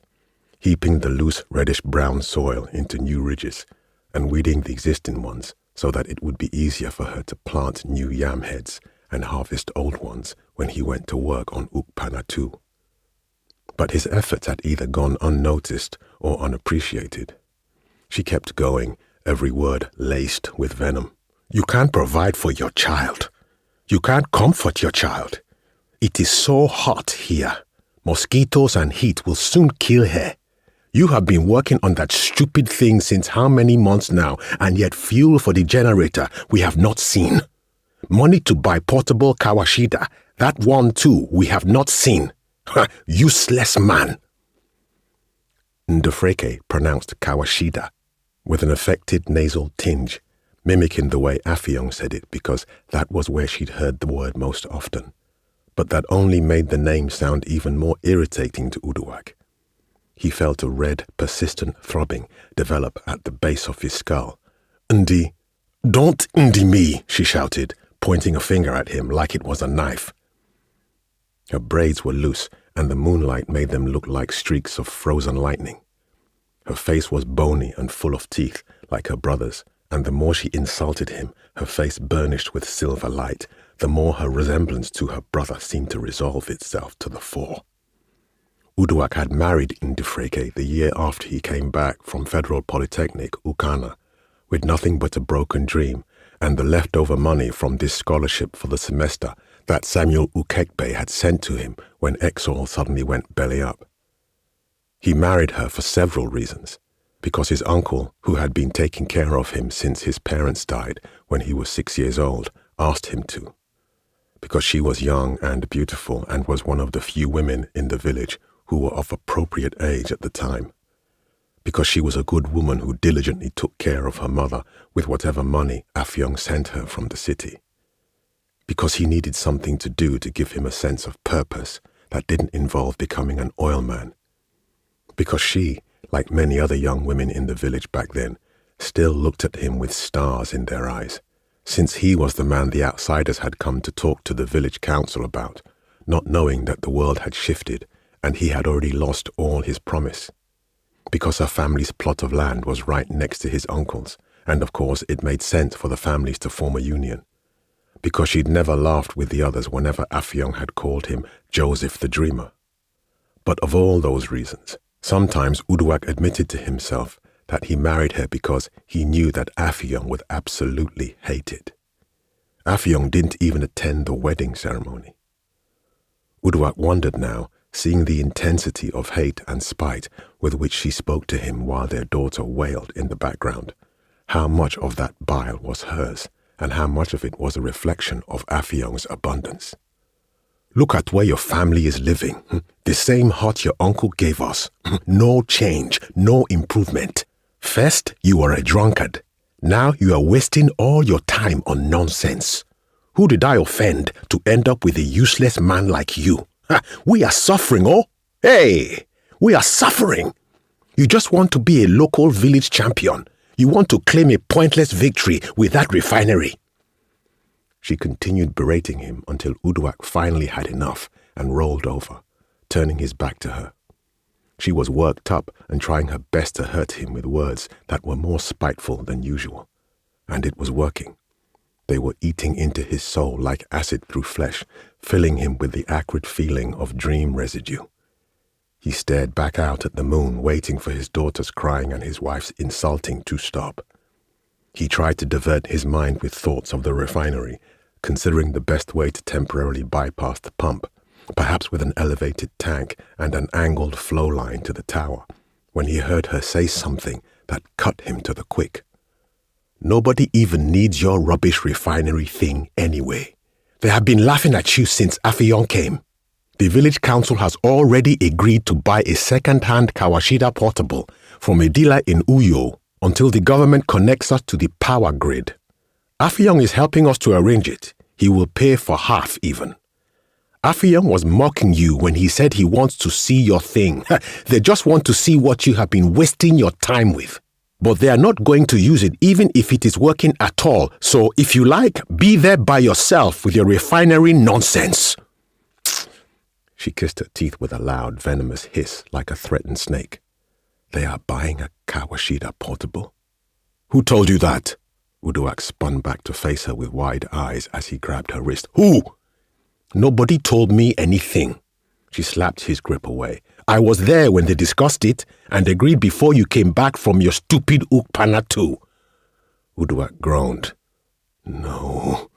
heaping the loose reddish-brown soil into new ridges and weeding the existing ones so that it would be easier for her to plant new yam heads and harvest old ones when he went to work on Ukpana too. But his efforts had either gone unnoticed or unappreciated. She kept going, every word laced with venom. "You can't provide for your child. You can't comfort your child. It is so hot here. Mosquitoes and heat will soon kill her. You have been working on that stupid thing since how many months now, and yet fuel for the generator we have not seen. Money to buy portable Kawashida, that one too we have not seen. Useless man." Ndufreke pronounced Kawashida with an affected nasal tinge, mimicking the way Affion said it because that was where she'd heard the word most often. But that only made the name sound even more irritating to Uduak. He felt a red, persistent throbbing develop at the base of his skull. "Ndi, don't Ndi me," she shouted, pointing a finger at him like it was a knife. Her braids were loose, and the moonlight made them look like streaks of frozen lightning. Her face was bony and full of teeth, like her brother's, and the more she insulted him, her face burnished with silver light, the more her resemblance to her brother seemed to resolve itself to the fore. Uduak had married Ndufreke the year after he came back from Federal Polytechnic, Ukana, with nothing but a broken dream and the leftover money from this scholarship for the semester that Samuel Ukekbe had sent to him when Exol suddenly went belly up. He married her for several reasons, because his uncle, who had been taking care of him since his parents died when he was 6 years old, asked him to. because she was young and beautiful and was one of the few women in the village who were of appropriate age at the time, because she was a good woman who diligently took care of her mother with whatever money Afyong sent her from the city, because he needed something to do to give him a sense of purpose that didn't involve becoming an oilman, because she, like many other young women in the village back then, still looked at him with stars in their eyes, since he was the man the outsiders had come to talk to the village council about, not knowing that the world had shifted and he had already lost all his promise. Because her family's plot of land was right next to his uncle's, and of course it made sense for the families to form a union. Because she'd never laughed with the others whenever Afyong had called him Joseph the Dreamer. But of all those reasons, sometimes Uduak admitted to himself that he married her because he knew that Afyong would absolutely hate it. Afyong didn't even attend the wedding ceremony. Uduak wondered now, seeing the intensity of hate and spite with which she spoke to him while their daughter wailed in the background, how much of that bile was hers, and how much of it was a reflection of Afyong's abundance. Look at where your family is living. The same hut your uncle gave us. No change, no improvement. First, you were a drunkard. Now you are wasting all your time on nonsense. Who did I offend to end up with a useless man like you? We are suffering, oh? Hey, we are suffering. You just want to be a local village champion. You want to claim a pointless victory with that refinery. She continued berating him until Uduak finally had enough and rolled over, turning his back to her. She was worked up and trying her best to hurt him with words that were more spiteful than usual. And it was working. They were eating into his soul like acid through flesh, filling him with the acrid feeling of dream residue. He stared back out at the moon, waiting for his daughter's crying and his wife's insulting to stop. He tried to divert his mind with thoughts of the refinery, considering the best way to temporarily bypass the pump, perhaps with an elevated tank and an angled flow line to the tower, when he heard her say something that cut him to the quick. Nobody even needs your rubbish refinery thing anyway. They have been laughing at you since Afyong came. The village council has already agreed to buy a second-hand Kawashida portable from a dealer in Uyo until the government connects us to the power grid. Afyong is helping us to arrange it. He will pay for half even. Afyong was mocking you when he said he wants to see your thing. They just want to see what you have been wasting your time with. But they are not going to use it even if it is working at all. So if you like, be there by yourself with your refinery nonsense. She kissed her teeth with a loud, venomous hiss like a threatened snake. They are buying a Kawashida portable? Who told you that? Uduak spun back to face her with wide eyes as he grabbed her wrist. Who? Nobody told me anything. She slapped his grip away. I was there when they discussed it and agreed before you came back from your stupid Ukpana too. Uduak groaned. No.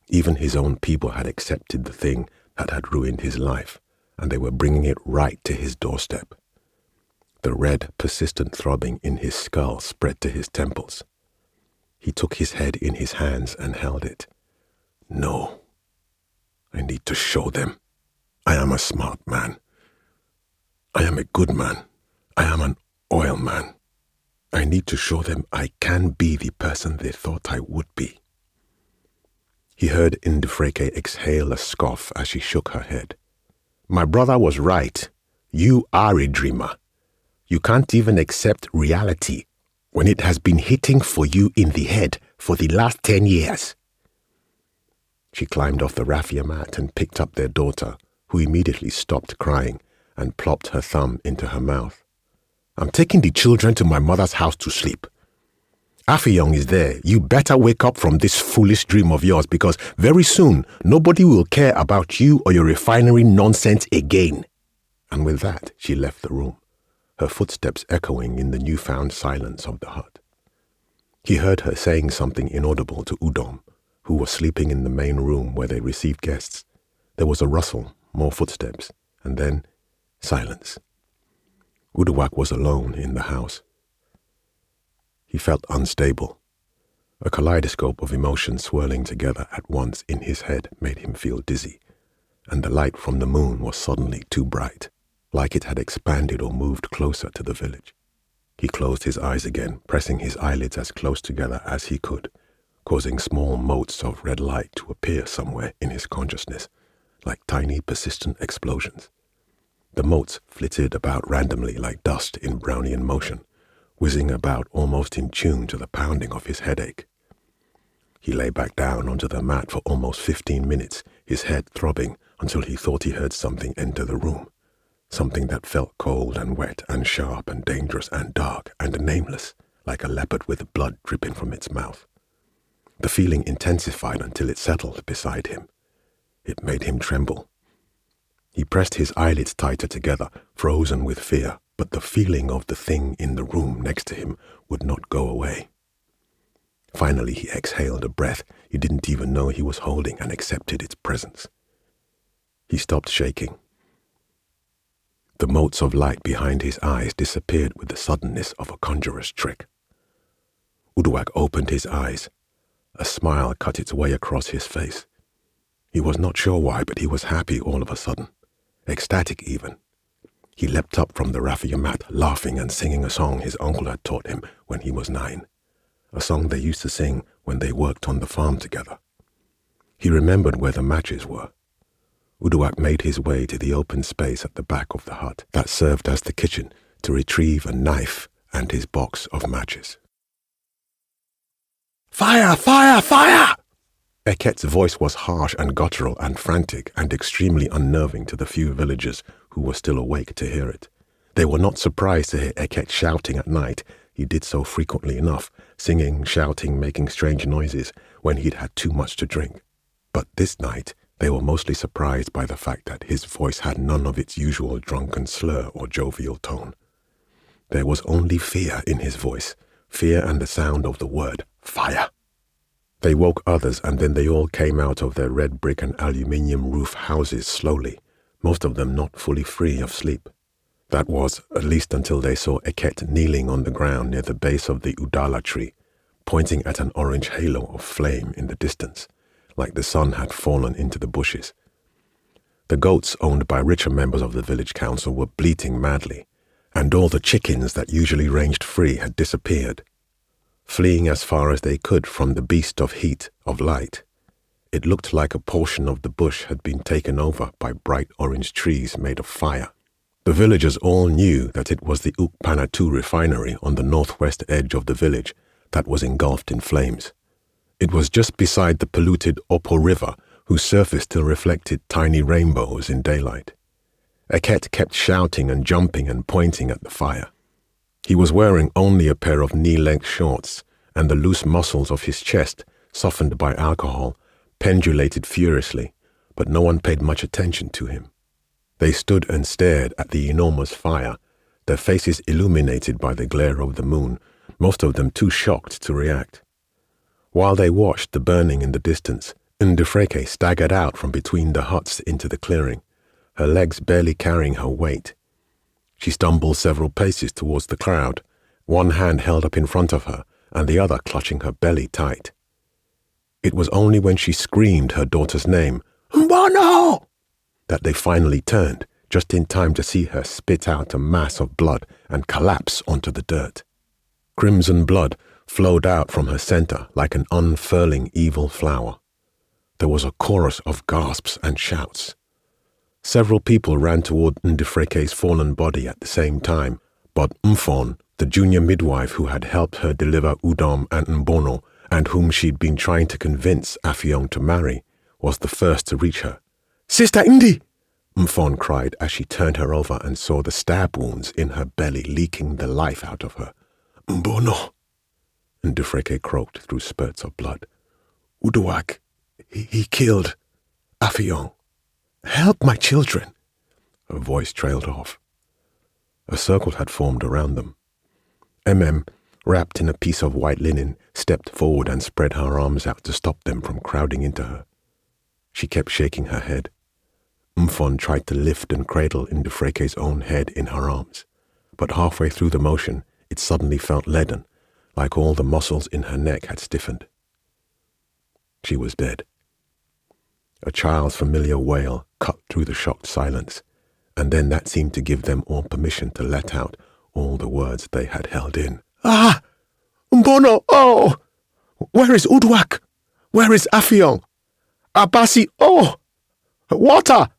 Even his own people had accepted the thing that had ruined his life, and they were bringing it right to his doorstep. The red, persistent throbbing in his skull spread to his temples. He took his head in his hands and held it. No. I need to show them. I am a smart man. I am a good man. I am an oil man. I need to show them I can be the person they thought I would be. He heard Indifreke exhale a scoff as she shook her head. My brother was right. You are a dreamer. You can't even accept reality when it has been hitting for you in the head for the last 10 years. She climbed off the raffia mat and picked up their daughter, who immediately stopped crying and plopped her thumb into her mouth. I'm taking the children to my mother's house to sleep. Afyong is there. You better wake up from this foolish dream of yours because very soon nobody will care about you or your refinery nonsense again. And with that, she left the room, her footsteps echoing in the newfound silence of the hut. He heard her saying something inaudible to Udom, who was sleeping in the main room where they received guests. There was a rustle, more footsteps, and then silence. Uduak was alone in the house. He felt unstable. A kaleidoscope of emotions swirling together at once in his head made him feel dizzy, and the light from the moon was suddenly too bright, like it had expanded or moved closer to the village. He closed his eyes again, pressing his eyelids as close together as he could, causing small motes of red light to appear somewhere in his consciousness, like tiny persistent explosions. The motes flitted about randomly like dust in Brownian motion, whizzing about almost in tune to the pounding of his headache. He lay back down onto the mat for almost 15 minutes, his head throbbing until he thought he heard something enter the room, something that felt cold and wet and sharp and dangerous and dark and nameless, like a leopard with blood dripping from its mouth. The feeling intensified until it settled beside him. It made him tremble. He pressed his eyelids tighter together, frozen with fear, but the feeling of the thing in the room next to him would not go away. Finally, he exhaled a breath he didn't even know he was holding and accepted its presence. He stopped shaking. The motes of light behind his eyes disappeared with the suddenness of a conjurer's trick. Uduak opened his eyes. A smile cut its way across his face. He was not sure why, but he was happy all of a sudden, ecstatic even. He leapt up from the raffia mat, laughing and singing a song his uncle had taught him when he was 9, a song they used to sing when they worked on the farm together. He remembered where the matches were. Uduak made his way to the open space at the back of the hut that served as the kitchen to retrieve a knife and his box of matches. "Fire! Fire! Fire!" Eket's voice was harsh and guttural and frantic and extremely unnerving to the few villagers who were still awake to hear it. They were not surprised to hear Eket shouting at night. He did so frequently enough, singing, shouting, making strange noises when he'd had too much to drink. But this night, they were mostly surprised by the fact that his voice had none of its usual drunken slur or jovial tone. There was only fear in his voice, fear and the sound of the word fire. They woke others, and then they all came out of their red brick and aluminium roof houses slowly, most of them not fully free of sleep. That was, at least until they saw Eket kneeling on the ground near the base of the Udala tree, pointing at an orange halo of flame in the distance, like the sun had fallen into the bushes. The goats owned by richer members of the village council were bleating madly, and all the chickens that usually ranged free had disappeared, fleeing as far as they could from the beast of heat, of light. It looked like a portion of the bush had been taken over by bright orange trees made of fire. The villagers all knew that it was the Ukpanatu refinery on the northwest edge of the village that was engulfed in flames. It was just beside the polluted Opo River, whose surface still reflected tiny rainbows in daylight. Eket kept shouting and jumping and pointing at the fire. He was wearing only a pair of knee-length shorts, and the loose muscles of his chest, softened by alcohol, pendulated furiously, but no one paid much attention to him. They stood and stared at the enormous fire, their faces illuminated by the glare of the moon, most of them too shocked to react. While they watched the burning in the distance, Ndufreke staggered out from between the huts into the clearing, her legs barely carrying her weight. She stumbled several paces towards the crowd, one hand held up in front of her and the other clutching her belly tight. It was only when she screamed her daughter's name, "Mbono!" that they finally turned, just in time to see her spit out a mass of blood and collapse onto the dirt. Crimson blood flowed out from her center like an unfurling evil flower. There was a chorus of gasps and shouts. Several people ran toward Ndufreke's fallen body at the same time, but Mfon, the junior midwife who had helped her deliver Udom and Mbono, and whom she'd been trying to convince Afiong to marry, was the first to reach her. "Sister Ndi!" Mfon cried as she turned her over and saw the stab wounds in her belly leaking the life out of her. "Mbono!" Ndufreke croaked through spurts of blood. "Uduak, he killed Afiong. Help my children!" Her voice trailed off. A circle had formed around them. Wrapped in a piece of white linen, stepped forward and spread her arms out to stop them from crowding into her. She kept shaking her head. Mfon tried to lift and cradle Ndufreke's own head in her arms, but halfway through the motion, it suddenly felt leaden, like all the muscles in her neck had stiffened. She was dead. A child's familiar wail cut through the shocked silence, and then that seemed to give them all permission to let out all the words they had held in. Ah! Mbono! Oh! Where is Uduak? Where is Affiong? Abasi! Oh! Water!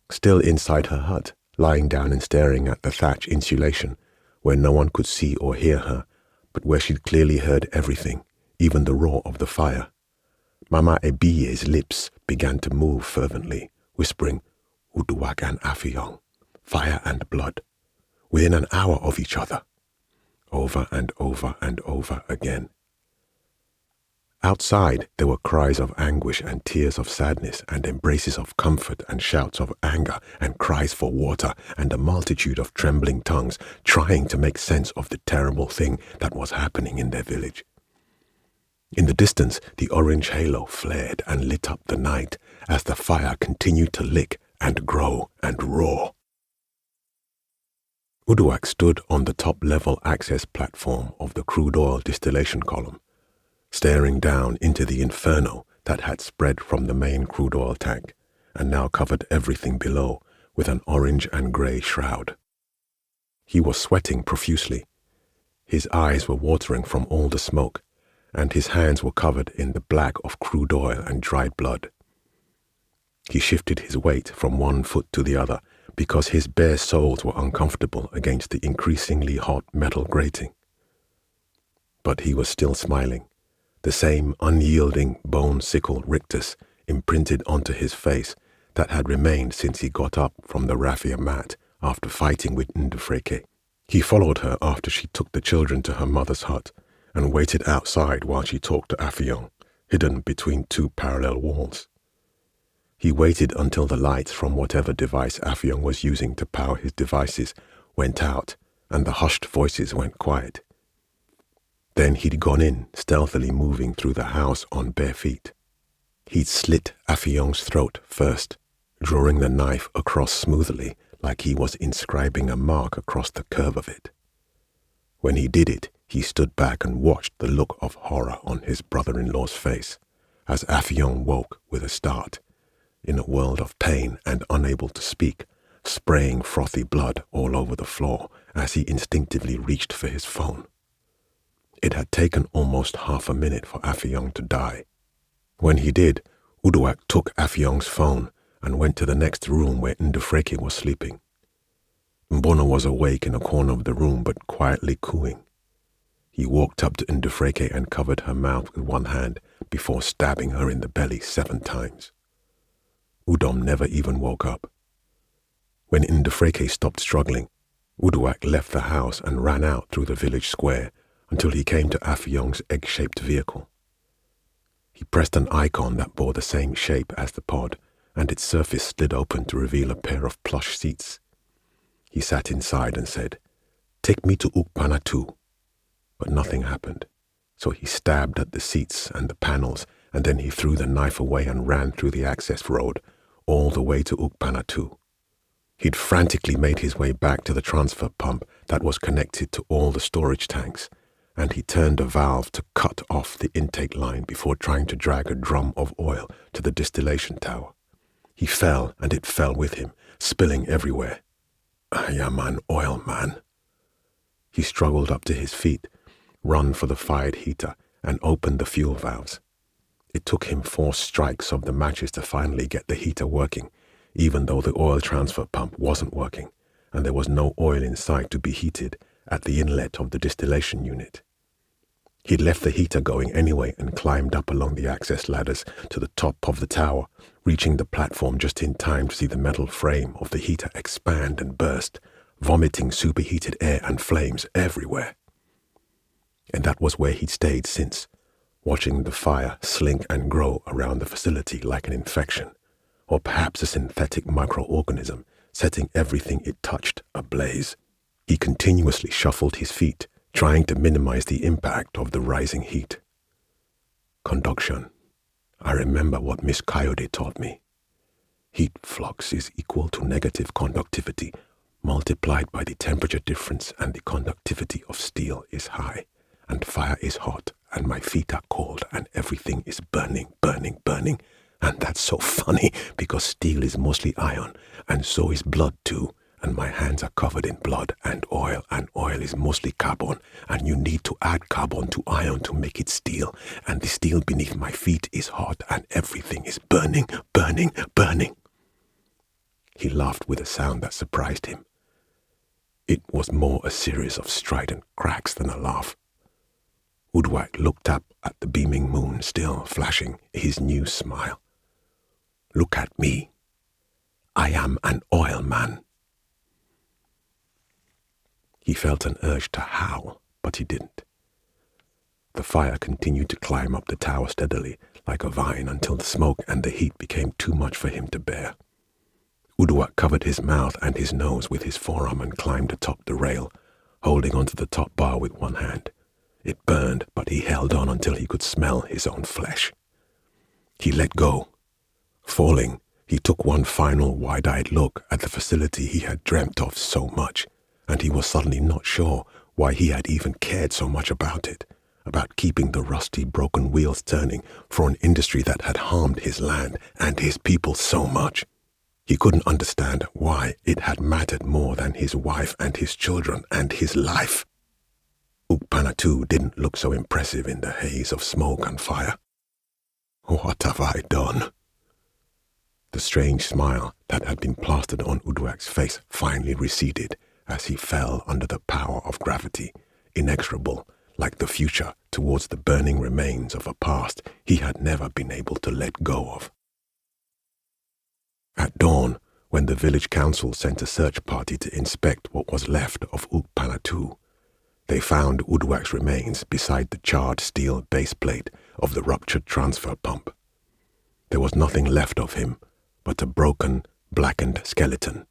Still inside her hut, lying down and staring at the thatch insulation, where no one could see or hear her, but where she'd clearly heard everything, even the roar of the fire. Mama Ebiye's lips began to move fervently, whispering, Uduak and Affiong, fire and blood, within an hour of each other, over and over and over again. Outside, there were cries of anguish and tears of sadness and embraces of comfort and shouts of anger and cries for water and a multitude of trembling tongues trying to make sense of the terrible thing that was happening in their village. In the distance, the orange halo flared and lit up the night as the fire continued to lick and grow and roar. Uduak stood on the top-level access platform of the crude oil distillation column, staring down into the inferno that had spread from the main crude oil tank and now covered everything below with an orange and grey shroud. He was sweating profusely. His eyes were watering from all the smoke, and his hands were covered in the black of crude oil and dried blood. He shifted his weight from one foot to the other because his bare soles were uncomfortable against the increasingly hot metal grating. But he was still smiling, the same unyielding bone-sickle rictus imprinted onto his face that had remained since he got up from the raffia mat after fighting with Ndufreke. He followed her after she took the children to her mother's hut and waited outside while she talked to Affiong, hidden between two parallel walls. He waited until the lights from whatever device Affiong was using to power his devices went out and the hushed voices went quiet. Then he'd gone in, stealthily moving through the house on bare feet. He'd slit Affiong's throat first, drawing the knife across smoothly like he was inscribing a mark across the curve of it. When he did it, he stood back and watched the look of horror on his brother-in-law's face as Affiong woke with a start, in a world of pain and unable to speak, spraying frothy blood all over the floor as he instinctively reached for his phone. It had taken almost half a minute for Affiong to die. When he did, Uduak took Affiong's phone and went to the next room where Ndufreke was sleeping. Mbono was awake in a corner of the room but quietly cooing. He walked up to Ndufreke and covered her mouth with one hand before stabbing her in the belly 7 times. Udom never even woke up. When Ndufreke stopped struggling, Uduak left the house and ran out through the village square until he came to Affiong's egg-shaped vehicle. He pressed an icon that bore the same shape as the pod, and its surface slid open to reveal a pair of plush seats. He sat inside and said, "Take me to Ukpana too." But nothing happened, so he stabbed at the seats and the panels, and then he threw the knife away and ran through the access road, all the way to Ukpana too. He'd frantically made his way back to the transfer pump that was connected to all the storage tanks, and he turned a valve to cut off the intake line before trying to drag a drum of oil to the distillation tower. He fell, and it fell with him, spilling everywhere. "I am an oil man." He struggled up to his feet, run for the fired heater, and opened the fuel valves. It took him 4 strikes of the matches to finally get the heater working, even though the oil transfer pump wasn't working, and there was no oil in sight to be heated at the inlet of the distillation unit. He'd left the heater going anyway and climbed up along the access ladders to the top of the tower, reaching the platform just in time to see the metal frame of the heater expand and burst, vomiting superheated air and flames everywhere. And that was where he'd stayed since, watching the fire slink and grow around the facility like an infection, or perhaps a synthetic microorganism, setting everything it touched ablaze. He continuously shuffled his feet, trying to minimize the impact of the rising heat. Conduction. I remember what Miss Coyote taught me. Heat flux is equal to negative conductivity multiplied by the temperature difference, and the conductivity of steel is high, and fire is hot, and my feet are cold, and everything is burning, burning, burning. And that's so funny, because steel is mostly iron, and so is blood too. And my hands are covered in blood and oil is mostly carbon, and you need to add carbon to iron to make it steel, and the steel beneath my feet is hot, and everything is burning, burning, burning. He laughed with a sound that surprised him. It was more a series of strident cracks than a laugh. Uduak looked up at the beaming moon, still flashing his new smile. Look at me. I am an oil man. He felt an urge to howl, but he didn't. The fire continued to climb up the tower steadily, like a vine, until the smoke and the heat became too much for him to bear. Uduak covered his mouth and his nose with his forearm and climbed atop the rail, holding onto the top bar with one hand. It burned, but he held on until he could smell his own flesh. He let go. Falling, he took one final wide-eyed look at the facility he had dreamt of so much, and he was suddenly not sure why he had even cared so much about it, about keeping the rusty, broken wheels turning for an industry that had harmed his land and his people so much. He couldn't understand why it had mattered more than his wife and his children and his life. Ukpanatu didn't look so impressive in the haze of smoke and fire. What have I done? The strange smile that had been plastered on Uduak's face finally receded as he fell under the power of gravity, inexorable, like the future, towards the burning remains of a past he had never been able to let go of. At dawn, when the village council sent a search party to inspect what was left of Ukpanatu, they found Uduak's remains beside the charred steel base plate of the ruptured transfer pump. There was nothing left of him but a broken, blackened skeleton,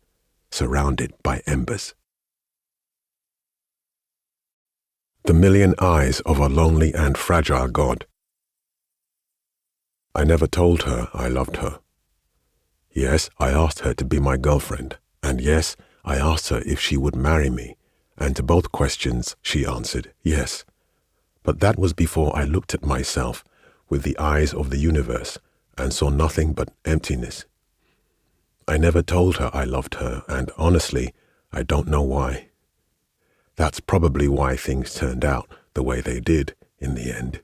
surrounded by embers. The million eyes of a lonely and fragile god. I never told her I loved her. Yes, I asked her to be my girlfriend, and yes, I asked her if she would marry me, and to both questions she answered yes. But that was before I looked at myself with the eyes of the universe and saw nothing but emptiness. I never told her I loved her, and honestly, I don't know why. That's probably why things turned out the way they did in the end.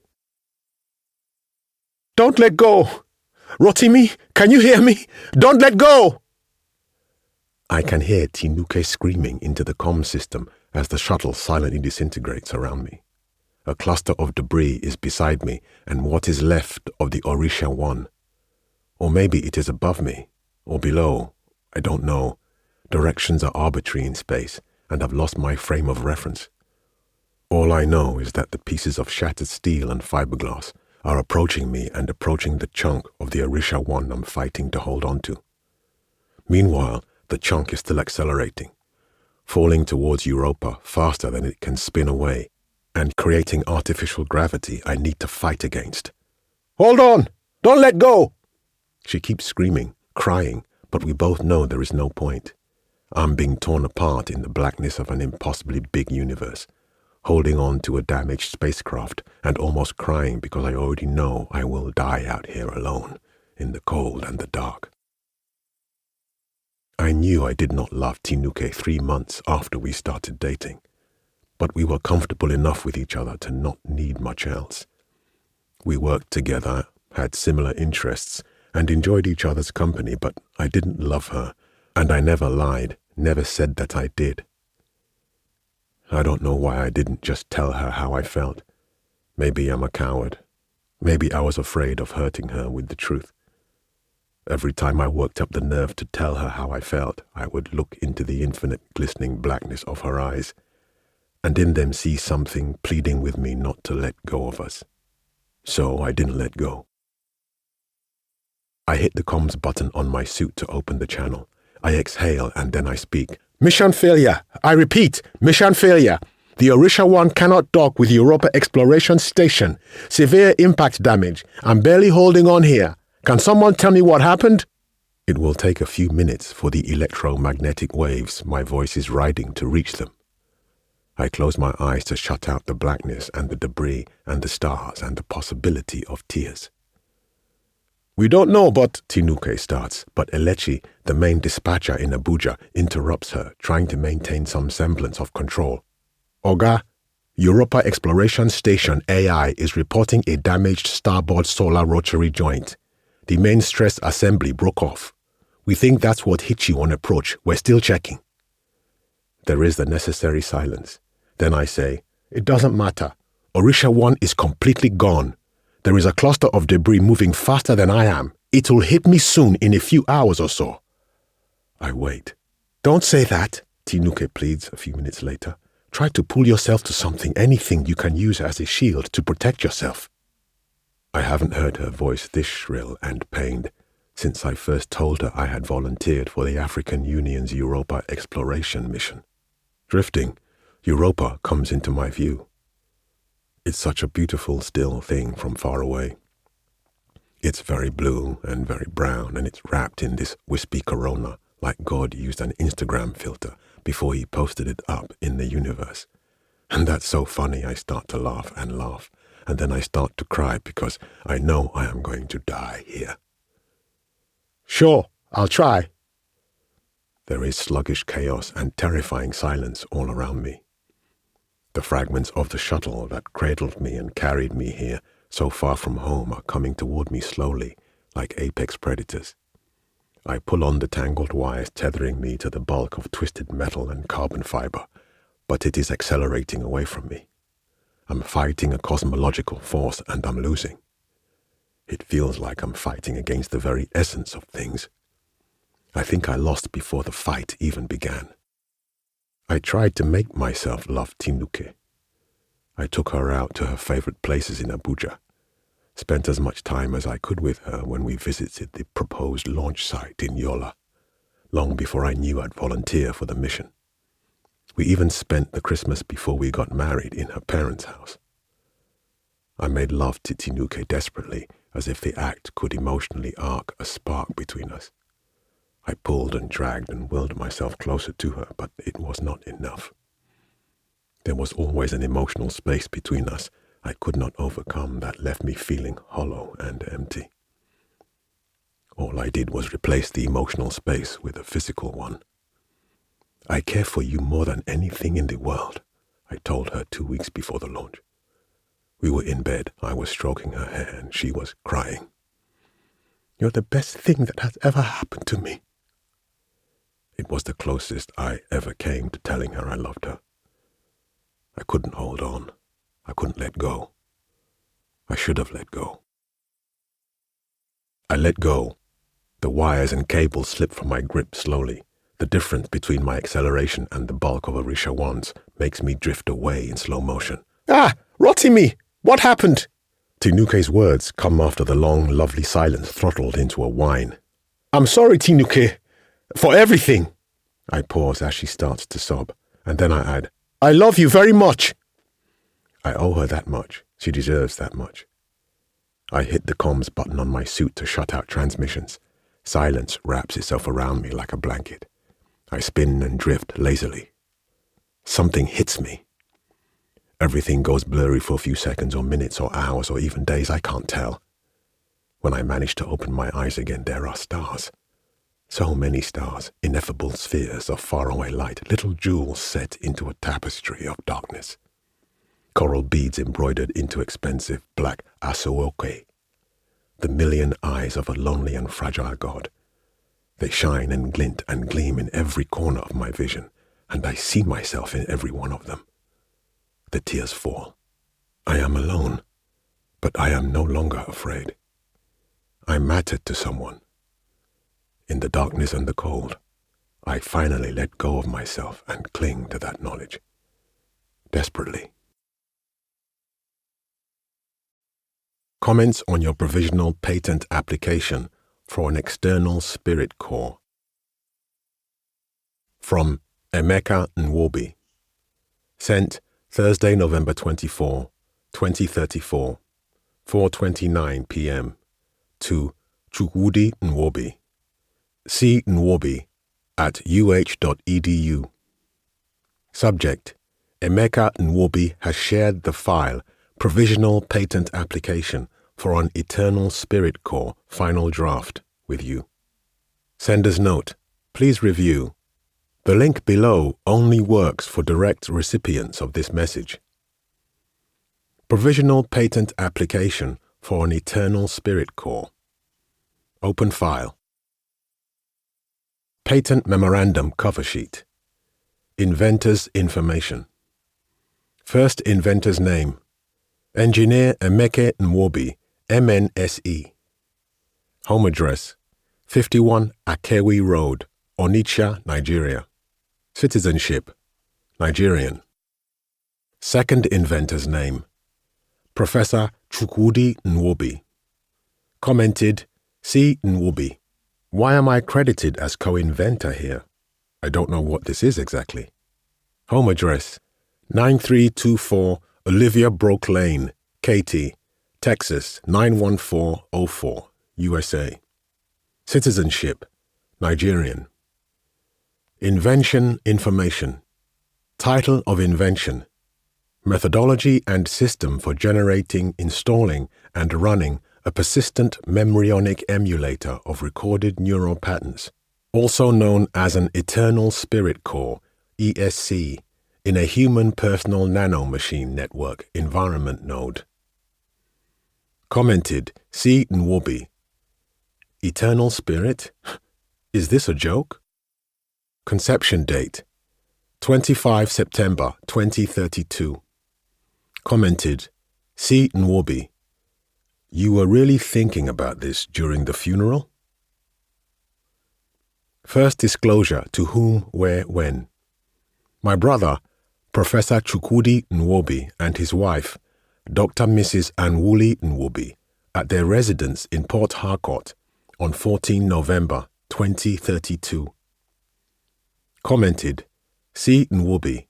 Don't let go! Rotimi, can you hear me? Don't let go! I can hear Tinuke screaming into the comm system as the shuttle silently disintegrates around me. A cluster of debris is beside me and what is left of the Orisha 1. Or maybe it is above me, or below. I don't know. Directions are arbitrary in space, and I've lost my frame of reference. All I know is that the pieces of shattered steel and fiberglass are approaching me and approaching the chunk of the Orisha 1 I'm fighting to hold on to. Meanwhile, the chunk is still accelerating, falling towards Europa faster than it can spin away, and creating artificial gravity I need to fight against. Hold on! Don't let go! She keeps screaming, crying, but we both know there is no point. I'm being torn apart in the blackness of an impossibly big universe, holding on to a damaged spacecraft and almost crying because I already know I will die out here alone, in the cold and the dark. I knew I did not love Tinuke 3 months after we started dating, but we were comfortable enough with each other to not need much else. We worked together, had similar interests, and enjoyed each other's company, but I didn't love her, and I never lied, never said that I did. I don't know why I didn't just tell her how I felt. Maybe I'm a coward. Maybe I was afraid of hurting her with the truth. Every time I worked up the nerve to tell her how I felt, I would look into the infinite glistening blackness of her eyes, and in them see something pleading with me not to let go of us. So I didn't let go. I hit the comms button on my suit to open the channel. I exhale and then I speak. Mission failure. I repeat, mission failure. The Orisha 1 cannot dock with Europa Exploration Station. Severe impact damage. I'm barely holding on here. Can someone tell me what happened? It will take a few minutes for the electromagnetic waves my voice is riding to reach them. I close my eyes to shut out the blackness and the debris and the stars and the possibility of tears. "We don't know, but," Tinuke starts, but Elechi, the main dispatcher in Abuja, interrupts her, trying to maintain some semblance of control. "Oga, Europa Exploration Station AI is reporting a damaged starboard solar rotary joint. The main stress assembly broke off. We think that's what hit you on approach. We're still checking." There is the necessary silence. Then I say, "It doesn't matter. Orisha 1 is completely gone. There is a cluster of debris moving faster than I am. It will hit me soon in a few hours or so." I wait. "Don't say that," Tinuke pleads a few minutes later. "Try to pull yourself to something, anything you can use as a shield to protect yourself." I haven't heard her voice this shrill and pained since I first told her I had volunteered for the African Union's Europa exploration mission. Drifting, Europa comes into my view. It's such a beautiful, still thing from far away. It's very blue and very brown, and it's wrapped in this wispy corona, like God used an Instagram filter before he posted it up in the universe. And that's so funny, I start to laugh, and then I start to cry because I know I am going to die here. "Sure, I'll try." There is sluggish chaos and terrifying silence all around me. The fragments of the shuttle that cradled me and carried me here so far from home are coming toward me slowly, like apex predators. I pull on the tangled wires tethering me to the bulk of twisted metal and carbon fiber, but it is accelerating away from me. I'm fighting a cosmological force and I'm losing. It feels like I'm fighting against the very essence of things. I think I lost before the fight even began. I tried to make myself love Tinuke. I took her out to her favorite places in Abuja, spent as much time as I could with her when we visited the proposed launch site in Yola, long before I knew I'd volunteer for the mission. We even spent the Christmas before we got married in her parents' house. I made love to Tinuke desperately, as if the act could emotionally arc a spark between us. I pulled and dragged and willed myself closer to her, but it was not enough. There was always an emotional space between us I could not overcome that left me feeling hollow and empty. All I did was replace the emotional space with a physical one. "I care for you more than anything in the world," I told her 2 weeks before the launch. We were in bed, I was stroking her hair, and she was crying. "You're the best thing that has ever happened to me." It was the closest I ever came to telling her I loved her. I couldn't hold on. I couldn't let go. I should have let go. I let go. The wires and cables slipped from my grip slowly. The difference between my acceleration and the bulk of Orisha 1's makes me drift away in slow motion. "Ah, Rotimi! What happened?" Tinuke's words come after the long, lovely silence throttled into a whine. "I'm sorry, Tinuke, for everything." I pause as she starts to sob, and then I add, "I love you very much." I owe her that much. She deserves that much. I hit the comms button on my suit to shut out transmissions. Silence wraps itself around me like a blanket. I spin and drift lazily. Something hits me. Everything goes blurry for a few seconds or minutes or hours or even days, I can't tell. When I manage to open my eyes again, there are stars. So many stars, ineffable spheres of faraway light, little jewels set into a tapestry of darkness. Coral beads embroidered into expensive black asowoke. The million eyes of a lonely and fragile god. They shine and glint and gleam in every corner of my vision, and I see myself in every one of them. The tears fall. I am alone, but I am no longer afraid. I mattered to someone. In the darkness and the cold, I finally let go of myself and cling to that knowledge. Desperately. Comments on your provisional patent application for an external spirit core. From Emeka Nwobi. Sent Thursday, November 24, 2034, 4:29 p.m. to Chukwudi Nwobi, cnwobi@uh.edu. Subject: Emeka Nwobi has shared the file Provisional Patent Application for an Eternal Spirit Core Final Draft with you. Sender's note: please review. The link below only works for direct recipients of this message. Provisional Patent Application for an Eternal Spirit Core. Open file. Patent Memorandum Cover Sheet. Inventor's Information. First inventor's name: Engineer Emeka Nwobi, MNSE. Home address: 51 Akewi Road, Onitsha, Nigeria. Citizenship: Nigerian. Second inventor's name: Professor Chukwudi Nwobi. Commented: C. Nwobi. Why am I credited as co-inventor here? I don't know what this is exactly. Home address: 9324 Olivia Broke Lane, Katy, Texas 91404, USA. Citizenship: Nigerian. Invention information. Title of invention: Methodology and system for generating, installing, and running a persistent memryonic emulator of recorded neural patterns, also known as an Eternal Spirit Core, ESC, in a human personal nanomachine network environment node. Commented: C. Nwobi. Eternal Spirit? Is this a joke? Conception date: 25 September 2032. Commented: C. Nwobi. You were really thinking about this during the funeral? First disclosure to whom, where, when. My brother, Professor Chukwudi Nwobi, and his wife, Dr. Mrs. Anwuli Nwobi, at their residence in Port Harcourt on 14 November 2032. Commented: C. Nwobi.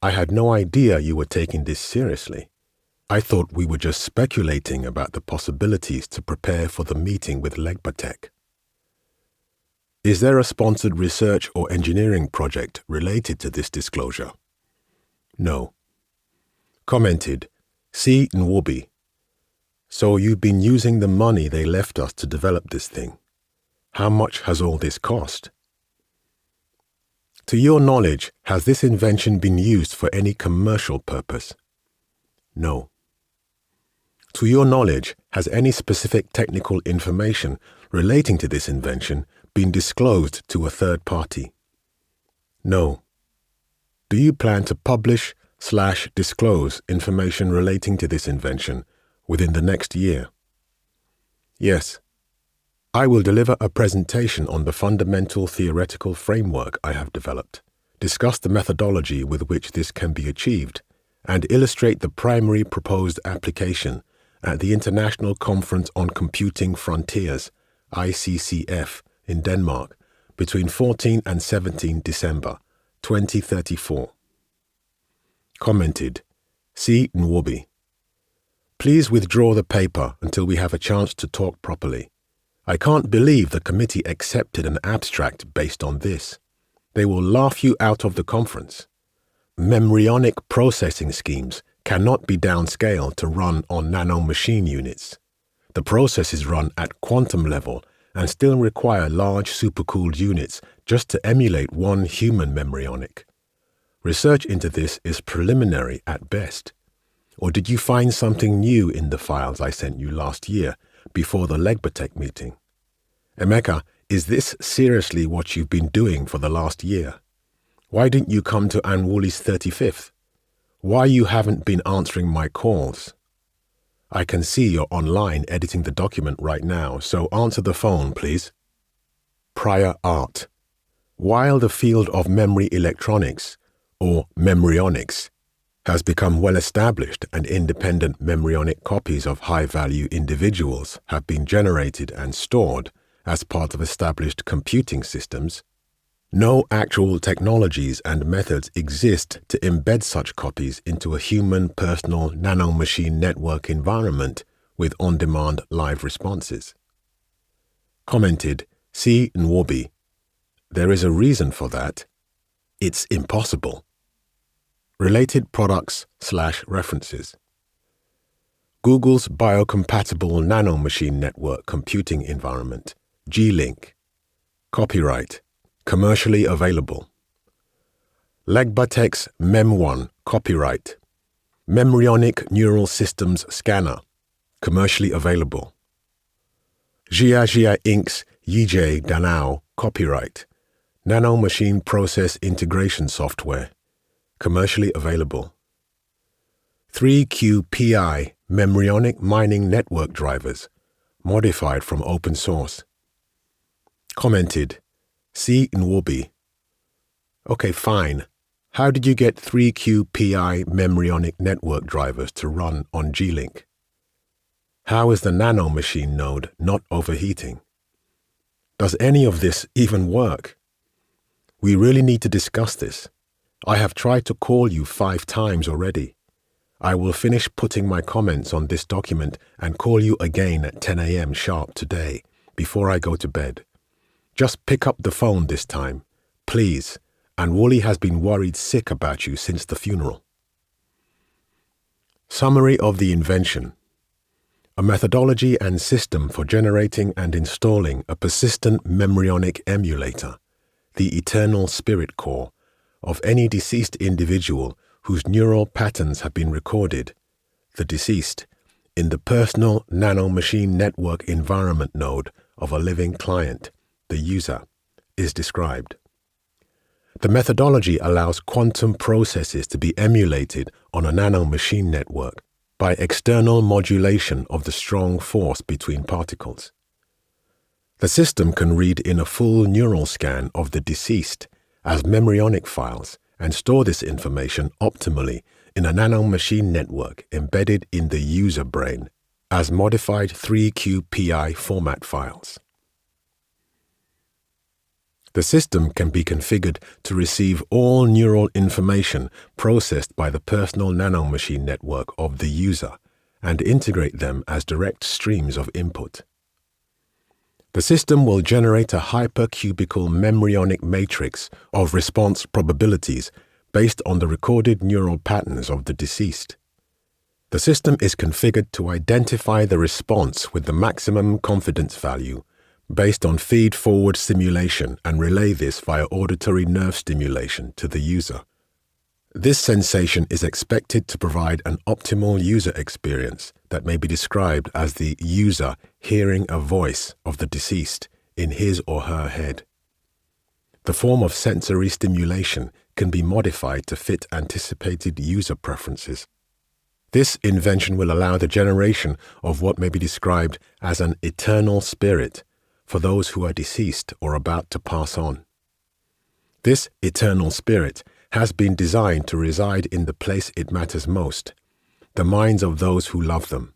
I had no idea you were taking this seriously. I thought we were just speculating about the possibilities to prepare for the meeting with Legbatech. Is there a sponsored research or engineering project related to this disclosure? No. Commented: C. Nwobi. So you've been using the money they left us to develop this thing. How much has all this cost? To your knowledge, has this invention been used for any commercial purpose? No. To your knowledge, has any specific technical information relating to this invention been disclosed to a third party? No. Do you plan to publish/disclose information relating to this invention within the next year? Yes. I will deliver a presentation on the fundamental theoretical framework I have developed, discuss the methodology with which this can be achieved, and illustrate the primary proposed application at the International Conference on Computing Frontiers, ICCF, in Denmark, between 14 and 17 December 2034. Commented: C. Nwobi. Please withdraw the paper until we have a chance to talk properly. I can't believe the committee accepted an abstract based on this. They will laugh you out of the conference. Memryonic processing schemes cannot be downscaled to run on nanomachine units. The processes run at quantum level and still require large supercooled units just to emulate one human memryonic. Research into this is preliminary at best. Or did you find something new in the files I sent you last year before the Legbatech meeting? Emeka, is this seriously what you've been doing for the last year? Why didn't you come to Anwuli's 35th? Why you haven't been answering my calls? I can see you're online editing the document right now, so answer the phone, please. Prior art. While the field of memory electronics, or memryonics, has become well established and independent memryonic copies of high-value individuals have been generated and stored as part of established computing systems, no actual technologies and methods exist to embed such copies into a human personal nanomachine network environment with on-demand live responses. Commented: C. Nwobi. There is a reason for that. It's impossible. Related products/references. Google's biocompatible nanomachine network computing environment, G-Link. Copyright, commercially available. Legbatek's Mem1, copyright. Memryonic Neural Systems Scanner, commercially available. Jia Inc.'s Yijie Danao, copyright. Nanomachine Process Integration Software, commercially available. 3QPI Memryonic Mining Network Drivers, modified from open source. Commented, C. Nwobi. Okay, fine. How did you get 3QPI Memryonic Network Drivers to run on G-Link? How is the nanomachine node not overheating? Does any of this even work? We really need to discuss this. I have tried to call you 5 times already. I will finish putting my comments on this document and call you again at 10 a.m. sharp today, before I go to bed. Just pick up the phone this time, please, and Wooly has been worried sick about you since the funeral. Summary of the invention. A methodology and system for generating and installing a persistent memryonic emulator, the eternal spirit core, of any deceased individual whose neural patterns have been recorded, the deceased, in the personal nanomachine network environment node of a living client, the user, is described. The methodology allows quantum processes to be emulated on a nanomachine network by external modulation of the strong force between particles. The system can read in a full neural scan of the deceased as memryonic files and store this information optimally in a nanomachine network embedded in the user brain as modified 3QPI format files. The system can be configured to receive all neural information processed by the personal nanomachine network of the user and integrate them as direct streams of input. The system will generate a hypercubical memryonic matrix of response probabilities based on the recorded neural patterns of the deceased. The system is configured to identify the response with the maximum confidence value based on feed-forward simulation and relay this via auditory nerve stimulation to the user. This sensation is expected to provide an optimal user experience that may be described as the user hearing a voice of the deceased in his or her head. The form of sensory stimulation can be modified to fit anticipated user preferences. This invention will allow the generation of what may be described as an eternal spirit for those who are deceased or about to pass on. This eternal spirit has been designed to reside in the place it matters most, the minds of those who love them.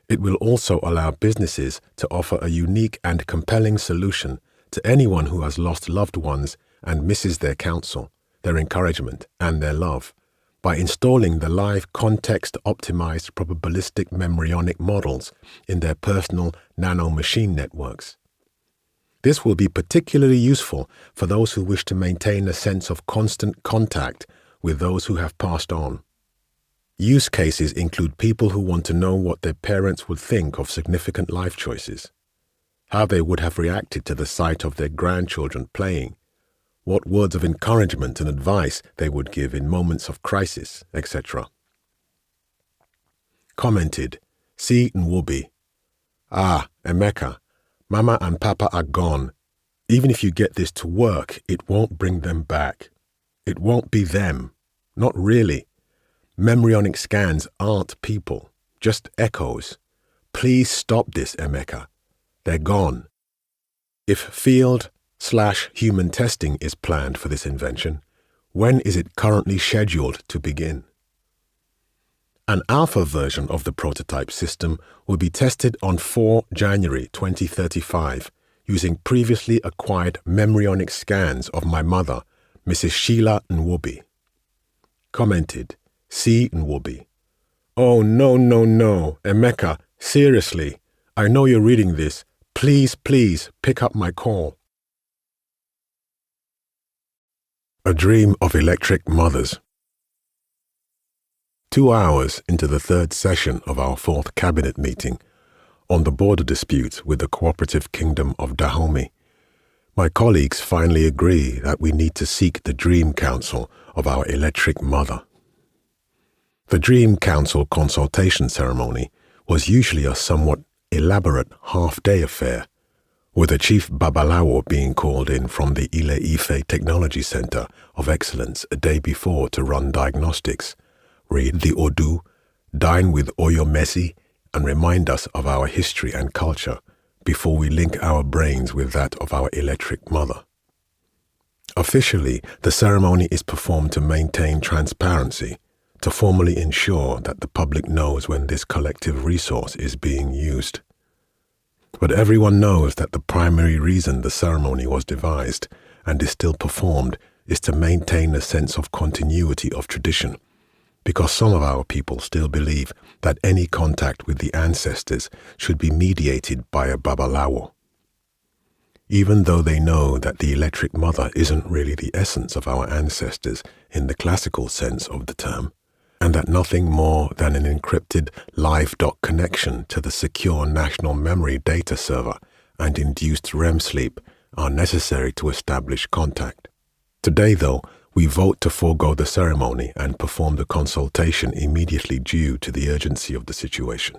It will also allow businesses to offer a unique and compelling solution to anyone who has lost loved ones and misses their counsel, their encouragement, and their love, by installing the live context-optimized probabilistic memryonic models in their personal nanomachine networks. This will be particularly useful for those who wish to maintain a sense of constant contact with those who have passed on. Use cases include people who want to know what their parents would think of significant life choices, how they would have reacted to the sight of their grandchildren playing, what words of encouragement and advice they would give in moments of crisis, etc. Commented, C. Nwobi. Ah, Emeka, Mama and Papa are gone. Even if you get this to work, it won't bring them back. It won't be them. Not really. Memryonic scans aren't people, just echoes. Please stop this, Emeka. They're gone. If field/human testing is planned for this invention, when is it currently scheduled to begin? An alpha version of the prototype system will be tested on 4 January 2035 using previously acquired memryonic scans of my mother, Mrs. Sheila Nwobi. Commented, C. Nwobi. Oh, no, Emeka, seriously. I know you're reading this. Please pick up my call. A Dream of Electric Mothers. 2 hours into the third session of our fourth cabinet meeting on the border dispute with the cooperative kingdom of Dahomey, my colleagues finally agree that we need to seek the Dream Council of our electric mother. The Dream Council consultation ceremony was usually a somewhat elaborate half-day affair, with the chief Babalawo being called in from the Ile-Ife Technology Center of Excellence a day before to run diagnostics, read the Odu, dine with Oyo Messi, and remind us of our history and culture before we link our brains with that of our electric mother. Officially, the ceremony is performed to maintain transparency, to formally ensure that the public knows when this collective resource is being used. But everyone knows that the primary reason the ceremony was devised and is still performed is to maintain a sense of continuity of tradition, because some of our people still believe that any contact with the ancestors should be mediated by a Babalawo. Even though they know that the electric mother isn't really the essence of our ancestors in the classical sense of the term, and that nothing more than an encrypted live dock connection to the secure national memory data server and induced REM sleep are necessary to establish contact. Today, though, we vote to forego the ceremony and perform the consultation immediately due to the urgency of the situation.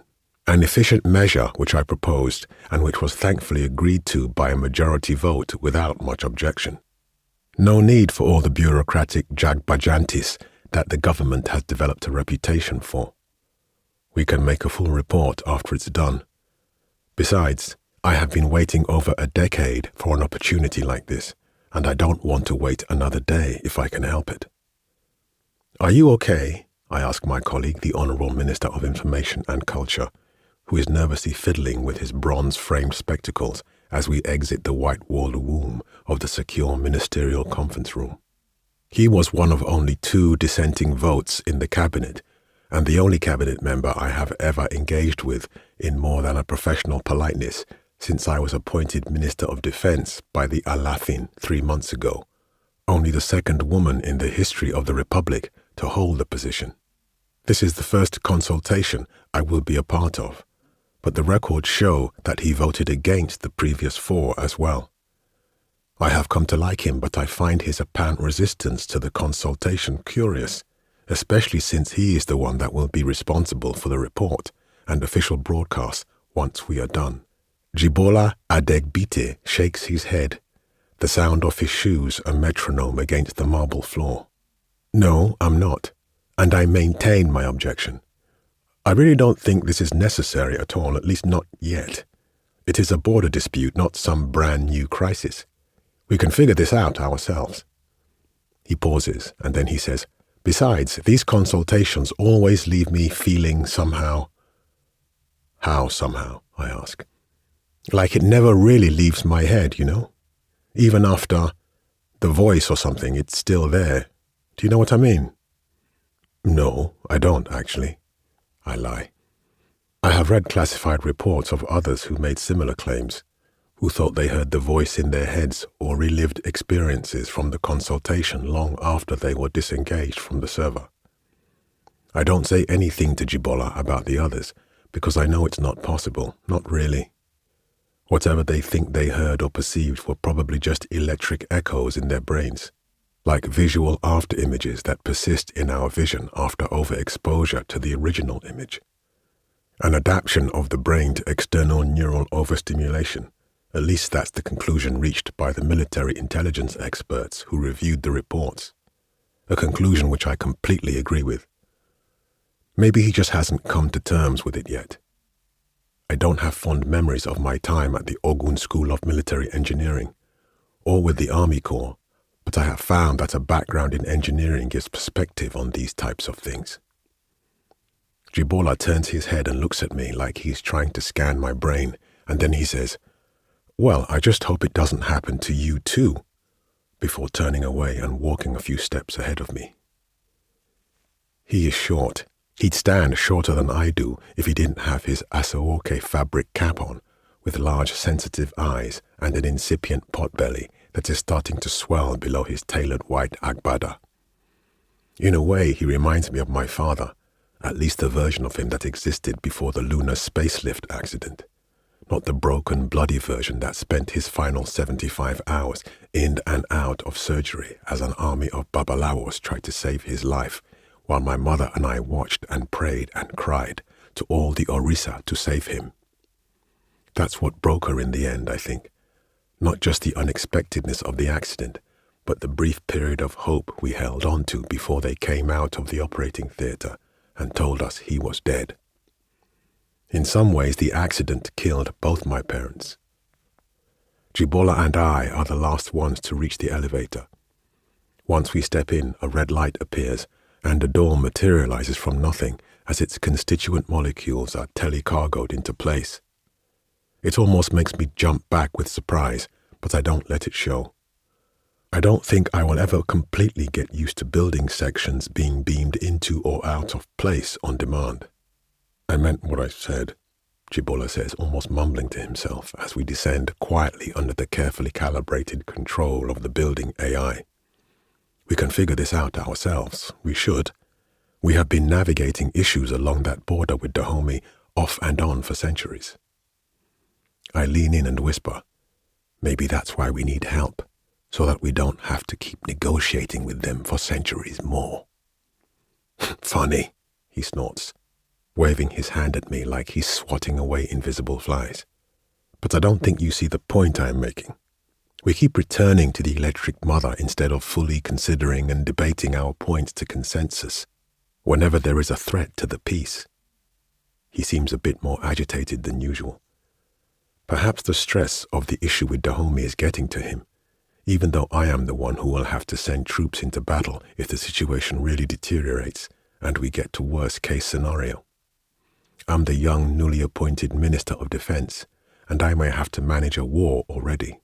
An efficient measure which I proposed and which was thankfully agreed to by a majority vote without much objection. No need for all the bureaucratic jagbajantis that the government has developed a reputation for. We can make a full report after it's done. Besides, I have been waiting over a decade for an opportunity like this, and I don't want to wait another day if I can help it. Are you okay? I ask my colleague, the Honourable Minister of Information and Culture, who is nervously fiddling with his bronze-framed spectacles as we exit the white-walled womb of the secure ministerial conference room. He was one of only 2 dissenting votes in the cabinet, and the only cabinet member I have ever engaged with in more than a professional politeness since I was appointed Minister of Defense by the Alafin 3 months ago, only the second woman in the history of the Republic to hold the position. This is the first consultation I will be a part of, but the records show that he voted against the previous 4 as well. I have come to like him, but I find his apparent resistance to the consultation curious, especially since he is the one that will be responsible for the report and official broadcast once we are done. Jibola Adegbite shakes his head, the sound of his shoes a metronome against the marble floor. No, I'm not, and I maintain my objection. I really don't think this is necessary at all, at least not yet. It is a border dispute, not some brand new crisis. We can figure this out ourselves. He pauses, and then he says, besides, these consultations always leave me feeling somehow. How somehow? I ask. Like it never really leaves my head, you know? Even after the voice or something, it's still there. Do you know what I mean? No, I don't, actually. I lie. I have read classified reports of others who made similar claims, who thought they heard the voice in their heads or relived experiences from the consultation long after they were disengaged from the server. I don't say anything to Jibola about the others because I know it's not possible, not really. Whatever they think they heard or perceived were probably just electric echoes in their brains, like visual after-images that persist in our vision after overexposure to the original image. An adaptation of the brain to external neural overstimulation. At least that's the conclusion reached by the military intelligence experts who reviewed the reports, a conclusion which I completely agree with. Maybe he just hasn't come to terms with it yet. I don't have fond memories of my time at the Ogun School of Military Engineering, or with the Army Corps, but I have found that a background in engineering gives perspective on these types of things. Jibola turns his head and looks at me like he's trying to scan my brain, and then he says, "Well, I just hope it doesn't happen to you too," before turning away and walking a few steps ahead of me. He is short. He'd stand shorter than I do if he didn't have his Asaoke fabric cap on, with large sensitive eyes and an incipient potbelly that is starting to swell below his tailored white agbada. In a way, he reminds me of my father, at least the version of him that existed before the lunar spacelift accident, not the broken, bloody version that spent his final 75 hours in and out of surgery as an army of babalawos tried to save his life, while my mother and I watched and prayed and cried to all the Orisa to save him. That's what broke her in the end, I think. Not just the unexpectedness of the accident, but the brief period of hope we held on to before they came out of the operating theatre and told us he was dead. In some ways, the accident killed both my parents. Jibola and I are the last ones to reach the elevator. Once we step in, a red light appears, and the door materializes from nothing as its constituent molecules are telecargoed into place. It almost makes me jump back with surprise, but I don't let it show. I don't think I will ever completely get used to building sections being beamed into or out of place on demand. I meant what I said, Jibola says, almost mumbling to himself as we descend quietly under the carefully calibrated control of the building AI. We can figure this out ourselves. We should. We have been navigating issues along that border with Dahomey off and on for centuries. I lean in and whisper, maybe that's why we need help, so that we don't have to keep negotiating with them for centuries more. Funny, he snorts, waving his hand at me like he's swatting away invisible flies. But I don't think you see the point I'm making. We keep returning to the electric mother instead of fully considering and debating our points to consensus whenever there is a threat to the peace. He seems a bit more agitated than usual. Perhaps the stress of the issue with Dahomey is getting to him, even though I am the one who will have to send troops into battle if the situation really deteriorates and we get to worst-case scenario. I'm the young, newly appointed Minister of Defense, and I may have to manage a war already.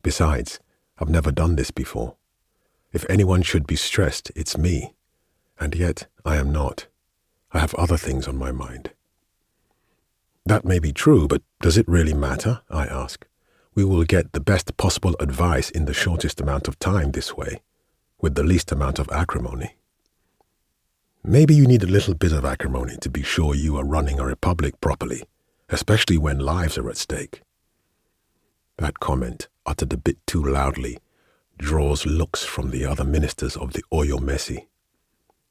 Besides, I've never done this before. If anyone should be stressed, it's me. And yet, I am not. I have other things on my mind. That may be true, but does it really matter? I ask. We will get the best possible advice in the shortest amount of time this way, with the least amount of acrimony. Maybe you need a little bit of acrimony to be sure you are running a republic properly, especially when lives are at stake. That comment, uttered a bit too loudly, draws looks from the other ministers of the Oyo Messi.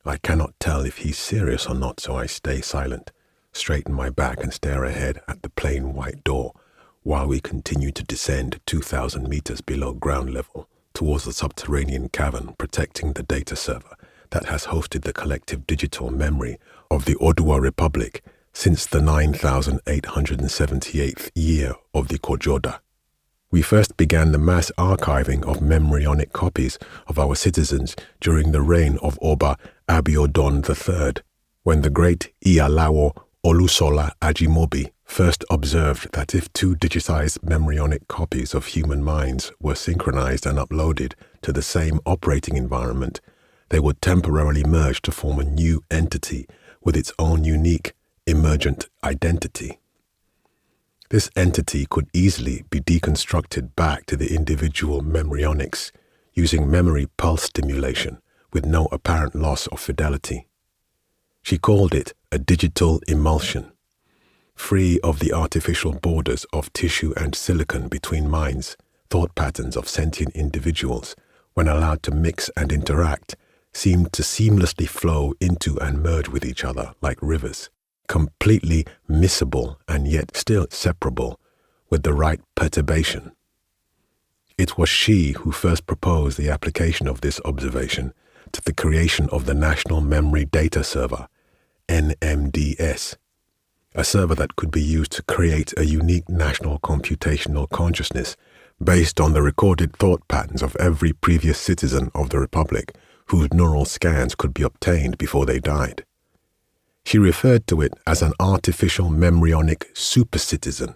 I cannot tell if he's serious or not, so I stay silent, straighten my back and stare ahead at the plain white door while we continue to descend 2,000 meters below ground level towards the subterranean cavern protecting the data server that has hosted the collective digital memory of the Oduwa Republic since the 9,878th year of the Kojoda. We first began the mass archiving of memorionic copies of our citizens during the reign of Oba Abiodun III, when the great Iyalawo Olusola Ajimobi first observed that if two digitized memorionic copies of human minds were synchronized and uploaded to the same operating environment, they would temporarily merge to form a new entity with its own unique, emergent identity. This entity could easily be deconstructed back to the individual memorionics using memory pulse stimulation with no apparent loss of fidelity. She called it a digital emulsion, free of the artificial borders of tissue and silicon between minds, thought patterns of sentient individuals, when allowed to mix and interact, seemed to seamlessly flow into and merge with each other like rivers, completely missable and yet still separable with the right perturbation. It was she who first proposed the application of this observation to the creation of the National Memory Data Server, NMDS, a server that could be used to create a unique national computational consciousness based on the recorded thought patterns of every previous citizen of the Republic whose neural scans could be obtained before they died. She referred to it as an artificial memorionic super-citizen,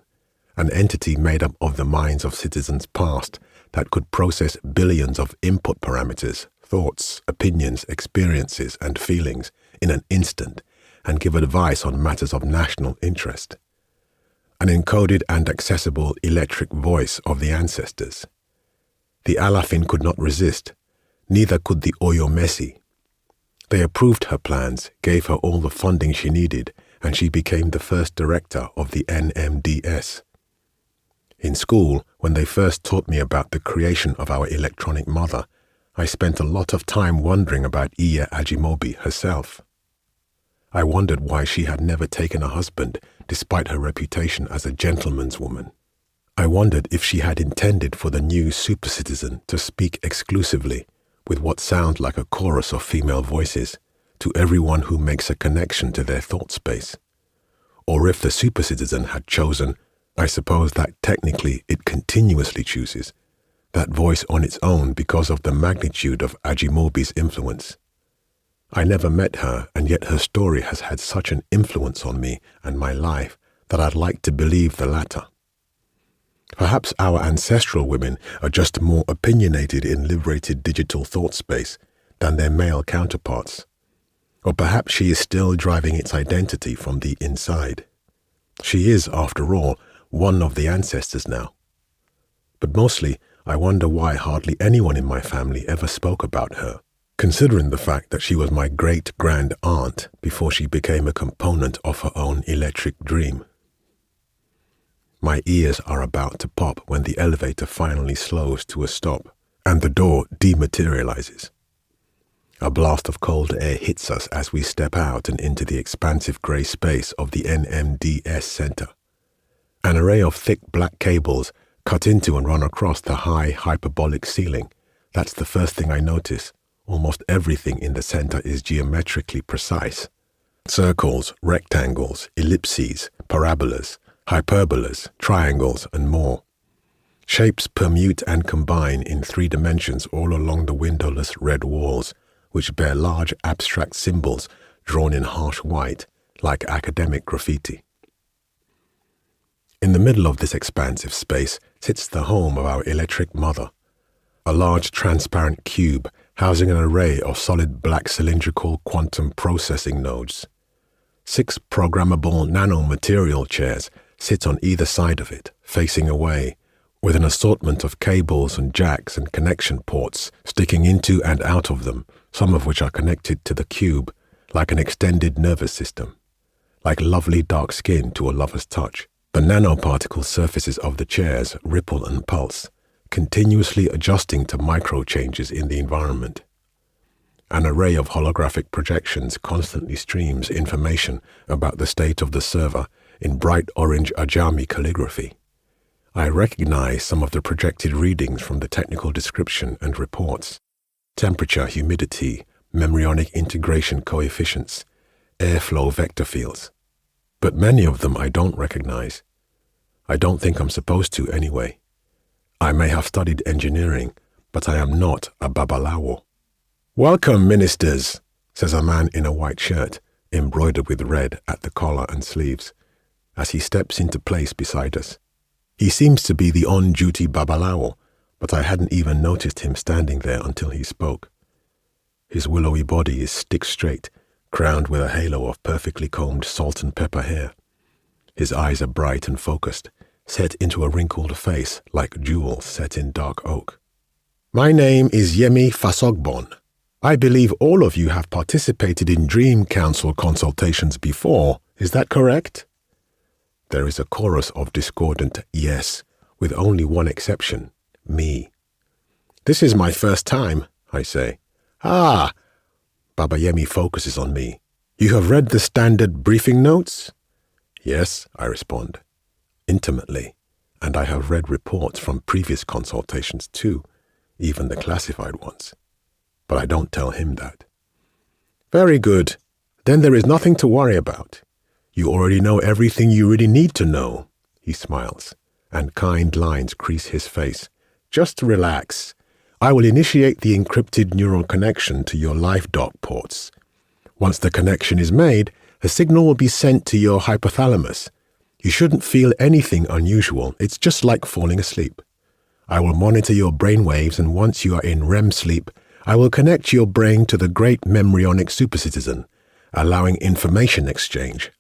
an entity made up of the minds of citizens past that could process billions of input parameters, thoughts, opinions, experiences, and feelings in an instant and give advice on matters of national interest. An encoded and accessible electric voice of the ancestors. The Alafin could not resist, neither could the Oyo Messi. They approved her plans, gave her all the funding she needed, and she became the first director of the NMDS. In school, when they first taught me about the creation of our electronic mother, I spent a lot of time wondering about Iya Ajimobi herself. I wondered why she had never taken a husband, despite her reputation as a gentleman's woman. I wondered if she had intended for the new super-citizen to speak exclusively, with what sound like a chorus of female voices, to everyone who makes a connection to their thought space. Or if the super-citizen had chosen, I suppose that technically it continuously chooses, that voice on its own because of the magnitude of Ajimobi's influence. I never met her, and yet her story has had such an influence on me and my life that I'd like to believe the latter. Perhaps our ancestral women are just more opinionated in liberated digital thought space than their male counterparts. Or perhaps she is still driving its identity from the inside. She is, after all, one of the ancestors now. But mostly, I wonder why hardly anyone in my family ever spoke about her, considering the fact that she was my great-grand-aunt before she became a component of her own electric dream. My ears are about to pop when the elevator finally slows to a stop and the door dematerializes. A blast of cold air hits us as we step out and into the expansive grey space of the NMDS Center. An array of thick black cables cut into and run across the high hyperbolic ceiling. That's the first thing I notice. Almost everything in the center is geometrically precise. Circles, rectangles, ellipses, parabolas, hyperbolas, triangles, and more. Shapes permute and combine in 3 dimensions all along the windowless red walls, which bear large abstract symbols drawn in harsh white, like academic graffiti. In the middle of this expansive space sits the home of our electric mother, a large transparent cube housing an array of solid black cylindrical quantum processing nodes. 6 programmable nanomaterial chairs sit on either side of it, facing away, with an assortment of cables and jacks and connection ports sticking into and out of them, some of which are connected to the cube, like an extended nervous system, like lovely dark skin to a lover's touch. The nanoparticle surfaces of the chairs ripple and pulse, continuously adjusting to micro changes in the environment. An array of holographic projections constantly streams information about the state of the server in bright orange Ajami calligraphy. I recognize some of the projected readings from the technical description and reports: temperature, humidity, membryotic integration coefficients, airflow vector fields. But many of them I don't recognize. I don't think I'm supposed to anyway. I may have studied engineering, but I am not a babalawo. "Welcome, ministers," says a man in a white shirt, embroidered with red at the collar and sleeves, as he steps into place beside us. He seems to be the on-duty babalawo, but I hadn't even noticed him standing there until he spoke. His willowy body is stick-straight, crowned with a halo of perfectly combed salt and pepper hair. His eyes are bright and focused, set into a wrinkled face like jewels set in dark oak. "My name is Yemi Fasogbon. I believe all of you have participated in Dream Council consultations before. Is that correct?" There is a chorus of discordant yes, with only one exception, me. "This is my first time," I say. "Ah!" Baba Yemi focuses on me. "You have read the standard briefing notes?" "Yes," I respond. "Intimately, and I have read reports from previous consultations too, even the classified ones. But I don't tell him that." "Very good. Then there is nothing to worry about. You already know everything you really need to know." He smiles, and kind lines crease his face. "Just relax. I will initiate the encrypted neural connection to your LifeDock ports. Once the connection is made, a signal will be sent to your hypothalamus. You shouldn't feel anything unusual. It's just like falling asleep. I will monitor your brain waves, and once you are in REM sleep, I will connect your brain to the great membryotic supercitizen, allowing information exchange.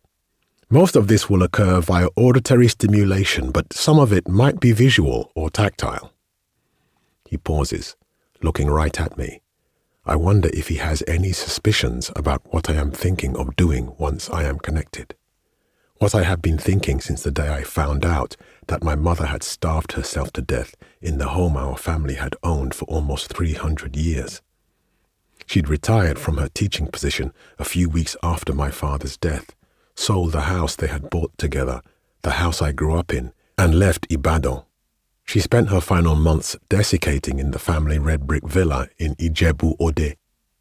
Most of this will occur via auditory stimulation, but some of it might be visual or tactile." He pauses, looking right at me. I wonder if he has any suspicions about what I am thinking of doing once I am connected. What I have been thinking since the day I found out that my mother had starved herself to death in the home our family had owned for almost 300 years. She'd retired from her teaching position a few weeks after my father's death, sold the house they had bought together, the house I grew up in, and left Ibadan. She spent her final months desiccating in the family red brick villa in Ijebu-Ode,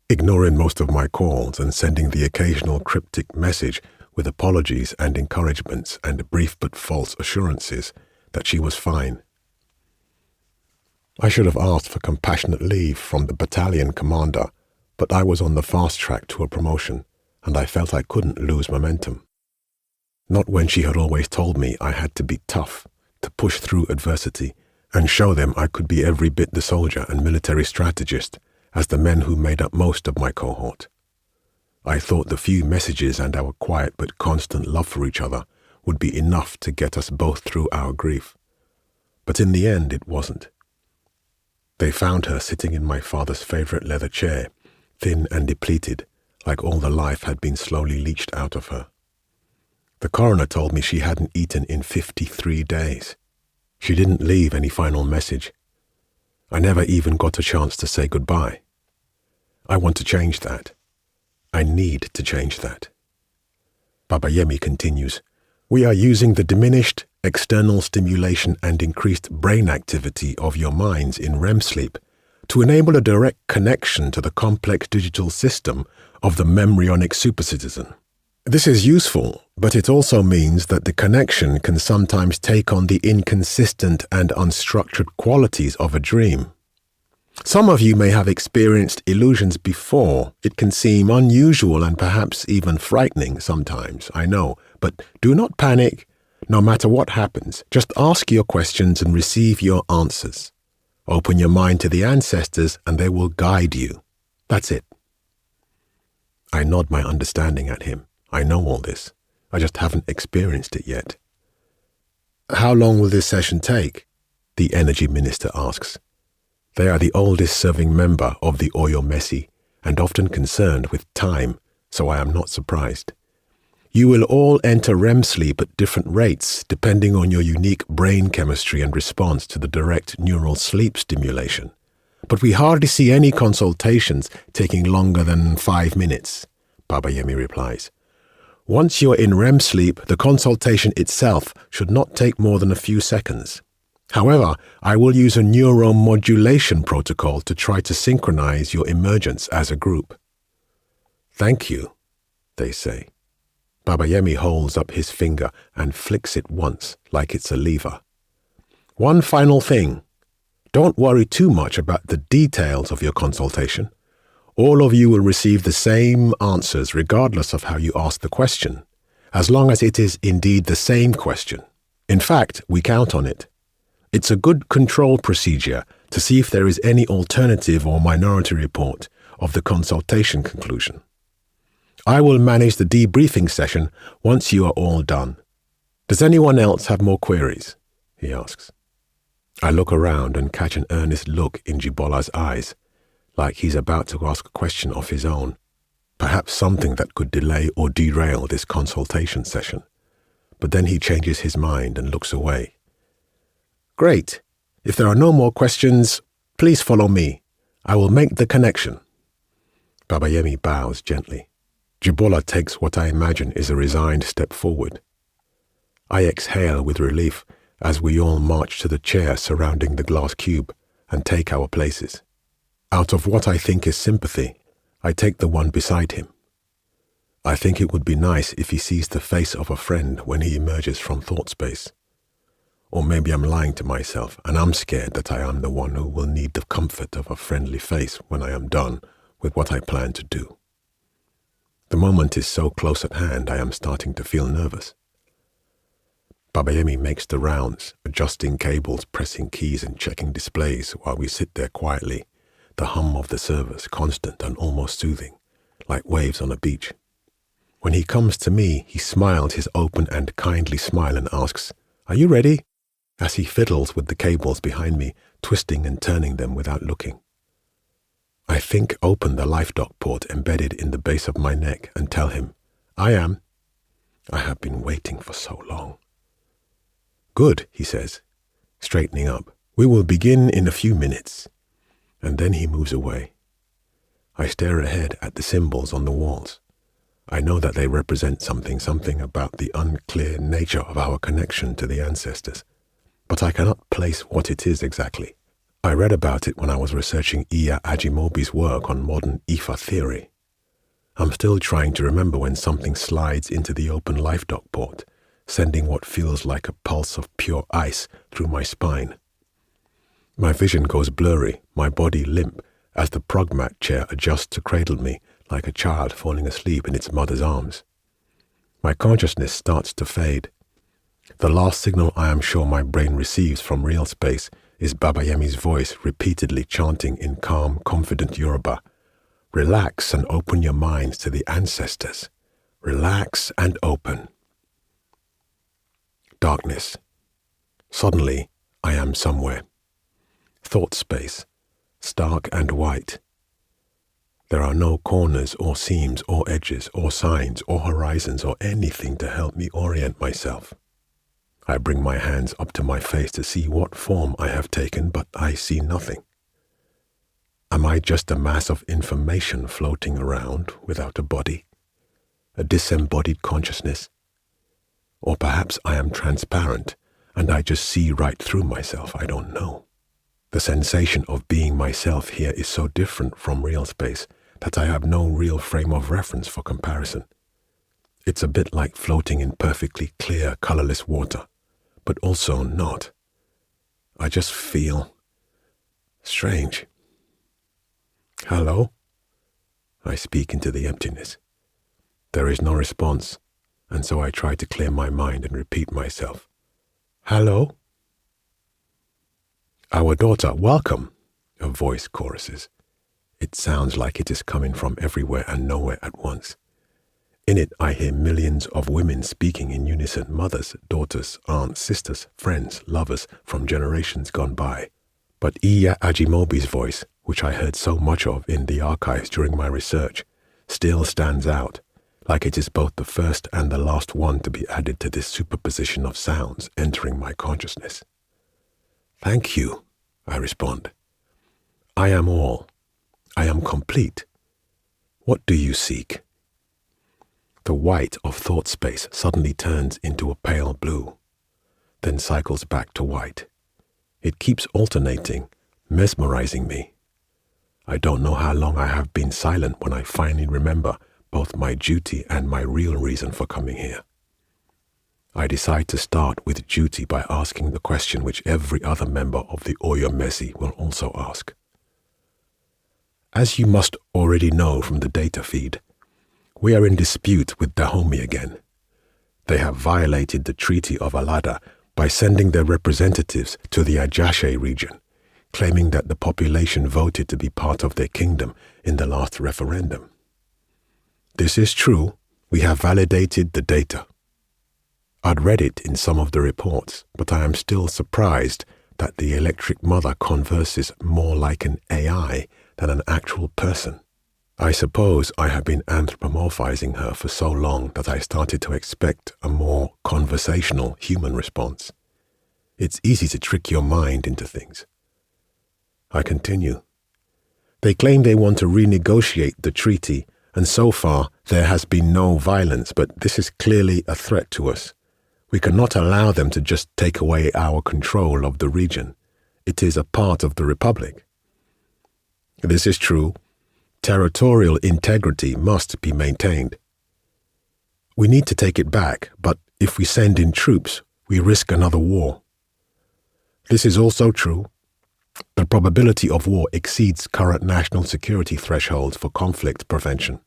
ignoring most of my calls and sending the occasional cryptic message with apologies and encouragements and brief but false assurances that she was fine. I should have asked for compassionate leave from the battalion commander, but I was on the fast track to a promotion, and I felt I couldn't lose momentum. Not when she had always told me I had to be tough, to push through adversity, and show them I could be every bit the soldier and military strategist as the men who made up most of my cohort. I thought the few messages and our quiet but constant love for each other would be enough to get us both through our grief. But in the end, it wasn't. They found her sitting in my father's favorite leather chair, thin and depleted, like all the life had been slowly leached out of her. The coroner told me she hadn't eaten in 53 days. She didn't leave any final message. I never even got a chance to say goodbye. I want to change that. I need to change that. Babayemi continues, "We are using the diminished external stimulation and increased brain activity of your minds in REM sleep to enable a direct connection to the complex digital system of the embryonic supercitizen. This is useful, but it also means that the connection can sometimes take on the inconsistent and unstructured qualities of a dream. Some of you may have experienced illusions before. It can seem unusual and perhaps even frightening sometimes, I know, but do not panic. No matter what happens, just ask your questions and receive your answers. Open your mind to the ancestors and they will guide you. That's it." I nod my understanding at him. I know all this. I just haven't experienced it yet. "How long will this session take?" the energy minister asks. They are the oldest serving member of the Oyo Messi and often concerned with time, so I am not surprised. "You will all enter REM sleep at different rates depending on your unique brain chemistry and response to the direct neural sleep stimulation. But we hardly see any consultations taking longer than 5 minutes, Babayemi replies. "Once you're in REM sleep, the consultation itself should not take more than a few seconds. However, I will use a neuromodulation protocol to try to synchronize your emergence as a group." "Thank you," they say. Babayemi holds up his finger and flicks it once, like it's a lever. "One final thing. Don't worry too much about the details of your consultation. All of you will receive the same answers regardless of how you ask the question, as long as it is indeed the same question. In fact, we count on it. It's a good control procedure to see if there is any alternative or minority report of the consultation conclusion. I will manage the debriefing session once you are all done. Does anyone else have more queries?" he asks. I look around and catch an earnest look in Jibola's eyes, like he's about to ask a question of his own, perhaps something that could delay or derail this consultation session. But then he changes his mind and looks away. "Great. If there are no more questions, please follow me. I will make the connection." Babayemi bows gently. Jibola takes what I imagine is a resigned step forward. I exhale with relief as we all march to the chair surrounding the glass cube and take our places. Out of what I think is sympathy, I take the one beside him. I think it would be nice if he sees the face of a friend when he emerges from thought space. Or maybe I'm lying to myself and I'm scared that I am the one who will need the comfort of a friendly face when I am done with what I plan to do. The moment is so close at hand I am starting to feel nervous. Babayemi makes the rounds, adjusting cables, pressing keys and checking displays while we sit there quietly, the hum of the servers constant and almost soothing, like waves on a beach. When he comes to me, he smiles his open and kindly smile and asks, "Are you ready?" as he fiddles with the cables behind me, twisting and turning them without looking. I think open the life dock port embedded in the base of my neck and tell him, I am. I have been waiting for so long. Good, he says, straightening up. We will begin in a few minutes. And then he moves away. I stare ahead at the symbols on the walls. I know that they represent something about the unclear nature of our connection to the ancestors, but I cannot place what it is exactly. I read about it when I was researching Iya Ajimobi's work on modern Ifa theory. I'm still trying to remember when something slides into the open life dock port, sending what feels like a pulse of pure ice through my spine. My vision goes blurry, my body limp, as the progmat chair adjusts to cradle me like a child falling asleep in its mother's arms. My consciousness starts to fade. The last signal I am sure my brain receives from real space is Babayemi's voice repeatedly chanting in calm, confident Yoruba, "Relax and open your minds to the ancestors. Relax and open." Darkness. Suddenly, I am somewhere. Thought space, stark and white. There are no corners or seams or edges or signs or horizons or anything to help me orient myself. I bring my hands up to my face to see what form I have taken, but I see nothing. Am I just a mass of information floating around without a body? A disembodied consciousness? Or perhaps I am transparent and I just see right through myself, I don't know. The sensation of being myself here is so different from real space that I have no real frame of reference for comparison. It's a bit like floating in perfectly clear, colorless water, but also not. I just feel strange. Hello? I speak into the emptiness. There is no response, and so I try to clear my mind and repeat myself. Hello? Our daughter, welcome, a voice choruses. It sounds like it is coming from everywhere and nowhere at once. In it, I hear millions of women speaking in unison, mothers, daughters, aunts, sisters, friends, lovers from generations gone by. But Iya Ajimobi's voice, which I heard so much of in the archives during my research, still stands out, like it is both the first and the last one to be added to this superposition of sounds entering my consciousness. Thank you, I respond. I am all. I am complete. What do you seek? The white of thought space suddenly turns into a pale blue, then cycles back to white. It keeps alternating, mesmerizing me. I don't know how long I have been silent when I finally remember both my duty and my real reason for coming here. I decide to start with duty by asking the question which every other member of the Oyo Messi will also ask. As you must already know from the data feed, we are in dispute with Dahomey again. They have violated the Treaty of Alada by sending their representatives to the Ajashe region, claiming that the population voted to be part of their kingdom in the last referendum. This is true. We have validated the data. I'd read it in some of the reports, but I am still surprised that the electric mother converses more like an AI than an actual person. I suppose I have been anthropomorphizing her for so long that I started to expect a more conversational human response. It's easy to trick your mind into things. I continue. They claim they want to renegotiate the treaty, and so far there has been no violence, but this is clearly a threat to us. We cannot allow them to just take away our control of the region. It is a part of the Republic. This is true. Territorial integrity must be maintained. We need to take it back, but if we send in troops, we risk another war. This is also true. The probability of war exceeds current national security thresholds for conflict prevention.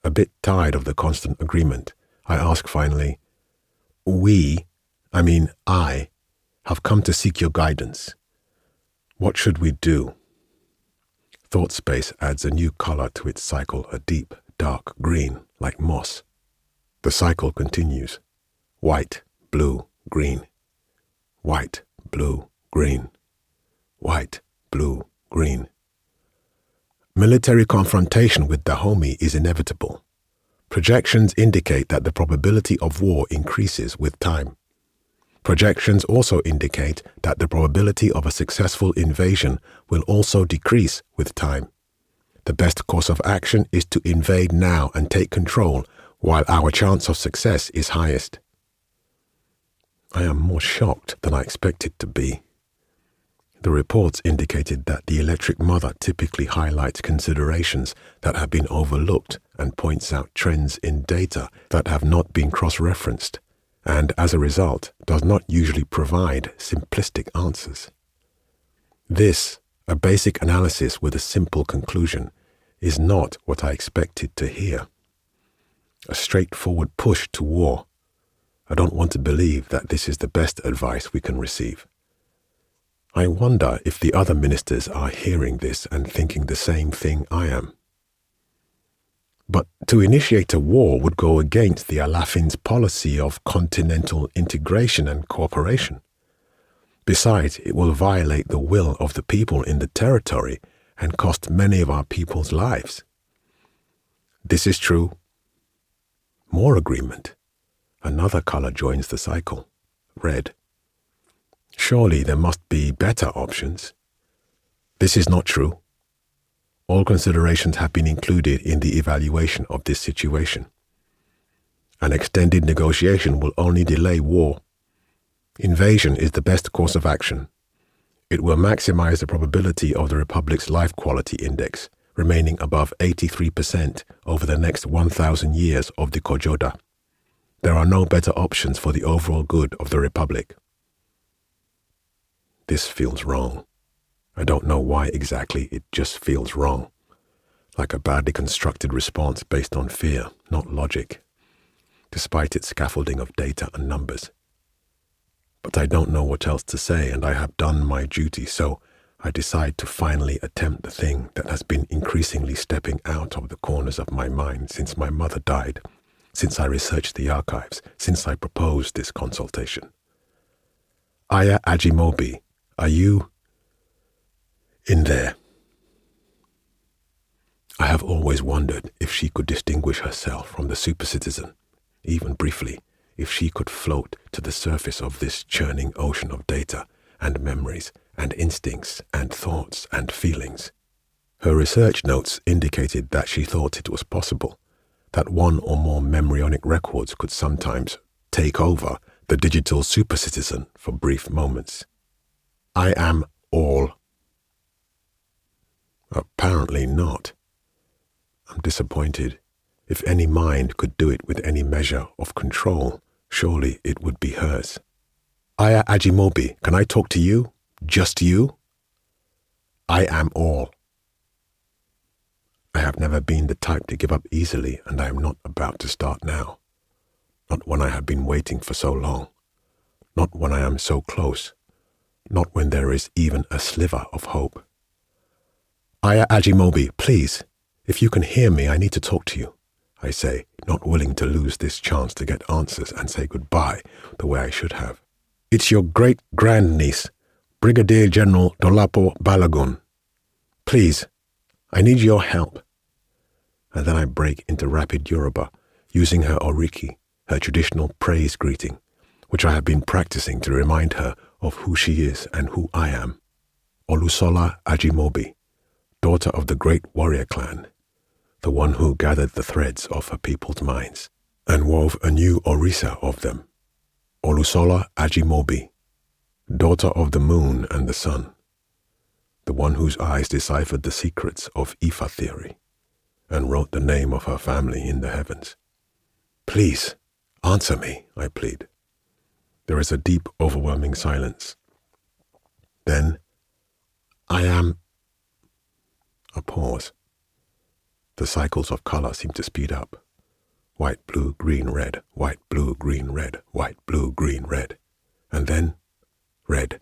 A bit tired of the constant agreement, I ask finally, I, have come to seek your guidance. What should we do? Thought space adds a new color to its cycle, a deep, dark green, like moss. The cycle continues. White, blue, green. White, blue, green. White, blue, green. Military confrontation with Dahomey is inevitable. Projections indicate that the probability of war increases with time. Projections also indicate that the probability of a successful invasion will also decrease with time. The best course of action is to invade now and take control while our chance of success is highest. I am more shocked than I expected to be. The reports indicated that the electric mother typically highlights considerations that have been overlooked and points out trends in data that have not been cross-referenced, and as a result does not usually provide simplistic answers. This, a basic analysis with a simple conclusion, is not what I expected to hear. A straightforward push to war. I don't want to believe that this is the best advice we can receive. I wonder if the other ministers are hearing this and thinking the same thing I am. But to initiate a war would go against the Alafin's policy of continental integration and cooperation. Besides, it will violate the will of the people in the territory and cost many of our people's lives. This is true. More agreement. Another color joins the cycle. Red. Surely there must be better options. This is not true. All considerations have been included in the evaluation of this situation. An extended negotiation will only delay war. Invasion is the best course of action. It will maximize the probability of the Republic's life quality index remaining above 83% over the next 1,000 years of the Kojoda. There are no better options for the overall good of the Republic. This feels wrong. I don't know why exactly, it just feels wrong. Like a badly constructed response based on fear, not logic, despite its scaffolding of data and numbers. But I don't know what else to say, and I have done my duty, so I decide to finally attempt the thing that has been increasingly stepping out of the corners of my mind since my mother died, since I researched the archives, since I proposed this consultation. Aya Ajimobi, are you in there? I have always wondered if she could distinguish herself from the super citizen, even briefly, if she could float to the surface of this churning ocean of data and memories and instincts and thoughts and feelings. Her research notes indicated that she thought it was possible that one or more embryonic records could sometimes take over the digital super citizen for brief moments. I am all. Apparently not. I'm disappointed. If any mind could do it with any measure of control, surely it would be hers. Aya Ajimobi, can I talk to you? Just you? I am all. I have never been the type to give up easily, and I am not about to start now. Not when I have been waiting for so long. Not when I am so close. Not when there is even a sliver of hope. Aya Ajimobi, please, if you can hear me, I need to talk to you, I say, not willing to lose this chance to get answers and say goodbye the way I should have. It's your great-grandniece, Brigadier General Dolapo Balogun. Please, I need your help. And then I break into rapid Yoruba, using her oriki, her traditional praise greeting, which I have been practicing to remind her of who she is and who I am. Olusola Ajimobi, daughter of the great warrior clan, the one who gathered the threads of her people's minds and wove a new orisa of them. Olusola Ajimobi, daughter of the moon and the sun, the one whose eyes deciphered the secrets of Ifa theory and wrote the name of her family in the heavens. Please, answer me, I plead. There is a deep, overwhelming silence. Then, I am... A pause. The cycles of color seem to speed up. White, blue, green, red, white, blue, green, red, white, blue, green, red. And then, red,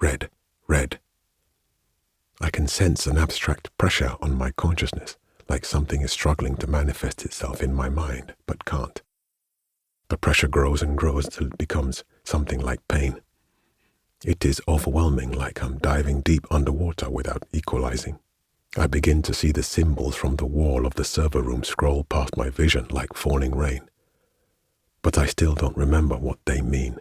red, red. I can sense an abstract pressure on my consciousness, like something is struggling to manifest itself in my mind, but can't. The pressure grows and grows till it becomes something like pain. It is overwhelming, like I'm diving deep underwater without equalizing. I begin to see the symbols from the wall of the server room scroll past my vision like falling rain. But I still don't remember what they mean.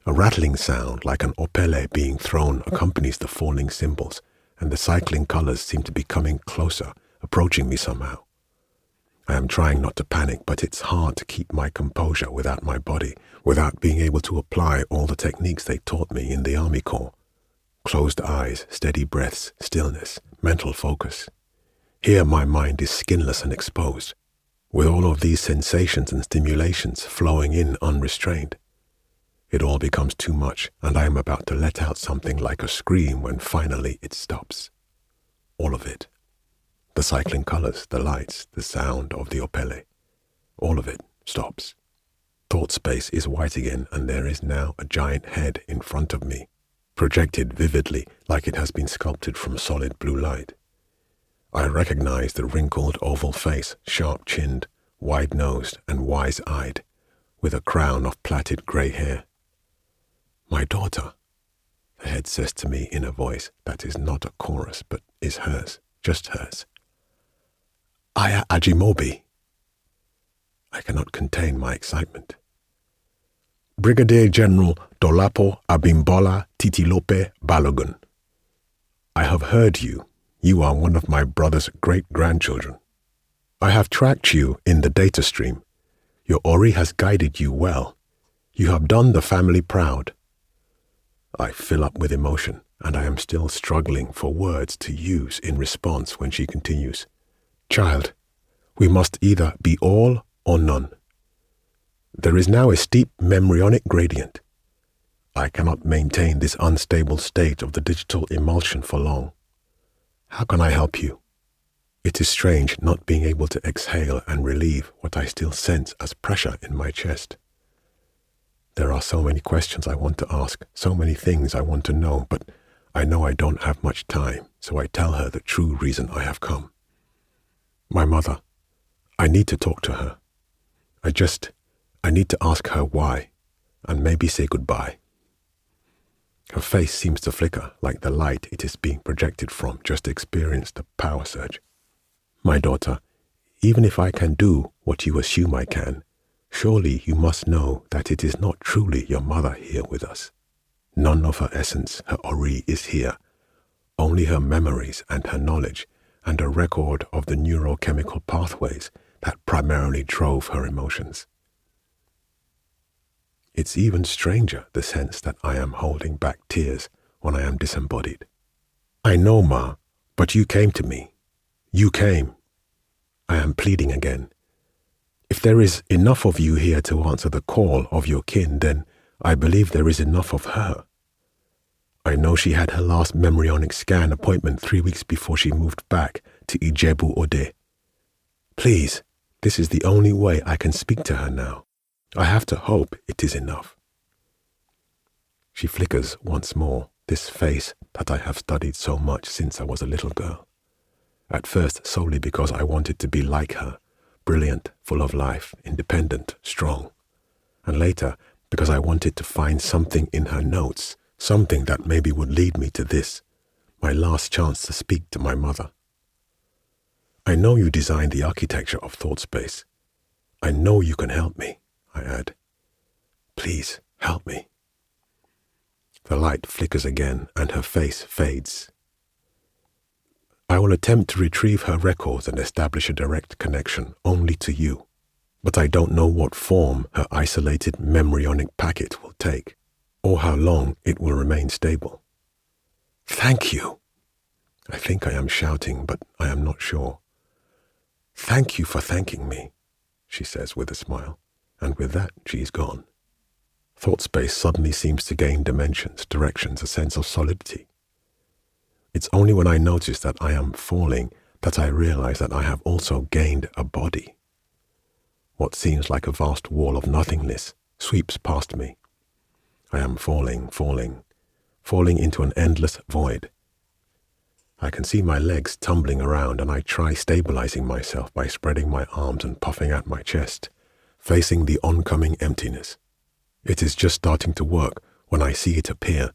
A rattling sound like an opele being thrown accompanies the falling symbols, and the cycling colors seem to be coming closer, approaching me somehow. I am trying not to panic, but it's hard to keep my composure without my body, without being able to apply all the techniques they taught me in the Army Corps. Closed eyes, steady breaths, stillness, mental focus. Here my mind is skinless and exposed, with all of these sensations and stimulations flowing in unrestrained. It all becomes too much, and I am about to let out something like a scream when finally it stops. All of it. The cycling colors, the lights, the sound of the opele. All of it stops. Thought space is white again, and there is now a giant head in front of me, projected vividly like it has been sculpted from solid blue light. I recognize the wrinkled oval face, sharp-chinned, wide-nosed, and wise-eyed, with a crown of plaited grey hair. "My daughter," the head says to me in a voice that is not a chorus but is hers, just hers. "Aya Ajimobi." I cannot contain my excitement. "Brigadier General Dolapo Abimbola Titilope Balogun. I have heard you. You are one of my brother's great-grandchildren. I have tracked you in the data stream. Your Ori has guided you well. You have done the family proud." I fill up with emotion, and I am still struggling for words to use in response when she continues. "Child, we must either be all or none. There is now a steep memryonic gradient. I cannot maintain this unstable state of the digital emulsion for long. How can I help you? It is strange not being able to exhale and relieve what I still sense as pressure in my chest. There are so many questions I want to ask, so many things I want to know, but I know I don't have much time, so I tell her the true reason I have come. My mother, I need to talk to her. I need to ask her why, and maybe say goodbye." Her face seems to flicker like the light it is being projected from just experienced a power surge. "My daughter, even if I can do what you assume I can, surely you must know that it is not truly your mother here with us. None of her essence, her Ori, is here. Only her memories and her knowledge, and a record of the neurochemical pathways that primarily drove her emotions. It's even stranger, the sense that I am holding back tears when I am disembodied. I know, Ma, but you came to me. You came. I am pleading again. If there is enough of you here to answer the call of your kin, then I believe there is enough of her. I know she had her last memryonic scan appointment 3 weeks before she moved back to Ijebu Ode. Please, this is the only way I can speak to her now. I have to hope it is enough." She flickers once more, this face that I have studied so much since I was a little girl. At first solely because I wanted to be like her, brilliant, full of life, independent, strong. And later because I wanted to find something in her notes, something that maybe would lead me to this, my last chance to speak to my mother. "I know you designed the architecture of thought space. I know you can help me," I add. "Please, help me." The light flickers again and her face fades. "I will attempt to retrieve her records and establish a direct connection only to you, but I don't know what form her isolated memryonic packet will take, or how long it will remain stable." "Thank you!" I think I am shouting, but I am not sure. "Thank you for thanking me," she says with a smile, and with that she is gone. Thought space suddenly seems to gain dimensions, directions, a sense of solidity. It's only when I notice that I am falling that I realize that I have also gained a body. What seems like a vast wall of nothingness sweeps past me. I am falling into an endless void. I can see my legs tumbling around, and I try stabilizing myself by spreading my arms and puffing out my chest, facing the oncoming emptiness. It is just starting to work when I see it appear,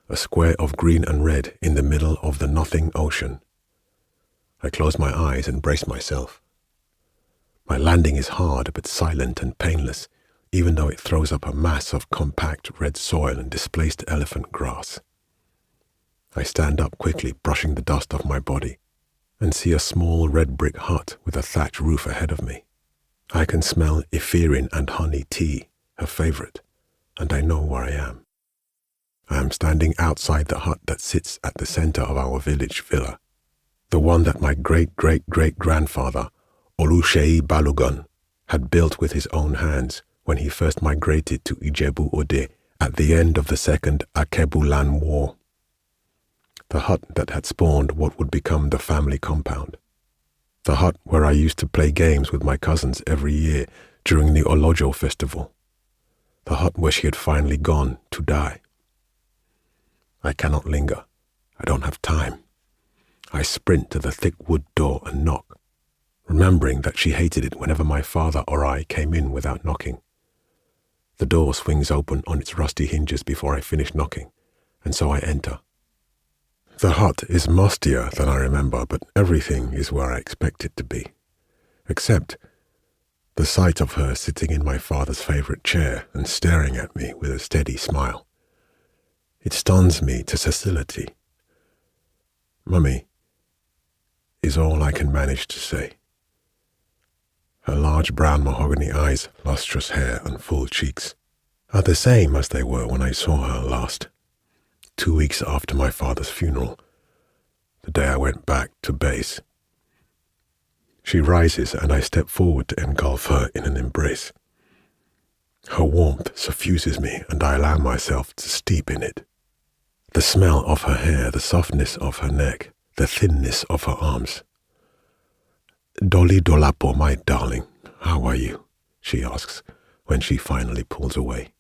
a square of green and red in the middle of the nothing ocean. I close my eyes and brace myself. My landing is hard but silent and painless, even though it throws up a mass of compact red soil and displaced elephant grass. I stand up quickly, brushing the dust off my body, and see a small red brick hut with a thatch roof ahead of me. I can smell ephedrine and honey tea, her favorite, and I know where I am. I am standing outside the hut that sits at the center of our village villa, the one that my great-great-great-grandfather, Oluseyi Balogun, had built with his own hands when he first migrated to Ijebu-Ode at the end of the Second Akebulan War. The hut that had spawned what would become the family compound. The hut where I used to play games with my cousins every year during the Olojo festival. The hut where she had finally gone to die. I cannot linger. I don't have time. I sprint to the thick wood door and knock, remembering that she hated it whenever my father or I came in without knocking. The door swings open on its rusty hinges before I finish knocking, and so I enter. The hut is mustier than I remember, but everything is where I expect it to be, except the sight of her sitting in my father's favorite chair and staring at me with a steady smile. It stuns me to docility. "Mummy," is all I can manage to say. Her large brown mahogany eyes, lustrous hair, and full cheeks are the same as they were when I saw her last, 2 weeks after my father's funeral, the day I went back to base. She rises and I step forward to engulf her in an embrace. Her warmth suffuses me and I allow myself to steep in it. The smell of her hair, the softness of her neck, the thinness of her arms. "Dolly Dolapo, my darling, how are you?" she asks when she finally pulls away.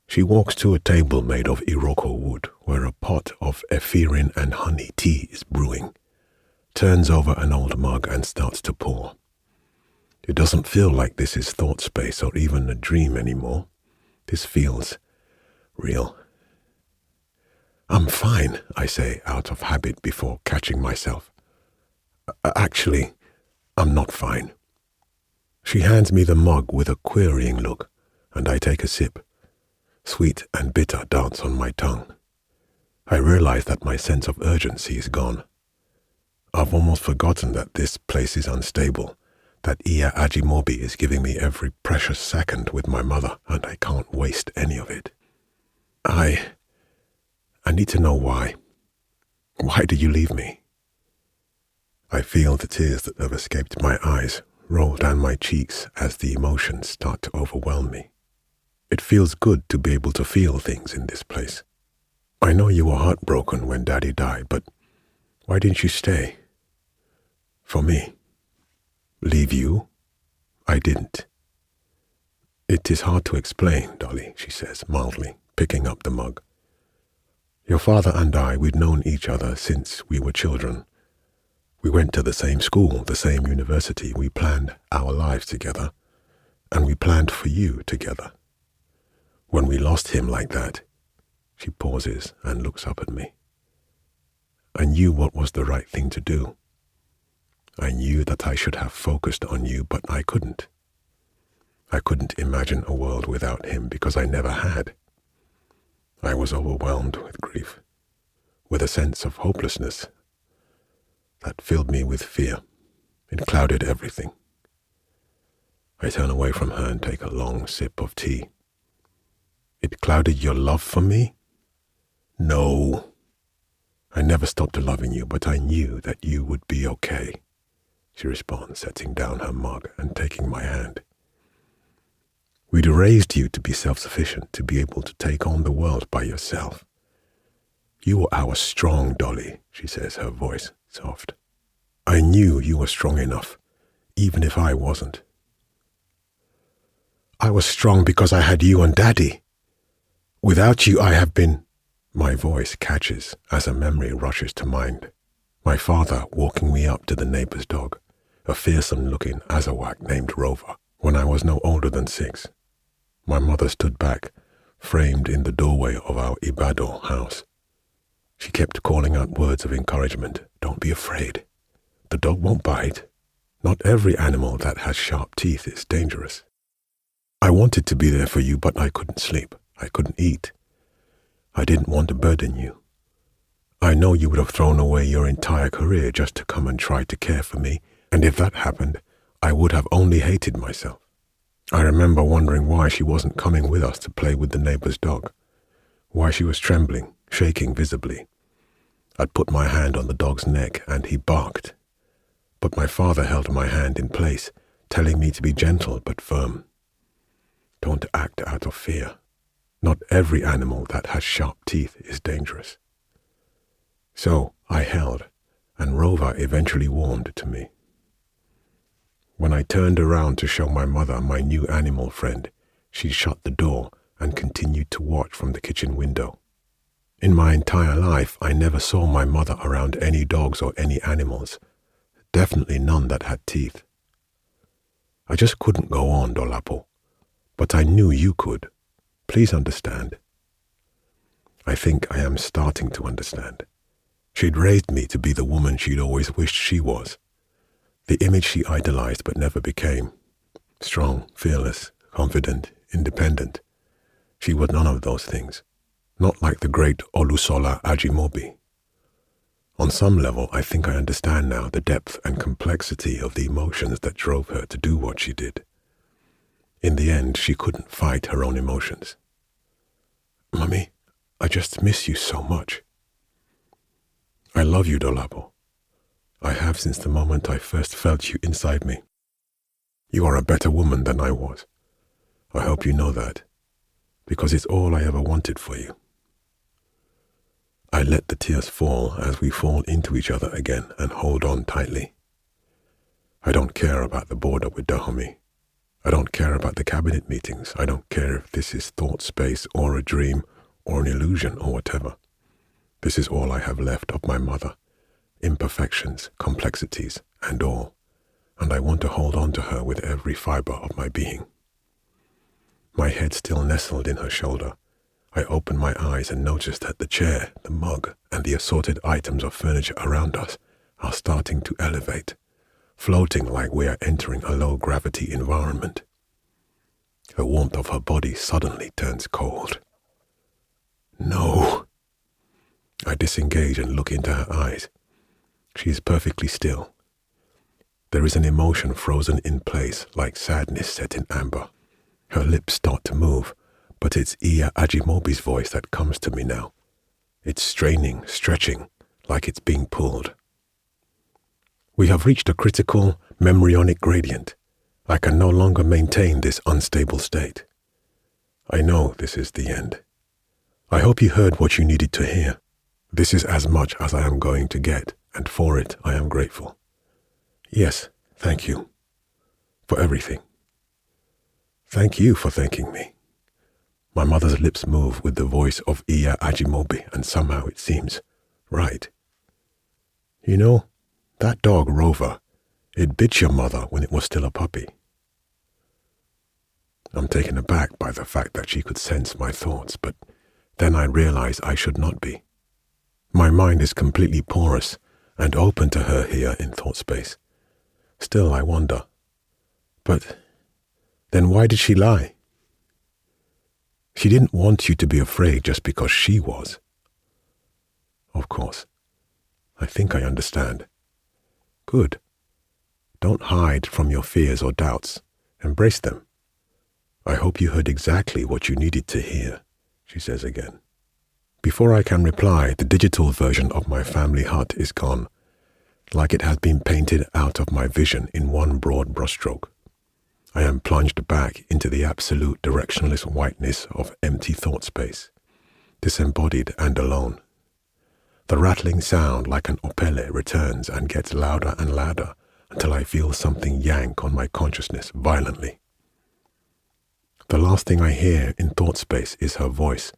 She walks to a table made of Iroko wood where a pot of ephedrine and honey tea is brewing, turns over an old mug and starts to pour. It doesn't feel like this is thought space or even a dream anymore. This feels real. "I'm fine," I say out of habit before catching myself. Actually, I'm not fine." She hands me the mug with a querying look, and I take a sip. Sweet and bitter dance on my tongue. I realize that my sense of urgency is gone. I've almost forgotten that this place is unstable, that Iya Ajimobi is giving me every precious second with my mother, and I can't waste any of it. I need to know why. Why did you leave me? I feel the tears that have escaped my eyes roll down my cheeks as the emotions start to overwhelm me. It feels good to be able to feel things in this place. I know you were heartbroken when Daddy died, but why didn't you stay? For me. Leave you? I didn't. It is hard to explain, Dolly, she says mildly, picking up the mug. Your father and I, we'd known each other since we were children. We went to the same school, the same university. We planned our lives together, and we planned for you together. When we lost him like that, she pauses and looks up at me. I knew what was the right thing to do. I knew that I should have focused on you, but I couldn't. I couldn't imagine a world without him because I never had. I was overwhelmed with grief, with a sense of hopelessness that filled me with fear. It clouded everything. I turn away from her and take a long sip of tea. It clouded your love for me? No. I never stopped loving you, but I knew that you would be okay, she responds, setting down her mug and taking my hand. We'd raised you to be self-sufficient, to be able to take on the world by yourself. You were our strong Dolly, she says, her voice soft. I knew you were strong enough, even if I wasn't. I was strong because I had you and Daddy. Without you, I have been... My voice catches as a memory rushes to mind. My father walking me up to the neighbor's dog, a fearsome-looking Azawak named Rover, when I was no older than 6. My mother stood back, framed in the doorway of our Ibado house. She kept calling out words of encouragement. Don't be afraid. The dog won't bite. Not every animal that has sharp teeth is dangerous. I wanted to be there for you, but I couldn't sleep. I couldn't eat. I didn't want to burden you. I know you would have thrown away your entire career just to come and try to care for me, and if that happened, I would have only hated myself. I remember wondering why she wasn't coming with us to play with the neighbor's dog, why she was trembling, shaking visibly. I'd put my hand on the dog's neck and he barked. But my father held my hand in place, telling me to be gentle but firm. Don't act out of fear. Not every animal that has sharp teeth is dangerous. So I held, and Rover eventually warmed to me. When I turned around to show my mother my new animal friend, she shut the door and continued to watch from the kitchen window. In my entire life, I never saw my mother around any dogs or any animals, definitely none that had teeth. I just couldn't go on, Dolapo, but I knew you could. Please understand. I think I am starting to understand. She'd raised me to be the woman she'd always wished she was, the image she idolized but never became. Strong, fearless, confident, independent. She was none of those things. Not like the great Olusola Ajimobi. On some level, I think I understand now the depth and complexity of the emotions that drove her to do what she did. In the end, she couldn't fight her own emotions. Mummy, I just miss you so much. I love you, Dolapo. I have since the moment I first felt you inside me. You are a better woman than I was. I hope you know that, because it's all I ever wanted for you. I let the tears fall as we fall into each other again and hold on tightly. I don't care about the border with Dahomey. I don't care about the cabinet meetings. I don't care if this is thought space or a dream or an illusion or whatever. This is all I have left of my mother. Imperfections, complexities, and all. And I want to hold on to her with every fiber of my being. My head still nestled in her shoulder. I opened my eyes and noticed that the chair, the mug, and the assorted items of furniture around us are starting to elevate, floating like we are entering a low-gravity environment. The warmth of her body suddenly turns cold. No. I disengage and look into her eyes. She is perfectly still. There is an emotion frozen in place like sadness set in amber. Her lips start to move, but it's Iya Ajimobi's voice that comes to me now. It's straining, stretching, like it's being pulled. We have reached a critical memryonic gradient. I can no longer maintain this unstable state. I know this is the end. I hope you heard what you needed to hear. This is as much as I am going to get, and for it I am grateful. Yes, thank you. For everything. Thank you for thanking me. My mother's lips move with the voice of Iya Ajimobi, and somehow it seems right. You know, that dog, Rover, it bit your mother when it was still a puppy. I'm taken aback by the fact that she could sense my thoughts, but then I realize I should not be. My mind is completely porous and open to her here in thought space. Still, I wonder. But then why did she lie? She didn't want you to be afraid just because she was. Of course. I think I understand. Good. Don't hide from your fears or doubts. Embrace them. I hope you heard exactly what you needed to hear, she says again. Before I can reply, the digital version of my family hut is gone, like it has been painted out of my vision in one broad brushstroke. I am plunged back into the absolute directionless whiteness of empty thought space, disembodied and alone. The rattling sound like an opele returns and gets louder and louder until I feel something yank on my consciousness violently. The last thing I hear in thought space is her voice,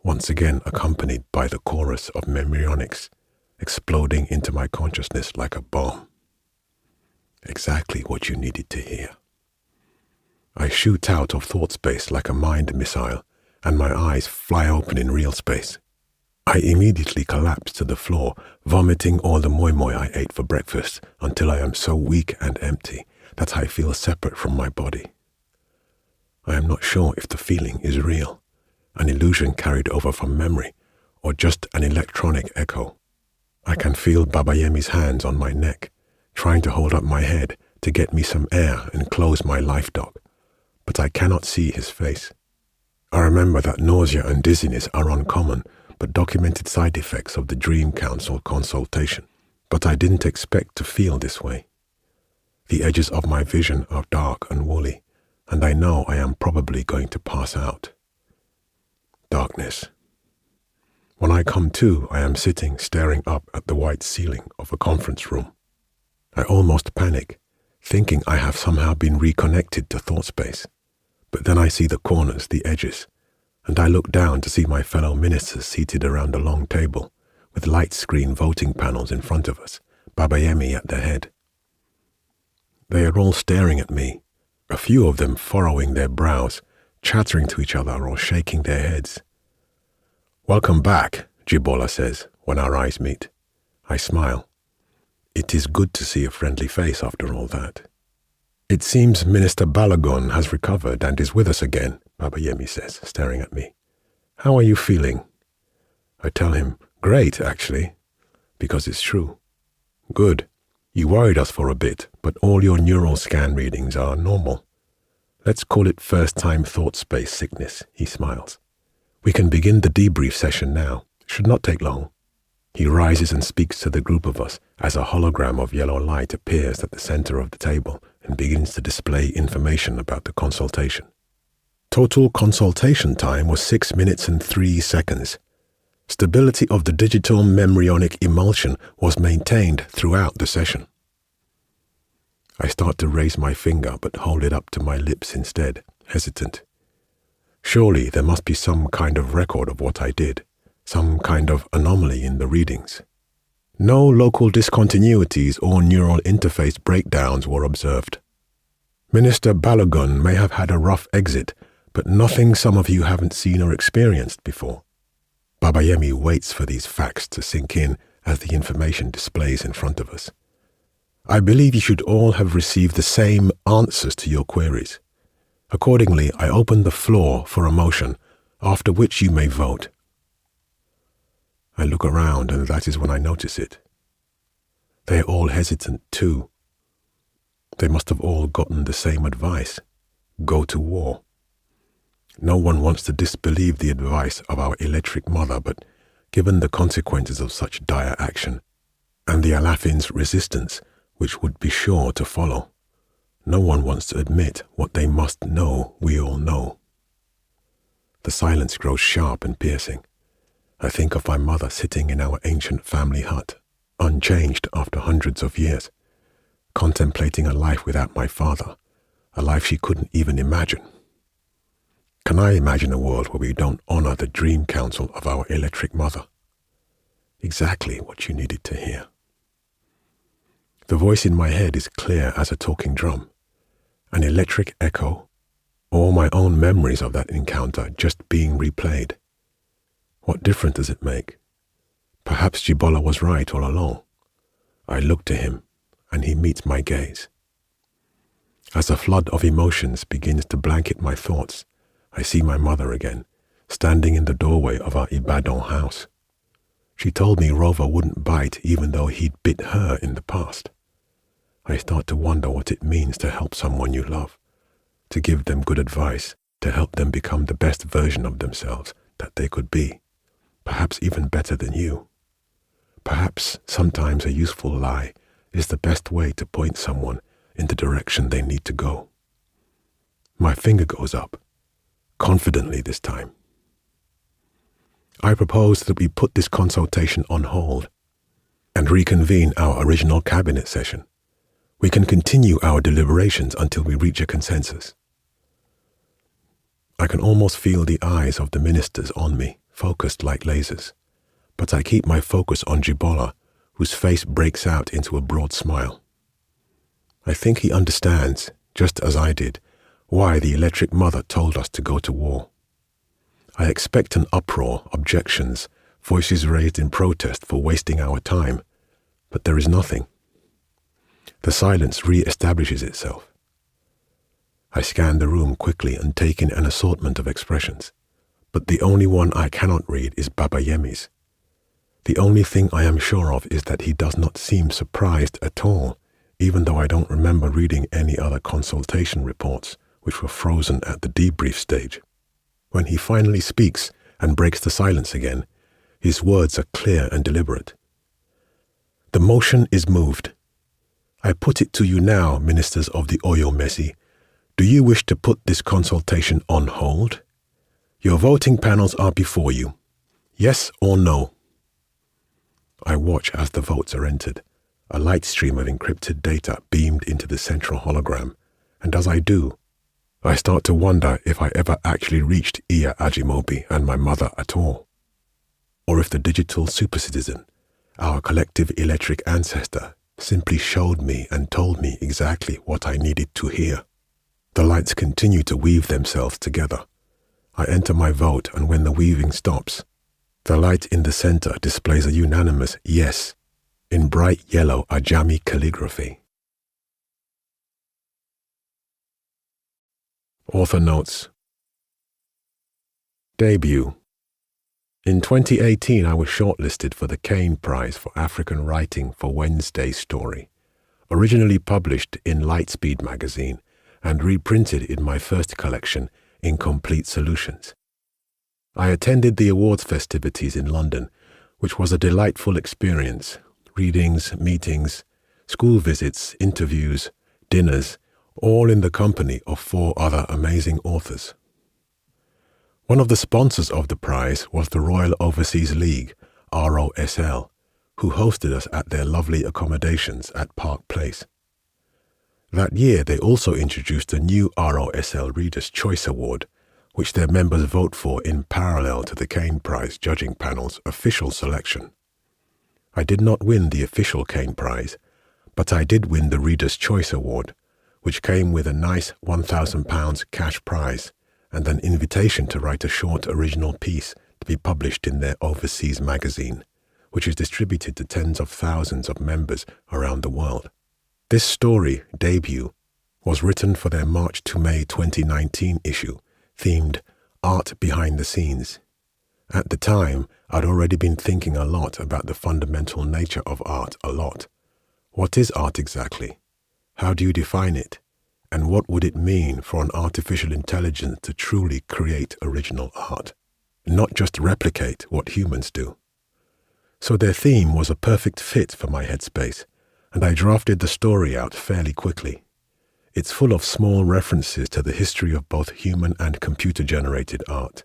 once again accompanied by the chorus of memryonics, exploding into my consciousness like a bomb. Exactly what you needed to hear. I shoot out of thought space like a mind missile, and my eyes fly open in real space. I immediately collapse to the floor, vomiting all the moi moi I ate for breakfast until I am so weak and empty that I feel separate from my body. I am not sure if the feeling is real, an illusion carried over from memory, or just an electronic echo. I can feel Babayemi's hands on my neck, trying to hold up my head to get me some air and close my life dock, but I cannot see his face. I remember that nausea and dizziness are uncommon but documented side effects of the Dream Council consultation, but I didn't expect to feel this way. The edges of my vision are dark and woolly, and I know I am probably going to pass out. Darkness. When I come to, I am sitting staring up at the white ceiling of a conference room. I almost panic, thinking I have somehow been reconnected to thought space. But then I see the corners, the edges, and I look down to see my fellow ministers seated around a long table, with light screen voting panels in front of us, Babayemi at the head. They are all staring at me, a few of them furrowing their brows, chattering to each other or shaking their heads. "Welcome back," Jibola says when our eyes meet. I smile. It is good to see a friendly face after all that. "It seems Minister Balogun has recovered and is with us again," Babayemi says, staring at me. "How are you feeling?" I tell him, "Great, actually," because it's true. "Good. You worried us for a bit, but all your neural scan readings are normal. Let's call it first-time thought space sickness," he smiles. "We can begin the debrief session now. Should not take long." He rises and speaks to the group of us as a hologram of yellow light appears at the center of the table and begins to display information about the consultation. Total consultation time was 6 minutes and 3 seconds. Stability of the digital memryonic emulsion was maintained throughout the session. I start to raise my finger but hold it up to my lips instead, hesitant. Surely there must be some kind of record of what I did, some kind of anomaly in the readings. No local discontinuities or neural interface breakdowns were observed. Minister Balogun may have had a rough exit, but nothing some of you haven't seen or experienced before. Babayemi waits for these facts to sink in as the information displays in front of us. I believe you should all have received the same answers to your queries. Accordingly, I open the floor for a motion, after which you may vote. I look around, and that is when I notice it. They are all hesitant too. They must have all gotten the same advice: go to war. No one wants to disbelieve the advice of our electric mother, but given the consequences of such dire action, and the Alafin's resistance, which would be sure to follow, no one wants to admit what they must know we all know. The silence grows sharp and piercing. I think of my mother sitting in our ancient family hut, unchanged after hundreds of years, contemplating a life without my father, a life she couldn't even imagine. Can I imagine a world where we don't honor the dream counsel of our electric mother? Exactly what you needed to hear. The voice in my head is clear as a talking drum, an electric echo, all my own memories of that encounter just being replayed. What difference does it make? Perhaps Jibola was right all along. I look to him, and he meets my gaze. As a flood of emotions begins to blanket my thoughts, I see my mother again, standing in the doorway of our Ibadan house. She told me Rover wouldn't bite even though he'd bit her in the past. I start to wonder what it means to help someone you love, to give them good advice, to help them become the best version of themselves that they could be, perhaps even better than you. Perhaps sometimes a useful lie is the best way to point someone in the direction they need to go. My finger goes up, confidently this time. I propose that we put this consultation on hold and reconvene our original cabinet session. We can continue our deliberations until we reach a consensus. I can almost feel the eyes of the ministers on me, focused like lasers, but I keep my focus on Jibola, whose face breaks out into a broad smile. I think he understands, just as I did, why the electric mother told us to go to war. I expect an uproar, objections, voices raised in protest for wasting our time, but there is nothing. The silence re-establishes itself. I scan the room quickly and take in an assortment of expressions, but the only one I cannot read is Baba Yemi's. The only thing I am sure of is that he does not seem surprised at all, even though I don't remember reading any other consultation reports, which were frozen at the debrief stage. When he finally speaks and breaks the silence again, his words are clear and deliberate. The motion is moved. I put it to you now, ministers of the Oyo Messi. Do you wish to put this consultation on hold? Your voting panels are before you. Yes or no? I watch as the votes are entered. A light stream of encrypted data beamed into the central hologram, and as I do, I start to wonder if I ever actually reached Iya Ajimobi and my mother at all, or if the digital supercitizen, our collective electric ancestor, simply showed me and told me exactly what I needed to hear. The lights continue to weave themselves together. I enter my vote, and when the weaving stops, the light in the center displays a unanimous yes in bright yellow Ajami calligraphy. Author notes. Debut. In 2018, I was shortlisted for the Kane Prize for African Writing for Wednesday's Story, originally published in Lightspeed magazine and reprinted in my first collection, Incomplete Solutions. I attended the awards festivities in London, which was a delightful experience. Readings, meetings, school visits, interviews, dinners, all in the company of 4 other amazing authors. One of the sponsors of the prize was the Royal Overseas League, ROSL, who hosted us at their lovely accommodations at Park Place. That year, they also introduced a new ROSL Reader's Choice Award, which their members vote for in parallel to the Kane Prize judging panel's official selection. I did not win the official Kane Prize, but I did win the Reader's Choice Award, which came with a nice £1,000 cash prize and an invitation to write a short original piece to be published in their overseas magazine, which is distributed to tens of thousands of members around the world. This story, Debut, was written for their March to May 2019 issue, themed Art Behind the Scenes. At the time, I'd already been thinking a lot about the fundamental nature of art a lot. What is art exactly? How do you define it? And what would it mean for an artificial intelligence to truly create original art, not just replicate what humans do? So their theme was a perfect fit for my headspace, and I drafted the story out fairly quickly. It's full of small references to the history of both human and computer-generated art.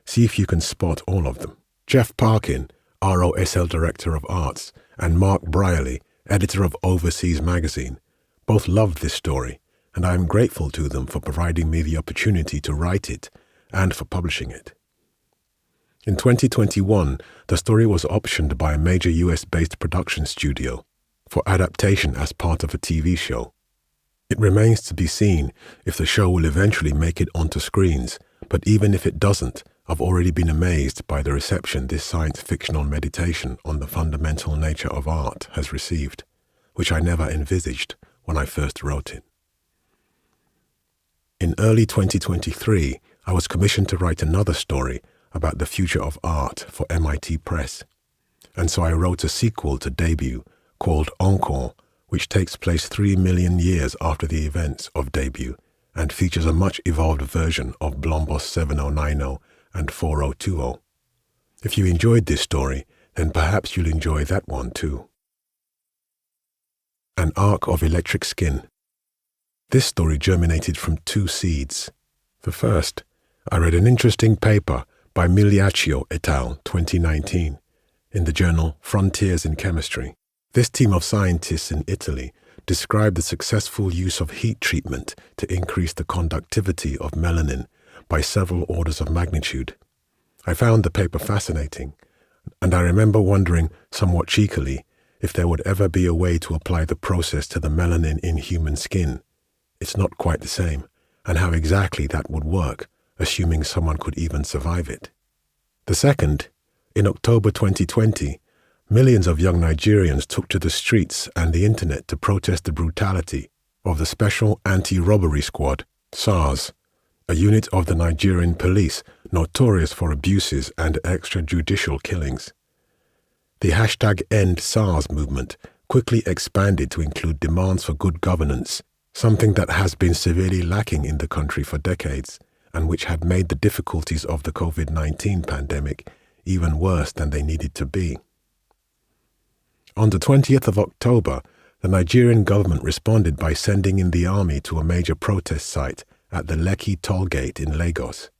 See if you can spot all of them. Jeff Parkin, ROSL Director of Arts, and Mark Brierley, Editor of Overseas Magazine, both loved this story, and I am grateful to them for providing me the opportunity to write it and for publishing it. In 2021, the story was optioned by a major US-based production studio for adaptation as part of a TV show. It remains to be seen if the show will eventually make it onto screens, but even if it doesn't, I've already been amazed by the reception this science-fictional meditation on the fundamental nature of art has received, which I never envisaged when I first wrote it. In early 2023, I was commissioned to write another story about the future of art for MIT Press, and so I wrote a sequel to Debut called Encore, which takes place 3 million years after the events of Debut and features a much evolved version of Blombos 7090 and 4020. If you enjoyed this story, then perhaps you'll enjoy that one too. An Arc of Electric Skin. This story germinated from 2 seeds. The first, I read an interesting paper by Migliaccio et al. 2019 in the journal Frontiers in Chemistry. This team of scientists in Italy described the successful use of heat treatment to increase the conductivity of melanin by several orders of magnitude. I found the paper fascinating, and I remember wondering, somewhat cheekily, if there would ever be a way to apply the process to the melanin in human skin. It's not quite the same, and how exactly that would work, assuming someone could even survive it. The second, In October 2020, millions of young Nigerians took to the streets and the internet to protest the brutality of the Special Anti-Robbery Squad, SARS, a unit of the Nigerian police notorious for abuses and extrajudicial killings. The #EndSARS movement quickly expanded to include demands for good governance, something that has been severely lacking in the country for decades and which had made the difficulties of the COVID-19 pandemic even worse than they needed to be. On the 20th of October, the Nigerian government responded by sending in the army to a major protest site at the Lekki toll gate in Lagos.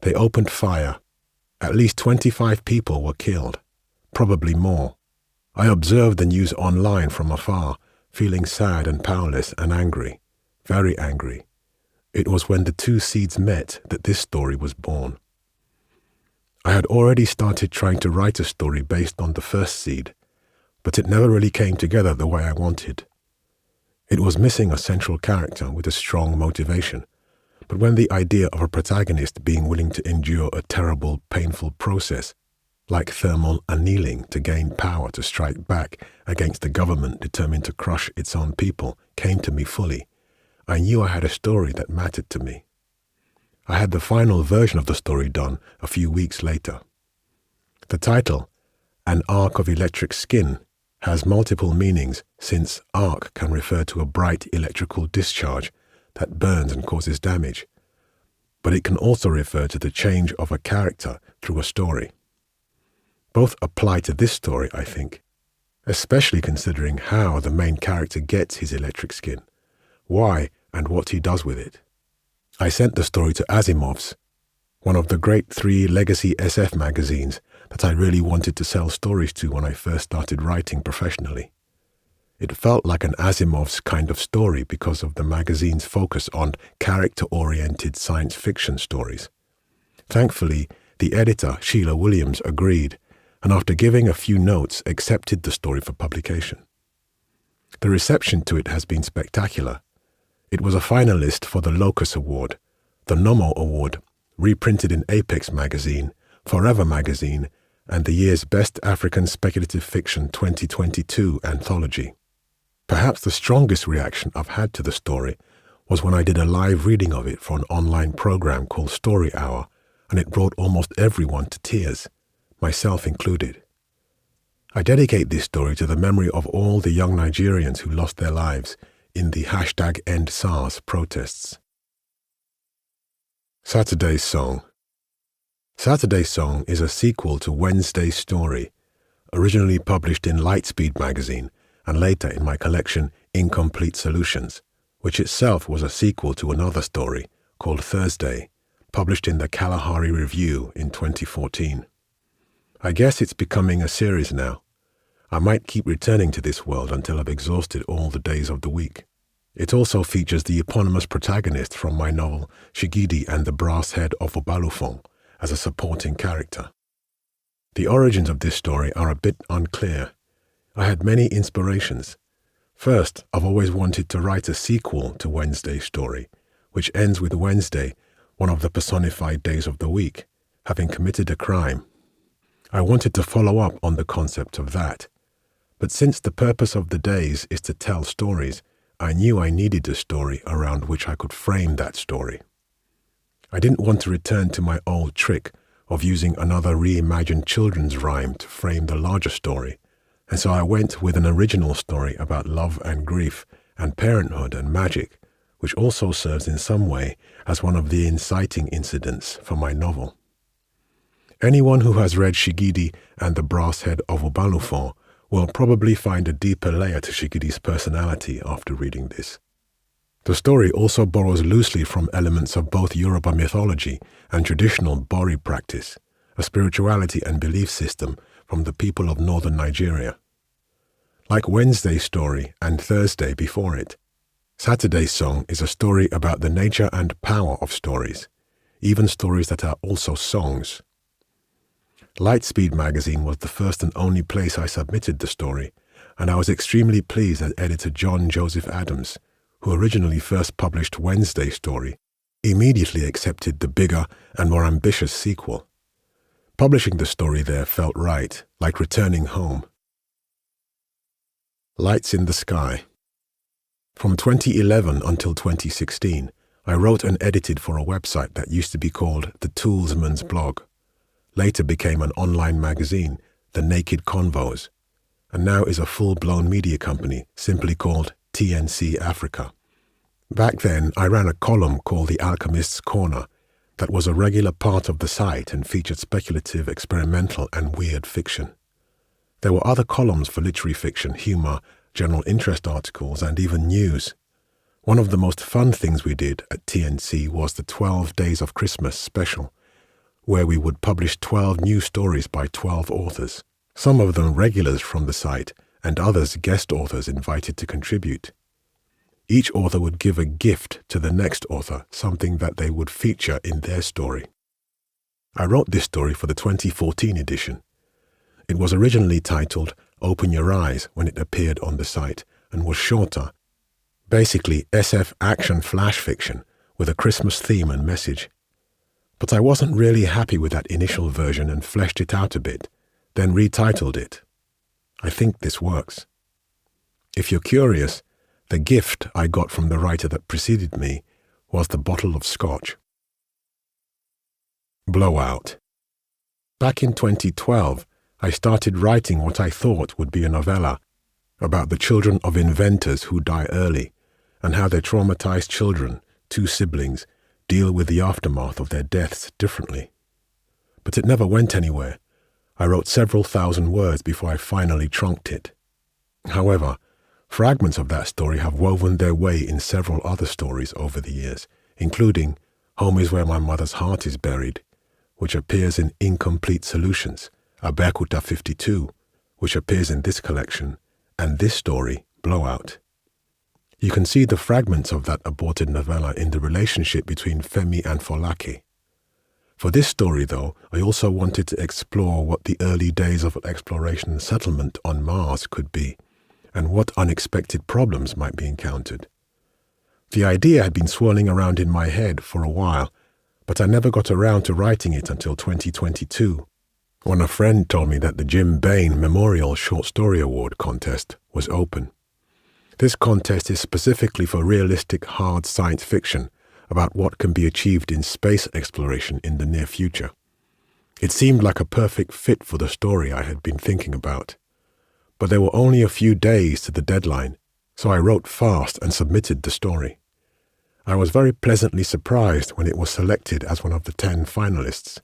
They opened fire. At least 25 people were killed, probably more. I observed the news online from afar, feeling sad and powerless and angry, very angry. It was when the two seeds met that this story was born. I had already started trying to write a story based on the first seed, but it never really came together the way I wanted. It was missing a central character with a strong motivation, but when the idea of a protagonist being willing to endure a terrible, painful process, like thermal annealing to gain power to strike back against a government determined to crush its own people, came to me fully, I knew I had a story that mattered to me. I had the final version of the story done a few weeks later. The title, An Arc of Electric Skin, has multiple meanings since arc can refer to a bright electrical discharge that burns and causes damage, but it can also refer to the change of a character through a story. Both apply to this story, I think, especially considering how the main character gets his electric skin, why and what he does with it. I sent the story to Asimov's, one of the great 3 legacy SF magazines that I really wanted to sell stories to when I first started writing professionally. It felt like an Asimov's kind of story because of the magazine's focus on character-oriented science fiction stories. Thankfully, the editor, Sheila Williams, agreed, and after giving a few notes, accepted the story for publication. The reception to it has been spectacular. It was a finalist for the Locus Award, the Nomo Award, reprinted in Apex magazine, Forever magazine, and the year's Best African Speculative Fiction 2022 anthology. Perhaps the strongest reaction I've had to the story was when I did a live reading of it for an online program called Story Hour, and it brought almost everyone to tears, myself included. I dedicate this story to the memory of all the young Nigerians who lost their lives in the #EndSARS protests. Saturday's Song. Saturday's Song is a sequel to Wednesday's Story, originally published in Lightspeed magazine and later in my collection Incomplete Solutions, which itself was a sequel to another story called Thursday, published in the Kalahari Review in 2014. I guess it's becoming a series now. I might keep returning to this world until I've exhausted all the days of the week. It also features the eponymous protagonist from my novel Shigidi and the Brass Head of Obalufon as a supporting character. The origins of this story are a bit unclear. I had many inspirations. First, I've always wanted to write a sequel to Wednesday's story, which ends with Wednesday, one of the personified days of the week, having committed a crime. I wanted to follow up on the concept of that. But since the purpose of the days is to tell stories, I knew I needed a story around which I could frame that story. I didn't want to return to my old trick of using another reimagined children's rhyme to frame the larger story, and so I went with an original story about love and grief and parenthood and magic, which also serves in some way as one of the inciting incidents for my novel. Anyone who has read Shigidi and the Brass Head of Obalufon will probably find a deeper layer to Shigidi's personality after reading this. The story also borrows loosely from elements of both Yoruba mythology and traditional Bori practice, a spirituality and belief system from the people of northern Nigeria. Like Wednesday's story and Thursday before it, Saturday's Song is a story about the nature and power of stories, even stories that are also songs. Lightspeed magazine was the first and only place I submitted the story, and I was extremely pleased that editor John Joseph Adams, who originally first published Wednesday's story, immediately accepted the bigger and more ambitious sequel. Publishing the story there felt right, like returning home. Lights in the Sky. From 2011 until 2016, I wrote and edited for a website that used to be called The Toolsman's Blog, later became an online magazine, The Naked Convos, and now is a full-blown media company simply called TNC Africa. Back then, I ran a column called The Alchemist's Corner that was a regular part of the site and featured speculative, experimental, and weird fiction. There were other columns for literary fiction, humor, general interest articles, and even news. One of the most fun things we did at TNC was the 12 Days of Christmas special, where we would publish 12 new stories by 12 authors, some of them regulars from the site, and others guest authors invited to contribute. Each author would give a gift to the next author, something that they would feature in their story. I wrote this story for the 2014 edition. It was originally titled Open Your Eyes when it appeared on the site and was shorter, basically SF action flash fiction with a Christmas theme and message. But I wasn't really happy with that initial version and fleshed it out a bit, then retitled it. I think this works. If you're curious, the gift I got from the writer that preceded me was the bottle of scotch. Blowout. Back in 2012, I started writing what I thought would be a novella about the children of inventors who die early and how their traumatized children, two siblings, deal with the aftermath of their deaths differently. But it never went anywhere. I wrote several thousand words before I finally trunked it. However, fragments of that story have woven their way in several other stories over the years, including Home is Where My Mother's Heart is Buried, which appears in Incomplete Solutions, Abercuta 52, which appears in this collection, and this story, Blowout. You can see the fragments of that aborted novella in the relationship between Femi and Folake. For this story, though, I also wanted to explore what the early days of exploration and settlement on Mars could be, and what unexpected problems might be encountered. The idea had been swirling around in my head for a while, but I never got around to writing it until 2022, when a friend told me that the Jim Bain Memorial Short Story Award contest was open. This contest is specifically for realistic hard science fiction about what can be achieved in space exploration in the near future. It seemed like a perfect fit for the story I had been thinking about. But there were only a few days to the deadline, so I wrote fast and submitted the story. I was very pleasantly surprised when it was selected as one of the 10 finalists.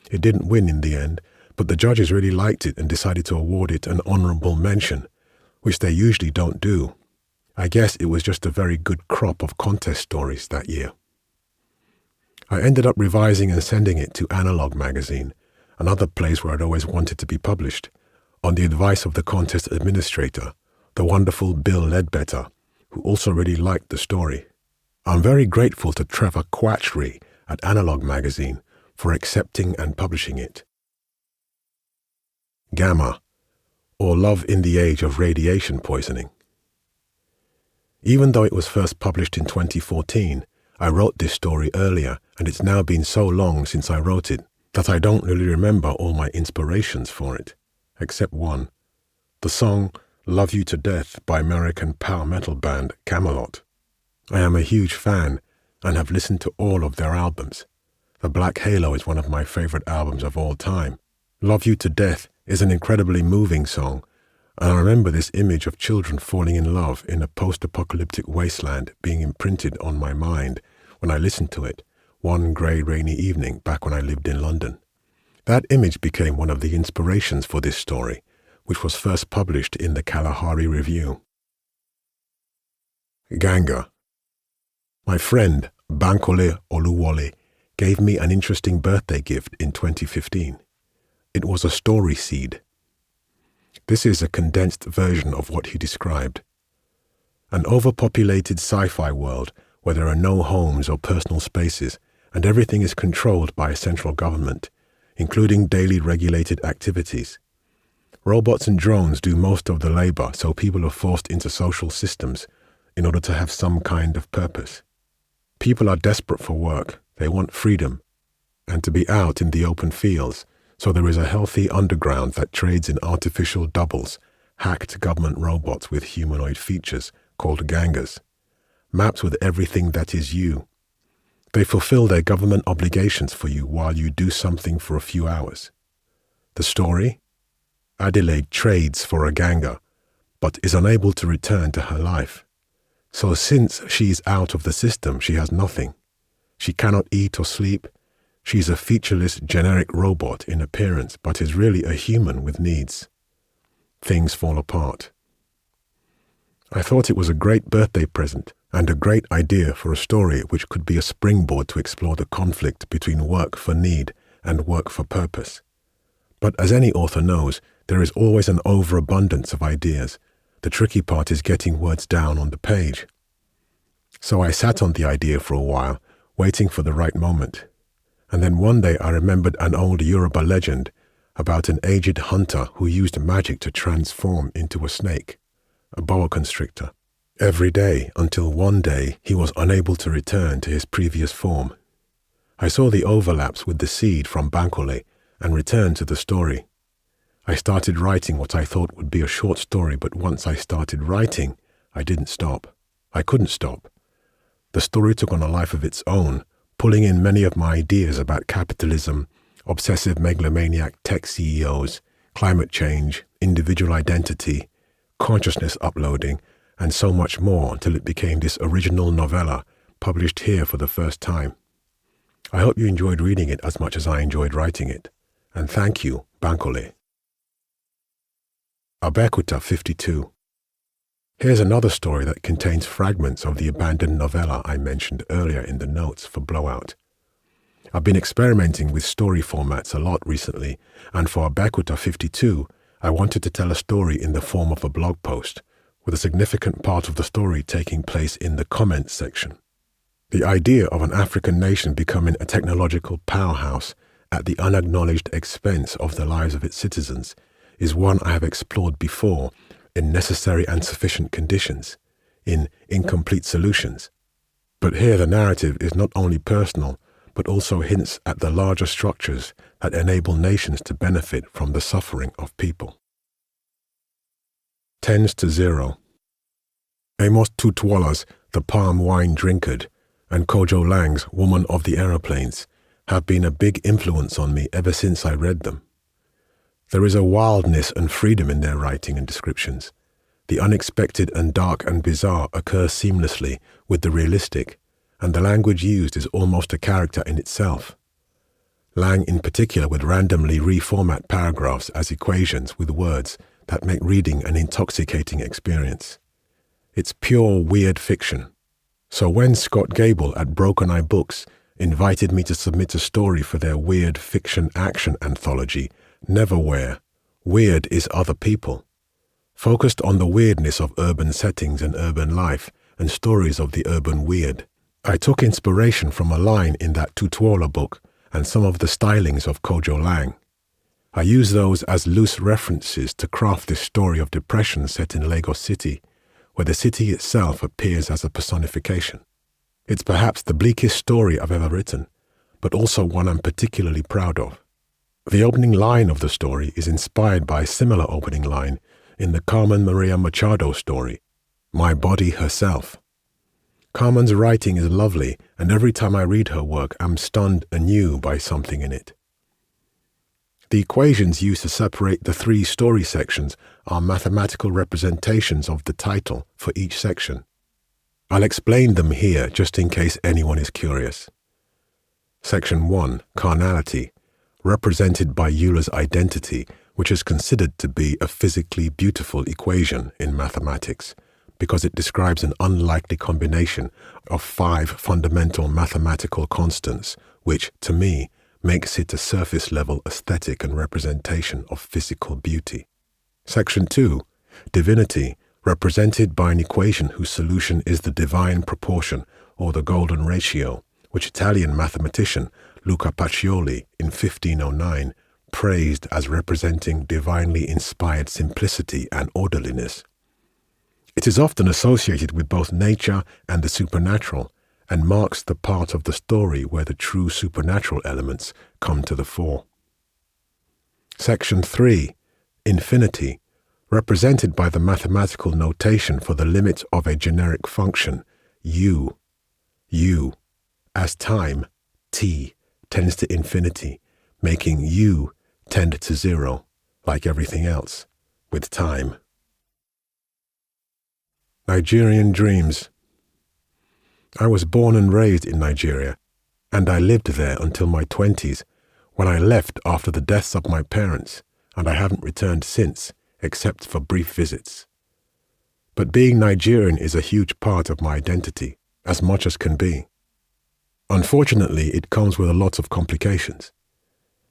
It didn't win in the end, but the judges really liked it and decided to award it an honorable mention, which they usually don't do. I guess it was just a very good crop of contest stories that year. I ended up revising and sending it to Analog magazine, another place where I'd always wanted to be published, on the advice of the contest administrator, the wonderful Bill Ledbetter, who also really liked the story. I'm very grateful to Trevor Quatchry at Analog magazine for accepting and publishing it. Gamma, or Love in the Age of Radiation Poisoning. Even though it was first published in 2014, I wrote this story earlier, and it's now been so long since I wrote it that I don't really remember all my inspirations for it, except one, the song Love You to Death by American power metal band Camelot. I am a huge fan and have listened to all of their albums. The Black Halo is one of my favorite albums of all time. Love You to Death is an incredibly moving song, and I remember this image of children falling in love in a post-apocalyptic wasteland being imprinted on my mind when I listened to it one grey rainy evening back when I lived in London. That image became one of the inspirations for this story, which was first published in the Kalahari Review. Ganga. My friend, Bankole Oluwole, gave me an interesting birthday gift in 2015. It was a story seed. This is a condensed version of what he described. An overpopulated sci-fi world where there are no homes or personal spaces and everything is controlled by a central government, including daily regulated activities. Robots and drones do most of the labor, so people are forced into social systems in order to have some kind of purpose. People are desperate for work, they want freedom, and to be out in the open fields, So there is a healthy underground that trades in artificial doubles, hacked government robots with humanoid features called gangas, maps with everything that is you. They fulfill their government obligations for you while you do something for a few hours. The story? Adelaide trades for a ganga, but is unable to return to her life. So since she is out of the system, she has nothing. She cannot eat or sleep. She is a featureless generic robot in appearance, but is really a human with needs. Things fall apart. I thought it was a great birthday present and a great idea for a story which could be a springboard to explore the conflict between work for need and work for purpose. But as any author knows, there is always an overabundance of ideas. The tricky part is getting words down on the page. So I sat on the idea for a while, waiting for the right moment. And then one day I remembered an old Yoruba legend about an aged hunter who used magic to transform into a snake, a boa constrictor, every day until one day he was unable to return to his previous form. I saw the overlaps with the seed from Bankole and returned to the story. I started writing what I thought would be a short story, but once I started writing, I didn't stop. I couldn't stop. The story took on a life of its own, pulling in many of my ideas about capitalism, obsessive megalomaniac tech CEOs, climate change, individual identity, consciousness uploading, and so much more until it became this original novella published here for the first time. I hope you enjoyed reading it as much as I enjoyed writing it. And thank you, Bankole. Abekuta 52. Here's another story that contains fragments of the abandoned novella I mentioned earlier in the notes for Blowout. I've been experimenting with story formats a lot recently, and for Abekuta 52, I wanted to tell a story in the form of a blog post, with a significant part of the story taking place in the comments section. The idea of an African nation becoming a technological powerhouse at the unacknowledged expense of the lives of its citizens is one I have explored before in Necessary and Sufficient Conditions, in Incomplete Solutions. But here the narrative is not only personal, but also hints at the larger structures that enable nations to benefit from the suffering of people. Tends to Zero. Amos Tutwala's The Palm Wine Drinkard and Kojo Lang's Woman of the Aeroplanes have been a big influence on me ever since I read them. There is a wildness and freedom in their writing and descriptions. The unexpected and dark and bizarre occur seamlessly with the realistic, and the language used is almost a character in itself. Lang in particular would randomly reformat paragraphs as equations with words that make reading an intoxicating experience. It's pure weird fiction. So when Scott Gable at Broken Eye Books invited me to submit a story for their weird fiction action anthology, Neverwhere, Weird is Other People, focused on the weirdness of urban settings and urban life and stories of the urban weird, I took inspiration from a line in that Tutwala book and some of the stylings of Kojo Lang. I use those as loose references to craft this story of depression set in Lagos City, where the city itself appears as a personification. It's perhaps the bleakest story I've ever written, but also one I'm particularly proud of. The opening line of the story is inspired by a similar opening line in the Carmen Maria Machado story, My Body Herself. Carmen's writing is lovely, and every time I read her work, I'm stunned anew by something in it. The equations used to separate the three story sections are mathematical representations of the title for each section. I'll explain them here just in case anyone is curious. Section 1, Carnality, represented by Euler's identity, which is considered to be a physically beautiful equation in mathematics, because it describes an unlikely combination of 5 fundamental mathematical constants, which, to me, makes it a surface-level aesthetic and representation of physical beauty. Section 2, Divinity, represented by an equation whose solution is the divine proportion, or the golden ratio, which Italian mathematician Luca Pacioli in 1509 praised as representing divinely inspired simplicity and orderliness. It is often associated with both nature and the supernatural, and marks the part of the story where the true supernatural elements come to the fore. Section 3, infinity, represented by the mathematical notation for the limit of a generic function, u, as time, t, tends to infinity, making u tend to 0, like everything else, with time. Nigerian dreams. I was born and raised in Nigeria, and I lived there until my 20s, when I left after the deaths of my parents, and I haven't returned since, except for brief visits. But being Nigerian is a huge part of my identity, as much as can be. Unfortunately, it comes with a lot of complications.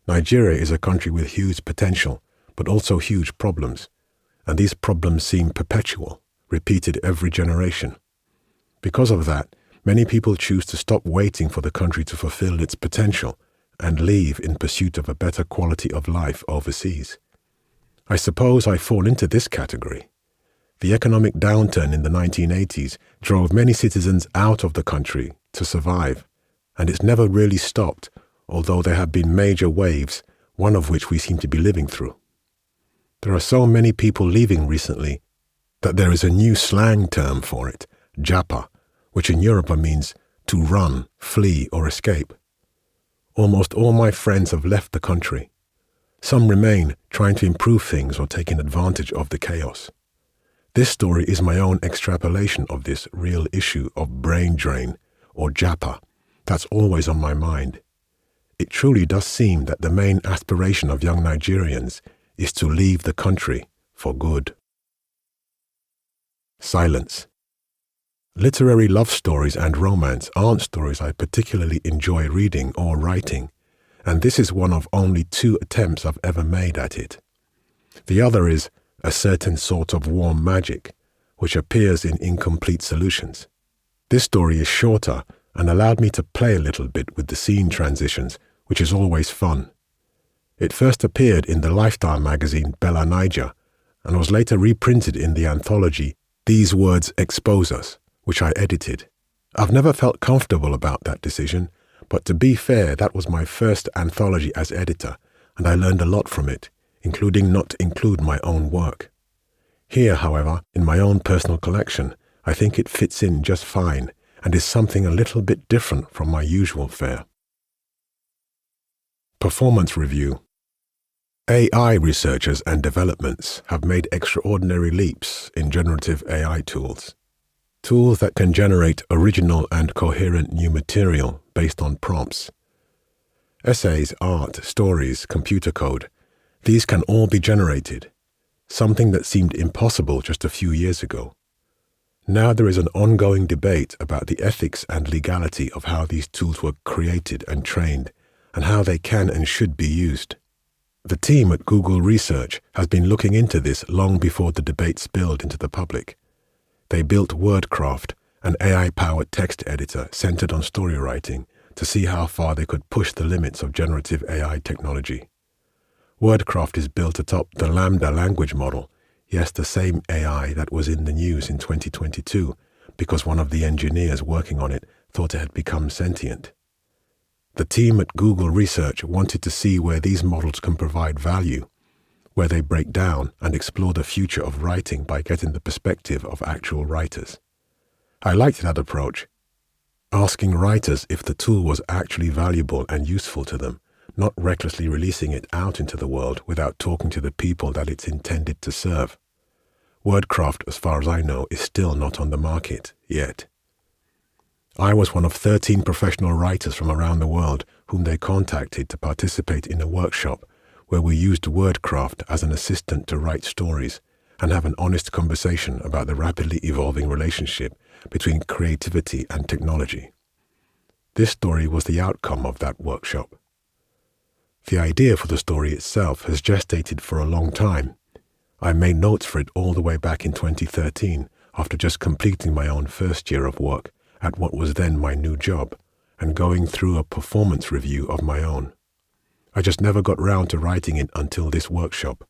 Nigeria is a country with huge potential, but also huge problems, and these problems seem perpetual, repeated every generation. Because of that, many people choose to stop waiting for the country to fulfill its potential and leave in pursuit of a better quality of life overseas. I suppose I fall into this category. The economic downturn in the 1980s drove many citizens out of the country to survive, and it's never really stopped, although there have been major waves, one of which we seem to be living through. There are so many people leaving recently that there is a new slang term for it, japa, which in Europe means to run, flee, or escape. Almost all my friends have left the country. Some remain, trying to improve things or taking advantage of the chaos. This story is my own extrapolation of this real issue of brain drain, or japa, that's always on my mind. It truly does seem that the main aspiration of young Nigerians is to leave the country for good. Silence. Literary love stories and romance aren't stories I particularly enjoy reading or writing, and this is one of only 2 attempts I've ever made at it. The other is A Certain Sort of Warm Magic, which appears in Incomplete Solutions. This story is shorter and allowed me to play a little bit with the scene transitions, which is always fun. It first appeared in the lifestyle magazine Bella Niger and was later reprinted in the anthology These Words Expose Us, which I edited. I've never felt comfortable about that decision, but to be fair, that was my first anthology as editor, and I learned a lot from it, including not to include my own work. Here, however, in my own personal collection, I think it fits in just fine and is something a little bit different from my usual fare. Performance review. AI researchers and developments have made extraordinary leaps in generative AI tools. Tools that can generate original and coherent new material based on prompts. Essays, art, stories, computer code, these can all be generated, something that seemed impossible just a few years ago. Now there is an ongoing debate about the ethics and legality of how these tools were created and trained, and how they can and should be used. The team at Google Research has been looking into this long before the debate spilled into the public. They built WordCraft, an AI-powered text editor centered on story writing, to see how far they could push the limits of generative AI technology. WordCraft is built atop the Lambda language model, yes, the same AI that was in the news in 2022, because one of the engineers working on it thought it had become sentient. The team at Google Research wanted to see where these models can provide value, where they break down and explore the future of writing by getting the perspective of actual writers. I liked that approach, asking writers if the tool was actually valuable and useful to them, not recklessly releasing it out into the world without talking to the people that it's intended to serve. WordCraft, as far as I know, is still not on the market yet. I was one of 13 professional writers from around the world whom they contacted to participate in a workshop where we used WordCraft as an assistant to write stories and have an honest conversation about the rapidly evolving relationship between creativity and technology. This story was the outcome of that workshop. The idea for the story itself has gestated for a long time. I made notes for it all the way back in 2013 after just completing my own first year of work at what was then my new job and going through a performance review of my own. I just never got round to writing it until this workshop.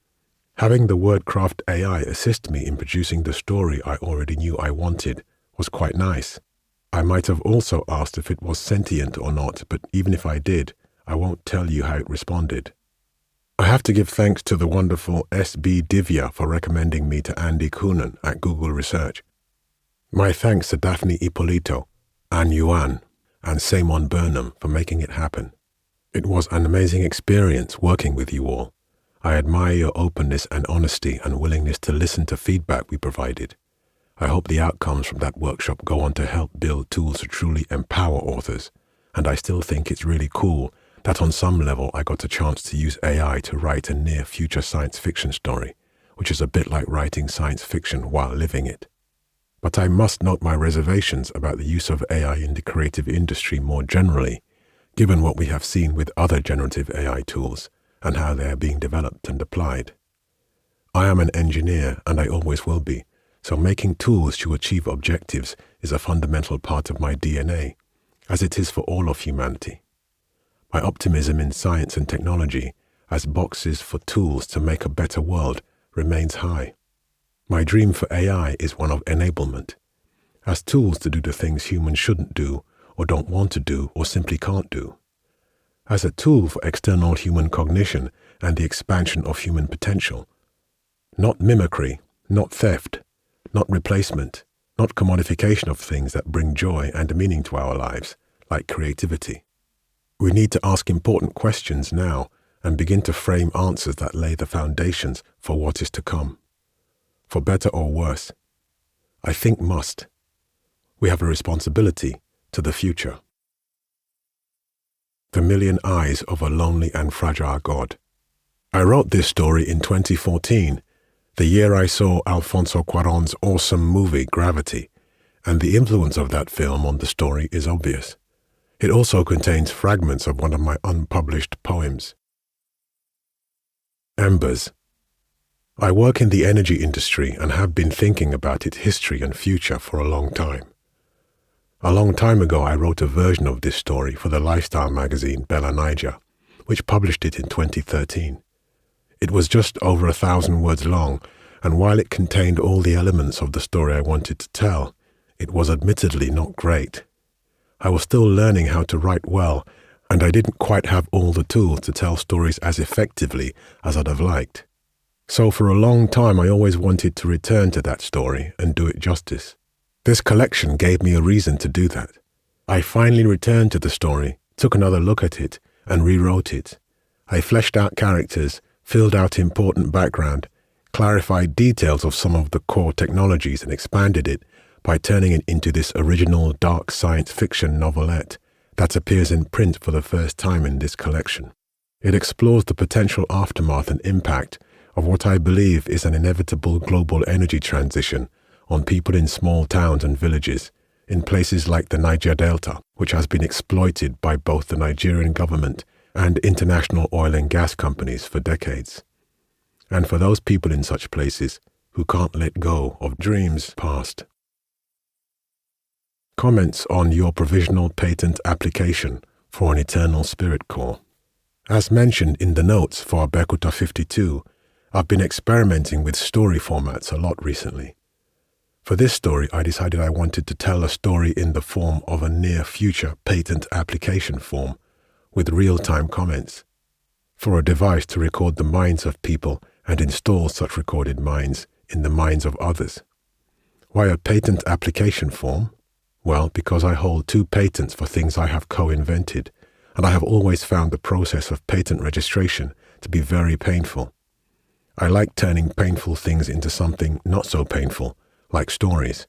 Having the WordCraft AI assist me in producing the story I already knew I wanted was quite nice. I might have also asked if it was sentient or not, but even if I did, I won't tell you how it responded. I have to give thanks to the wonderful S.B. Divya for recommending me to Andy Coonan at Google Research. My thanks to Daphne Ippolito, Ann Yuan, and Simon Burnham for making it happen. It was an amazing experience working with you all. I admire your openness and honesty and willingness to listen to feedback we provided. I hope the outcomes from that workshop go on to help build tools to truly empower authors, and I still think it's really cool that on some level I got a chance to use AI to write a near-future science fiction story, which is a bit like writing science fiction while living it. But I must note my reservations about the use of AI in the creative industry more generally, given what we have seen with other generative AI tools and how they are being developed and applied. I am an engineer, and I always will be, so making tools to achieve objectives is a fundamental part of my DNA, as it is for all of humanity. My optimism in science and technology as boxes for tools to make a better world remains high. My dream for AI is one of enablement, as tools to do the things humans shouldn't do or don't want to do or simply can't do, as a tool for external human cognition and the expansion of human potential. Not mimicry, not theft, not replacement, not commodification of things that bring joy and meaning to our lives, like creativity. We need to ask important questions now and begin to frame answers that lay the foundations for what is to come. For better or worse, I think must. We have a responsibility to the future. The Million Eyes of a Lonely and Fragile God. I wrote this story in 2014, the year I saw Alfonso Cuarón's awesome movie Gravity, and the influence of that film on the story is obvious. It also contains fragments of one of my unpublished poems. Embers. I work in the energy industry and have been thinking about its history and future for a long time. A long time ago, I wrote a version of this story for the lifestyle magazine Bella Niger, which published it in 2013. It was just over 1,000 words long, and while it contained all the elements of the story I wanted to tell, it was admittedly not great. I was still learning how to write well, and I didn't quite have all the tools to tell stories as effectively as I'd have liked. So for a long time I always wanted to return to that story and do it justice. This collection gave me a reason to do that. I finally returned to the story, took another look at it, and rewrote it. I fleshed out characters, filled out important background, clarified details of some of the core technologies, and expanded it by turning it into this original dark science fiction novelette that appears in print for the first time in this collection. It explores the potential aftermath and impact of what I believe is an inevitable global energy transition on people in small towns and villages, in places like the Niger Delta, which has been exploited by both the Nigerian government and international oil and gas companies for decades. And for those people in such places who can't let go of dreams past. Comments on your provisional patent application for an eternal spirit core. As mentioned in the notes for Bekuta 52, I've been experimenting with story formats a lot recently. For this story, I decided I wanted to tell a story in the form of a near-future patent application form with real-time comments, for a device to record the minds of people and install such recorded minds in the minds of others. Why a patent application form? Well, because I hold 2 patents for things I have co-invented, and I have always found the process of patent registration to be very painful. I like turning painful things into something not so painful, like stories.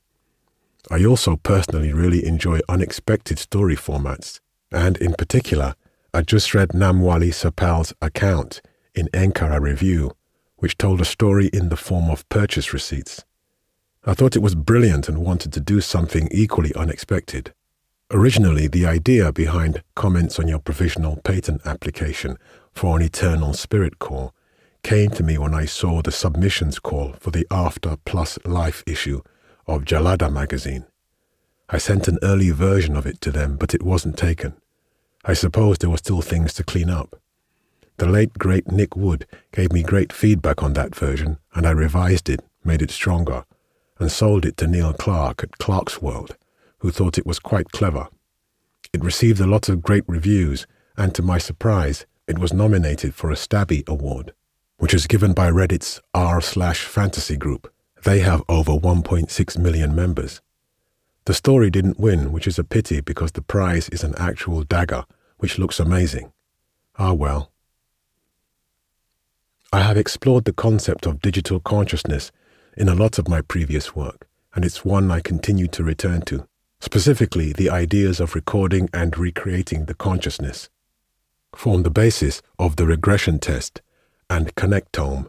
I also personally really enjoy unexpected story formats, and in particular, I just read Namwali Sapal's account in Ankara Review, which told a story in the form of purchase receipts. I thought it was brilliant and wanted to do something equally unexpected. Originally, the idea behind comments on your provisional patent application for an eternal spirit core came to me when I saw the submissions call for the After Plus Life issue of Jalada magazine. I sent an early version of it to them, but it wasn't taken. I suppose there were still things to clean up. The late great Nick Wood gave me great feedback on that version, and I revised it, made it stronger, and sold it to Neil Clark at Clark's World, who thought it was quite clever. It received a lot of great reviews, and to my surprise, it was nominated for a Stabby Award, which is given by Reddit's r/fantasy group. They have over 1.6 million members. The story didn't win, which is a pity because the prize is an actual dagger, which looks amazing. Ah well. I have explored the concept of digital consciousness in a lot of my previous work, and it's one I continue to return to, specifically the ideas of recording and recreating the consciousness, form the basis of the regression test and connectome,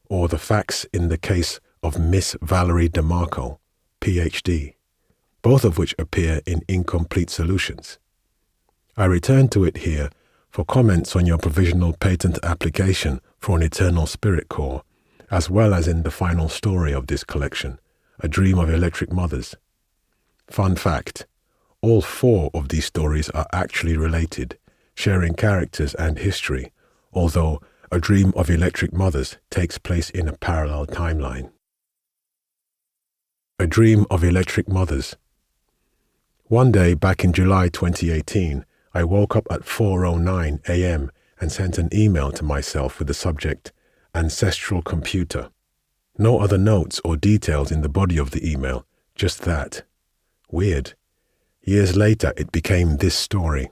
or the facts in the case of Miss Valerie DeMarco, PhD, both of which appear in Incomplete Solutions. I return to it here for comments on your provisional patent application for an eternal spirit core, as well as in the final story of this collection, A Dream of Electric Mothers. Fun fact, all 4 of these stories are actually related, sharing characters and history, although A Dream of Electric Mothers takes place in a parallel timeline. A Dream of Electric Mothers. One day back in July 2018, I woke up at 4:09 a.m. and sent an email to myself with the subject, Ancestral Computer. No other notes or details in the body of the email, just that. Weird. Years later, it became this story.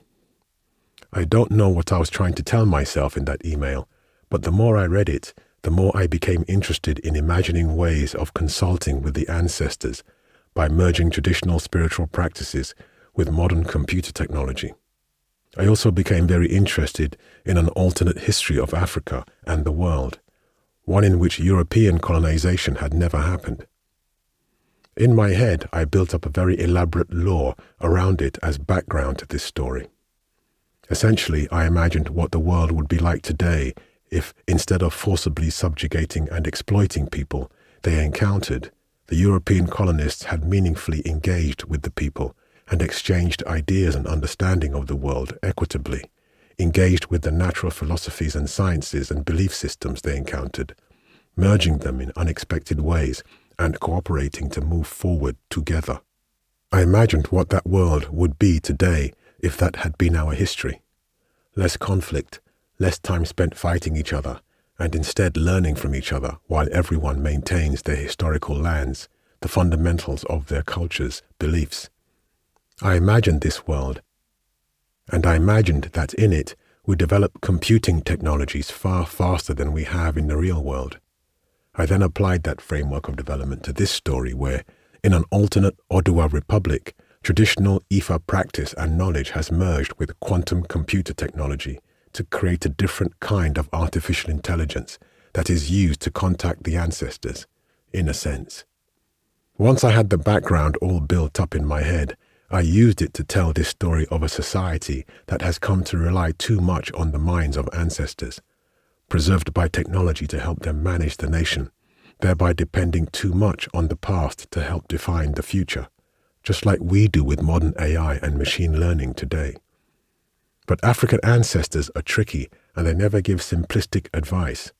I don't know what I was trying to tell myself in that email, but the more I read it, the more I became interested in imagining ways of consulting with the ancestors by merging traditional spiritual practices with modern computer technology. I also became very interested in an alternate history of Africa and the world, one in which European colonization had never happened. In my head, I built up a very elaborate lore around it as background to this story. Essentially, I imagined what the world would be like today if, instead of forcibly subjugating and exploiting people they encountered, the European colonists had meaningfully engaged with the people and exchanged ideas and understanding of the world equitably, engaged with the natural philosophies and sciences and belief systems they encountered, merging them in unexpected ways and cooperating to move forward together. I imagined what that world would be today if that had been our history. Less conflict, less time spent fighting each other, and instead learning from each other while everyone maintains their historical lands, the fundamentals of their cultures, beliefs. I imagined this world, and I imagined that in it we develop computing technologies far faster than we have in the real world. I then applied that framework of development to this story where, in an alternate Oduwa Republic, traditional Ifa practice and knowledge has merged with quantum computer technology to create a different kind of artificial intelligence that is used to contact the ancestors, in a sense. Once I had the background all built up in my head, I used it to tell this story of a society that has come to rely too much on the minds of ancestors, preserved by technology to help them manage the nation, thereby depending too much on the past to help define the future, just like we do with modern AI and machine learning today. But African ancestors are tricky and they never give simplistic advice.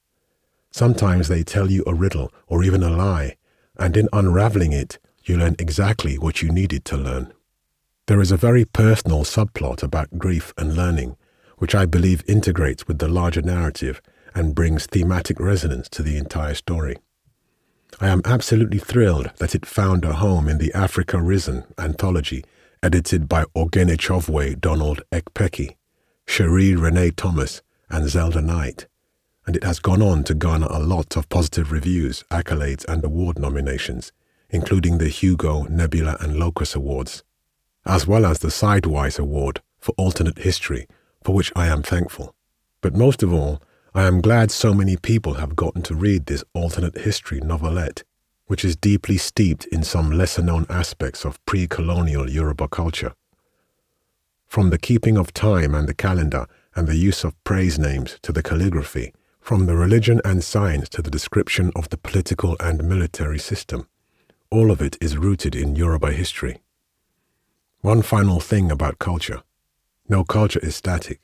Sometimes they tell you a riddle or even a lie, and in unraveling it, you learn exactly what you needed to learn. There is a very personal subplot about grief and learning, which I believe integrates with the larger narrative and brings thematic resonance to the entire story. I am absolutely thrilled that it found a home in the Africa Risen anthology edited by Ogenechowwe Donald Ekpeki, Cherie Renee Thomas, and Zelda Knight, and it has gone on to garner a lot of positive reviews, accolades, and award nominations, including the Hugo, Nebula, and Locus Awards, as well as the Sidewise Award for Alternate History, for which I am thankful. But most of all, I am glad so many people have gotten to read this alternate history novelette, which is deeply steeped in some lesser-known aspects of pre-colonial Yoruba culture. From the keeping of time and the calendar and the use of praise names to the calligraphy, from the religion and science to the description of the political and military system, all of it is rooted in Yoruba history. One final thing about culture. No culture is static.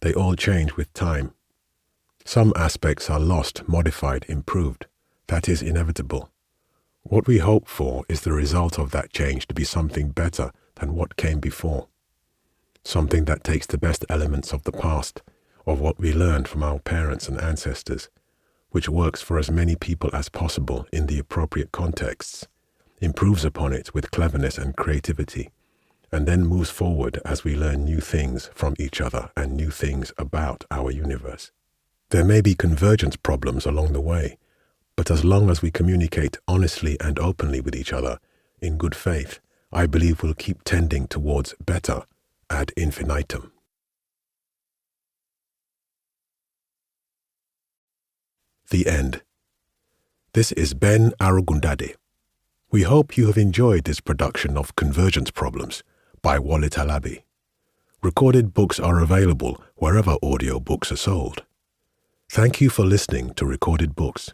They all change with time. Some aspects are lost, modified, improved. That is inevitable. What we hope for is the result of that change to be something better than what came before. Something that takes the best elements of the past, of what we learned from our parents and ancestors, which works for as many people as possible in the appropriate contexts, improves upon it with cleverness and creativity, and then moves forward as we learn new things from each other and new things about our universe. There may be convergence problems along the way, but as long as we communicate honestly and openly with each other, in good faith, I believe we'll keep tending towards better ad infinitum. The end. This is Ben Arugundade. We hope you have enjoyed this production of Convergence Problems by Wole Talabi. Recorded books are available wherever audiobooks are sold. Thank you for listening to Recorded Books.